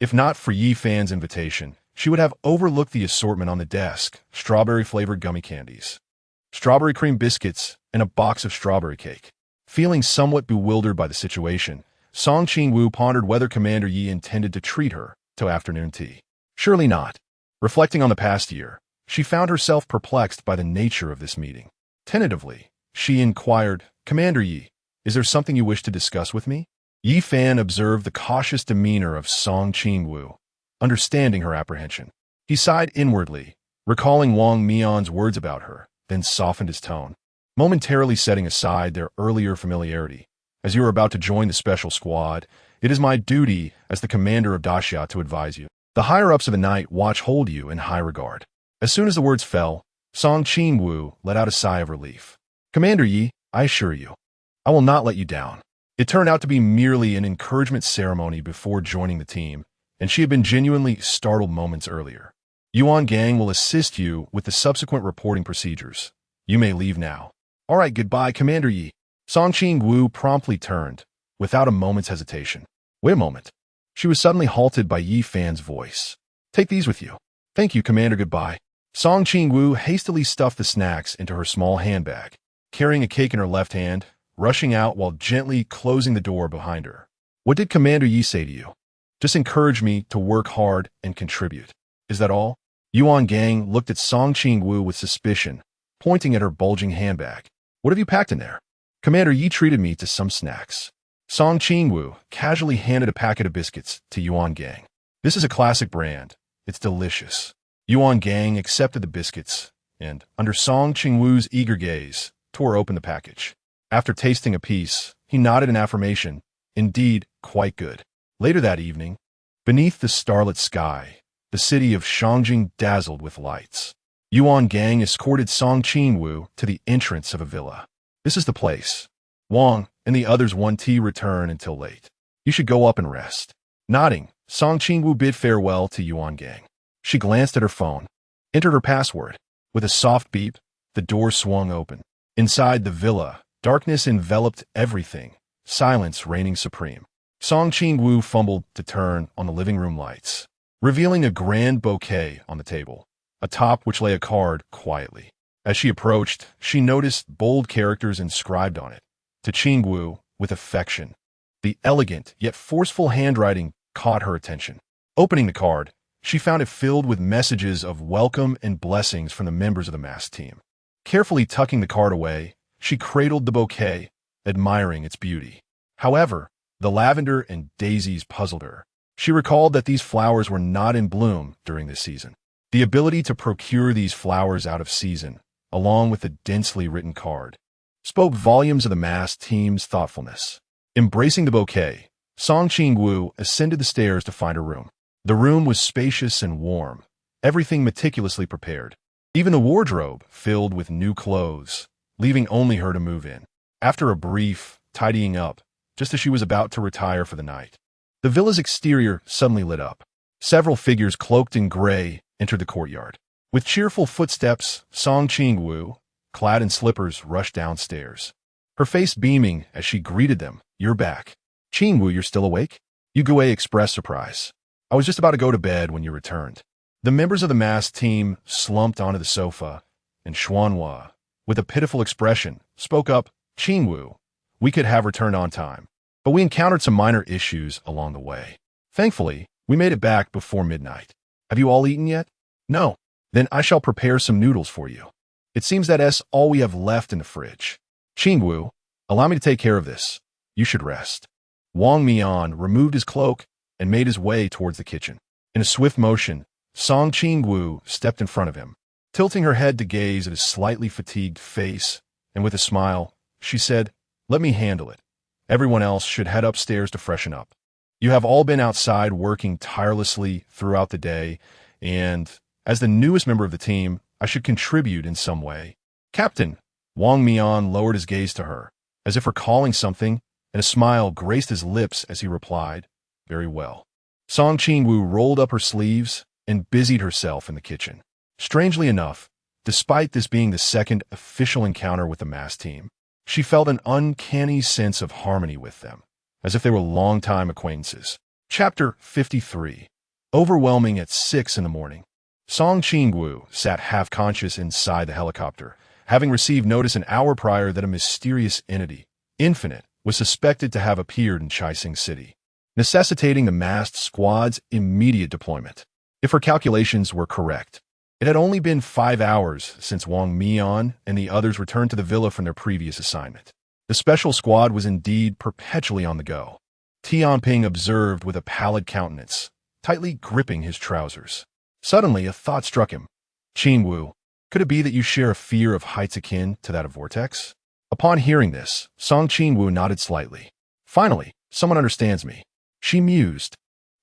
If not for Yi Fan's invitation, she would have overlooked the assortment on the desk, strawberry-flavored gummy candies, strawberry cream biscuits, and a box of strawberry cake. Feeling somewhat bewildered by the situation, Song Qingwu pondered whether Commander Yi intended to treat her to afternoon tea. Surely not. Reflecting on the past year, she found herself perplexed by the nature of this meeting. Tentatively, she inquired, Commander Yi, is there something you wish to discuss with me? Yi Fan observed the cautious demeanor of Song Qingwu, understanding her apprehension. He sighed inwardly, recalling Wang Mian's words about her, then softened his tone, momentarily setting aside their earlier familiarity. As you are about to join the special squad, it is my duty as the commander of Daxia to advise you. The higher-ups of the Night Watch hold you in high regard. As soon as the words fell, Song Qingwu let out a sigh of relief. Commander Yi, I assure you, I will not let you down. It turned out to be merely an encouragement ceremony before joining the team, and she had been genuinely startled moments earlier. Yuan Gang will assist you with the subsequent reporting procedures. You may leave now. All right, goodbye, Commander Yi. Song Qingwu promptly turned, without a moment's hesitation. Wait a moment. She was suddenly halted by Yi Fan's voice. Take these with you. Thank you, Commander, goodbye. Song Qingwu hastily stuffed the snacks into her small handbag, carrying a cake in her left hand, rushing out while gently closing the door behind her. What did Commander Yi say to you? Just encourage me to work hard and contribute. Is that all? Yuan Gang looked at Song Qingwu with suspicion, pointing at her bulging handbag. What have you packed in there? Commander Yi treated me to some snacks. Song Qingwu casually handed a packet of biscuits to Yuan Gang. This is a classic brand. It's delicious. Yuan Gang accepted the biscuits and, under Song Qingwu's eager gaze, tore open the package. After tasting a piece, he nodded in affirmation. Indeed, quite good. Later that evening, beneath the starlit sky, the city of Shangjing dazzled with lights. Yuan Gang escorted Song Qingwu to the entrance of a villa. This is the place. Wang and the others won't return until late. You should go up and rest. Nodding, Song Qingwu bid farewell to Yuan Gang. She glanced at her phone, entered her password. With a soft beep, the door swung open. Inside the villa, darkness enveloped everything, silence reigning supreme. Song Qingwu fumbled to turn on the living room lights, revealing a grand bouquet on the table. atop which lay a card quietly. As she approached, she noticed bold characters inscribed on it. To Qingwu, with affection. The elegant, yet forceful handwriting caught her attention. Opening the card, she found it filled with messages of welcome and blessings from the members of the masked team. Carefully tucking the card away, she cradled the bouquet, admiring its beauty. However, the lavender and daisies puzzled her. She recalled that these flowers were not in bloom during this season. The ability to procure these flowers out of season, along with the densely written card, spoke volumes of the masked team's thoughtfulness. Embracing the bouquet, Song Qingwu ascended the stairs to find her room. The room was spacious and warm, everything meticulously prepared. Even the wardrobe filled with new clothes, leaving only her to move in. After a brief tidying up, just as she was about to retire for the night, the villa's exterior suddenly lit up. Several figures cloaked in gray entered the courtyard. With cheerful footsteps, Song Qingwu, clad in slippers, rushed downstairs. Her face beaming as she greeted them. "You're back. Qingwu, you're still awake?" Yugui expressed surprise. "I was just about to go to bed when you returned." The members of the masked team slumped onto the sofa, and Xuanhua, with a pitiful expression, spoke up. "Qingwu, we could have returned on time, but we encountered some minor issues along the way. Thankfully, we made it back before midnight. Have you all eaten yet?" "No." "Then I shall prepare some noodles for you. It seems that's all we have left in the fridge." "Qingwu, allow me to take care of this. You should rest." Wang Mian removed his cloak and made his way towards the kitchen. In a swift motion, Song Qingwu stepped in front of him. Tilting her head to gaze at his slightly fatigued face, and with a smile, she said, "Let me handle it. Everyone else should head upstairs to freshen up. You have all been outside working tirelessly throughout the day, and, as the newest member of the team, I should contribute in some way." "Captain!" Wang Mian lowered his gaze to her, as if recalling something, and a smile graced his lips as he replied, "Very well." Song Qingwu rolled up her sleeves and busied herself in the kitchen. Strangely enough, despite this being the second official encounter with the masked team, she felt an uncanny sense of harmony with them, as if they were longtime acquaintances. Chapter 53. Overwhelming at 6 in the morning. Song Qingwu sat half-conscious inside the helicopter, having received notice an hour prior that a mysterious entity, Infinite, was suspected to have appeared in Chaising City, necessitating the masked squad's immediate deployment. If her calculations were correct, it had only been 5 hours since Wang Mian and the others returned to the villa from their previous assignment. The special squad was indeed perpetually on the go. Tianping observed with a pallid countenance, tightly gripping his trousers. Suddenly, a thought struck him. "Qingwu, could it be that you share a fear of heights akin to that of Vortex?" Upon hearing this, Song Qingwu nodded slightly. "Finally, someone understands me," she mused,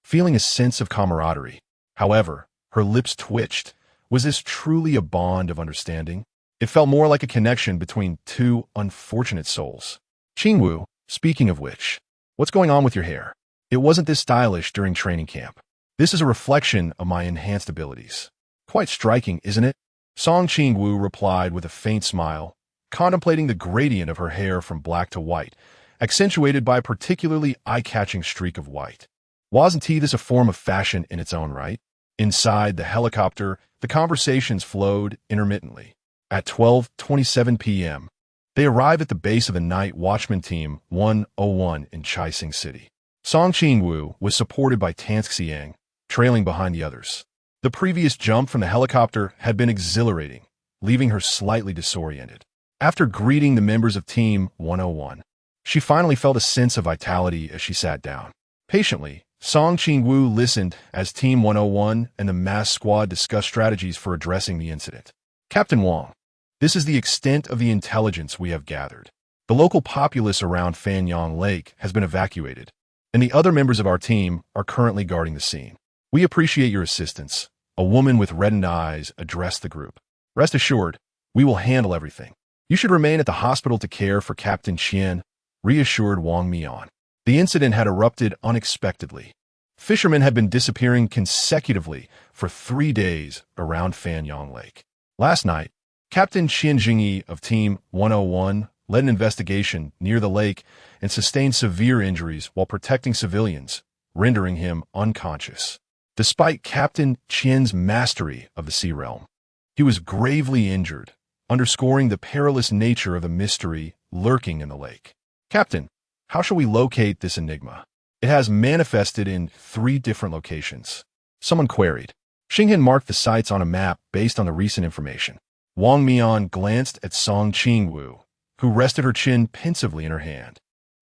feeling a sense of camaraderie. However, her lips twitched. Was this truly a bond of understanding? It felt more like a connection between two unfortunate souls. "Qingwu, speaking of which, what's going on with your hair? It wasn't this stylish during training camp. This is a reflection of my enhanced abilities." "Quite striking, isn't it?" Song Qingwu replied with a faint smile, contemplating the gradient of her hair from black to white, accentuated by a particularly eye-catching streak of white. Wasn't this a form of fashion in its own right? Inside the helicopter, the conversations flowed intermittently. At 12:27 p.m., they arrived at the base of the Night Watchman Team 101 in Chaising City. Song Qingwu was supported by Tanxiang, trailing behind the others. The previous jump from the helicopter had been exhilarating, leaving her slightly disoriented. After greeting the members of Team 101, she finally felt a sense of vitality as she sat down. Patiently, Song Qingwu listened as Team 101 and the mass squad discussed strategies for addressing the incident. "Captain Wang, this is the extent of the intelligence we have gathered. The local populace around Fanyang Lake has been evacuated, and the other members of our team are currently guarding the scene. We appreciate your assistance." A woman with reddened eyes addressed the group. "Rest assured, we will handle everything. You should remain at the hospital to care for Captain Qian," reassured Wang Mian. The incident had erupted unexpectedly. Fishermen had been disappearing consecutively for 3 days around Fanyang Lake. Last night, Captain Qian Jingyi of Team 101 led an investigation near the lake and sustained severe injuries while protecting civilians, rendering him unconscious. Despite Captain Qian's mastery of the sea realm, He was gravely injured, underscoring the perilous nature of the mystery lurking in the lake. Captain, how shall we locate this enigma? It has manifested in 3 different locations. Someone queried. Xinghan marked the sites on a map based on the recent information. Wang Mian glanced at Song Qingwu, who rested her chin pensively in her hand.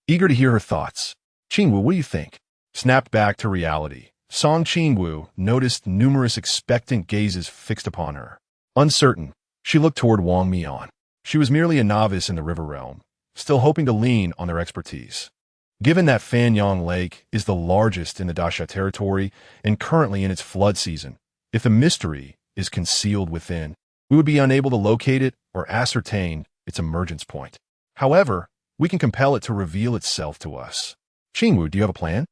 Eager to hear her thoughts. Qingwu, what do you think? Snapped back to reality. Song Qingwu noticed numerous expectant gazes fixed upon her. Uncertain, she looked toward Wang Mian. She was merely a novice in the river realm, still hoping to lean on their expertise. Given that Fanyang Lake is the largest in the Daxia territory and currently in its flood season, if the mystery is concealed within, we would be unable to locate it or ascertain its emergence point. However, we can compel it to reveal itself to us. Qingwu, do you have a plan?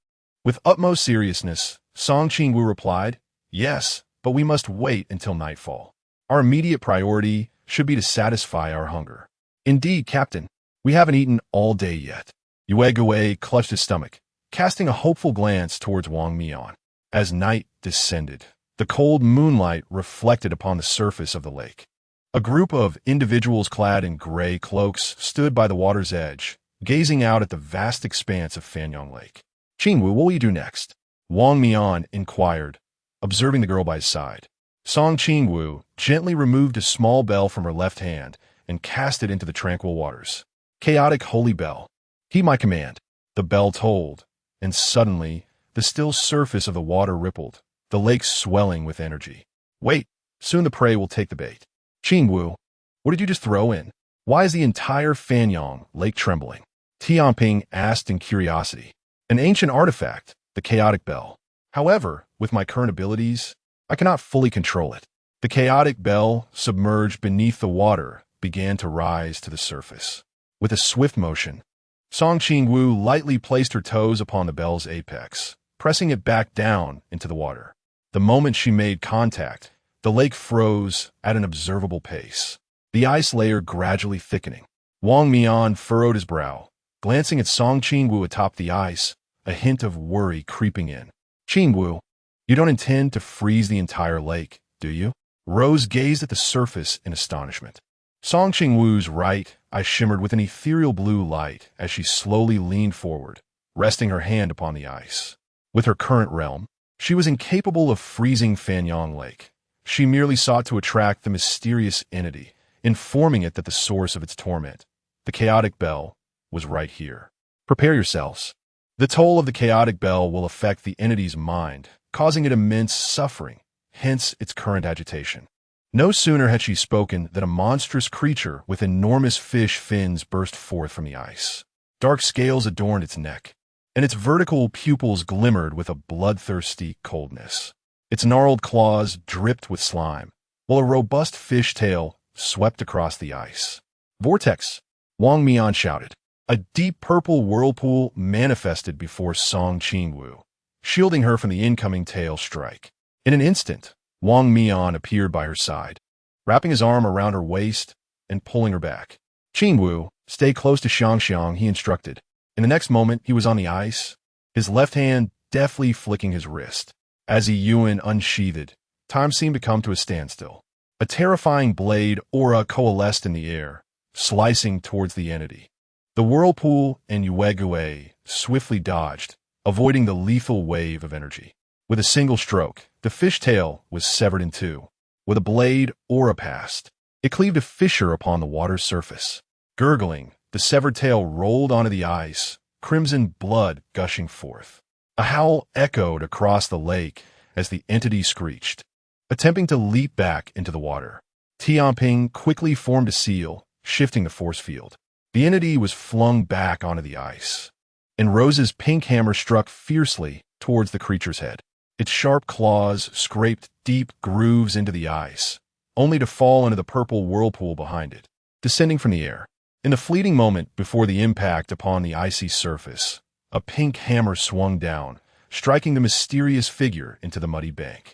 With utmost seriousness, Song Qingwu replied, yes, but we must wait until nightfall. Our immediate priority should be to satisfy our hunger. Indeed, Captain, we haven't eaten all day yet. Yue Gui clutched his stomach, casting a hopeful glance towards Wang Mian. As night descended, the cold moonlight reflected upon the surface of the lake. A group of individuals clad in gray cloaks stood by the water's edge, gazing out at the vast expanse of Fanyang Lake. Qingwu, what will you do next? Wang Mian inquired, observing the girl by his side. Song Qingwu gently removed a small bell from her left hand and cast it into the tranquil waters. Chaotic holy bell. Heed my command. The bell tolled, and suddenly the still surface of the water rippled, the lake swelling with energy. Wait, soon the prey will take the bait. Qingwu, what did you just throw in? Why is the entire Fanyang Lake trembling? Tianping asked in curiosity. An ancient artifact, the chaotic bell. However, with my current abilities, I cannot fully control it. The chaotic bell, submerged beneath the water, began to rise to the surface. With a swift motion, Song Qingwu lightly placed her toes upon the bell's apex, pressing it back down into the water. The moment she made contact, the lake froze at an observable pace, the ice layer gradually thickening. Wang Mian furrowed his brow, glancing at Song Qingwu atop the ice, a hint of worry creeping in. Qingwu, you don't intend to freeze the entire lake, do you? Rose gazed at the surface in astonishment. Song Qingwu's right eye shimmered with an ethereal blue light as she slowly leaned forward, resting her hand upon the ice. With her current realm, she was incapable of freezing Fanyang Lake. She merely sought to attract the mysterious entity, informing it that the source of its torment, the chaotic bell, was right here. Prepare yourselves. The toll of the chaotic bell will affect the entity's mind, causing it immense suffering, hence its current agitation. No sooner had she spoken than a monstrous creature with enormous fish fins burst forth from the ice. Dark scales adorned its neck, and its vertical pupils glimmered with a bloodthirsty coldness. Its gnarled claws dripped with slime, while a robust fish tail swept across the ice. Vortex! Wang Mian shouted. A deep purple whirlpool manifested before Song Qingwu, shielding her from the incoming tail strike. In an instant, Wang Mian appeared by her side, wrapping his arm around her waist and pulling her back. Qingwu, stay close to Xiangxiang, he instructed. In the next moment, he was on the ice, his left hand deftly flicking his wrist. As he Yuan unsheathed, time seemed to come to a standstill. A terrifying blade aura coalesced in the air, slicing towards the entity. The whirlpool and Yue Gui swiftly dodged, avoiding the lethal wave of energy. With a single stroke, the fish tail was severed in two. With a blade aura passed, it cleaved a fissure upon the water's surface. Gurgling, the severed tail rolled onto the ice, crimson blood gushing forth. A howl echoed across the lake as the entity screeched, attempting to leap back into the water. Tianping quickly formed a seal, shifting the force field. The entity was flung back onto the ice, and Rose's pink hammer struck fiercely towards the creature's head. Its sharp claws scraped deep grooves into the ice, only to fall into the purple whirlpool behind it, descending from the air. In the fleeting moment before the impact upon the icy surface, a pink hammer swung down, striking the mysterious figure into the muddy bank.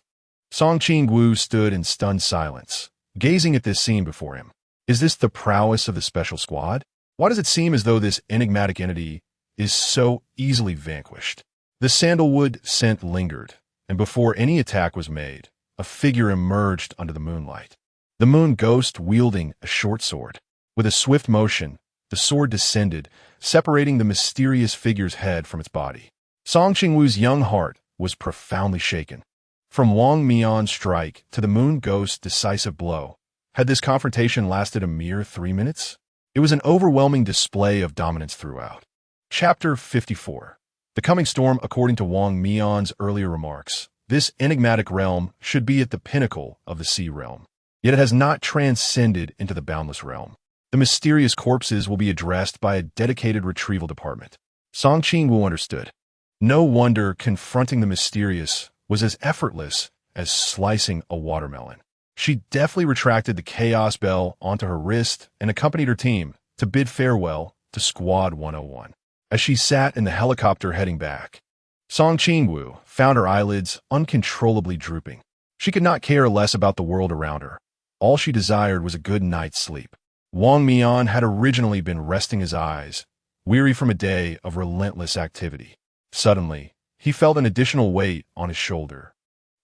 Song Qingwu stood in stunned silence, gazing at this scene before him. Is this the prowess of the special squad? Why does it seem as though this enigmatic entity is so easily vanquished? The sandalwood scent lingered, and before any attack was made, a figure emerged under the moonlight. the moon ghost wielding a short sword. With a swift motion, the sword descended, separating the mysterious figure's head from its body. Song Qingwu's young heart was profoundly shaken. From Wang Mian's strike to the moon ghost's decisive blow, had this confrontation lasted a mere 3 minutes? It was an overwhelming display of dominance throughout. Chapter 54. The coming storm. According to Wang Mian's earlier remarks, this enigmatic realm should be at the pinnacle of the sea realm. Yet it has not transcended into the boundless realm. The mysterious corpses will be addressed by a dedicated retrieval department. Song Qingwu understood. No wonder confronting the mysterious was as effortless as slicing a watermelon. She deftly retracted the chaos bell onto her wrist and accompanied her team to bid farewell to Squad 101. As she sat in the helicopter heading back, Song Qingwu found her eyelids uncontrollably drooping. She could not care less about the world around her. All she desired was a good night's sleep. Wang Mian had originally been resting his eyes, weary from a day of relentless activity. Suddenly, he felt an additional weight on his shoulder,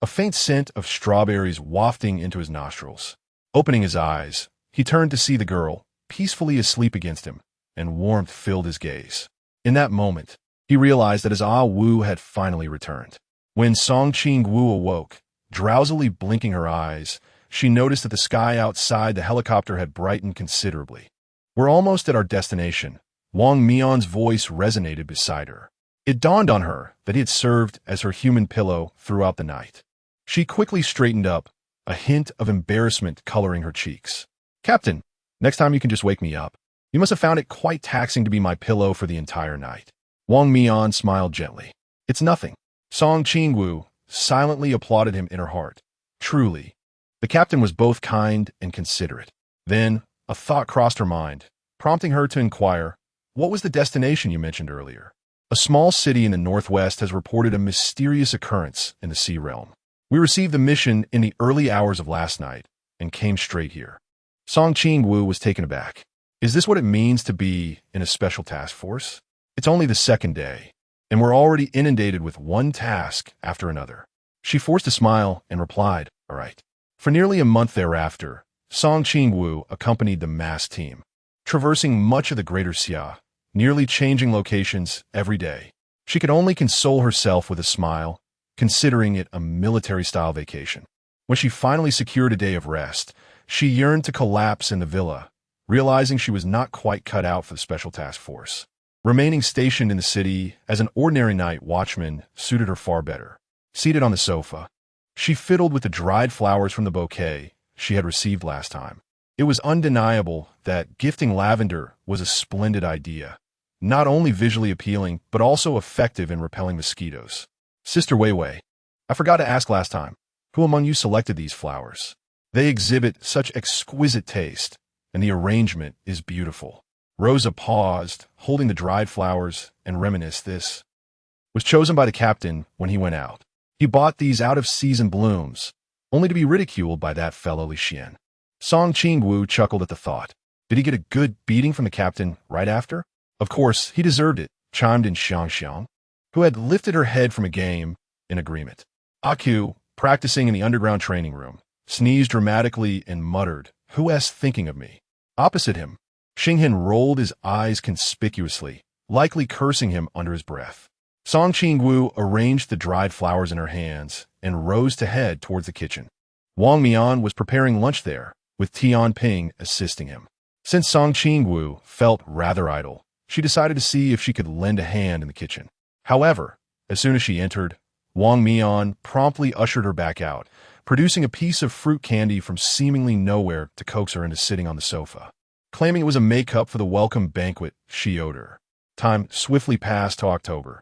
a faint scent of strawberries wafting into his nostrils. Opening his eyes, he turned to see the girl, peacefully asleep against him, and warmth filled his gaze. In that moment, he realized that his Ah Wu had finally returned. When Song Qingwu awoke, drowsily blinking her eyes, she noticed that the sky outside the helicopter had brightened considerably. "We're almost at our destination," Wang Mian's voice resonated beside her. It dawned on her that he had served as her human pillow throughout the night. She quickly straightened up, a hint of embarrassment coloring her cheeks. "Captain, next time you can just wake me up. You must have found it quite taxing to be my pillow for the entire night." Wang Mian smiled gently. "It's nothing." Song Qingwu silently applauded him in her heart. Truly, the captain was both kind and considerate. Then, a thought crossed her mind, prompting her to inquire, "What was the destination you mentioned earlier?" "A small city in the northwest has reported a mysterious occurrence in the sea realm. We received the mission in the early hours of last night and came straight here." Song Qingwu was taken aback. "Is this what it means to be in a special task force? It's only the second day, and we're already inundated with one task after another." She forced a smile and replied, "All right." For nearly a month thereafter, Song Qingwu accompanied the mass team, traversing much of the Greater Xia, nearly changing locations every day. She could only console herself with a smile, considering it a military-style vacation. When she finally secured a day of rest, she yearned to collapse in the villa, realizing she was not quite cut out for the special task force. Remaining stationed in the city as an ordinary night watchman suited her far better. Seated on the sofa, she fiddled with the dried flowers from the bouquet she had received last time. It was undeniable that gifting lavender was a splendid idea, not only visually appealing, but also effective in repelling mosquitoes. "Sister Weiwei, I forgot to ask last time, who among you selected these flowers? They exhibit such exquisite taste, and the arrangement is beautiful." Rosa paused, holding the dried flowers, and reminisced. "This was chosen by the captain when he went out. He bought these out-of-season blooms, only to be ridiculed by that fellow Li Xian." Song Qingwu chuckled at the thought. "Did he get a good beating from the captain right after?" "Of course, he deserved it," chimed in Xiang, who had lifted her head from a game in agreement. Aku, practicing in the underground training room, sneezed dramatically and muttered, "Who-s thinking of me?" Opposite him, Xinghen rolled his eyes conspicuously, likely cursing him under his breath. Song Qingwu arranged the dried flowers in her hands and rose to head towards the kitchen. Wang Mian was preparing lunch there, with Tian Ping assisting him. Since Song Qingwu felt rather idle, she decided to see if she could lend a hand in the kitchen. However, as soon as she entered, Wang Mian promptly ushered her back out, producing a piece of fruit candy from seemingly nowhere to coax her into sitting on the sofa. Claiming it was a make-up for the welcome banquet she owed her. Time swiftly passed to October,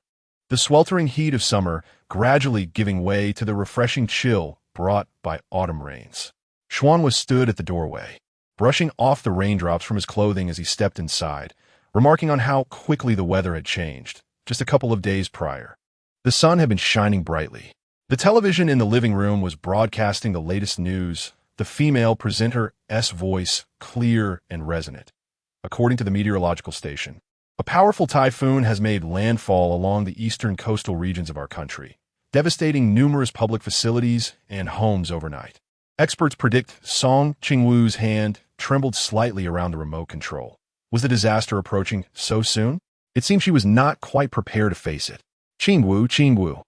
the sweltering heat of summer gradually giving way to the refreshing chill brought by autumn rains. Xuan was stood at the doorway, brushing off the raindrops from his clothing as he stepped inside, remarking on how quickly the weather had changed just a couple of days prior. The sun had been shining brightly. The television in the living room was broadcasting the latest news, the female presenter's voice clear and resonant. According to the meteorological station, a powerful typhoon has made landfall along the eastern coastal regions of our country, devastating numerous public facilities and homes overnight. Experts predict Song Qingwu's hand trembled slightly around the remote control. Was the disaster approaching so soon? It seemed she was not quite prepared to face it. Qingwu.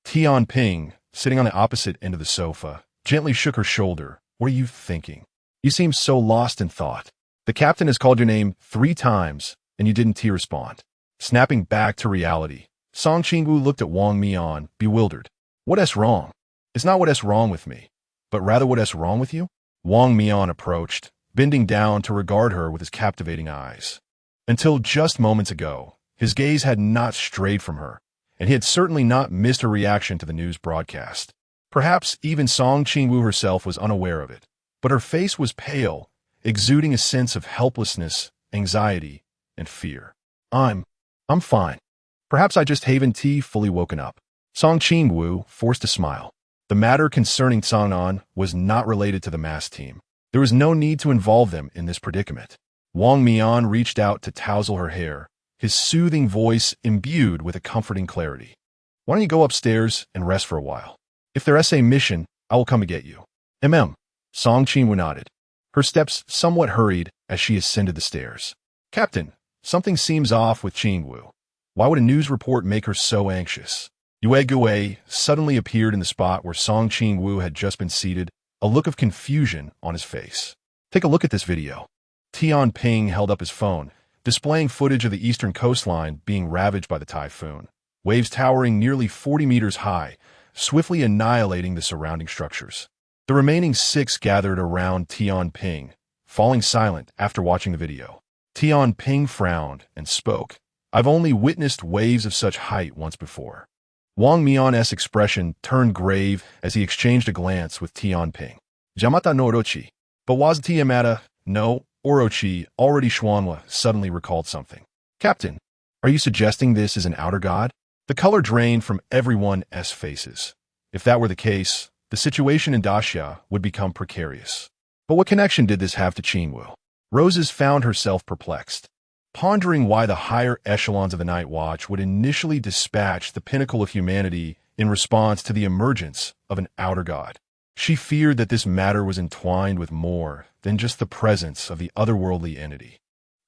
Tian Ping, sitting on the opposite end of the sofa, gently shook her shoulder. What are you thinking? You seem so lost in thought. The captain has called your name 3 times, and you didn't respond. Snapping back to reality, Song Qingwu looked at Wang Mian, bewildered. What's wrong? It's not what's wrong with me, but rather what's wrong with you? Wang Mian approached, bending down to regard her with his captivating eyes. Until just moments ago, his gaze had not strayed from her, and he had certainly not missed her reaction to the news broadcast. Perhaps even Song Qingwu herself was unaware of it, but her face was pale, exuding a sense of helplessness, anxiety, and fear. I'm fine. Perhaps I just haven't fully woken up. Song Qingwu forced a smile. The matter concerning Cangnan was not related to the mass team. There was no need to involve them in this predicament. Wang Mian reached out to tousle her hair, his soothing voice imbued with a comforting clarity. Why don't you go upstairs and rest for a while? If there's a mission, I will come and get you. Song Qingwu nodded. Her steps somewhat hurried as she ascended the stairs. Captain, something seems off with Qingwu. Why would a news report make her so anxious? Yue Gui suddenly appeared in the spot where Song Qingwu had just been seated, a look of confusion on his face. Take a look at this video. Tian Ping held up his phone, displaying footage of the eastern coastline being ravaged by the typhoon. Waves towering nearly 40 meters high, swiftly annihilating the surrounding structures. The remaining 6 gathered around Tian Ping, falling silent after watching the video. Tian Ping frowned and spoke. I've only witnessed waves of such height once before. Wang Mian's expression turned grave as he exchanged a glance with Tian Ping. Jamata no Orochi. But was Tiamata no Orochi already? Xuanhua suddenly recalled something. Captain, are you suggesting this is an outer god? The color drained from everyone's faces. If that were the case, the situation in Daxia would become precarious. But what connection did this have to Qingwu? Roses found herself perplexed, pondering why the higher echelons of the Night Watch would initially dispatch the pinnacle of humanity in response to the emergence of an outer god. She feared that this matter was entwined with more than just the presence of the otherworldly entity.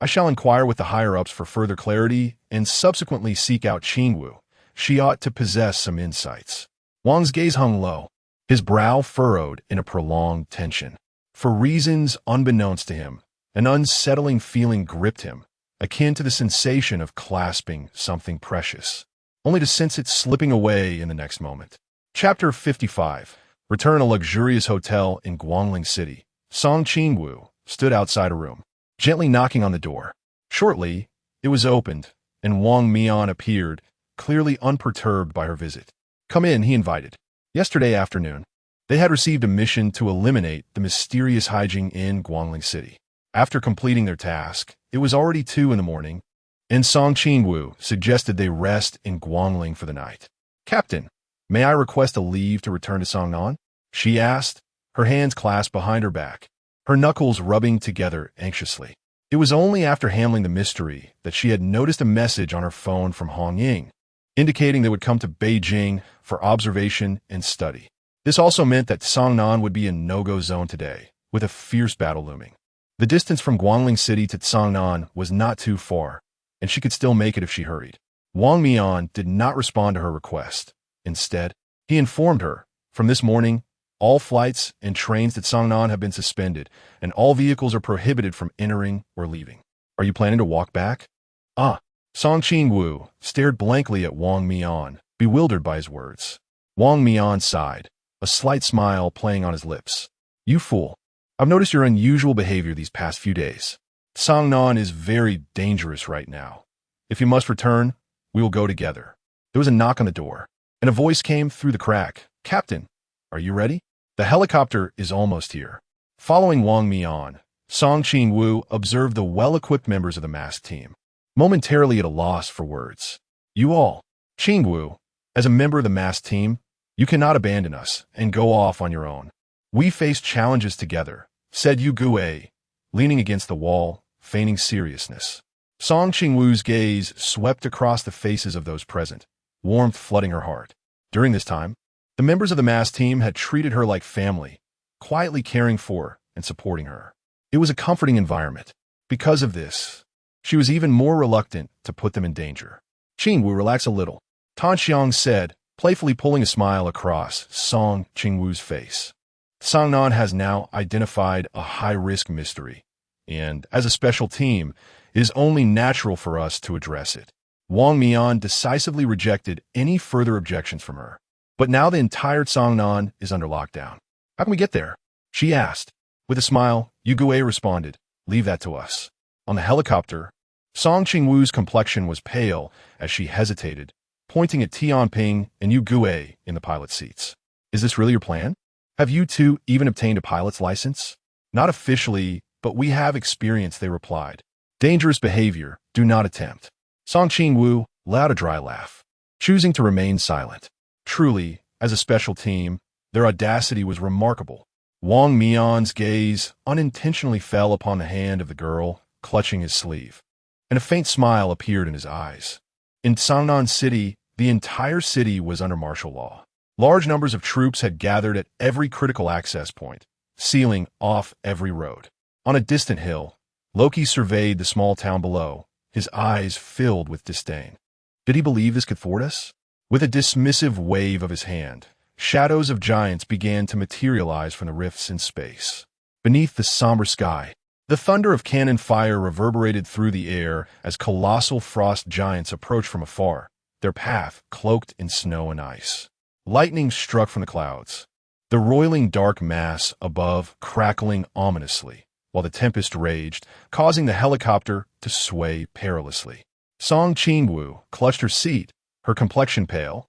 I shall inquire with the higher-ups for further clarity and subsequently seek out Qingwu. She ought to possess some insights. Wang's gaze hung low, his brow furrowed in a prolonged tension. For reasons unbeknownst to him, an unsettling feeling gripped him, akin to the sensation of clasping something precious, only to sense it slipping away in the next moment. Chapter 55. Return a luxurious hotel in Guangling City. Song Qingwu stood outside a room, gently knocking on the door. Shortly, it was opened, and Wang Mian appeared, clearly unperturbed by her visit. Come in, he invited. Yesterday afternoon, they had received a mission to eliminate the mysterious Haijing in Guangling City. After completing their task, it was already 2 in the morning, and Song Qingwu suggested they rest in Guangling for the night. Captain, may I request a leave to return to Cangnan? She asked, her hands clasped behind her back, her knuckles rubbing together anxiously. It was only after handling the mystery that she had noticed a message on her phone from Hong Ying, indicating they would come to Beijing for observation and study. This also meant that Cangnan would be in no-go zone today, with a fierce battle looming. The distance from Guangling City to Cangnan was not too far, and she could still make it if she hurried. Wang Mian did not respond to her request. Instead, he informed her, from this morning, all flights and trains to Cangnan have been suspended, and all vehicles are prohibited from entering or leaving. Are you planning to walk back? Song Qingwu stared blankly at Wang Mian, bewildered by his words. Wang Mian sighed, a slight smile playing on his lips. You fool. I've noticed your unusual behavior these past few days. Cangnan is very dangerous right now. If you must return, we will go together. There was a knock on the door, and a voice came through the crack. Captain, are you ready? The helicopter is almost here. Following Wang Mian, Song Qingwu observed the well-equipped members of the masked team, momentarily at a loss for words. You all, Qingwu, as a member of the masked team, you cannot abandon us and go off on your own. We face challenges together, said Yu Gui, leaning against the wall, feigning seriousness. Song Qingwu's gaze swept across the faces of those present, warmth flooding her heart. During this time, the members of the masked team had treated her like family, quietly caring for and supporting her. It was a comforting environment. Because of this, she was even more reluctant to put them in danger. Qingwu, relax a little, Tan Xiang said, playfully pulling a smile across Song Qingwu's face. Cangnan has now identified a high-risk mystery, and as a special team, it is only natural for us to address it. Wang Mian decisively rejected any further objections from her. But now the entire Cangnan is under lockdown. How can we get there? She asked. With a smile, Yu Gue responded, leave that to us. On the helicopter, Song Qingwu's complexion was pale as she hesitated, pointing at Tianping and Yu Gue in the pilot's seats. Is this really your plan? Have you two even obtained a pilot's license? Not officially, but we have experience, they replied. Dangerous behavior, do not attempt. Song Qingwu let out a dry laugh, choosing to remain silent. Truly, as a special team, their audacity was remarkable. Wang Mian's gaze unintentionally fell upon the hand of the girl, clutching his sleeve, and a faint smile appeared in his eyes. In Cangnan City, the entire city was under martial law. Large numbers of troops had gathered at every critical access point, sealing off every road. On a distant hill, Loki surveyed the small town below, his eyes filled with disdain. Did he believe this could thwart us? With a dismissive wave of his hand, shadows of giants began to materialize from the rifts in space. Beneath the somber sky, the thunder of cannon fire reverberated through the air as colossal frost giants approached from afar, their path cloaked in snow and ice. Lightning struck from the clouds, the roiling dark mass above crackling ominously, while the tempest raged, causing the helicopter to sway perilously. Song Qingwu clutched her seat, her complexion pale,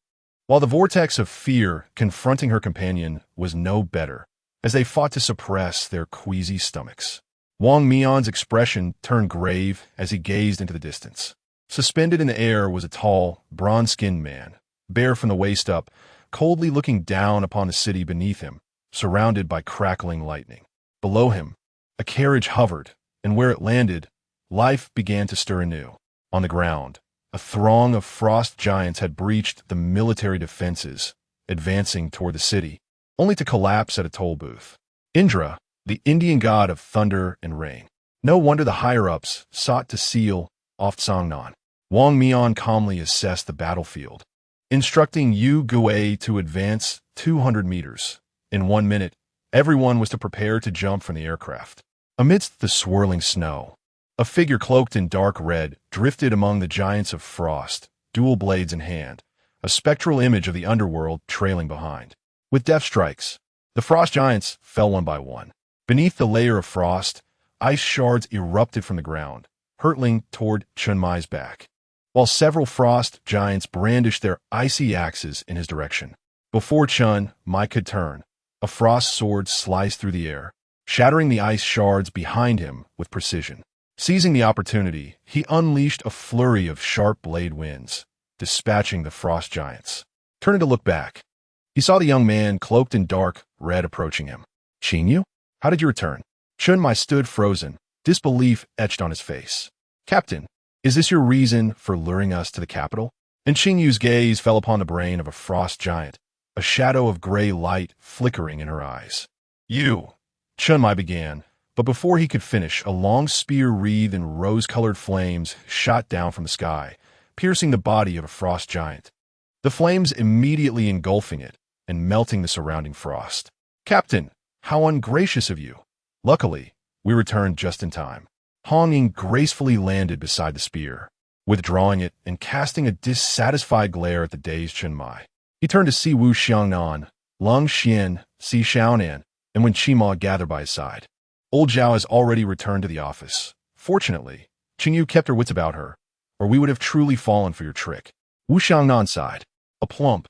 while the vortex of fear confronting her companion was no better, as they fought to suppress their queasy stomachs. Wang Mian's expression turned grave as he gazed into the distance. Suspended in the air was a tall, bronze-skinned man, bare from the waist up, coldly looking down upon the city beneath him, surrounded by crackling lightning. Below him, a carriage hovered, and where it landed, life began to stir anew. On the ground, a throng of frost giants had breached the military defenses, advancing toward the city, only to collapse at a toll booth. Indra, the Indian god of thunder and rain. No wonder the higher-ups sought to seal off Cangnan. Wang Mian calmly assessed the battlefield, instructing Yu Gue to advance 200 meters. In 1 minute, everyone was to prepare to jump from the aircraft. Amidst the swirling snow, a figure cloaked in dark red drifted among the giants of frost, dual blades in hand, a spectral image of the underworld trailing behind. With death strikes, the frost giants fell one by one. Beneath the layer of frost, ice shards erupted from the ground, hurtling toward Chunmai's back, while several frost giants brandished their icy axes in his direction. Before Chun Mai could turn, a frost sword sliced through the air, shattering the ice shards behind him with precision. Seizing the opportunity, he unleashed a flurry of sharp blade winds, dispatching the frost giants. Turning to look back, he saw the young man cloaked in dark red approaching him. Qingyu? How did you return? Chun Mai stood frozen, disbelief etched on his face. Captain, is this your reason for luring us to the capital? And Qingyu's gaze fell upon the brain of a frost giant, a shadow of gray light flickering in her eyes. You, Chun Mai began, but before he could finish, a long spear wreathed in rose-colored flames shot down from the sky, piercing the body of a frost giant. The flames immediately engulfing it and melting the surrounding frost. Captain, how ungracious of you. Luckily, we returned just in time. Hong Ying gracefully landed beside the spear, withdrawing it and casting a dissatisfied glare at the dazed Chun Mai. He turned to see Wu Xiangnan, Lung Xian, Si Xiaonan, and Wen Qima gathered by his side. Old Zhao has already returned to the office. Fortunately, Qingyu kept her wits about her, or we would have truly fallen for your trick. Wu Xiangnan sighed. A plump,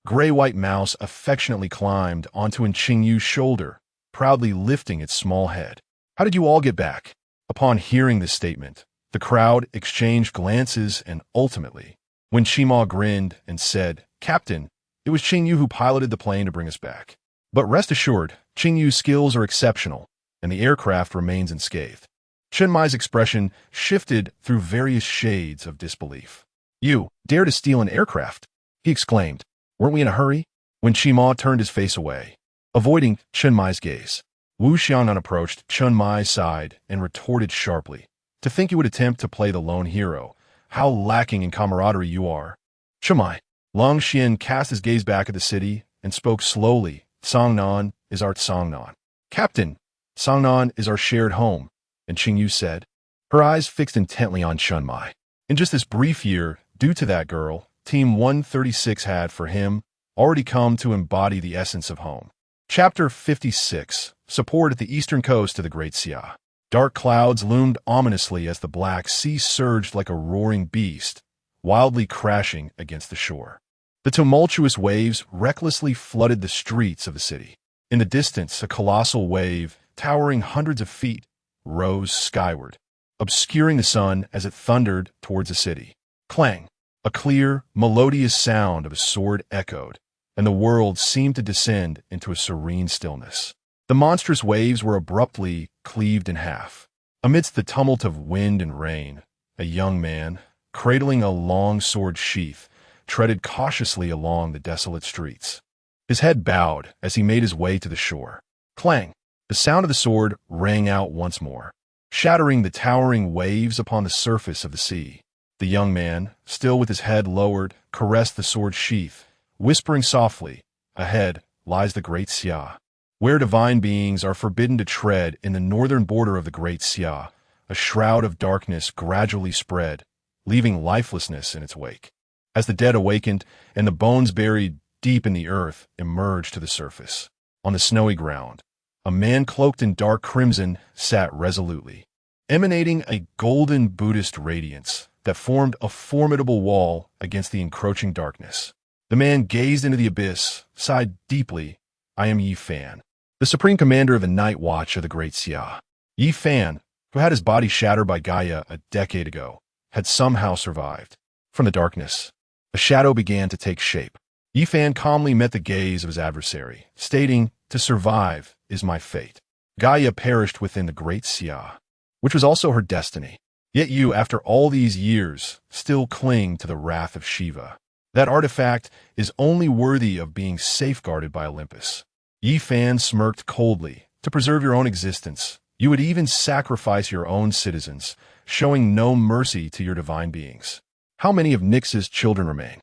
gray-white mouse affectionately climbed onto Qingyu's shoulder, proudly lifting its small head. How did you all get back? Upon hearing this statement, the crowd exchanged glances and ultimately, Wen Qima grinned and said, Captain, it was Qingyu who piloted the plane to bring us back. But rest assured, Qingyu's skills are exceptional, and the aircraft remains unscathed. Chun Mai's expression shifted through various shades of disbelief. You dare to steal an aircraft? He exclaimed. Weren't we in a hurry? When Qima turned his face away, avoiding Chen Mai's gaze. Wu Xiaonan approached Chen Mai's side and retorted sharply. To think you would attempt to play the lone hero. How lacking in camaraderie you are. Chen Mai. Long Xian cast his gaze back at the city and spoke slowly. Cangnan is our Cangnan. Captain, Cangnan is our shared home, and Qingwu said, her eyes fixed intently on Chen Mai. In just this brief year, due to that girl, Team 136 had, for him, already come to embody the essence of home. Chapter 56. Support at the eastern coast of the Great Xia. Dark clouds loomed ominously as the Black Sea surged like a roaring beast, wildly crashing against the shore. The tumultuous waves recklessly flooded the streets of the city. In the distance, a colossal wave, towering hundreds of feet, rose skyward, obscuring the sun as it thundered towards the city. Clang! A clear, melodious sound of a sword echoed, and the world seemed to descend into a serene stillness. The monstrous waves were abruptly cleaved in half. Amidst the tumult of wind and rain, a young man, cradling a long sword sheath, treaded cautiously along the desolate streets. His head bowed as he made his way to the shore. Clang! The sound of the sword rang out once more, shattering the towering waves upon the surface of the sea. The young man, still with his head lowered, caressed the sword sheath, whispering softly, ahead lies the Great Xia. Where divine beings are forbidden to tread in the northern border of the Great Xia, a shroud of darkness gradually spread, leaving lifelessness in its wake. As the dead awakened and the bones buried deep in the earth emerged to the surface, on the snowy ground, a man cloaked in dark crimson sat resolutely, emanating a golden Buddhist radiance that formed a formidable wall against the encroaching darkness. The man gazed into the abyss, sighed deeply. I am Yi Fan, the supreme commander of the Night Watch of the Great Xia. Yi Fan, who had his body shattered by Gaia a decade ago, had somehow survived. From the darkness, a shadow began to take shape. Yi Fan calmly met the gaze of his adversary, stating, to survive is my fate. Gaia perished within the Great Xia, which was also her destiny. Yet you, after all these years, still cling to the wrath of Shiva. That artifact is only worthy of being safeguarded by Olympus. Yi Fan smirked coldly. To preserve your own existence, you would even sacrifice your own citizens, showing no mercy to your divine beings. How many of Nyx's children remain?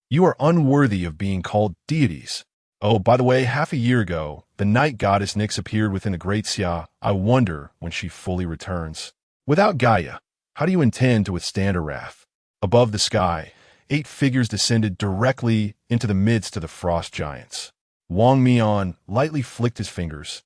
You are unworthy of being called deities. Oh, by the way, half a year ago, the night goddess Nyx appeared within the Great Xia. I wonder when she fully returns. Without Gaia, how do you intend to withstand her wrath? Above the sky, 8 figures descended directly into the midst of the frost giants. Wang Mian lightly flicked his fingers,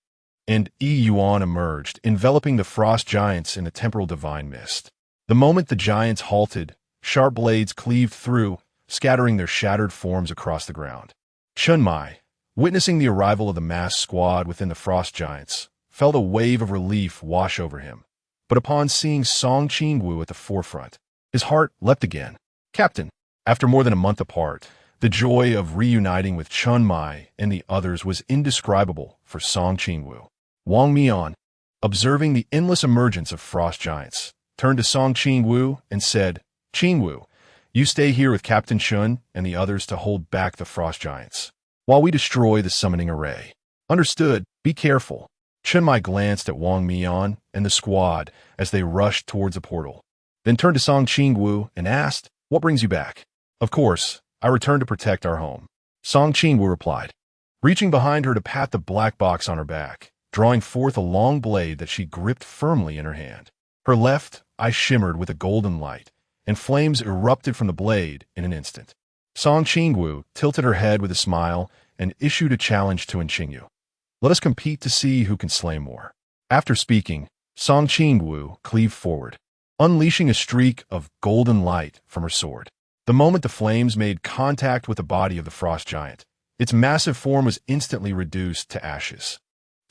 and Yi Yuan emerged, enveloping the frost giants in a temporal divine mist. The moment the giants halted, sharp blades cleaved through, scattering their shattered forms across the ground. Chen Mai, witnessing the arrival of the massed squad within the frost giants, felt a wave of relief wash over him. But upon seeing Qingwu at the forefront, his heart leapt again. Captain, after more than a month apart, the joy of reuniting with Chen Mai and the others was indescribable for Qingwu. Wang Mian, observing the endless emergence of frost giants, turned to Qingwu and said, Qingwu, you stay here with Captain Chun and the others to hold back the frost giants, while we destroy the summoning array. Understood, be careful. Chen Mai glanced at Wang Mian and the squad as they rushed towards a portal, then turned to Qingwu and asked, what brings you back? Of course, I returned to protect our home. Qingwu replied, reaching behind her to pat the black box on her back, drawing forth a long blade that she gripped firmly in her hand. Her left eye shimmered with a golden light, and flames erupted from the blade in an instant. Qingwu tilted her head with a smile and issued a challenge to Qingyu. Let us compete to see who can slay more. After speaking, Qingwu cleaved forward, unleashing a streak of golden light from her sword. The moment the flames made contact with the body of the frost giant, its massive form was instantly reduced to ashes.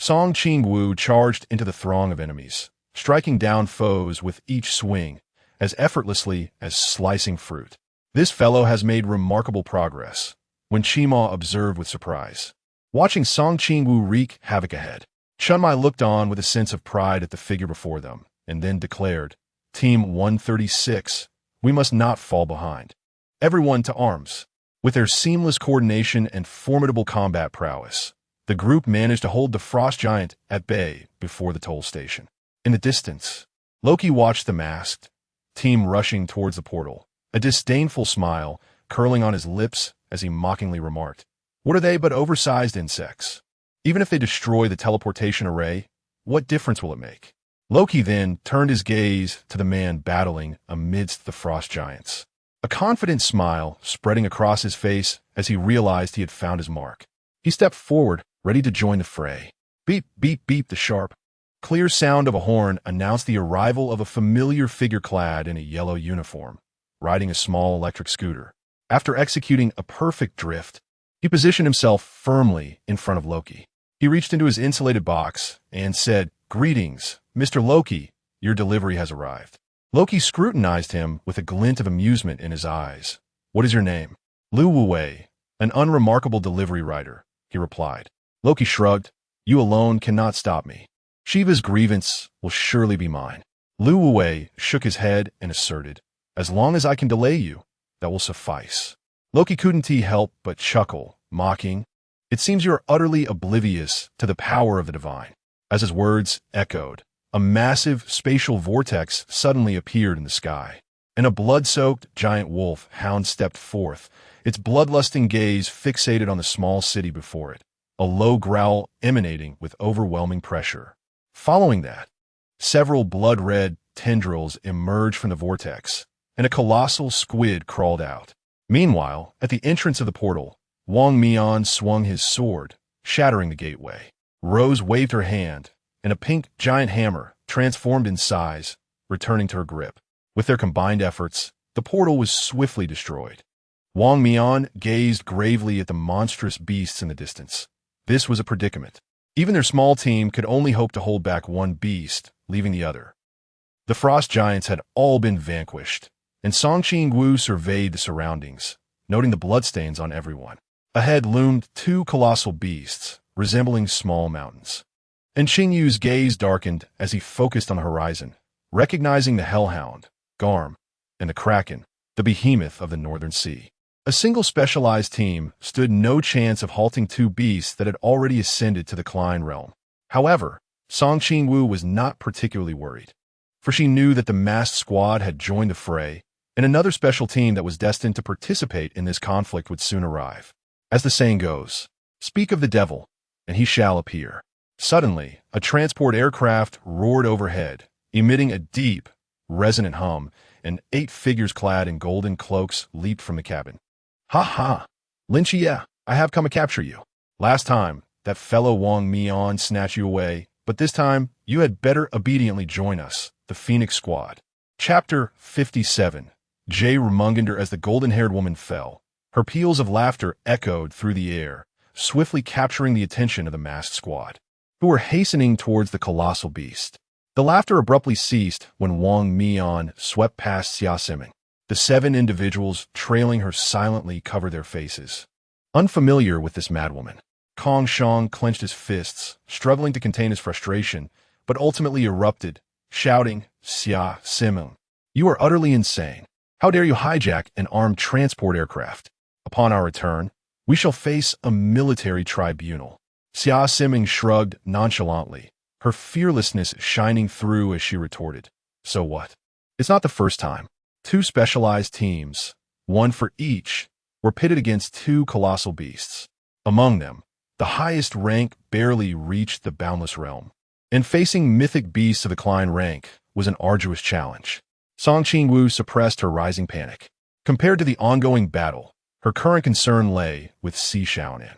Qingwu charged into the throng of enemies, striking down foes with each swing, as effortlessly as slicing fruit. This fellow has made remarkable progress, when Qima observed with surprise. Watching Qingwu wreak havoc ahead, Chen Mai looked on with a sense of pride at the figure before them, and then declared, Team 136, we must not fall behind. Everyone to arms. With their seamless coordination and formidable combat prowess, the group managed to hold the frost giant at bay before the toll station. In the distance, Loki watched the masked team rushing towards the portal, a disdainful smile curling on his lips as he mockingly remarked, "What are they but oversized insects? Even if they destroy the teleportation array, what difference will it make?" Loki then turned his gaze to the man battling amidst the frost giants, a confident smile spreading across his face as he realized he had found his mark. He stepped forward, ready to join the fray. Beep, beep, beep, the sharp, clear sound of a horn announced the arrival of a familiar figure clad in a yellow uniform, riding a small electric scooter. After executing a perfect drift, he positioned himself firmly in front of Loki. He reached into his insulated box and said, "Greetings, Mr. Loki, your delivery has arrived." Loki scrutinized him with a glint of amusement in his eyes. "What is your name?" "Lu Wuwei, an unremarkable delivery rider," he replied. Loki shrugged. "You alone cannot stop me. Shiva's grievance will surely be mine." Lu Wuwei shook his head and asserted, "As long as I can delay you, that will suffice." Loki couldn't help but chuckle, mocking, "It seems you are utterly oblivious to the power of the divine." As his words echoed, a massive spatial vortex suddenly appeared in the sky, and a blood-soaked giant wolf hound stepped forth, its bloodlusting gaze fixated on the small city before it, a low growl emanating with overwhelming pressure. Following that, several blood-red tendrils emerged from the vortex, and a colossal squid crawled out. Meanwhile, at the entrance of the portal, Wang Mian swung his sword, shattering the gateway. Rose waved her hand, and a pink giant hammer transformed in size, returning to her grip. With their combined efforts, the portal was swiftly destroyed. Wang Mian gazed gravely at the monstrous beasts in the distance. This was a predicament. Even their small team could only hope to hold back one beast, leaving the other. The frost giants had all been vanquished, and Qingwu surveyed the surroundings, noting the bloodstains on everyone. Ahead loomed two colossal beasts, resembling small mountains. And Qingyu's gaze darkened as he focused on the horizon, recognizing the hellhound, Garm, and the kraken, the behemoth of the northern sea. A single specialized team stood no chance of halting two beasts that had already ascended to the Klein realm. However, Qingwu was not particularly worried, for she knew that the masked squad had joined the fray, and another special team that was destined to participate in this conflict would soon arrive. As the saying goes, "Speak of the devil, and he shall appear." Suddenly, a transport aircraft roared overhead, emitting a deep, resonant hum, and 8 figures clad in golden cloaks leaped from the cabin. "Ha ha! Lin Xia, I have come to capture you. Last time, that fellow Wang Mian snatched you away, but this time, you had better obediently join us, the Phoenix Squad." Chapter 57. Jay Remungender as the golden-haired woman fell. Her peals of laughter echoed through the air, swiftly capturing the attention of the masked squad, who were hastening towards the colossal beast. The laughter abruptly ceased when Wang Mian swept past Xia Siming. The 7 individuals trailing her silently covered their faces. Unfamiliar with this madwoman, Kong Shang clenched his fists, struggling to contain his frustration, but ultimately erupted, shouting, "Xia Siming, you are utterly insane. How dare you hijack an armed transport aircraft? Upon our return, we shall face a military tribunal." Xia Siming shrugged nonchalantly, her fearlessness shining through as she retorted, "So what? It's not the first time." 2 specialized teams, one for each, were pitted against 2 colossal beasts. Among them, the highest rank barely reached the boundless realm, and facing mythic beasts of the Klein rank was an arduous challenge. Qingwu suppressed her rising panic. Compared to the ongoing battle, her current concern lay with Si Shaonan.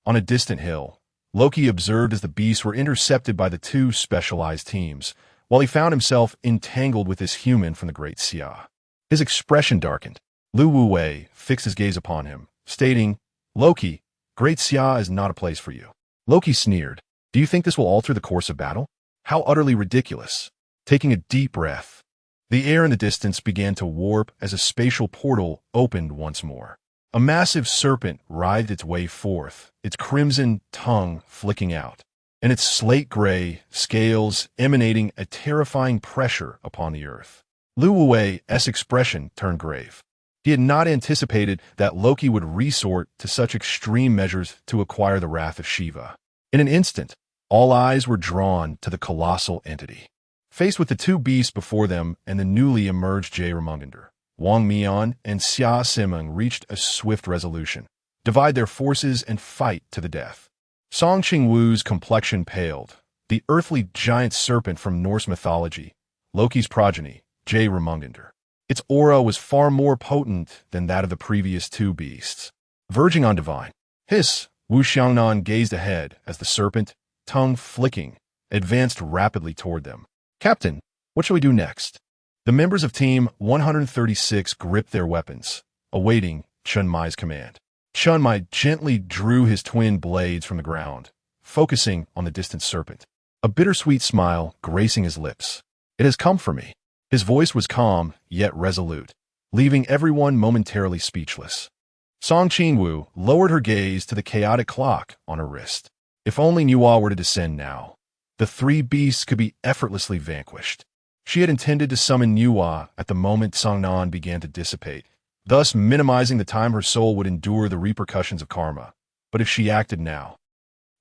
On a distant hill, Loki observed as the beasts were intercepted by the 2 specialized teams, while he found himself entangled with this human from the Great Xia. His expression darkened. Lu Wuwei fixed his gaze upon him, stating, "Loki, Great Xia is not a place for you." Loki sneered, "Do you think this will alter the course of battle? How utterly ridiculous." Taking a deep breath, the air in the distance began to warp as a spatial portal opened once more. A massive serpent writhed its way forth, its crimson tongue flicking out, and its slate-gray scales emanating a terrifying pressure upon the earth. Lu Wuwei's expression turned grave. He had not anticipated that Loki would resort to such extreme measures to acquire the wrath of Shiva. In an instant, all eyes were drawn to the colossal entity. Faced with the two beasts before them and the newly emerged Jairamungandar, Wang Mian and Xia Simeng reached a swift resolution. Divide their forces and fight to the death. Song Qingwu's complexion paled. The earthly giant serpent from Norse mythology, Loki's progeny, Jairamungandar. Its aura was far more potent than that of the previous two beasts. Verging on divine. Hiss! Wu Xiangnan gazed ahead as the serpent, tongue flicking, advanced rapidly toward them. Captain, what shall we do next? The members of Team 136 gripped their weapons, awaiting Chen Mai's command. Chen Mai gently drew his twin blades from the ground, focusing on the distant serpent. A bittersweet smile gracing his lips. It has come for me. His voice was calm, yet resolute, leaving everyone momentarily speechless. Song Qingwu lowered her gaze to the chaotic clock on her wrist. If only Nuwa were to descend now, the three beasts could be effortlessly vanquished. She had intended to summon Nuwa at the moment Cangnan began to dissipate, thus minimizing the time her soul would endure the repercussions of karma. But if she acted now,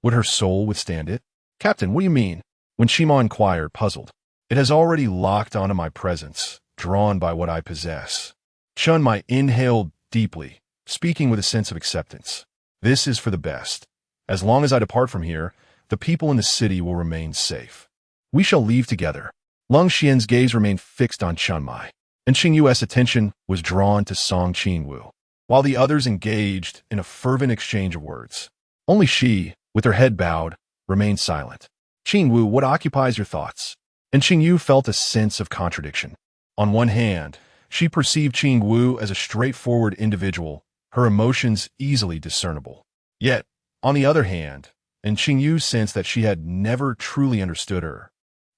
would her soul withstand it? Captain, what do you mean? When Shima inquired, puzzled. It has already locked onto my presence, drawn by what I possess. Chen Mai inhaled deeply, speaking with a sense of acceptance. This is for the best. As long as I depart from here, the people in the city will remain safe. We shall leave together. Lung Xian's gaze remained fixed on Chen Mai, and Qing Yu's attention was drawn to Song Qingwu, while the others engaged in a fervent exchange of words. Only she, with her head bowed, remained silent. Qingwu, what occupies your thoughts? And Qingyu felt a sense of contradiction. On one hand, she perceived Qingwu as a straightforward individual, her emotions easily discernible. Yet, on the other hand, and Qingyu sensed that she had never truly understood her,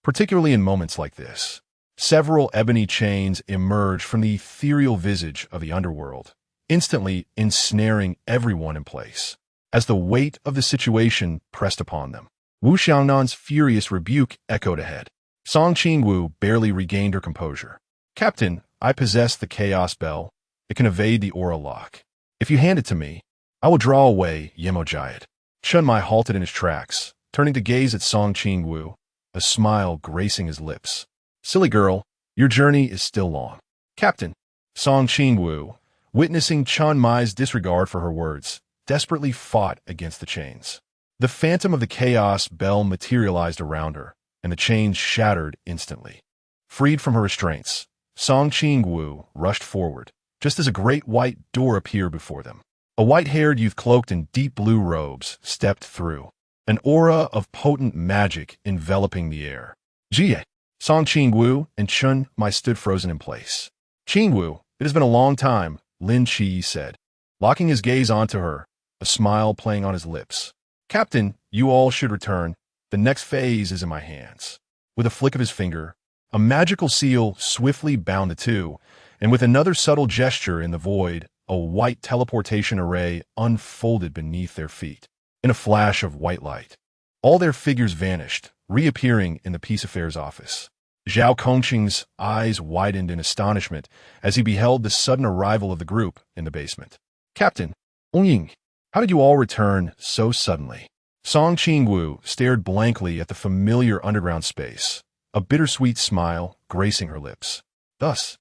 particularly in moments like this. Several ebony chains emerged from the ethereal visage of the underworld, instantly ensnaring everyone in place, as the weight of the situation pressed upon them. Wu Xiangnan's furious rebuke echoed ahead. Song Qingwu barely regained her composure. Captain, I possess the Chaos Bell. It can evade the aura lock. If you hand it to me, I will draw away Yemojayed. Chen Mai halted in his tracks, turning to gaze at Song Qingwu, a smile gracing his lips. Silly girl, your journey is still long. Captain, Song Qingwu, witnessing Chen Mai's disregard for her words, desperately fought against the chains. The phantom of the Chaos Bell materialized around her, and the chains shattered instantly. Freed from her restraints, Song Qingwu rushed forward, just as a great white door appeared before them. A white-haired youth cloaked in deep blue robes stepped through, an aura of potent magic enveloping the air. Jie, Song Qingwu and Chen Mai stood frozen in place. Qingwu, it has been a long time, Lin Qi said, locking his gaze onto her, a smile playing on his lips. Captain, you all should return. The next phase is in my hands. With a flick of his finger, a magical seal swiftly bound the two, and with another subtle gesture in the void, a white teleportation array unfolded beneath their feet. In a flash of white light, all their figures vanished, reappearing in the Peace Affairs office. Zhao Kongqing's eyes widened in astonishment as he beheld the sudden arrival of the group in the basement. Captain, Ongying, how did you all return so suddenly? Song Qingwu stared blankly at the familiar underground space, a bittersweet smile gracing her lips. Thus,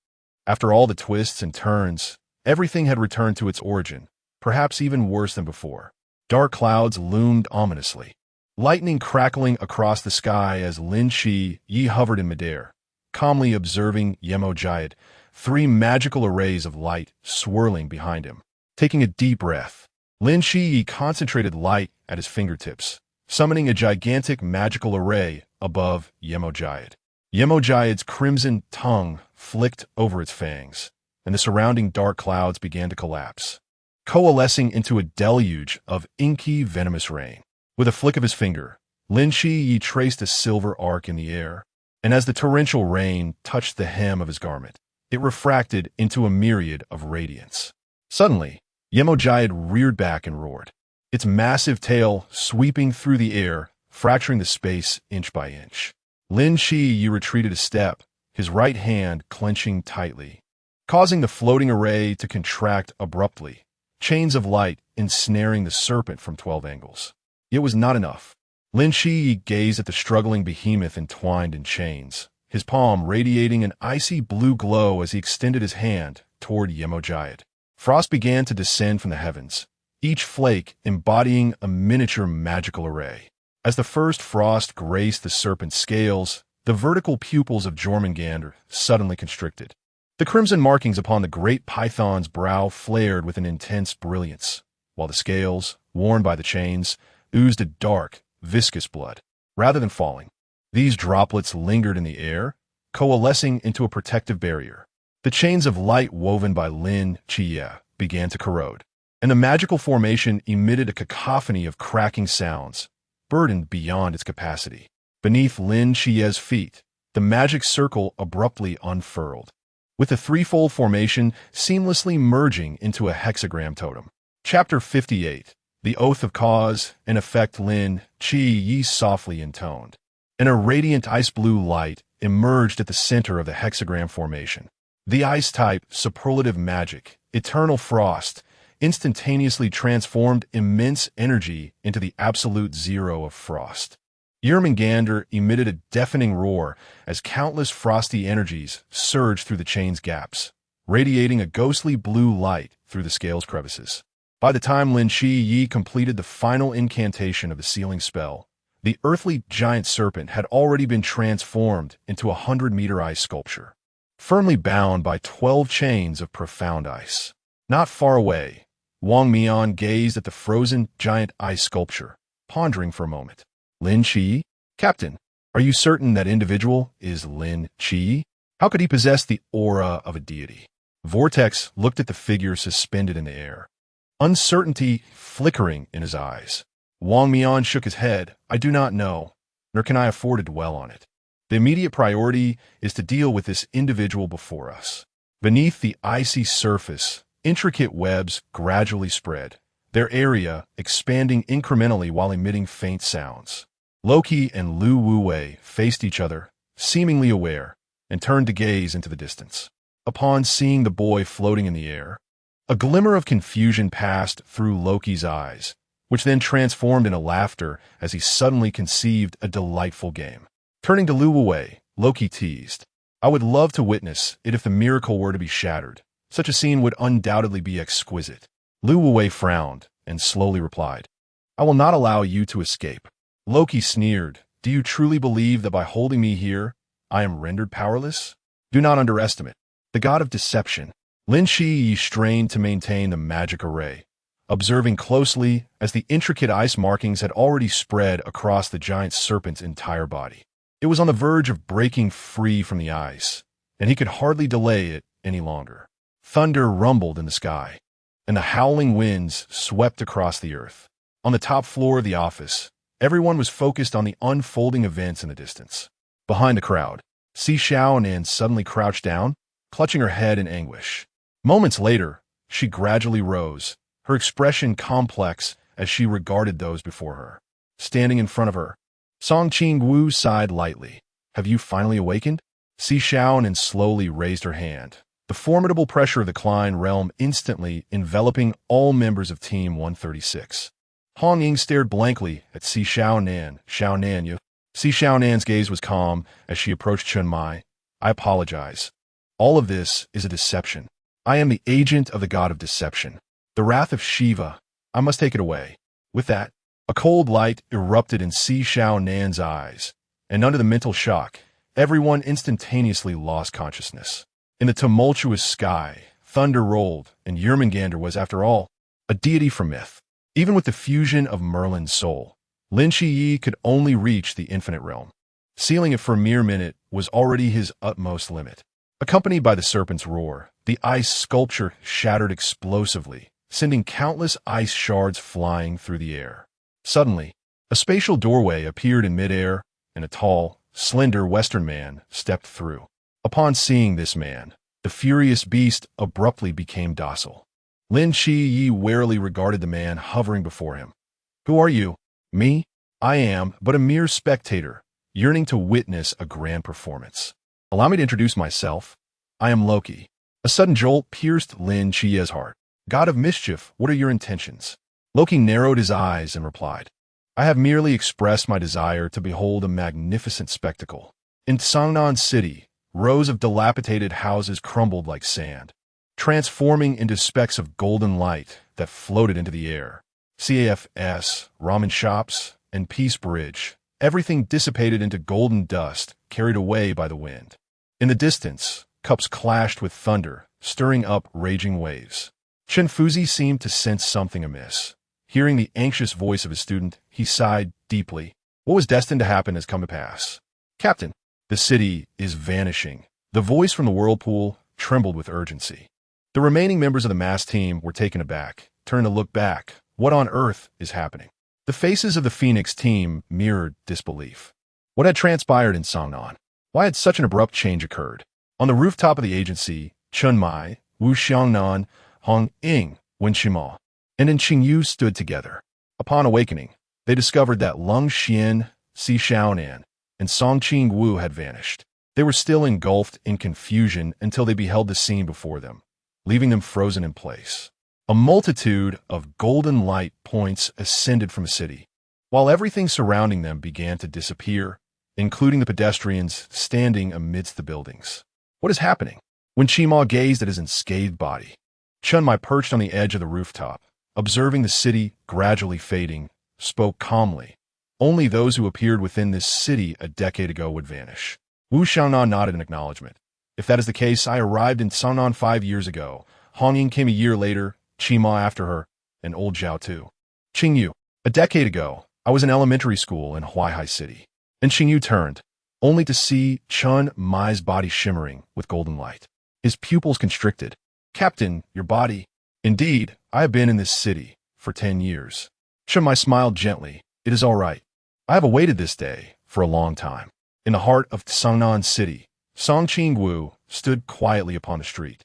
after all the twists and turns, everything had returned to its origin, perhaps even worse than before. Dark clouds loomed ominously, lightning crackling across the sky as Lin Qi Yi hovered in midair, calmly observing Yemojayed, three magical arrays of light swirling behind him. Taking a deep breath, Lin Qi concentrated light at his fingertips, summoning a gigantic magical array above Yemojayed. Yemojayed's crimson tongue flicked over its fangs, and the surrounding dark clouds began to collapse, coalescing into a deluge of inky, venomous rain. With a flick of his finger, Lin Qi traced a silver arc in the air, and as the torrential rain touched the hem of his garment, it refracted into a myriad of radiance. Suddenly, Yemojayed reared back and roared, its massive tail sweeping through the air, fracturing the space inch by inch. Lin Qi retreated a step, his right hand clenching tightly, causing the floating array to contract abruptly, chains of light ensnaring the serpent from 12 angles. It was not enough. Lin Shi gazed at the struggling behemoth entwined in chains, his palm radiating an icy blue glow as he extended his hand toward Giant. Frost began to descend from the heavens, each flake embodying a miniature magical array. As the first frost graced the serpent's scales, the vertical pupils of Jormungandr suddenly constricted. The crimson markings upon the great python's brow flared with an intense brilliance, while the scales, worn by the chains, oozed a dark, viscous blood. Rather than falling, these droplets lingered in the air, coalescing into a protective barrier. The chains of light woven by Lin Xia began to corrode, and the magical formation emitted a cacophony of cracking sounds, burdened beyond its capacity. Beneath Lin Xia's feet, the magic circle abruptly unfurled, with the threefold formation seamlessly merging into a hexagram totem. Chapter 58. The Oath of Cause and Effect. Lin Qi softly intoned, and a radiant ice-blue light emerged at the center of the hexagram formation. The ice-type, superlative magic, eternal frost, instantaneously transformed immense energy into the absolute zero of frost. Jormungandr emitted a deafening roar as countless frosty energies surged through the chain's gaps, radiating a ghostly blue light through the scale's crevices. By the time Lin Shi completed the final incantation of the sealing spell, the earthly giant serpent had already been transformed into a 100-meter ice sculpture, firmly bound by 12 chains of profound ice. Not far away, Wang Mian gazed at the frozen giant ice sculpture, pondering for a moment. Lin Qi? Captain, are you certain that individual is Lin Qi? How could he possess the aura of a deity? Vortex looked at the figure suspended in the air, uncertainty flickering in his eyes. Wang Mian shook his head. I do not know, nor can I afford to dwell on it. The immediate priority is to deal with this individual before us. Beneath the icy surface, intricate webs gradually spread, their area expanding incrementally while emitting faint sounds. Loki and Lu Wuwei faced each other, seemingly aware, and turned to gaze into the distance. Upon seeing the boy floating in the air, a glimmer of confusion passed through Loki's eyes, which then transformed into laughter as he suddenly conceived a delightful game. Turning to Lu Wuwei, Loki teased, I would love to witness it if the miracle were to be shattered. Such a scene would undoubtedly be exquisite. Lu Wuwei frowned and slowly replied, I will not allow you to escape. Loki sneered, do you truly believe that by holding me here, I am rendered powerless? Do not underestimate the god of deception. Lin Shi strained to maintain the magic array, observing closely as the intricate ice markings had already spread across the giant serpent's entire body. It was on the verge of breaking free from the ice, and he could hardly delay it any longer. Thunder rumbled in the sky, and the howling winds swept across the earth. On the top floor of the office, everyone was focused on the unfolding events in the distance. Behind the crowd, Xiaonan suddenly crouched down, clutching her head in anguish. Moments later, she gradually rose, her expression complex as she regarded those before her. Standing in front of her, Song Qingwu sighed lightly. Have you finally awakened? Xiaonan slowly raised her hand, the formidable pressure of the Klein realm instantly enveloping all members of Team 136. Hong Ying stared blankly at Xiaonan. Xiaonan's gaze was calm as she approached Chun Mai. I apologize. All of this is a deception. I am the agent of the god of deception. The wrath of Shiva. I must take it away. With that, a cold light erupted in Xiaonan's eyes, and under the mental shock, everyone instantaneously lost consciousness. In the tumultuous sky, thunder rolled, and Jormungandr was, after all, a deity from myth. Even with the fusion of Merlin's soul, Lin Shi could only reach the infinite realm. Sealing it for a mere minute was already his utmost limit. Accompanied by the serpent's roar, the ice sculpture shattered explosively, sending countless ice shards flying through the air. Suddenly, a spatial doorway appeared in midair, and a tall, slender Western man stepped through. Upon seeing this man, the furious beast abruptly became docile. Lin Shi warily regarded the man hovering before him. Who are you? Me? I am but a mere spectator, yearning to witness a grand performance. Allow me to introduce myself. I am Loki. A sudden jolt pierced Lin Qi's heart. God of mischief, what are your intentions? Loki narrowed his eyes and replied, I have merely expressed my desire to behold a magnificent spectacle. In Cangnan City, rows of dilapidated houses crumbled like sand, transforming into specks of golden light that floated into the air. CAFs, ramen shops, and Peace Bridge, everything dissipated into golden dust, carried away by the wind. In the distance, cups clashed with thunder, stirring up raging waves. Chen Fuzi seemed to sense something amiss. Hearing the anxious voice of his student, he sighed deeply. What was destined to happen has come to pass. Captain, the city is vanishing. The voice from the whirlpool trembled with urgency. The remaining members of the mass team were taken aback, turned to look back. What on earth is happening? The faces of the Phoenix team mirrored disbelief. What had transpired in Cangnan? Why had such an abrupt change occurred? On the rooftop of the agency, Chun Mai, Wu Xiangnan, Hong Ying, Wen Shima, and Qingwu stood together. Upon awakening, they discovered that Lung Xian, Si Xiaonan, and Song Qingwu had vanished. They were still engulfed in confusion until they beheld the scene before them, leaving them frozen in place. A multitude of golden light points ascended from the city, while everything surrounding them began to disappear, including the pedestrians standing amidst the buildings. What is happening? When Qima gazed at his unscathed body, Chun Mai, perched on the edge of the rooftop, observing the city gradually fading, spoke calmly. Only those who appeared within this city a decade ago would vanish. Wu Xiangnan nodded in acknowledgement. If that is the case, I arrived in Cangnan 5 years ago. Hong Ying came a year later, Qima after her, and old Zhao too. Qingwu. A decade ago, I was in elementary school in Huaihai City. And Qingwu turned, only to see Chun Mai's body shimmering with golden light. His pupils constricted. Captain, your body. Indeed, I have been in this city for 10 years. Chun Mai smiled gently. It is all right. I have awaited this day for a long time. In the heart of Cangnan City, Song Qingwu stood quietly upon the street,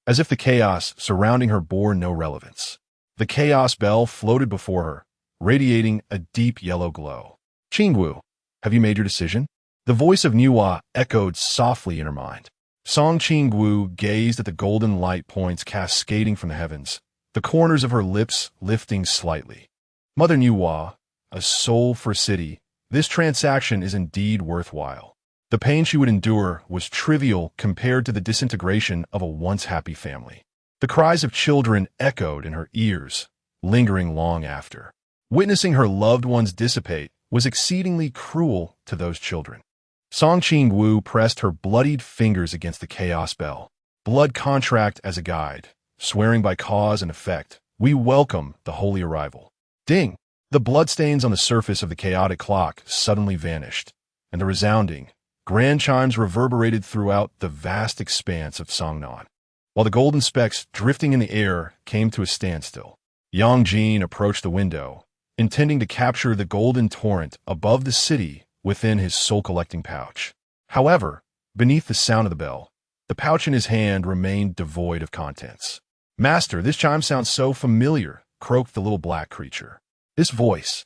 as if the chaos surrounding her bore no relevance. The chaos bell floated before her, radiating a deep yellow glow. Qingwu, have you made your decision? The voice of Nuwa echoed softly in her mind. Song Qingwu gazed at the golden light points cascading from the heavens, the corners of her lips lifting slightly. Mother Nuwa, a soul for a city, this transaction is indeed worthwhile. The pain she would endure was trivial compared to the disintegration of a once happy family. The cries of children echoed in her ears, lingering long after. Witnessing her loved ones dissipate was exceedingly cruel to those children. Song Qingwu pressed her bloodied fingers against the chaos bell. Blood contract as a guide, swearing by cause and effect, we welcome the holy arrival. Ding! The bloodstains on the surface of the chaotic clock suddenly vanished, and the resounding, grand chimes reverberated throughout the vast expanse of Cangnan. While the golden specks drifting in the air came to a standstill, Yang Jin approached the window, intending to capture the golden torrent above the city within his soul-collecting pouch. However, beneath the sound of the bell, the pouch in his hand remained devoid of contents. Master, this chime sounds so familiar, croaked the little black creature. This voice.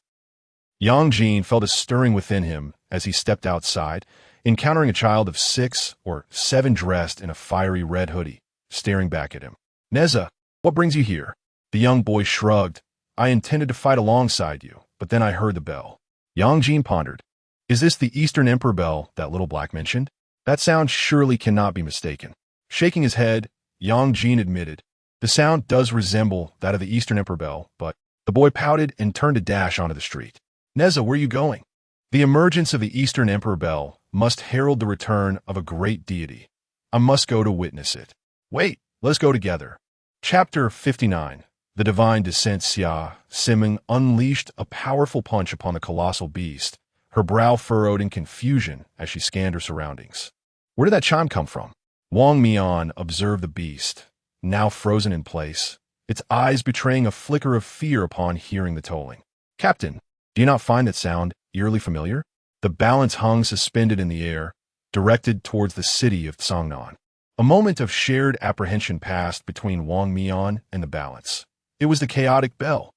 Yang Jin felt a stirring within him as he stepped outside, encountering a child of 6 or 7 dressed in a fiery red hoodie, staring back at him. Neza, what brings you here? The young boy shrugged. I intended to fight alongside you, but then I heard the bell. Yang Jin pondered. Is this the Eastern Emperor bell that little black mentioned? That sound surely cannot be mistaken. Shaking his head, Yang Jin admitted, the sound does resemble that of the Eastern Emperor bell, but the boy pouted and turned to dash onto the street. Neza, where are you going? The emergence of the Eastern Emperor bell must herald the return of a great deity. I must go to witness it. Wait, let's go together. Chapter 59. The Divine Descent. Xia Siming unleashed a powerful punch upon the colossal beast, her brow furrowed in confusion as she scanned her surroundings. Where did that chime come from? Wang Mian observed the beast, now frozen in place, its eyes betraying a flicker of fear upon hearing the tolling. Captain, do you not find that sound eerily familiar? The balance hung suspended in the air, directed towards the city of Cangnan. A moment of shared apprehension passed between Wang Mian and the balance. It was the chaotic bell.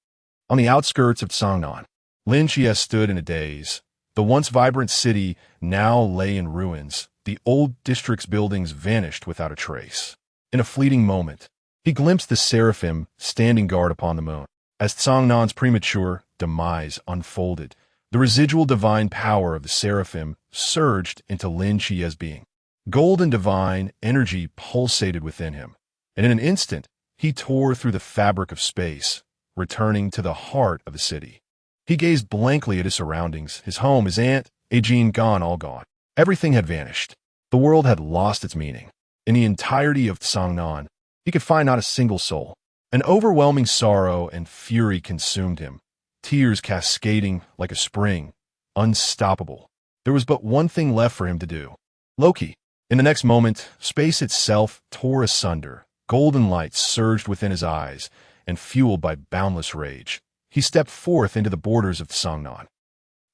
On the outskirts of Cangnan, Lin Xia stood in a daze. The once vibrant city now lay in ruins. The old district's buildings vanished without a trace. In a fleeting moment, he glimpsed the seraphim standing guard upon the moon. As Cangnan's premature demise unfolded, The residual divine power of the seraphim surged into Lin Qia's being. Golden divine energy pulsated within him, and in an instant, he tore through the fabric of space, returning to the heart of the city. He gazed blankly at his surroundings, his home, his aunt, Ajin gone, all gone. Everything had vanished. The world had lost its meaning. In the entirety of Cangnan, he could find not a single soul. An overwhelming sorrow and fury consumed him, tears cascading like a spring, unstoppable. There was but one thing left for him to do. Loki. In the next moment, space itself tore asunder. Golden light surged within his eyes, and fueled by boundless rage, he stepped forth into the borders of Cangnan.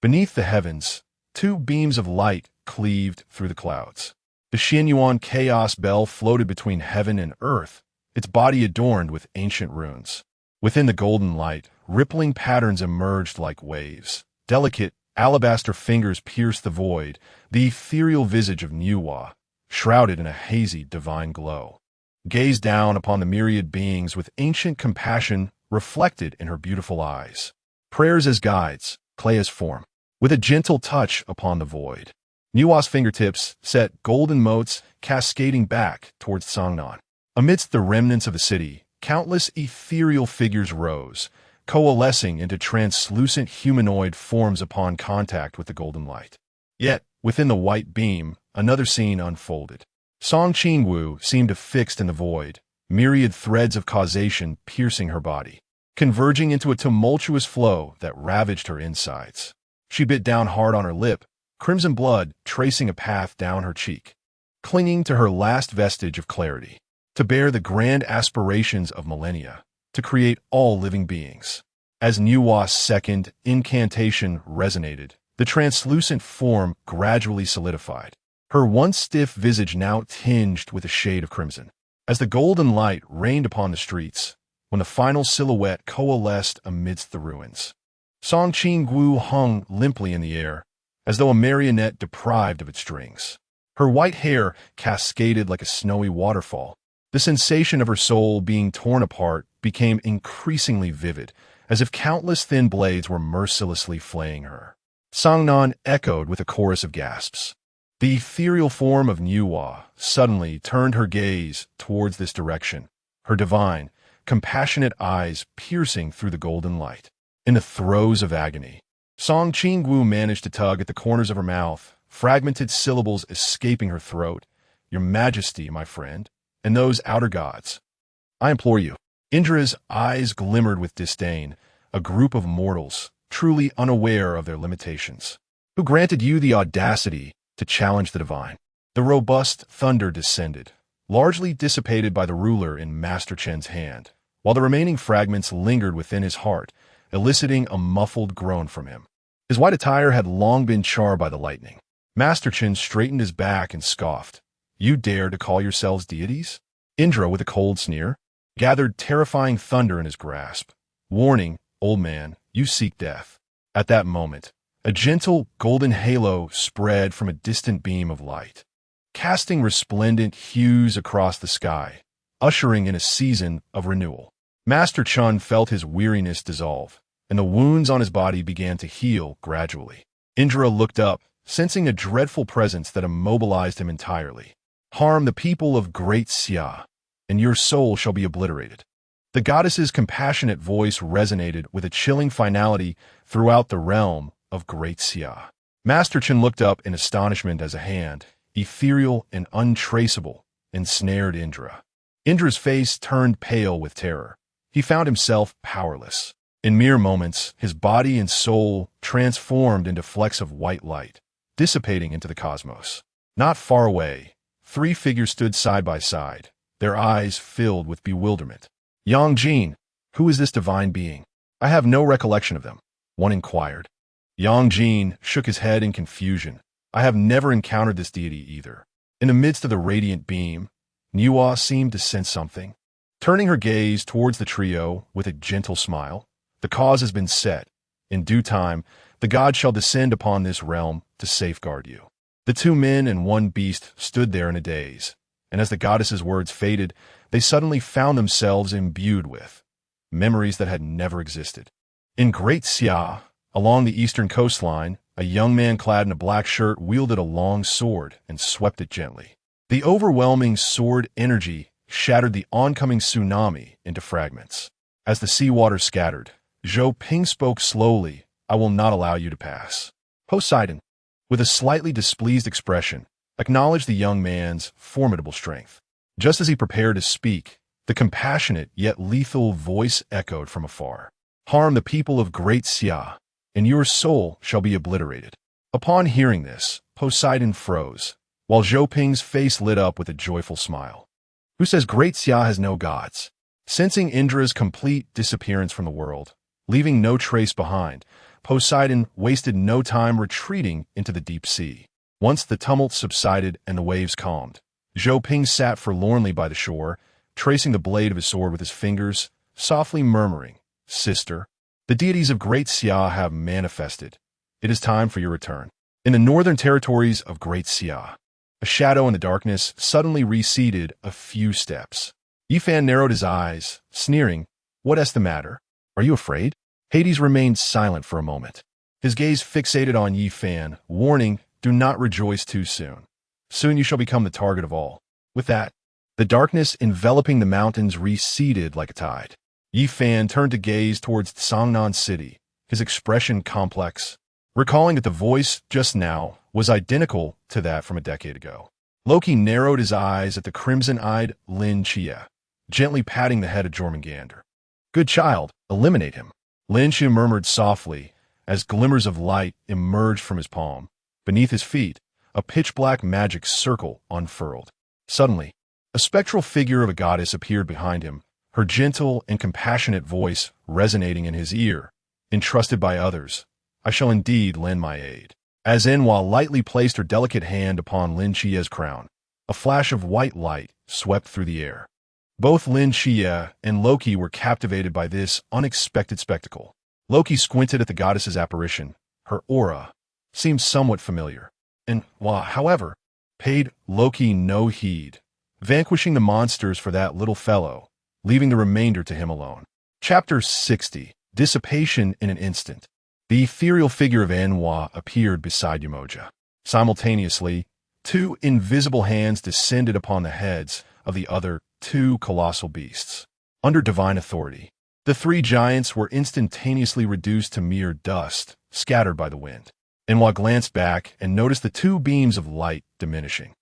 Beneath the heavens, two beams of light cleaved through the clouds. The Xianyuan chaos bell floated between heaven and earth, its body adorned with ancient runes. Within the golden light, rippling patterns emerged like waves. Delicate, alabaster fingers pierced the void, the ethereal visage of Nuwa, shrouded in a hazy, divine glow. Gazed down upon the myriad beings with ancient compassion reflected in her beautiful eyes. Prayers as guides, clay as form, with a gentle touch upon the void. Nuwa's fingertips set golden motes cascading back towards Cangnan. Amidst the remnants of the city, countless ethereal figures rose, coalescing into translucent humanoid forms upon contact with the golden light. Yet, within the white beam, another scene unfolded. Qingwu seemed affixed in the void, myriad threads of causation piercing her body, converging into a tumultuous flow that ravaged her insides. She bit down hard on her lip, crimson blood tracing a path down her cheek, clinging to her last vestige of clarity, to bear the grand aspirations of millennia, to create all living beings. As Nuwa's second incantation resonated, the translucent form gradually solidified, her once stiff visage now tinged with a shade of crimson. As the golden light rained upon the streets, when the final silhouette coalesced amidst the ruins, Qingwu hung limply in the air, as though a marionette deprived of its strings. Her white hair cascaded like a snowy waterfall. The sensation of her soul being torn apart became increasingly vivid, as if countless thin blades were mercilessly flaying her. Cangnan echoed with a chorus of gasps. The ethereal form of Nuwa suddenly turned her gaze towards this direction, her divine, compassionate eyes piercing through the golden light. In the throes of agony, Qingwu managed to tug at the corners of her mouth, fragmented syllables escaping her throat. "Your Majesty, my friend, and those outer gods, I implore you." Indra's eyes glimmered with disdain, a group of mortals, truly unaware of their limitations, who granted you the audacity to challenge the divine. The robust thunder descended, largely dissipated by the ruler in Master Chen's hand, while the remaining fragments lingered within his heart, eliciting a muffled groan from him. His white attire had long been charred by the lightning. Master Chen straightened his back and scoffed. "You dare to call yourselves deities?" Indra, with a cold sneer, gathered terrifying thunder in his grasp. "Warning, old man, you seek death." At that moment, a gentle golden halo spread from a distant beam of light, casting resplendent hues across the sky, ushering in a season of renewal. Master Chun felt his weariness dissolve, and the wounds on his body began to heal gradually. Indra looked up, sensing a dreadful presence that immobilized him entirely. "Harm the people of Great Xia, and your soul shall be obliterated." The goddess's compassionate voice resonated with a chilling finality throughout the realm of Great Xia. Master Chen looked up in astonishment as a hand, ethereal and untraceable, ensnared Indra. Indra's face turned pale with terror. He found himself powerless. In mere moments, his body and soul transformed into flecks of white light, dissipating into the cosmos. Not far away, three figures stood side by side, their eyes filled with bewilderment. "Yang Jin, who is this divine being? I have no recollection of them," one inquired. Yang Jin shook his head in confusion. "I have never encountered this deity either." In the midst of the radiant beam, Nuwa seemed to sense something. Turning her gaze towards the trio with a gentle smile, "The cause has been set. In due time, the god shall descend upon this realm to safeguard you." The two men and one beast stood there in a daze, and as the goddess's words faded, they suddenly found themselves imbued with memories that had never existed. In Great Xia, Along the eastern coastline, a young man clad in a black shirt wielded a long sword and swept it gently. The overwhelming sword energy shattered the oncoming tsunami into fragments. As the seawater scattered, Zhou Ping spoke slowly, "I will not allow you to pass." Poseidon, with a slightly displeased expression, acknowledged the young man's formidable strength. Just as he prepared to speak, the compassionate yet lethal voice echoed from afar. "Harm the people of Great Xia, and your soul shall be obliterated." Upon hearing this, Poseidon froze, while Zhou Ping's face lit up with a joyful smile. "Who says Great Xia has no gods?" Sensing Indra's complete disappearance from the world, leaving no trace behind, Poseidon wasted no time retreating into the deep sea. Once the tumult subsided and the waves calmed, Zhou Ping sat forlornly by the shore, tracing the blade of his sword with his fingers, softly murmuring, "Sister, the deities of Great Xia have manifested. It is time for your return." In the northern territories of Great Xia, a shadow in the darkness suddenly receded a few steps. Yifan narrowed his eyes, sneering, "What is the matter? Are you afraid?" Hades remained silent for a moment, his gaze fixated on Yifan, warning, "Do not rejoice too soon. Soon you shall become the target of all." With that, the darkness enveloping the mountains receded like a tide. Yifan turned to gaze towards Cangnan City, his expression complex, recalling that the voice just now was identical to that from a decade ago. Loki narrowed his eyes at the crimson-eyed Lin Xia, gently patting the head of Jormungandr. "Good child, eliminate him." Lin Xia murmured softly as glimmers of light emerged from his palm. Beneath his feet, a pitch-black magic circle unfurled. Suddenly, a spectral figure of a goddess appeared behind him, her gentle and compassionate voice resonating in his ear. "Entrusted by others, I shall indeed lend my aid." As Nuwa lightly placed her delicate hand upon Lin Xia's crown, a flash of white light swept through the air. Both Lin Xia and Loki were captivated by this unexpected spectacle. Loki squinted at the goddess's apparition. Her aura seemed somewhat familiar, and Nuwa, however, paid Loki no heed, vanquishing the monsters for that little fellow, leaving the remainder to him alone. Chapter 60. Dissipation in an instant. The ethereal figure of Nuwa appeared beside Umoja. Simultaneously, two invisible hands descended upon the heads of the other two colossal beasts. Under divine authority, the three giants were instantaneously reduced to mere dust, scattered by the wind. Nuwa glanced back and noticed the two beams of light diminishing.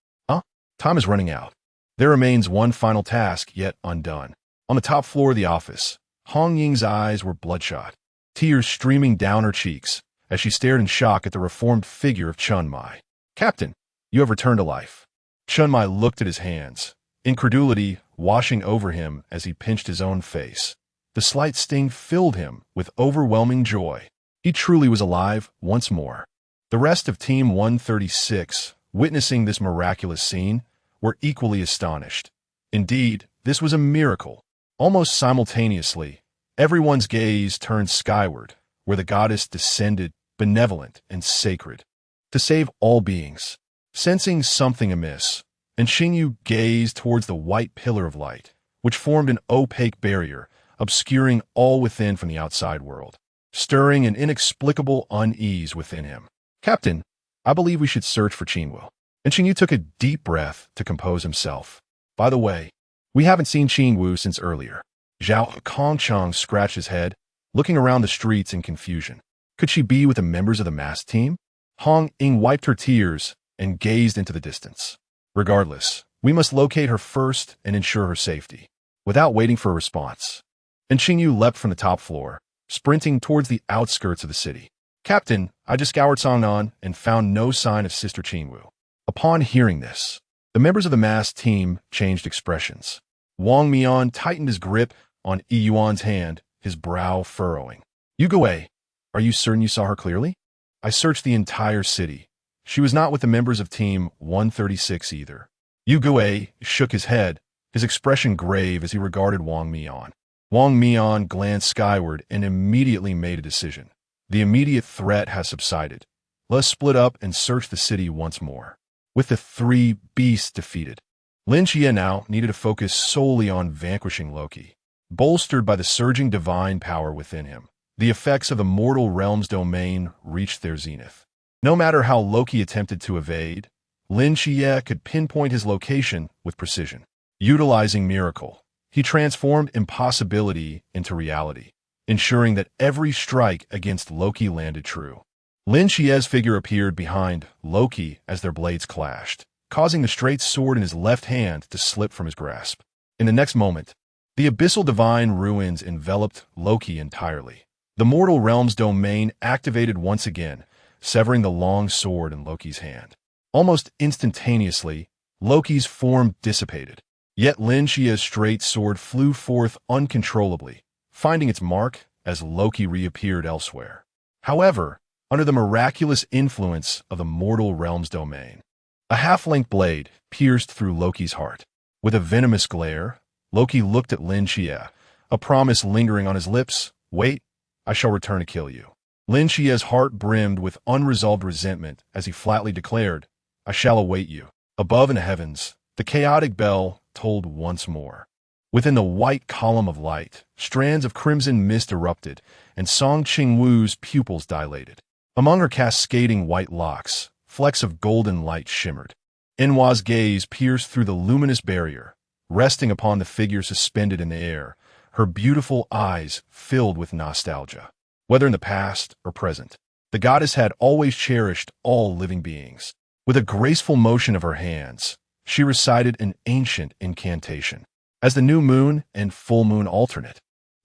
Time is running out. There remains one final task yet undone. On the top floor of the office, Hong Ying's eyes were bloodshot, tears streaming down her cheeks as she stared in shock at the reformed figure of Chun Mai. "Captain, you have returned to life." Chun Mai looked at his hands, incredulity washing over him as he pinched his own face. The slight sting filled him with overwhelming joy. He truly was alive once more. The rest of Team 136, witnessing this miraculous scene, were equally astonished. Indeed, this was a miracle. Almost simultaneously, everyone's gaze turned skyward, where the goddess descended, benevolent and sacred, to save all beings. Sensing something amiss, and Qingwu gazed towards the white pillar of light, which formed an opaque barrier, obscuring all within from the outside world, stirring an inexplicable unease within him. "Captain, I believe we should search for Qingwu." And Qingwu took a deep breath to compose himself. "By the way, we haven't seen Qingwu since earlier." Zhao Kongchang scratched his head, looking around the streets in confusion. Could she be with the members of the masked team? Hong Ying wiped her tears and gazed into the distance. "Regardless, we must locate her first and ensure her safety." Without waiting for a response, and Qingwu leapt from the top floor, sprinting towards the outskirts of the city. "Captain, I just scoured Cangnan and found no sign of Sister Qingwu." Upon hearing this, the members of the masked team changed expressions. Wang Mian tightened his grip on Yi Yuan's hand, his brow furrowing. "Yugui, are you certain you saw her clearly?" "I searched the entire city. She was not with the members of Team 136 either." Yugui shook his head, his expression grave as he regarded Wang Mian. Wang Mian glanced skyward and immediately made a decision. "The immediate threat has subsided. Let us split up and search the city once more." With the three beasts defeated, Lin Xia now needed to focus solely on vanquishing Loki. Bolstered by the surging divine power within him, the effects of the mortal realm's domain reached their zenith. No matter how Loki attempted to evade, Lin Xie could pinpoint his location with precision. Utilizing miracle, he transformed impossibility into reality, ensuring that every strike against Loki landed true. Lin Xie's figure appeared behind Loki as their blades clashed, causing the straight sword in his left hand to slip from his grasp. In the next moment, the abyssal divine ruins enveloped Loki entirely. The mortal realm's domain activated once again, severing the long sword in Loki's hand. Almost instantaneously, Loki's form dissipated. Yet Lin Xie's straight sword flew forth uncontrollably, finding its mark as Loki reappeared elsewhere. However, under the miraculous influence of the mortal realm's domain, a half-length blade pierced through Loki's heart. With a venomous glare, Loki looked at Lin Xie, a promise lingering on his lips. "Wait, I shall return to kill you." Lin Xie's heart brimmed with unresolved resentment as he flatly declared, "I shall await you." Above in the heavens, the chaotic bell tolled once more. Within the white column of light, strands of crimson mist erupted, and Song Qingwu's pupils dilated. Among her cascading white locks, flecks of golden light shimmered. Nuwa's gaze pierced through the luminous barrier, resting upon the figure suspended in the air, her beautiful eyes filled with nostalgia. Whether in the past or present, the goddess had always cherished all living beings. With a graceful motion of her hands, she recited an ancient incantation. As the new moon and full moon alternate,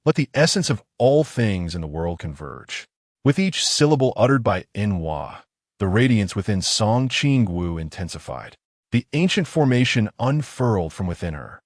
let the essence of all things in the world converge. With each syllable uttered by Nuwa, the radiance within Song Qingwu intensified. The ancient formation unfurled from within her,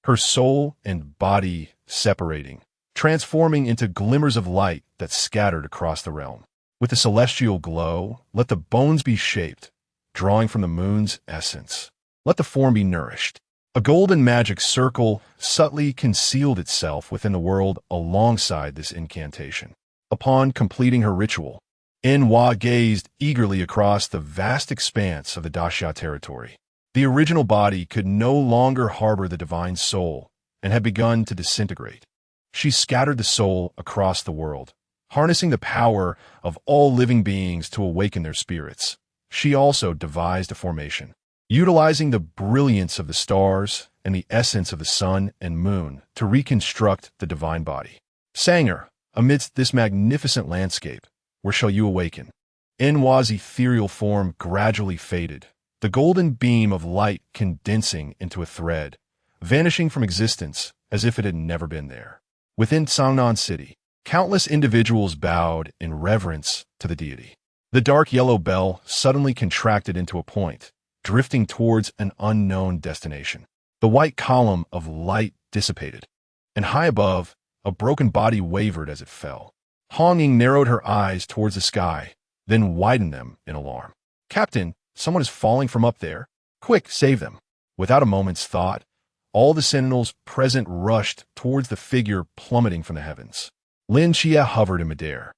her soul and body separating, transforming into glimmers of light that scattered across the realm. With the celestial glow, let the bones be shaped, drawing from the moon's essence. Let the form be nourished. A golden magic circle subtly concealed itself within the world alongside this incantation. Upon completing her ritual, Nuwa gazed eagerly across the vast expanse of the Daxia territory. The original body could no longer harbor the divine soul and had begun to disintegrate. She scattered the soul across the world, harnessing the power of all living beings to awaken their spirits. She also devised a formation, utilizing the brilliance of the stars and the essence of the sun and moon to reconstruct the divine body. Sanger, amidst this magnificent landscape, where shall you awaken? Nuwa's ethereal form gradually faded, the golden beam of light condensing into a thread, vanishing from existence as if it had never been there. Within Cangnan City, countless individuals bowed in reverence to the deity. The dark yellow bell suddenly contracted into a point, drifting towards an unknown destination. The white column of light dissipated, and high above, a broken body wavered as it fell. Hong Ying narrowed her eyes towards the sky, then widened them in alarm. "Captain, someone is falling from up there. Quick, save them." Without a moment's thought, all the sentinels present rushed towards the figure plummeting from the heavens. Lin Xie hovered in midair,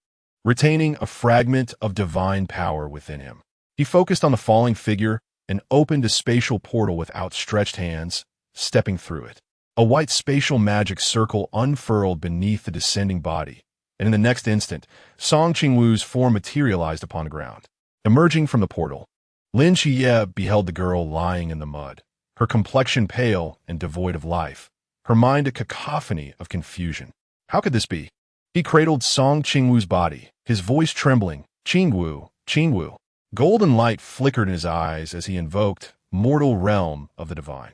retaining a fragment of divine power within him. He focused on the falling figure and opened a spatial portal with outstretched hands, stepping through it. A white spatial magic circle unfurled beneath the descending body, and in the next instant, Song Qingwu's form materialized upon the ground. Emerging from the portal, Lin Xie beheld the girl lying in the mud, her complexion pale and devoid of life, her mind a cacophony of confusion. How could this be? He cradled Song Qingwu's body, his voice trembling. "Qingwu, Qingwu." Golden light flickered in his eyes as he invoked mortal realm of the divine.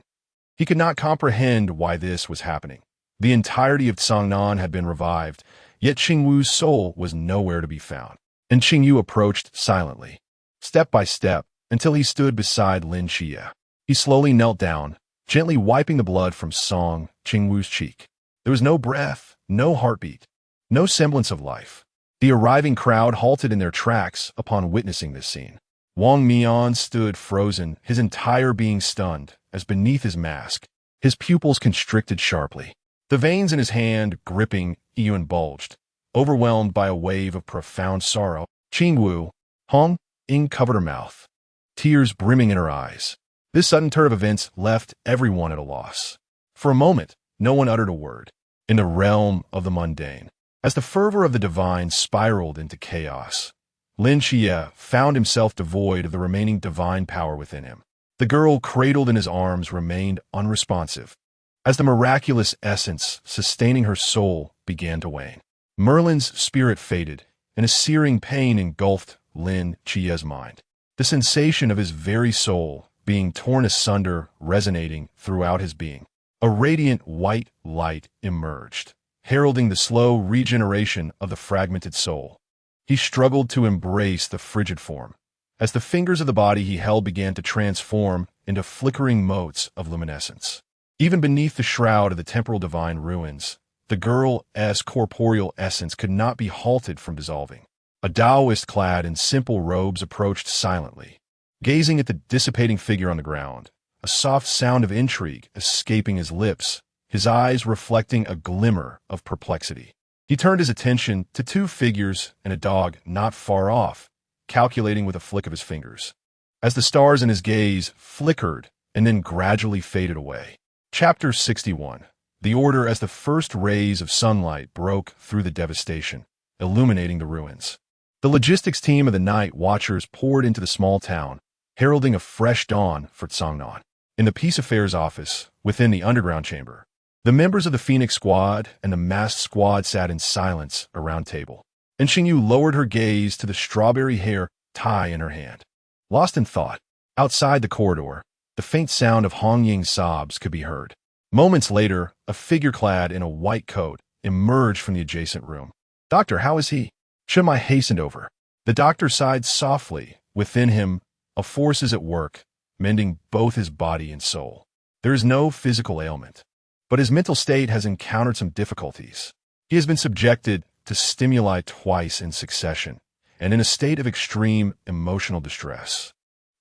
He could not comprehend why this was happening. The entirety of Cangnan had been revived, yet Qingwu's soul was nowhere to be found. And Qingyu approached silently, step by step, until he stood beside Lin Xie. He slowly knelt down, gently wiping the blood from Song Qingwu's cheek. There was no breath, no heartbeat, no semblance of life. The arriving crowd halted in their tracks upon witnessing this scene. Wang Mian stood frozen, his entire being stunned, as beneath his mask, his pupils constricted sharply. The veins in his hand, gripping Yuan, bulged, overwhelmed by a wave of profound sorrow. Qingwu, Hong Ying covered her mouth, tears brimming in her eyes. This sudden turn of events left everyone at a loss. For a moment, no one uttered a word. In the realm of the mundane, As the fervor of the divine spiraled into chaos, Lin Xia found himself devoid of the remaining divine power within him. The girl cradled in his arms remained unresponsive, as the miraculous essence sustaining her soul began to wane. Merlin's spirit faded, and a searing pain engulfed Lin Xia's mind. The sensation of his very soul being torn asunder resonating throughout his being. A radiant white light emerged, heralding the slow regeneration of the fragmented soul. He struggled to embrace the frigid form, as the fingers of the body he held began to transform into flickering motes of luminescence. Even beneath the shroud of the temporal divine ruins, the girl's corporeal essence could not be halted from dissolving. A Taoist clad in simple robes approached silently, gazing at the dissipating figure on the ground, a soft sound of intrigue escaping his lips, his eyes reflecting a glimmer of perplexity. He turned his attention to two figures and a dog not far off, calculating with a flick of his fingers, as the stars in his gaze flickered and then gradually faded away. Chapter 61. The Order. As the first rays of sunlight broke through the devastation, illuminating the ruins, the logistics team of the Night Watchers poured into the small town, heralding a fresh dawn for Cangnan. In the Peace Affairs office, within the underground chamber, the members of the Phoenix Squad and the Masked Squad sat in silence around table, and Qingwu lowered her gaze to the strawberry hair tie in her hand. Lost in thought, outside the corridor, the faint sound of Hong Ying's sobs could be heard. Moments later, a figure clad in a white coat emerged from the adjacent room. "Doctor, how is he?" Shimai hastened over. The doctor sighed softly. Within him, a force is at work, mending both his body and soul. There is no physical ailment, but his mental state has encountered some difficulties. He has been subjected to stimuli twice in succession, and in a state of extreme emotional distress.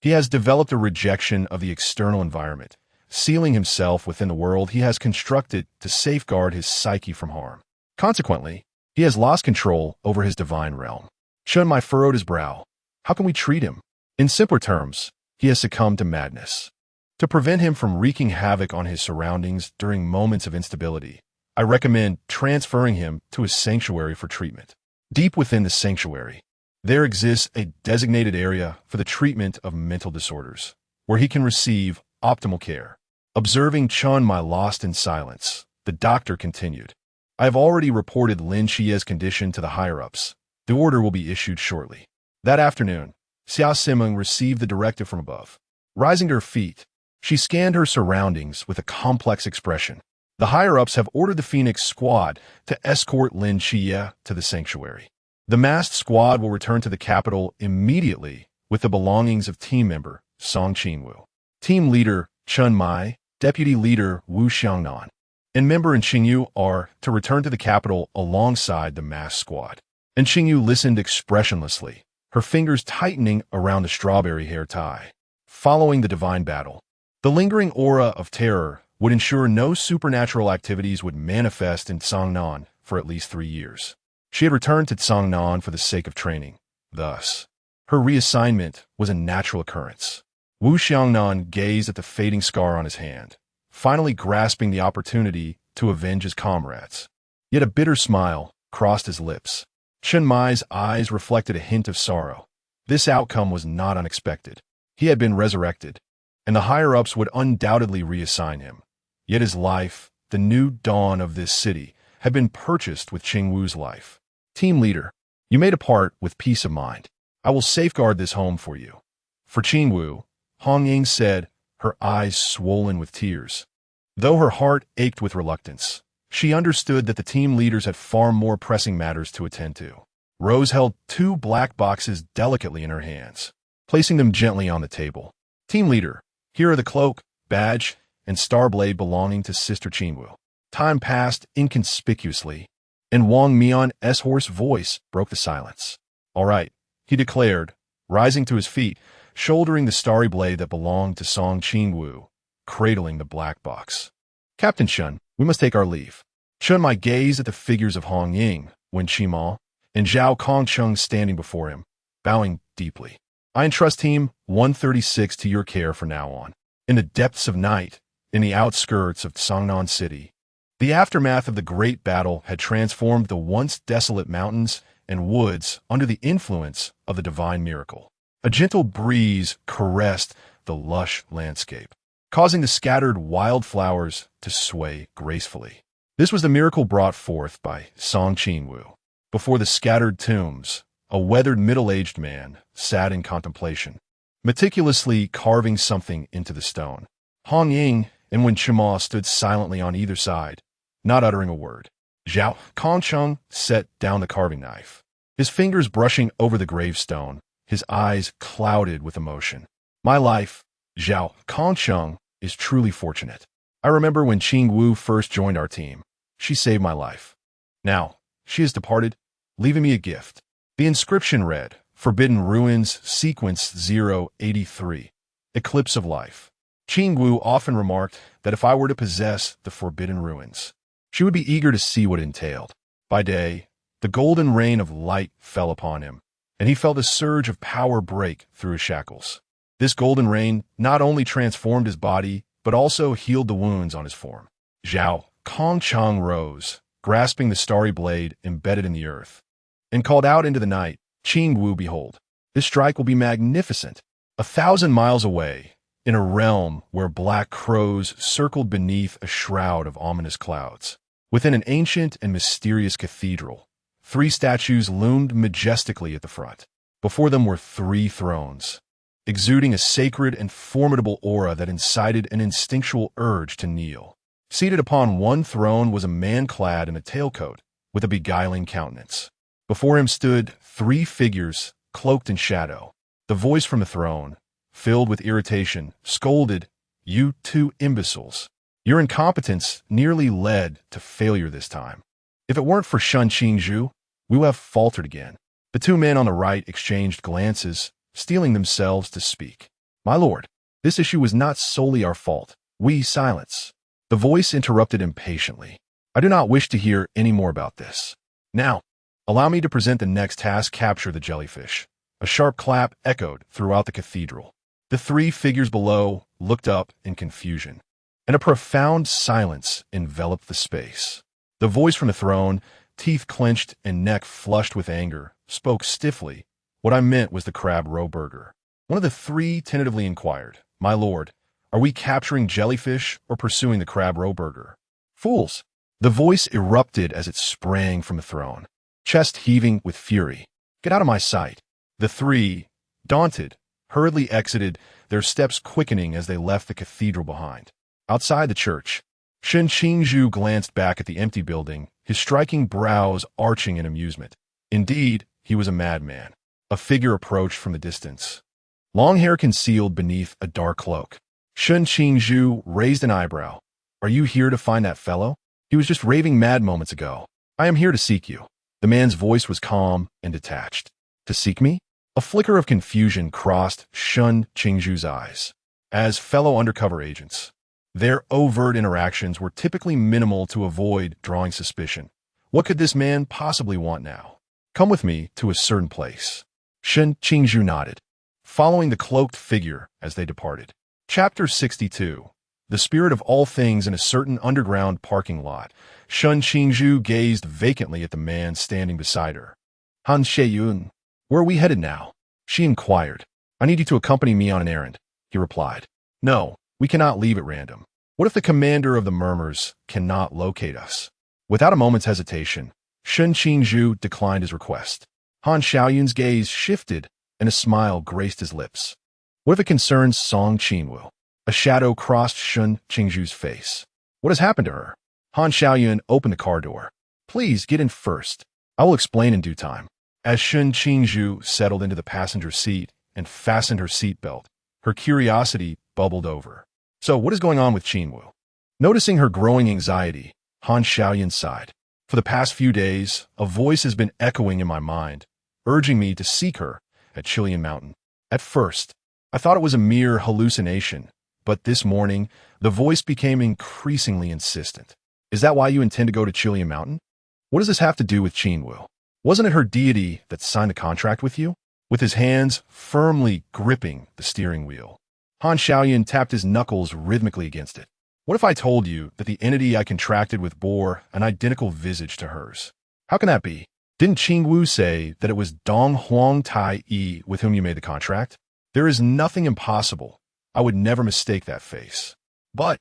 He has developed a rejection of the external environment, sealing himself within the world he has constructed to safeguard his psyche from harm. Consequently, he has lost control over his divine realm. Shunmai furrowed his brow. How can we treat him? In simpler terms, he has succumbed to madness. To prevent him from wreaking havoc on his surroundings during moments of instability, I recommend transferring him to a sanctuary for treatment. Deep within the sanctuary, there exists a designated area for the treatment of mental disorders, where he can receive optimal care. Observing Chunmai lost in silence, the doctor continued. I have already reported Lin Xia's condition to the higher-ups. The order will be issued shortly. That afternoon, Xia Simeng received the directive from above. Rising to her feet, she scanned her surroundings with a complex expression. The higher-ups have ordered the Phoenix Squad to escort Lin Xia to the sanctuary. The masked squad will return to the capital immediately with the belongings of team member Song Qingwu, team leader Chun Mai, deputy leader Wu Xiangnan, and member and Qingyu are to return to the capital alongside the masked squad. And Qingyu listened expressionlessly, her fingers tightening around the strawberry hair tie. Following the divine battle, the lingering aura of terror would ensure no supernatural activities would manifest in Cangnan for at least 3 years. She had returned to Cangnan for the sake of training. Thus, her reassignment was a natural occurrence. Wu Xiangnan gazed at the fading scar on his hand, finally grasping the opportunity to avenge his comrades. Yet a bitter smile crossed his lips. Chen Mai's eyes reflected a hint of sorrow. This outcome was not unexpected. He had been resurrected, and the higher-ups would undoubtedly reassign him. Yet his life, the new dawn of this city, had been purchased with Qingwu's life. Team leader, you may depart with peace of mind. I will safeguard this home for you. For Qingwu, Hong Ying said, her eyes swollen with tears. Though her heart ached with reluctance, she understood that the team leaders had far more pressing matters to attend to. Rose held 2 black boxes delicately in her hands, placing them gently on the table. Team leader, here are the cloak, badge, and star blade belonging to Sister Qingwu. Time passed inconspicuously, and Wang Mian's hoarse voice broke the silence. All right, he declared, rising to his feet, shouldering the starry blade that belonged to Song Qingwu, cradling the black box. Captain Shun, we must take our leave. Chun Mai gazed at the figures of Hong Ying, Wen Qimao, and Zhao Kongcheng standing before him, bowing deeply. I entrust Team 136 to your care from now on. In the depths of night, in the outskirts of Cangnan City, The aftermath of the great battle had transformed the once desolate mountains and woods under the influence of the divine miracle. A gentle breeze caressed the lush landscape, causing the scattered wildflowers to sway gracefully. This was the miracle brought forth by Qingwu. Before the scattered tombs, a weathered middle-aged man sat in contemplation, meticulously carving something into the stone. Han Ying and Wen Chima stood silently on either side, not uttering a word. Zhao Kongcheng set down the carving knife, his fingers brushing over the gravestone, his eyes clouded with emotion. My life, Zhao Kongcheng, is truly fortunate. I remember when Qingwu first joined our team. She saved my life. Now, she has departed, leaving me a gift. The inscription read, Forbidden Ruins, Sequence 083, Eclipse of Life. Qingwu often remarked that if I were to possess the Forbidden Ruins, she would be eager to see what it entailed. By day, the golden rain of light fell upon him, and he felt a surge of power break through his shackles. This golden rain not only transformed his body, but also healed the wounds on his form. Zhao Kongcheng rose, grasping the starry blade embedded in the earth, and called out into the night, Qingwu, behold, this strike will be magnificent. 1,000 miles away, in a realm where black crows circled beneath a shroud of ominous clouds, within an ancient and mysterious cathedral, 3 statues loomed majestically at the front. Before them were 3 thrones, exuding a sacred and formidable aura that incited an instinctual urge to kneel. Seated upon one throne was a man clad in a tailcoat with a beguiling countenance. Before him stood 3 figures cloaked in shadow. The voice from the throne, filled with irritation, scolded, "You 2 imbeciles. Your incompetence nearly led to failure this time. If it weren't for Shun Qingzhu, we would have faltered again." The 2 men on the right exchanged glances, steeling themselves to speak. "My lord, this issue was not solely our fault. Silence." The voice interrupted impatiently. "I do not wish to hear any more about this. Now, allow me to present the next task, capture the jellyfish." A sharp clap echoed throughout the cathedral. The 3 figures below looked up in confusion, and a profound silence enveloped the space. The voice from the throne, teeth clenched and neck flushed with anger, spoke stiffly. "What I meant was the crab roe burger." One of the 3 tentatively inquired, "My lord, are we capturing jellyfish or pursuing the crab roe burger?" "Fools!" The voice erupted as it sprang from the throne, chest heaving with fury. "Get out of my sight." The 3, daunted, hurriedly exited, their steps quickening as they left the cathedral behind. Outside the church, Shun Qingzhu glanced back at the empty building, his striking brows arching in amusement. Indeed, he was a madman. A figure approached from the distance, long hair concealed beneath a dark cloak. Shun Qingzhu raised an eyebrow. "Are you here to find that fellow? He was just raving mad moments ago." "I am here to seek you." The man's voice was calm and detached. "To seek me?" A flicker of confusion crossed Shun Qingzhu's eyes. As fellow undercover agents, their overt interactions were typically minimal to avoid drawing suspicion. What could this man possibly want now? "Come with me to a certain place." Shun Qingzhu nodded, following the cloaked figure as they departed. Chapter 62. The spirit of all things in a certain underground parking lot. Shun Qingzhu gazed vacantly at the man standing beside her. "Han Sheiyun, where are we headed now?" she inquired. "I need you to accompany me on an errand," he replied. "No, we cannot leave at random. What if the commander of the murmurs cannot locate us?" Without a moment's hesitation, Shun Qingzhu declined his request. Han Xiaoyun's gaze shifted, and a smile graced his lips. "What if it concerns Song Qingwu?" A shadow crossed Shun Qingzhu's face. "What has happened to her?" Han Xiaoyun opened the car door. "Please get in first. I will explain in due time." As Shun Qingzhu settled into the passenger seat and fastened her seatbelt, her curiosity bubbled over. "So what is going on with Qingwu?" Noticing her growing anxiety, Han Xiaoyun sighed. "For the past few days, a voice has been echoing in my mind, urging me to seek her at Jiutai Mountain. At first, I thought it was a mere hallucination, but this morning, the voice became increasingly insistent. Is that why you intend to go to Jiutai Mountain? What does this have to do with Qingwu? Wasn't it her deity that signed the contract with you?" With his hands firmly gripping the steering wheel, Han Xiaoyun tapped his knuckles rhythmically against it. What if I told you that the entity I contracted with bore an identical visage to hers? How can that be? Didn't Qingwu say that it was Donghuang Taiyi with whom you made the contract? There is nothing impossible. I would never mistake that face. But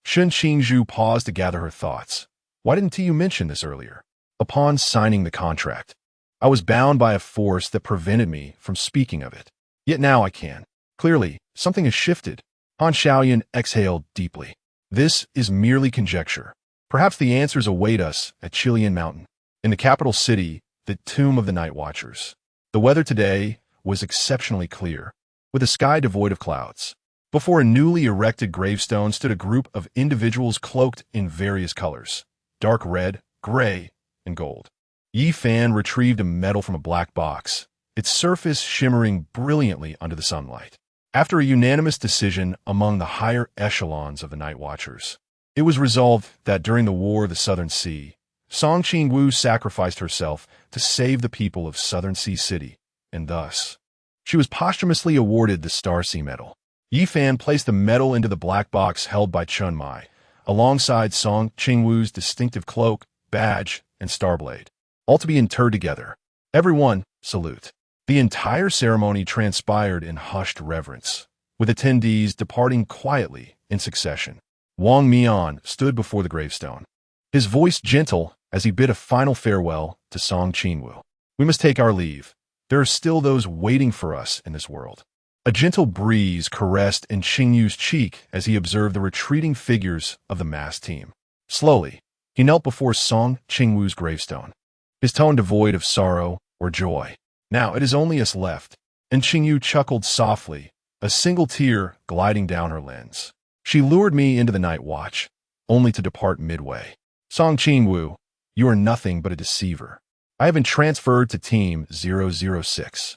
Shen Qingzhu paused to gather her thoughts. Why didn't you mention this earlier? Upon signing the contract, I was bound by a force that prevented me from speaking of it. Yet now I can. Clearly, something has shifted. Han Xiaoyan exhaled deeply. This is merely conjecture. Perhaps the answers await us at Jiutai Mountain, in the capital city, the tomb of the Night Watchers. The weather today was exceptionally clear, with a sky devoid of clouds. Before a newly erected gravestone stood a group of individuals cloaked in various colors: dark red, gray, and gold. Yi Fan retrieved a medal from a black box, its surface shimmering brilliantly under the sunlight. After a unanimous decision among the higher echelons of the Night Watchers, it was resolved that during the War of the Southern Sea, Song Qingwu sacrificed herself to save the people of Southern Sea City, and thus, she was posthumously awarded the Star Sea Medal. Yi Fan placed the medal into the black box held by Chun Mai, alongside Song Qingwu's distinctive cloak, badge, and starblade, all to be interred together. Everyone, salute. The entire ceremony transpired in hushed reverence, with attendees departing quietly in succession. Wang Mian stood before the gravestone, his voice gentle as he bid a final farewell to Song Qingwu. We must take our leave. There are still those waiting for us in this world. A gentle breeze caressed in Qingyu's cheek as he observed the retreating figures of the mass team. Slowly, he knelt before Song Qingwu's gravestone, his tone devoid of sorrow or joy. Now it is only us left, and Qingyu chuckled softly, a single tear gliding down her lens. She lured me into the night watch, only to depart midway. Song Qingwu, you are nothing but a deceiver. I have been transferred to Team 006.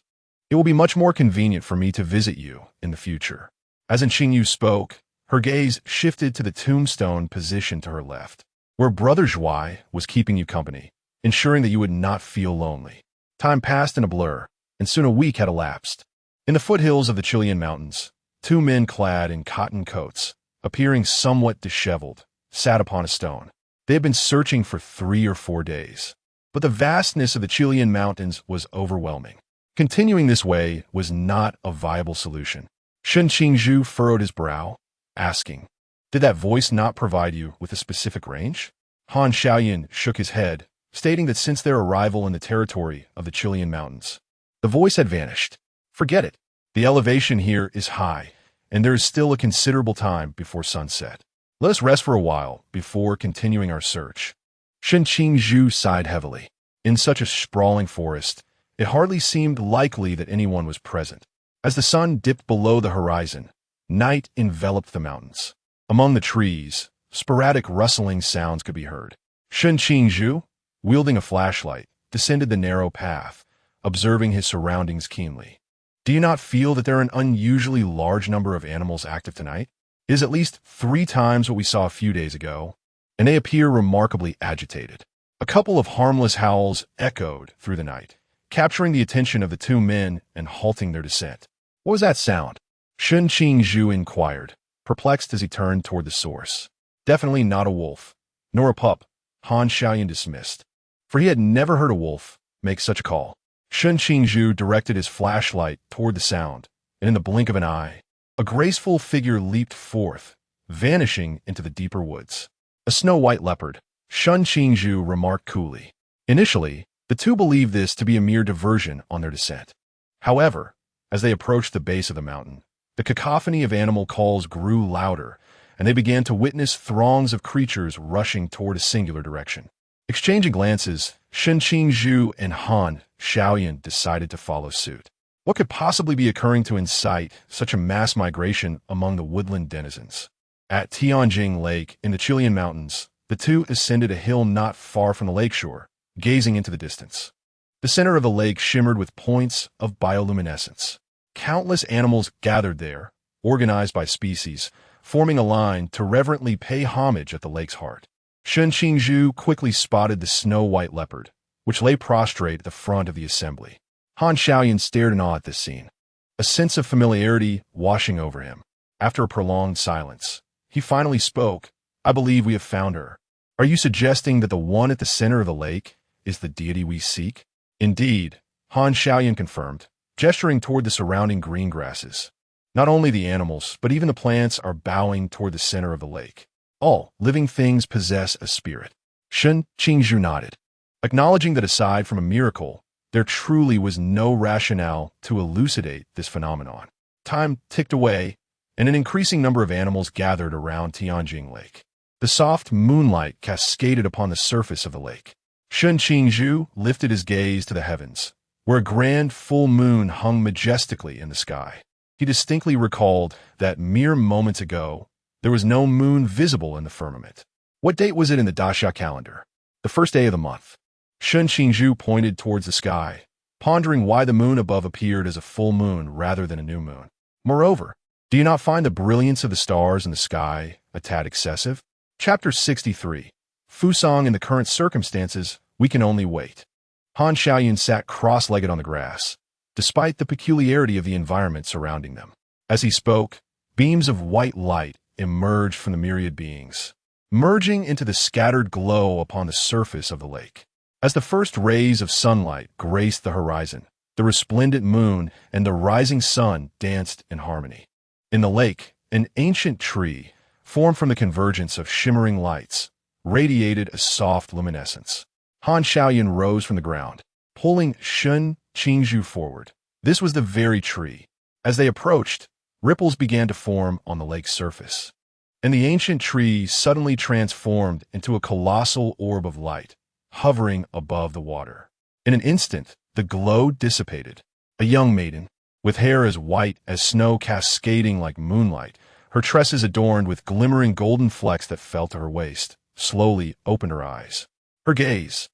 It will be much more convenient for me to visit you in the future. As Qingyu spoke, her gaze shifted to the tombstone positioned to her left, where Brother Zhuai was keeping you company, ensuring that you would not feel lonely. Time passed in a blur, and soon a week had elapsed. In the foothills of the Jiutai Mountains, two men clad in cotton coats, appearing somewhat disheveled, sat upon a stone. They had been searching for 3 or 4 days, but the vastness of the Jiutai Mountains was overwhelming. Continuing this way was not a viable solution. Shen Qingzhu furrowed his brow, asking, "Did that voice not provide you with a specific range?" Han Xiaoyan shook his head, stating that since their arrival in the territory of the Jiutai Mountains, the voice had vanished. Forget it. The elevation here is high, and there is still a considerable time before sunset. Let us rest for a while before continuing our search. Shen Qingzhu sighed heavily. In such a sprawling forest, it hardly seemed likely that anyone was present. As the sun dipped below the horizon, night enveloped the mountains. Among the trees, sporadic rustling sounds could be heard. Shen Qingzhu, wielding a flashlight, descended the narrow path, observing his surroundings keenly. Do you not feel that there are an unusually large number of animals active tonight? It is at least 3 times what we saw a few days ago, and they appear remarkably agitated. A couple of harmless howls echoed through the night, capturing the attention of the 2 men and halting their descent. What was that sound? Shen Qingzhu inquired, perplexed as he turned toward the source. Definitely not a wolf, nor a pup, Han Xiaoyan dismissed, for he had never heard a wolf make such a call. Shen Qingzhu directed his flashlight toward the sound, and in the blink of an eye, a graceful figure leaped forth, vanishing into the deeper woods. A snow-white leopard, Shen Qingzhu remarked coolly. Initially, the 2 believed this to be a mere diversion on their descent. However, as they approached the base of the mountain, the cacophony of animal calls grew louder, and they began to witness throngs of creatures rushing toward a singular direction. Exchanging glances, Shen Qingzhu and Han Xiaoyan decided to follow suit. What could possibly be occurring to incite such a mass migration among the woodland denizens? At Tianjing Lake in the Jiutai Mountains, the 2 ascended a hill not far from the lakeshore, gazing into the distance. The center of the lake shimmered with points of bioluminescence. Countless animals gathered there, organized by species, forming a line to reverently pay homage at the lake's heart. Shen Qingzhu quickly spotted the snow-white leopard, which lay prostrate at the front of the assembly. Han Xiaoyan stared in awe at this scene, a sense of familiarity washing over him. After a prolonged silence, he finally spoke, I believe we have found her. Are you suggesting that the one at the center of the lake is the deity we seek? Indeed, Han Xiaoyan confirmed, gesturing toward the surrounding green grasses. Not only the animals, but even the plants are bowing toward the center of the lake. All living things possess a spirit. Shun Qingzhu nodded, acknowledging that aside from a miracle, there truly was no rationale to elucidate this phenomenon. Time ticked away, and an increasing number of animals gathered around Tianjing Lake. The soft moonlight cascaded upon the surface of the lake. Shun Qingzhu lifted his gaze to the heavens, where a grand full moon hung majestically in the sky. He distinctly recalled that mere moments ago, there was no moon visible in the firmament. What date was it in the Daxia calendar? The first day of the month. Shun Qingzhu pointed towards the sky, pondering why the moon above appeared as a full moon rather than a new moon. Moreover, do you not find the brilliance of the stars in the sky a tad excessive? Chapter 63. Fusang. In the current circumstances, we can only wait. Han Xiaoyan sat cross-legged on the grass, despite the peculiarity of the environment surrounding them. As he spoke, beams of white light emerged from the myriad beings, merging into the scattered glow upon the surface of the lake. As the first rays of sunlight graced the horizon, the resplendent moon and the rising sun danced in harmony. In the lake, an ancient tree, formed from the convergence of shimmering lights, radiated a soft luminescence. Han Xiaoyan rose from the ground, pulling Shun Qingzhu forward. This was the very tree. As they approached, ripples began to form on the lake's surface, and the ancient tree suddenly transformed into a colossal orb of light, hovering above the water. In an instant, the glow dissipated. A young maiden, with hair as white as snow cascading like moonlight, her tresses adorned with glimmering golden flecks that fell to her waist, slowly opened her eyes. Her gaze,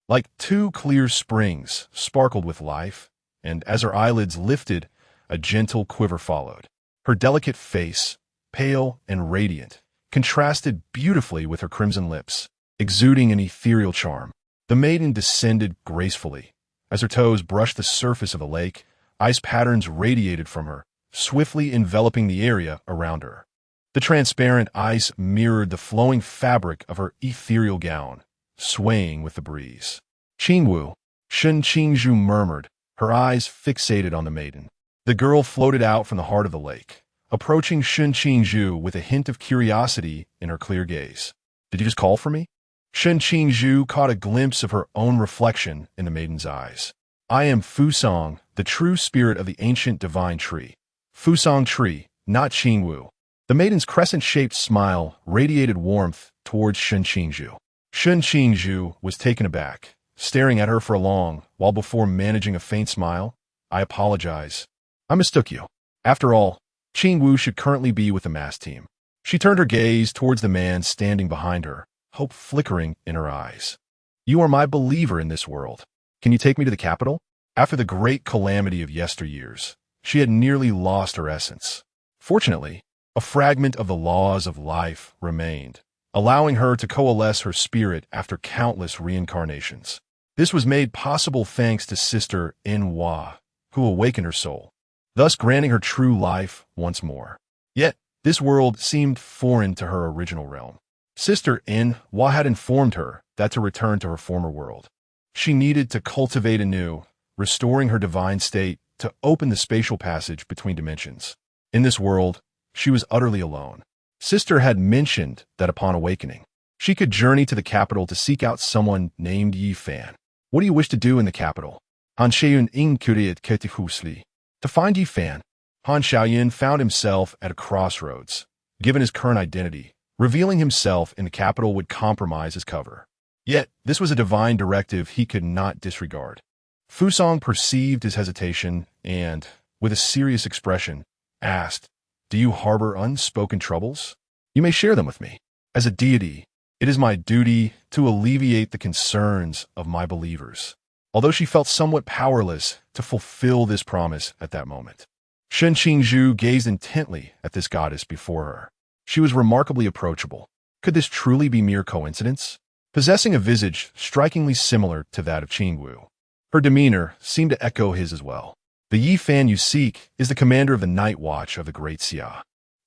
like two clear springs, sparkled with life, and as her eyelids lifted, a gentle quiver followed. Her delicate face, pale and radiant, contrasted beautifully with her crimson lips, exuding an ethereal charm. The maiden descended gracefully. As her toes brushed the surface of the lake, ice patterns radiated from her, swiftly enveloping the area around her. The transparent ice mirrored the flowing fabric of her ethereal gown, swaying with the breeze. Qingwu, Shun Qingzhu murmured, her eyes fixated on the maiden. The girl floated out from the heart of the lake, approaching Shun Qingzhu with a hint of curiosity in her clear gaze. Did you just call for me? Shun Qingzhu caught a glimpse of her own reflection in the maiden's eyes. I am Fusang, the true spirit of the ancient divine tree. Fusang tree, not Qingwu. The maiden's crescent-shaped smile radiated warmth towards Shun Qingzhu. Shun Qingzhu was taken aback, staring at her for a long while before managing a faint smile. I apologize. I mistook you. After all, Qingwu should currently be with the mass team. She turned her gaze towards the man standing behind her, hope flickering in her eyes. You are my believer in this world. Can you take me to the capital? After the great calamity of yesteryears, she had nearly lost her essence. Fortunately, a fragment of the laws of life remained, allowing her to coalesce her spirit after countless reincarnations. This was made possible thanks to Sister Nuwa, who awakened her soul, thus granting her true life once more. Yet, this world seemed foreign to her original realm. Sister Nuwa had informed her that to return to her former world, she needed to cultivate anew, restoring her divine state to open the spatial passage between dimensions. In this world, she was utterly alone. Sister had mentioned that upon awakening, she could journey to the capital to seek out someone named Yi Fan. What do you wish to do in the capital? Han Xiaoyan inquired courteously. To find Yi Fan. Han Xiaoyan found himself at a crossroads. Given his current identity, revealing himself in the capital would compromise his cover. Yet, this was a divine directive he could not disregard. Fusang perceived his hesitation and, with a serious expression, asked, Do you harbor unspoken troubles? You may share them with me. As a deity, it is my duty to alleviate the concerns of my believers. Although she felt somewhat powerless to fulfill this promise at that moment. Shun Qingzhu gazed intently at this goddess before her. She was remarkably approachable. Could this truly be mere coincidence? Possessing a visage strikingly similar to that of Qingwu, her demeanor seemed to echo his as well. The Yi Fan you seek is the commander of the Night Watch of the Great Xia.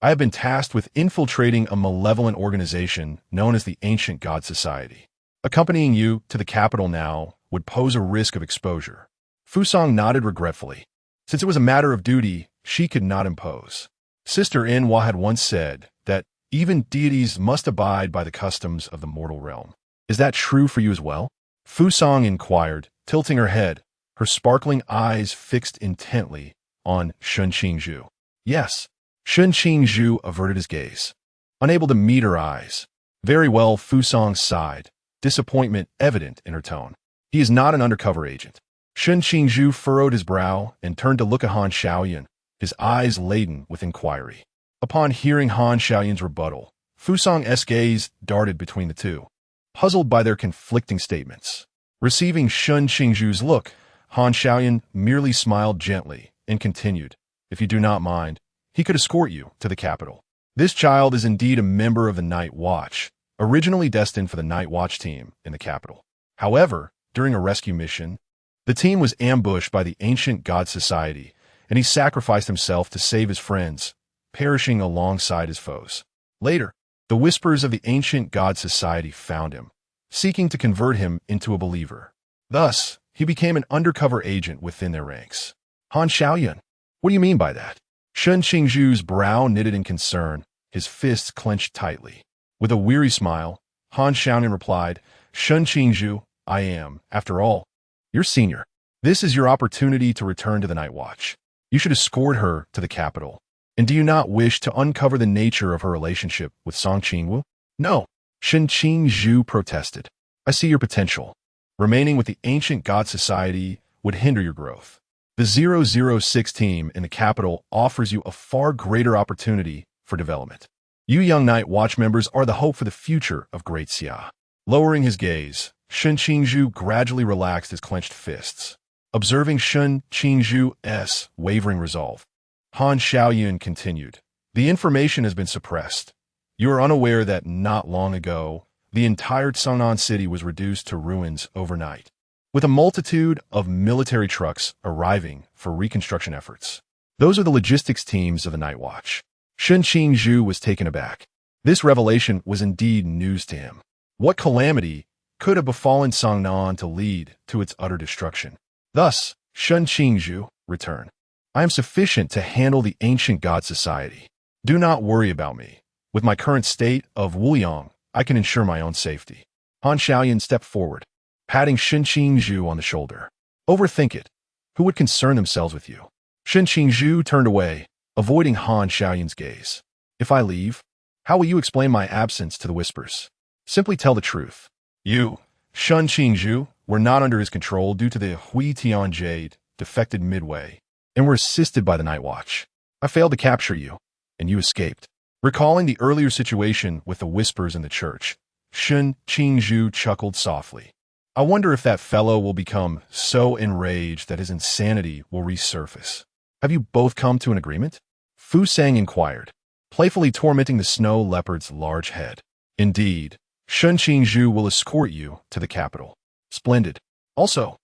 I have been tasked with infiltrating a malevolent organization known as the Ancient God Society. Accompanying you to the capital now would pose a risk of exposure. Fusang nodded regretfully. Since it was a matter of duty, she could not impose. Sister Nuwa had once said that even deities must abide by the customs of the mortal realm. Is that true for you as well? Fusang inquired, tilting her head, her sparkling eyes fixed intently on Shun Qingzhu. Yes. Shun Qingzhu averted his gaze, unable to meet her eyes. Very well, Fusang sighed, disappointment evident in her tone. He is not an undercover agent. Shun Qingzhu furrowed his brow and turned to look at Han Xiaoyan, his eyes laden with inquiry. Upon hearing Han Xiaoyan's rebuttal, Fusang's gaze darted between the two, puzzled by their conflicting statements. Receiving Shun Qingzhu's look, Han Xiaoyan merely smiled gently and continued, "If you do not mind, he could escort you to the capital. This child is indeed a member of the Night Watch, originally destined for the Night Watch team in the capital. However, during a rescue mission, the team was ambushed by the Ancient God Society, and he sacrificed himself to save his friends, perishing alongside his foes. Later, the whispers of the Ancient God Society found him, seeking to convert him into a believer. Thus, he became an undercover agent within their ranks." Han Xiaoyan, what do you mean by that? Shun Qingzhu's brow knitted in concern, his fists clenched tightly. With a weary smile, Han Xiaoyan replied, "Shun Qingzhu, I am, after all, your senior. This is your opportunity to return to the Night Watch. You should escort her to the capital. And do you not wish to uncover the nature of her relationship with Song Qingwu?" "No," Shun Qingzhu protested. "I see your potential. Remaining with the Ancient God Society would hinder your growth. The 006 team in the capital offers you a far greater opportunity for development. You young Night Watch members are the hope for the future of Great Xia." Lowering his gaze, Shun Qingzhu gradually relaxed his clenched fists. Observing Shun Qingzhu's wavering resolve, Han Xiaoyan continued, "The information has been suppressed. You are unaware that not long ago, the entire Cangnan city was reduced to ruins overnight, with a multitude of military trucks arriving for reconstruction efforts. Those are the logistics teams of the Night Watch." Shun Qingzhu was taken aback. This revelation was indeed news to him. What calamity could have befallen Cangnan to lead to its utter destruction? Thus, Shun Qingzhu returned. "I am sufficient to handle the Ancient God Society. Do not worry about me. With my current state of Wuyang, I can ensure my own safety." Han Xiaoyan stepped forward, patting Shun Qingzhu on the shoulder. "Overthink it. Who would concern themselves with you?" Shun Qingzhu turned away, avoiding Han Xiaoyan's gaze. "If I leave, how will you explain my absence to the whispers? Simply tell the truth. You, Shun Qingzhu, were not under his control due to the Hui Tian Jade defected midway, and were assisted by the Night Watch. I failed to capture you, and you escaped." Recalling the earlier situation with the whispers in the church, Shun Qingzhu chuckled softly. "I wonder if that fellow will become so enraged that his insanity will resurface. Have you both come to an agreement?" Fusang inquired, playfully tormenting the snow leopard's large head. "Indeed, Shun Qingzhu will escort you to the capital." "Splendid. Also,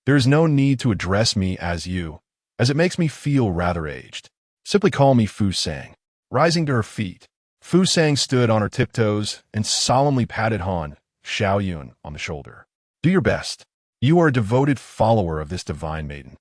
there is no need to address me as you, as it makes me feel rather aged. Simply call me Fusang." Rising to her feet, Fusang stood on her tiptoes and solemnly patted Han Xiaoyan on the shoulder. "Do your best. You are a devoted follower of this divine maiden,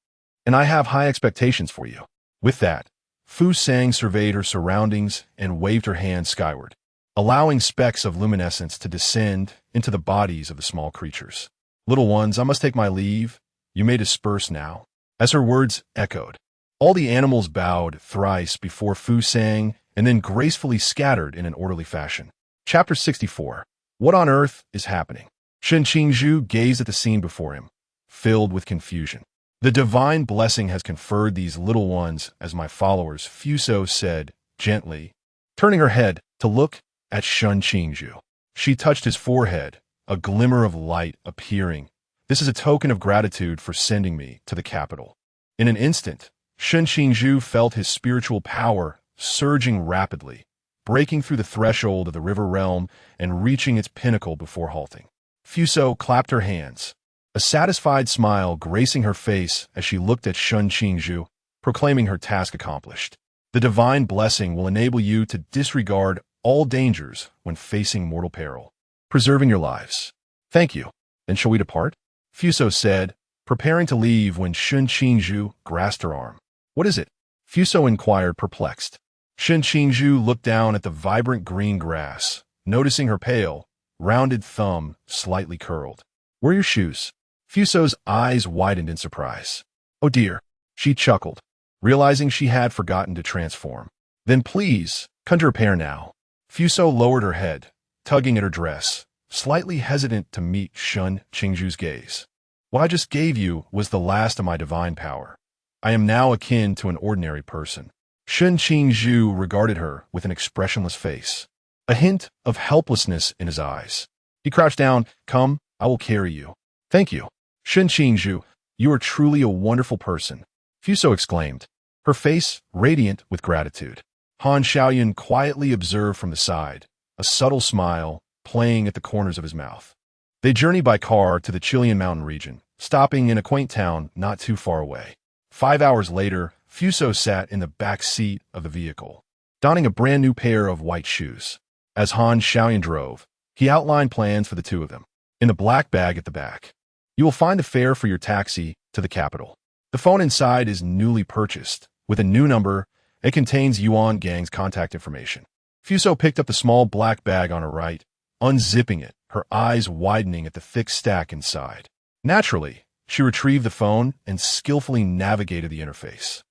and I have high expectations for you." With that, Fusang surveyed her surroundings and waved her hand skyward, allowing specks of luminescence to descend into the bodies of the small creatures. "Little ones, I must take my leave. You may disperse now." As her words echoed, all the animals bowed thrice before Fusang and then gracefully scattered in an orderly fashion. Chapter 64. What on earth is happening? Shun Qingzhu gazed at the scene before him, filled with confusion. "The divine blessing has conferred these little ones as my followers," Fuso said gently, turning her head to look at Shun Qingzhu. She touched his forehead, a glimmer of light appearing. "This is a token of gratitude for sending me to the capital." In an instant, Shun Qingzhu felt his spiritual power surging rapidly, breaking through the threshold of the river realm and reaching its pinnacle before halting. Fuso clapped her hands, a satisfied smile gracing her face as she looked at Shun Qingzhu, proclaiming her task accomplished. The divine blessing will enable you to disregard all dangers when facing mortal peril, preserving your lives. Thank you. Then shall we depart? Fuso said, preparing to leave when Shun Qingzhu grasped her arm. What is it? Fuso inquired, perplexed. Shun Qingzhu looked down at the vibrant green grass, noticing her pale, rounded thumb slightly curled. Where are your shoes? Fuso's eyes widened in surprise. Oh dear, she chuckled, realizing she had forgotten to transform. Then please, conjure a pair now. Fuso lowered her head, tugging at her dress, slightly hesitant to meet Shun Qingzhu's gaze. What I just gave you was the last of my divine power. I am now akin to an ordinary person. Shun Qingzhu regarded her with an expressionless face, a hint of helplessness in his eyes. He crouched down. Come, I will carry you. Thank you. Shun Qingzhu, you are truly a wonderful person, Fuso exclaimed, her face radiant with gratitude. Han Xiaoyan quietly observed from the side, a subtle smile playing at the corners of his mouth. They journeyed by car to the Cangnan Mountain region, stopping in a quaint town not too far away. 5 hours later, Fuso sat in the back seat of the vehicle, donning a brand new pair of white shoes. As Han Xiaoyan drove, he outlined plans for the two of them. In the black bag at the back, you will find the fare for your taxi to the capital. The phone inside is newly purchased, with a new number. It contains Yuan Gang's contact information. Fuso picked up the small black bag on her right, unzipping it, her eyes widening at the thick stack inside. Naturally, she retrieved the phone and skillfully navigated the interface.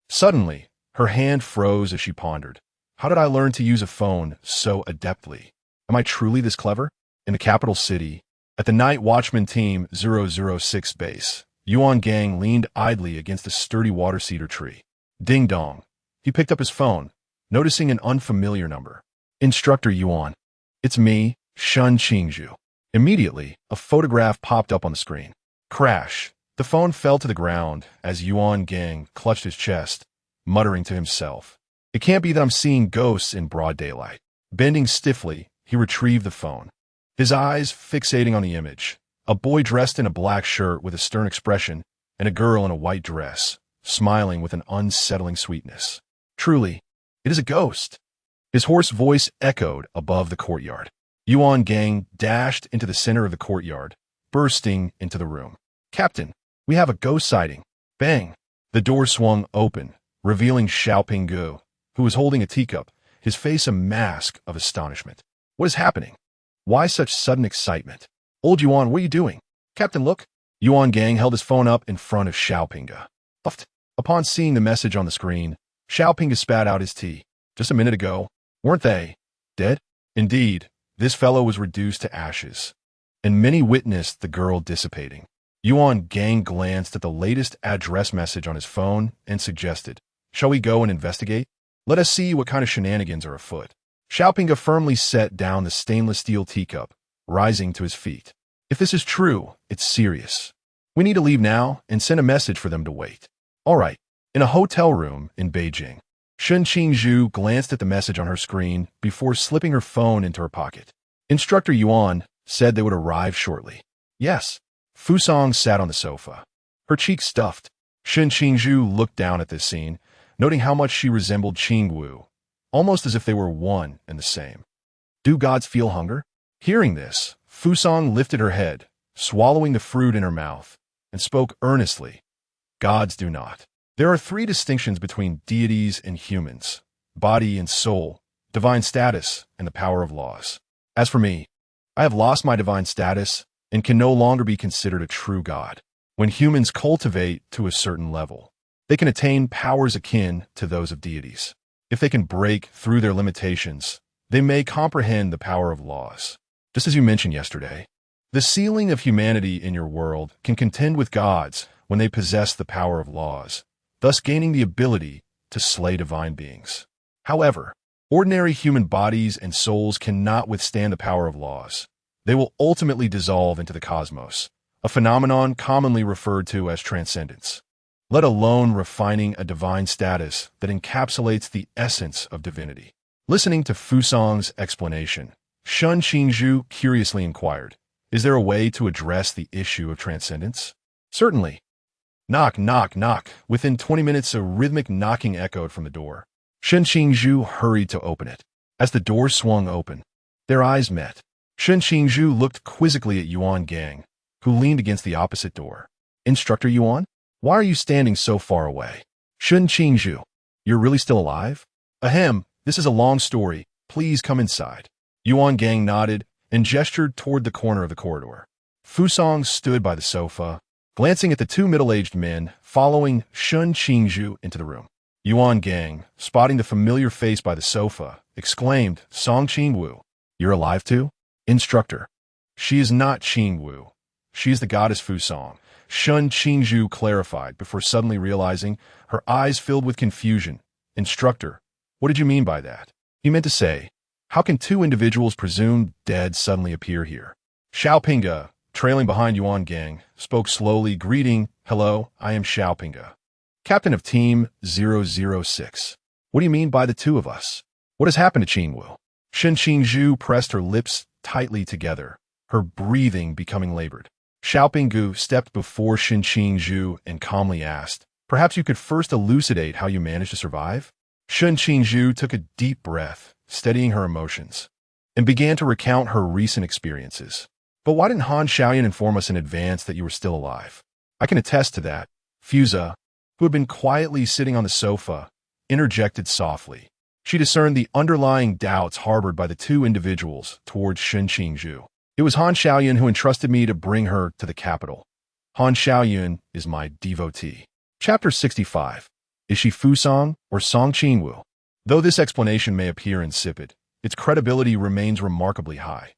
Suddenly, her hand froze as she pondered. How did I learn to use a phone so adeptly? Am I truly this clever? In the capital city, at the night watchman team 006 base, Yuan Gang leaned idly against a sturdy water cedar tree. Ding dong. He picked up his phone, noticing an unfamiliar number. Instructor Yuan. It's me, Shun Qingzhu. Immediately, a photograph popped up on the screen. Crash. The phone fell to the ground as Yuan Gang clutched his chest, muttering to himself. It can't be that I'm seeing ghosts in broad daylight. Bending stiffly, he retrieved the phone, his eyes fixating on the image. A boy dressed in a black shirt with a stern expression and a girl in a white dress, smiling with an unsettling sweetness. Truly, it is a ghost. His hoarse voice echoed above the courtyard. Yuan Gang dashed into the center of the courtyard, bursting into the room. Captain, we have a ghost sighting. Bang! The door swung open, revealing Xiao Pinggu, who was holding a teacup, his face a mask of astonishment. What is happening? Why such sudden excitement? Old Yuan, what are you doing? Captain, look. Yuan Gang held his phone up in front of Xiao Pinggu. Puffed. Upon seeing the message on the screen, Xiao Pinggu spat out his tea. Just a minute ago, weren't they dead? Indeed, this fellow was reduced to ashes, and many witnessed the girl dissipating. Yuan Gang glanced at the latest address message on his phone and suggested, shall we go and investigate? Let us see what kind of shenanigans are afoot. Xiao Pinggu firmly set down the stainless steel teacup, rising to his feet. If this is true, it's serious. We need to leave now and send a message for them to wait. All right. In a hotel room in Beijing, Shun Qingzhu glanced at the message on her screen before slipping her phone into her pocket. Instructor Yuan said they would arrive shortly. Yes. Fusong sat on the sofa, her cheeks stuffed. Shun Qingzhu looked down at this scene, noting how much she resembled Qingwu, almost as if they were one and the same. Do gods feel hunger? Hearing this, Fusong lifted her head, swallowing the fruit in her mouth, and spoke earnestly. Gods do not. There are 3 distinctions between deities and humans: body and soul, divine status, and the power of laws. As for me, I have lost my divine status and can no longer be considered a true god. When humans cultivate to a certain level, they can attain powers akin to those of deities. If they can break through their limitations, they may comprehend the power of laws. Just as you mentioned yesterday, the ceiling of humanity in your world can contend with gods when they possess the power of laws, thus gaining the ability to slay divine beings. However, ordinary human bodies and souls cannot withstand the power of laws. They will ultimately dissolve into the cosmos, a phenomenon commonly referred to as transcendence, let alone refining a divine status that encapsulates the essence of divinity. Listening to Fusong's explanation, Shun Qingzhu curiously inquired, is there a way to address the issue of transcendence? Certainly. Knock, knock, knock. Within 20 minutes, a rhythmic knocking echoed from the door. Shen Qingzhu hurried to open it. As the door swung open, their eyes met. Shen Qingzhu looked quizzically at Yuan Gang, who leaned against the opposite door. Instructor Yuan? Why are you standing so far away? Shen Qingzhu, you're really still alive? Ahem, this is a long story. Please come inside. Yuan Gang nodded and gestured toward the corner of the corridor. Fusong stood by the sofa, glancing at the two middle-aged men, following Shen Qingzhu into the room. Yuan Gang, spotting the familiar face by the sofa, exclaimed, Song Qingwu, you're alive too? Instructor. She is not Qingwu. She is the goddess Fusong. Shen Qingzhu clarified before suddenly realizing, her eyes filled with confusion. Instructor, what did you mean by that? He meant to say, how can two individuals presumed dead suddenly appear here? Xiaopinga, trailing behind Yuan Gang, spoke slowly, greeting, hello, I am Xiaopinga, captain of Team 006. What do you mean by the two of us? What has happened to Qingwu? Shen Qingzhu pressed her lips tightly together, her breathing becoming labored. Xiaopingu stepped before Shen Qingzhu and calmly asked, perhaps you could first elucidate how you managed to survive? Shen Qingzhu took a deep breath, steadying her emotions, and began to recount her recent experiences. But why didn't Han Xiaoyan inform us in advance that you were still alive? I can attest to that. Fuza, who had been quietly sitting on the sofa, interjected softly. She discerned the underlying doubts harbored by the two individuals towards Shen Qingzhu. It was Han Xiaoyan who entrusted me to bring her to the capital. Han Xiaoyan is my devotee. Chapter 65. Is she Fusong or Song Qingwu? Though this explanation may appear insipid, its credibility remains remarkably high.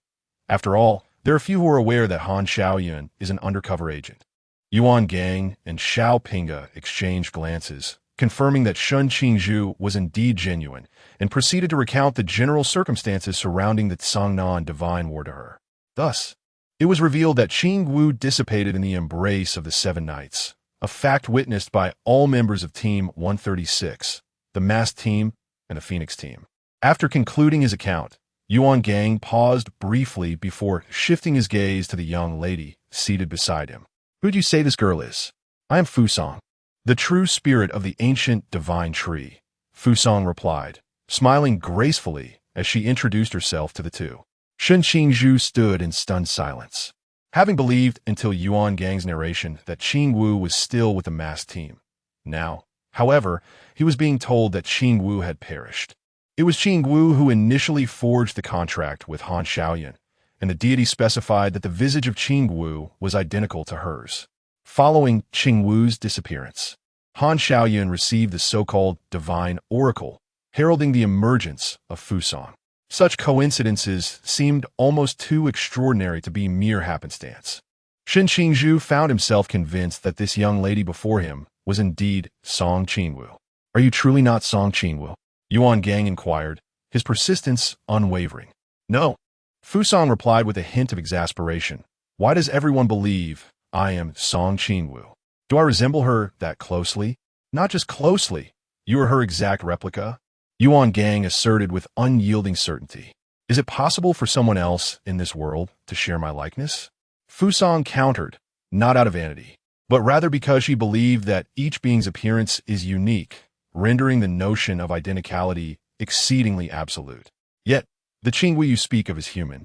After all, there are few who are aware that Han Xiaoyan is an undercover agent. Yuan Gang and Xiaopinga exchanged glances, confirming that Shen Qingzhu was indeed genuine, and proceeded to recount the general circumstances surrounding the Cangnan Divine War to her. Thus, it was revealed that Qingwu dissipated in the embrace of the Seven Knights, a fact witnessed by all members of Team 136, the masked team, and the Phoenix team. After concluding his account, Yuan Gang paused briefly before shifting his gaze to the young lady seated beside him. Who'd you say this girl is? I am Fusong, the true spirit of the ancient divine tree, Fusong replied, smiling gracefully as she introduced herself to the two. Shen Qingzhu stood in stunned silence, having believed until Yuan Gang's narration that Qingwu was still with the masked team. Now, however, he was being told that Qingwu had perished. It was Qingwu who initially forged the contract with Han Xiaoyan, and the deity specified that the visage of Qingwu was identical to hers. Following Qingwu's disappearance, Han Xiaoyan received the so-called divine oracle, heralding the emergence of Fusong. Such coincidences seemed almost too extraordinary to be mere happenstance. Shen Qingzhu found himself convinced that this young lady before him was indeed Song Qingwu. Are you truly not Song Qingwu? Yuan Gang inquired, his persistence unwavering. No. Fusong replied with a hint of exasperation. Why does everyone believe I am Song Qingwu? Do I resemble her that closely? Not just closely. You are her exact replica? Yuan Gang asserted with unyielding certainty. Is it possible for someone else in this world to share my likeness? Fusong countered, not out of vanity, but rather because she believed that each being's appearance is unique, rendering the notion of identicality exceedingly absolute. Yet, the Qingwu you speak of is human,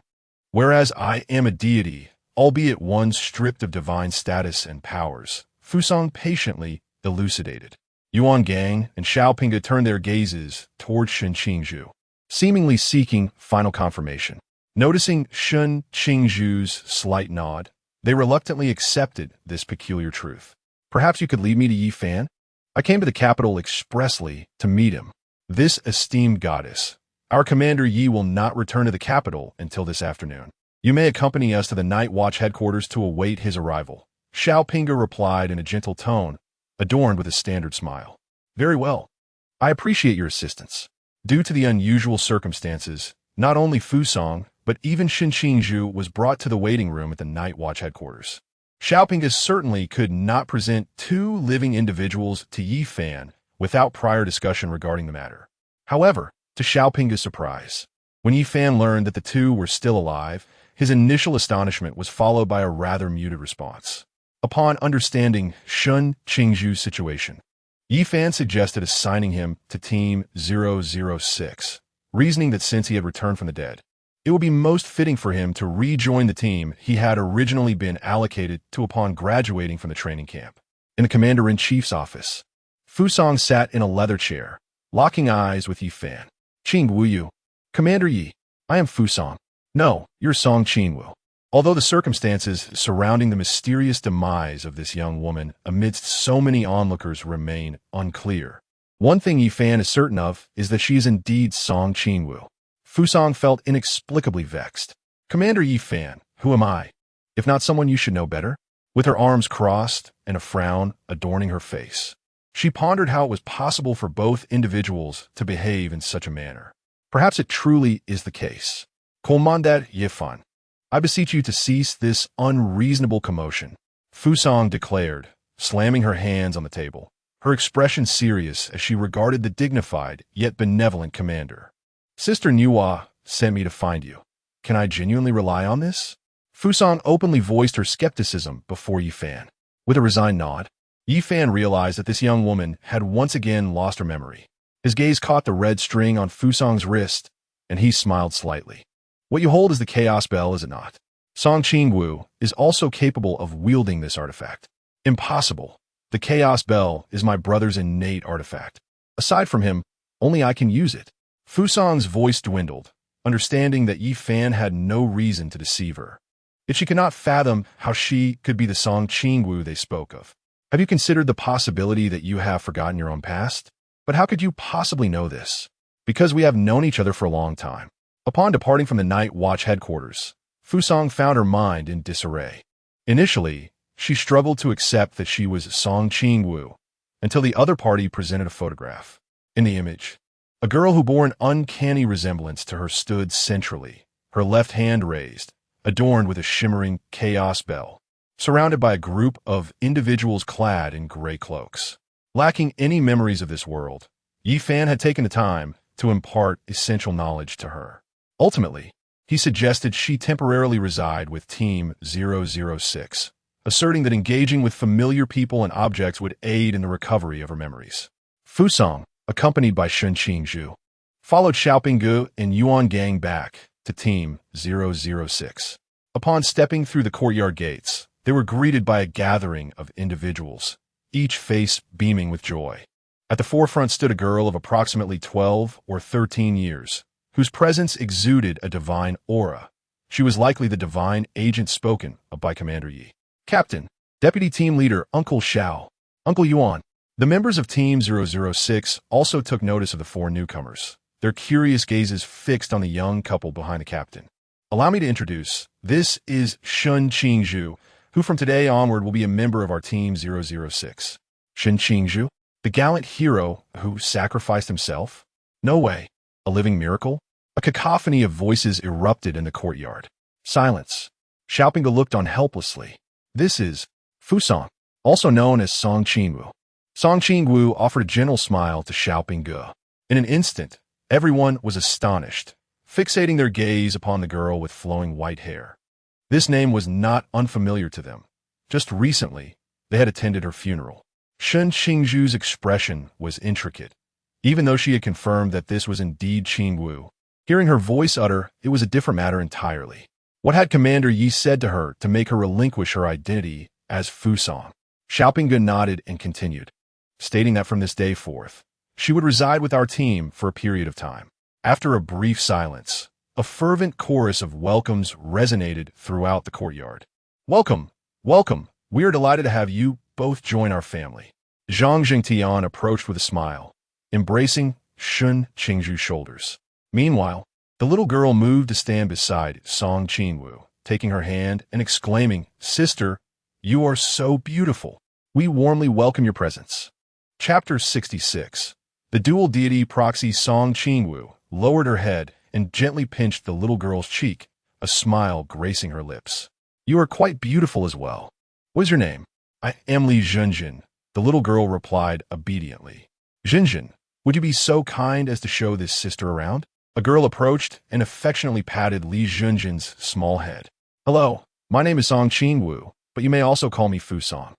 whereas I am a deity, albeit one stripped of divine status and powers, Fusong patiently elucidated. Yuan Gang and Xiaopinga turned their gazes toward Shen Qingzhu, seemingly seeking final confirmation. Noticing Shen Qingzhu's slight nod, they reluctantly accepted this peculiar truth. Perhaps you could lead me to Yi Fan? I came to the capital expressly to meet him. This esteemed goddess. Our commander Yi will not return to the capital until this afternoon. You may accompany us to the Night Watch headquarters to await his arrival. Xiaopinga replied in a gentle tone, adorned with a standard smile. Very well. I appreciate your assistance. Due to the unusual circumstances, not only Fusong, but even Shen Qingzhu was brought to the waiting room at the Night Watch headquarters. Xiaopinga certainly could not present two living individuals to Yi Fan without prior discussion regarding the matter. However, to Xiaopinga's surprise, when Yi Fan learned that the two were still alive, his initial astonishment was followed by a rather muted response. Upon understanding Shun Qingju's situation, Yi Fan suggested assigning him to Team 006, reasoning that since he had returned from the dead, it would be most fitting for him to rejoin the team he had originally been allocated to upon graduating from the training camp. In the Commander-in-Chief's office, Fusong sat in a leather chair, locking eyes with Yi Fan. Qingwu, Commander Yi, I am Fusong. No, you're Song Qingwu. Although the circumstances surrounding the mysterious demise of this young woman amidst so many onlookers remain unclear, one thing Yi Fan is certain of is that she is indeed Song Qingwu. Fusong felt inexplicably vexed. Commander Yi Fan, who am I? If not someone you should know better? With her arms crossed and a frown adorning her face, she pondered how it was possible for both individuals to behave in such a manner. Perhaps it truly is the case. Commander Yi Fan, I beseech you to cease this unreasonable commotion, Fusong declared, slamming her hands on the table, her expression serious as she regarded the dignified yet benevolent commander. Sister Nuwa sent me to find you. Can I genuinely rely on this? Fusong openly voiced her skepticism before Yi Fan. With a resigned nod, Yi Fan realized that this young woman had once again lost her memory. His gaze caught the red string on Fusong's wrist, and he smiled slightly. What you hold is the Chaos Bell, is it not? Song Qingwu is also capable of wielding this artifact. Impossible. The Chaos Bell is my brother's innate artifact. Aside from him, only I can use it. Fusong's voice dwindled, understanding that Yi Fan had no reason to deceive her. Yet she could not fathom how she could be the Song Qingwu they spoke of. Have you considered the possibility that you have forgotten your own past? But how could you possibly know this? Because we have known each other for a long time. Upon departing from the Night Watch headquarters, Fusong found her mind in disarray. Initially, she struggled to accept that she was Song Qingwu, until the other party presented a photograph. In the image, a girl who bore an uncanny resemblance to her stood centrally, her left hand raised, adorned with a shimmering chaos bell, surrounded by a group of individuals clad in gray cloaks. Lacking any memories of this world, Yi Fan had taken the time to impart essential knowledge to her. Ultimately, he suggested she temporarily reside with Team 006, asserting that engaging with familiar people and objects would aid in the recovery of her memories. Fusong, accompanied by Shun Qingju, followed Xiaopinggu and Yuan Gang back to Team 006. Upon stepping through the courtyard gates, they were greeted by a gathering of individuals, each face beaming with joy. At the forefront stood a girl of approximately 12 or 13 years, whose presence exuded a divine aura. She was likely the divine agent spoken of by Commander Yi. Captain, Deputy Team Leader Uncle Xiao, Uncle Yuan. The members of Team 006 also took notice of the four newcomers, their curious gazes fixed on the young couple behind the captain. Allow me to introduce, this is Shun Qingju, who from today onward will be a member of our Team 006. Shun Qingju, the gallant hero who sacrificed himself? No way. A living miracle? A cacophony of voices erupted in the courtyard. Silence. Xiaopinggu looked on helplessly. This is Fusong, also known as Song Qingwu. Song Qingwu offered a gentle smile to Xiaopinggu. In an instant, everyone was astonished, fixating their gaze upon the girl with flowing white hair. This name was not unfamiliar to them. Just recently, they had attended her funeral. Shun Qingju's expression was intricate, even though she had confirmed that this was indeed Qingwu. Hearing her voice utter, it was a different matter entirely. What had Commander Yi said to her to make her relinquish her identity as Fusong? Xiaopinggu nodded and continued, stating that from this day forth, she would reside with our team for a period of time. After a brief silence, a fervent chorus of welcomes resonated throughout the courtyard. Welcome, welcome. We are delighted to have you both join our family. Zhang Jingtian approached with a smile, embracing Shun Qingju's shoulders. Meanwhile, the little girl moved to stand beside Song Qingwu, taking her hand and exclaiming, "Sister, you are so beautiful. We warmly welcome your presence." Chapter 66. The dual deity proxy Song Qingwu lowered her head and gently pinched the little girl's cheek, a smile gracing her lips. "You are quite beautiful as well. What is your name?" "I am Li Zhenjin," the little girl replied obediently. "Zhenjin, would you be so kind as to show this sister around?" A girl approached and affectionately patted Li Zhenjin's small head. "Hello, my name is Song Qingwu. but you may also call me Fu Song.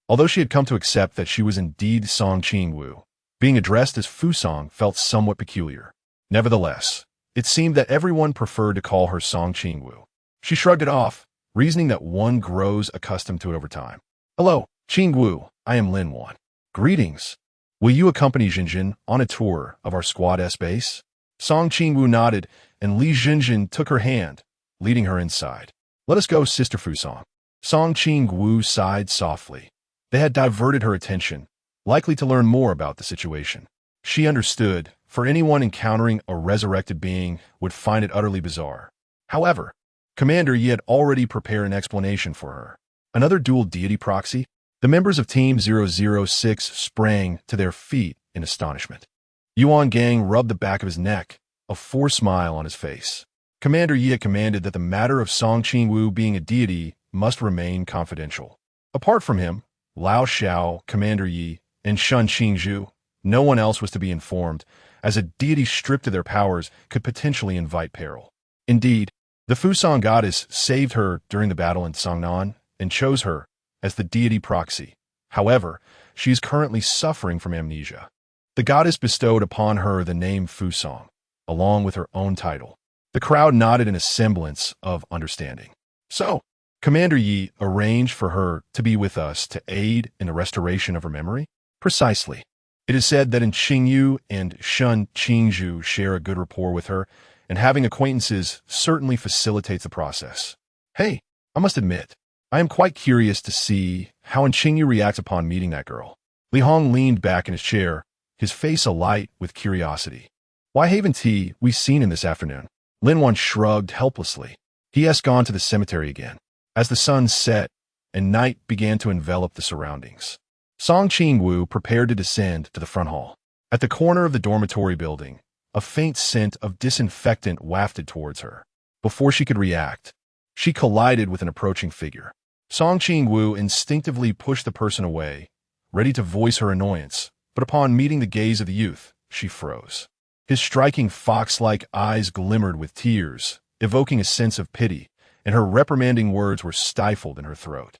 Although she had come to accept that she was indeed Song Qingwu, being addressed as Fu Song felt somewhat peculiar. Nevertheless, it seemed that everyone preferred to call her Song Qingwu. She shrugged it off, reasoning that one grows accustomed to it over time. Hello, Qingwu, I am Lin Wan. Greetings. Will you accompany Jinjin on a tour of our Squad S base? Song Qingwu nodded, and Li Jinjin took her hand, leading her inside. Let us go, Sister Fu Song. Song Qingwu sighed softly. They had diverted her attention, likely to learn more about the situation. She understood, for anyone encountering a resurrected being would find it utterly bizarre. However, Commander Yi had already prepared an explanation for her. Another dual deity proxy? The members of Team 006 sprang to their feet in astonishment. Yuan Gang rubbed the back of his neck, a forced smile on his face. Commander Yi had commanded that the matter of Song Qingwu being a deity must remain confidential. Apart from him, Lao Xiao, Commander Yi, and Shun Qingzhu, no one else was to be informed, as a deity stripped of their powers could potentially invite peril. Indeed, the Fu Song goddess saved her during the battle in Cangnan and chose her as the deity proxy. However, she is currently suffering from amnesia. The goddess bestowed upon her the name Fu Song, along with her own title. The crowd nodded in a semblance of understanding. So, Commander Yi arranged for her to be with us to aid in the restoration of her memory? Precisely. It is said that in Qingwu and Shun Qingzhu share a good rapport with her, and having acquaintances certainly facilitates the process. Hey, I must admit, I am quite curious to see how Qingwu reacts upon meeting that girl. Li Hong leaned back in his chair, his face alight with curiosity. Why haven't we seen him this afternoon? Lin Wan shrugged helplessly. He has gone to the cemetery again. As the sun set and night began to envelop the surroundings, Song Qingwu prepared to descend to the front hall. At the corner of the dormitory building, a faint scent of disinfectant wafted towards her. Before she could react, she collided with an approaching figure. Song Qingwu instinctively pushed the person away, ready to voice her annoyance, but upon meeting the gaze of the youth, she froze. His striking fox-like eyes glimmered with tears, evoking a sense of pity, and her reprimanding words were stifled in her throat.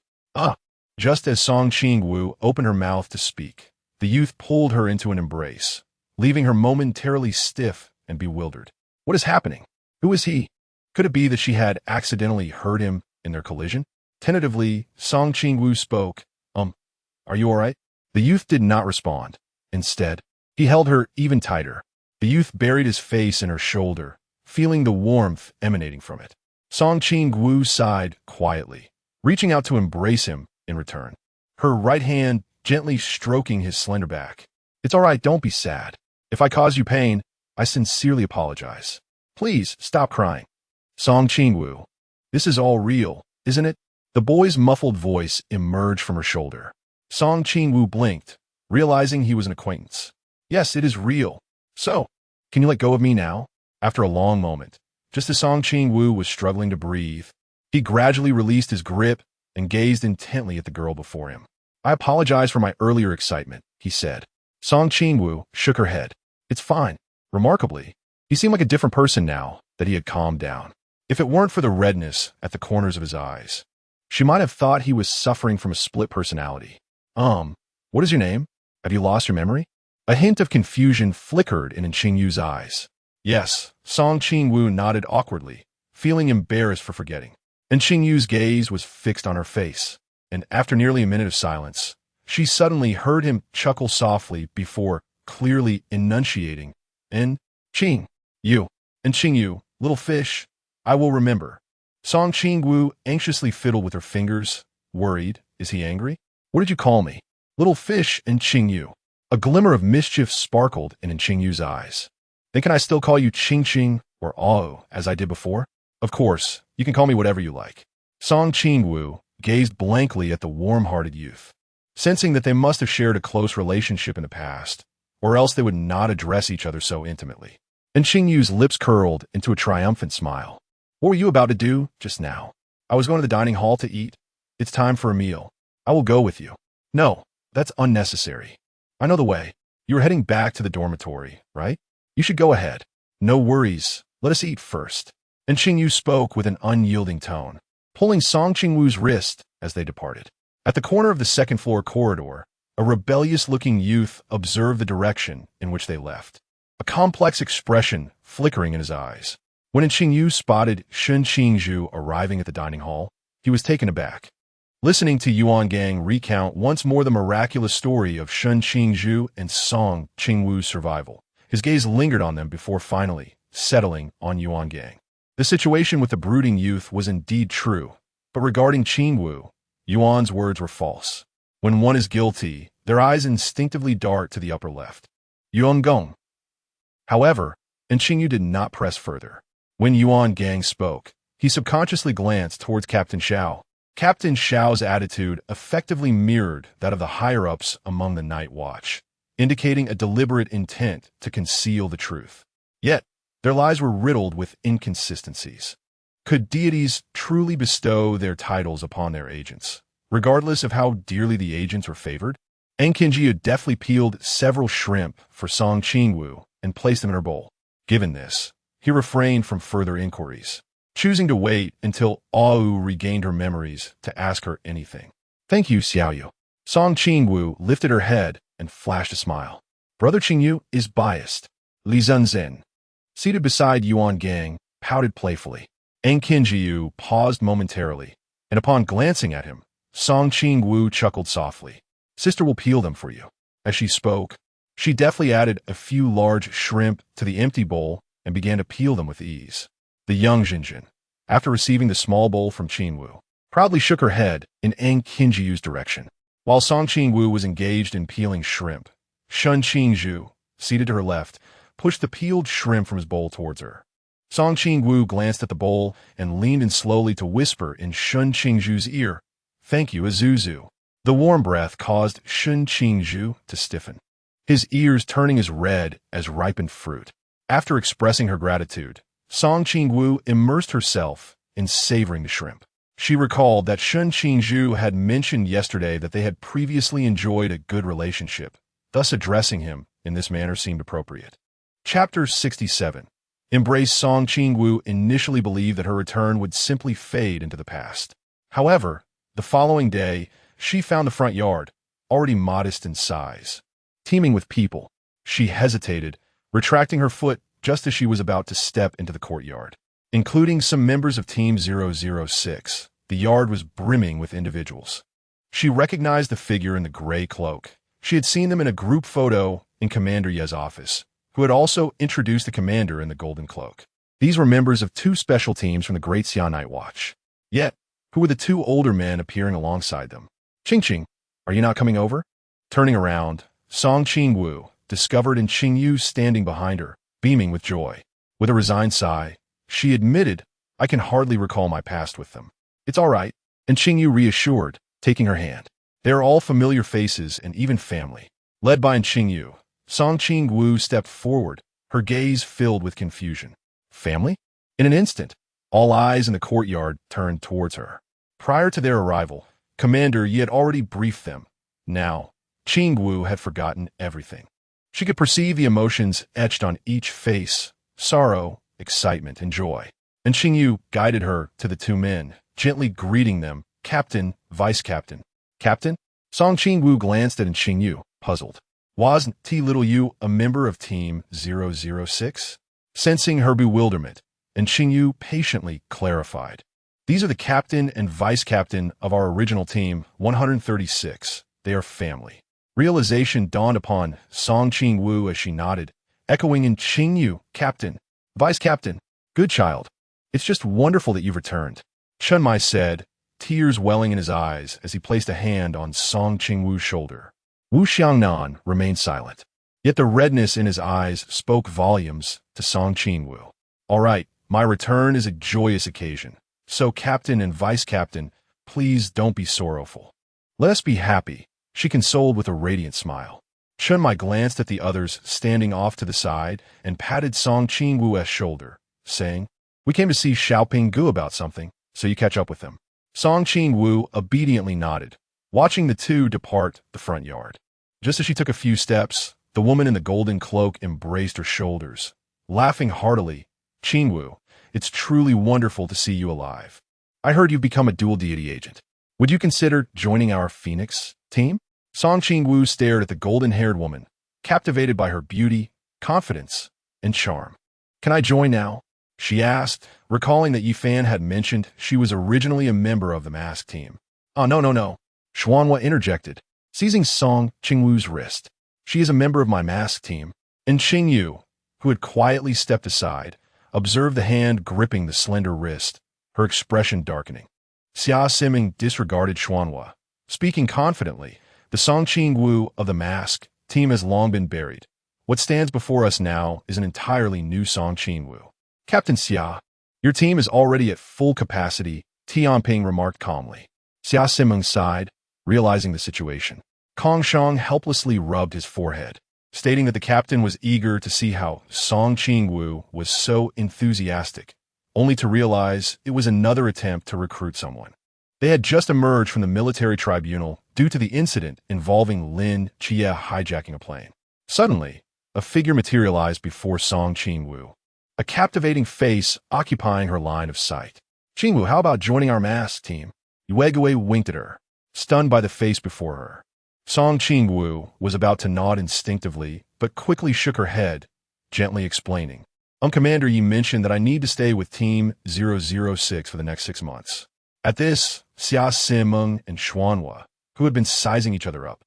Just as Song Qingwu opened her mouth to speak, the youth pulled her into an embrace, leaving her momentarily stiff and bewildered. What is happening? Who is he? Could it be that she had accidentally hurt him in their collision? Tentatively, Song Qingwu spoke. Are you all right? The youth did not respond. Instead, he held her even tighter. The youth buried his face in her shoulder, feeling the warmth emanating from it. Song Qingwu sighed quietly, reaching out to embrace him in return, her right hand gently stroking his slender back. It's all right, don't be sad. If I caused you pain, I sincerely apologize. Please stop crying. Song Qingwu, this is all real, isn't it? The boy's muffled voice emerged from her shoulder. Song Qingwu blinked, realizing he was an acquaintance. Yes, it is real. So, can you let go of me now? After a long moment, just as Song Qingwu was struggling to breathe, he gradually released his grip and gazed intently at the girl before him. I apologize for my earlier excitement, he said. Song Qingwu shook her head. It's fine. Remarkably, he seemed like a different person now that he had calmed down. If it weren't for the redness at the corners of his eyes, she might have thought he was suffering from a split personality. What is your name? Have you lost your memory? A hint of confusion flickered in Qingyu's eyes. Yes, Song Qingwu nodded awkwardly, feeling embarrassed for forgetting. And Qingyu's gaze was fixed on her face, and after nearly a minute of silence, she suddenly heard him chuckle softly before clearly enunciating, Qing, you, and Qingyu, little fish, I will remember. Song Qingwu anxiously fiddled with her fingers, worried. Is he angry? What did you call me? Little fish and Qingyu. A glimmer of mischief sparkled in Qingyu's eyes. Then can I still call you Qing or Ao as I did before? Of course, you can call me whatever you like. Song Qingwu gazed blankly at the warm-hearted youth, sensing that they must have shared a close relationship in the past, or else they would not address each other so intimately. And Qingyu's lips curled into a triumphant smile. What were you about to do just now? I was going to the dining hall to eat. It's time for a meal. I will go with you. No, that's unnecessary. I know the way. You were heading back to the dormitory, right? You should go ahead. No worries. Let us eat first. And Qingyu spoke with an unyielding tone. pulling Song Qingwu's wrist as they departed. At the corner of the second-floor corridor, a rebellious-looking youth observed the direction in which they left, a complex expression flickering in his eyes. When Qingwu spotted Shun Qingzhu arriving at the dining hall, he was taken aback. Listening to Yuan Gang recount once more the miraculous story of Shun Qingzhu and Song Qingwu's survival, his gaze lingered on them before finally settling on Yuan Gang. The situation with the brooding youth was indeed true, but regarding Qingwu, Yuan's words were false. When one is guilty, their eyes instinctively dart to the upper left. Yuan Gong. However, Qingwu did not press further. When Yuan Gang spoke, he subconsciously glanced towards Captain Xiao. Captain Xiao's attitude effectively mirrored that of the higher-ups among the Night Watch, indicating a deliberate intent to conceal the truth. Yet, their lies were riddled with inconsistencies. Could deities truly bestow their titles upon their agents, regardless of how dearly the agents were favored? Qingwu deftly peeled several shrimp for Song Qingwu and placed them in her bowl. Given this, he refrained from further inquiries, choosing to wait until Au regained her memories to ask her anything. "Thank you, Xiaoyu." Song Qingwu lifted her head and flashed a smile. Brother Qingwu is biased. Li Zunzhen, seated beside Yuan Gang, pouted playfully. Qingwu paused momentarily, and upon glancing at him, Song Qingwu chuckled softly. "Sister will peel them for you." As she spoke, she deftly added a few large shrimp to the empty bowl and began to peel them with ease. The young Jinjin, after receiving the small bowl from Qingwu, proudly shook her head in Qingwu's direction. While Song Qingwu was engaged in peeling shrimp, Shun Qingzhu, seated to her left, pushed the peeled shrimp from his bowl towards her. Song Qingwu glanced at the bowl and leaned in slowly to whisper in Shun Qingzhu's ear, "Thank you, Azuzu." The warm breath caused Shun Qingzhu to stiffen, his ears turning as red as ripened fruit. After expressing her gratitude, Song Qingwu immersed herself in savoring the shrimp. She recalled that Shun Qingzhu had mentioned yesterday that they had previously enjoyed a good relationship, thus addressing him in this manner seemed appropriate. Chapter 67. Embrace. Song Qingwu initially believed that her return would simply fade into the past. However, the following day, she found the front yard, already modest in size, teeming with people. She hesitated, retracting her foot just as she was about to step into the courtyard. Including some members of Team 006, the yard was brimming with individuals. She recognized the figure in the gray cloak. She had seen them in a group photo in Commander Ye's office, who had also introduced the commander in the golden cloak. These were members of two special teams from the Great Xia Night Watch. Yet, who were the two older men appearing alongside them? "Qingqing, are you not coming over?" Turning around, Song Qingwu discovered Qingwu standing behind her, beaming with joy. With a resigned sigh, she admitted, "I can hardly recall my past with them." "It's all right," and Qingwu reassured, taking her hand. "They are all familiar faces and even family." Led by Qingwu, Song Qingwu stepped forward, her gaze filled with confusion. Family? In an instant, all eyes in the courtyard turned towards her. Prior to their arrival, Commander Yi had already briefed them. Now, Qingwu had forgotten everything. She could perceive the emotions etched on each face, sorrow, excitement, and joy. And Qingwu guided her to the two men, gently greeting them, "Captain, Vice Captain." "Captain?" Song Qingwu glanced at Qingwu, puzzled. "Wasn't Little Yu a member of Team 006? Sensing her bewilderment, and Qingwu patiently clarified. "These are the captain and vice captain of our original team, 136. They are family." Realization dawned upon Song Qingwu as she nodded, echoing in Qingwu, "Captain, Vice Captain, good child. It's just wonderful that you've returned," Chun Mai said, tears welling in his eyes as he placed a hand on Song Qingwu's shoulder. Wu Xiangnan remained silent, yet the redness in his eyes spoke volumes to Song Qingwu. "All right, my return is a joyous occasion, so Captain and Vice Captain, please don't be sorrowful. Let us be happy," she consoled with a radiant smile. Chun Mai glanced at the others standing off to the side and patted Song Qingwu's shoulder, saying, "We came to see Xiaoping Gu about something, so you catch up with them." Song Qingwu obediently nodded, watching the two depart the front yard. Just as she took a few steps, the woman in the golden cloak embraced her shoulders, laughing heartily. "Qingwu, it's truly wonderful to see you alive." I heard you've become a dual deity agent. Would you consider joining our Phoenix team? Song Qingwu stared at the golden-haired woman, captivated by her beauty, confidence, and charm. Can I join now? She asked, recalling that Yifan had mentioned she was originally a member of the mask team. Oh, no. Xuanhua interjected, seizing Song Qingwu's wrist. She is a member of my mask team. And Qingyu, who had quietly stepped aside, observed the hand gripping the slender wrist, her expression darkening. Xia Siming disregarded Xuanhua. Speaking confidently, the Song Qingwu of the mask team has long been buried. What stands before us now is an entirely new Song Qingwu. Captain Xia, your team is already at full capacity, Tianping remarked calmly. Xia Simeng sighed, realizing the situation. Kong Shang helplessly rubbed his forehead, stating that the captain was eager to see how Song Qingwu was so enthusiastic, only to realize it was another attempt to recruit someone. They had just emerged from the military tribunal due to the incident involving Lin Jie hijacking a plane. Suddenly, a figure materialized before Song Qingwu, a captivating face occupying her line of sight. Qingwu, how about joining our mask team? Yuegui winked at her, stunned by the face before her. Song Qingwu was about to nod instinctively, but quickly shook her head, gently explaining. Commander, you mentioned that I need to stay with Team 006 for the next 6 months. At this, Xia Simeng and Xuanhua, who had been sizing each other up,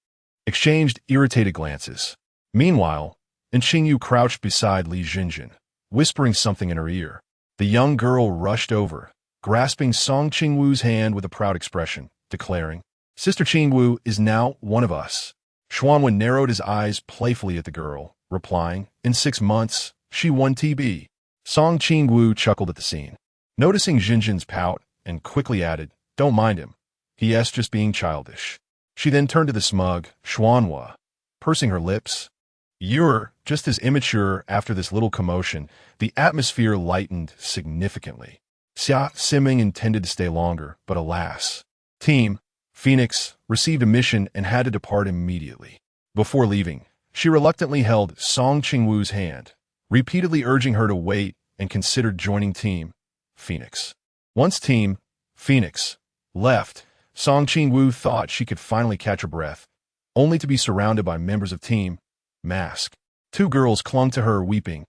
exchanged irritated glances. Meanwhile, Qingyu crouched beside Li Jinjin, whispering something in her ear. The young girl rushed over, grasping Song Qingwu's hand with a proud expression, declaring, Sister Qingwu is now one of us. Xuanhua narrowed his eyes playfully at the girl, replying, in 6 months, she won TB. Song Qingwu chuckled at the scene, noticing Jinjin's pout, and quickly added, don't mind him. He*s just being childish. She then turned to the smug Xuanhua, pursing her lips. You're just as immature. After this little commotion, the atmosphere lightened significantly. Xia Siming intended to stay longer, but alas. Team Phoenix received a mission and had to depart immediately. Before leaving, she reluctantly held Song Qingwu's hand, repeatedly urging her to wait and considered joining Team Phoenix. Once Team Phoenix left, Song Qingwu thought she could finally catch her breath, only to be surrounded by members of Team Mask. 2 girls clung to her weeping,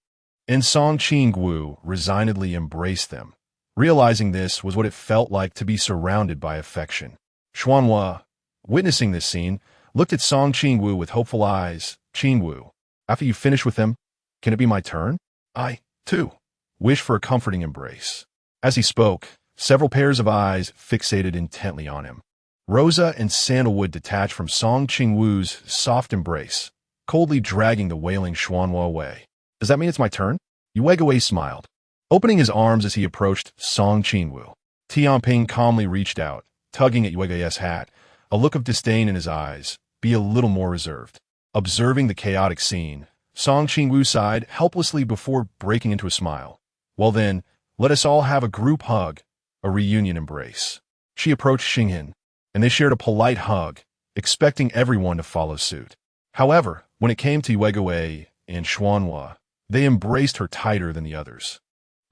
and Song Qingwu resignedly embraced them, realizing this was what it felt like to be surrounded by affection. Xuanhua, witnessing this scene, looked at Song Qingwu with hopeful eyes. Qingwu, after you finish with them, can it be my turn? I, too, wish for a comforting embrace. As he spoke, several pairs of eyes fixated intently on him. Rosa and Sandalwood detached from Song Qingwu's soft embrace, coldly dragging the wailing Xuanhua away. Does that mean it's my turn? Yuegui smiled, opening his arms as he approached Song Qingwu. Tianping calmly reached out, tugging at Yuegui's hat, a look of disdain in his eyes. Be a little more reserved. Observing the chaotic scene, Song Qingwu sighed helplessly before breaking into a smile. Well then, let us all have a group hug, a reunion embrace. She approached Xinghin, and they shared a polite hug, expecting everyone to follow suit. However, when it came to Yuegui and Xuanhua, they embraced her tighter than the others,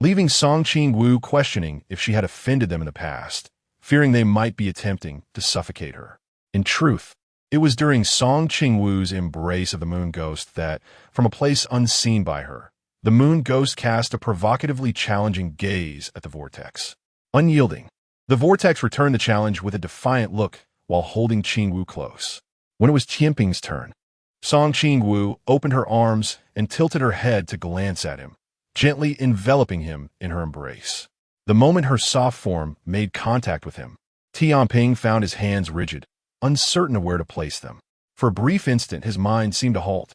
leaving Song Qingwu questioning if she had offended them in the past, fearing they might be attempting to suffocate her. In truth, it was during Song Qingwu's embrace of the moon ghost that, from a place unseen by her, the moon ghost cast a provocatively challenging gaze at the vortex. Unyielding, the vortex returned the challenge with a defiant look while holding Qingwu close. When it was Tianping's turn, Song Qingwu opened her arms and tilted her head to glance at him, gently enveloping him in her embrace. The moment her soft form made contact with him, Tianping found his hands rigid, uncertain of where to place them. For a brief instant, his mind seemed to halt,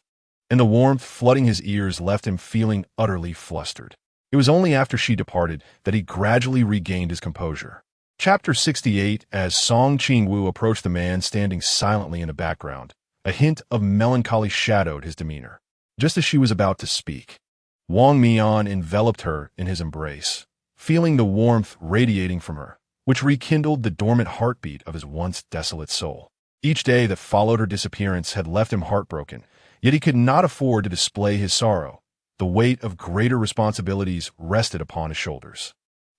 and the warmth flooding his ears left him feeling utterly flustered. It was only after she departed that he gradually regained his composure. Chapter 68. As Song Qingwu approached the man standing silently in the background, a hint of melancholy shadowed his demeanor. Just as she was about to speak, Wang Mian enveloped her in his embrace, feeling the warmth radiating from her, which rekindled the dormant heartbeat of his once desolate soul. Each day that followed her disappearance had left him heartbroken, yet he could not afford to display his sorrow. The weight of greater responsibilities rested upon his shoulders.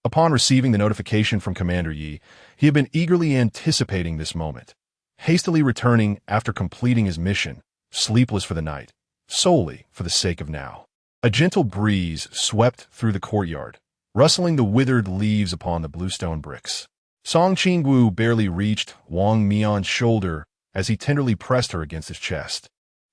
Upon receiving the notification from Commander Yi, he had been eagerly anticipating this moment. Hastily returning after completing his mission, sleepless for the night, solely for the sake of now. A gentle breeze swept through the courtyard, rustling the withered leaves upon the bluestone bricks. Song Qingwu barely reached Wang Mian's shoulder as he tenderly pressed her against his chest.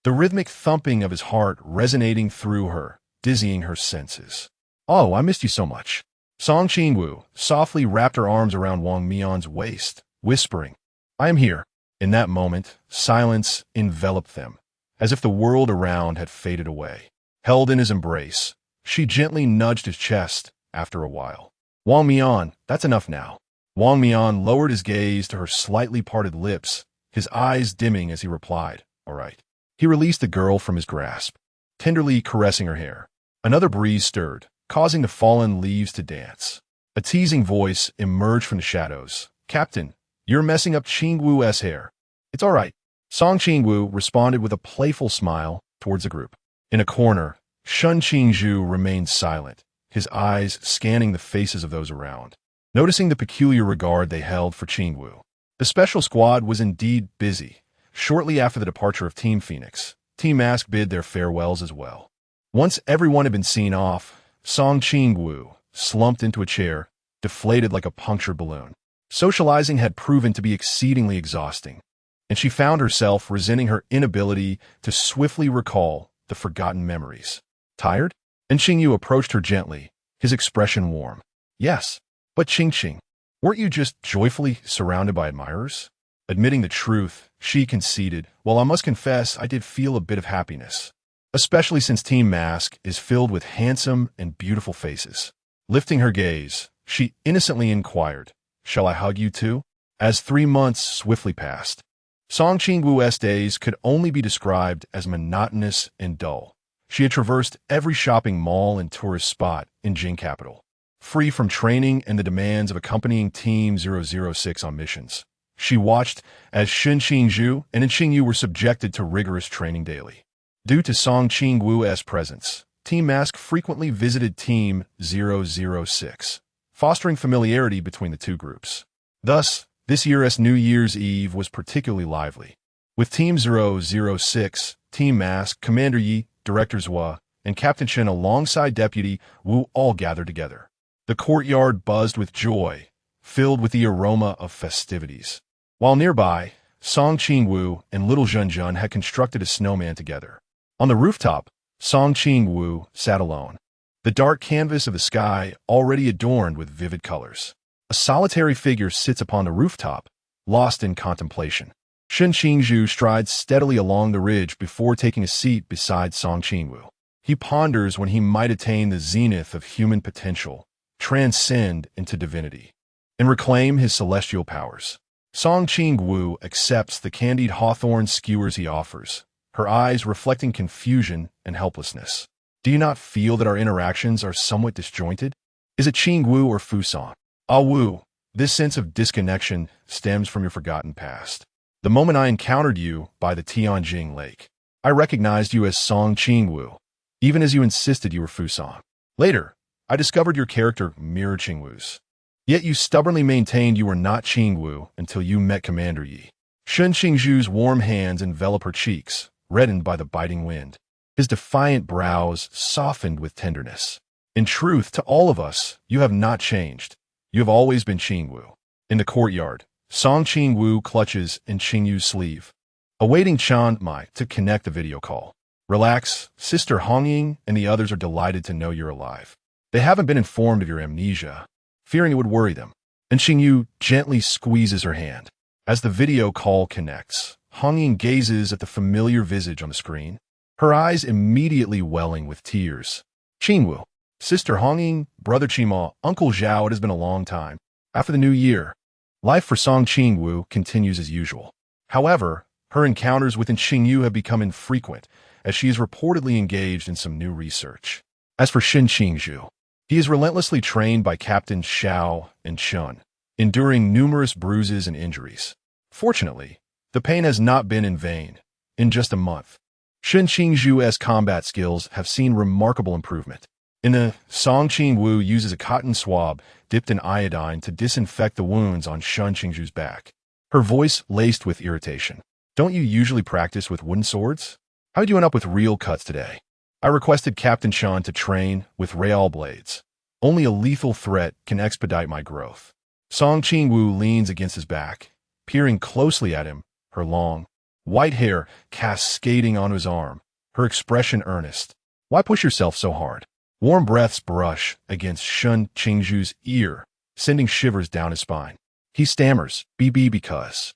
The rhythmic thumping of his heart resonating through her, dizzying her senses. "Oh, I missed you so much." Song Qingwu softly wrapped her arms around Wang Mian's waist, whispering, "I am here." In that moment, silence enveloped them, as if the world around had faded away. Held in his embrace, she gently nudged his chest after a while. "Wang Mian, that's enough now." Wang Mian lowered his gaze to her slightly parted lips, his eyes dimming as he replied, "All right." He released the girl from his grasp, tenderly caressing her hair. Another breeze stirred, causing the fallen leaves to dance. A teasing voice emerged from the shadows. "Captain, you're messing up Qingwu's hair." "It's all right." Song Qingwu responded with a playful smile towards the group. In a corner, Shun Qingzhu remained silent, his eyes scanning the faces of those around, noticing the peculiar regard they held for Qingwu. The special squad was indeed busy. Shortly after the departure of Team Phoenix, Team Mask bid their farewells as well. Once everyone had been seen off, Song Qingwu slumped into a chair, deflated like a punctured balloon. Socializing had proven to be exceedingly exhausting, and she found herself resenting her inability to swiftly recall the forgotten memories. "Tired?" And Qingyu approached her gently, his expression warm. "Yes, but Qingqing, weren't you just joyfully surrounded by admirers?" Admitting the truth, she conceded, "Well, I must confess I did feel a bit of happiness, especially since Team Mask is filled with handsome and beautiful faces." Lifting her gaze, she innocently inquired, "Shall I hug you too?" As 3 months swiftly passed, Song Qingwu's days could only be described as monotonous and dull. She had traversed every shopping mall and tourist spot in Jing capital, free from training and the demands of accompanying Team 006 on missions. She watched as Shun Qingzhu and Qingyu were subjected to rigorous training daily. Due to Song Qingwu's presence, Team Mask frequently visited Team 006, fostering familiarity between the two groups. Thus, this year's New Year's Eve was particularly lively, with Team 006, Team Mask, Commander Yi, Director Zhua, and Captain Chen alongside Deputy Wu all gathered together. The courtyard buzzed with joy, filled with the aroma of festivities. While nearby, Song Qingwu and Little Zhenzhen had constructed a snowman together. On the rooftop, Song Qingwu sat alone, the dark canvas of the sky already adorned with vivid colors. A solitary figure sits upon the rooftop, lost in contemplation. Shun Qingzhu strides steadily along the ridge before taking a seat beside Song Qingwu. He ponders when he might attain the zenith of human potential, transcend into divinity, and reclaim his celestial powers. Song Qingwu accepts the candied hawthorn skewers he offers, her eyes reflecting confusion and helplessness. "Do you not feel that our interactions are somewhat disjointed? Is it Qingwu or Fusong?" "Ah Wu, this sense of disconnection stems from your forgotten past. The moment I encountered you by the Tianjing Lake, I recognized you as Song Qingwu, even as you insisted you were Fusong. Later, I discovered your character mirrored Qingwu's. Yet you stubbornly maintained you were not Qingwu until you met Commander Yi." Shun Qingzhu's warm hands envelop her cheeks, reddened by the biting wind. His defiant brows softened with tenderness. "In truth, to all of us, you have not changed. You have always been Qingwu." In the courtyard, Song Qingwu clutches in Qingyu's sleeve, awaiting Chan Mai to connect the video call. "Relax, Sister Hongying and the others are delighted to know you're alive. They haven't been informed of your amnesia, fearing it would worry them." And Qingyu gently squeezes her hand. As the video call connects, Hongying gazes at the familiar visage on the screen, her eyes immediately welling with tears. "Qingwu, Sister Hongying, Brother Qima, Uncle Zhao, it has been a long time. After the new year, life for Song Qingwu continues as usual. However, her encounters with Qingyu have become infrequent, as she is reportedly engaged in some new research. As for Shun Qingzhu, he is relentlessly trained by Captain Xiao and Chun, enduring numerous bruises and injuries. Fortunately, the pain has not been in vain. In just a month, Shun Qingzhu's combat skills have seen remarkable improvement. In the Qingwu uses a cotton swab dipped in iodine to disinfect the wounds on Shun Qingzhu's back. Her voice laced with irritation. Don't you usually practice with wooden swords? How'd you end up with real cuts today? I requested Captain Shun to train with real blades. Only a lethal threat can expedite my growth. Qingwu leans against his back, peering closely at him, her long, white hair cascading onto his arm, her expression earnest. Why push yourself so hard? Warm breaths brush against Shun Qingzhu's ear, sending shivers down his spine. He stammers, "BB because."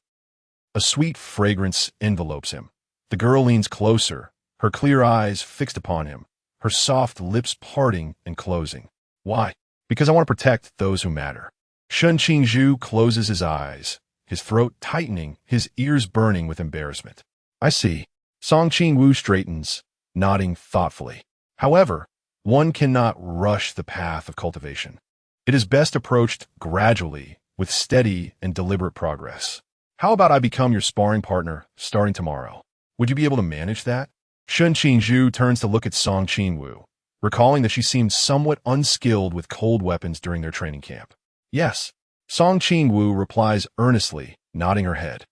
A sweet fragrance envelopes him. The girl leans closer, her clear eyes fixed upon him, her soft lips parting and closing. Why? Because I want to protect those who matter. Shun Qingzhu closes his eyes, his throat tightening, his ears burning with embarrassment. I see. Qingwu straightens, nodding thoughtfully. However, one cannot rush the path of cultivation. It is best approached gradually, with steady and deliberate progress. How about I become your sparring partner starting tomorrow? Would you be able to manage that? Shun Qingzhu turns to look at Qingwu, recalling that she seemed somewhat unskilled with cold weapons during their training camp. Yes. Qingwu replies earnestly, nodding her head.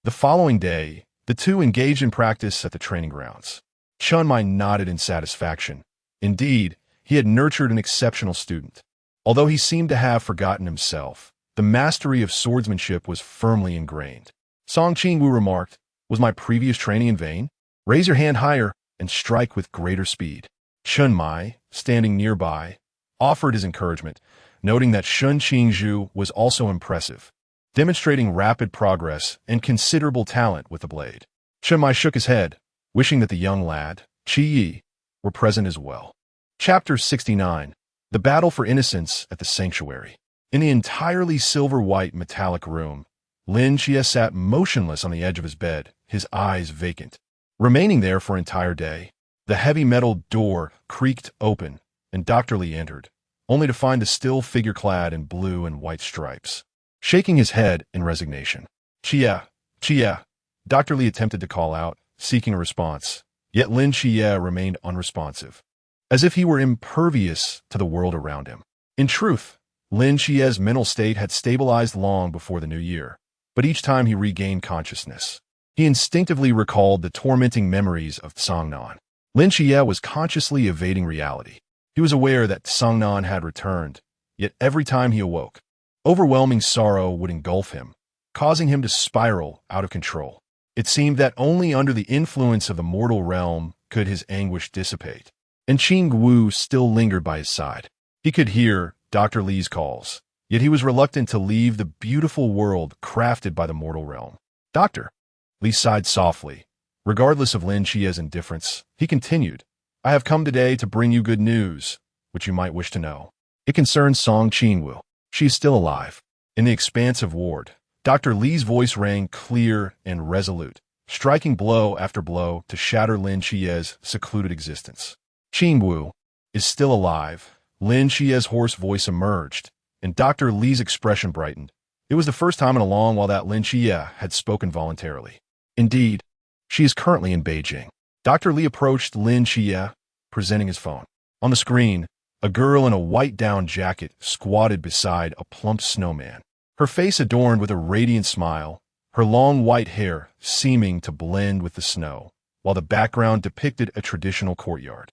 The following day, the two engaged in practice at the training grounds. Chunmai nodded in satisfaction. Indeed, he had nurtured an exceptional student. Although he seemed to have forgotten himself, the mastery of swordsmanship was firmly ingrained. Qingwu remarked, "Was my previous training in vain? Raise your hand higher and strike with greater speed." Chunmai, standing nearby, offered his encouragement, noting that Shun Qingzhu was also impressive, demonstrating rapid progress and considerable talent with the blade. Chunmai shook his head, wishing that the young lad, Qi, were present as well. Chapter 69. The Battle for Innocence at the Sanctuary. In the entirely silver-white metallic room, Lin Xia sat motionless on the edge of his bed, his eyes vacant. Remaining there for an entire day, the heavy metal door creaked open, and Dr. Li entered, only to find a still figure clad in blue and white stripes. Shaking his head in resignation. "Xia, Xia," Dr. Li attempted to call out, seeking a response, yet Lin Xia remained unresponsive, as if he were impervious to the world around him. In truth, Lin Xia's mental state had stabilized long before the new year, but each time he regained consciousness, he instinctively recalled the tormenting memories of Cangnan. Lin Xia was consciously evading reality. He was aware that Cangnan had returned, yet every time he awoke, overwhelming sorrow would engulf him, causing him to spiral out of control. It seemed that only under the influence of the mortal realm could his anguish dissipate, and Qingwu still lingered by his side. He could hear Dr. Li's calls, yet he was reluctant to leave the beautiful world crafted by the mortal realm. "Doctor," Li sighed softly. Regardless of Lin Xia's indifference, he continued, "I have come today to bring you good news, which you might wish to know. It concerns Qingwu. She is still alive." In the expansive ward, Dr. Li's voice rang clear and resolute, striking blow after blow to shatter Lin Xia's secluded existence. "Qingwu is still alive." Lin Xia's hoarse voice emerged, and Dr. Li's expression brightened. It was the first time in a long while that Lin Xia had spoken voluntarily. "Indeed, she is currently in Beijing." Dr. Li approached Lin Xia, presenting his phone. On the screen, a girl in a white down jacket squatted beside a plump snowman, her face adorned with a radiant smile, her long white hair seeming to blend with the snow, while the background depicted a traditional courtyard.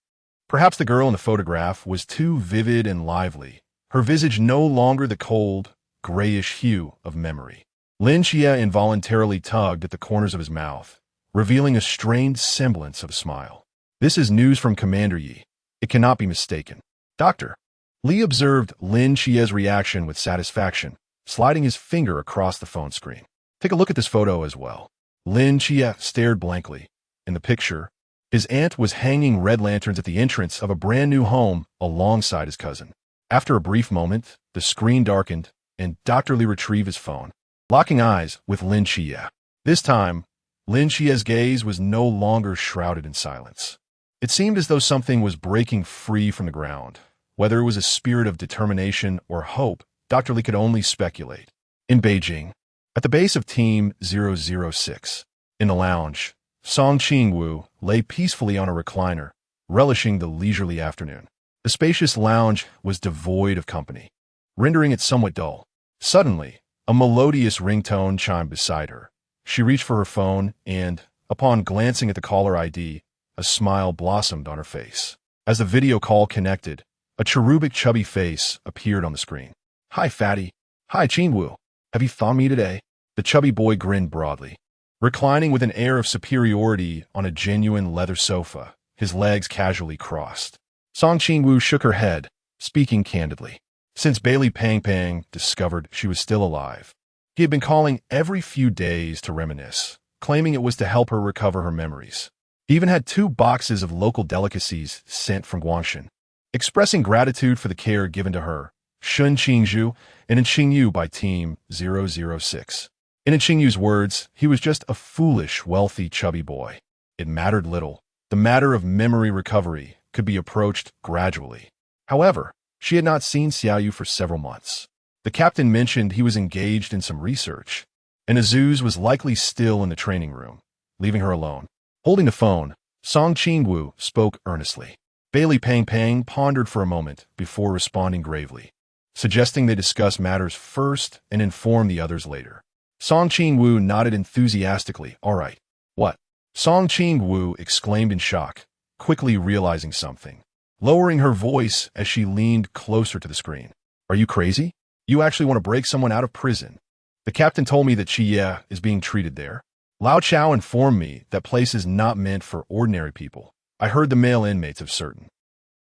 Perhaps the girl in the photograph was too vivid and lively, her visage no longer the cold, grayish hue of memory. Lin Xia involuntarily tugged at the corners of his mouth, revealing a strained semblance of a smile. "This is news from Commander Yi. It cannot be mistaken." "Doctor." Li observed Lin Xia's reaction with satisfaction, sliding his finger across the phone screen. "Take a look at this photo as well." Lin Xia stared blankly. In the picture, his aunt was hanging red lanterns at the entrance of a brand new home alongside his cousin. After a brief moment, the screen darkened, and Dr. Li retrieved his phone, locking eyes with Lin Xia. This time, Lin Xia's gaze was no longer shrouded in silence. It seemed as though something was breaking free from the ground. Whether it was a spirit of determination or hope, Dr. Li could only speculate. In Beijing, at the base of Team 006, in the lounge, Qingwu lay peacefully on a recliner, relishing the leisurely afternoon. The spacious lounge was devoid of company, rendering it somewhat dull. Suddenly, a melodious ringtone chimed beside her. She reached for her phone and, upon glancing at the caller ID, a smile blossomed on her face. As the video call connected, a cherubic chubby face appeared on the screen. "Hi, fatty. Hi, Qingwu. Have you found me today?" The chubby boy grinned broadly. Reclining with an air of superiority on a genuine leather sofa, his legs casually crossed. Song Qingwu shook her head, speaking candidly. Since Bailey Pang Pang discovered she was still alive, he had been calling every few days to reminisce, claiming it was to help her recover her memories. He even had 2 boxes of local delicacies sent from Guangshan, expressing gratitude for the care given to her, Shun Qingzhu, and in Qingyu by Team 006. In Qingyu's words, he was just a foolish, wealthy, chubby boy. It mattered little. The matter of memory recovery could be approached gradually. However, she had not seen Xiaoyu for several months. The captain mentioned he was engaged in some research, and Azuz was likely still in the training room, leaving her alone. Holding the phone, Song Qingwu spoke earnestly. Bailey Pang Pang pondered for a moment before responding gravely, suggesting they discuss matters first and inform the others later. Song Qingwu nodded enthusiastically. "All right." "What?" Song Qingwu exclaimed in shock, quickly realizing something, lowering her voice as she leaned closer to the screen. "Are you crazy? You actually want to break someone out of prison? The captain told me that Xia is being treated there. Lao Chao informed me that place is not meant for ordinary people. I heard the male inmates have certain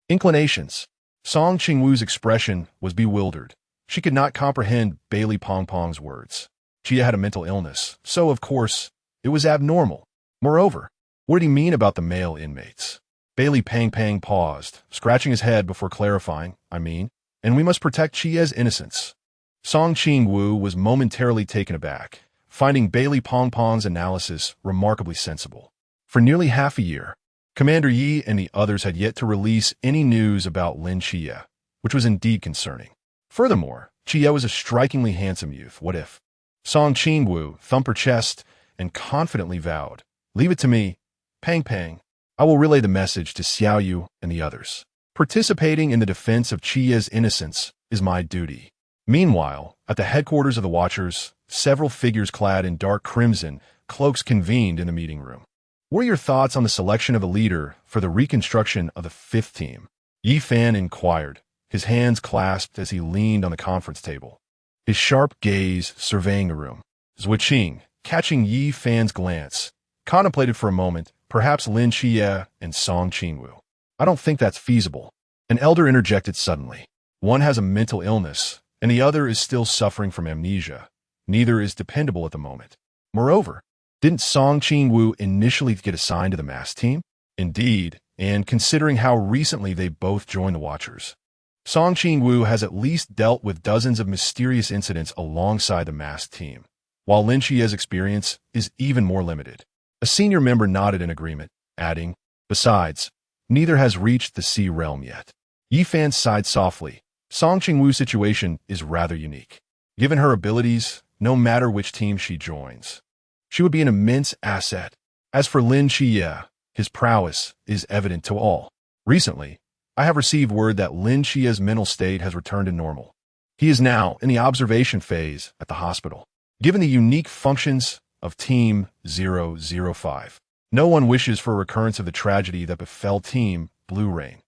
inclinations." Song Qingwu's expression was bewildered. She could not comprehend Bailey Pong Pong's words. Xia had a mental illness, so, of course, it was abnormal. Moreover, what did he mean about the male inmates? Bailey Pang Pang paused, scratching his head before clarifying, and we must protect Xia's innocence. Song Qingwu was momentarily taken aback, finding Bailey Pong Pong's analysis remarkably sensible. For nearly half a year, Commander Yi and the others had yet to release any news about Lin Xia, which was indeed concerning. Furthermore, Xia was a strikingly handsome youth. What if? Song Qingwu thumped her chest and confidently vowed, "Leave it to me, Pang Pang. I will relay the message to Xiaoyu and the others. Participating in the defense of Qia's innocence is my duty." Meanwhile, at the headquarters of the Watchers, several figures clad in dark crimson cloaks convened in the meeting room. "What are your thoughts on the selection of a leader for the reconstruction of the 5th team?" Yi Fan inquired, his hands clasped as he leaned on the conference table, his sharp gaze surveying the room. Zui Qing, catching Yi Fan's glance, contemplated for a moment, perhaps Lin Xia and Song Qingwu. "I don't think that's feasible." An elder interjected suddenly. "One has a mental illness, and the other is still suffering from amnesia. Neither is dependable at the moment. Moreover, didn't Song Qingwu initially get assigned to the mass team? Indeed, and considering how recently they both joined the Watchers, Song Qingwu has at least dealt with dozens of mysterious incidents alongside the mass team, while Lin Xia's experience is even more limited." A senior member nodded in agreement, adding, "Besides, neither has reached the sea realm yet." Yi Fan sighed softly. Song Qingwu's situation is rather unique. Given her abilities, no matter which team she joins, she would be an immense asset. As for Lin Xia, his prowess is evident to all. Recently, I have received word that Lin Xia's mental state has returned to normal. He is now in the observation phase at the hospital. Given the unique functions of Team 005, no one wishes for a recurrence of the tragedy that befell Team Blue Rain.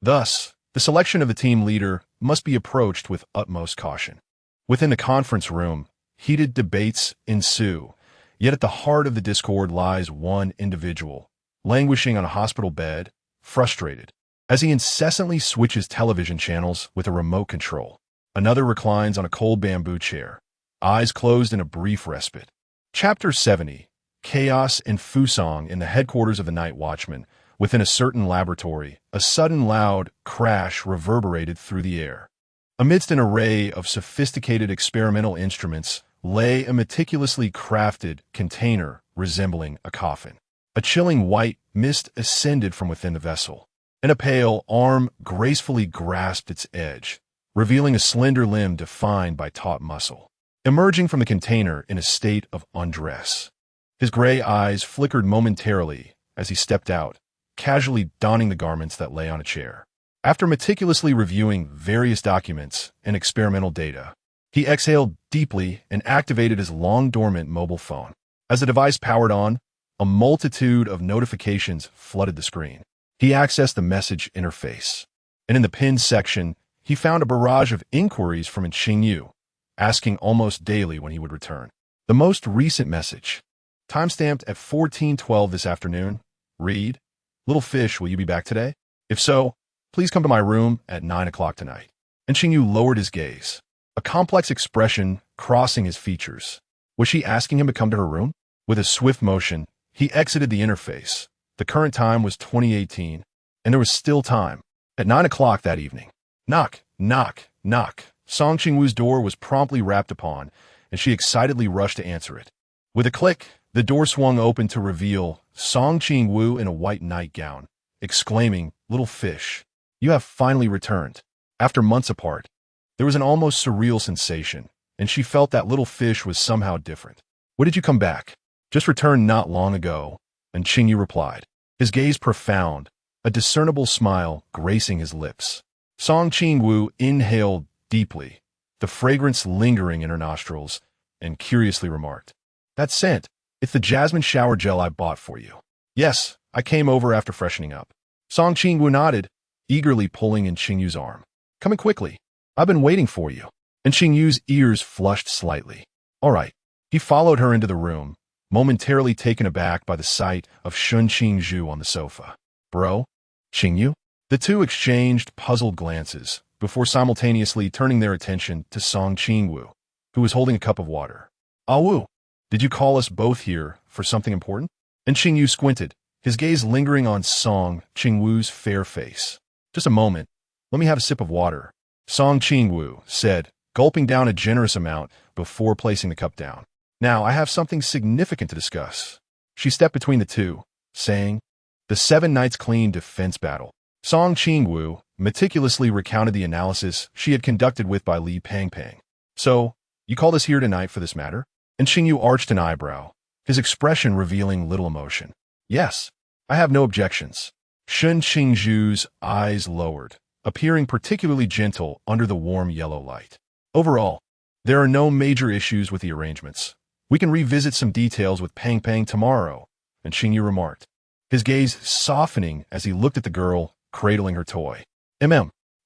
Thus, the selection of the team leader must be approached with utmost caution. Within the conference room, heated debates ensue, yet at the heart of the discord lies one individual, languishing on a hospital bed, frustrated, as he incessantly switches television channels with a remote control. Another reclines on a cold bamboo chair, eyes closed in a brief respite. Chapter 70, Chaos in Fusong. In the headquarters of the Night Watchman, within a certain laboratory, a sudden loud crash reverberated through the air. Amidst an array of sophisticated experimental instruments lay a meticulously crafted container resembling a coffin. A chilling white mist ascended from within the vessel, and a pale arm gracefully grasped its edge, revealing a slender limb defined by taut muscle. Emerging from the container in a state of undress, his gray eyes flickered momentarily as he stepped out, casually donning the garments that lay on a chair. After meticulously reviewing various documents and experimental data, he exhaled deeply and activated his long-dormant mobile phone. As the device powered on, a multitude of notifications flooded the screen. He accessed the message interface, and in the pinned section, he found a barrage of inquiries from Qingwu, asking almost daily when he would return. The most recent message, timestamped at 14:12 this afternoon, read, "Little fish, will you be back today? If so, please come to my room at 9 o'clock tonight." And Qingwu lowered his gaze, a complex expression crossing his features. Was she asking him to come to her room? With a swift motion, he exited the interface. The current time was 2018, and there was still time. At 9 o'clock that evening, knock, knock, knock. Song Qingwu's door was promptly rapped upon, and she excitedly rushed to answer it. With a click, the door swung open to reveal Song Qingwu in a white nightgown, exclaiming, "Little fish, you have finally returned." After months apart, there was an almost surreal sensation, and she felt that little fish was somehow different. "When did you come back?" "Just returned not long ago," and Qingwu replied, his gaze profound, a discernible smile gracing his lips. Song Qingwu inhaled deeply, the fragrance lingering in her nostrils, and curiously remarked, "That scent, it's the jasmine shower gel I bought for you." "Yes, I came over after freshening up." Song Qingwu nodded, eagerly pulling in Qingwu's arm. "Come in quickly. I've been waiting for you." And Qingwu's ears flushed slightly. "All right." He followed her into the room, momentarily taken aback by the sight of Shun Qingzhu on the sofa. "Bro? Qingwu?" The two exchanged puzzled glances before simultaneously turning their attention to Song Qingwu, who was holding a cup of water. "Ah Wu, did you call us both here for something important?" And Qingwu squinted, his gaze lingering on Song Qingwu's fair face. "Just a moment. Let me have a sip of water," Song Qingwu said, gulping down a generous amount before placing the cup down. "Now, I have something significant to discuss." She stepped between the two, saying, "The 7 Nights Clean defense battle." Song Qingwu meticulously recounted the analysis she had conducted with by Li Pangpang. "So, you called us here tonight for this matter?" And Qingwu arched an eyebrow, his expression revealing little emotion. "Yes, I have no objections." Shun Qingzhu's eyes lowered, appearing particularly gentle under the warm yellow light. "Overall, there are no major issues with the arrangements. We can revisit some details with Pang Pang tomorrow," and Qingwu remarked, his gaze softening as he looked at the girl cradling her toy.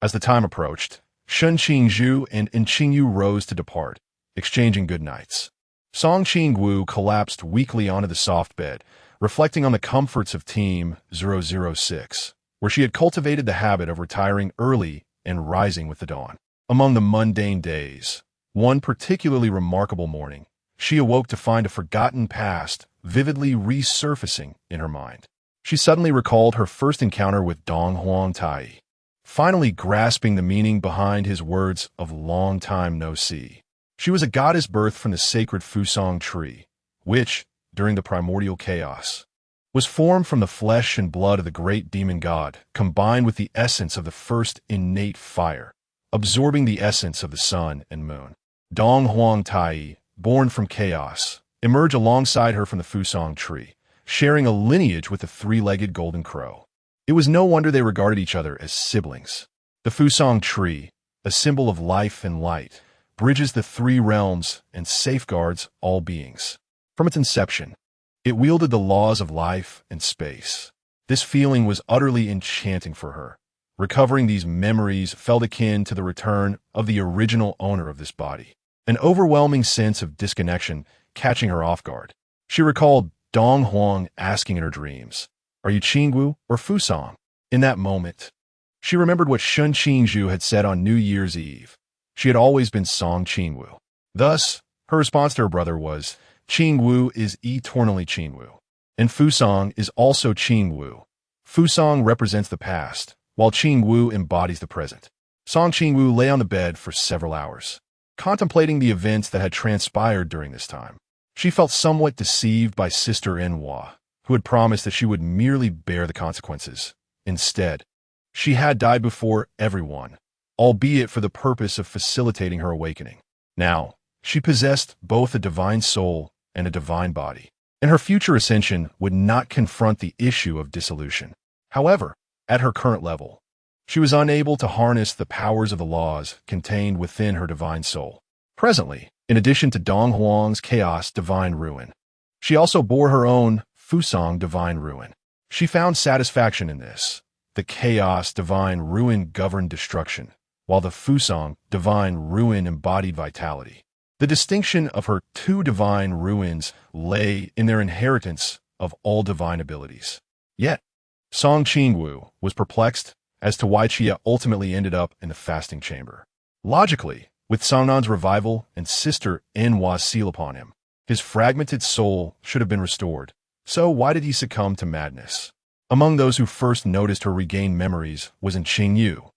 As the time approached, Shun Qingzhu and Qingwu rose to depart, exchanging good nights. Song Qingwu collapsed weakly onto the soft bed, reflecting on the comforts of Team 006, where she had cultivated the habit of retiring early and rising with the dawn. Among the mundane days, one particularly remarkable morning, she awoke to find a forgotten past vividly resurfacing in her mind. She suddenly recalled her first encounter with Donghuang Taiyi, finally grasping the meaning behind his words of long time no see. She was a goddess birthed from the sacred Fusang tree, which, during the primordial chaos, was formed from the flesh and blood of the great demon god, combined with the essence of the first innate fire, absorbing the essence of the sun and moon. Donghuang Taiyi, born from chaos, emerged alongside her from the Fusang tree, sharing a lineage with the 3-legged golden crow. It was no wonder they regarded each other as siblings. The Fusang tree, a symbol of life and light, bridges the 3 realms and safeguards all beings. From its inception, it wielded the laws of life and space. This feeling was utterly enchanting for her. Recovering these memories felt akin to the return of the original owner of this body, an overwhelming sense of disconnection catching her off guard. She recalled Donghuang asking in her dreams, "Are you Qingwu or Fusang?" In that moment, she remembered what Shun Qingzhu had said on New Year's Eve. She had always been Song Qingwu. Thus, her response to her brother was, "Qingwu is eternally Qingwu, and Fusang is also Qingwu." Fusang represents the past, while Qingwu embodies the present. Song Qingwu lay on the bed for several hours, contemplating the events that had transpired during this time. She felt somewhat deceived by Sister Nuwa, who had promised that she would merely bear the consequences. Instead, she had died before everyone, albeit for the purpose of facilitating her awakening. Now, she possessed both a divine soul and a divine body, and her future ascension would not confront the issue of dissolution. However, at her current level, She was unable to harness the powers of the laws contained within her divine soul. Presently, in addition to Donghuang's chaos divine ruin, she also bore her own Fusang divine ruin. She found satisfaction in this. The chaos divine ruin governed destruction, while the Fusang divine ruin embodied vitality. The distinction of her two divine ruins lay in their inheritance of all divine abilities. Yet, Song Qingwu was perplexed as to why Xia ultimately ended up in the fasting chamber. Logically, with Sangnan's revival and sister Nuwa's seal upon him, his fragmented soul should have been restored. So why did he succumb to madness? Among those who first noticed her regained memories was in Qingwu,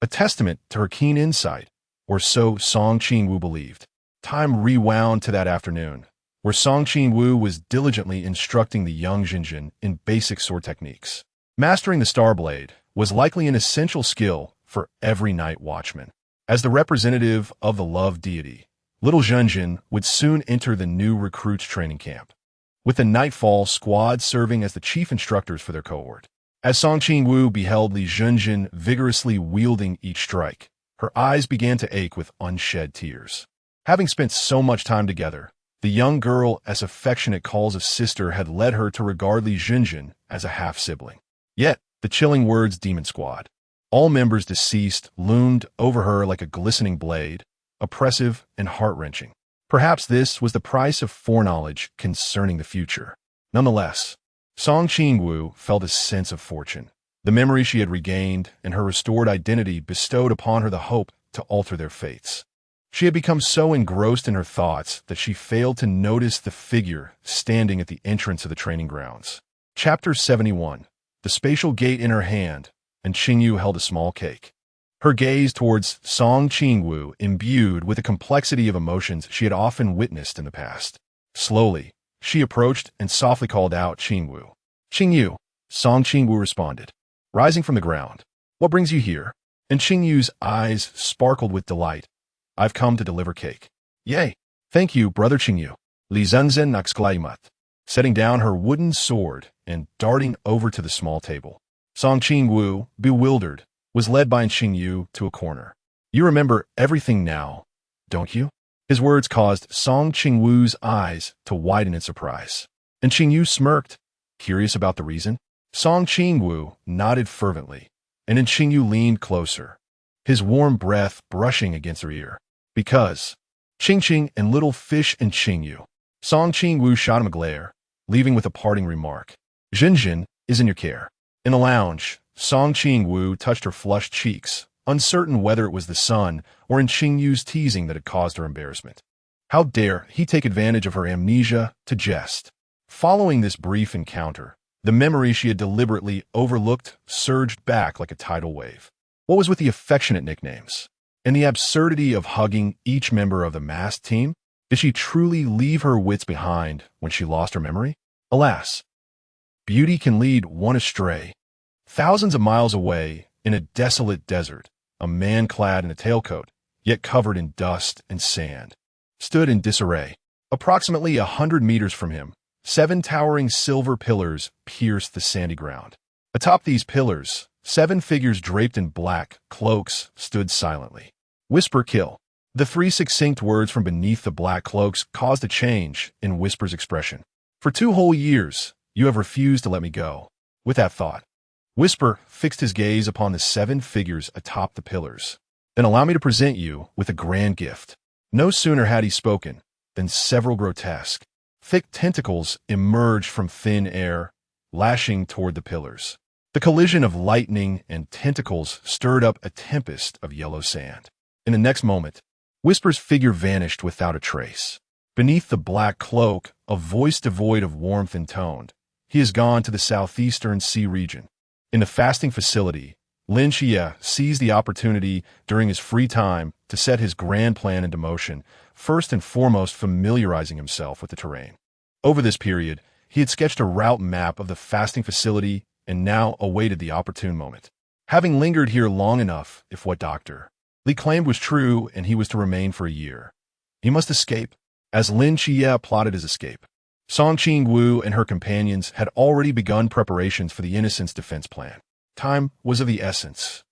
a testament to her keen insight, or so Song Qingwu believed. Time rewound to that afternoon, where Song Qingwu was diligently instructing the young Jinjin in basic sword techniques. Mastering the Star Blade was likely an essential skill for every night watchman. As the representative of the love deity, little Jinjin would soon enter the new recruits training camp, with the Nightfall squad serving as the chief instructors for their cohort. As Song Qingwu beheld Li Junjin vigorously wielding each strike, her eyes began to ache with unshed tears. Having spent so much time together, the young girl, as affectionate calls a sister, had led her to regard Li Junjin as a half-sibling. Yet, the chilling words Demon Squad, all members deceased, loomed over her like a glistening blade, oppressive and heart-wrenching. Perhaps this was the price of foreknowledge concerning the future. Nonetheless, Song Qingwu felt a sense of fortune. The memory she had regained and her restored identity bestowed upon her the hope to alter their fates. She had become so engrossed in her thoughts that she failed to notice the figure standing at the entrance of the training grounds. Chapter 71. The spatial gate in her hand, and Qingyu held a small cake. Her gaze towards Song Qingwu imbued with a complexity of emotions she had often witnessed in the past. Slowly, she approached and softly called out Qingwu. "Qingyu," Song Qingwu responded, rising from the ground. "What brings you here?" And Qingyu's eyes sparkled with delight. "I've come to deliver cake." "Yay! Thank you, brother Qingyu." Li Zunzhen exclaimed, setting down her wooden sword and darting over to the small table. Song Qingwu, bewildered, was led by Qingyu to a corner. "You remember everything now, don't you?" His words caused Song Qingwu's eyes to widen in surprise. And Qingyu smirked, curious about the reason. Song Qingwu nodded fervently, and then Qingyu leaned closer, his warm breath brushing against her ear. "Because Qing and little fish and Qingyu." Song Qingwu shot him a glare, leaving with a parting remark. "Jinjin is in your care." In the lounge, Song Qingwu touched her flushed cheeks, uncertain whether it was the sun or in Qingyu's teasing that had caused her embarrassment. How dare he take advantage of her amnesia to jest? Following this brief encounter, the memory she had deliberately overlooked surged back like a tidal wave. What was with the affectionate nicknames? And the absurdity of hugging each member of the masked team? Did she truly leave her wits behind when she lost her memory? Alas, beauty can lead one astray. Thousands of miles away, in a desolate desert, a man clad in a tailcoat, yet covered in dust and sand, stood in disarray. Approximately 100 meters from him, 7 towering silver pillars pierced the sandy ground. Atop these pillars, 7 figures draped in black cloaks stood silently. "Whisper kill." The 3 succinct words from beneath the black cloaks caused a change in Whisper's expression. "For 2 whole years, you have refused to let me go." With that thought, Whisper fixed his gaze upon the 7 figures atop the pillars. "Then allow me to present you with a grand gift." No sooner had he spoken than several grotesque, thick tentacles emerged from thin air, lashing toward the pillars. The collision of lightning and tentacles stirred up a tempest of yellow sand. In the next moment, Whisper's figure vanished without a trace. Beneath the black cloak, a voice devoid of warmth intoned, "He has gone to the southeastern sea region." In the fasting facility, Lin Xia seized the opportunity during his free time to set his grand plan into motion, first and foremost familiarizing himself with the terrain. Over this period, he had sketched a route map of the fasting facility and now awaited the opportune moment. Having lingered here long enough, if what Dr. Li claimed was true and he was to remain for a year, he must escape. As Lin Xia plotted his escape, Song Qingwu and her companions had already begun preparations for the Innocence Defense Plan. Time was of the essence.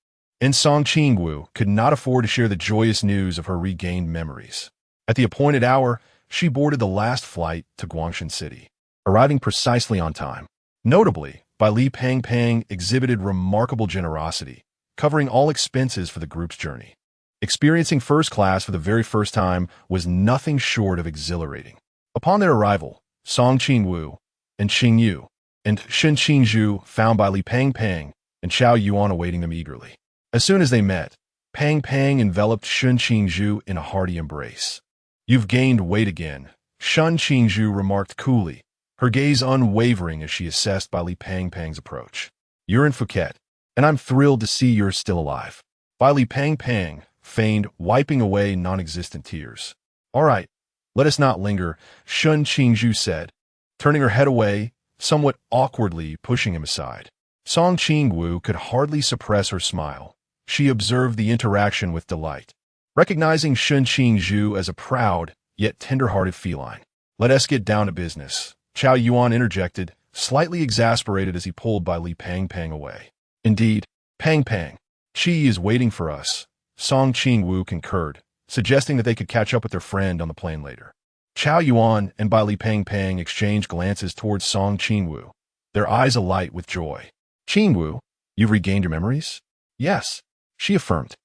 and Song Qingwu could not afford to share the joyous news of her regained memories. At the appointed hour, she boarded the last flight to Guangshan City, arriving precisely on time. Notably, Bai Li Pang exhibited remarkable generosity, covering all expenses for the group's journey. Experiencing first class for the very first time was nothing short of exhilarating. Upon their arrival, Song Qingwu and Qingyu and Shen Qingzhu found Bai Li Pang and Xiao Yuan awaiting them eagerly. As soon as they met, Pang enveloped Shen Qingzhu in a hearty embrace. "You've gained weight again," Shen Qingzhu remarked coolly, her gaze unwavering as she assessed Bai Li Pang's approach. "You're in Phuket, and I'm thrilled to see you're still alive." Bai Li Pang feigned wiping away non-existent tears. "All right, let us not linger," Shen Qingzhu said, turning her head away, somewhat awkwardly pushing him aside. Song Qingwu could hardly suppress her smile. She observed the interaction with delight, recognizing Shen Qingzhu as a proud, yet tender-hearted feline. "Let us get down to business," Qiao Yuan interjected, slightly exasperated as he pulled Bai Li Pang away. "Indeed, Pang, Qi is waiting for us," Song Qingwu concurred, suggesting that they could catch up with their friend on the plane later. Qiao Yuan and Bai Li Pang exchanged glances towards Song Qingwu, their eyes alight with joy. "Qingwu, you've regained your memories?" "Yes," she affirmed.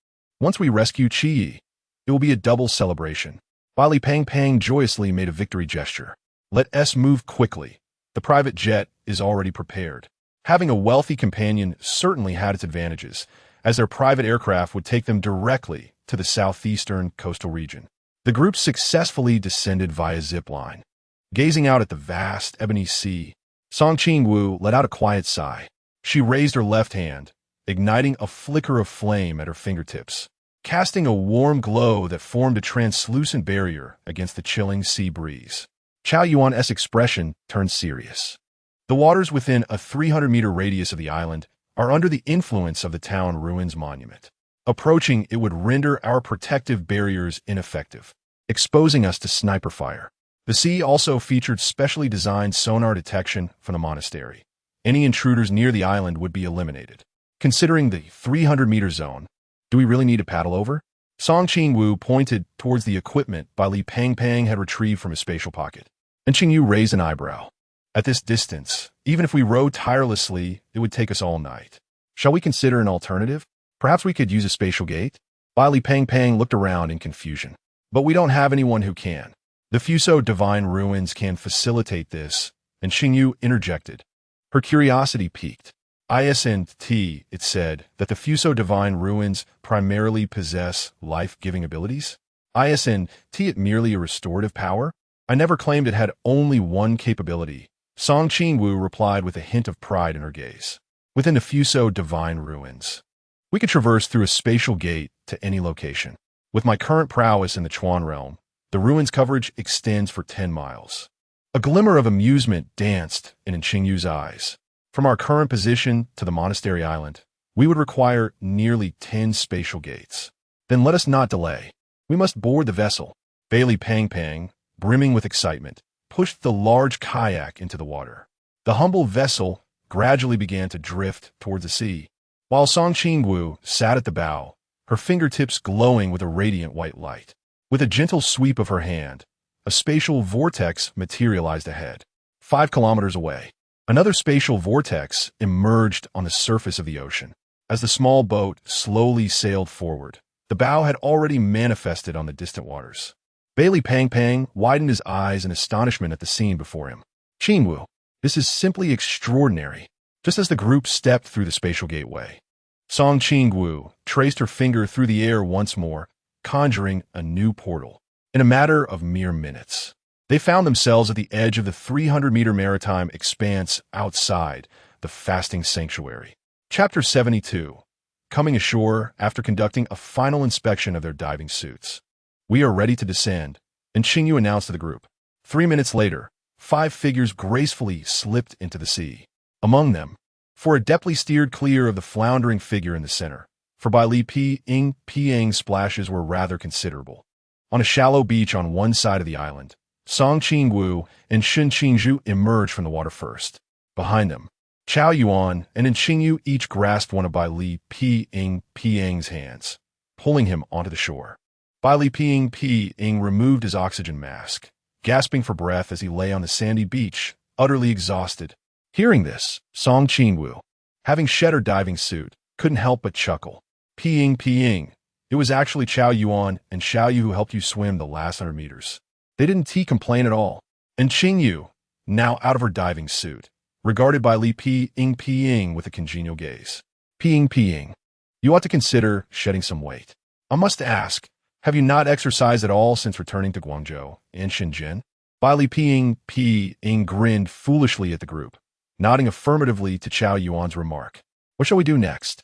"Once we rescue Qi, it will be a double celebration." Bai Li Pang joyously made a victory gesture. "Let us move quickly. The private jet is already prepared." Having a wealthy companion certainly had its advantages, as their private aircraft would take them directly to the southeastern coastal region. The group successfully descended via zipline. Gazing out at the vast ebony sea, Song Qingwu let out a quiet sigh. She raised her left hand, igniting a flicker of flame at her fingertips, casting a warm glow that formed a translucent barrier against the chilling sea breeze. Qiao Yuan's expression turned serious. The waters within a 300-meter radius of the island are under the influence of the town ruins monument. Approaching it would render our protective barriers ineffective, exposing us to sniper fire. The sea also featured specially designed sonar detection from the monastery. Any intruders near the island would be eliminated. Considering the 300-meter zone, do we really need to paddle over? Song Qingwu pointed towards the equipment Bai Li Pang had retrieved from his spatial pocket, and Qingyu raised an eyebrow. "At this distance, even if we rowed tirelessly, it would take us all night. Shall we consider an alternative? Perhaps we could use a spatial gate?" Bai Li Pang looked around in confusion. "But we don't have anyone who can. The Fuso Divine Ruins can facilitate this," and Qingyu interjected. Her curiosity piqued. "Isn't it said that the Fuso Divine Ruins primarily possess life-giving abilities? Isn't it merely a restorative power? I never claimed it had only one capability." Song Qingwu replied with a hint of pride in her gaze. "Within the Fuso Divine Ruins, we could traverse through a spatial gate to any location. With my current prowess in the Chuan realm, the ruins coverage extends for 10 miles. A glimmer of amusement danced in Qingyu's eyes. "From our current position to the monastery island, we would require nearly 10 spatial gates. Then let us not delay. We must board the vessel." Bai Li Pang, brimming with excitement, pushed the large kayak into the water. The humble vessel gradually began to drift towards the sea, while Song Qingwu sat at the bow, her fingertips glowing with a radiant white light. With a gentle sweep of her hand, a spatial vortex materialized ahead. 5 kilometers away, another spatial vortex emerged on the surface of the ocean. As the small boat slowly sailed forward, the bow had already manifested on the distant waters. Bai Li Pang widened his eyes in astonishment at the scene before him. "Qingwu, this is simply extraordinary." Just as the group stepped through the spatial gateway, Song Qingwu traced her finger through the air once more, conjuring a new portal. In a matter of mere minutes, they found themselves at the edge of the 300-meter maritime expanse outside the fasting sanctuary. Chapter 72. Coming ashore after conducting a final inspection of their diving suits. "We are ready to descend," and Qingyu announced to the group. 3 minutes later, 5 figures gracefully slipped into the sea. Among them, for adeptly steered clear of the floundering figure in the center, for Bai Li Pang's splashes were rather considerable. On a shallow beach on one side of the island, Song Qingwu and Shen Qingzhu emerged from the water first. Behind them, Chao Yuan and Qingwu each grasped one of Bai Li Piang's hands, pulling him onto the shore. Bai Li Piang removed his oxygen mask, gasping for breath as he lay on the sandy beach, utterly exhausted. Hearing this, Song Qingwu, having shed her diving suit, couldn't help but chuckle. Piang, it was actually Chao Yuan and Xiao Yu who helped you swim the last 100 meters. They didn't complain at all. And Qingwu, now out of her diving suit, regarded Bai Li Piang with a congenial gaze. Piang, you ought to consider shedding some weight. I must ask, have you not exercised at all since returning to Guangzhou and Shenzhen? Bai Li Piang grinned foolishly at the group, nodding affirmatively to Chao Yuan's remark. What shall we do next?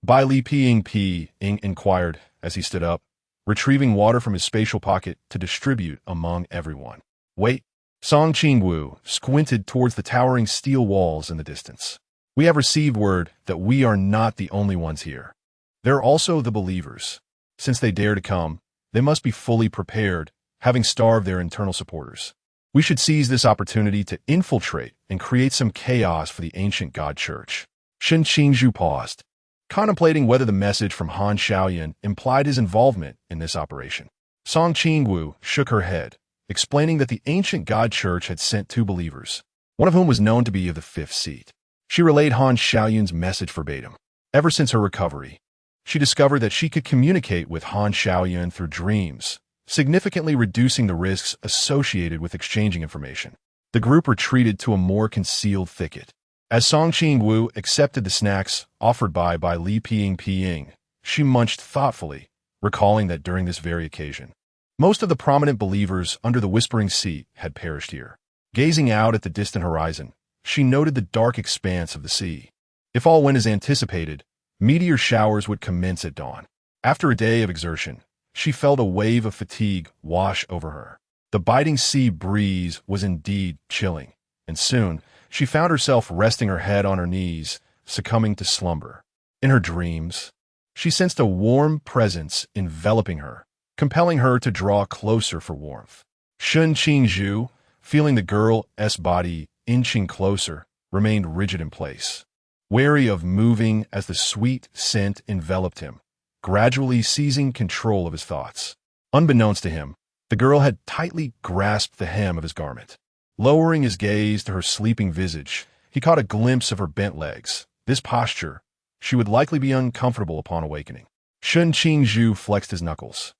Bai Li Piang inquired as he stood up, retrieving water from his spatial pocket to distribute among everyone. Wait. Song Qingwu squinted towards the towering steel walls in the distance. We have received word that we are not the only ones here. There are also the believers. Since they dare to come, they must be fully prepared, having starved their internal supporters. We should seize this opportunity to infiltrate and create some chaos for the ancient God Church. Shen Qingzhu paused, contemplating whether the message from Han Xiaoyan implied his involvement in this operation. Song Qingwu shook her head, explaining that the ancient God Church had sent 2 believers, one of whom was known to be of the 5th seat. She relayed Han Xiaoyan's message verbatim. Ever since her recovery, she discovered that she could communicate with Han Xiaoyan through dreams, significantly reducing the risks associated with exchanging information. The group retreated to a more concealed thicket. As Song Qingwu accepted the snacks offered by Li Piang, she munched thoughtfully, recalling that during this very occasion, most of the prominent believers under the Whispering Sea had perished here. Gazing out at the distant horizon, she noted the dark expanse of the sea. If all went as anticipated, meteor showers would commence at dawn. After a day of exertion, she felt a wave of fatigue wash over her. The biting sea breeze was indeed chilling, and soon she found herself resting her head on her knees, succumbing to slumber. In her dreams, she sensed a warm presence enveloping her, compelling her to draw closer for warmth. Shen Qingzhu, feeling the girl's body inching closer, remained rigid in place, wary of moving as the sweet scent enveloped him, gradually seizing control of his thoughts. Unbeknownst to him, the girl had tightly grasped the hem of his garment. Lowering his gaze to her sleeping visage, he caught a glimpse of her bent legs. This posture, she would likely be uncomfortable upon awakening. Shen Qingzhu flexed his knuckles,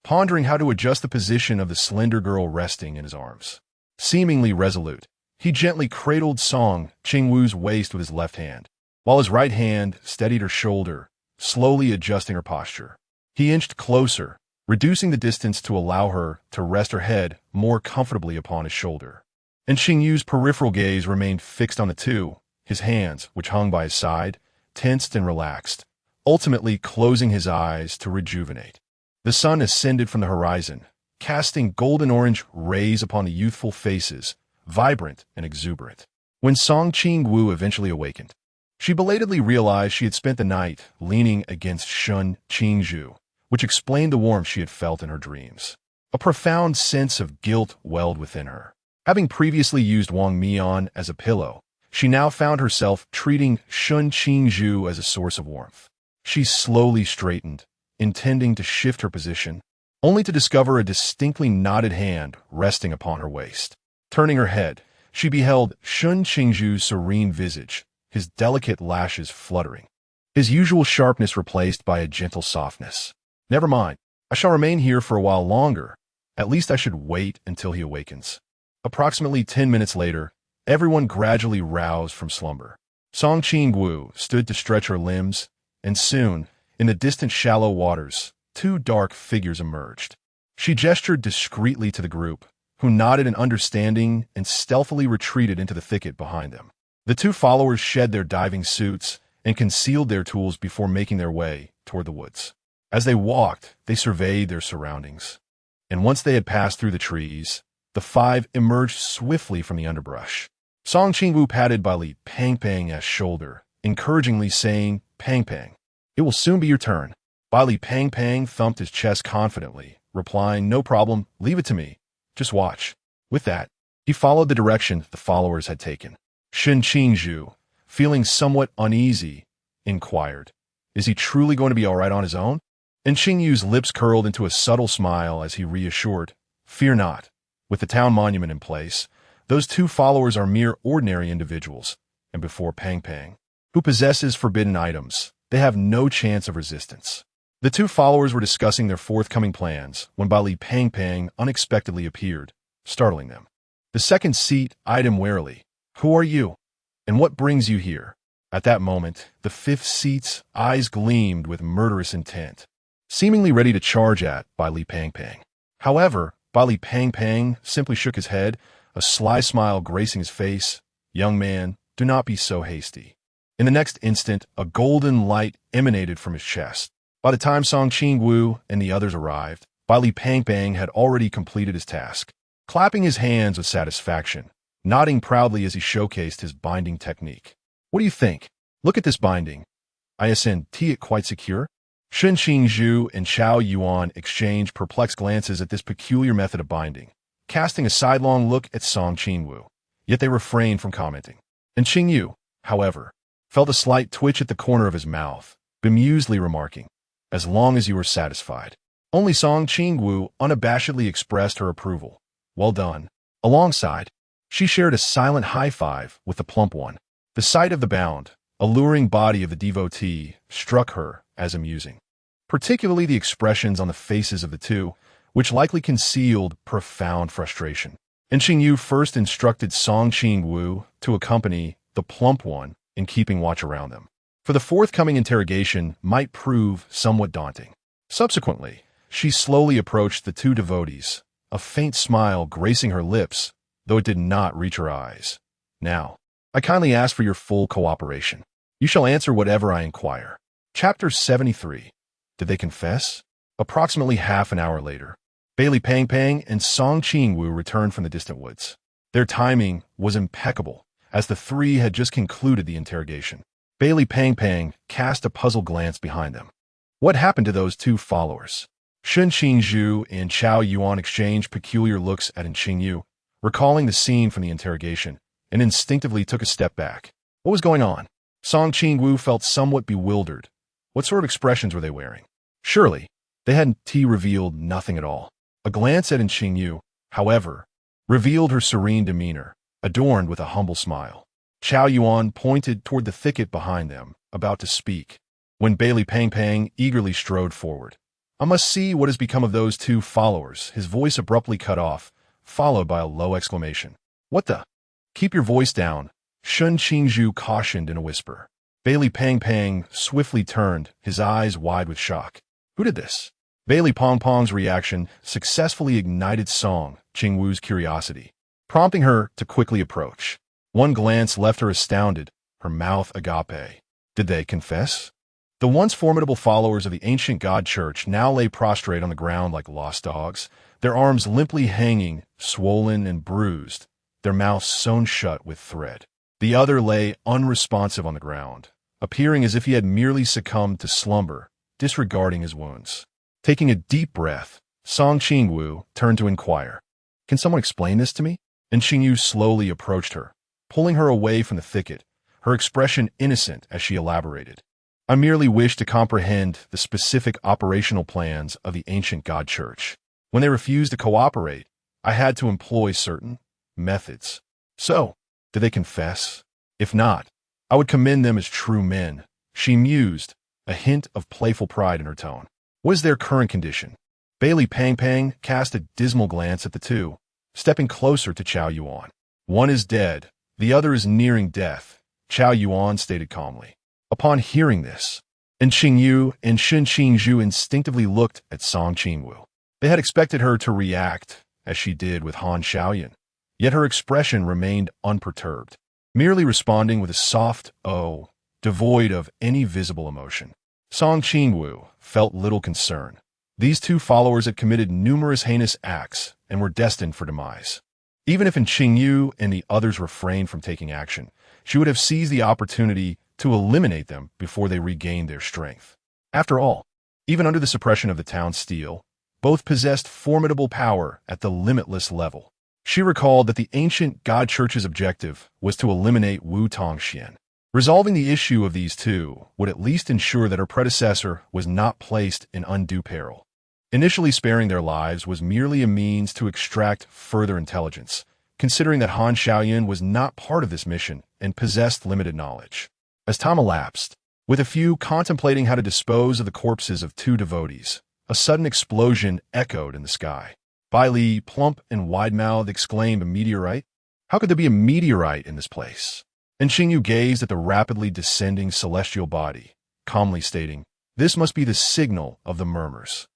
pondering how to adjust the position of the slender girl resting in his arms. Seemingly resolute, he gently cradled Song Qingwu's waist with his left hand, while his right hand steadied her shoulder, slowly adjusting her posture. He inched closer, reducing the distance to allow her to rest her head more comfortably upon his shoulder. And Qingwu's peripheral gaze remained fixed on the two, his hands, which hung by his side, tensed and relaxed, ultimately closing his eyes to rejuvenate. The sun ascended from the horizon, casting golden-orange rays upon the youthful faces, vibrant and exuberant. When Song Qingwu eventually awakened, she belatedly realized she had spent the night leaning against Shen Qingzhu, which explained the warmth she had felt in her dreams. A profound sense of guilt welled within her. Having previously used Wang Mian as a pillow, she now found herself treating Shen Qingzhu as a source of warmth. She slowly straightened, intending to shift her position, only to discover a distinctly knotted hand resting upon her waist. Turning her head, she beheld Shen Qingzhu's serene visage, his delicate lashes fluttering, his usual sharpness replaced by a gentle softness. Never mind, I shall remain here for a while longer. At least I should wait until he awakens. Approximately 10 minutes later, everyone gradually roused from slumber. Song Qingwu stood to stretch her limbs, and soon, in the distant shallow waters, two dark figures emerged. She gestured discreetly to the group, who nodded in understanding and stealthily retreated into the thicket behind them. The two followers shed their diving suits and concealed their tools before making their way toward the woods. As they walked, they surveyed their surroundings, and once they had passed through the trees, the five emerged swiftly from the underbrush. Song Qingwu patted Bai Li Pang's shoulder, encouragingly saying, "Pang, it will soon be your turn." Bai Li Pang thumped his chest confidently, replying, "No problem, leave it to me. Just watch." With that, he followed the direction the followers had taken. Shen Qingzhu, feeling somewhat uneasy, inquired, "Is he truly going to be all right on his own?" And Qingyu's lips curled into a subtle smile as he reassured, "Fear not. With the town monument in place, those two followers are mere ordinary individuals, and before Pang Pang, who possesses forbidden items, they have no chance of resistance." The two followers were discussing their forthcoming plans when Bali Pang Pang unexpectedly appeared, startling them. The second seat eyed him warily. "Who are you? And what brings you here?" At that moment, the fifth seat's eyes gleamed with murderous intent, seemingly ready to charge at Bali Pang Pang. However, Bali Pang Pang simply shook his head, a sly smile gracing his face. "Young man, do not be so hasty." In the next instant, a golden light emanated from his chest. By the time Song Qingwu and the others arrived, Bali Pang Pang had already completed his task, clapping his hands with satisfaction, nodding proudly as he showcased his binding technique. "What do you think? Look at this binding. Isn't it quite secure?" Shen Qingzhu and Chao Yuan exchanged perplexed glances at this peculiar method of binding, casting a sidelong look at Song Qingwu, yet they refrained from commenting. And Qingyu, however, felt a slight twitch at the corner of his mouth, bemusedly remarking, "As long as you are satisfied." Only Song Qingwu unabashedly expressed her approval. "Well done." Alongside, she shared a silent high five with the plump one. The sight of the bound, alluring body of the devotee struck her as amusing, particularly the expressions on the faces of the two, which likely concealed profound frustration. And Qingyu first instructed Song Qingwu to accompany the plump one in keeping watch around them, for the forthcoming interrogation might prove somewhat daunting. Subsequently, she slowly approached the two devotees, a faint smile gracing her lips, though it did not reach her eyes. "Now, I kindly ask for your full cooperation. You shall answer whatever I inquire." Chapter 73. Did they confess? Approximately half an hour later, Bali Pang Pang and Song Qingwu returned from the distant woods. Their timing was impeccable, as the three had just concluded the interrogation. Bali Pang Pang cast a puzzled glance behind them. What happened to those two followers? Shen Qingzhu and Chao Yuan exchanged peculiar looks at Qingyu, recalling the scene from the interrogation, and instinctively took a step back. What was going on? Song Qingwu felt somewhat bewildered. What sort of expressions were they wearing? Surely, they hadn't revealed nothing at all. A glance at Qingyu, however, revealed her serene demeanor, adorned with a humble smile. Chao Yuan pointed toward the thicket behind them, about to speak, when Bali Pang Pang eagerly strode forward. "I must see what has become of those two followers," his voice abruptly cut off, followed by a low exclamation. "What the?" "Keep your voice down," Shen Qingzhu cautioned in a whisper. Bali Pang Pang swiftly turned, his eyes wide with shock. Who did this? Bali Pong Pong's reaction successfully ignited Song Qingwu's curiosity, prompting her to quickly approach. One glance left her astounded, her mouth agape. Did they confess? The once formidable followers of the ancient god church now lay prostrate on the ground like lost dogs, their arms limply hanging, swollen and bruised, their mouths sewn shut with thread. The other lay unresponsive on the ground, appearing as if he had merely succumbed to slumber, disregarding his wounds. Taking a deep breath, Song Qingwu turned to inquire, "Can someone explain this to me?" And Qingyu slowly approached her, pulling her away from the thicket, her expression innocent as she elaborated. "I merely wish to comprehend the specific operational plans of the ancient god church. When they refused to cooperate, I had to employ certain methods. So, did they confess? If not, I would commend them as true men," she mused, a hint of playful pride in her tone. "What is their current condition?" Bali Pang Pang cast a dismal glance at the two, stepping closer to Chao Yuan. "One is dead, the other is nearing death," Chao Yuan stated calmly. Upon hearing this, Qingyu and Shen Qingzhu instinctively looked at Song Qingwu. They had expected her to react, as she did with Han Xiaoyan, yet her expression remained unperturbed, merely responding with a soft "oh," devoid of any visible emotion. Song Qingwu felt little concern. These two followers had committed numerous heinous acts and were destined for demise. Even if Qingyu and the others refrained from taking action, she would have seized the opportunity to eliminate them before they regained their strength. After all, even under the suppression of the town's steel, both possessed formidable power at the limitless level. She recalled that the ancient god church's objective was to eliminate Wu Tongxian, Resolving the issue of these two would at least ensure that her predecessor was not placed in undue peril. Initially sparing their lives was merely a means to extract further intelligence, considering that Han Xiaoyan was not part of this mission and possessed limited knowledge. As time elapsed, with a few contemplating how to dispose of the corpses of two devotees, a sudden explosion echoed in the sky. Bai Li, plump and wide-mouthed, exclaimed, "A meteorite? How could there be a meteorite in this place?" And Qingwu gazed at the rapidly descending celestial body, calmly stating, "This must be the signal of the murmurs."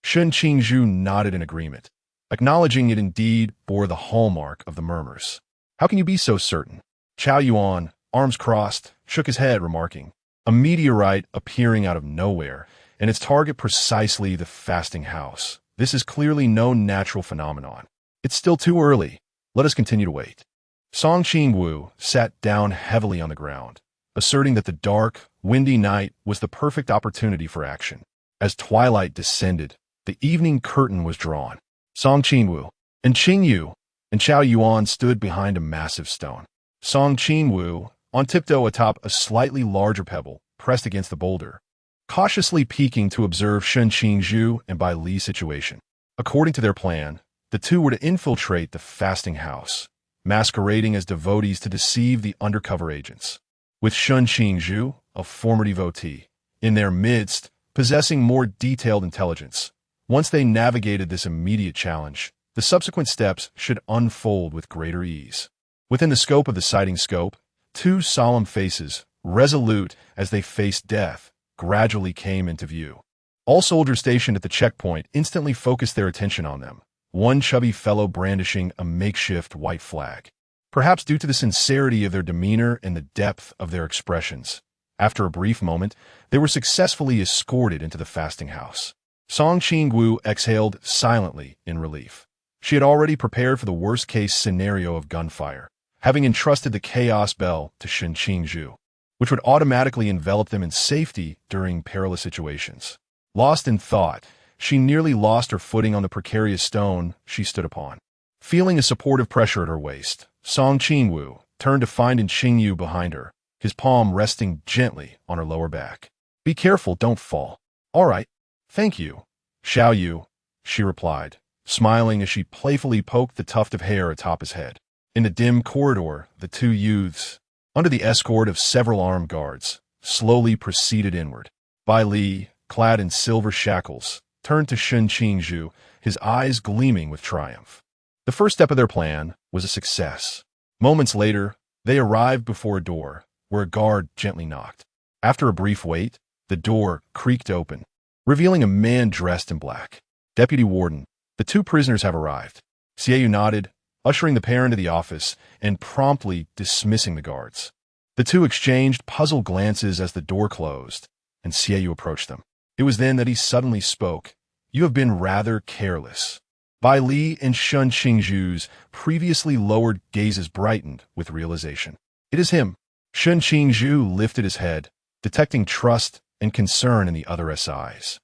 Shen Qingzhu nodded in agreement, acknowledging it indeed bore the hallmark of the murmurs. "How can you be so certain?" Chao Yuan, arms crossed, shook his head, remarking, "A meteorite appearing out of nowhere, and its target precisely the fasting house. This is clearly no natural phenomenon. It's still too early. Let us continue to wait." Song Qingwu sat down heavily on the ground, asserting that the dark, windy night was the perfect opportunity for action. As twilight descended, the evening curtain was drawn. Song Qingwu and Qingyu and Chao Yuan stood behind a massive stone. Song Qingwu, on tiptoe atop a slightly larger pebble, pressed against the boulder, cautiously peeking to observe Shen Qingzhu and Bai Li's situation. According to their plan, the two were to infiltrate the fasting house, masquerading as devotees to deceive the undercover agents. With Shen Qingzhu, a former devotee, in their midst, possessing more detailed intelligence. Once they navigated this immediate challenge, the subsequent steps should unfold with greater ease. Within the scope of the sighting scope, two solemn faces, resolute as they faced death, gradually came into view. All soldiers stationed at the checkpoint instantly focused their attention on them, one chubby fellow brandishing a makeshift white flag. Perhaps due to the sincerity of their demeanor and the depth of their expressions, after a brief moment, they were successfully escorted into the fasting house. Song Qingwu exhaled silently in relief. She had already prepared for the worst-case scenario of gunfire, having entrusted the chaos bell to Shen Qingzhu, which would automatically envelop them in safety during perilous situations. Lost in thought, she nearly lost her footing on the precarious stone she stood upon. Feeling a supportive pressure at her waist, Song Qingwu turned to find Qingyu behind her, his palm resting gently on her lower back. "Be careful, don't fall." "All right. Thank you, Xiao Yu," she replied, smiling as she playfully poked the tuft of hair atop his head. In the dim corridor, the two youths, under the escort of several armed guards, slowly proceeded inward. Bai Li, clad in silver shackles, turned to Shen Qingzhu, his eyes gleaming with triumph. The first step of their plan was a success. Moments later, they arrived before a door, where a guard gently knocked. After a brief wait, the door creaked open, revealing a man dressed in black. "Deputy Warden, the two prisoners have arrived." Xiaoyu nodded, ushering the pair into the office and promptly dismissing the guards. The two exchanged puzzled glances as the door closed, and Xiaoyu approached them. It was then that he suddenly spoke. "You have been rather careless." Bai Li and Shen Qingzhu's previously lowered gazes brightened with realization. "It is him." Shen Qingzhu lifted his head, detecting trust and concern in the other's eyes.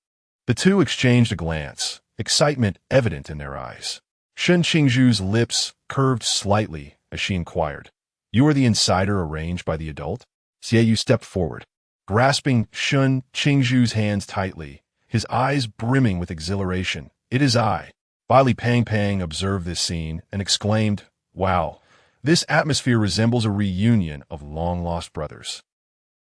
The two exchanged a glance, excitement evident in their eyes. Shen Qingzhu's lips curved slightly as she inquired, "You are the insider arranged by the adult?" Xiaoyu stepped forward, grasping Shen Qingzhu's hands tightly, his eyes brimming with exhilaration. "It is I." Bai Li Pang observed this scene and exclaimed, "Wow, this atmosphere resembles a reunion of long-lost brothers."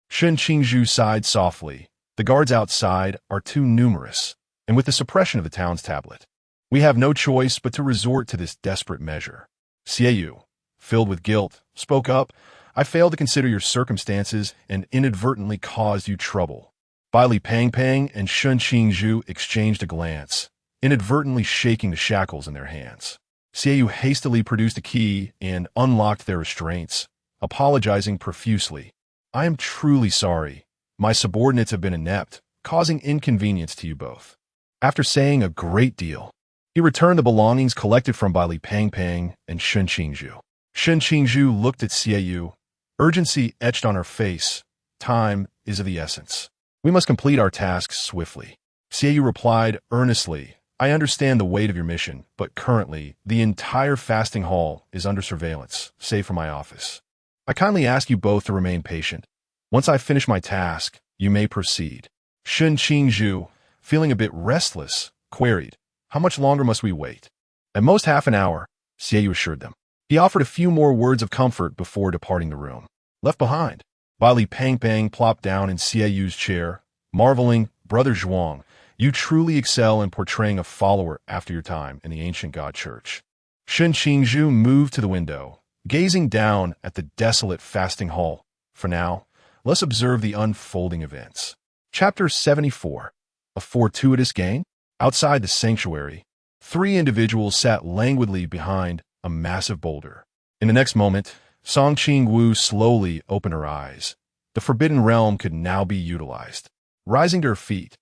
Shen Qingzhu sighed softly. "The guards outside are too numerous, and with the suppression of the town's tablet, we have no choice but to resort to this desperate measure." Xiaoyu, filled with guilt, spoke up, "I failed to consider your circumstances and inadvertently caused you trouble." Bai Li Pang and Shen Qingzhu exchanged a glance, inadvertently shaking the shackles in their hands. Xiaoyu hastily produced a key and unlocked their restraints, apologizing profusely. "I am truly sorry. My subordinates have been inept, causing inconvenience to you both." After saying a great deal, he returned the belongings collected from Bai Li Pang and Shen Qingzhu. Shen Qingzhu looked at Xiaoyu, urgency etched on her face. "Time is of the essence. We must complete our tasks swiftly." Xiaoyu replied earnestly, "I understand the weight of your mission, but currently, the entire fasting hall is under surveillance, save for my office. I kindly ask you both to remain patient. Once I finish my task, you may proceed. Shun Qingzhu, feeling a bit restless, queried, "How much longer must we wait?" "At most half an hour," Xie assured them. He offered a few more words of comfort before departing the room. Left behind, Bali Pangbang plopped down in Xieyu's chair, marveling, "Brother Zhuang, you truly excel in portraying a follower after your time in the ancient god church." Shun Qingzhu moved to the window, gazing down at the desolate fasting hall. For now, let's observe the unfolding events. Chapter 74. A fortuitous gain? Outside the sanctuary, 3 individuals sat languidly behind a massive boulder. In the next moment, Song Qingwu slowly opened her eyes. The Forbidden Realm could now be utilized. Rising to her feet,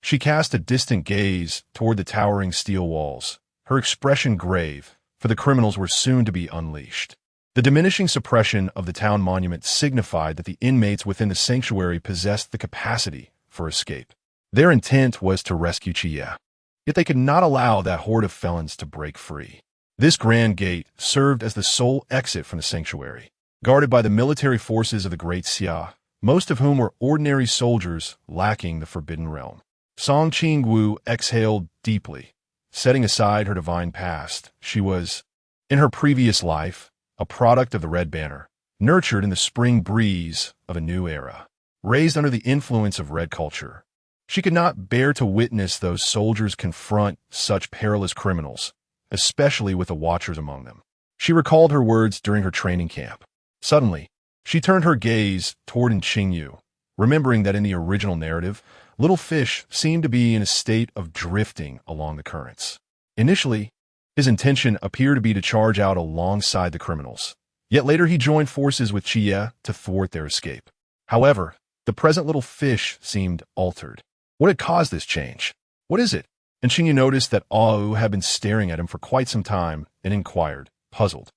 she cast a distant gaze toward the towering steel walls, her expression grave, for the criminals were soon to be unleashed. The diminishing suppression of the town monument signified that the inmates within the sanctuary possessed the capacity for escape. Their intent was to rescue Xia, yet they could not allow that horde of felons to break free. This grand gate served as the sole exit from the sanctuary, guarded by the military forces of the Great Xia, most of whom were ordinary soldiers lacking the Forbidden Realm. Song Qingwu exhaled deeply, setting aside her divine past. She was, in her previous life, a product of the Red Banner, nurtured in the spring breeze of a new era, raised under the influence of red culture. She could not bear to witness those soldiers confront such perilous criminals, especially with the Watchers among them. She recalled her words during her training camp. Suddenly, she turned her gaze toward Qingwu, remembering that in the original narrative, little fish seemed to be in a state of drifting along the currents. Initially, his intention appeared to be to charge out alongside the criminals, yet later he joined forces with Xia to thwart their escape. However, the present little fish seemed altered. What had caused this change? "What is it?" And Qingwu noticed that Au had been staring at him for quite some time and inquired, puzzled.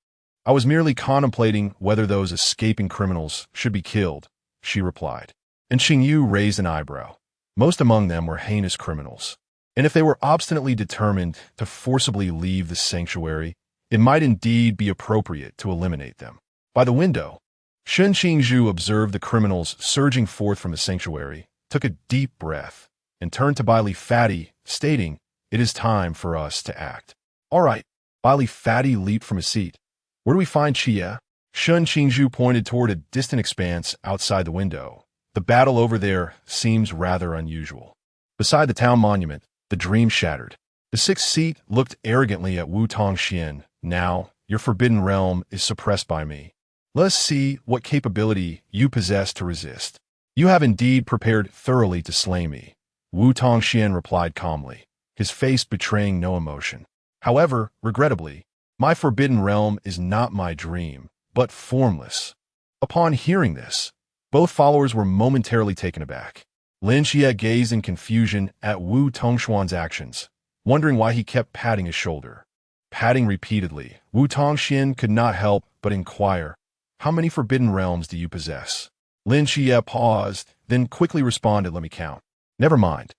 "I was merely contemplating whether those escaping criminals should be killed," she replied. And Qingwu raised an eyebrow. Most among them were heinous criminals, and if they were obstinately determined to forcibly leave the sanctuary, it might indeed be appropriate to eliminate them. By the window, Shun Qingzhu observed the criminals surging forth from the sanctuary, took a deep breath, and turned to Baili Fatty, stating, "It is time for us to act." "All right." Baili Fatty leaped from his seat. "Where do we find Xia?" Shun Qingzhu pointed toward a distant expanse outside the window. "The battle over there seems rather unusual." Beside the town monument, the dream shattered. The 6th seat looked arrogantly at Wu Tongxian. "Now, your Forbidden Realm is suppressed by me. Let us see what capability you possess to resist." "You have indeed prepared thoroughly to slay me," Wu Tongxian replied calmly, his face betraying no emotion. "However, regrettably, my Forbidden Realm is not my dream, but formless." Upon hearing this, both followers were momentarily taken aback. Lin Xie gazed in confusion at Wu Tongxuan's actions, wondering why he kept patting his shoulder. Patting repeatedly, Wu Tongxian could not help but inquire, "How many Forbidden Realms do you possess?" Lin Xie paused, then quickly responded, "Let me count." "Never mind."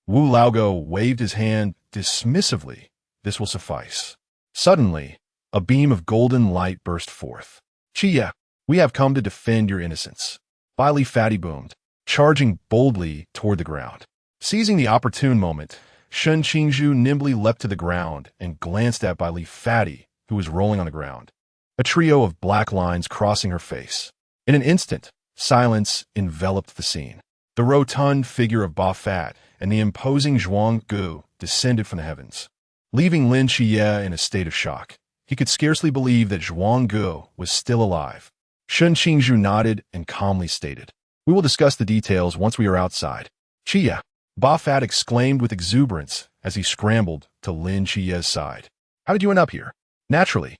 Wu Laogo waved his hand dismissively. "This will suffice." Suddenly, a beam of golden light burst forth. "Xia, we have come to defend your innocence." Baili Fatty boomed, charging boldly toward the ground. Seizing the opportune moment, Shun Qingzhu nimbly leapt to the ground and glanced at Baili Fatty, who was rolling on the ground, a trio of black lines crossing her face. In an instant, silence enveloped the scene. The rotund figure of Ba Fat and the imposing Zhuang Gu descended from the heavens, leaving Lin Xie in a state of shock. He could scarcely believe that Zhuang Gu was still alive. Shun Qingzhu nodded and calmly stated, "We will discuss the details once we are outside." "Xia!" Ba Fat exclaimed with exuberance as he scrambled to Lin Xie's side. "How did you end up here?" "Naturally.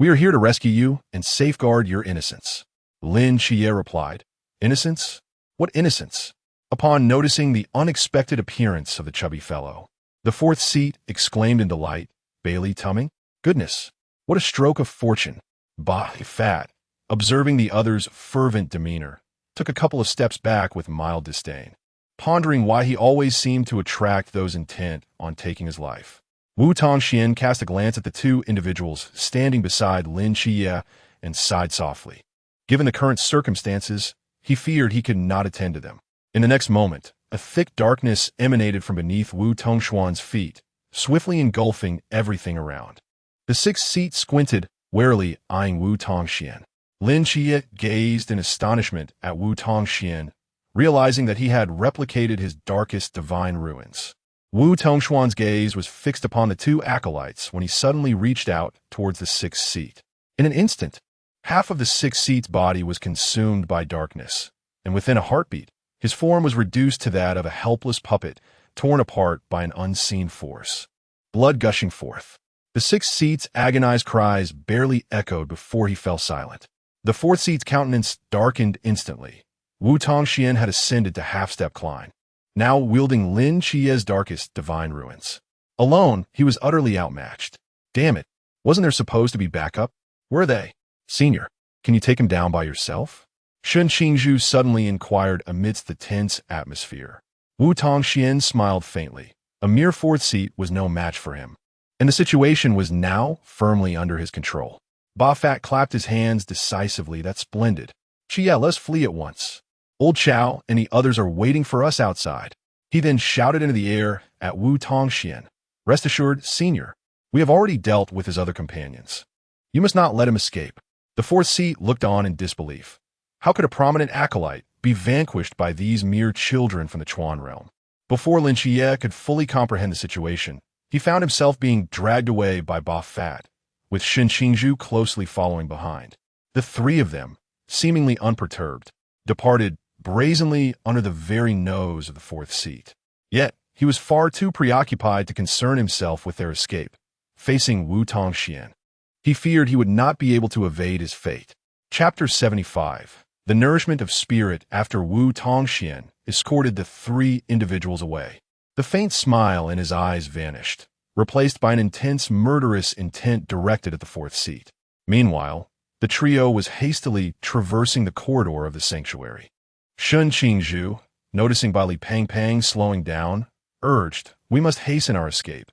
We are here to rescue you and safeguard your innocence." Lin Xie replied. "Innocence? What innocence?" Upon noticing the unexpected appearance of the chubby fellow, the 4th seat exclaimed in delight, "Bailey Tumming? Goodness, what a stroke of fortune." Ba Fat, observing the other's fervent demeanor, took a couple of steps back with mild disdain, pondering why he always seemed to attract those intent on taking his life. Wu Tongxian cast a glance at the 2 individuals standing beside Lin Xie and sighed softly. Given the current circumstances, he feared he could not attend to them. In the next moment, a thick darkness emanated from beneath Wu Tongxuan's feet, swiftly engulfing everything around. The sixth seat squinted, warily eyeing Wu Tongxian. Lin Xia gazed in astonishment at Wu Tongxian, realizing that he had replicated his darkest divine ruins. Wu Tongxuan's gaze was fixed upon the two acolytes when he suddenly reached out towards the sixth seat. In an instant, half of the sixth seat's body was consumed by darkness, and within a heartbeat, his form was reduced to that of a helpless puppet torn apart by an unseen force. Blood gushing forth. The sixth seat's agonized cries barely echoed before he fell silent. The fourth seat's countenance darkened instantly. Wu Tongxian had ascended to half-step climb, now wielding Lin Qia's darkest divine ruins. Alone, he was utterly outmatched. Damn it, wasn't there supposed to be backup? Where are they? Senior, can you take him down by yourself? Shun Qingwu suddenly inquired amidst the tense atmosphere. Wu Tongxian smiled faintly. A mere fourth seat was no match for him, and the situation was now firmly under his control. Ba Fat clapped his hands decisively. That's splendid. Xia, let's flee at once. Old Chow and the others are waiting for us outside. He then shouted into the air at Wu Tongxian. Rest assured, Senior, we have already dealt with his other companions. You must not let him escape. The fourth seat looked on in disbelief. How could a prominent acolyte be vanquished by these mere children from the Chuan realm? Before Lin Xia could fully comprehend the situation, he found himself being dragged away by Ba Fat, with Shen Qingwu closely following behind. The three of them, seemingly unperturbed, departed brazenly under the very nose of the fourth seat. Yet, he was far too preoccupied to concern himself with their escape, facing Wu Tongxian. He feared he would not be able to evade his fate. Chapter 75. The Nourishment of Spirit. After Wu Tongxian escorted the three individuals away, the faint smile in his eyes vanished, replaced by an intense murderous intent directed at the fourth seat. Meanwhile, the trio was hastily traversing the corridor of the sanctuary. Shun Qingwu, noticing Ba Li Pang Pang slowing down, urged, "We must hasten our escape.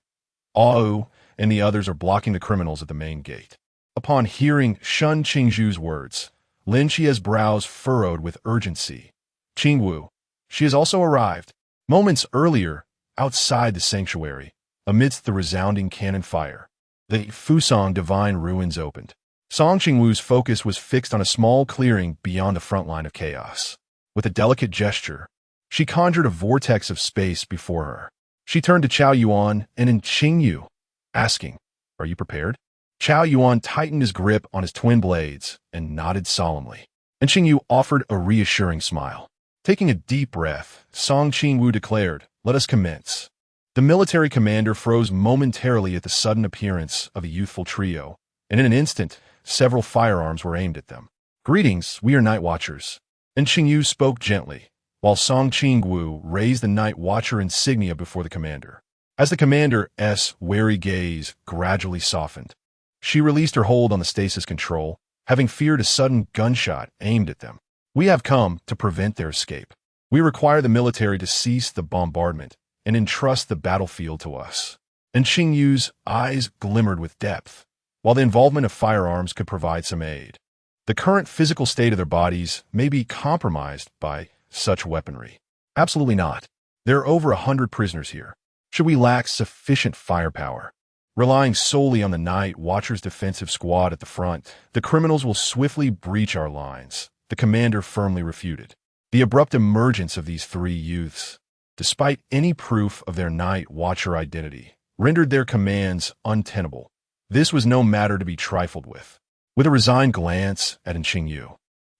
Au and the others are blocking the criminals at the main gate." Upon hearing Shun Qingwu's words, Lin Qia's brows furrowed with urgency. Qingwu, she has also arrived. Moments earlier, outside the sanctuary, amidst the resounding cannon fire, the Fusang Divine Ruins opened. Song Qingwu's focus was fixed on a small clearing beyond the front line of chaos. With a delicate gesture, she conjured a vortex of space before her. She turned to Chao Yuan and in Qingwu, asking, "Are you prepared?" Chao Yuan tightened his grip on his twin blades and nodded solemnly, and Qingwu offered a reassuring smile. Taking a deep breath, Song Qingwu declared, "Let us commence." The military commander froze momentarily at the sudden appearance of a youthful trio, and in an instant, several firearms were aimed at them. "Greetings, we are Night Watchers." And Qingwu spoke gently, while Song Qingwu raised the Night Watcher insignia before the commander. As the commander's wary gaze gradually softened, she released her hold on the stasis control, having feared a sudden gunshot aimed at them. "We have come to prevent their escape. We require the military to cease the bombardment and entrust the battlefield to us." And Qingwu's eyes glimmered with depth, while the involvement of firearms could provide some aid. The current physical state of their bodies may be compromised by such weaponry. Absolutely not. There are over 100 prisoners here. Should we lack sufficient firepower, relying solely on the Night Watchers' defensive squad at the front, the criminals will swiftly breach our lines, the commander firmly refuted. The abrupt emergence of these three youths, despite any proof of their Night Watcher identity, rendered their commands untenable. This was no matter to be trifled with. With a resigned glance at Qingwu,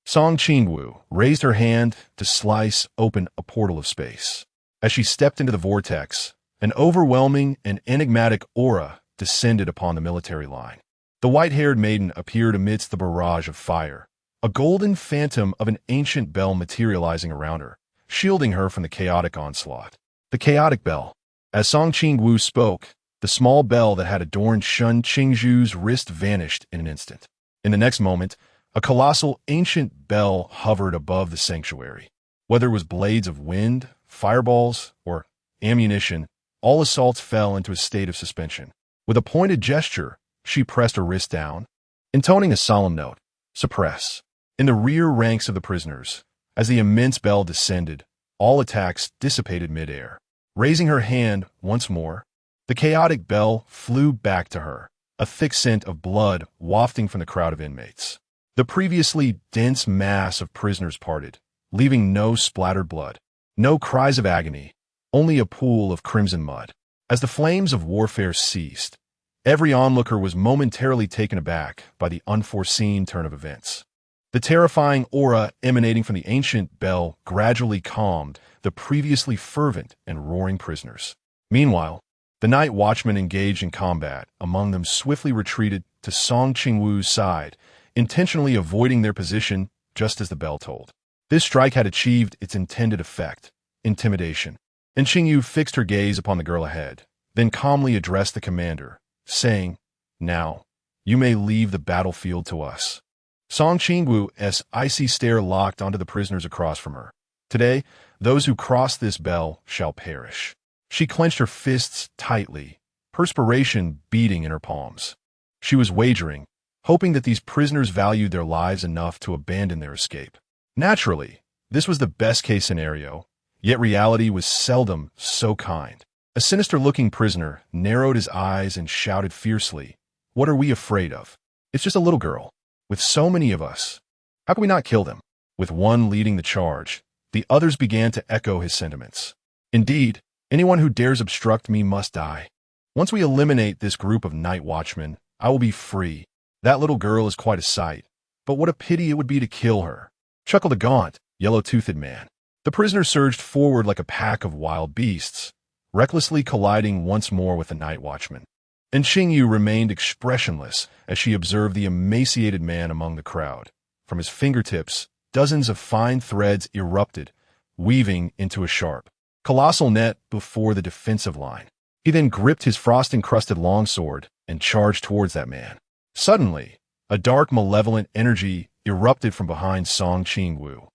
Song Qingwu raised her hand to slice open a portal of space. As she stepped into the vortex, an overwhelming and enigmatic aura descended upon the military line. The white-haired maiden appeared amidst the barrage of fire, a golden phantom of an ancient bell materializing around her, shielding her from the chaotic onslaught. The chaotic bell. As Song Qingwu spoke, the small bell that had adorned Shun Qingwu's wrist vanished in an instant. In the next moment, a colossal ancient bell hovered above the sanctuary. Whether it was blades of wind, fireballs, or ammunition, all assaults fell into a state of suspension. With a pointed gesture, she pressed her wrist down, intoning a solemn note, "Suppress." In the rear ranks of the prisoners, As the immense bell descended, all attacks dissipated midair. Raising her hand once more, the chaotic bell flew back to her, a thick scent of blood wafting from the crowd of inmates. The previously dense mass of prisoners parted, leaving no splattered blood, no cries of agony, only a pool of crimson mud. As the flames of warfare ceased, every onlooker was momentarily taken aback by the unforeseen turn of events. The terrifying aura emanating from the ancient bell gradually calmed the previously fervent and roaring prisoners. Meanwhile, the night watchmen engaged in combat among them swiftly retreated to Song Qingwu's side, intentionally avoiding their position just as the bell tolled. This strike had achieved its intended effect, intimidation, and Qingwu fixed her gaze upon the girl ahead, then calmly addressed the commander, saying, "Now, you may leave the battlefield to us." Song Qingwu's icy stare locked onto the prisoners across from her. "Today, those who cross this bell shall perish." She clenched her fists tightly, perspiration beading in her palms. She was wagering, hoping that these prisoners valued their lives enough to abandon their escape. Naturally, this was the best-case scenario, yet reality was seldom so kind. A sinister-looking prisoner narrowed his eyes and shouted fiercely, "What are we afraid of? It's just a little girl. With so many of us, how can we not kill them?" With one leading the charge, the others began to echo his sentiments. "Indeed, anyone who dares obstruct me must die. Once we eliminate this group of night watchmen, I will be free. That little girl is quite a sight, but what a pity it would be to kill her," chuckled a gaunt, yellow-toothed man. The prisoners surged forward like a pack of wild beasts, recklessly colliding once more with the night watchman. And Qingwu remained expressionless as she observed the emaciated man among the crowd. From his fingertips, dozens of fine threads erupted, weaving into a sharp, colossal net before the defensive line. He then gripped his frost-encrusted longsword and charged towards that man. Suddenly, a dark, malevolent energy erupted from behind Song Qingwu.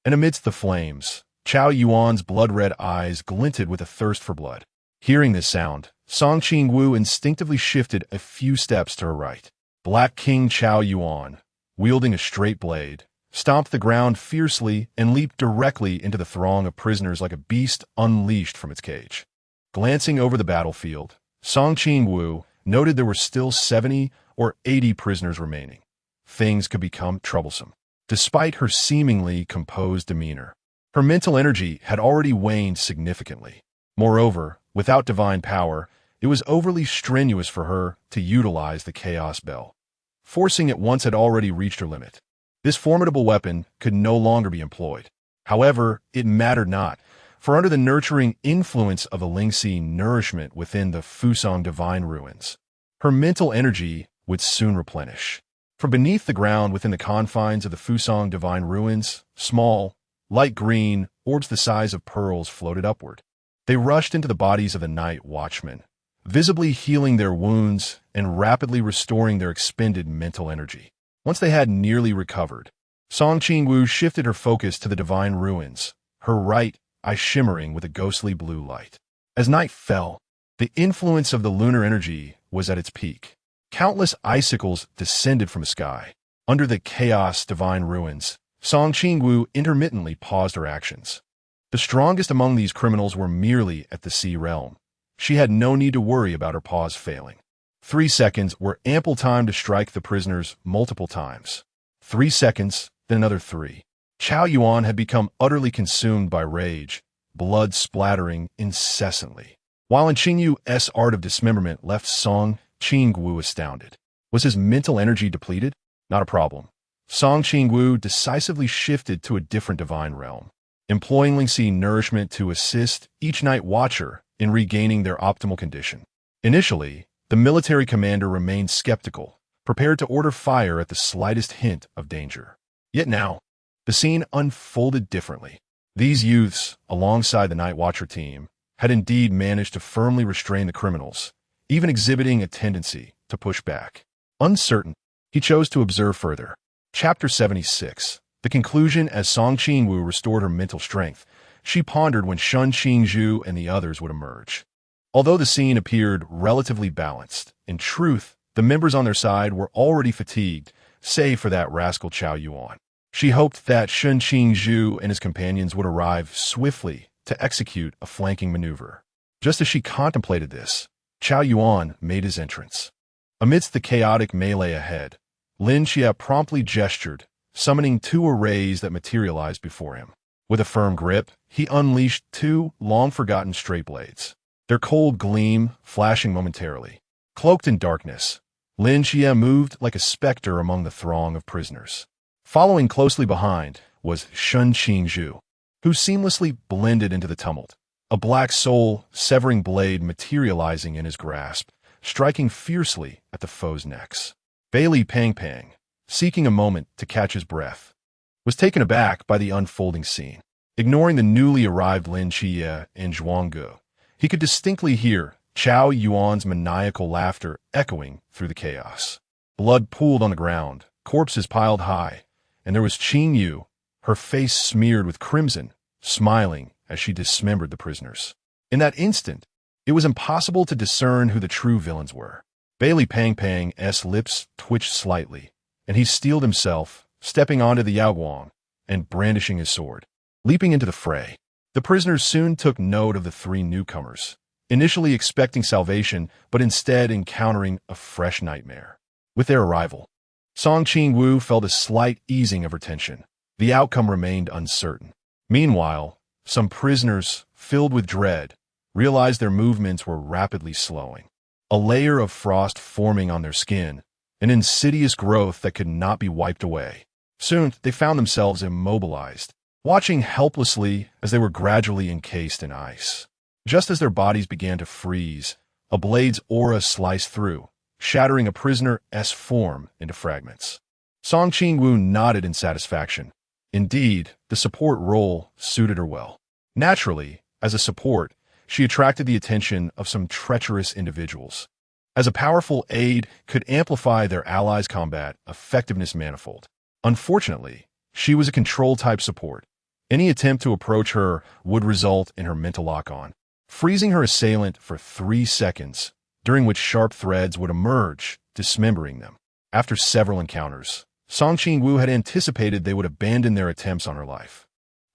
And amidst the flames, Chao Yuan's blood-red eyes glinted with a thirst for blood. Hearing this sound, Song Qingwu instinctively shifted a few steps to her right. Black King Chao Yuan, wielding a straight blade, stomped the ground fiercely and leaped directly into the throng of prisoners like a beast unleashed from its cage. Glancing over the battlefield, Song Qingwu noted there were still 70 or 80 prisoners remaining. Things could become troublesome. Despite her seemingly composed demeanor, her mental energy had already waned significantly. Moreover, without divine power, it was overly strenuous for her to utilize the Chaos Bell. Forcing it once had already reached her limit. This formidable weapon could no longer be employed. However, it mattered not, for under the nurturing influence of the Lingxi nourishment within the Fusang Divine Ruins, her mental energy would soon replenish. From beneath the ground within the confines of the Fusang Divine Ruins, small, light green orbs the size of pearls floated upward. They rushed into the bodies of the night watchmen, visibly healing their wounds and rapidly restoring their expended mental energy. Once they had nearly recovered, Song Qingwu shifted her focus to the Divine Ruins, her right eye shimmering with a ghostly blue light. As night fell, the influence of the lunar energy was at its peak. Countless icicles descended from the sky. Under the Chaos Divine Ruins, Song Qingwu intermittently paused her actions. The strongest among these criminals were merely at the Sea Realm. She had no need to worry about her pause failing. 3 seconds were ample time to strike the prisoners multiple times. 3 seconds, then another 3. Chao Yuan had become utterly consumed by rage, blood splattering incessantly. While in Qingyu's art of dismemberment left Song Qingwu astounded. Was his mental energy depleted? Not a problem. Song Qingwu decisively shifted to a different divine realm, employing Lingxi nourishment to assist each night watcher in regaining their optimal condition. Initially, the military commander remained skeptical, prepared to order fire at the slightest hint of danger. Yet now, the scene unfolded differently. These youths, alongside the Night Watcher team, had indeed managed to firmly restrain the criminals, even exhibiting a tendency to push back. Uncertain, he chose to observe further. Chapter 76. The conclusion. As Song Qingwu restored her mental strength, she pondered when Shun Qingzhu and the others would emerge. Although the scene appeared relatively balanced, in truth, the members on their side were already fatigued, save for that rascal Chao Yuan. She hoped that Shun Qingwu and his companions would arrive swiftly to execute a flanking maneuver. Just as she contemplated this, Qiao Yuan made his entrance. Amidst the chaotic melee ahead, Lin Xia promptly gestured, summoning two arrays that materialized before him. With a firm grip, he unleashed two long-forgotten straight blades, their cold gleam flashing momentarily. Cloaked in darkness, Lin Xia moved like a specter among the throng of prisoners. Following closely behind was Shun Qingwu, who seamlessly blended into the tumult, a black soul-severing blade materializing in his grasp, striking fiercely at the foes' necks. Bailey Pang Pang, seeking a moment to catch his breath, was taken aback by the unfolding scene. Ignoring the newly arrived Lin Xia and Zhuanggu, he could distinctly hear Qiao Yuan's maniacal laughter echoing through the chaos. Blood pooled on the ground, corpses piled high, and there was Qingwu, her face smeared with crimson, smiling as she dismembered the prisoners. In that instant, it was impossible to discern who the true villains were. Bailey Pang Pang's lips twitched slightly, and he steeled himself, stepping onto the Yaoguang and brandishing his sword. Leaping into the fray, the prisoners soon took note of the three newcomers, initially expecting salvation but instead encountering a fresh nightmare. With their arrival, Song Qingwu felt a slight easing of her tension. The outcome remained uncertain. Meanwhile, some prisoners, filled with dread, realized their movements were rapidly slowing. A layer of frost forming on their skin, an insidious growth that could not be wiped away. Soon, they found themselves immobilized, watching helplessly as they were gradually encased in ice. Just as their bodies began to freeze, a blade's aura sliced through, shattering a prisoner's form into fragments. Song Qingwu nodded in satisfaction. Indeed, the support role suited her well. Naturally, as a support, she attracted the attention of some treacherous individuals. As a powerful aid could amplify their allies' combat effectiveness manifold. Unfortunately, she was a control-type support. Any attempt to approach her would result in her mental lock-on, freezing her assailant for 3 seconds, during which sharp threads would emerge, dismembering them. After several encounters, Song Qingwu had anticipated they would abandon their attempts on her life.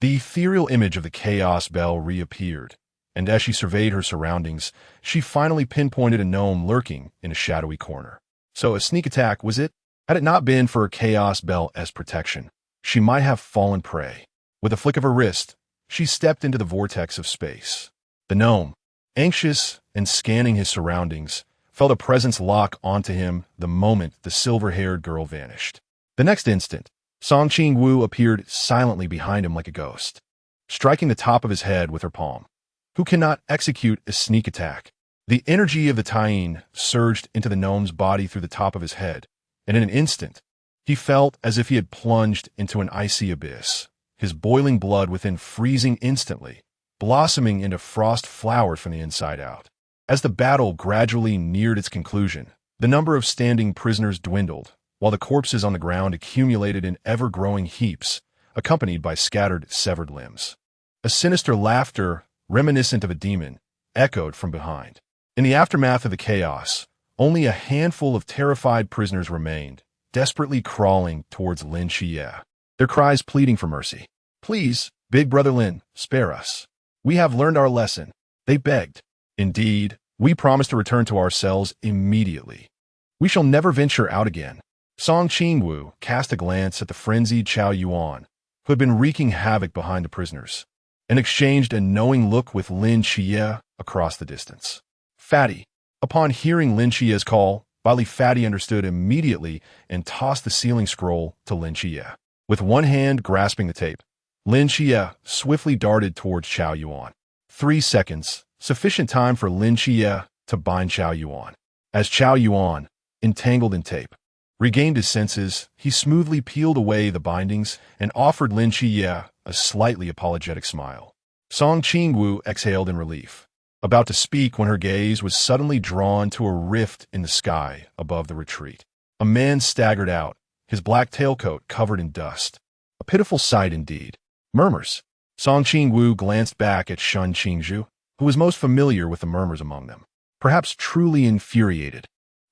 The ethereal image of the Chaos Bell reappeared, and as she surveyed her surroundings, she finally pinpointed a gnome lurking in a shadowy corner. So a sneak attack, was it? Had it not been for her Chaos Bell's protection, she might have fallen prey. With a flick of her wrist, she stepped into the vortex of space. The gnome, anxious and scanning his surroundings, felt a presence lock onto him the moment the silver-haired girl vanished. The next instant, Song Qingwu appeared silently behind him like a ghost, striking the top of his head with her palm. Who cannot execute a sneak attack? The energy of the Taiyi surged into the gnome's body through the top of his head, and in an instant, he felt as if he had plunged into an icy abyss, his boiling blood within freezing instantly, blossoming into frost flowers from the inside out. As the battle gradually neared its conclusion, the number of standing prisoners dwindled, while the corpses on the ground accumulated in ever-growing heaps, accompanied by scattered, severed limbs. A sinister laughter, reminiscent of a demon, echoed from behind. In the aftermath of the chaos, only a handful of terrified prisoners remained, desperately crawling towards Lin Xia, their cries pleading for mercy. "Please, Big Brother Lin, spare us. We have learned our lesson," they begged. "Indeed, we promise to return to our cells immediately. We shall never venture out again." Song Qingwu cast a glance at the frenzied Qiao Yuan, who had been wreaking havoc behind the prisoners, and exchanged a knowing look with Lin Xia across the distance. Fatty. Upon hearing Lin Xia's call, Bali Fatty understood immediately and tossed the sealing scroll to Lin Xia. With one hand grasping the tape, Lin Xia swiftly darted towards Qiao Yuan. 3 seconds, sufficient time for Lin Xia to bind Qiao Yuan. As Qiao Yuan, entangled in tape, regained his senses, he smoothly peeled away the bindings and offered Lin Xia a slightly apologetic smile. Song Qingwu exhaled in relief, about to speak when her gaze was suddenly drawn to a rift in the sky above the retreat. A man staggered out, his black tailcoat covered in dust. A pitiful sight indeed. Murmurs. Song Qingwu glanced back at Shun Qingwu, who was most familiar with the murmurs among them, perhaps truly infuriated.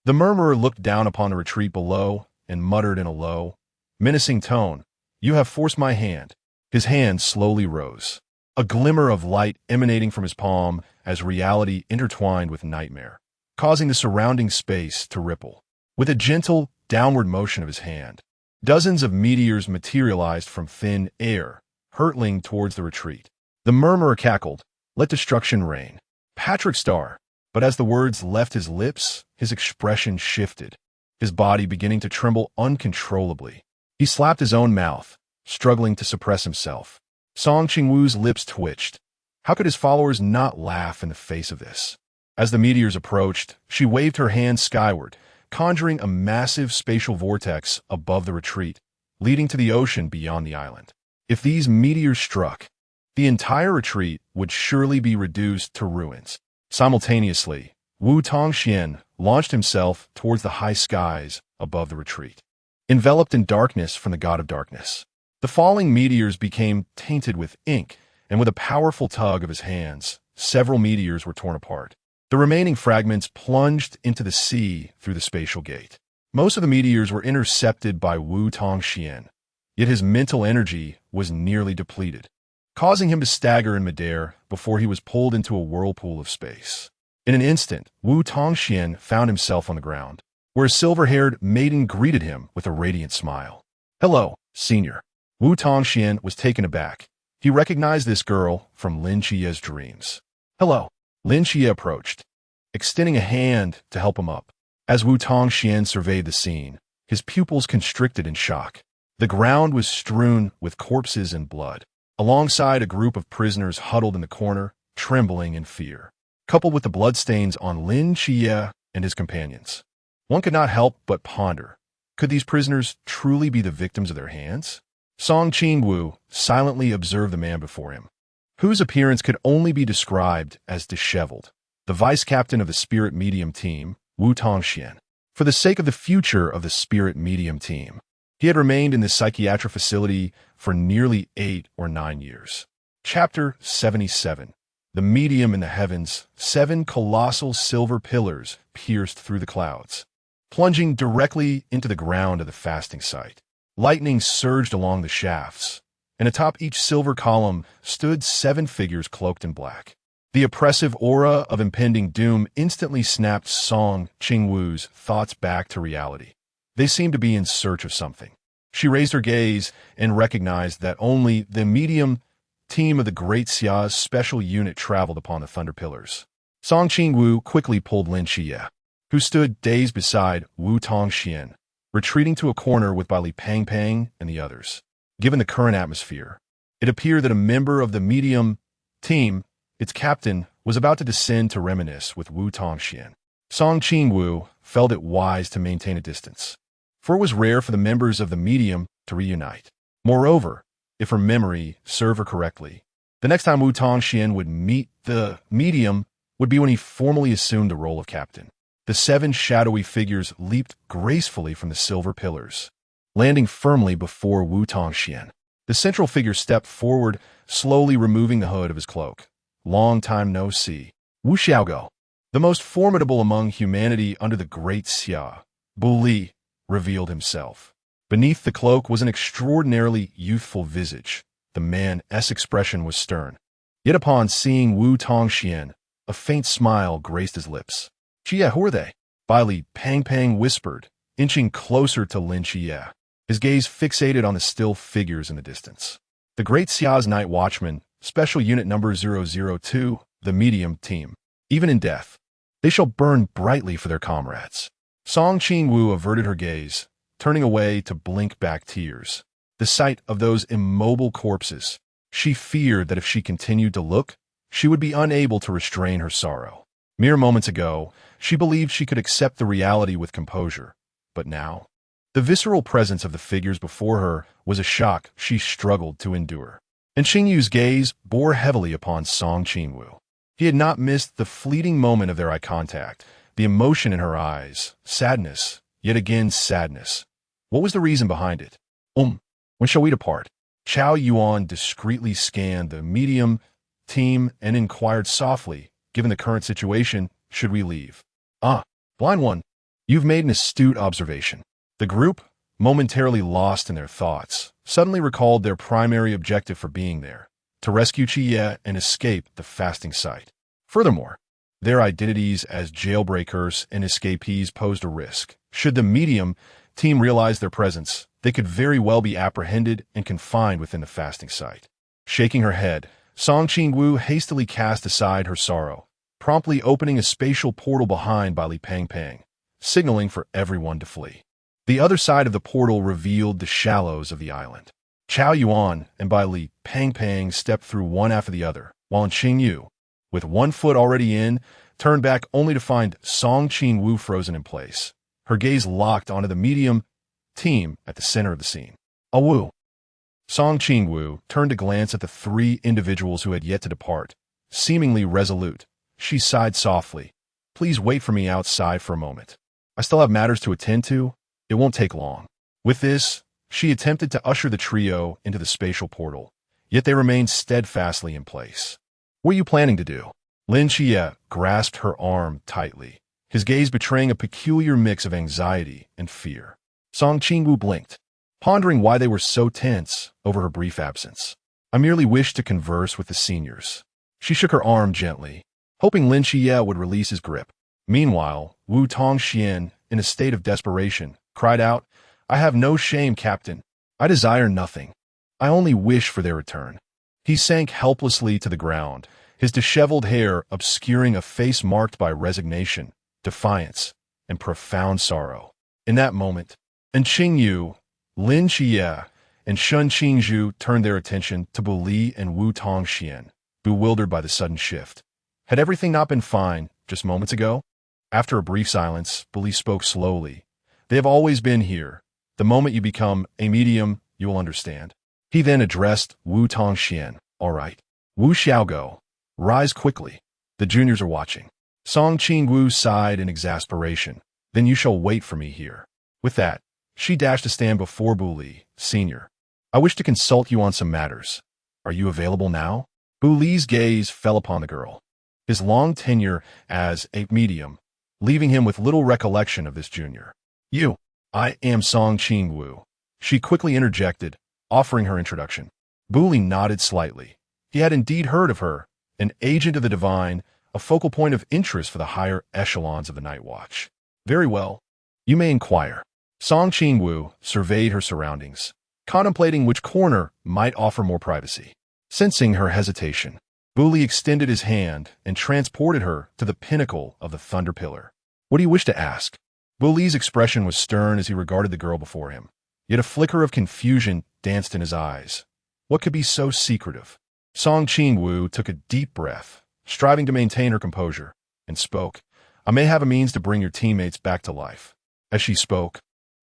The murmurer looked down upon the retreat below and muttered in a low, menacing tone, You have forced my hand. His hand slowly rose, a glimmer of light emanating from his palm as reality intertwined with nightmare, causing the surrounding space to ripple. With a gentle, downward motion of his hand, dozens of meteors materialized from thin air, hurtling towards the retreat. The murmurer cackled, "Let destruction reign." Patrick Star. But as the words left his lips, his expression shifted, his body beginning to tremble uncontrollably. He slapped his own mouth, struggling to suppress himself. Song Qingwu's lips twitched. How could his followers not laugh in the face of this? As the meteors approached, she waved her hand skyward, conjuring a massive spatial vortex above the retreat, leading to the ocean beyond the island. If these meteors struck, the entire retreat would surely be reduced to ruins. Simultaneously, Wu Tongxian launched himself towards the high skies above the retreat, enveloped in darkness from the god of darkness. The falling meteors became tainted with ink, and with a powerful tug of his hands, several meteors were torn apart. The remaining fragments plunged into the sea through the spatial gate. Most of the meteors were intercepted by Wu Tongxian, yet his mental energy was nearly depleted, causing him to stagger in midair before he was pulled into a whirlpool of space. In an instant, Wu Tongxian found himself on the ground, where a silver-haired maiden greeted him with a radiant smile. "Hello, senior." Wu Tongxian was taken aback. He recognized this girl from Lin Qia's dreams. "Hello." Lin Qia approached, extending a hand to help him up. As Wu Tongxian surveyed the scene, his pupils constricted in shock. The ground was strewn with corpses and blood, alongside a group of prisoners huddled in the corner, trembling in fear. Coupled with the bloodstains on Lin Qia and his companions, one could not help but ponder, could these prisoners truly be the victims of their hands? Song Qingwu silently observed the man before him, whose appearance could only be described as disheveled, the vice-captain of the spirit medium team, Wu Tongxian. For the sake of the future of the spirit medium team, he had remained in this psychiatric facility for nearly 8 or 9 years. Chapter 77. The medium in the heavens, 7 colossal silver pillars pierced through the clouds, plunging directly into the ground of the fasting site. Lightning surged along the shafts, and atop each silver column stood 7 figures cloaked in black. The oppressive aura of impending doom instantly snapped Song Qingwu's thoughts back to reality. They seemed to be in search of something. She raised her gaze and recognized that only the medium team of the Great Xia's special unit traveled upon the Thunder Pillars. Song Qingwu quickly pulled Lin Xia, who stood dazed beside Wu Tongxian, retreating to a corner with Li Pang Pang and the others. Given the current atmosphere, it appeared that a member of the medium team, its captain, was about to descend to reminisce with Wu Tongxian. Song Qingwu felt it wise to maintain a distance, for it was rare for the members of the medium to reunite. Moreover, if her memory served her correctly, the next time Wu Tongxian would meet the medium would be when he formally assumed the role of captain. The 7 shadowy figures leaped gracefully from the silver pillars, landing firmly before Wu Tongxian. The central figure stepped forward, slowly removing the hood of his cloak. "Long time no see. Wu Xiaogou." The most formidable among humanity under the Great Xia, Bu Li, revealed himself. Beneath the cloak was an extraordinarily youthful visage. The man's expression was stern. Yet upon seeing Wu Tongxian, a faint smile graced his lips. "Xia, who are they?" Li Pang Pang whispered, inching closer to Lin Xia, his gaze fixated on the still figures in the distance. "The Great Xia's Night Watchman, Special Unit Number 002, the medium team. Even in death, they shall burn brightly for their comrades." Song Qingwu averted her gaze, turning away to blink back tears. The sight of those immobile corpses, she feared that if she continued to look, she would be unable to restrain her sorrow. Mere moments ago, she believed she could accept the reality with composure, but now, the visceral presence of the figures before her was a shock she struggled to endure. And Xingyu's gaze bore heavily upon Song Qingwu. He had not missed the fleeting moment of their eye contact, the emotion in her eyes, sadness, yet again sadness. What was the reason behind it? When shall we depart? Chao Yuan discreetly scanned the medium team and inquired softly, given the current situation, should we leave? Blind one, you've made an astute observation. The group, momentarily lost in their thoughts, suddenly recalled their primary objective for being there, to rescue Xia and escape the fasting site. Furthermore, their identities as jailbreakers and escapees posed a risk. Should the medium team realize their presence, they could very well be apprehended and confined within the fasting site. Shaking her head, Song Qingwu hastily cast aside her sorrow, promptly opening a spatial portal behind by Li Pangpang, signaling for everyone to flee. The other side of the portal revealed the shallows of the island. Chao Yuan and Bai Li Pangpang stepped through one after the other, while Qingyu, with one foot already in, turned back only to find Song Qingwu frozen in place, her gaze locked onto the medium team at the center of the scene. Awu. Song Qingwu turned to glance at the three individuals who had yet to depart. Seemingly resolute, she sighed softly. Please wait for me outside for a moment. I still have matters to attend to. It won't take long. With this, she attempted to usher the trio into the spatial portal, yet they remained steadfastly in place. What are you planning to do? Lin Xia grasped her arm tightly, his gaze betraying a peculiar mix of anxiety and fear. Song Qingwu blinked, pondering why they were so tense over her brief absence. I merely wished to converse with the seniors. She shook her arm gently, hoping Lin Xia would release his grip. Meanwhile, Wu Tongxian, in a state of desperation, cried out, I have no shame, Captain. I desire nothing. I only wish for their return. He sank helplessly to the ground, his disheveled hair obscuring a face marked by resignation, defiance, and profound sorrow. In that moment, Qingyu, Lin Xia, and Shun Qingzhu turned their attention to Bu Li and Wu Tongxian, bewildered by the sudden shift. Had everything not been fine just moments ago? After a brief silence, Bu Li spoke slowly. They have always been here. The moment you become a medium, you will understand. He then addressed Wu Tongxian. All right. Wu Xiaogo, rise quickly. The juniors are watching. Song Qingwu sighed in exasperation. Then you shall wait for me here. With that, she dashed to stand before Bu Li, Senior. I wish to consult you on some matters. Are you available now? Bu Li's gaze fell upon the girl. His long tenure as a medium, leaving him with little recollection of this junior. I am Song Qingwu. She quickly interjected, offering her introduction. Bu Li nodded slightly. He had indeed heard of her, an agent of the divine, a focal point of interest for the higher echelons of the Night Watch. Very well. You may inquire. Song Qingwu surveyed her surroundings, contemplating which corner might offer more privacy. Sensing her hesitation, Bu Li extended his hand and transported her to the pinnacle of the Thunder Pillar. What do you wish to ask? Bu Li's expression was stern as he regarded the girl before him, yet a flicker of confusion danced in his eyes. What could be so secretive? Song Qingwu took a deep breath, striving to maintain her composure, and spoke. I may have a means to bring your teammates back to life. As she spoke,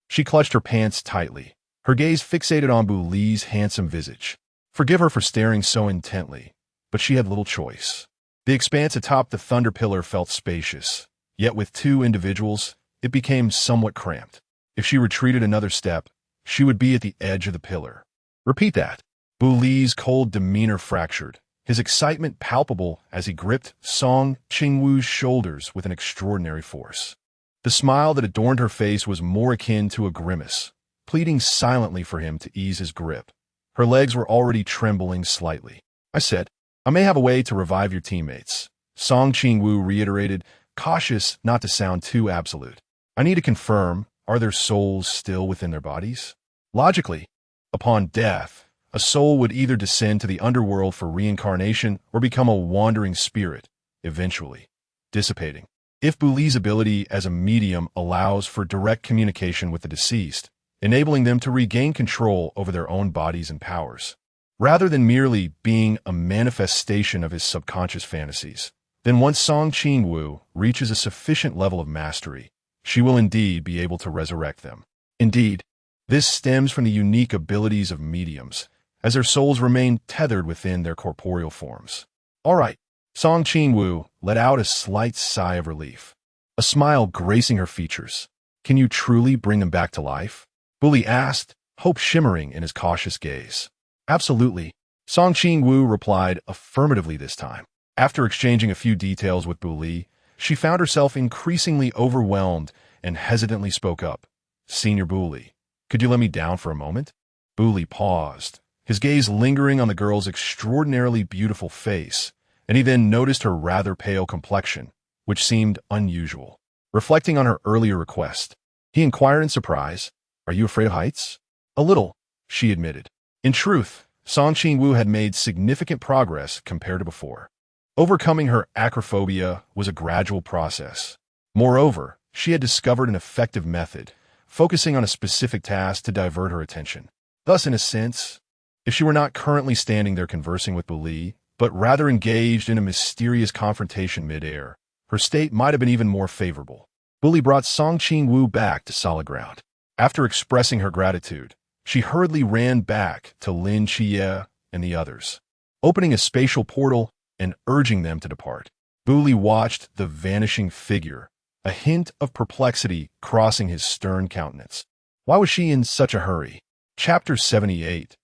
she clutched her pants tightly, her gaze fixated on Bu Li's handsome visage. Forgive her for staring so intently, but she had little choice. The expanse atop the Thunder Pillar felt spacious, yet with two individuals, it became somewhat cramped. If she retreated another step, she would be at the edge of the pillar. Repeat that. Bu Li's cold demeanor fractured, his excitement palpable as he gripped Song Qingwu's shoulders with an extraordinary force. The smile that adorned her face was more akin to a grimace, pleading silently for him to ease his grip. Her legs were already trembling slightly. I said, I may have a way to revive your teammates. Song Qingwu reiterated, cautious not to sound too absolute. I need to confirm, are their souls still within their bodies? Logically, upon death, a soul would either descend to the underworld for reincarnation or become a wandering spirit, eventually dissipating. If Bu Li's ability as a medium allows for direct communication with the deceased, enabling them to regain control over their own bodies and powers, rather than merely being a manifestation of his subconscious fantasies, then once Song Qingwu reaches a sufficient level of mastery, she will indeed be able to resurrect them. Indeed, this stems from the unique abilities of mediums, as their souls remain tethered within their corporeal forms. All right. Song Qingwu let out a slight sigh of relief, a smile gracing her features. Can you truly bring them back to life? Bu Li asked, hope shimmering in his cautious gaze. Absolutely. Song Qingwu replied affirmatively this time. After exchanging a few details with Bu Li, she found herself increasingly overwhelmed and hesitantly spoke up. Senior Bu Li, could you let me down for a moment? Booley paused, his gaze lingering on the girl's extraordinarily beautiful face, and he then noticed her rather pale complexion, which seemed unusual. Reflecting on her earlier request, he inquired in surprise, "Are you afraid of heights?" "A little," she admitted. In truth, Qingwu had made significant progress compared to before. Overcoming her acrophobia was a gradual process. Moreover, she had discovered an effective method, focusing on a specific task to divert her attention. Thus, in a sense, if she were not currently standing there conversing with Booley, but rather engaged in a mysterious confrontation mid-air, her state might have been even more favorable. Booley brought Qingwu back to solid ground. After expressing her gratitude, she hurriedly ran back to Lin Xia and the others, opening a spatial portal and urging them to depart. Booley watched the vanishing figure, a hint of perplexity crossing his stern countenance. Why was she in such a hurry? Chapter 78.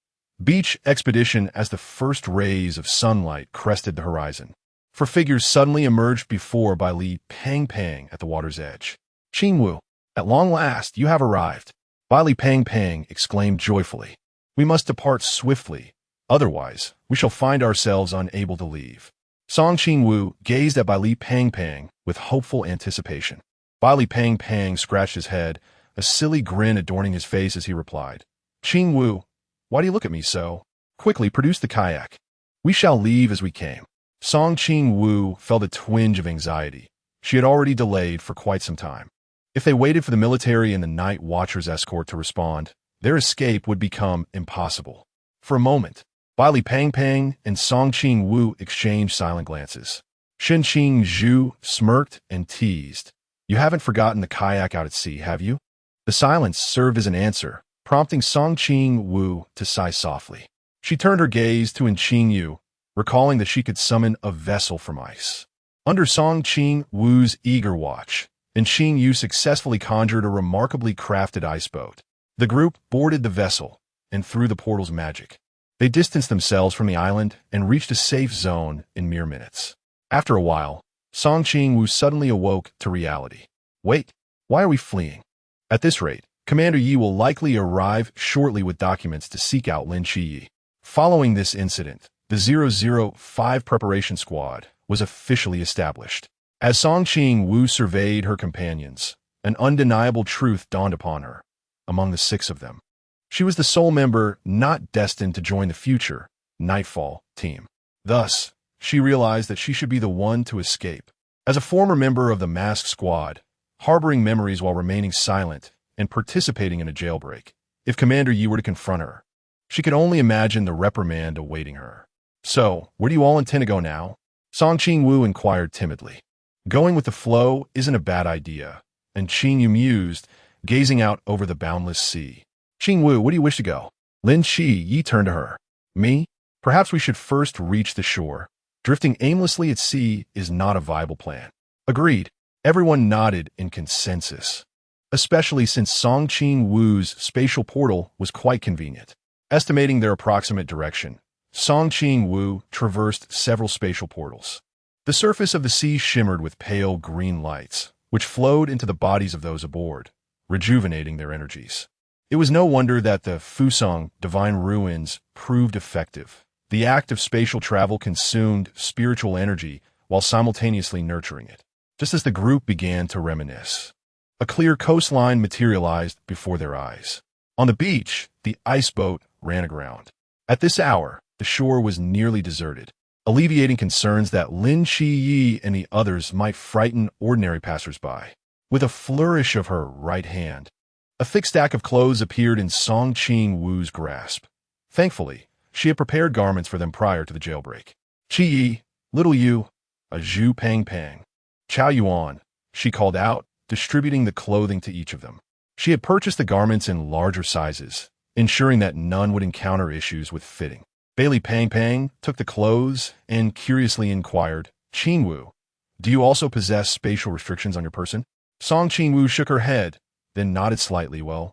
Beach Expedition. As the first rays of sunlight crested the horizon, four figures suddenly emerged before Bai Li Pang at the water's edge. "Qingwu, at long last you have arrived," Bai Li Pang exclaimed joyfully. "We must depart swiftly, otherwise we shall find ourselves unable to leave." Qingwu gazed at Bai Li Pang with hopeful anticipation. Bai Li Pang scratched his head, a silly grin adorning his face as he replied, "Qingwu, why do you look at me so? Quickly produce the kayak. We shall leave as we came." Qingwu felt a twinge of anxiety. She had already delayed for quite some time. If they waited for the military and the night watcher's escort to respond, their escape would become impossible. For a moment, Bai Li Pang and Qingwu exchanged silent glances. Shen Qingzhu smirked and teased. "You haven't forgotten the kayak out at sea, have you?" The silence served as an answer, prompting Qingwu to sigh softly. She turned her gaze to Qingwu, recalling that she could summon a vessel from ice. Under Qingwu's eager watch, Qingwu successfully conjured a remarkably crafted ice boat. The group boarded the vessel, and through the portal's magic, they distanced themselves from the island and reached a safe zone in mere minutes. After a while, Qingwu suddenly awoke to reality. "Wait, why are we fleeing? At this rate, Commander Yi will likely arrive shortly with documents to seek out Lin Xi." Following this incident, the 005 preparation squad was officially established. As Qingwu surveyed her companions, an undeniable truth dawned upon her. Among the 6 of them, she was the sole member not destined to join the future Nightfall team. Thus, she realized that she should be the one to escape. As a former member of the masked squad, harboring memories while remaining silent and participating in a jailbreak, if Commander Yi were to confront her, she could only imagine the reprimand awaiting her. "So, where do you all intend to go now?" Qingwu inquired timidly. "Going with the flow isn't a bad idea," and Qingwu mused, gazing out over the boundless sea. "Qingwu, where do you wish to go?" Lin Yi turned to her. "Me? Perhaps we should first reach the shore. Drifting aimlessly at sea is not a viable plan." "Agreed." Everyone nodded in consensus, especially since Qingwu's spatial portal was quite convenient. Estimating their approximate direction, Qingwu traversed several spatial portals. The surface of the sea shimmered with pale green lights, which flowed into the bodies of those aboard, rejuvenating their energies. It was no wonder that the Fusang Divine Ruins proved effective. The act of spatial travel consumed spiritual energy while simultaneously nurturing it. Just as the group began to reminisce, a clear coastline materialized before their eyes. On the beach, the ice boat ran aground. At this hour, the shore was nearly deserted, alleviating concerns that Lin Xi and the others might frighten ordinary passersby. With a flourish of her right hand, a thick stack of clothes appeared in Qingwu's grasp. Thankfully, she had prepared garments for them prior to the jailbreak. "Qi, little you, a Zhu Pang. Chow Yuan," she called out, distributing the clothing to each of them. She had purchased the garments in larger sizes, ensuring that none would encounter issues with fitting. Bai Li Pang took the clothes and curiously inquired, "Qingwu, do you also possess spatial restrictions on your person?" Qingwu shook her head, then nodded slightly. "Well,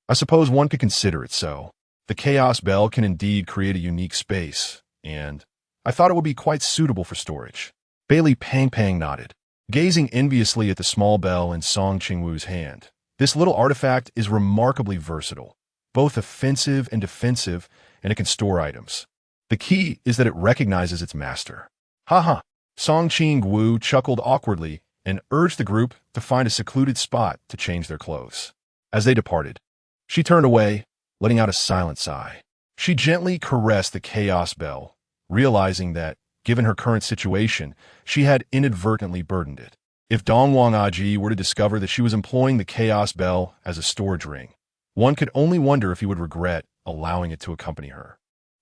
I suppose one could consider it so. The Chaos Bell can indeed create a unique space, and I thought it would be quite suitable for storage." Bai Li Pang nodded, gazing enviously at the small bell in Qingwu's hand. "This little artifact is remarkably versatile. both offensive and defensive, and it can store items. The key is that it recognizes its master. Haha. Song Qingwu chuckled awkwardly and urged the group to find a secluded spot to change their clothes. As they departed, she turned away, letting out a silent sigh. She gently caressed the chaos bell, realizing that, given her current situation, she had inadvertently burdened it. If Donghuang Taiyi were to discover that she was employing the chaos bell as a storage ring, one could only wonder if he would regret allowing it to accompany her.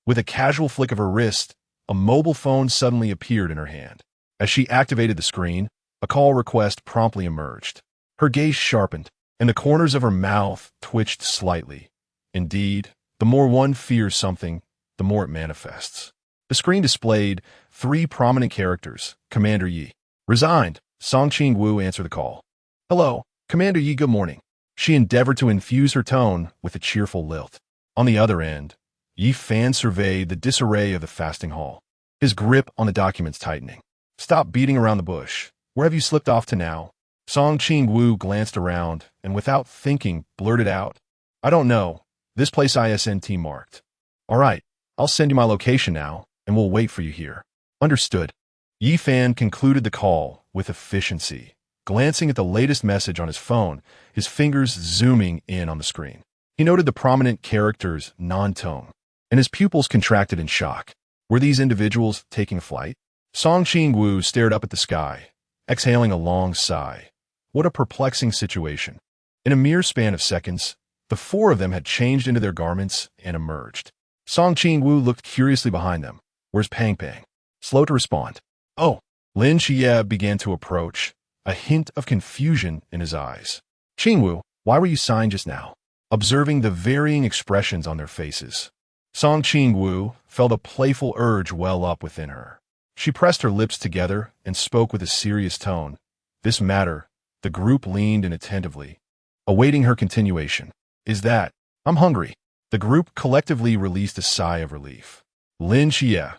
With a casual flick of her wrist, a mobile phone suddenly appeared in her hand. As she activated the screen, a call request promptly emerged. Her gaze sharpened, and the corners of her mouth twitched slightly. Indeed, the more one fears something, the more it manifests. The screen displayed 3 prominent characters. Commander Yi. Resigned. Song Qingwu answered the call. Hello, Commander Yi, good morning. She endeavored to infuse her tone with a cheerful lilt. On the other end, Yi Fan surveyed the disarray of the fasting hall, his grip on the documents tightening. Stop beating around the bush. Where have you slipped off to now? Song Qingwu glanced around and without thinking blurted out, I don't know. This place ISNT marked. All right, I'll send you my location now, and we'll wait for you here. Understood. Yi Fan concluded the call with efficiency, glancing at the latest message on his phone, his fingers zooming in on the screen. He noted the prominent characters non-tone, and his pupils contracted in shock. Were these individuals taking a flight? Song Qingwu stared up at the sky, exhaling a long sigh. What a perplexing situation. In a mere span of seconds, the 4 of them had changed into their garments and emerged. Song Qingwu looked curiously behind them. Where's Pang Pang? Slow to respond. Oh, Lin Xia began to approach, a hint of confusion in his eyes. Qingwu, why were you signed just now? Observing the varying expressions on their faces, Song Qingwu felt a playful urge well up within her. She pressed her lips together and spoke with a serious tone. This matter, the group leaned in attentively, awaiting her continuation. Is that? I'm hungry. The group collectively released a sigh of relief. Lin Xia,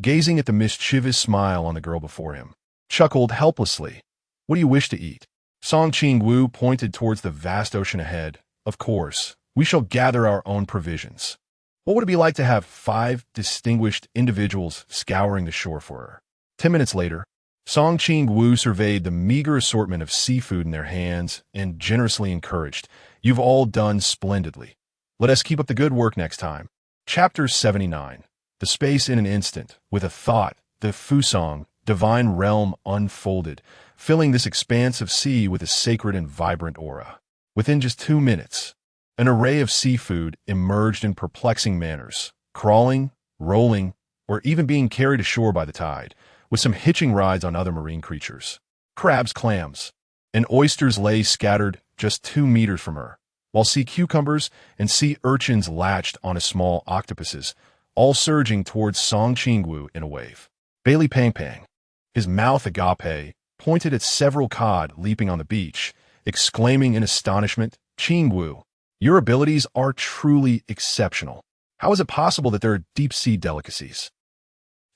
gazing at the mischievous smile on the girl before him, chuckled helplessly. What do you wish to eat? Song Qingwu pointed towards the vast ocean ahead. Of course, we shall gather our own provisions. What would it be like to have 5 distinguished individuals scouring the shore for her? 10 minutes later, Song Qingwu surveyed the meager assortment of seafood in their hands and generously encouraged, You've all done splendidly. Let us keep up the good work next time. Chapter 79. The space in an instant. With a thought, the Fusang, divine realm unfolded, filling this expanse of sea with a sacred and vibrant aura. Within just 2 minutes, an array of seafood emerged in perplexing manners, crawling, rolling, or even being carried ashore by the tide, with some hitching rides on other marine creatures. Crabs, clams, and oysters lay scattered just 2 meters from her, while sea cucumbers and sea urchins latched onto small octopuses, all surging towards Song Qingwu in a wave. Bailey Pang Pang, his mouth agape, pointed at several cod leaping on the beach, exclaiming in astonishment, Qingwu, your abilities are truly exceptional. How is it possible that there are deep-sea delicacies?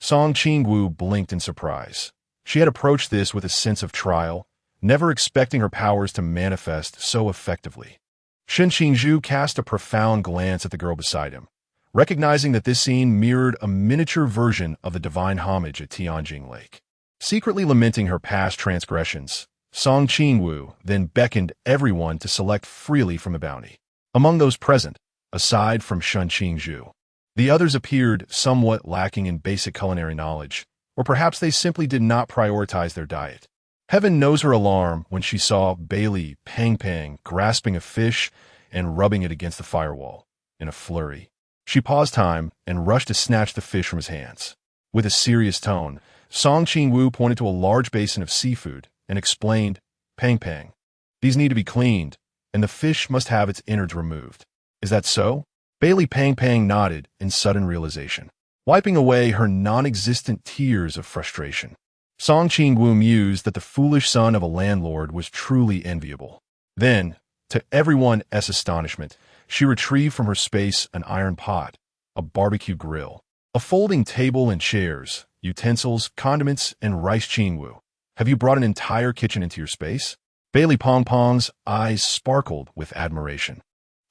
Song Qingwu blinked in surprise. She had approached this with a sense of trial, never expecting her powers to manifest so effectively. Shen Qingzhu cast a profound glance at the girl beside him, recognizing that this scene mirrored a miniature version of the divine homage at Tianjing Lake. Secretly lamenting her past transgressions, Song Qingwu then beckoned everyone to select freely from the bounty. Among those present, aside from Shen Qingzhu, the others appeared somewhat lacking in basic culinary knowledge, or perhaps they simply did not prioritize their diet. Heaven knows her alarm when she saw Bailey Pang Pang grasping a fish and rubbing it against the firewall. In a flurry, she paused time and rushed to snatch the fish from his hands. With a serious tone, Song Qingwu pointed to a large basin of seafood and explained, Pang Pang, these need to be cleaned, and the fish must have its innards removed. Is that so? Bailey Pang Pang nodded in sudden realization, wiping away her non-existent tears of frustration. Song Qingwu mused that the foolish son of a landlord was truly enviable. Then, to everyone's astonishment, she retrieved from her space an iron pot, a barbecue grill, a folding table and chairs, utensils, condiments, and rice. Qingwu, have you brought an entire kitchen into your space? Bailey Pong Pong's eyes sparkled with admiration.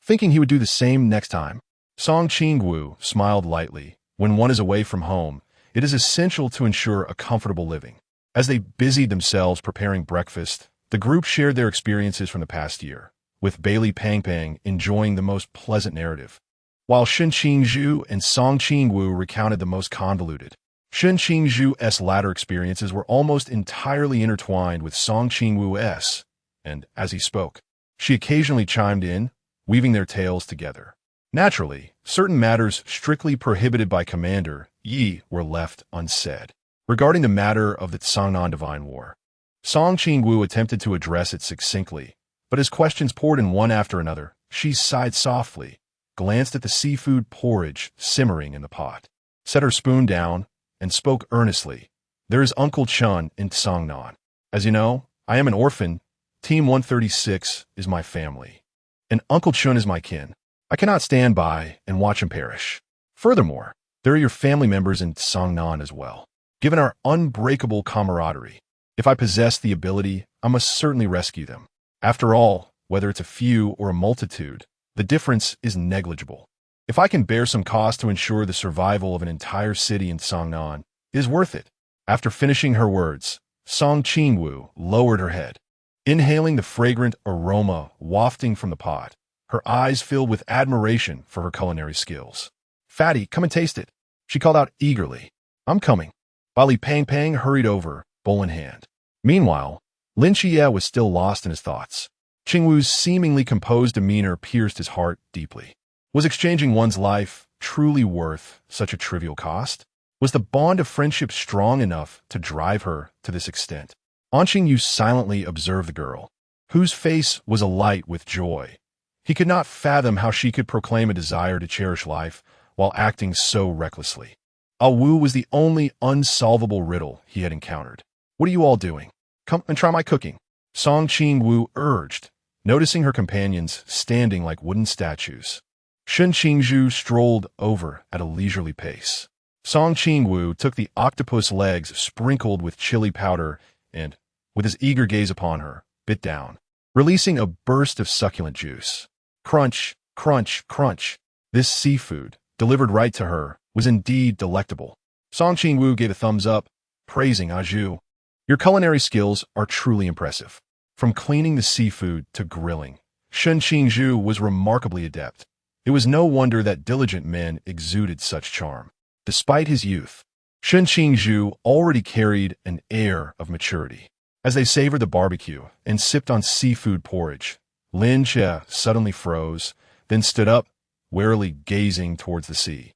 thinking he would do the same next time. Song Qingwu smiled lightly. When one is away from home, it is essential to ensure a comfortable living. As they busied themselves preparing breakfast, the group shared their experiences from the past year, with Bailey Pangpang enjoying the most pleasant narrative, while Shen Qingzhu and Song Qingwu recounted the most convoluted. Shen Qingzhu's latter experiences were almost entirely intertwined with Song Qingwu's, and as he spoke, she occasionally chimed in, weaving their tales together. Naturally, certain matters strictly prohibited by Commander Yi were left unsaid. Regarding the matter of the Cangnan Divine War, Song Qingwu attempted to address it succinctly, but as questions poured in one after another, she sighed softly, glanced at the seafood porridge simmering in the pot, set her spoon down, and spoke earnestly. There is Uncle Chun in Cangnan. As you know, I am an orphan. Team 136 is my family, and Uncle Chun is my kin. I cannot stand by and watch him perish. Furthermore, there are your family members in Cangnan as well. Given our unbreakable camaraderie, if I possess the ability, I must certainly rescue them. After all, whether it's a few or a multitude, the difference is negligible. If I can bear some cost to ensure the survival of an entire city in Cangnan, it is worth it. After finishing her words, Song Qingwu lowered her head, inhaling the fragrant aroma wafting from the pot. Her eyes filled with admiration for her culinary skills. "Fatty, come and taste it," she called out eagerly. "I'm coming." Bali Pang hurried over, bowl in hand. Meanwhile, Lin Xia was still lost in his thoughts. Qingwu's seemingly composed demeanor pierced his heart deeply. Was exchanging one's life truly worth such a trivial cost? Was the bond of friendship strong enough to drive her to this extent? Qingwu silently observed the girl, whose face was alight with joy. He could not fathom how she could proclaim a desire to cherish life while acting so recklessly. Wu was the only unsolvable riddle he had encountered. "What are you all doing? Come and try my cooking," Song Qingwu urged, noticing her companions standing like wooden statues. Shen Qingzhu strolled over at a leisurely pace. Song Qingwu took the octopus legs sprinkled with chili powder and, with his eager gaze upon her, bit down, releasing a burst of succulent juice. Crunch, crunch, crunch. This seafood, delivered right to her, was indeed delectable. Song Qingwu gave a thumbs up, praising Zhu. "Your culinary skills are truly impressive. From cleaning the seafood to grilling, Shen Qingzhu was remarkably adept. It was no wonder that diligent men exuded such charm. Despite his youth, Shen Qingzhu already carried an air of maturity. As they savored the barbecue and sipped on seafood porridge, Lin Xia suddenly froze, then stood up, warily gazing towards the sea.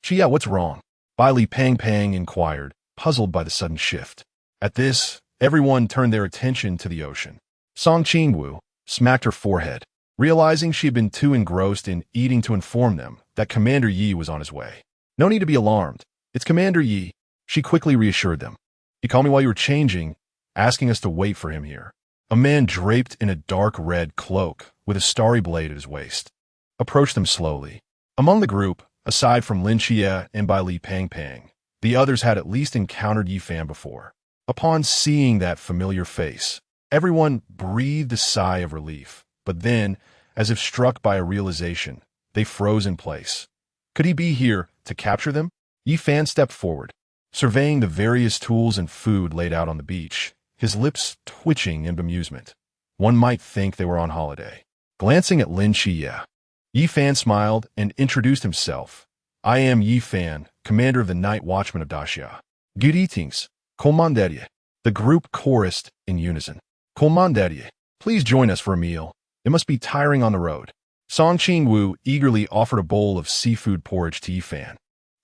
"Xia, what's wrong?" Bailey Pang inquired, puzzled by the sudden shift. At this, everyone turned their attention to the ocean. Song Qingwu smacked her forehead, realizing she had been too engrossed in eating to inform them that Commander Yi was on his way. "No need to be alarmed. It's Commander Yi," she quickly reassured them. "He called me while you were changing, asking us to wait for him here." A man draped in a dark red cloak with a starry blade at his waist approached them slowly. Among the group, aside from Lin Xia and Bai Li Pang, the others had at least encountered Yi Fan before. Upon seeing that familiar face, everyone breathed a sigh of relief, but then, as if struck by a realization, they froze in place. Could he be here to capture them? Yi Fan stepped forward, surveying the various tools and food laid out on the beach, his lips twitching in bemusement. One might think they were on holiday. Glancing at Lin Xia, Yi Fan smiled and introduced himself. "I am Yi Fan, commander of the Night Watchman of Daxia." "Good eatings, Commanderie." The group chorused in unison. "Commanderie, please join us for a meal. It must be tiring on the road." Song Qingwu eagerly offered a bowl of seafood porridge to Yi Fan,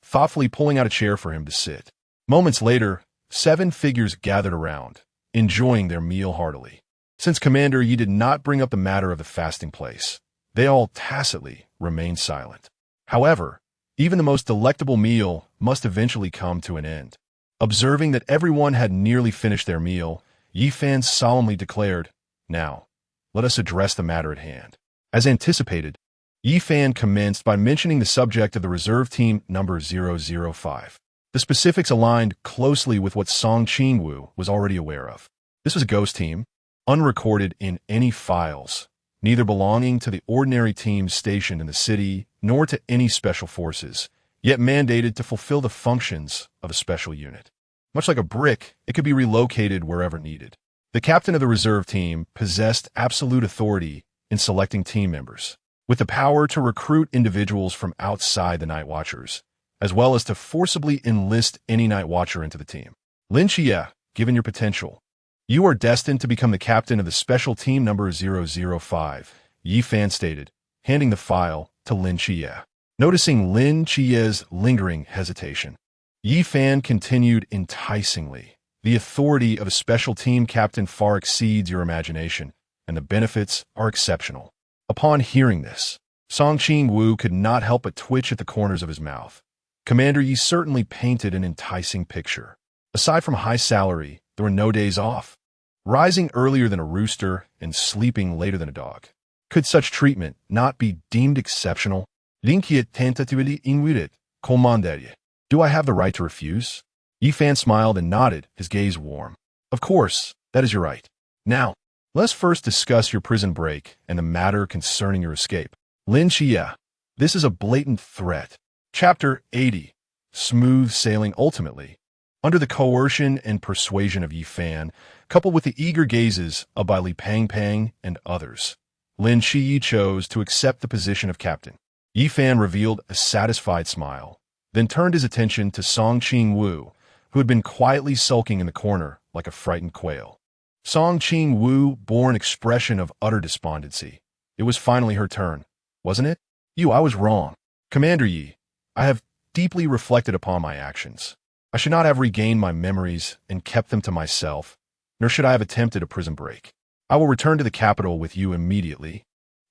thoughtfully pulling out a chair for him to sit. Moments later, 7 figures gathered around, enjoying their meal heartily. Since Commander Yi did not bring up the matter of the fasting place, they all tacitly remained silent. However, even the most delectable meal must eventually come to an end. Observing that everyone had nearly finished their meal, Yi Fan solemnly declared, "Now, let us address the matter at hand." As anticipated, Yi Fan commenced by mentioning the subject of the reserve team number 005. The specifics aligned closely with what Song Qingwu was already aware of. This was a ghost team, unrecorded in any files, neither belonging to the ordinary teams stationed in the city nor to any special forces, yet mandated to fulfill the functions of a special unit. Much like a brick, it could be relocated wherever needed. The captain of the reserve team possessed absolute authority in selecting team members, with the power to recruit individuals from outside the Night Watchers, as well as to forcibly enlist any Night Watcher into the team. Lin Xia, given your potential, you are destined to become the captain of the special team number 005, Yi Fan stated, handing the file to Lin Xia. Noticing Lin Xia's lingering hesitation, Yi Fan continued enticingly. The authority of a special team captain far exceeds your imagination, and the benefits are exceptional. Upon hearing this, Qingwu could not help but twitch at the corners of his mouth. Commander Yi certainly painted an enticing picture. Aside from high salary, there were no days off. Rising earlier than a rooster and sleeping later than a dog. Could such treatment not be deemed exceptional? L'inquiète tentatively invited, commanderie. Do I have the right to refuse? Yi Fan smiled and nodded, his gaze warm. Of course, that is your right. Now, let's first discuss your prison break and the matter concerning your escape. Lin Xia, this is a blatant threat. Chapter 80. Smooth sailing ultimately. Under the coercion and persuasion of Yi Fan, coupled with the eager gazes of Bai Li Pang Pang and others, Lin Xi chose to accept the position of captain. Yi Fan revealed a satisfied smile, then turned his attention to Qingwu, who had been quietly sulking in the corner like a frightened quail. Qingwu bore an expression of utter despondency. It was finally her turn, wasn't it? I was wrong. Commander Yi, I have deeply reflected upon my actions. I should not have regained my memories and kept them to myself, nor should I have attempted a prison break. I will return to the capital with you immediately,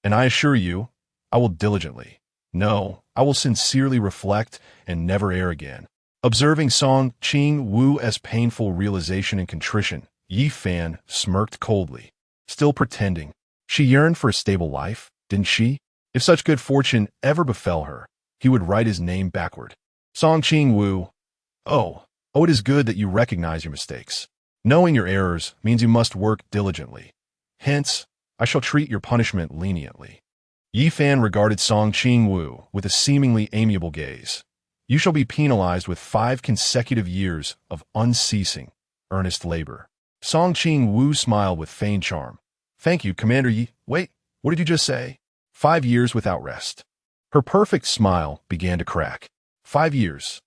and I assure you, I will diligently. No, I will sincerely reflect and never err again. Observing Qingwu's painful realization and contrition, Yi Fan smirked coldly, still pretending. She yearned for a stable life, didn't she? If such good fortune ever befell her, he would write his name backward. Qingwu, Oh, it is good that you recognize your mistakes. Knowing your errors means you must work diligently. Hence, I shall treat your punishment leniently. Yi Fan regarded Qingwu with a seemingly amiable gaze. You shall be penalized with 5 consecutive years of unceasing, earnest labor. Qingwu smiled with feigned charm. Thank you, Commander Yi. Wait, what did you just say? 5 years without rest. Her perfect smile began to crack. 5 years.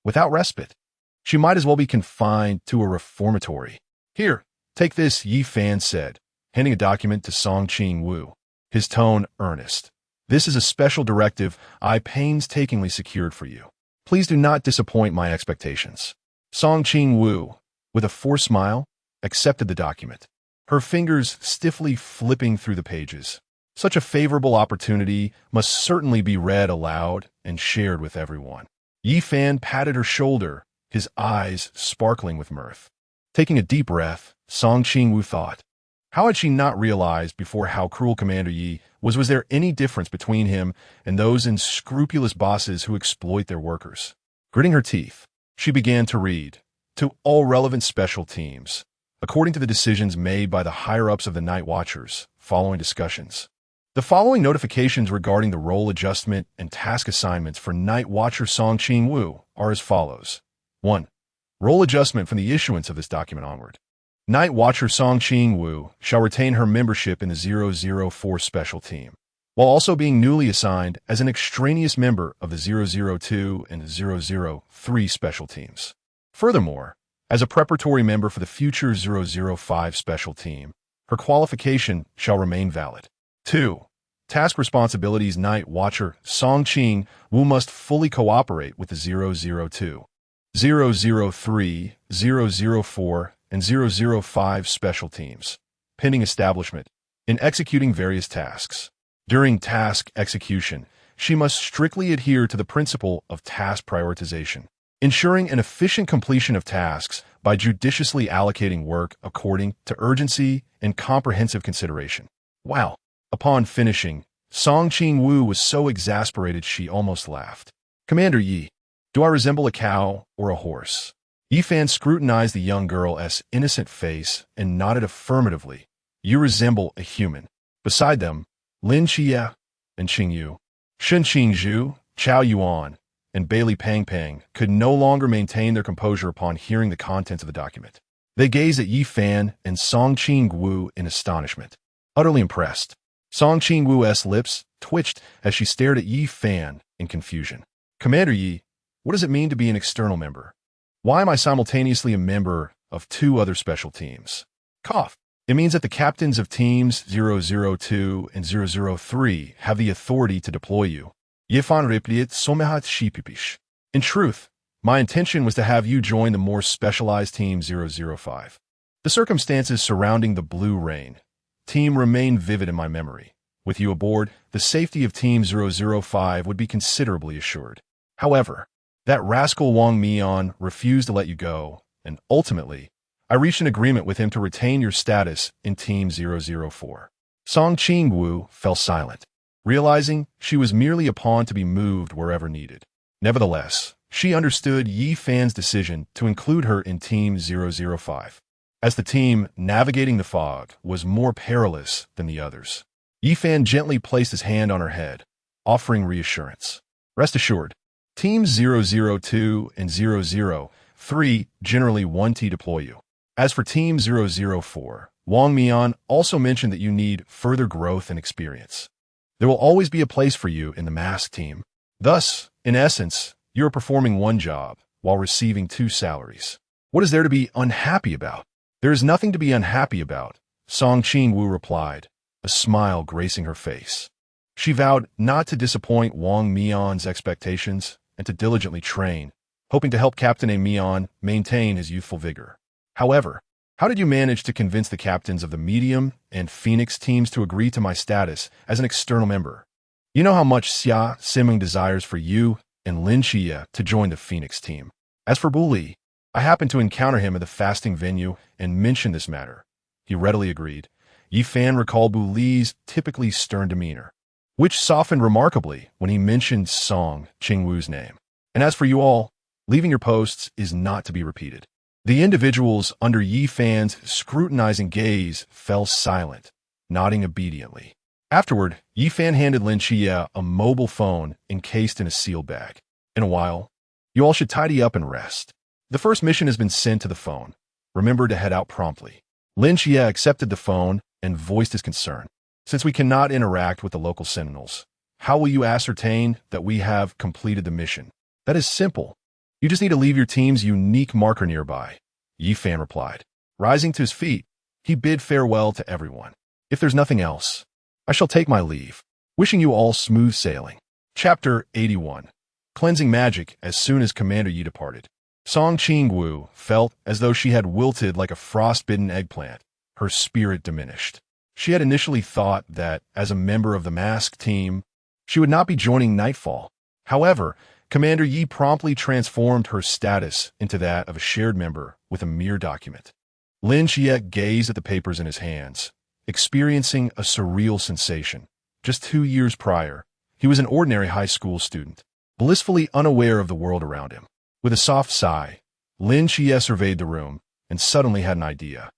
Without respite. She might as well be confined to a reformatory. Here, take this, Yi Fan said, handing a document to Qingwu, his tone earnest. This is a special directive I painstakingly secured for you. Please do not disappoint my expectations. Qingwu, with a forced smile, accepted the document, her fingers stiffly flipping through the pages. Such a favorable opportunity must certainly be read aloud and shared with everyone. Yi Fan patted her shoulder, his eyes sparkling with mirth. Taking a deep breath, Qingwu thought, how had she not realized before how cruel Commander Yi was? Was there any difference between him and those unscrupulous bosses who exploit their workers? Gritting her teeth, she began to read, to all relevant special teams, according to the decisions made by the higher-ups of the Night Watchers, following discussions. The following notifications regarding the role adjustment and task assignments for Night Watcher Qingwu are as follows. 1. Role adjustment from the issuance of this document onward. Night Watcher Qingwu shall retain her membership in the 004 Special Team, while also being newly assigned as an extraneous member of the 002 and 003 Special Teams. Furthermore, as a preparatory member for the future 005 Special Team, her qualification shall remain valid. 2. Task responsibilities. Night Watcher Qingwu must fully cooperate with the 002, 003, 004, and 005 special teams, pending establishment, in executing various tasks. During task execution, she must strictly adhere to the principle of task prioritization, ensuring an efficient completion of tasks by judiciously allocating work according to urgency and comprehensive consideration. Wow! Upon finishing, Qingwu was so exasperated she almost laughed. Commander Yi, do I resemble a cow or a horse? Yi Fan scrutinized the young girl's innocent face and nodded affirmatively. You resemble a human. Beside them, Lin Xia and Qingwu, Shun Qingzhu, Chao Yuan, and Bailey Pang Pang could no longer maintain their composure upon hearing the contents of the document. They gazed at Yi Fan and Song Qingwu in astonishment. Utterly impressed, Song Qingwu's lips twitched as she stared at Yi Fan in confusion. Commander Yi, what does it mean to be an external member? Why am I simultaneously a member of two other special teams? Cough. It means that the captains of teams 002 and 003 have the authority to deploy you. Yifan replied somehat shipipish. In truth, my intention was to have you join the more specialized Team 005. The circumstances surrounding the Blue Rain team remain vivid in my memory. With you aboard, the safety of Team 005 would be considerably assured. However, that rascal Wang Mian refused to let you go, and ultimately, I reached an agreement with him to retain your status in Team 004. Song Qingwu fell silent, realizing she was merely a pawn to be moved wherever needed. Nevertheless, she understood Yi Fan's decision to include her in Team 005, as the team navigating the fog was more perilous than the others. Yi Fan gently placed his hand on her head, offering reassurance. Rest assured, Teams 002 and 003 generally want to deploy you. As for Team 004, Wang Mian also mentioned that you need further growth and experience. There will always be a place for you in the mask team. Thus, in essence, you are performing one job while receiving two salaries. What is there to be unhappy about? There is nothing to be unhappy about, Song Qingwu replied, a smile gracing her face. She vowed not to disappoint Wang Mian's expectations and to diligently train, hoping to help Captain Mian maintain his youthful vigor. However, how did you manage to convince the captains of the Medium and Phoenix teams to agree to my status as an external member? You know how much Xia Siming desires for you and Lin Xia to join the Phoenix team. As for Bu Li, I happened to encounter him at the fasting venue and mentioned this matter. He readily agreed. Yi Fan recalled Bu Li's typically stern demeanor, which softened remarkably when he mentioned Song Qingwu's name. And as for you all, leaving your posts is not to be repeated. The individuals under Yi Fan's scrutinizing gaze fell silent, nodding obediently. Afterward, Yi Fan handed Lin Xia a mobile phone encased in a sealed bag. In a while, you all should tidy up and rest. The first mission has been sent to the phone. Remember to head out promptly. Lin Xia accepted the phone and voiced his concern. Since we cannot interact with the local sentinels, how will you ascertain that we have completed the mission? That is simple. You just need to leave your team's unique marker nearby, Yi Fan replied. Rising to his feet, he bid farewell to everyone. If there's nothing else, I shall take my leave, wishing you all smooth sailing. Chapter 81. Cleansing Magic. As soon as Commander Yi departed, Song Qingwu felt as though she had wilted like a frost-bitten eggplant. Her spirit diminished. She had initially thought that, as a member of the mask team, she would not be joining Nightfall. However, Commander Yi promptly transformed her status into that of a shared member with a mere document. Lin Xia gazed at the papers in his hands, experiencing a surreal sensation. Just 2 years prior, he was an ordinary high school student, blissfully unaware of the world around him. With a soft sigh, Lin Xia surveyed the room and suddenly had an idea.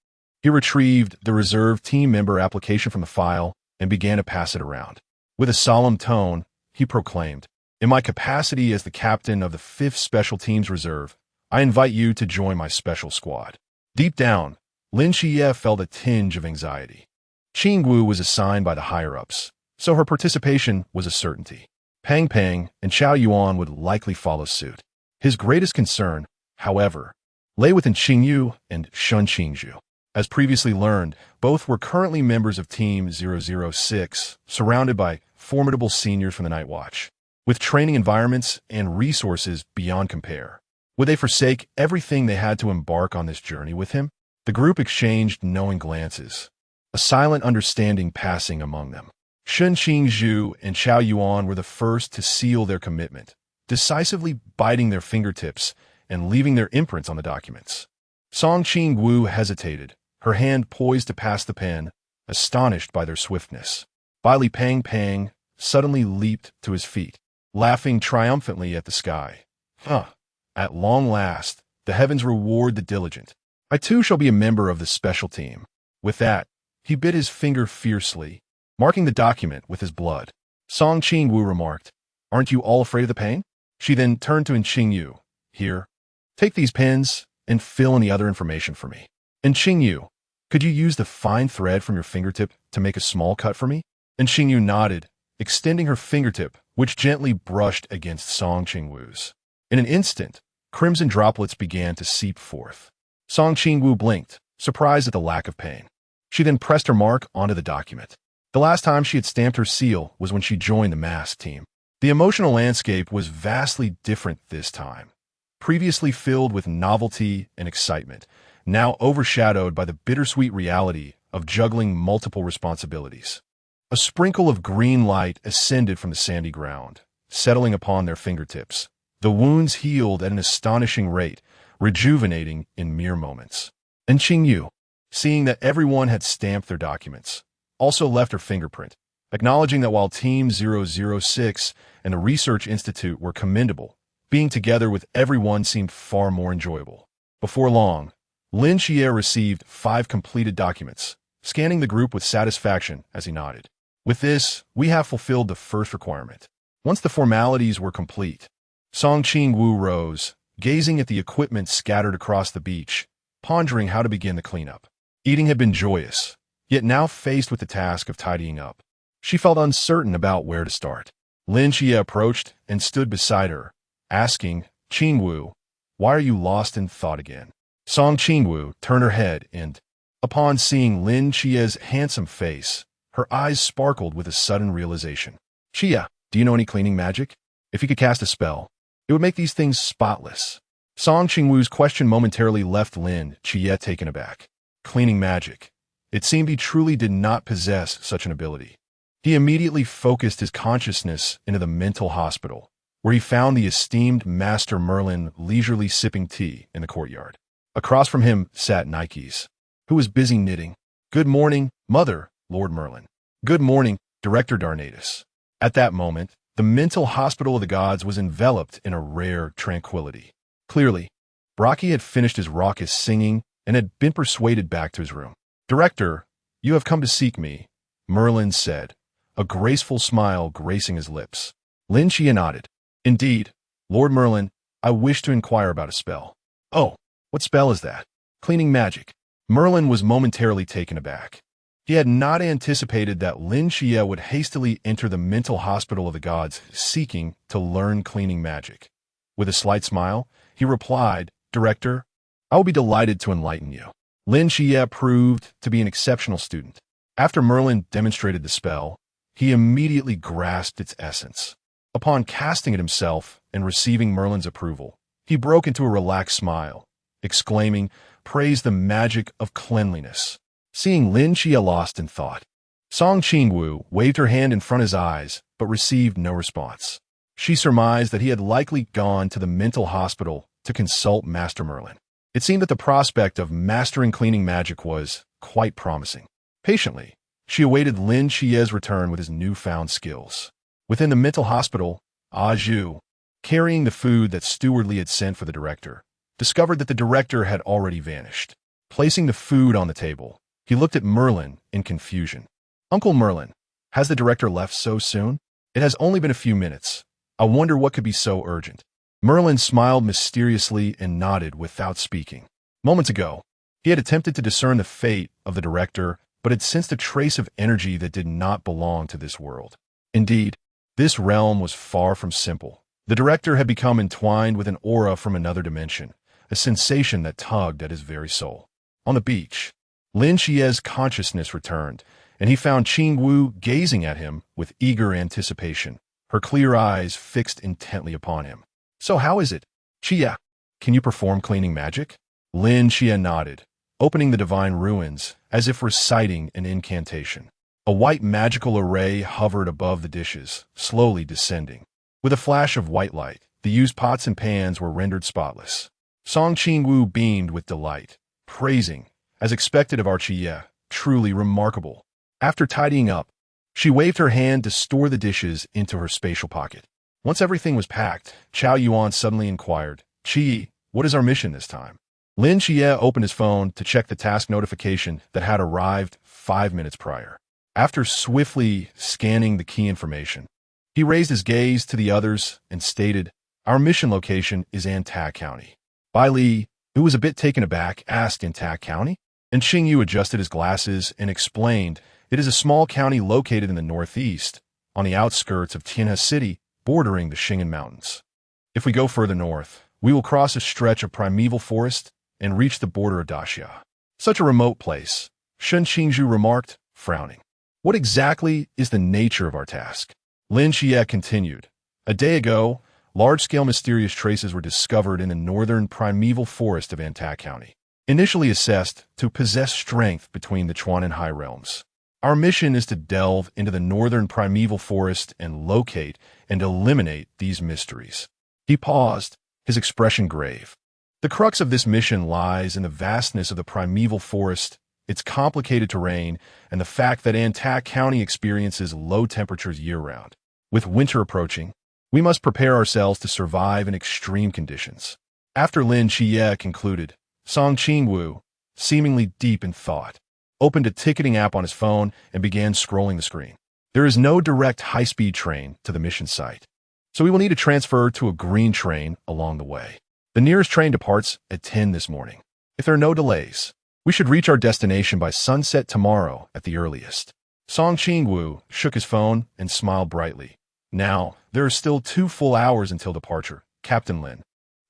He retrieved the reserve team member application from the file and began to pass it around. With a solemn tone, he proclaimed, "In my capacity as the captain of the 5th Special Teams Reserve, I invite you to join my special squad." Deep down, Lin Xia felt a tinge of anxiety. Qingwu was assigned by the higher-ups, so her participation was a certainty. Pang Pang and Chao Yuan would likely follow suit. His greatest concern, however, lay within Qingwu and Shun Qingzhu. As previously learned, both were currently members of Team 006, surrounded by formidable seniors from the Night Watch, with training environments and resources beyond compare. Would they forsake everything they had to embark on this journey with him? The group exchanged knowing glances, a silent understanding passing among them. Shun Qingzhu and Chao Yuan were the first to seal their commitment, decisively biting their fingertips and leaving their imprints on the documents. Song Qingwu hesitated, her hand poised to pass the pen, astonished by their swiftness. Bailey Pang Pang suddenly leaped to his feet, laughing triumphantly at the sky. At long last, the heavens reward the diligent. I too shall be a member of the special team. With that, he bit his finger fiercely, marking the document with his blood. Song Qingwu remarked, "Aren't you all afraid of the pain?" She then turned to Qingyu. "Here, take these pins and fill in the other information for me. And Qingyu, could you use the fine thread from your fingertip to make a small cut for me?" And Qingyu nodded, extending her fingertip, which gently brushed against Song Qingwu's. In an instant, crimson droplets began to seep forth. Song Qingwu blinked, surprised at the lack of pain. She then pressed her mark onto the document. The last time she had stamped her seal was when she joined the masked team. The emotional landscape was vastly different this time. Previously filled with novelty and excitement, now overshadowed by the bittersweet reality of juggling multiple responsibilities. A sprinkle of green light ascended from the sandy ground, settling upon their fingertips. The wounds healed at an astonishing rate, rejuvenating in mere moments. And Qingyu, seeing that everyone had stamped their documents, also left her fingerprint, acknowledging that while Team 006 and the Research Institute were commendable, being together with everyone seemed far more enjoyable. Before long, Lin Xia received 5 completed documents, scanning the group with satisfaction as he nodded. "With this, we have fulfilled the first requirement." Once the formalities were complete, Song Qingwu rose, gazing at the equipment scattered across the beach, pondering how to begin the cleanup. Eating had been joyous, yet now faced with the task of tidying up, she felt uncertain about where to start. Lin Xia approached and stood beside her, asking, "Qingwu, why are you lost in thought again?" Song Qingwu turned her head and, upon seeing Lin Xia's handsome face, her eyes sparkled with a sudden realization. "Xia, do you know any cleaning magic? If you could cast a spell, it would make these things spotless." Song Qingwu's question momentarily left Lin Xia taken aback. Cleaning magic. It seemed he truly did not possess such an ability. He immediately focused his consciousness into the mental hospital, where he found the esteemed Master Merlin leisurely sipping tea in the courtyard. Across from him sat Nikes, who was busy knitting. "Good morning, Mother, Lord Merlin." "Good morning, Director Darnatus." At that moment, the mental hospital of the gods was enveloped in a rare tranquility. Clearly, Braki had finished his raucous singing and had been persuaded back to his room. "Director, you have come to seek me," Merlin said, a graceful smile gracing his lips. Lin Xia nodded. "Indeed, Lord Merlin, I wish to inquire about a spell." "Oh, what spell is that?" "Cleaning magic." Merlin was momentarily taken aback. He had not anticipated that Lin Xia would hastily enter the mental hospital of the gods seeking to learn cleaning magic. With a slight smile, he replied, "Director, I will be delighted to enlighten you." Lin Xia proved to be an exceptional student. After Merlin demonstrated the spell, he immediately grasped its essence. Upon casting it himself and receiving Merlin's approval, he broke into a relaxed smile, exclaiming, "Praise the magic of cleanliness." Seeing Lin Xia lost in thought, Song Qingwu waved her hand in front of his eyes, but received no response. She surmised that he had likely gone to the mental hospital to consult Master Merlin. It seemed that the prospect of mastering cleaning magic was quite promising. Patiently, she awaited Lin Xia's return with his newfound skills. Within the mental hospital, Zhu, carrying the food that Steward Lee had sent for the director, discovered that the director had already vanished. Placing the food on the table, he looked at Merlin in confusion. "Uncle Merlin, has the director left so soon? It has only been a few minutes. I wonder what could be so urgent." Merlin smiled mysteriously and nodded without speaking. Moments ago, he had attempted to discern the fate of the director, but had sensed a trace of energy that did not belong to this world. Indeed, this realm was far from simple. The director had become entwined with an aura from another dimension, a sensation that tugged at his very soul. On the beach, Lin Xia's consciousness returned, and he found Qingwu gazing at him with eager anticipation, her clear eyes fixed intently upon him. "So how is it? Xia, can you perform cleaning magic?" Lin Xia nodded, opening the divine ruins as if reciting an incantation. A white magical array hovered above the dishes, slowly descending. With a flash of white light, the used pots and pans were rendered spotless. Song Qingwu beamed with delight, praising, as expected of Xia, truly remarkable. After tidying up, she waved her hand to store the dishes into her spatial pocket. Once everything was packed, Chao Yuan suddenly inquired, "Qi, what is our mission this time?" Lin Xia opened his phone to check the task notification that had arrived 5 minutes prior. After swiftly scanning the key information, he raised his gaze to the others and stated, "Our mission location is Antak County." Bai Li, who was a bit taken aback, asked, "Antak County?" And Qingwu adjusted his glasses and explained, "It is a small county located in the northeast, on the outskirts of Tianhe City, bordering the Cangnan Mountains. If we go further north, we will cross a stretch of primeval forest and reach the border of Daxia." "Such a remote place," Shen Qingzhu remarked, frowning. "What exactly is the nature of our task?" Lin Xie continued, "A day ago, large-scale mysterious traces were discovered in the northern primeval forest of Antak County, initially assessed to possess strength between the Chuan and High realms. Our mission is to delve into the northern primeval forest and locate and eliminate these mysteries." He paused, his expression grave. "The crux of this mission lies in the vastness of the primeval forest, its complicated terrain, and the fact that Antak County experiences low temperatures year-round. With winter approaching, we must prepare ourselves to survive in extreme conditions." After Lin Xie concluded, Song Qingwu, seemingly deep in thought, opened a ticketing app on his phone and began scrolling the screen. "There is no direct high-speed train to the mission site, so we will need to transfer to a green train along the way. The nearest train departs at 10 this morning. If there are no delays, we should reach our destination by sunset tomorrow at the earliest." Song Qingwu shook his phone and smiled brightly. "Now, there are still 2 full hours until departure, Captain Lin.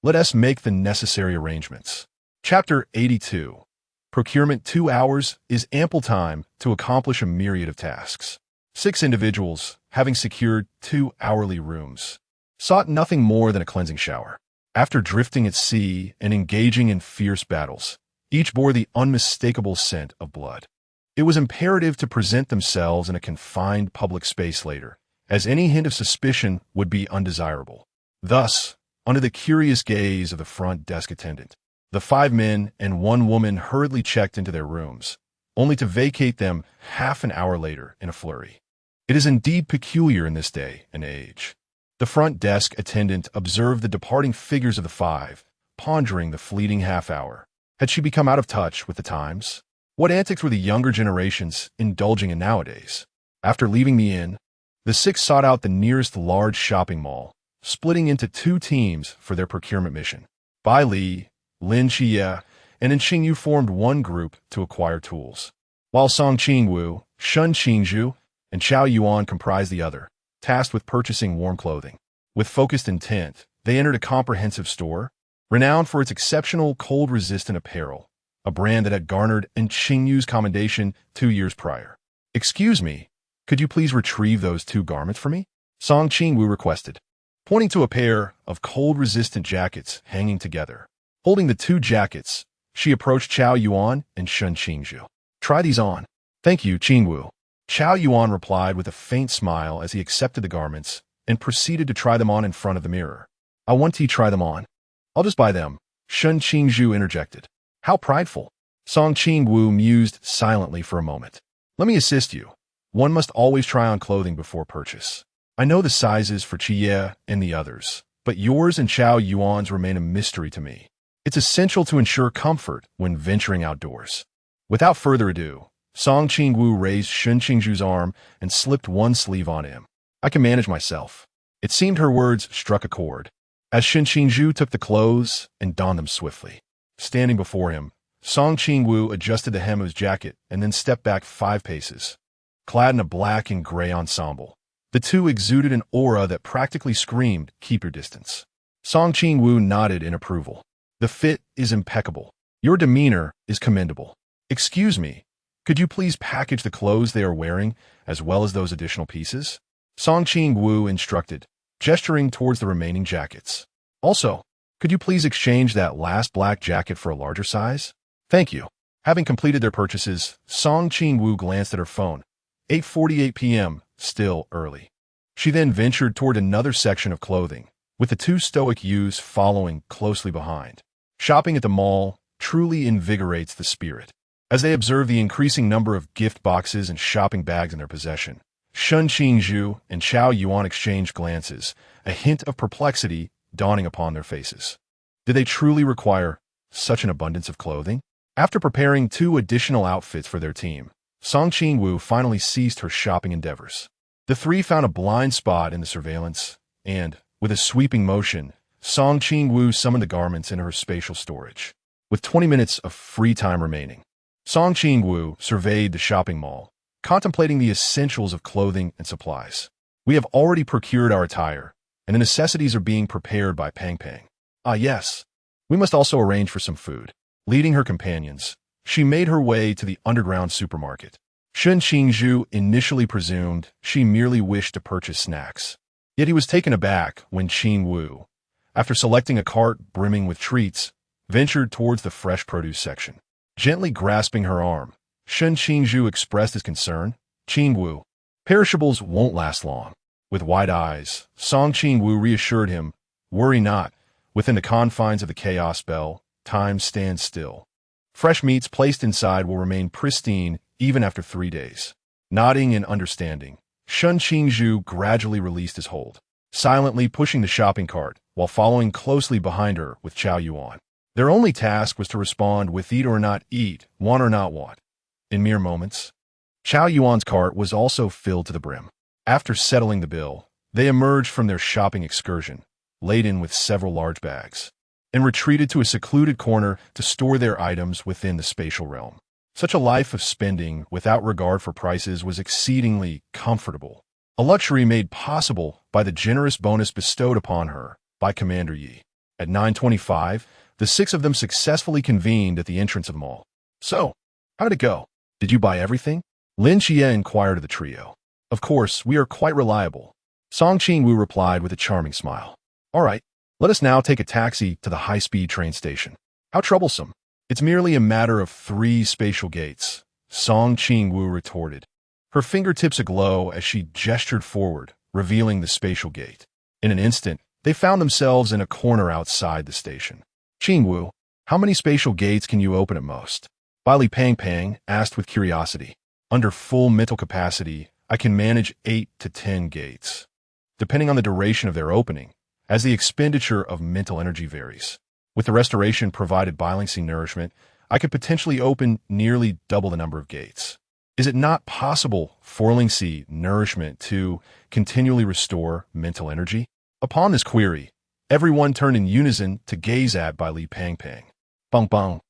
Let us make the necessary arrangements." Chapter 82. Procurement. 2 hours is ample time to accomplish a myriad of tasks. 6 individuals, having secured 2 hourly rooms, sought nothing more than a cleansing shower. After drifting at sea and engaging in fierce battles, each bore the unmistakable scent of blood. It was imperative to present themselves in a confined public space later, as any hint of suspicion would be undesirable. Thus, under the curious gaze of the front desk attendant, the 5 men and 1 woman hurriedly checked into their rooms, only to vacate them half an hour later in a flurry. It is indeed peculiar in this day and age. The front desk attendant observed the departing figures of the 5, pondering the fleeting half-hour. Had she become out of touch with the times? What antics were the younger generations indulging in nowadays? After leaving the inn, the 6 sought out the nearest large shopping mall, splitting into 2 teams for their procurement mission. Bai Li, Lin Xie, and Qingyu formed one group to acquire tools, while Song Qingwu, Shen Qingzhu, and Qiao Yuan comprised the other, tasked with purchasing warm clothing. With focused intent, they entered a comprehensive store, renowned for its exceptional cold-resistant apparel, a brand that had garnered Qingyu's commendation 2 years prior. "Excuse me, could you please retrieve those 2 garments for me?" Song Qingwu requested, pointing to a pair of cold-resistant jackets hanging together. Holding the 2 jackets, she approached Qiao Yuan and Shen Qingzhu. "Try these on." "Thank you, Qingwu." Qiao Yuan replied with a faint smile as he accepted the garments and proceeded to try them on in front of the mirror. "I want to try them on." "I'll just buy them," Shen Qingzhu interjected. "How prideful." Song Qingwu mused silently for a moment. "Let me assist you. One must always try on clothing before purchase. I know the sizes for Xie and the others, but yours and Qiao Yuan's remain a mystery to me. It's essential to ensure comfort when venturing outdoors." Without further ado, Song Qingwu raised Shen Qingzhu's arm and slipped one sleeve on him. "I can manage myself." It seemed her words struck a chord, as Shen Qingzhu took the clothes and donned them swiftly. Standing before him, Song Qingwu adjusted the hem of his jacket and then stepped back 5 paces. Clad in a black and gray ensemble, the 2 exuded an aura that practically screamed, "Keep your distance." Song Qingwu nodded in approval. "The fit is impeccable. Your demeanor is commendable. Excuse me, could you please package the clothes they are wearing as well as those additional pieces?" Song Qingwu instructed, gesturing towards the remaining jackets. "Also, could you please exchange that last black jacket for a larger size?" "Thank you." Having completed their purchases, Song Qingwu glanced at her phone. 8:48 p.m., still early. She then ventured toward another section of clothing, with the 2 stoic youths following closely behind. Shopping at the mall truly invigorates the spirit. As they observe the increasing number of gift boxes and shopping bags in their possession, Shen Qingzhu and Qiao Yuan exchanged glances, a hint of perplexity dawning upon their faces. Did they truly require such an abundance of clothing? After preparing 2 additional outfits for their team, Song Qingwu finally ceased her shopping endeavors. The three found a blind spot in the surveillance, and, with a sweeping motion, Song Qingwu summoned the garments into her spatial storage. With 20 minutes of free time remaining, Song Qingwu surveyed the shopping mall, contemplating the essentials of clothing and supplies. We have already procured our attire, and the necessities are being prepared by Pang Pang. Ah yes, we must also arrange for some food. Leading her companions, she made her way to the underground supermarket. Shun Qingzhu initially presumed she merely wished to purchase snacks. Yet he was taken aback when Qingwu, after selecting a cart brimming with treats, ventured towards the fresh produce section. Gently grasping her arm, Shun Qingzhu expressed his concern. Qingwu, perishables won't last long. With wide eyes, Song Qingwu reassured him, worry not, within the confines of the chaos bell, time stands still. Fresh meats placed inside will remain pristine even after 3 days. Nodding in understanding, Shun Qingzhu gradually released his hold, silently pushing the shopping cart while following closely behind her with Chao Yuan. Their only task was to respond with eat or not eat, want or not want. In mere moments, Chao Yuan's cart was also filled to the brim. After settling the bill, they emerged from their shopping excursion, laden with several large bags, and retreated to a secluded corner to store their items within the spatial realm. Such a life of spending without regard for prices was exceedingly comfortable, a luxury made possible by the generous bonus bestowed upon her by Commander Yi. At 9:25, the six of them successfully convened at the entrance of the mall. So, how did it go? Did you buy everything? Lin Xia inquired of the trio. Of course, we are quite reliable. Song Qingwu replied with a charming smile. All right, let us now take a taxi to the high-speed train station. How troublesome. It's merely a matter of 3 spatial gates, Song Qingwu retorted, her fingertips aglow as she gestured forward, revealing the spatial gate. In an instant, they found themselves in a corner outside the station. Qingwu, how many spatial gates can you open at most? Li Pang Pang asked with curiosity. Under full mental capacity, I can manage 8 to 10 gates, depending on the duration of their opening, as the expenditure of mental energy varies. With the restoration provided by Lingxi nourishment, I could potentially open nearly double the number of gates. Is it not possible for Lingxi nourishment to continually restore mental energy? Upon this query, everyone turned in unison to gaze at Li Pang Pang. Bang bang.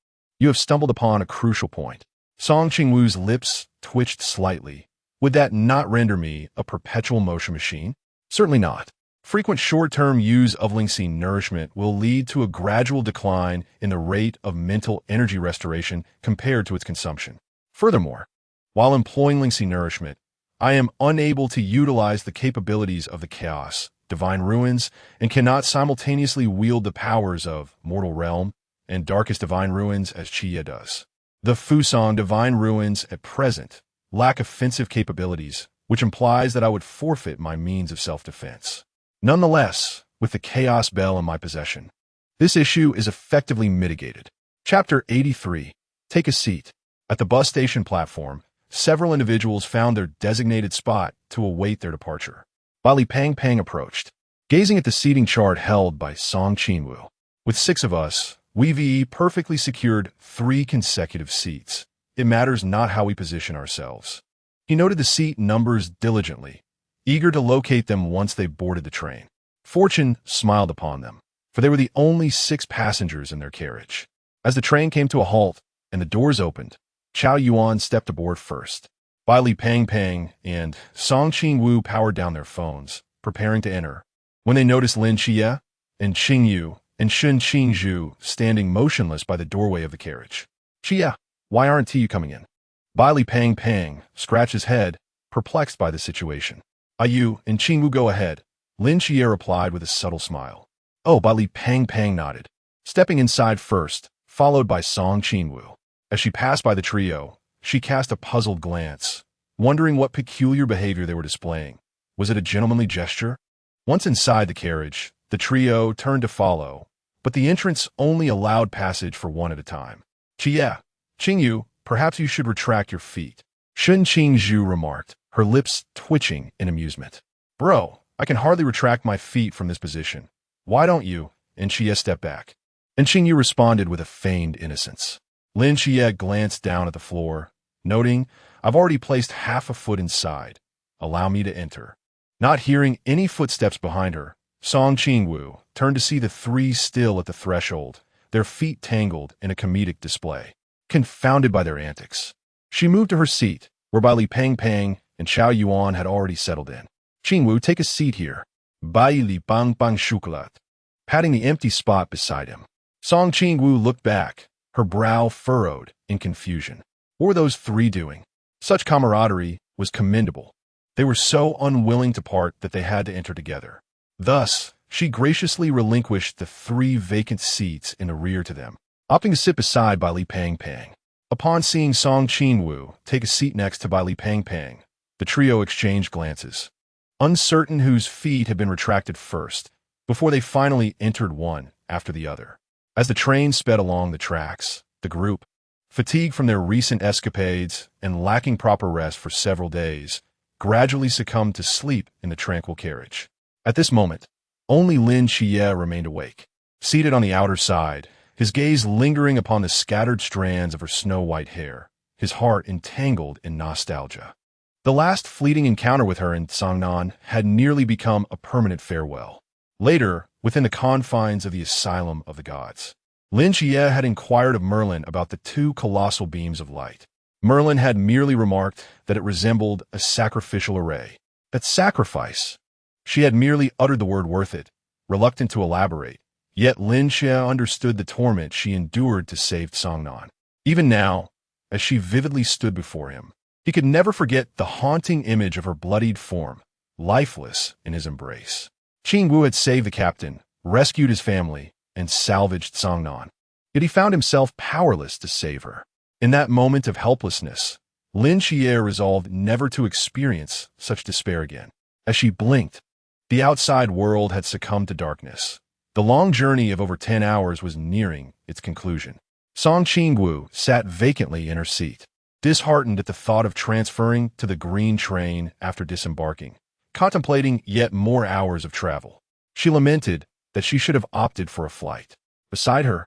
You have stumbled upon a crucial point. Song Qingwu's lips twitched slightly. Would that not render me a perpetual motion machine? Certainly not. Frequent short-term use of Lingxi nourishment will lead to a gradual decline in the rate of mental energy restoration compared to its consumption. Furthermore, while employing Lingxi nourishment, I am unable to utilize the capabilities of the chaos, divine ruins, and cannot simultaneously wield the powers of mortal realm and darkest divine ruins as Qia does. The Fusang divine ruins at present lack offensive capabilities, which implies that I would forfeit my means of self-defense. Nonetheless, with the Chaos Bell in my possession, this issue is effectively mitigated. Chapter 83. Take a seat. At the bus station platform, several individuals found their designated spot to await their departure. Li Pang Pang approached, gazing at the seating chart held by Song Qingwu. With 6 of us, we perfectly secured 3 consecutive seats. It matters not how we position ourselves. He noted the seat numbers diligently, eager to locate them once they boarded the train. Fortune smiled upon them, for they were the only 6 passengers in their carriage. As the train came to a halt and the doors opened, Chao Yuan stepped aboard first. Li Pang Pang and Song Qingwu powered down their phones, preparing to enter, when they noticed Lin Xia and Qingyu and Shun Qingzhu standing motionless by the doorway of the carriage. Xia, why aren't you coming in? Li Pang Pang scratched his head, perplexed by the situation. You and Qingwu go ahead, Lin Xia replied with a subtle smile. Oh, Li Pang Pang nodded, stepping inside first, followed by Song Qingwu. As she passed by the trio, she cast a puzzled glance, wondering what peculiar behavior they were displaying. Was it a gentlemanly gesture? Once inside the carriage, the trio turned to follow, but the entrance only allowed passage for one at a time. Qia, Qingyu, perhaps you should retract your feet, Shun Qingzhu remarked, her lips twitching in amusement. Bro, I can hardly retract my feet from this position. Why don't you? And Xia stepped back. And Qingyu responded with a feigned innocence. Lin Xia glanced down at the floor, noting, I've already placed half a foot inside. Allow me to enter." Not hearing any footsteps behind her, Qingwu turned to see the three still at the threshold, their feet tangled in a comedic display. Confounded by their antics, she moved to her seat, where Bai Li Pang and Xiao Yuan had already settled in. "Qingwu, take a seat here." Bai Li Bang Shukulat, patting the empty spot beside him. Qingwu looked back, her brow furrowed in confusion. What were those three doing? Such camaraderie was commendable. They were so unwilling to part that they had to enter together. Thus, she graciously relinquished the three vacant seats in the rear to them, opting to sit beside Bai Li Pang. Upon seeing Qingwu take a seat next to Bai Li Pang, the trio exchanged glances, uncertain whose feet had been retracted first, before they finally entered one after the other. As the train sped along the tracks, the group, fatigued from their recent escapades and lacking proper rest for several days, gradually succumbed to sleep in the tranquil carriage. At this moment, only Lin Xia remained awake, seated on the outer side, his gaze lingering upon the scattered strands of her snow-white hair, his heart entangled in nostalgia. The last fleeting encounter with her in Cangnan had nearly become a permanent farewell. Later, within the confines of the Asylum of the Gods, Lin Xia had inquired of Merlin about the two colossal beams of light. Merlin had merely remarked that it resembled a sacrificial array. That sacrifice? She had merely uttered the word "worth it," reluctant to elaborate, yet Lin Xia understood the torment she endured to save Cangnan. Even now, as she vividly stood before him, he could never forget the haunting image of her bloodied form, lifeless in his embrace. Qingwu had saved the captain, rescued his family, and salvaged Cangnan. Yet he found himself powerless to save her. In that moment of helplessness, Lin Xia resolved never to experience such despair again. As she blinked, the outside world had succumbed to darkness. The long journey of over 10 hours was nearing its conclusion. Qingwu sat vacantly in her seat, disheartened at the thought of transferring to the green train after disembarking, contemplating yet more hours of travel. She lamented that she should have opted for a flight. Beside her,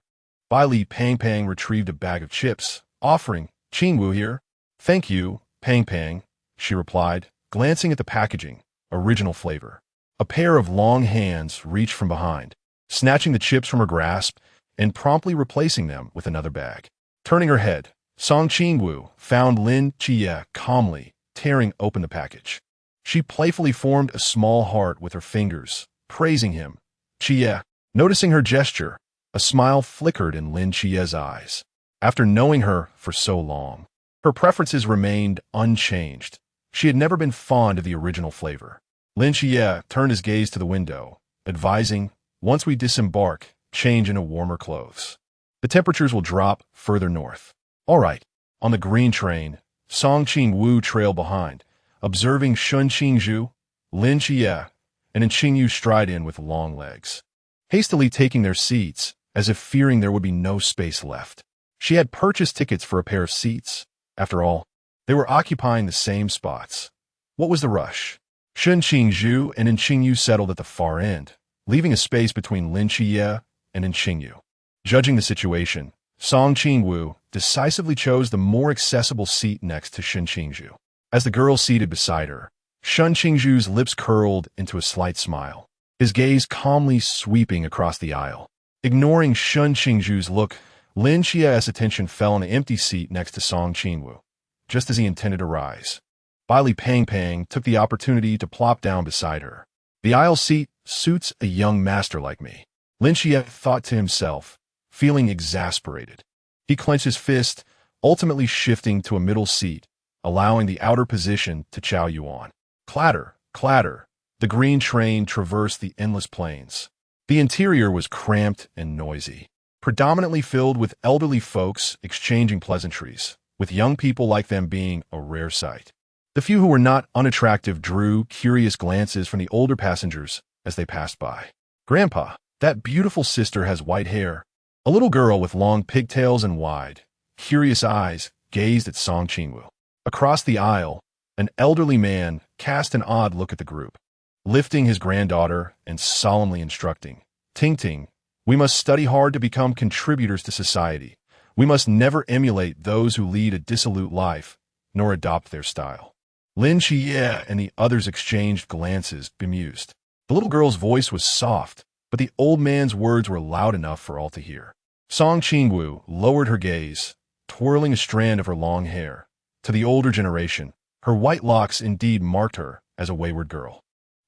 Bai Li Pang retrieved a bag of chips, offering, "Qingwu here." "Thank you, Pang," she replied, glancing at the packaging, original flavor. A pair of long hands reached from behind, snatching the chips from her grasp and promptly replacing them with another bag. Turning her head, Qingwu found Lin Xia calmly tearing open the package. She playfully formed a small heart with her fingers, praising him. "Xia." Noticing her gesture, a smile flickered in Lin Xia's eyes. After knowing her for so long, her preferences remained unchanged. She had never been fond of the original flavor. Lin Xia turned his gaze to the window, advising, "Once we disembark, change into warmer clothes. The temperatures will drop further north." "All right." On the green train, Qingwu trailed behind, observing Qingwu, Lin Xia, and Qingyu stride in with long legs, hastily taking their seats as if fearing there would be no space left. She had purchased tickets for a pair of seats. After all, they were occupying the same spots. What was the rush? Qingwu and Qingyu settled at the far end, leaving a space between Lin Xia and Qingyu. Judging the situation, Qingwu decisively chose the more accessible seat next to Qingyu. As the girl seated beside her, Qingju's lips curled into a slight smile, his gaze calmly sweeping across the aisle. Ignoring Qingju's look, Lin Xia's attention fell on the empty seat next to Qingwu, just as he intended to rise. Bai Li Pang took the opportunity to plop down beside her. "The aisle seat suits a young master like me," Lin Xia thought to himself, feeling exasperated. He clenched his fist, ultimately shifting to a middle seat, allowing the outer position to Xiao Yuan. Clatter, clatter, the green train traversed the endless plains. The interior was cramped and noisy, predominantly filled with elderly folks exchanging pleasantries, with young people like them being a rare sight. The few who were not unattractive drew curious glances from the older passengers as they passed by. "Grandpa, that beautiful sister has white hair." A little girl with long pigtails and wide, curious eyes gazed at Qingwu. Across the aisle, an elderly man cast an odd look at the group, lifting his granddaughter and solemnly instructing, "Ting, we must study hard to become contributors to society. We must never emulate those who lead a dissolute life, nor adopt their style. Lin Xia and the others exchanged glances, bemused. The little girl's voice was soft, but the old man's words were loud enough for all to hear. Song Qingwu lowered her gaze, twirling a strand of her long hair. To the older generation, her white locks indeed marked her as a wayward girl.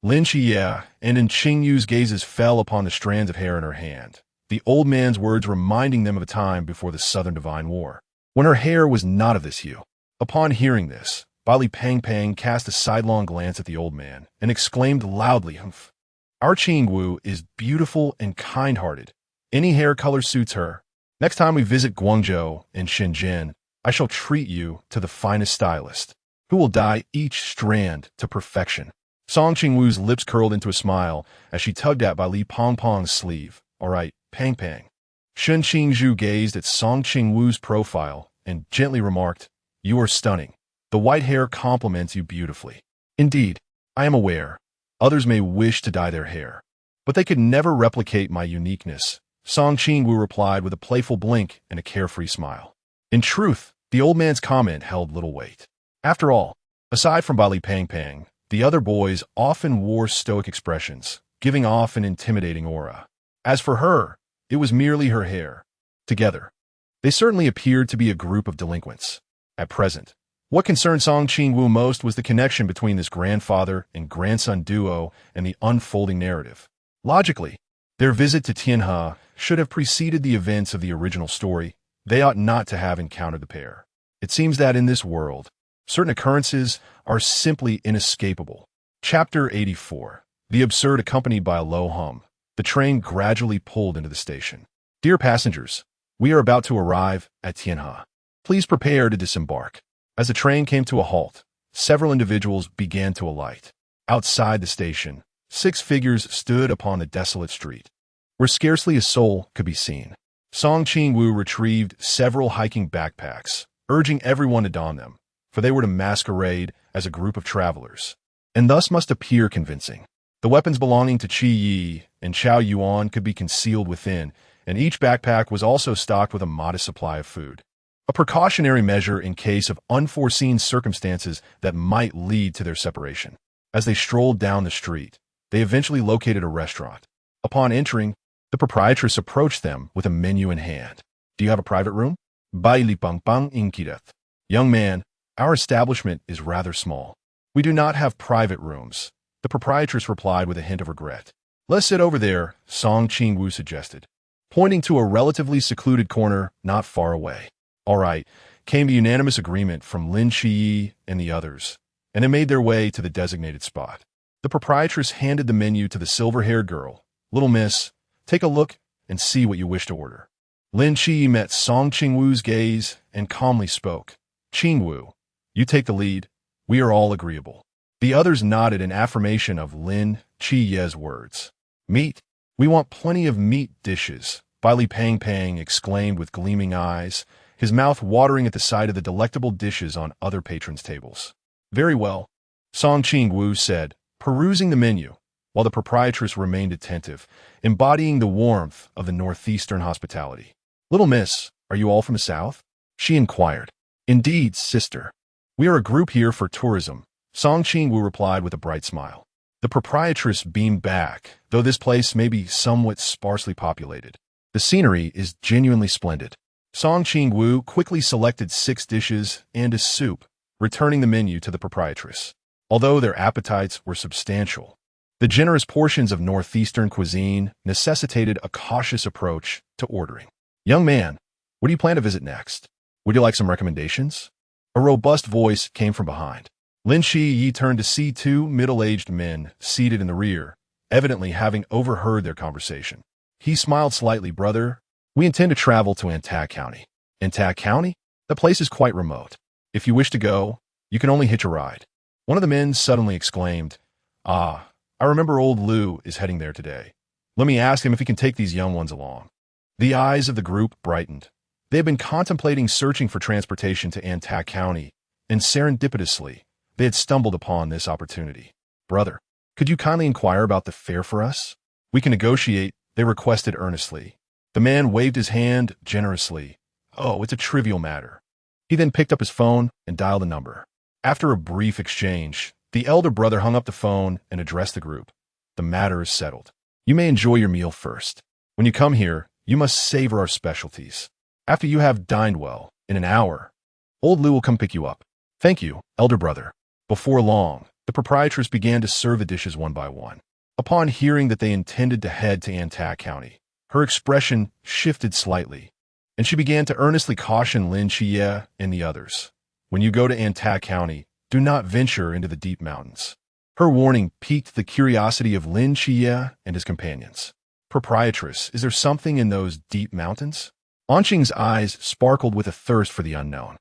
Lin Xia and Qingwu's gazes fell upon the strands of hair in her hand, the old man's words reminding them of a time before the Southern Divine War, when her hair was not of this hue. Upon hearing this, Bali Pang cast a sidelong glance at the old man and exclaimed loudly, "Humph! Our Qingwu is beautiful and kind-hearted. Any hair color suits her. Next time we visit Guangzhou and Shenzhen, I shall treat you to the finest stylist, who will dye each strand to perfection." Song Qingwu's lips curled into a smile as she tugged at Bali Pang's sleeve. "All right, Pang." Shen Qingzhu gazed at Song Qingwu's profile and gently remarked, "You are stunning. The white hair complements you beautifully. Indeed, I am aware. Others may wish to dye their hair, but they could never replicate my uniqueness." Song Qingwu replied with a playful blink and a carefree smile. In truth, the old man's comment held little weight. After all, aside from Bali Pang, the other boys often wore stoic expressions, giving off an intimidating aura. As for her, it was merely her hair. Together, they certainly appeared to be a group of delinquents. At present, what concerned Song Qingwu most was the connection between this grandfather and grandson duo and the unfolding narrative. Logically, their visit to Tianhe should have preceded the events of the original story. They ought not to have encountered the pair. It seems that in this world, certain occurrences are simply inescapable. Chapter 84. The Absurd. Accompanied by a low hum, the train gradually pulled into the station. "Dear passengers, we are about to arrive at Tianhe. Please prepare to disembark." As the train came to a halt, several individuals began to alight. Outside the station, 6 figures stood upon the desolate street, where scarcely a soul could be seen. Song Qingwu retrieved several hiking backpacks, urging everyone to don them, for they were to masquerade as a group of travelers, and thus must appear convincing. The weapons belonging to Qi Yi and Chao Yuan could be concealed within, and each backpack was also stocked with a modest supply of food, a precautionary measure in case of unforeseen circumstances that might lead to their separation. As they strolled down the street, they eventually located a restaurant. Upon entering, the proprietress approached them with a menu in hand. "Do you have a private room?" Baili Pang inquired. "Young man, our establishment is rather small. We do not have private rooms," the proprietress replied with a hint of regret. "Let's sit over there," Song Qingwu suggested, pointing to a relatively secluded corner not far away. "All right," came the unanimous agreement from Lin Shi and the others, and they made their way to the designated spot. The proprietress handed the menu to the silver-haired girl. "Little miss, take a look and see what you wish to order." Lin Shi met Song Qingwu's gaze and calmly spoke. "Qingwu, you take the lead. We are all agreeable." The others nodded in affirmation of Lin Qi's words. "Meat? We want plenty of meat dishes," Baili Pang exclaimed with gleaming eyes, his mouth watering at the sight of the delectable dishes on other patrons' tables. "Very well," Song Qingwu said, perusing the menu, while the proprietress remained attentive, embodying the warmth of the northeastern hospitality. "Little miss, are you all from the south?" she inquired. "Indeed, sister. We are a group here for tourism," Song Qingwu replied with a bright smile. The proprietress beamed back, though this place may be somewhat sparsely populated. "The scenery is genuinely splendid." Song Qingwu quickly selected 6 dishes and a soup, returning the menu to the proprietress. Although their appetites were substantial, the generous portions of northeastern cuisine necessitated a cautious approach to ordering. "Young man, what do you plan to visit next? Would you like some recommendations?" A robust voice came from behind. Lin Shi turned to see 2 middle-aged men seated in the rear, evidently having overheard their conversation. He smiled slightly. "Brother, we intend to travel to Antak County." "Antak County? The place is quite remote. If you wish to go, you can only hitch a ride." One of the men suddenly exclaimed, "Ah, I remember old Lu is heading there today. Let me ask him if he can take these young ones along." The eyes of the group brightened. They had been contemplating searching for transportation to Antak County, and serendipitously, they had stumbled upon this opportunity. "Brother, could you kindly inquire about the fare for us? We can negotiate," they requested earnestly. The man waved his hand generously. "Oh, it's a trivial matter. He then picked up his phone and dialed a number. After a brief exchange, the elder brother hung up the phone and addressed the group. The matter is settled. You may enjoy your meal first. When you come here, you must savor our specialties. After you have dined well, in an hour, old Liu will come pick you up. Thank you, elder brother. Before long, the proprietress began to serve the dishes one by one. Upon hearing that they intended to head to Antak County, her expression shifted slightly, and she began to earnestly caution Lin Xia and the others. When you go to Antak County, do not venture into the deep mountains. Her warning piqued the curiosity of Lin Xia and his companions. Proprietress, is there something in those deep mountains? Anqing's eyes sparkled with a thirst for the unknown.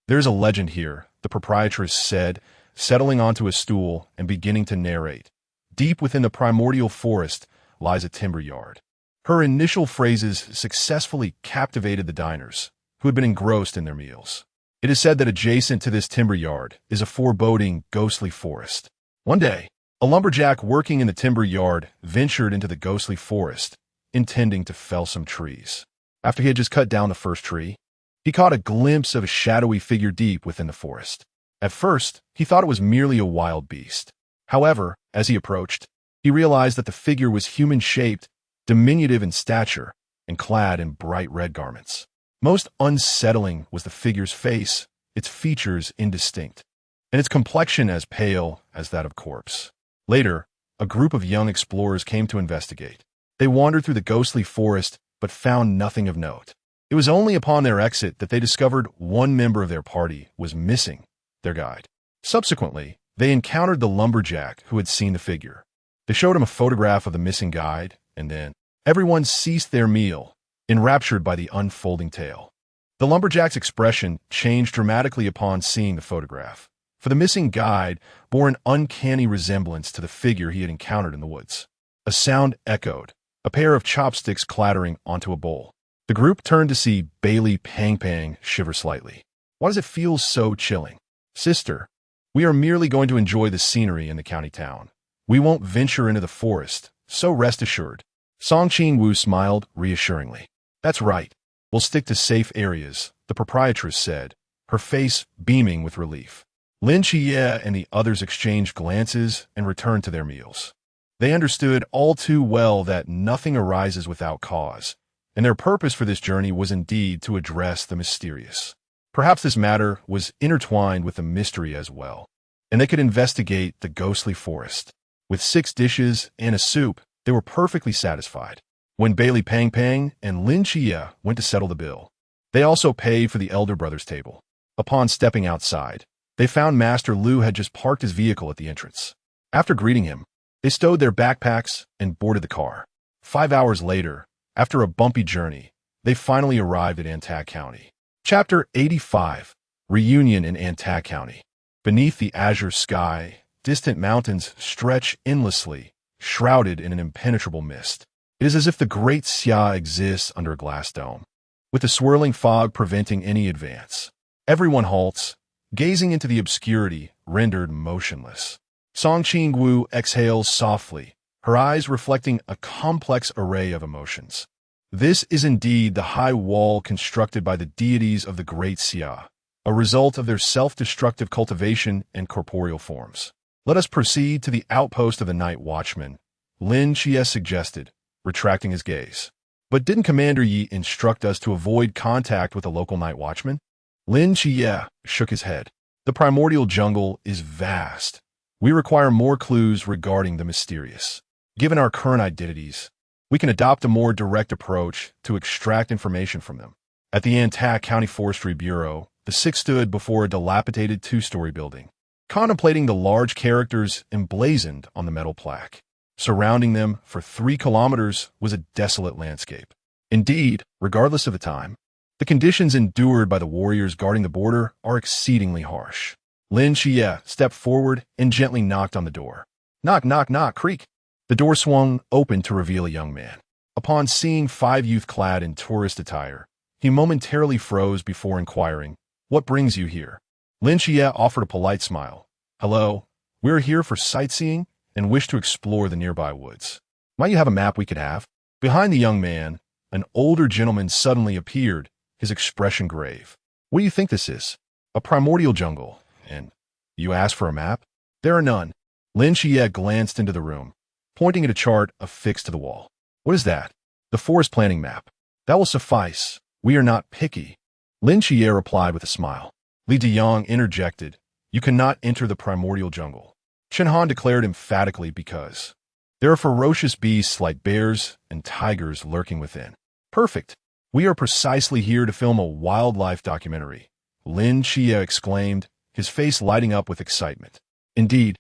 There's a legend here, the proprietress said, settling onto a stool and beginning to narrate. Deep within the primordial forest lies a timber yard. Her initial phrases successfully captivated the diners, who had been engrossed in their meals. It is said that adjacent to this timber yard is a foreboding, ghostly forest. One day, a lumberjack working in the timber yard ventured into the ghostly forest, intending to fell some trees. After he had just cut down the first tree, he caught a glimpse of a shadowy figure deep within the forest. At first, he thought it was merely a wild beast. However, as he approached, he realized that the figure was human-shaped, diminutive in stature, and clad in bright red garments. Most unsettling was the figure's face, its features indistinct, and its complexion as pale as that of corpse. Later, a group of young explorers came to investigate. They wandered through the ghostly forest, but found nothing of note. It was only upon their exit that they discovered one member of their party was missing, their guide. Subsequently, they encountered the lumberjack who had seen the figure. They showed him a photograph of the missing guide, and then everyone ceased their meal, enraptured by the unfolding tale. The lumberjack's expression changed dramatically upon seeing the photograph, for the missing guide bore an uncanny resemblance to the figure he had encountered in the woods. A sound echoed, a pair of chopsticks clattering onto a bowl. The group turned to see Bailey Pang Pang shiver slightly. Why does it feel so chilling? Sister, we are merely going to enjoy the scenery in the county town. We won't venture into the forest, so rest assured. Qingwu smiled reassuringly. That's right. We'll stick to safe areas, the proprietress said, her face beaming with relief. Lin Xia and the others exchanged glances and returned to their meals. They understood all too well that nothing arises without cause, and their purpose for this journey was indeed to address the mysterious. Perhaps this matter was intertwined with the mystery as well, and they could investigate the ghostly forest. With 6 dishes and a soup, they were perfectly satisfied. When Bailey Pang Pang and Lin Xia went to settle the bill, they also paid for the elder brother's table. Upon stepping outside, they found Master Liu had just parked his vehicle at the entrance. After greeting him, they stowed their backpacks and boarded the car. 5 hours later, after a bumpy journey, they finally arrived at Antak County. Chapter 85, Reunion in Antak County. Beneath the azure sky, distant mountains stretch endlessly, shrouded in an impenetrable mist. It is as if the Great Xia exists under a glass dome, with the swirling fog preventing any advance. Everyone halts, gazing into the obscurity, rendered motionless. Qingwu exhales softly, her eyes reflecting a complex array of emotions. This is indeed the high wall constructed by the deities of the Great Xia, a result of their self-destructive cultivation and corporeal forms. Let us proceed to the outpost of the night watchman, Lin Xia suggested, retracting his gaze. But didn't Commander Yi instruct us to avoid contact with the local night watchman? Lin Xia shook his head. The primordial jungle is vast. We require more clues regarding the mysterious. Given our current identities, we can adopt a more direct approach to extract information from them. At the Antak County Forestry Bureau, the 6 stood before a dilapidated 2-story building, contemplating the large characters emblazoned on the metal plaque. Surrounding them for 3 kilometers was a desolate landscape. Indeed, regardless of the time, the conditions endured by the warriors guarding the border are exceedingly harsh. Lin Xia stepped forward and gently knocked on the door. Knock, knock, knock, creak. The door swung open to reveal a young man. Upon seeing 5 youth clad in tourist attire, he momentarily froze before inquiring, "What brings you here?" Lin Xia offered a polite smile. "Hello, we're here for sightseeing and wish to explore the nearby woods. Might you have a map we could have?" Behind the young man, an older gentleman suddenly appeared, his expression grave. "What do you think this is?" A primordial jungle. And you ask for a map? There are none. Lin Xia glanced into the room, pointing at a chart affixed to the wall. What is that? The forest planning map. That will suffice. We are not picky. Lin Xia replied with a smile. Li Diyang interjected. You cannot enter the primordial jungle. Chen Han declared emphatically because there are ferocious beasts like bears and tigers lurking within. Perfect. We are precisely here to film a wildlife documentary. Lin Xia exclaimed, his face lighting up with excitement. Indeed,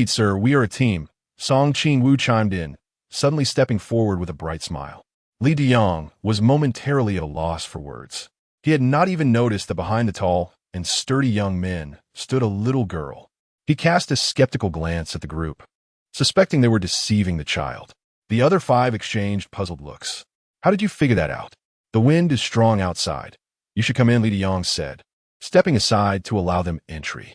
sir, we are a team. Song Qingwu chimed in, suddenly stepping forward with a bright smile. Li Diyang was momentarily at a loss for words. He had not even noticed that behind the tall and sturdy young men stood a little girl. He cast a skeptical glance at the group, suspecting they were deceiving the child. The other five exchanged puzzled looks. How did you figure that out? The wind is strong outside. You should come in, Li Diyang said, stepping aside to allow them entry.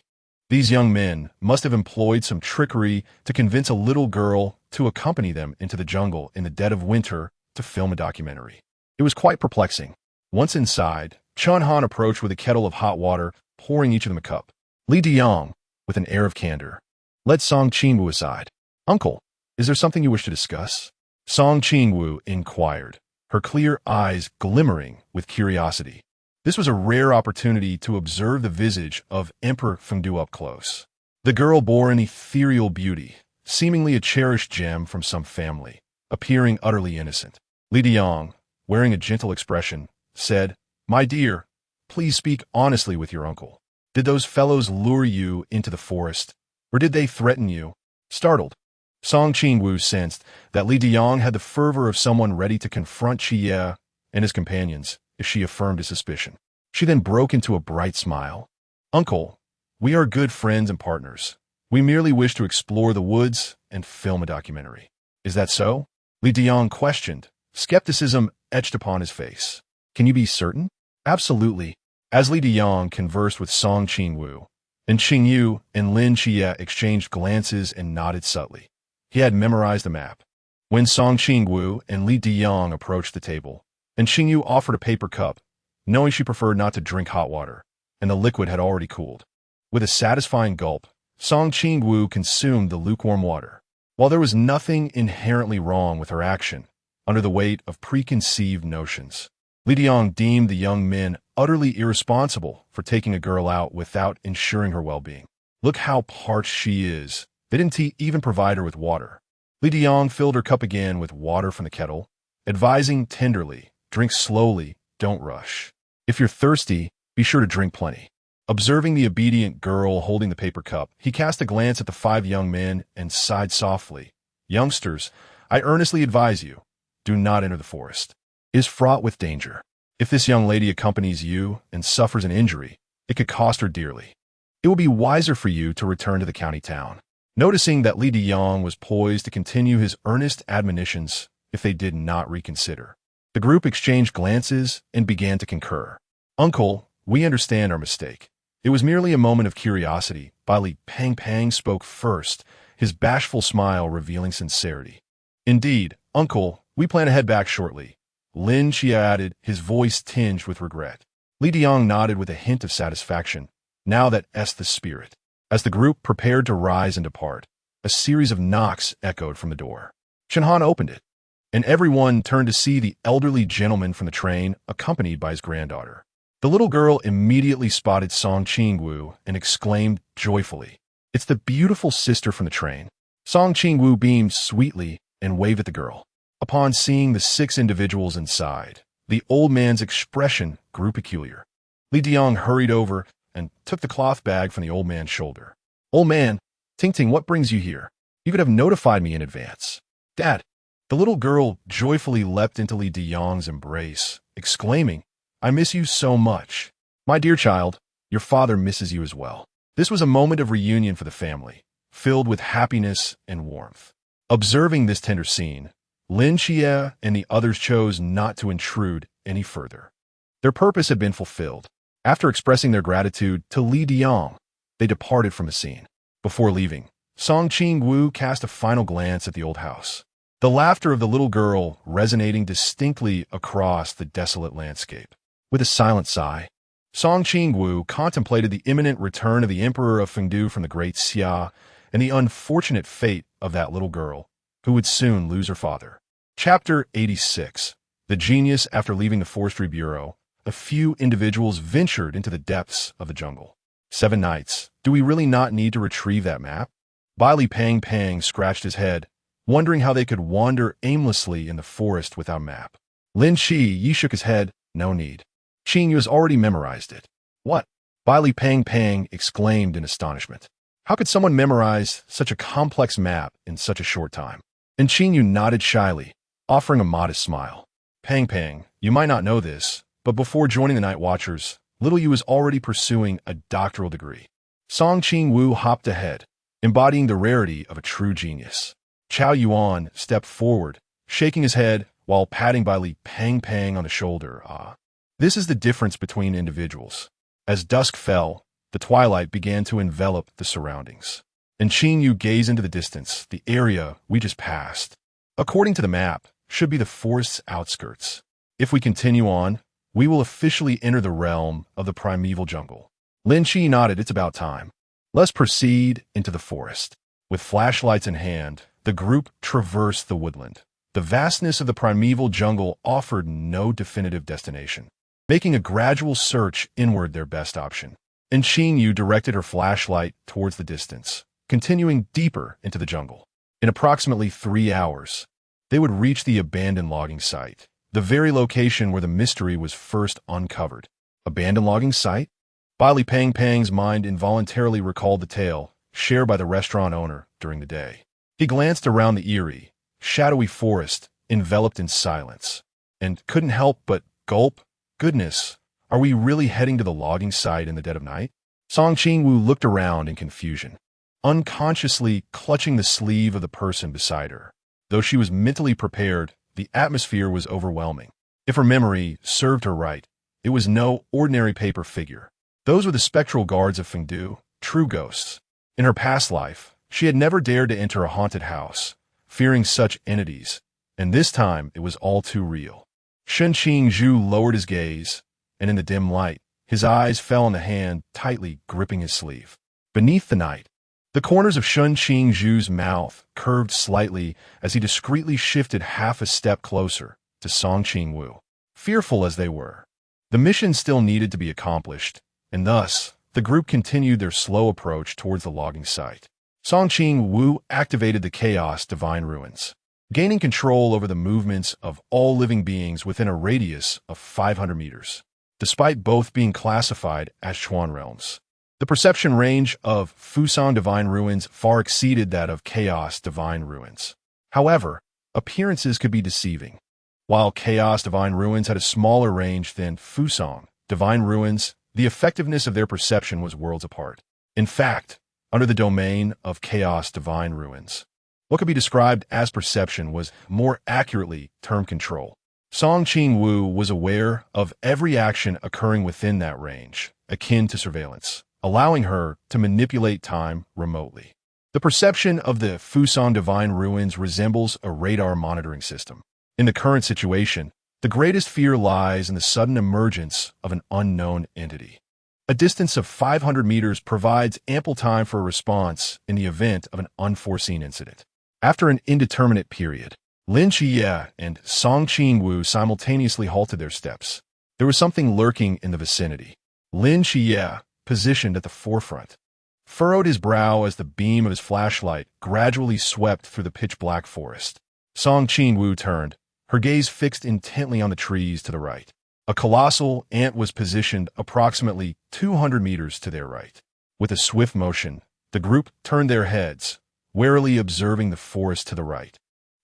These young men must have employed some trickery to convince a little girl to accompany them into the jungle in the dead of winter to film a documentary. It was quite perplexing. Once inside, Chen Han approached with a kettle of hot water, pouring each of them a cup. Li Diyang, with an air of candor, led Song Qingwu aside. Uncle, is there something you wish to discuss? Song Qingwu inquired, her clear eyes glimmering with curiosity. This was a rare opportunity to observe the visage of Emperor Fengdu up close. The girl bore an ethereal beauty, seemingly a cherished gem from some family, appearing utterly innocent. Li Diyang, wearing a gentle expression, said, My dear, please speak honestly with your uncle. Did those fellows lure you into the forest, or did they threaten you? Startled, Song Qingwu sensed that Li Diyang had the fervor of someone ready to confront Xia and his companions if she affirmed his suspicion. She then broke into a bright smile. Uncle, we are good friends and partners. We merely wish to explore the woods and film a documentary. Is that so? Li Diyang questioned, skepticism etched upon his face. Can you be certain? Absolutely. As Li Diyang conversed with Song Qingwu, and Qingyu and Lin Xia exchanged glances and nodded subtly. He had memorized the map. When Song Qingwu and Li Diyang approached the table, and Qingyu offered a paper cup, knowing she preferred not to drink hot water, and the liquid had already cooled. With a satisfying gulp, Song Qingwu consumed the lukewarm water. While there was nothing inherently wrong with her action, under the weight of preconceived notions, Li Diyang deemed the young men utterly irresponsible for taking a girl out without ensuring her well-being. Look how parched she is. They didn't even provide her with water. Li Diyang filled her cup again with water from the kettle, advising tenderly, drink slowly, don't rush. If you're thirsty, be sure to drink plenty. Observing the obedient girl holding the paper cup, he cast a glance at the five young men and sighed softly. Youngsters, I earnestly advise you, do not enter the forest. It is fraught with danger. If this young lady accompanies you and suffers an injury, it could cost her dearly. It will be wiser for you to return to the county town. Noticing that Li Diyang was poised to continue his earnest admonitions if they did not reconsider, the group exchanged glances and began to concur. Uncle, we understand our mistake. It was merely a moment of curiosity. Li Pang spoke first, his bashful smile revealing sincerity. Indeed, Uncle, we plan to head back shortly. Lin Xia added, his voice tinged with regret. Li Diyang nodded with a hint of satisfaction. Now that's the spirit. As the group prepared to rise and depart, a series of knocks echoed from the door. Chen Han opened it, and everyone turned to see the elderly gentleman from the train, accompanied by his granddaughter. The little girl immediately spotted Song Qingwu and exclaimed joyfully, It's the beautiful sister from the train. Song Qingwu beamed sweetly and waved at the girl. Upon seeing the 6 individuals inside, the old man's expression grew peculiar. Li Diyang hurried over and took the cloth bag from the old man's shoulder. Old man, Ting, what brings you here? You could have notified me in advance. Dad. The little girl joyfully leapt into Li Diyang's embrace, exclaiming, I miss you so much. My dear child, your father misses you as well. This was a moment of reunion for the family, filled with happiness and warmth. Observing this tender scene, Lin Xia and the others chose not to intrude any further. Their purpose had been fulfilled. After expressing their gratitude to Li Diyang, they departed from the scene. Before leaving, Song Qingwu cast a final glance at the old house, the laughter of the little girl resonating distinctly across the desolate landscape. With a silent sigh, Song Qingwu contemplated the imminent return of the Emperor of Fengdu from the Great Xia and the unfortunate fate of that little girl, who would soon lose her father. Chapter 86. The Genius After Leaving the Forestry Bureau, a few individuals ventured into the depths of the jungle. 7 nights. Do we really not need to retrieve that map? Baili Pang scratched his head, wondering how they could wander aimlessly in the forest without a map. Lin Yi shook his head. No need. Qingyu has already memorized it. What? Baili Pang exclaimed in astonishment. How could someone memorize such a complex map in such a short time? And Qingyu nodded shyly, offering a modest smile. Pang, you might not know this, but before joining the Night Watchers, little Yu was already pursuing a doctoral degree. Song Qingwu hopped ahead, embodying the rarity of a true genius. Chao Yuan stepped forward, shaking his head while patting Baili Pang on the shoulder. This is the difference between individuals. As dusk fell, the twilight began to envelop the surroundings. And Qingyu gazed into the distance. The area we just passed, according to the map, should be the forest's outskirts. If we continue on, we will officially enter the realm of the primeval jungle. Lin Qi nodded. It's about time. Let's proceed into the forest. With flashlights in hand, the group traversed the woodland. The vastness of the primeval jungle offered no definitive destination, making a gradual search inward their best option. And Qingyu directed her flashlight towards the distance, continuing deeper into the jungle. In approximately 3 hours, they would reach the abandoned logging site, the very location where the mystery was first uncovered. Abandoned logging site? Baili Pang's mind involuntarily recalled the tale shared by the restaurant owner during the day. He glanced around the eerie, shadowy forest enveloped in silence, and couldn't help but gulp. Goodness, are we really heading to the logging site in the dead of night? Song Qingwu looked around in confusion, unconsciously clutching the sleeve of the person beside her. Though she was mentally prepared, the atmosphere was overwhelming. If her memory served her right, it was no ordinary paper figure. Those were the spectral guards of Fengdu, true ghosts. In her past life, she had never dared to enter a haunted house, fearing such entities, and this time it was all too real. Shen Qingzhu lowered his gaze, and in the dim light, his eyes fell on the hand tightly gripping his sleeve. Beneath the night, the corners of Shen Qingzhu's mouth curved slightly as he discreetly shifted half a step closer to Song Qingwu. Fearful as they were, the mission still needed to be accomplished, and thus, the group continued their slow approach towards the logging site. Song Qingwu activated the Chaos Divine Ruins, gaining control over the movements of all living beings within a radius of 500 meters. Despite both being classified as Chuan realms, the perception range of Fusang Divine Ruins far exceeded that of Chaos Divine Ruins. However, appearances could be deceiving. While Chaos Divine Ruins had a smaller range than Fusang Divine Ruins, the effectiveness of their perception was worlds apart. In fact, under the domain of Chaos Divine Ruins, what could be described as perception was more accurately termed control. Song Qingwu was aware of every action occurring within that range, akin to surveillance, allowing her to manipulate time remotely. The perception of the Fusang Divine Ruins resembles a radar monitoring system. In the current situation, the greatest fear lies in the sudden emergence of an unknown entity. A distance of 500 meters provides ample time for a response in the event of an unforeseen incident. After an indeterminate period, Lin Xia and Song Qingwu simultaneously halted their steps. There was something lurking in the vicinity. Lin Xia, positioned at the forefront, furrowed his brow as the beam of his flashlight gradually swept through the pitch-black forest. Song Qingwu turned, her gaze fixed intently on the trees to the right. A colossal ant was positioned approximately 200 meters to their right. With a swift motion, the group turned their heads, warily observing the forest to the right.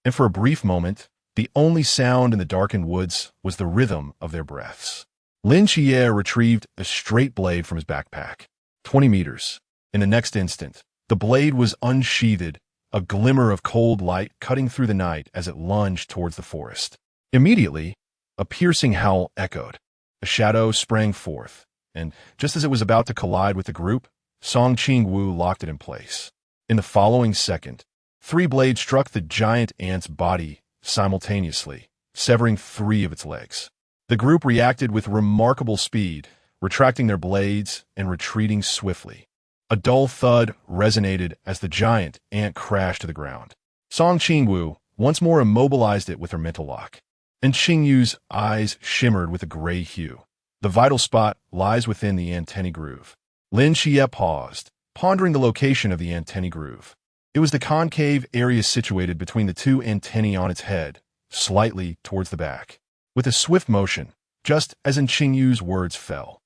And for a brief moment, the only sound in the darkened woods was the rhythm of their breaths. Lin Xie retrieved a straight blade from his backpack. 20 meters. In the next instant, the blade was unsheathed, a glimmer of cold light cutting through the night as it lunged towards the forest. Immediately, a piercing howl echoed. A shadow sprang forth, and just as it was about to collide with the group, Song Qingwu locked it in place. In the following second, 3 blades struck the giant ant's body simultaneously, severing 3 of its legs. The group reacted with remarkable speed, retracting their blades and retreating swiftly. A dull thud resonated as the giant ant crashed to the ground. Song Qingwu once more immobilized it with her mental lock, and Qingyu's eyes shimmered with a gray hue. The vital spot lies within the antennae groove. Lin Xia paused, pondering the location of the antennae groove. It was the concave area situated between the two antennae on its head, slightly towards the back. With a swift motion, just as in Qingyu's words fell,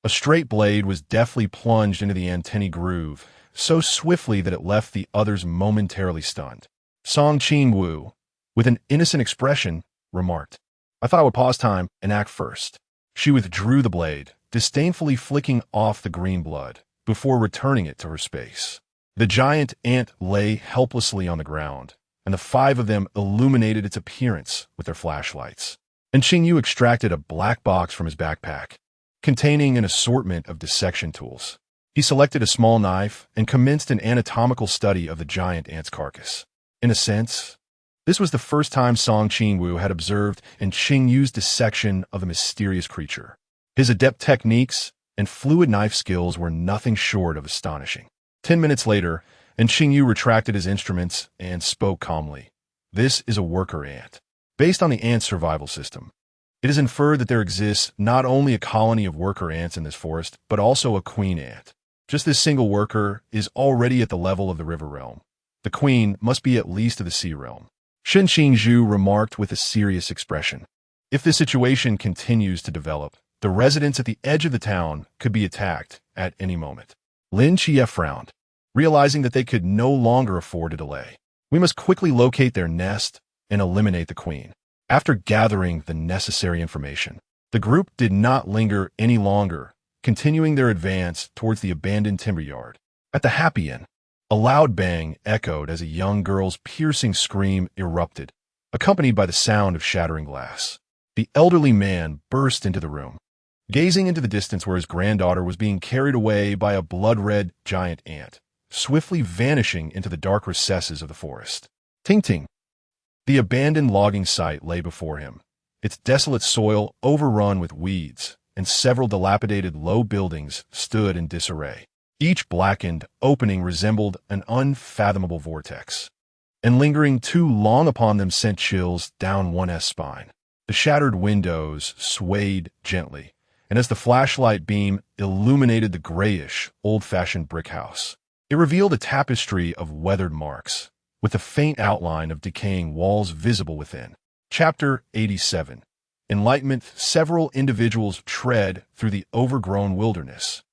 a straight blade was deftly plunged into the antennae groove, so swiftly that it left the others momentarily stunned. Song Qingwu, with an innocent expression, remarked, "I thought I would pause time and act first." She withdrew the blade, disdainfully flicking off the green blood, before returning it to her space. The giant ant lay helplessly on the ground, and the five of them illuminated its appearance with their flashlights. And Qingyu extracted a black box from his backpack, containing an assortment of dissection tools. He selected a small knife and commenced an anatomical study of the giant ant's carcass. In a sense, this was the first time Song Qingwu had observed in Qingyu's dissection of the mysterious creature. His adept techniques and fluid knife skills were nothing short of astonishing. 10 minutes later, and Qingyu retracted his instruments and spoke calmly. "This is a worker ant. Based on the ant survival system, it is inferred that there exists not only a colony of worker ants in this forest, but also a queen ant. Just this single worker is already at the level of the river realm. The queen must be at least of the sea realm." Shen Qingzhu remarked with a serious expression. "If this situation continues to develop, the residents at the edge of the town could be attacked at any moment." Lin Xia frowned, realizing that they could no longer afford a delay. "We must quickly locate their nest and eliminate the queen." After gathering the necessary information, the group did not linger any longer, continuing their advance towards the abandoned timber yard. At the happy inn, a loud bang echoed as a young girl's piercing scream erupted, accompanied by the sound of shattering glass. The elderly man burst into the room, gazing into the distance where his granddaughter was being carried away by a blood-red giant ant, swiftly vanishing into the dark recesses of the forest. Ting ting. The abandoned logging site lay before him, its desolate soil overrun with weeds, and several dilapidated low buildings stood in disarray. Each blackened opening resembled an unfathomable vortex, and lingering too long upon them sent chills down one's spine. The shattered windows swayed gently, and as the flashlight beam illuminated the grayish, old-fashioned brick house, it revealed a tapestry of weathered marks, with a faint outline of decaying walls visible within. Chapter 87. Enlightenment. Several individuals tread through the overgrown wilderness,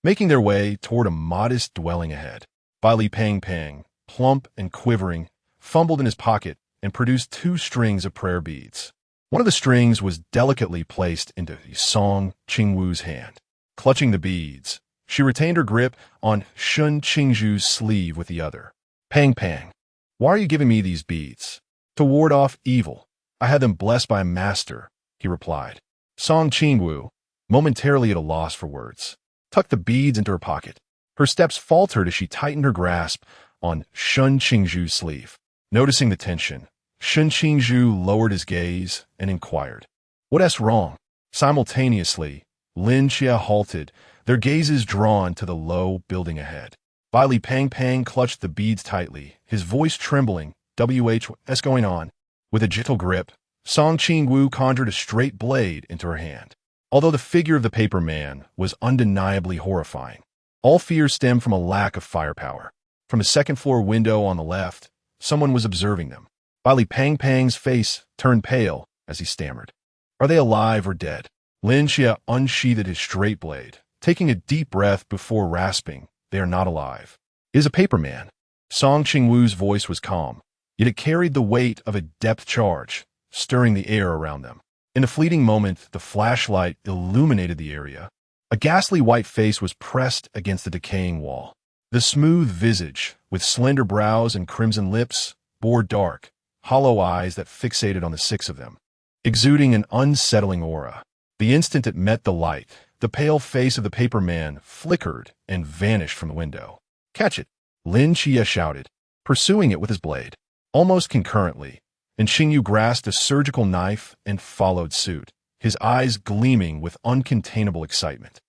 making their way toward a modest dwelling ahead. Bai Li Pang Pang, plump and quivering, fumbled in his pocket and produced 2 strings of prayer beads. One of the strings was delicately placed into Song Qingwu's hand. Clutching the beads, she retained her grip on Shen Qingzhu's sleeve with the other. "Pang Pang, why are you giving me these beads?" "To ward off evil. I had them blessed by a master," he replied. Song Qingwu, momentarily at a loss for words, tucked the beads into her pocket. Her steps faltered as she tightened her grasp on Shen Qingzhu's sleeve. Noticing the tension, Shen Qingzhu lowered his gaze and inquired, "What's wrong?" Simultaneously, Lin Xia halted, their gazes drawn to the low building ahead. Bai Li Pang Pang clutched the beads tightly, his voice trembling. "What's going on?" With a gentle grip, Song Qingwu conjured a straight blade into her hand. Although the figure of the paper man was undeniably horrifying, all fear stemmed from a lack of firepower. From a second-floor window on the left, someone was observing them. Bai Li Pang Pang's face turned pale as he stammered, "Are they alive or dead?" Lin Xia unsheathed his straight blade, taking a deep breath before rasping, "They are not alive. It is a paper man." Song Qingwu's voice was calm, yet it carried the weight of a depth charge, stirring the air around them. In a fleeting moment, the flashlight illuminated the area. A ghastly white face was pressed against the decaying wall. The smooth visage, with slender brows and crimson lips, bore dark, hollow eyes that fixated on the 6 of them, exuding an unsettling aura. The instant it met the light, the pale face of the paper man flickered and vanished from the window. "Catch it!" Lin Xia shouted, pursuing it with his blade. Almost concurrently, and Qingyu grasped a surgical knife and followed suit, his eyes gleaming with uncontainable excitement.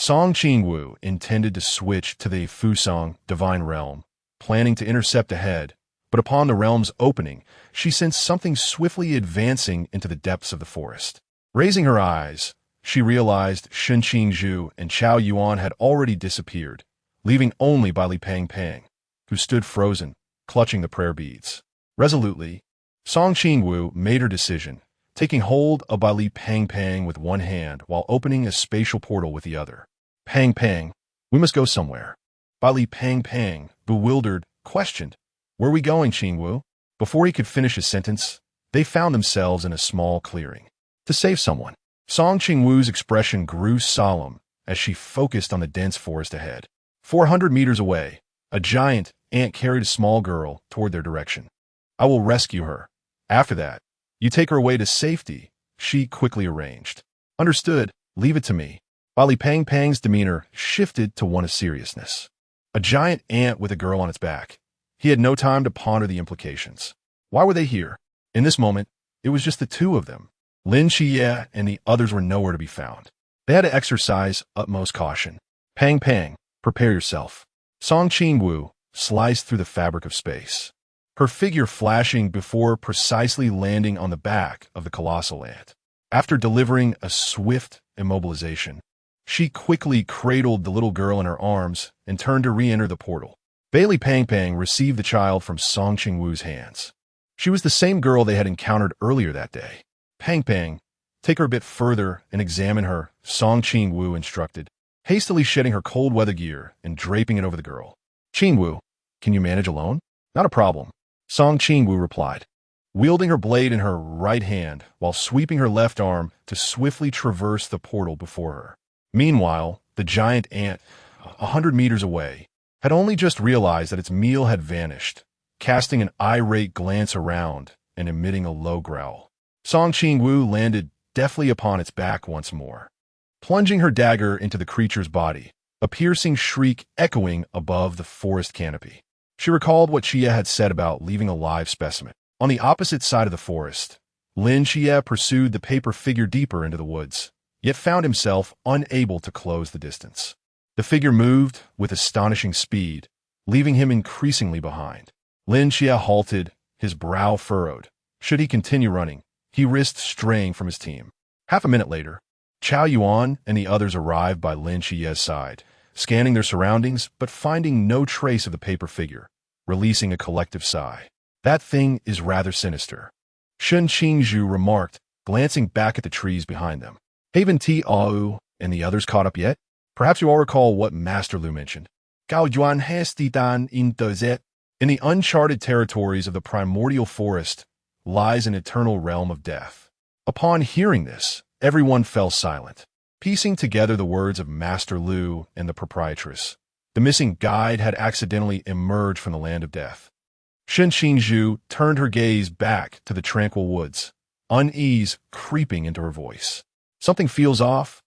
Song Qingwu intended to switch to the Fusang Divine Realm, planning to intercept ahead, but upon the realm's opening, she sensed something swiftly advancing into the depths of the forest. Raising her eyes, she realized Shen Qingzhu and Chao Yuan had already disappeared, leaving only Bai Li Pang Pang, who stood frozen, clutching the prayer beads. Resolutely, Song Qingwu made her decision, taking hold of Bai Li Pang Pang with one hand while opening a spatial portal with the other. Pang Pang, we must go somewhere. Bai Li Pang Pang, bewildered, questioned, "Where are we going, Qingwu?" Before he could finish his sentence, they found themselves in a small clearing. To save someone. Song Qingwu's expression grew solemn as she focused on the dense forest ahead. 400 meters away, a giant ant carried a small girl toward their direction. "I will rescue her. After that, you take her away to safety," she quickly arranged. "Understood. Leave it to me." Bai Li Pang Pang's demeanor shifted to one of seriousness. A giant ant with a girl on its back. He had no time to ponder the implications. Why were they here? In this moment, it was just the two of them. Lin Xia and the others were nowhere to be found. They had to exercise utmost caution. Pang Pang, prepare yourself. Song Qingwu sliced through the fabric of space, her figure flashing before precisely landing on the back of the colossal ant. After delivering a swift immobilization, she quickly cradled the little girl in her arms and turned to re-enter the portal. Bai Li Pang Pang received the child from Song Qingwu's hands. She was the same girl they had encountered earlier that day. "Pang Pang, take her a bit further and examine her," Song Qingwu instructed, hastily shedding her cold weather gear and draping it over the girl. "Qingwu, can you manage alone?" "Not a problem," Song Qingwu replied, wielding her blade in her right hand while sweeping her left arm to swiftly traverse the portal before her. Meanwhile, the giant ant, 100 meters away, had only just realized that its meal had vanished, casting an irate glance around and emitting a low growl. Song Qingwu landed deftly upon its back once more, plunging her dagger into the creature's body, a piercing shriek echoing above the forest canopy. She recalled what Xia had said about leaving a live specimen. On the opposite side of the forest, Lin Xia pursued the paper figure deeper into the woods, yet found himself unable to close the distance. The figure moved with astonishing speed, leaving him increasingly behind. Lin Xia halted, his brow furrowed. Should he continue running, he risked straying from his team. Half a minute later, Chao Yuan and the others arrived by Lin Xia's side, scanning their surroundings but finding no trace of the paper figure, releasing a collective sigh. "That thing is rather sinister," Shen Qingzhu remarked, glancing back at the trees behind them. "Haven't T.A.U. and the others caught up yet? Perhaps you all recall what Master Lu mentioned. Gao Yuan has Titan in the In the uncharted territories of the primordial forest lies an eternal realm of death." Upon hearing this, everyone fell silent, piecing together the words of Master Lu and the proprietress. The missing guide had accidentally emerged from the land of death. Shen Qingzhu turned her gaze back to the tranquil woods, unease creeping into her voice. "Something feels off.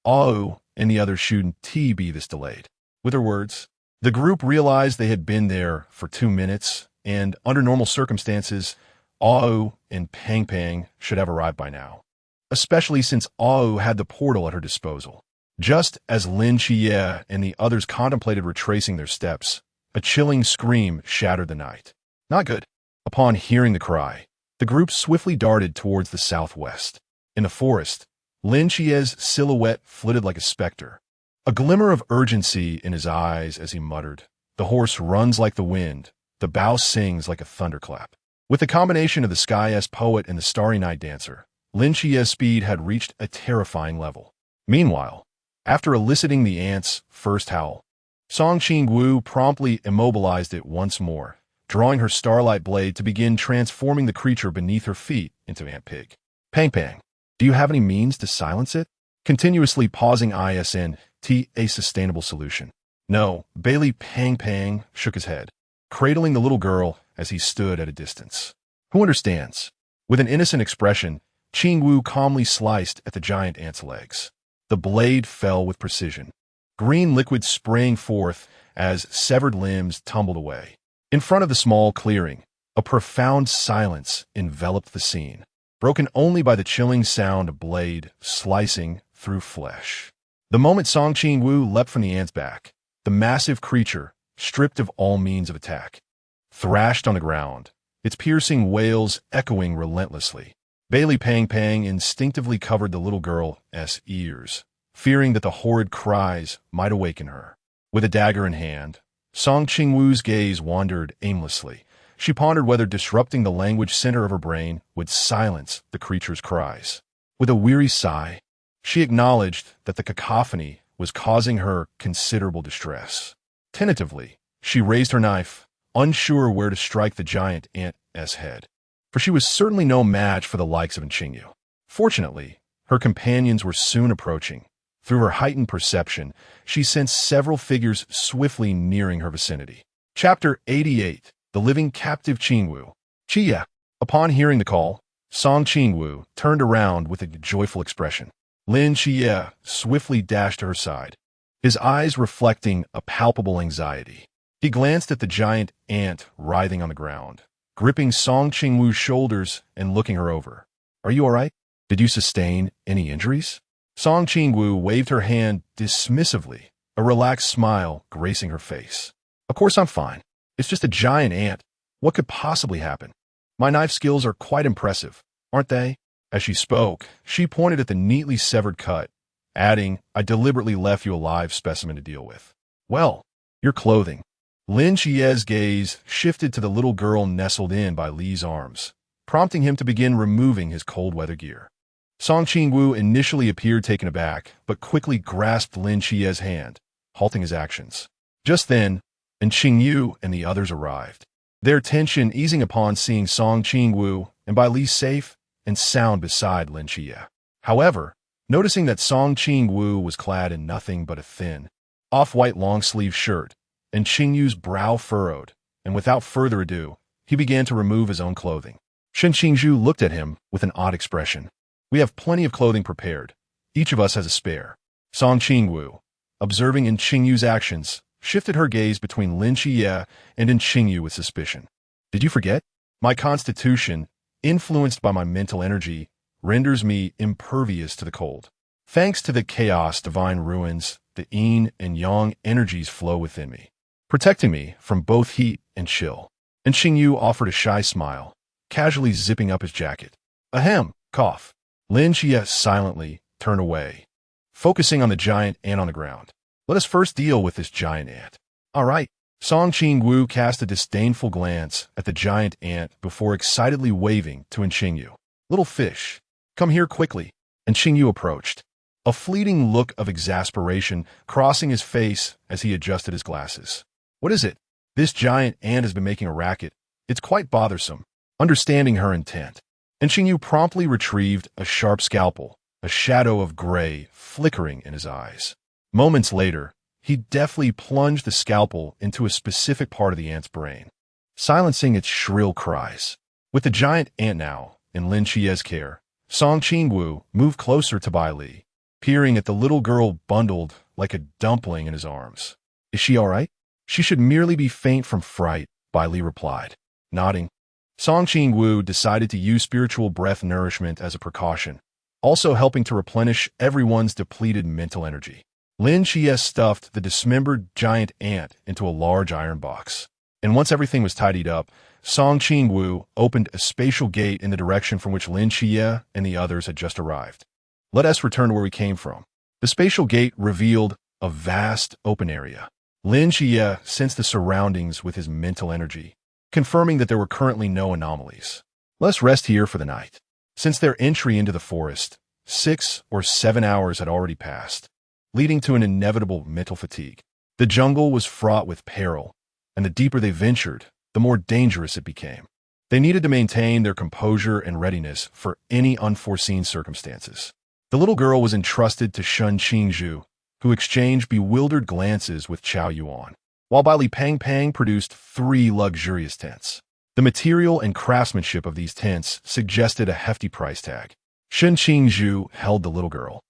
A.U. and the others shouldn't be this delayed." With her words, the group realized they had been there for 2 minutes, and under normal circumstances, A.U. and Pang Pang should have arrived by now, especially since A.U. had the portal at her disposal. Just as Lin Xia and the others contemplated retracing their steps, a chilling scream shattered the night. Not good. Upon hearing the cry, the group swiftly darted towards the southwest. In the forest, Lin Xia's silhouette flitted like a specter, a glimmer of urgency in his eyes as he muttered, "The horse runs like the wind, the bow sings like a thunderclap." With the combination of the Sky-S poet and the Starry Night Dancer, Lin Xia's speed had reached a terrifying level. Meanwhile, after eliciting the ant's first howl, Song Qingwu promptly immobilized it once more, drawing her starlight blade to begin transforming the creature beneath her feet into Ant Pig. "Pang Pang, do you have any means to silence it?" Continuously pausing a sustainable solution. "No," Bai Li Pang Pang shook his head, cradling the little girl as he stood at a distance. "Who understands?" With an innocent expression, Qingwu calmly sliced at the giant ant's legs. The blade fell with precision, green liquid spraying forth as severed limbs tumbled away. In front of the small clearing, a profound silence enveloped the scene, broken only by the chilling sound of blade slicing through flesh. The moment Song Qingwu leapt from the ant's back, the massive creature, stripped of all means of attack, thrashed on the ground, its piercing wails echoing relentlessly. Bailey Pang Pang instinctively covered the little girl's ears, fearing that the horrid cries might awaken her. With a dagger in hand, Song Qingwu's gaze wandered aimlessly. She pondered whether disrupting the language center of her brain would silence the creature's cries. With a weary sigh, she acknowledged that the cacophony was causing her considerable distress. Tentatively, she raised her knife, unsure where to strike the giant ant's head, for she was certainly no match for the likes of Qingwu. Fortunately, her companions were soon approaching. Through her heightened perception, she sensed several figures swiftly nearing her vicinity. Chapter 88. The Living Captive Qingwu. Xia. Upon hearing the call, Song Qingwu turned around with a joyful expression. Lin Xia swiftly dashed to her side, his eyes reflecting a palpable anxiety. He glanced at the giant ant writhing on the ground, gripping Song Qingwu's shoulders and looking her over. "Are you all right? Did you sustain any injuries?" Song Qingwu waved her hand dismissively, a relaxed smile gracing her face. "Of course I'm fine. It's just a giant ant. What could possibly happen? My knife skills are quite impressive, aren't they?" As she spoke, she pointed at the neatly severed cut, adding, "I deliberately left you a live specimen to deal with." "Well, your clothing." Lin Xia's gaze shifted to the little girl nestled in by Li's arms, prompting him to begin removing his cold weather gear. Song Qingwu initially appeared taken aback, but quickly grasped Lin Xia's hand, halting his actions. Just then, Qingwu and the others arrived, their tension easing upon seeing Song Qingwu and Bai Li safe and sound beside Lin Xia. However, noticing that Song Qingwu was clad in nothing but a thin, off-white long-sleeve shirt, and Qingwu's brow furrowed, and without further ado, he began to remove his own clothing. Shen Qingzhu looked at him with an odd expression. "We have plenty of clothing prepared. Each of us has a spare." Song Qingwu, observing Qingwu's actions, shifted her gaze between Lin Xia and Qingwu with suspicion. "Did you forget? My constitution, influenced by my mental energy, renders me impervious to the cold. Thanks to the chaos divine ruins, the yin and yang energies flow within me, protecting me from both heat and chill." And Qingwu offered a shy smile, casually zipping up his jacket. "Ahem, cough." Lin Xia silently turned away, focusing on the giant ant on the ground. "Let us first deal with this giant ant." "All right." Song Qingwu cast a disdainful glance at the giant ant before excitedly waving to Qingwu. "Little fish, come here quickly." And Qingwu approached, a fleeting look of exasperation crossing his face as he adjusted his glasses. "What is it? This giant ant has been making a racket. It's quite bothersome." Understanding her intent, Qingwu promptly retrieved a sharp scalpel, a shadow of gray flickering in his eyes. Moments later, he deftly plunged the scalpel into a specific part of the ant's brain, silencing its shrill cries. With the giant ant now in Lin Xia's care, Song Qingwu moved closer to Bai Li, peering at the little girl bundled like a dumpling in his arms. "Is she all right?" "She should merely be faint from fright," Bai Li replied, nodding. Song Qingwu decided to use spiritual breath nourishment as a precaution, also helping to replenish everyone's depleted mental energy. Lin Xia stuffed the dismembered giant ant into a large iron box, and once everything was tidied up, Song Qingwu opened a spatial gate in the direction from which Lin Xia and the others had just arrived. "Let us return to where we came from." The spatial gate revealed a vast open area. Lin Xia sensed the surroundings with his mental energy, confirming that there were currently no anomalies. "Let us rest here for the night." Since their entry into the forest, 6 or 7 hours had already passed, leading to an inevitable mental fatigue. The jungle was fraught with peril, and the deeper they ventured, the more dangerous it became. They needed to maintain their composure and readiness for any unforeseen circumstances. The little girl was entrusted to Shen Qingzhu, who exchanged bewildered glances with Chao Yuan, while Bai Li Pang Pang produced 3 luxurious tents. The material and craftsmanship of these tents suggested a hefty price tag. Shen Qingzhu held the little girl,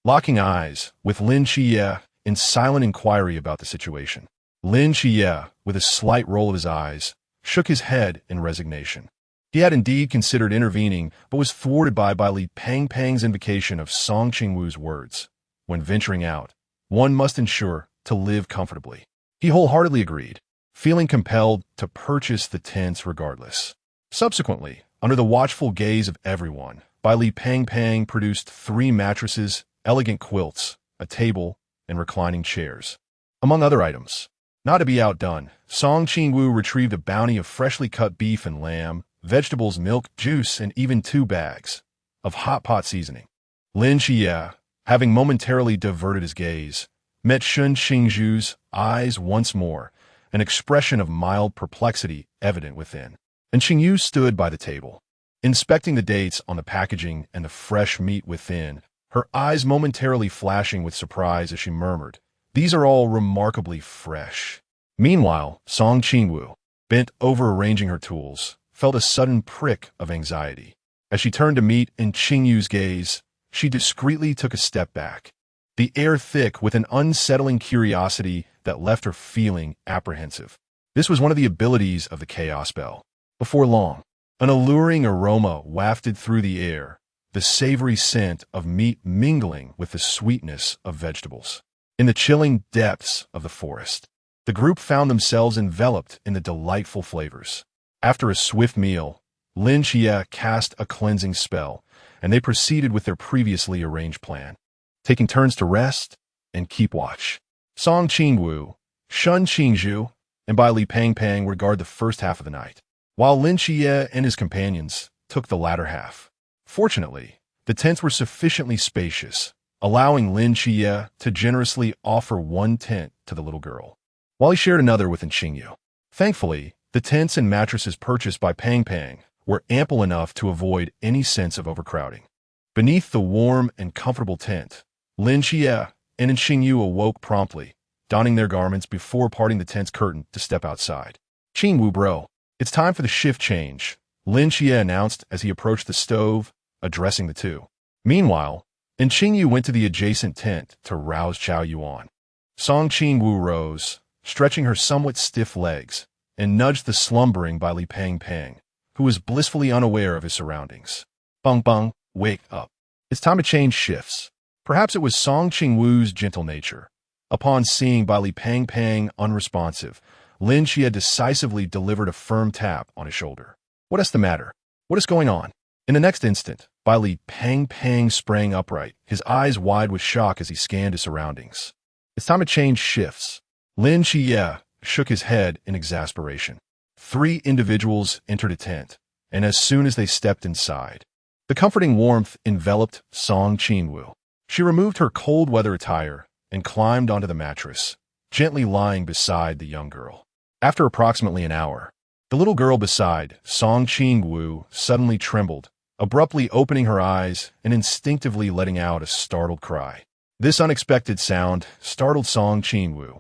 locking eyes with Lin Xia in silent inquiry about the situation. Lin Xia, with a slight roll of his eyes, shook his head in resignation. He had indeed considered intervening, but was thwarted by Bai Li Pang Pang's invocation of Song Qingwu's words. When venturing out, one must ensure to live comfortably. He wholeheartedly agreed, feeling compelled to purchase the tents regardless. Subsequently, under the watchful gaze of everyone, Bai Li Pang produced 3 mattresses, elegant quilts, a table, and reclining chairs, among other items. Not to be outdone, Song Qingwu retrieved a bounty of freshly cut beef and lamb, vegetables, milk, juice, and even 2 bags of hot pot seasoning. Lin Xia, having momentarily diverted his gaze, met Shun Xingzhu's eyes once more, an expression of mild perplexity evident within. And Qingyu stood by the table, inspecting the dates on the packaging and the fresh meat within, her eyes momentarily flashing with surprise as she murmured, "These are all remarkably fresh." Meanwhile, Song Qingwu, bent over arranging her tools, felt a sudden prick of anxiety. As she turned to meet in Qingyu's gaze, she discreetly took a step back, the air thick with an unsettling curiosity that left her feeling apprehensive. This was one of the abilities of the chaos spell. Before long, an alluring aroma wafted through the air, the savory scent of meat mingling with the sweetness of vegetables. In the chilling depths of the forest, the group found themselves enveloped in the delightful flavors. After a swift meal, Lin Xia cast a cleansing spell, and they proceeded with their previously arranged plan, taking turns to rest and keep watch. Song Qingwu, Shun Xingzhu, and Bai Li Pang regard the first half of the night, while Lin Xia and his companions took the latter half. Fortunately, the tents were sufficiently spacious, allowing Lin Xia to generously offer 1 tent to the little girl, while he shared another with Qingyu. Thankfully, the tents and mattresses purchased by Pang were ample enough to avoid any sense of overcrowding. Beneath the warm and comfortable tent, Lin Xia and Qingyu awoke promptly, donning their garments before parting the tent's curtain to step outside. "Qingwu bro, it's time for the shift change," Lin Xia announced as he approached the stove, addressing the two. Meanwhile, Qingyu went to the adjacent tent to rouse Chao Yuan. Song Qingwu rose, stretching her somewhat stiff legs, and nudged the slumbering Bai Li Pang, who was blissfully unaware of his surroundings. "Bung, wake up. It's time to change shifts." Perhaps it was Song Qingwu's gentle nature. Upon seeing Bai Li Pang unresponsive, Lin Xia decisively delivered a firm tap on his shoulder. "What is the matter? What is going on?" In the next instant, Bai Li Pang sprang upright, his eyes wide with shock as he scanned his surroundings. "It's time to change shifts." Lin Xia shook his head in exasperation. 3 individuals entered a tent, and as soon as they stepped inside, the comforting warmth enveloped Song Qingwu. She removed her cold weather attire and climbed onto the mattress, gently lying beside the young girl. After approximately an hour, the little girl beside Song Qingwu suddenly trembled, abruptly opening her eyes and instinctively letting out a startled cry. This unexpected sound startled Song Qingwu,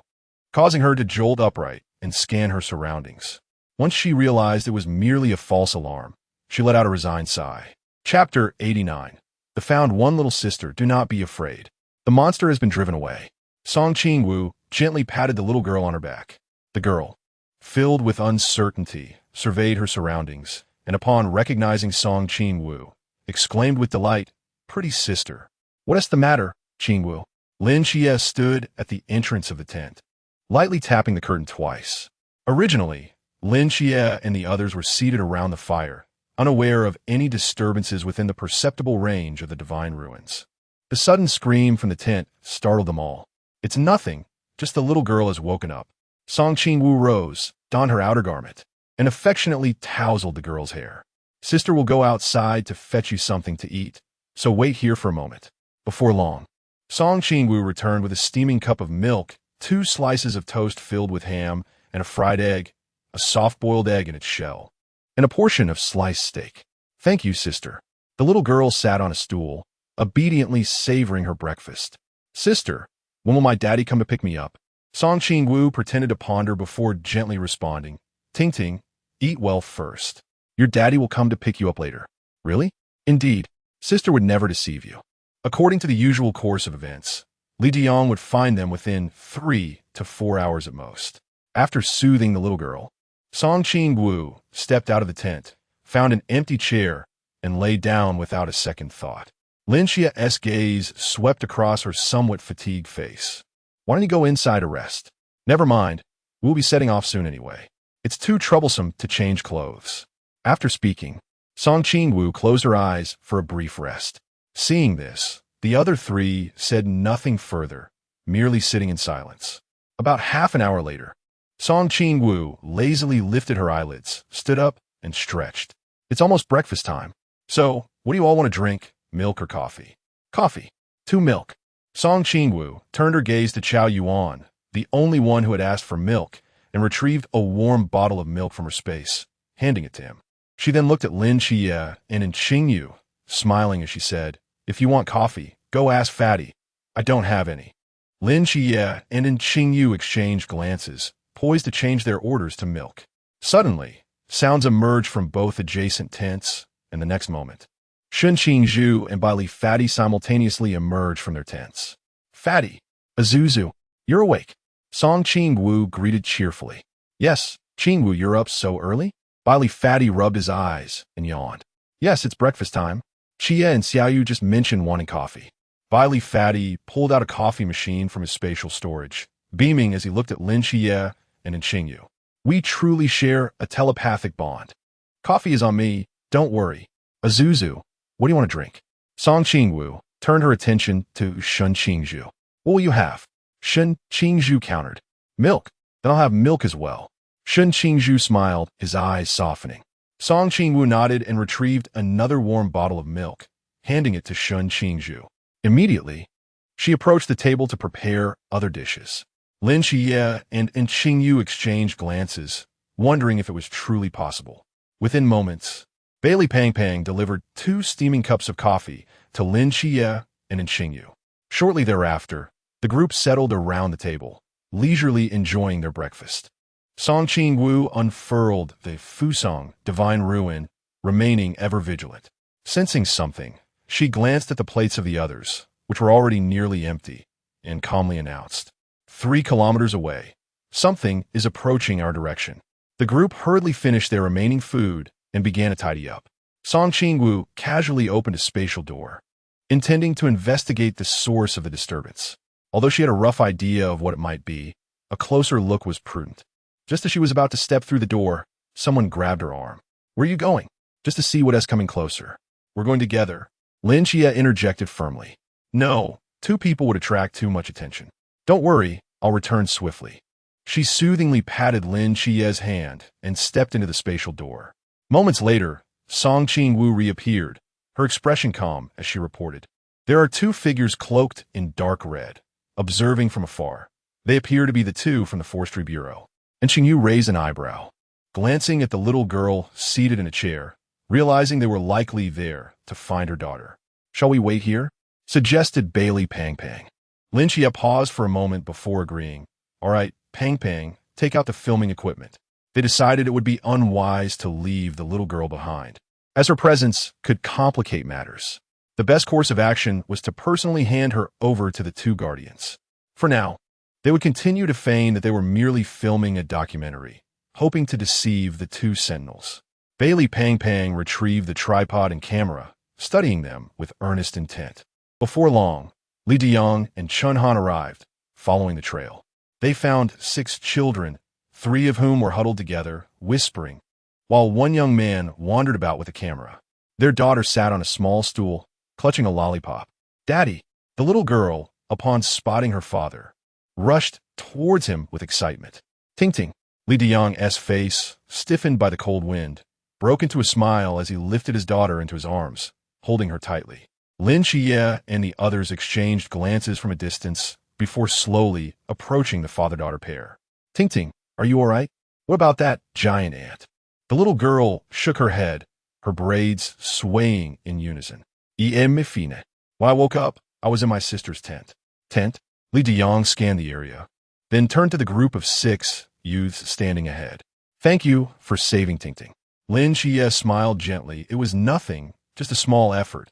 causing her to jolt upright and scan her surroundings. Once she realized it was merely a false alarm, she let out a resigned sigh. Chapter 89. The Found One Little Sister, Do Not Be Afraid. The monster has been driven away. Song Qingwu gently patted the little girl on her back. The girl, filled with uncertainty, surveyed her surroundings, and upon recognizing Song Qingwu, exclaimed with delight, "Pretty sister." "What is the matter, Qingwu?" Lin Xia stood at the entrance of the tent, lightly tapping the curtain twice. Originally, Lin Xia and the others were seated around the fire, unaware of any disturbances within the perceptible range of the divine ruins. The sudden scream from the tent startled them all. "It's nothing, just the little girl has woken up." Song Qingwu rose, donned her outer garment, and affectionately tousled the girl's hair. "Sister will go outside to fetch you something to eat, so wait here for a moment." Before long, Song Qingwu returned with a steaming cup of milk, 2 slices of toast filled with ham, and a fried egg, a soft-boiled egg in its shell, and a portion of sliced steak. "Thank you, sister." The little girl sat on a stool, obediently savoring her breakfast. "Sister, when will my daddy come to pick me up?" Song Qingwu pretended to ponder before gently responding, "Ting, eat well first. Your daddy will come to pick you up later." "Really?" "Indeed. Sister would never deceive you." According to the usual course of events, Li Diong would find them within 3 to 4 hours at most. After soothing the little girl, Song Qingwu stepped out of the tent, found an empty chair, and lay down without a second thought. Lin Xia's gaze swept across her somewhat fatigued face. Why don't you go inside to rest? Never mind. We'll be setting off soon anyway. It's too troublesome to change clothes. After speaking, Song Qingwu closed her eyes for a brief rest. Seeing this, the other three said nothing further, merely sitting in silence. About half an hour later, Song Qingwu lazily lifted her eyelids, stood up, and stretched. It's almost breakfast time. So, what do you all want to drink? Milk or coffee? Coffee. 2 milk. Song Qingwu turned her gaze to Qiao Yuan, the only one who had asked for milk, and retrieved a warm bottle of milk from her space, handing it to him. She then looked at Lin Xia and Qingwu, smiling as she said, "If you want coffee, go ask Fatty. I don't have any." Lin Xia and Qingwu exchanged glances, poised to change their orders to milk. Suddenly, sounds emerged from both adjacent tents, and the next moment, Shun Qingzhu and Baili Fatty simultaneously emerged from their tents. "Fatty, Azuzu, you're awake." Song Qingwu greeted cheerfully. "Yes, Qingwu, you're up so early?" Baili Fatty rubbed his eyes and yawned. "Yes, it's breakfast time. Xia and Xiaoyu just mentioned wanting coffee." Baili Fatty pulled out a coffee machine from his spatial storage, beaming as he looked at Lin Xia and Qingwu. "We truly share a telepathic bond. Coffee is on me, don't worry. Azuzu, what do you want to drink?" Song Qingwu turned her attention to Shun Qingzhu. "What will you have?" Shun Qingzhu countered. "Milk. Then I'll have milk as well." Shun Qingzhu smiled, his eyes softening. Song Qingwu nodded and retrieved another warm bottle of milk, handing it to Shun Qingzhu. Immediately, she approached the table to prepare other dishes. Lin Xia and Qingwu exchanged glances, wondering if it was truly possible. Within moments, Bailey Pang Pang delivered 2 steaming cups of coffee to Lin Xia and Qingwu. Shortly thereafter, the group settled around the table, leisurely enjoying their breakfast. Song Qingwu unfurled the Fusong Divine Ruin, remaining ever vigilant. Sensing something, she glanced at the plates of the others, which were already nearly empty, and calmly announced, 3 kilometers away, something is approaching our direction. The group hurriedly finished their remaining food and began to tidy up. Song Qingwu casually opened a spatial door, intending to investigate the source of the disturbance. Although she had a rough idea of what it might be, a closer look was prudent. Just as she was about to step through the door, someone grabbed her arm. "Where are you going?" "Just to see what is coming closer." "We're going together," Lin Xia interjected firmly. "No, 2 people would attract too much attention." "Don't worry, I'll return swiftly." She soothingly patted Lin Xia's hand and stepped into the spatial door. Moments later, Song Qingwu reappeared, her expression calm as she reported. "There are 2 figures cloaked in dark red, observing from afar. They appear to be the 2 from the Forestry Bureau." And Qingwu raised an eyebrow, glancing at the little girl seated in a chair, realizing they were likely there to find her daughter. "Shall we wait here?" suggested Bailey Pang Pang. Lin Xia paused for a moment before agreeing. "All right, Pang Pang, take out the filming equipment." They decided it would be unwise to leave the little girl behind, as her presence could complicate matters. The best course of action was to personally hand her over to the 2 guardians. For now, they would continue to feign that they were merely filming a documentary, hoping to deceive the 2 sentinels. Bailey Pang Pang retrieved the tripod and camera, studying them with earnest intent. Before long, Li Diyang and Chun Han arrived, following the trail. They found 6 children, 3 of whom were huddled together, whispering, while one young man wandered about with a camera. Their daughter sat on a small stool, clutching a lollipop. "Daddy!" The little girl, upon spotting her father, rushed towards him with excitement. "Ting Ting!" Li Diyang's face, stiffened by the cold wind, broke into a smile as he lifted his daughter into his arms, holding her tightly. Lin Xia and the others exchanged glances from a distance before slowly approaching the father-daughter pair. "Ting Ting, are you all right? What about that giant ant?" The little girl shook her head, her braids swaying in unison. When I woke up, I was in my sister's tent. Tent? Li Diyang scanned the area, then turned to the group of 6 youths standing ahead. "Thank you for saving Ting Ting." Lin Xia smiled gently. It was nothing, just a small effort.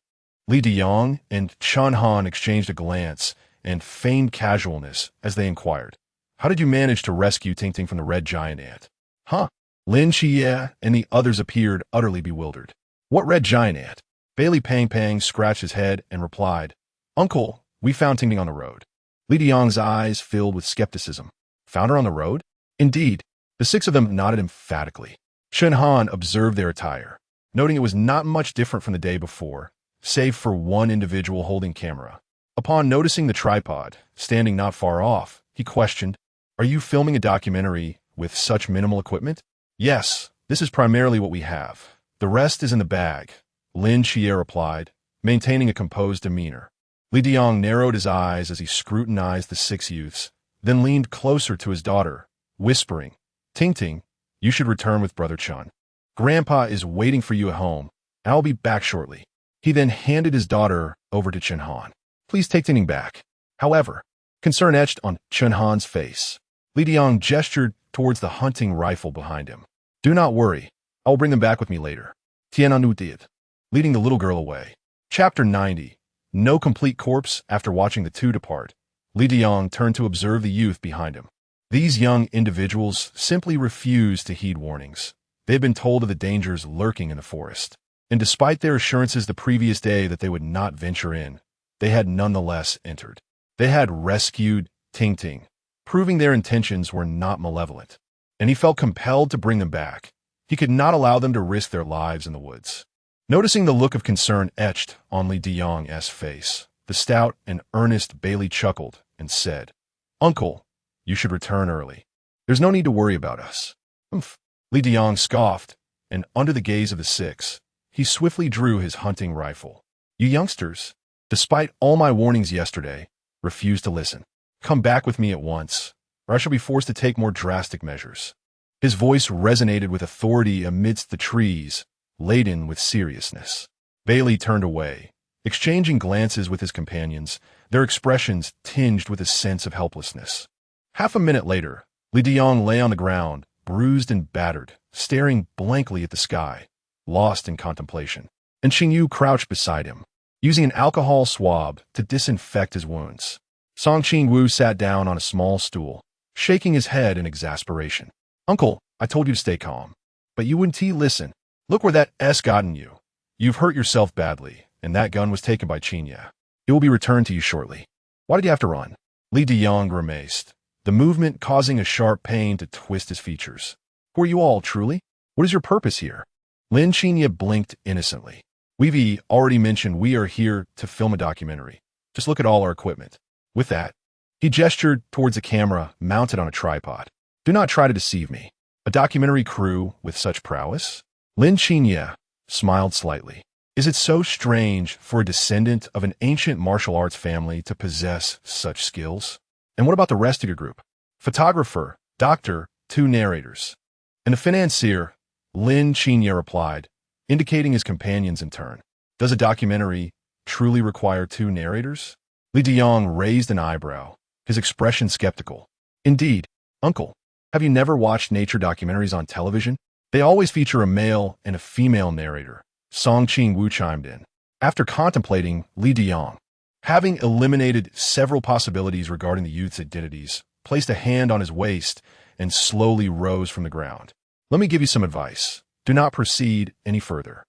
Li Diyang and Chun Han exchanged a glance and feigned casualness as they inquired, "How did you manage to rescue Ting Ting from the red giant ant?" "Huh?" Lin Xia and the others appeared utterly bewildered. "What red giant ant?" Bailey Pang Pang scratched his head and replied, "Uncle, we found Ting Ting on the road." Li Diang's eyes filled with skepticism. Found her on the road? Indeed. The six of them nodded emphatically. Shen Han observed their attire, noting it was not much different from the day before, save for one individual holding camera. Upon noticing the tripod, standing not far off, he questioned, "Are you filming a documentary with such minimal equipment?" "Yes, this is primarily what we have. The rest is in the bag," Lin Xia replied, maintaining a composed demeanor. Li Diang narrowed his eyes as he scrutinized the six youths, then leaned closer to his daughter, whispering, "Ting, you should return with Brother Chun. Grandpa is waiting for you at home, and I'll be back shortly." He then handed his daughter over to Chen Han. "Please take Ting back." However, concern etched on Chen Han's face. Li Diang gestured towards the hunting rifle behind him. "Do not worry, I will bring them back with me later." Tiananu did, leading the little girl away. Chapter 90. No complete corpse. After watching the two depart, Li Diang turned to observe the youth behind him. These young individuals simply refused to heed warnings. They had been told of the dangers lurking in the forest, and despite their assurances the previous day that they would not venture in, they had nonetheless entered. They had rescued Ting, proving their intentions were not malevolent, and he felt compelled to bring them back. He could not allow them to risk their lives in the woods. Noticing the look of concern etched on Li Diang's face, the stout and earnest Bailey chuckled and said, "Uncle, you should return early. There's no need to worry about us." "Humph." Li Diang scoffed, and under the gaze of the six, he swiftly drew his hunting rifle. "You youngsters, despite all my warnings yesterday, refuse to listen. Come back with me at once, or I shall be forced to take more drastic measures." His voice resonated with authority amidst the trees, laden with seriousness. Bailey turned away, exchanging glances with his companions, their expressions tinged with a sense of helplessness. Half a minute later, Li Diang lay on the ground, bruised and battered, staring blankly at the sky, lost in contemplation, and Qingwu crouched beside him, using an alcohol swab to disinfect his wounds. Qingwu sat down on a small stool, shaking his head in exasperation. "Uncle, I told you to stay calm, but you wouldn't listen. Look where that S gotten you. You've hurt yourself badly, and that gun was taken by Qingwu. It will be returned to you shortly. Why did you have to run?" Li Diang grimaced, the movement causing a sharp pain to twist his features. "Who are you all, truly? What is your purpose here?" Lin Qingwu blinked innocently. "We've already mentioned we are here to film a documentary. Just look at all our equipment." With that, he gestured towards a camera mounted on a tripod. "Do not try to deceive me. A documentary crew with such prowess?" Lin Qingwu smiled slightly. "Is it so strange for a descendant of an ancient martial arts family to possess such skills? And what about the rest of your group? Photographer, doctor, two narrators." "And a financier," Lin Qingwu replied, indicating his companions in turn. "Does a documentary truly require two narrators?" Li Diang raised an eyebrow, his expression skeptical. "Indeed, uncle. Have you never watched nature documentaries on television? They always feature a male and a female narrator," Qingwu chimed in. After contemplating, Li Diang, having eliminated several possibilities regarding the youth's identities, placed a hand on his waist and slowly rose from the ground. "Let me give you some advice. Do not proceed any further."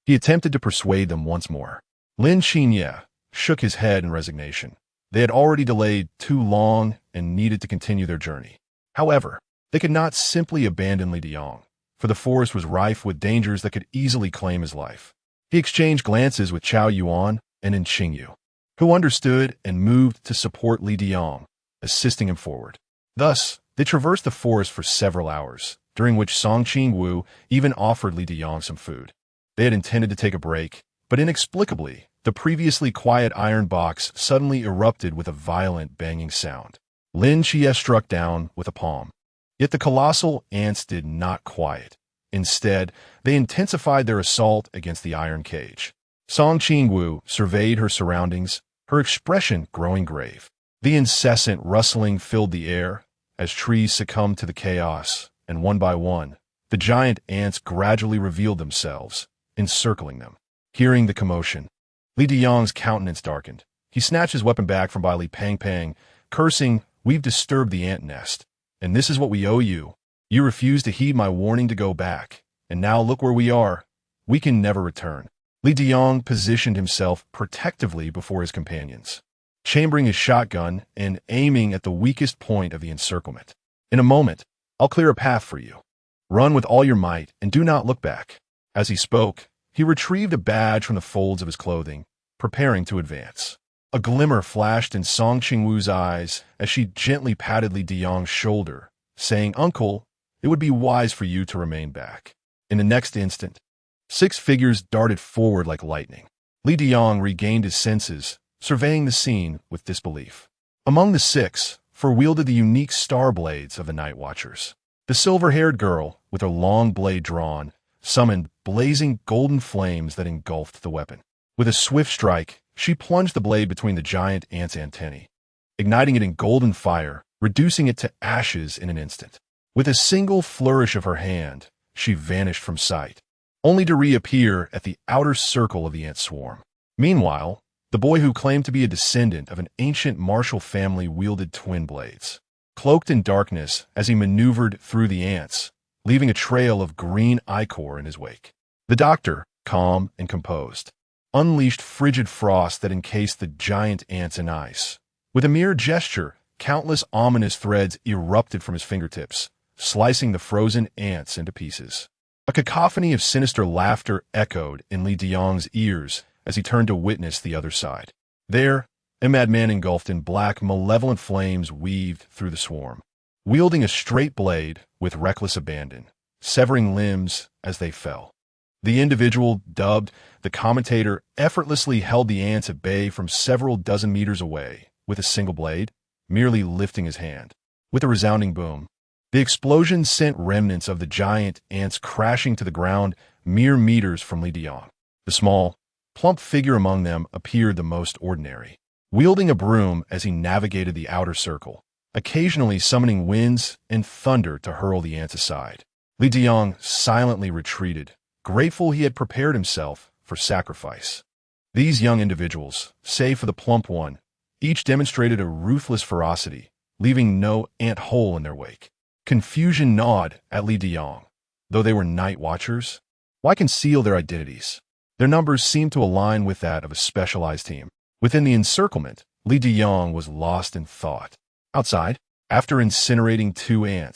He attempted to persuade them once more. Lin Qingwu shook his head in resignation. They had already delayed too long and needed to continue their journey. However, they could not simply abandon Li Diang, for the forest was rife with dangers that could easily claim his life. He exchanged glances with Chao Yuan and Qingwu, who understood and moved to support Li Diang, assisting him forward. Thus, they traversed the forest for several hours, during which Qingwu even offered Li Diang some food. They had intended to take a break, but inexplicably, the previously quiet iron box suddenly erupted with a violent banging sound. Lin Xia struck down with a palm. Yet the colossal ants did not quiet. Instead, they intensified their assault against the iron cage. Qingwu surveyed her surroundings, her expression growing grave. The incessant rustling filled the air as trees succumbed to the chaos, and one by one, the giant ants gradually revealed themselves, encircling them. Hearing the commotion, Li Diang's countenance darkened. He snatched his weapon back from Bai Li Pang, cursing, "We've disturbed the ant nest, and this is what we owe you. You refused to heed my warning to go back, and now look where we are. We can never return." Li Diang positioned himself protectively before his companions. chambering his shotgun and aiming at the weakest point of the encirclement. In a moment, I'll clear a path for you. Run with all your might and do not look back. As he spoke, he retrieved a badge from the folds of his clothing, preparing to advance. A glimmer flashed in Song Qingwu's eyes as she gently patted Li Diyang's shoulder, saying, "Uncle, it would be wise for you to remain back." In the next instant, 6 figures darted forward like lightning. Li Diyang regained his senses, surveying the scene with disbelief. Among the 6 wielded the unique star blades of the Night Watchers. The silver-haired girl, with her long blade drawn, summoned blazing golden flames that engulfed the weapon. With a swift strike, she plunged the blade between the giant ant's antennae, igniting it in golden fire, reducing it to ashes in an instant. With a single flourish of her hand, she vanished from sight, only to reappear at the outer circle of the ant swarm. Meanwhile, the boy who claimed to be a descendant of an ancient martial family wielded twin blades, cloaked in darkness as he maneuvered through the ants, leaving a trail of green ichor in his wake. The doctor, calm and composed, unleashed frigid frost that encased the giant ants in ice. With a mere gesture, countless ominous threads erupted from his fingertips, slicing the frozen ants into pieces. A cacophony of sinister laughter echoed in Li Diyang's ears as he turned to witness the other side. There, a madman engulfed in black, malevolent flames weaved through the swarm, wielding a straight blade with reckless abandon, severing limbs as they fell. The individual, dubbed the Commentator, effortlessly held the ants at bay from several dozen meters away with a single blade, merely lifting his hand. With a resounding boom, the explosion sent remnants of the giant ants crashing to the ground mere meters from Li Diyang. The small, plump figure among them appeared the most ordinary, wielding a broom as he navigated the outer circle, occasionally summoning winds and thunder to hurl the ants aside. Li Diyang silently retreated, grateful he had prepared himself for sacrifice. These young individuals, save for the plump one, each demonstrated a ruthless ferocity, leaving no ant hole in their wake. Confusion gnawed at Li Diyang. Though they were Night Watchers, why conceal their identities? Their numbers seemed to align with that of a specialized team. Within the encirclement, Li Diyang was lost in thought. Outside, after incinerating 2 ants,